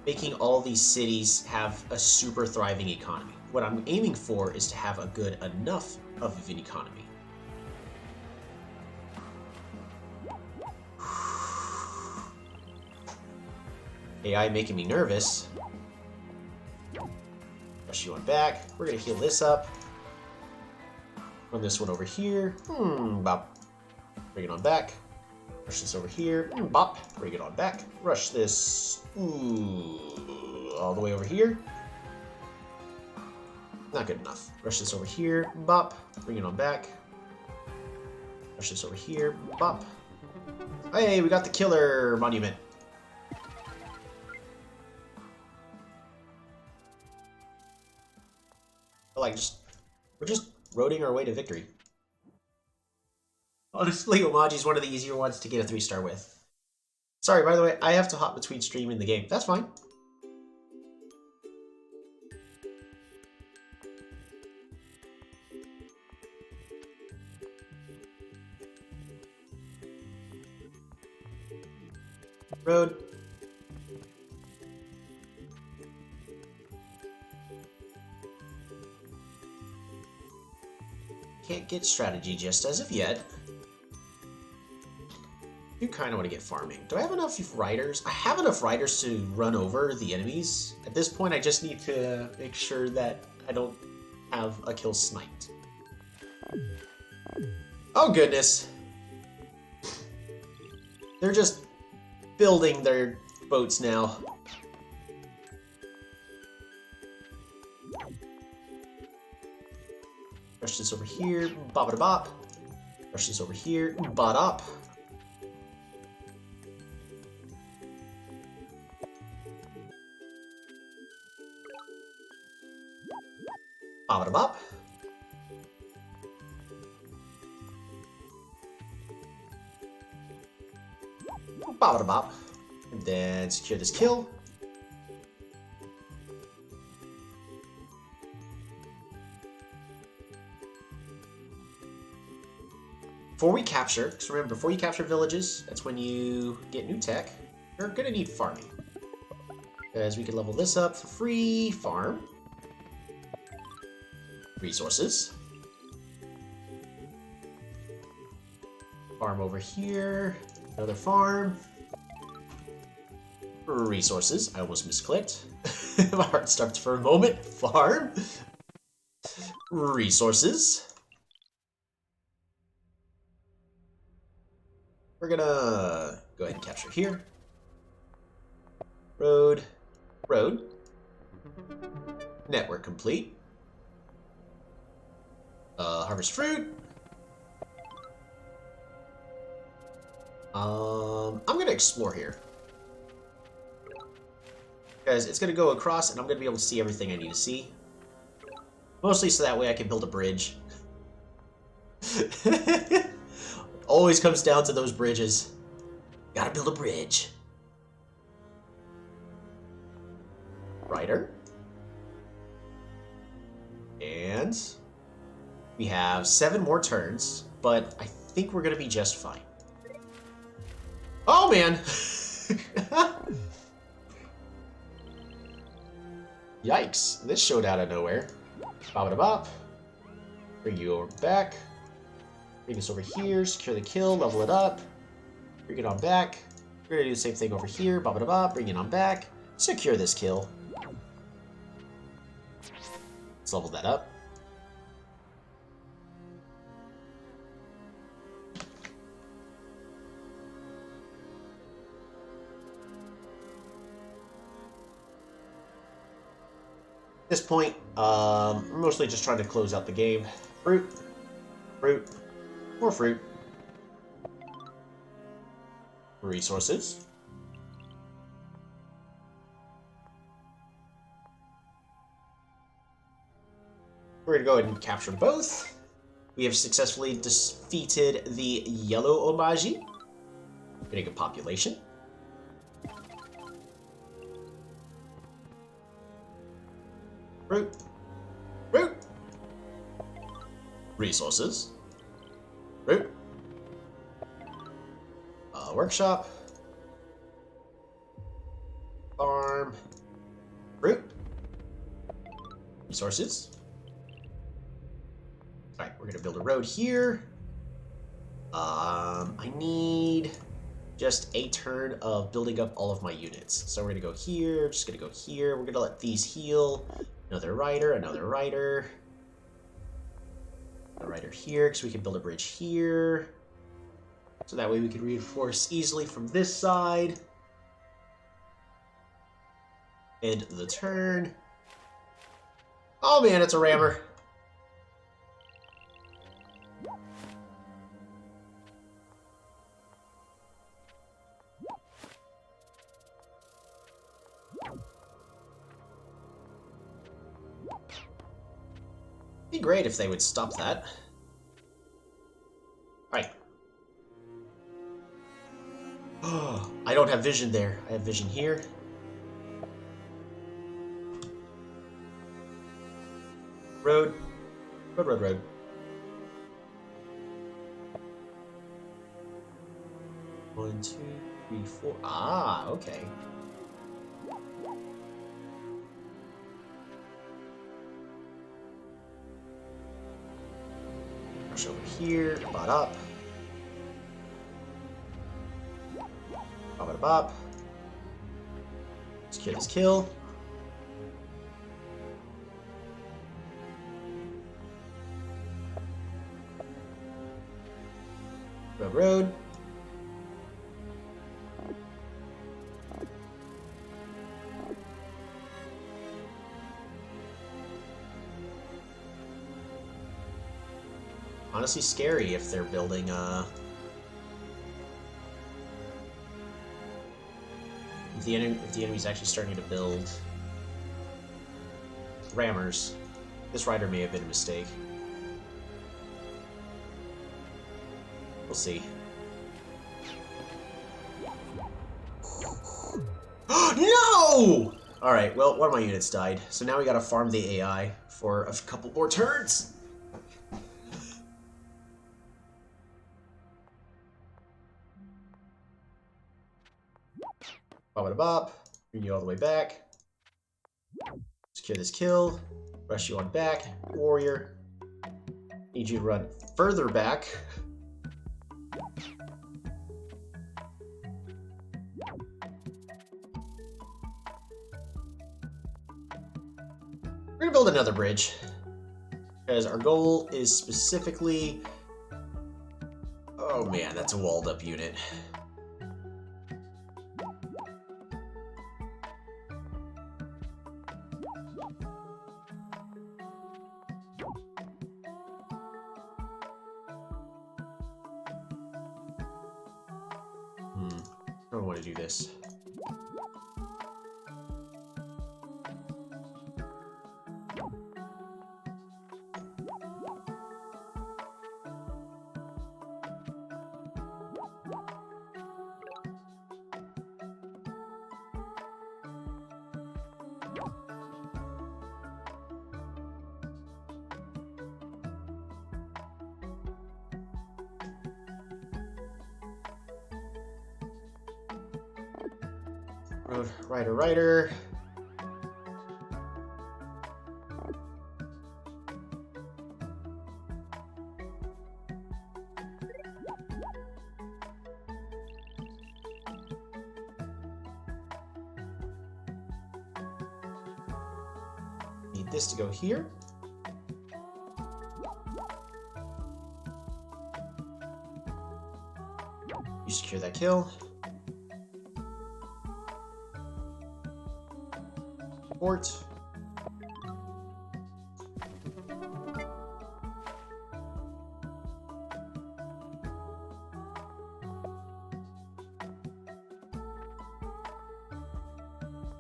making all these cities have a super thriving economy. What I'm aiming for is to have a good enough of an economy. AI making me nervous. Rush you on back. We're gonna heal this up. Run this one over here. Bop. Bring it on back. Rush this over here. Bop. Bring it on back. Rush this all the way over here. Not good enough. Rush this over here. Bop. Bring it on back. Rush this over here. Bop. Hey, we got the killer monument. Like, we're just roading our way to victory. Honestly, Omaji's one of the easier ones to get a 3-star with. Sorry, by the way, I have to hop between stream and the game. That's fine. Road. Can't get strategy just as of yet. I do kind of want to get farming. Do I have enough riders? I have enough riders to run over the enemies. At this point, I just need to make sure that I don't have a kill sniped. Oh, goodness. They're just building their boats now. Rush this over here, bop-a-da-bop. Rush this over here, bop-up. Bop-a-da-bop. Bop-a-da-bop. And then secure this kill. Before we capture, because remember, before you capture villages, that's when you get new tech. You're going to need farming. Because we can level this up for free. Farm. Resources. Farm over here. Another farm. Resources. I almost misclicked. My heart stopped for a moment. Farm. Resources. We're gonna go ahead and capture here. Road. Road. Network complete. Harvest fruit. I'm gonna explore here. Because it's gonna go across and I'm gonna be able to see everything I need to see. Mostly so that way I can build a bridge. Always comes down to those bridges. Gotta build a bridge. Rider. And we have 7 more turns, but I think we're gonna be just fine. Oh man! Yikes, this showed out of nowhere. Bop-a-da-bop. Bring you over back. Bring this over here, secure the kill, level it up. Bring it on back. We're gonna do the same thing over here. Bop-a-da-bop, bring it on back. Secure this kill. Let's level that up. At this point, we're mostly just trying to close out the game. Fruit. Fruit. More fruit. Resources. We're going to go ahead and capture both. We have successfully defeated the yellow Omaji. Getting a population. Fruit. Fruit. Resources. Fruit. Workshop. Farm. Fruit. Resources. Alright, we're gonna build a road here. I need just a turn of building up all of my units. So we're gonna go here, just gonna go here. We're gonna let these heal. Another rider, another rider. A rider here, because we can build a bridge here. So that way we can reinforce easily from this side. End the turn. Oh man, it's a rammer. Be great if they would stop that. Alright. Oh, I don't have vision there. I have vision here. Road. Road, road, road. One, two, three, four. Ah, okay. Push over here, bot up. Bop, bop. Secure this kill. Road, road. Honestly scary if they're building if the enemy's actually starting to build rammers. This rider may have been a mistake. We'll see. No! Alright, well, one of my units died, so now we gotta farm the AI for a couple more turns. Bop-a-da-bop. Bring you all the way back. Secure this kill. Rush you on back. Warrior. Need you to run further back. We're gonna build another bridge. Because our goal is specifically... Oh man, that's a walled up unit. I don't want to do this. Rider. Need this to go here. You secure that kill. Port.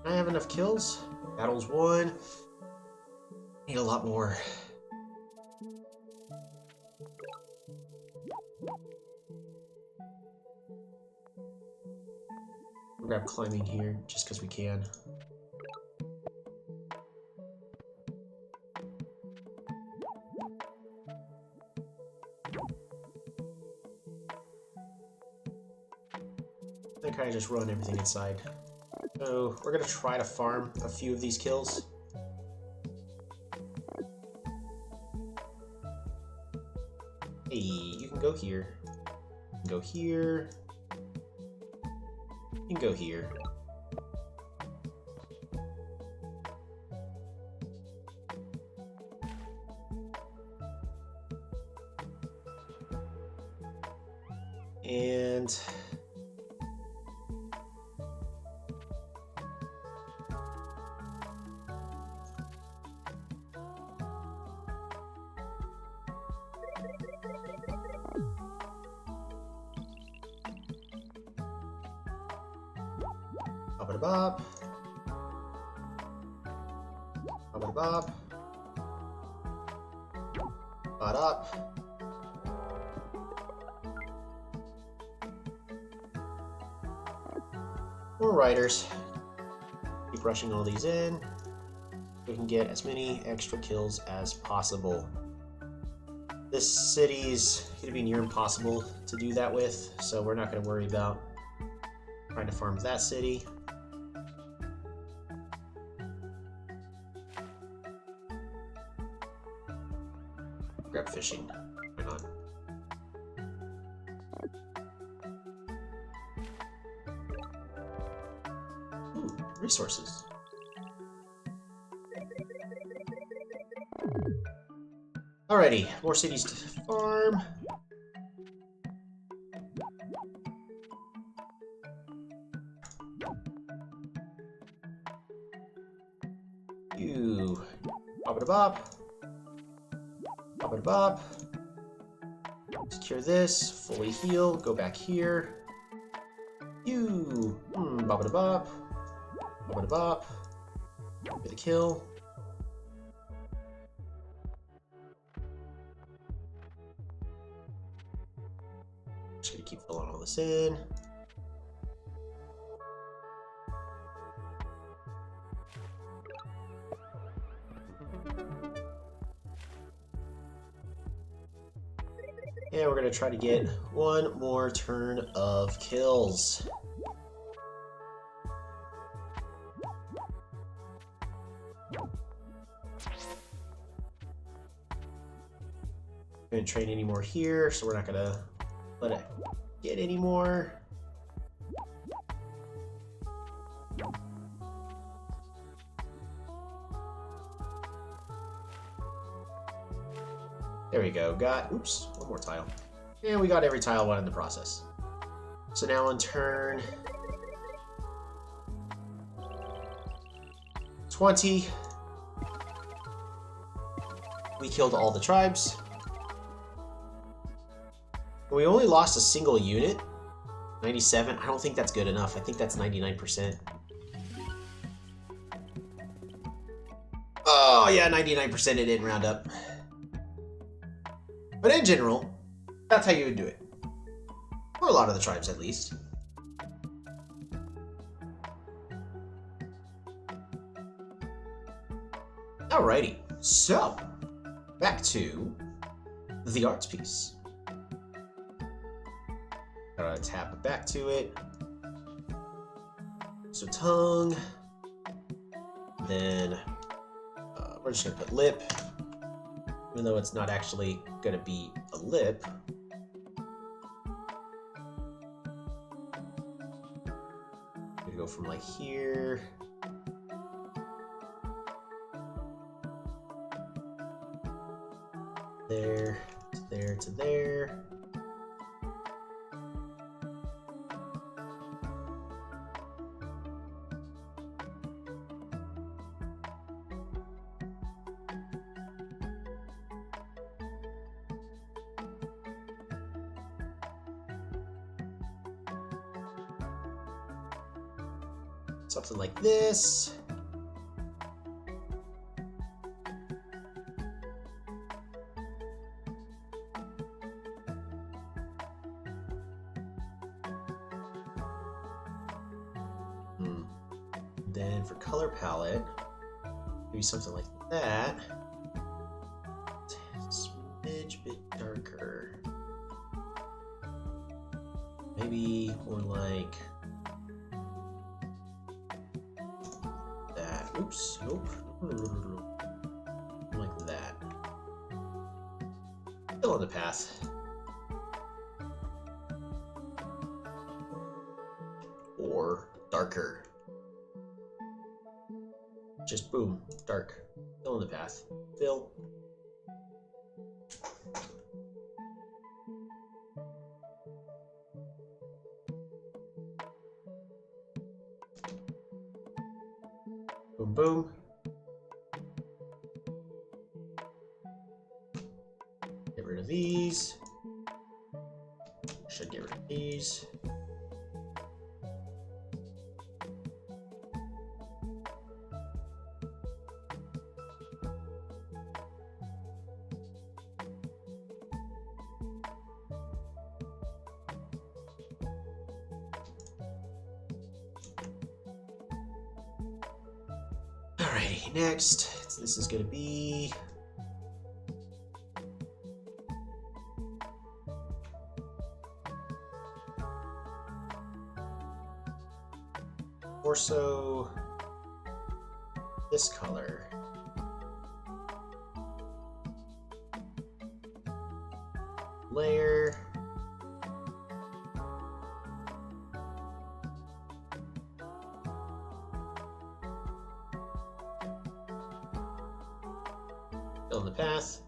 I have enough kills. Battle's won. Need a lot more. We'll grab climbing here just because we can. Then kind of just run everything inside. So we're gonna try to farm a few of these kills. Hey, you can go here. You can go here. You can go here. And bop. Bop. Bot up. More riders. Keep rushing all these in. We can get as many extra kills as possible. This city's gonna be near impossible to do that with, so we're not gonna worry about trying to farm that city. Grab fishing. Why not? Ooh, resources. Alrighty, more cities to farm. You bop. Bop. Secure this, fully heal, go back here. You bop. Get the kill. Just gonna keep filling all this in. And we're going to try to get one more turn of kills. Going to train any more here, so we're not going to let it get any more. There we go. Got, oops, one more tile. And we got every tile one in the process. So now on turn 20, we killed all the tribes. We only lost a single unit, 97. I don't think that's good enough. I think that's 99%. Oh, yeah, 99% it didn't round up. But in general, that's how you would do it. For a lot of the tribes, at least. Alrighty, so back to the arts piece. Gotta tap back to it. So tongue. Then we're just gonna put lip, even though it's not actually gonna be a lip. I'm gonna go from like here. There, to there, to there. Something like this. Then for color palette, maybe something like that. Smidge bit darker. Maybe more like that. Oops, nope. Like that. Still on the path. Or darker. Just boom, dark. Fill in the path. Fill. Boom, boom. Get rid of these. Should get rid of these. Alrighty, next, this is gonna be torso, this color. Layer. Fill in the path.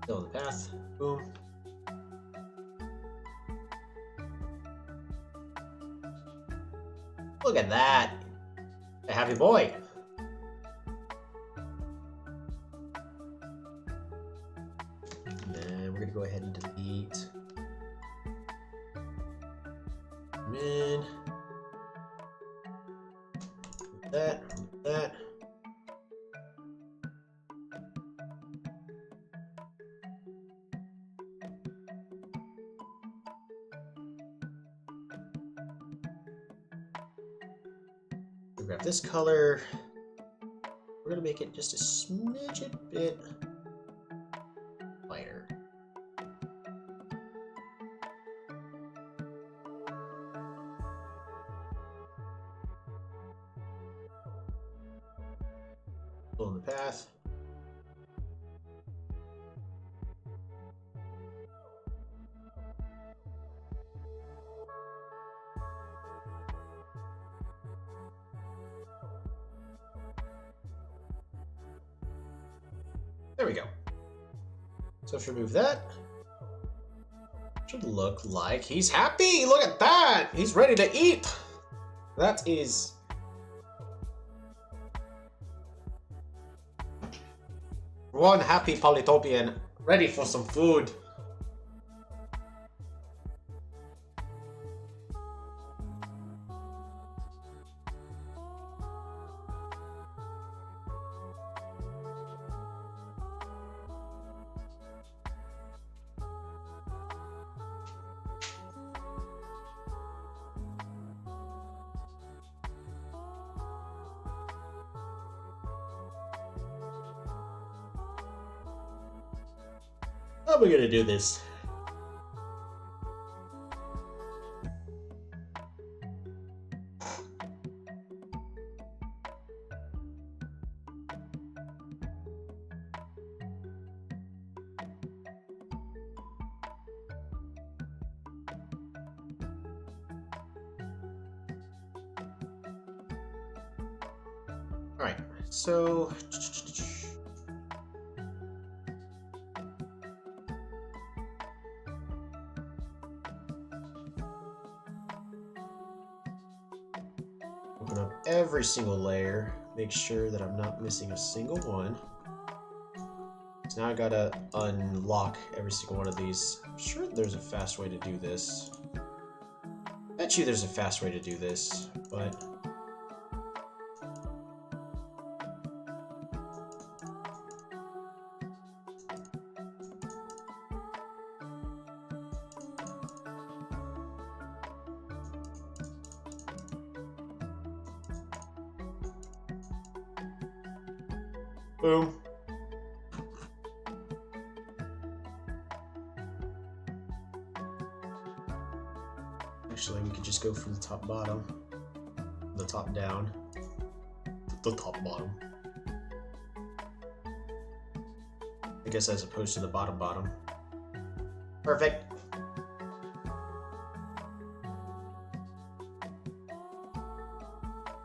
Fill in the path. Boom. Look at that. A happy boy. And then we're going to go ahead and delete. Come in. Move that. Move that. Grab this color. We're gonna make it just a smidgen bit lighter. Fill in the path. There we go. So if you remove that, should look like he's happy. Look at that. He's ready to eat. That is... one happy Polytopian ready for some food. How are we gonna do this? Alright, so... open up every single layer, make sure that I'm not missing a single one. So now I gotta unlock every single one of these. I'm sure there's a fast way to do this. Bet you there's a fast way to do this, but... boom. Actually, we could just go from the top bottom, the top down, the top bottom. I guess as opposed to the bottom bottom. Perfect.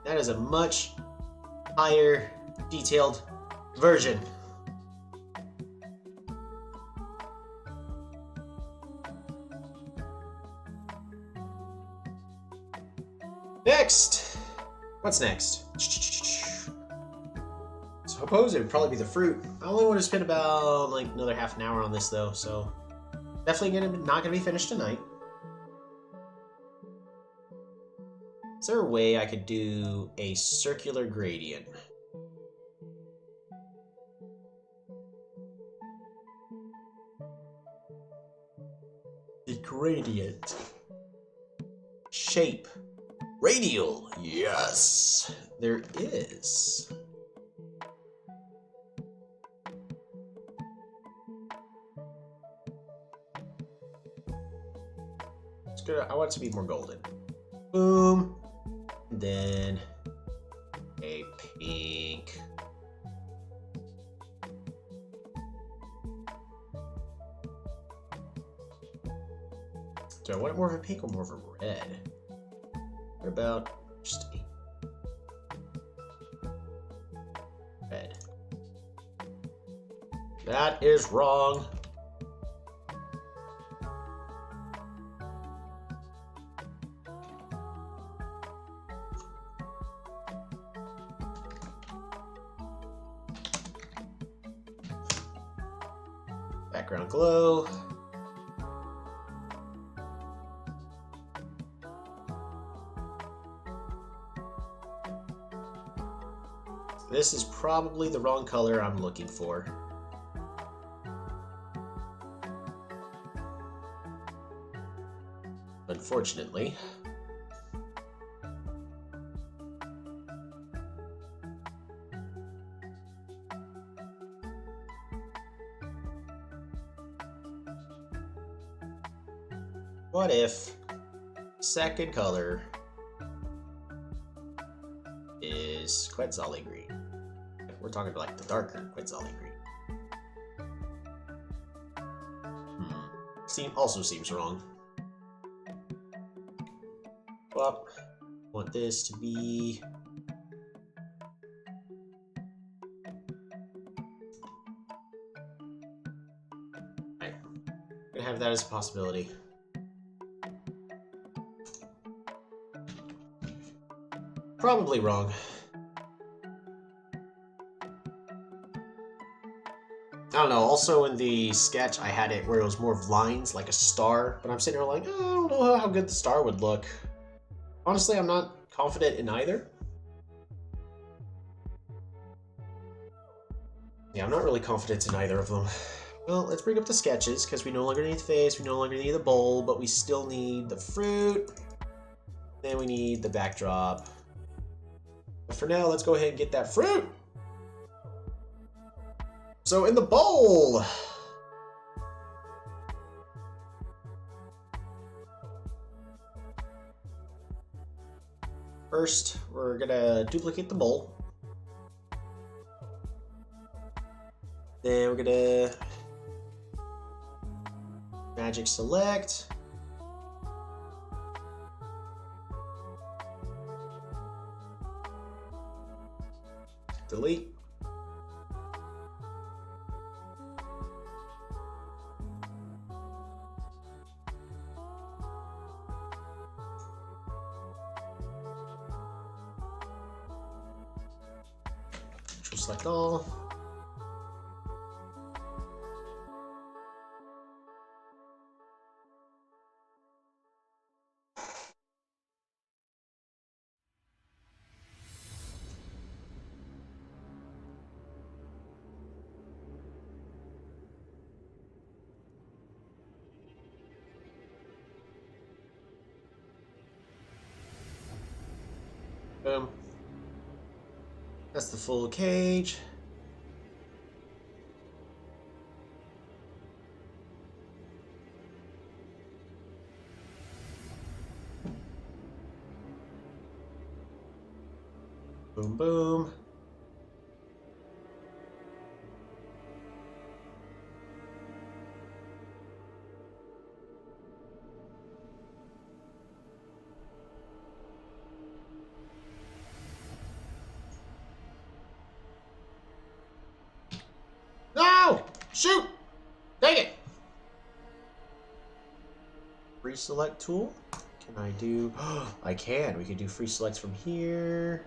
That is a much higher detailed version. Next! What's next? Suppose it would probably be the fruit. I only want to spend about like another half an hour on this though, so definitely not gonna be finished tonight. Is there a way I could do a circular gradient? The gradient. Shape. Radial. Yes, there is. It's good. I want it to be more golden. Boom. And then a pink. Do I want it more of a pink or more of a red? What about just a red? That is wrong. Background glow. This is probably the wrong color I'm looking for. Unfortunately. What if second color is Quetzalli green? We're talking like the darker Quetzalli green. Also seems wrong. Well, want this to be have that as a possibility. Probably wrong. I don't know, also in the sketch I had it where it was more of lines, like a star, but I'm sitting here like, oh, I don't know how good the star would look. Honestly, I'm not confident in either. Yeah, I'm not really confident in either of them. Well, let's bring up the sketches, because we no longer need the face, we no longer need the bowl, but we still need the fruit. Then we need the backdrop. But for now, let's go ahead and get that fruit! So in the bowl! First, we're gonna duplicate the bowl. Then we're gonna magic select. Delete. Control select all. Boom. That's the full cage. Boom, boom. No! Shoot! Dang it! Free select tool? Can I do... I can. We can do free selects from here.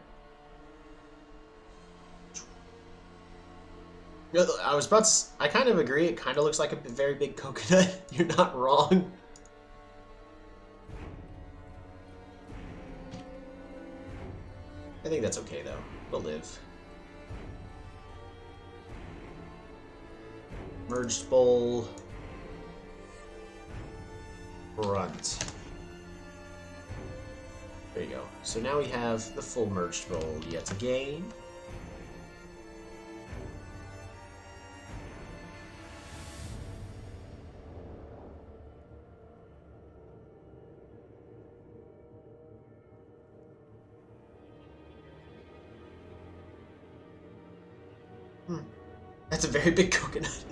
I was about to... I kind of agree. It kind of looks like a very big coconut. You're not wrong. I think that's okay, though. We'll live. Merged bowl. Front. There you go. So now we have the full merged bowl yet again. That's a very big coconut.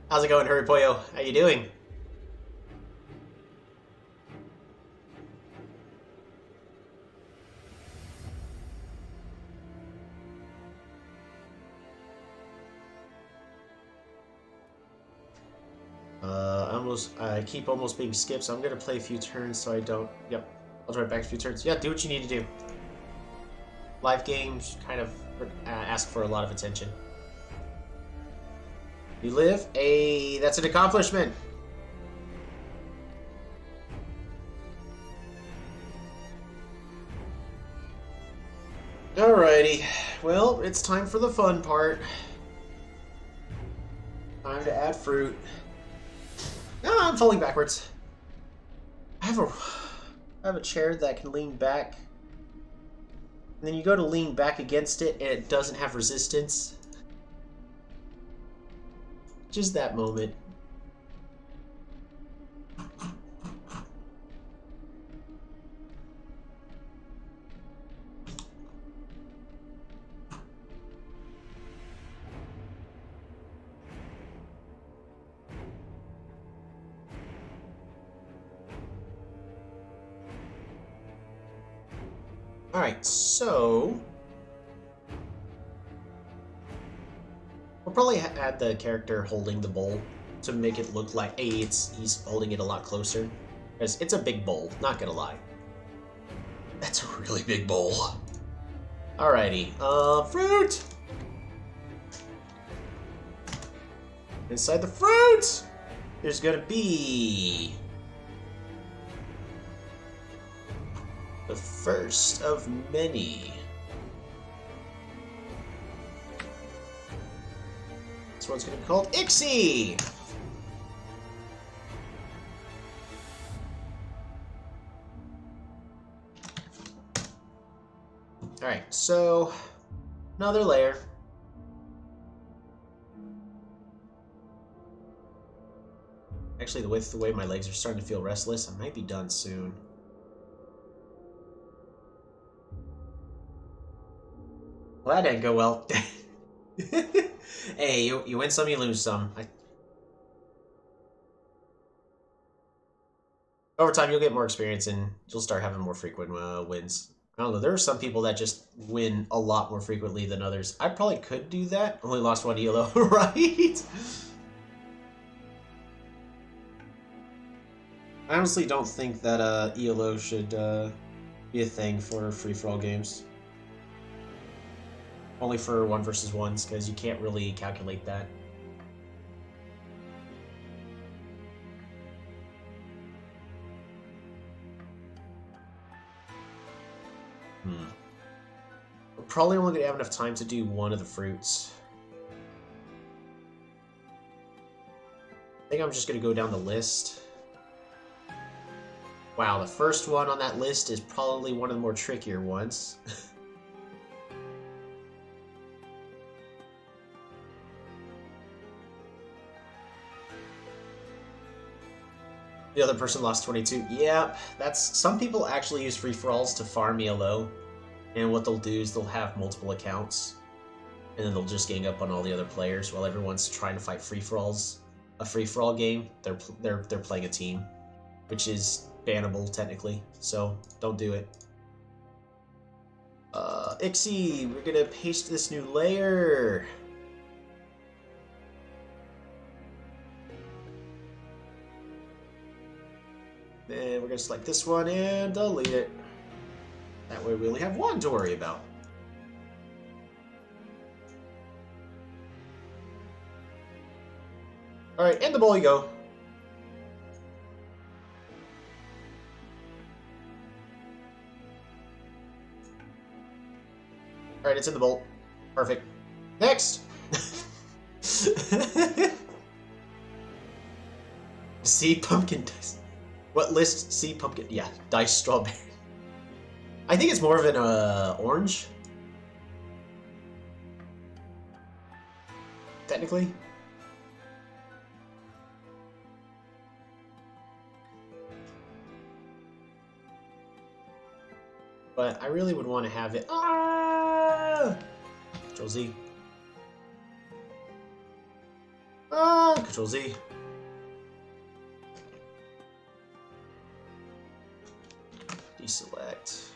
How's it going, Hurry Pollo? How you doing? I keep almost being skipped, so I'm gonna play a few turns so I don't. Yep, I'll try back a few turns. Yeah, do what you need to do. Live games kind of ask for a lot of attention. You live? Hey, that's an accomplishment! Alrighty, well, it's time for the fun part. Time to add fruit. Ah, I'm falling backwards. I have a chair that can lean back. And then you go to lean back against it and it doesn't have resistance. Just that moment. Alright, so... We'll probably add the character holding the bowl to make it look like, hey, he's holding it a lot closer. Because it's a big bowl, not gonna lie. That's a really big bowl. Alrighty, fruit! Inside the fruit, there's gonna be the first of many. This one's gonna be called Ixie! Alright, so another layer. Actually, with the way my legs are starting to feel restless, I might be done soon. Well, that didn't go well. Hey, you win some, you lose some. Over time, you'll get more experience and you'll start having more frequent wins. I don't know, there are some people that just win a lot more frequently than others. I probably could do that. Only lost one ELO, right? I honestly don't think that ELO should be a thing for free-for-all games. Only for 1 versus 1s, because you can't really calculate that. We're probably only going to have enough time to do one of the fruits. I think I'm just going to go down the list. Wow, the first one on that list is probably one of the more trickier ones. The other person lost 22. Yeah, that's... Some people actually use free-for-alls to farm ELO. And what they'll do is they'll have multiple accounts. And then they'll just gang up on all the other players while everyone's trying to fight free-for-alls. A free-for-all game, they're playing a team. Which is bannable, technically. So, don't do it. Ixie, we're gonna paste this new layer. Then we're gonna select this one and delete it. That way we only have one to worry about. Alright, in the bowl you go. Alright, it's in the bowl. Perfect. Next! See pumpkin dice. What list? See pumpkin. Yeah, dice strawberry. I think it's more of an orange. Technically. But I really would want to have it. Ah! Control Z. Ah! Control Z. Deselect.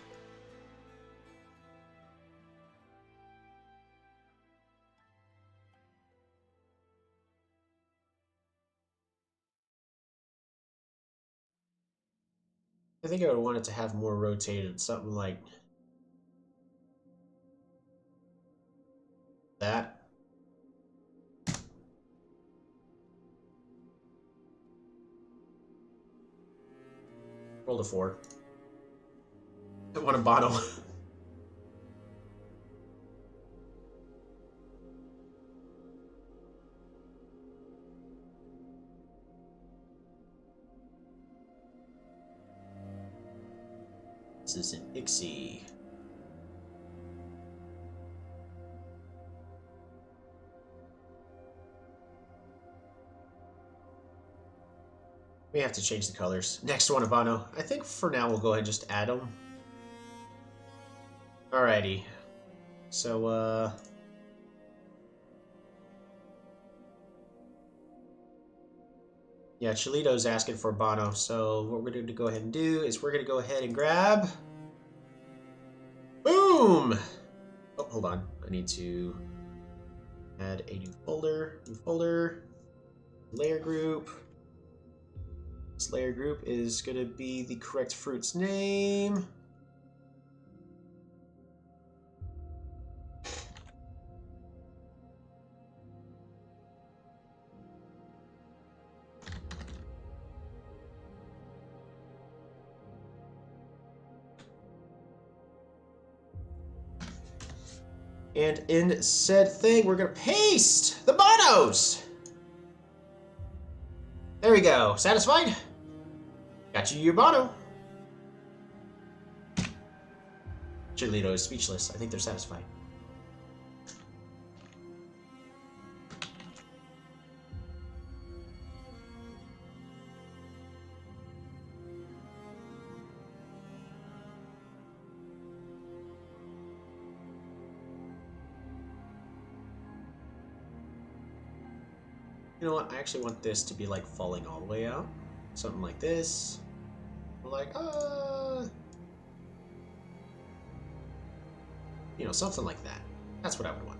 I think I would want it to have more rotated, something like that. Roll a 4. I want a Bono. This is an Ixie. We have to change the colors. Next one, Abano. I think for now we'll go ahead and just add them. Alrighty. So, yeah, Cholito's asking for Bono, so what we're going to go ahead and do is we're going to go ahead and grab... Boom! Oh, hold on. I need to... Add a new folder, layer group. This layer group is going to be the correct fruit's name. And in said thing, we're going to paste the bonos. There we go. Satisfied? Got you your bono. Cheerleader is speechless. I think they're satisfied. You know what? I actually want this to be like falling all the way out. Something like this. Like, you know, something like that. That's what I would want.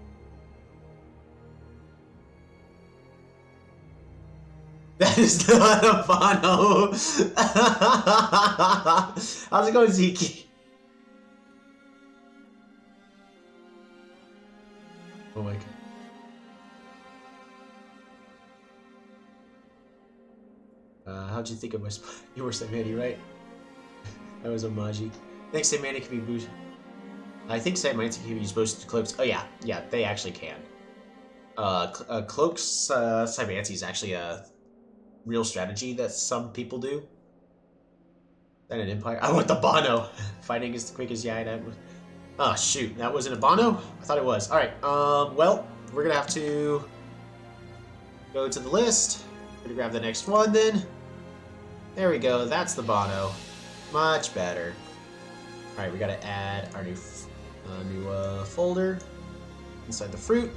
That is not a bono. How's it going, Zeke? Oh my god. How'd you think of my You were Samani, right? That was Omaji. I think Samani can be boosted. I think Samani can be used boosted cloaks. Oh yeah, yeah, they actually can. Cloaks Samani is actually a real strategy that some people do. Then an Empire. I want the Bono. Fighting is the quickest. Yeah, that was. Oh shoot, that wasn't a Bono. I thought it was. All right. Well, we're gonna have to go to the list. We're gonna grab the next one then. There we go. That's the Bono. Much better. All right, we gotta add our new folder inside the fruit.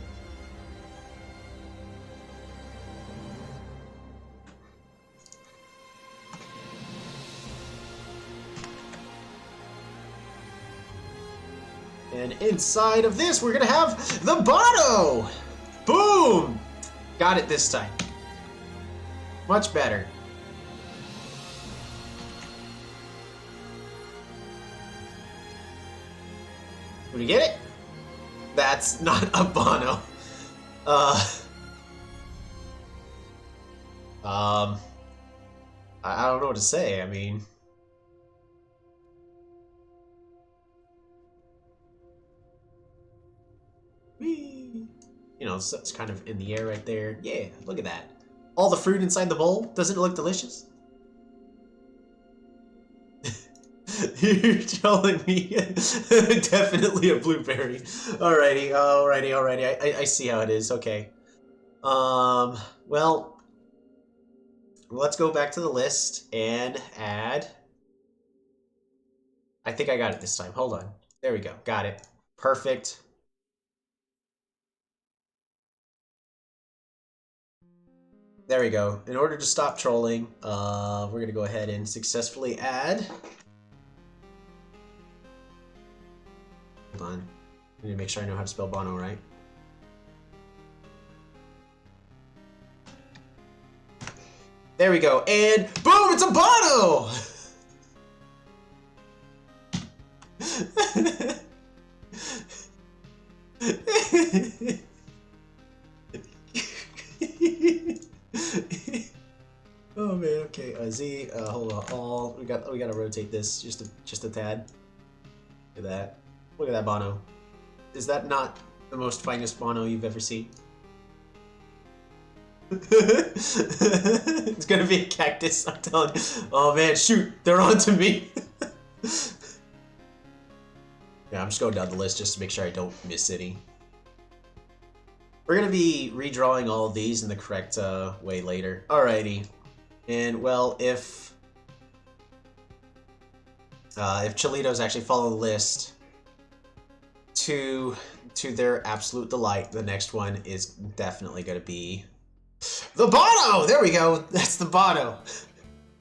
And inside of this, we're gonna have the Bono! Boom! Got it this time. Much better. Did we get it? That's not a Bono. I don't know what to say. I mean, whee. You know, it's kind of in the air right there. Yeah, look at that. All the fruit inside the bowl. Doesn't it look delicious? You're telling me definitely a blueberry. Alrighty. I see how it is. Okay. Well, let's go back to the list and add. I think I got it this time. Hold on. There we go. Got it. Perfect. There we go. In order to stop trolling, we're going to go ahead and successfully add. Hold on. I need to make sure I know how to spell Bono right. There we go. And boom, it's a Bono! Oh man, okay. Z, hold on. All we gotta rotate this just a tad. Look at that. Look at that Bono. Is that not the most finest Bono you've ever seen? It's gonna be a cactus, I'm telling you. Oh man, shoot, they're onto me. Yeah, I'm just going down the list just to make sure I don't miss any. We're gonna be redrawing all of these in the correct way later. Alrighty. And well, if Cholitos actually follow the list to their absolute delight, the next one is definitely gonna be the Bono! There we go! That's the Bono.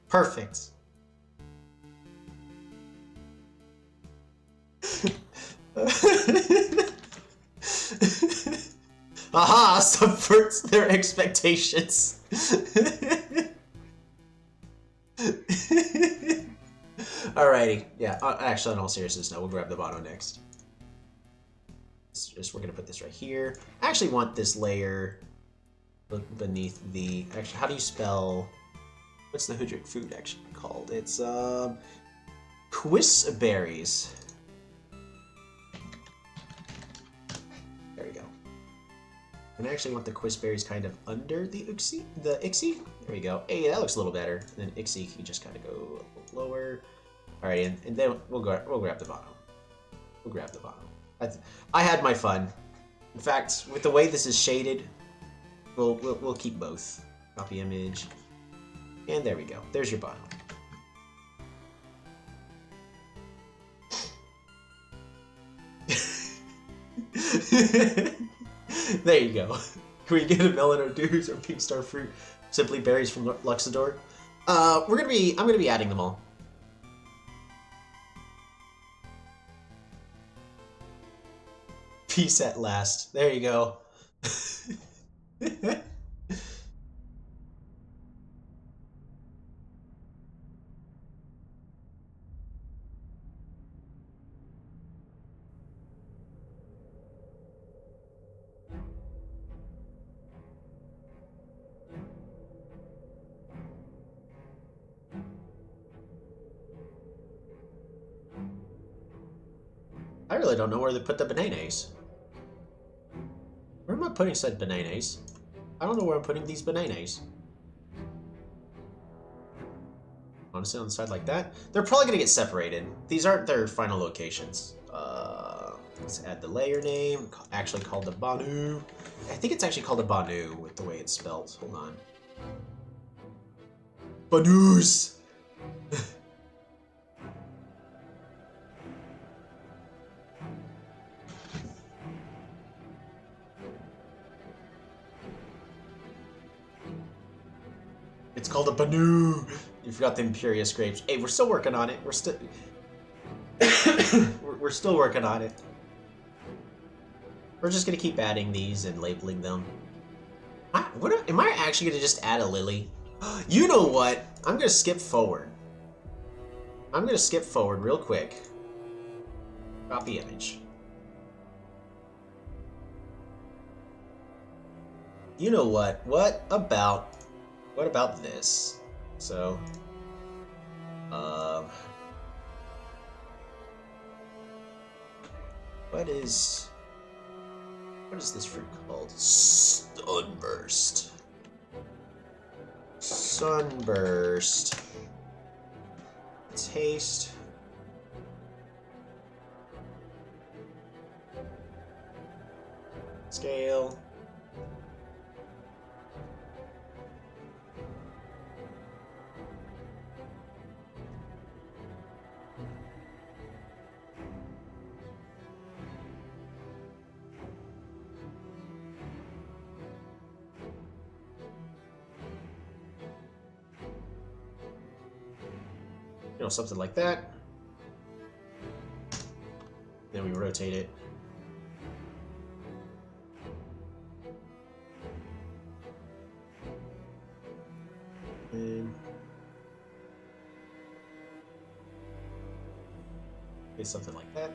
Perfect. Aha! Subverts their expectations. Alrighty. Yeah, actually, in all seriousness, no, we'll grab the bottom next. We're gonna put this right here. I actually want this layer beneath the... Actually, how do you spell... What's the Hoodric food actually called? It's, Quisberries. There we go. And I actually want the Quisberries kind of under the Ixie. There we go. Hey, that looks a little better. And then Ixie can just kind of go a little lower. All right, and then we'll grab the bottom. We'll grab the bottom. I had my fun. In fact, with the way this is shaded, we'll keep both. Copy image, and there we go. There's your bottom. There you go. Can we get a melon or dues or pink star fruit? Simply berries from Luxador. I'm gonna be adding them all. Peace at last. There you go. I really don't know where they put the bananas. Where am I putting said bananas? I don't know where I'm putting these bananas. Honestly, on the side like that. They're probably gonna get separated. These aren't their final locations. Let's add the layer name. Actually called the Banu. I think it's actually called a Banu with the way it's spelled. Hold on. Banus! It's called a Banu. You forgot the Imperious grapes. Hey, we're still working on it. We're still we're still working on it. We're just gonna keep adding these and labeling them. Am I actually gonna just add a lily? You know what? I'm gonna skip forward. I'm gonna skip forward real quick. Copy image. You know what? What about this? So, what is this fruit called? Sunburst. Sunburst. Taste. Scale. You know, something like that. Then we rotate it. And okay, something like that.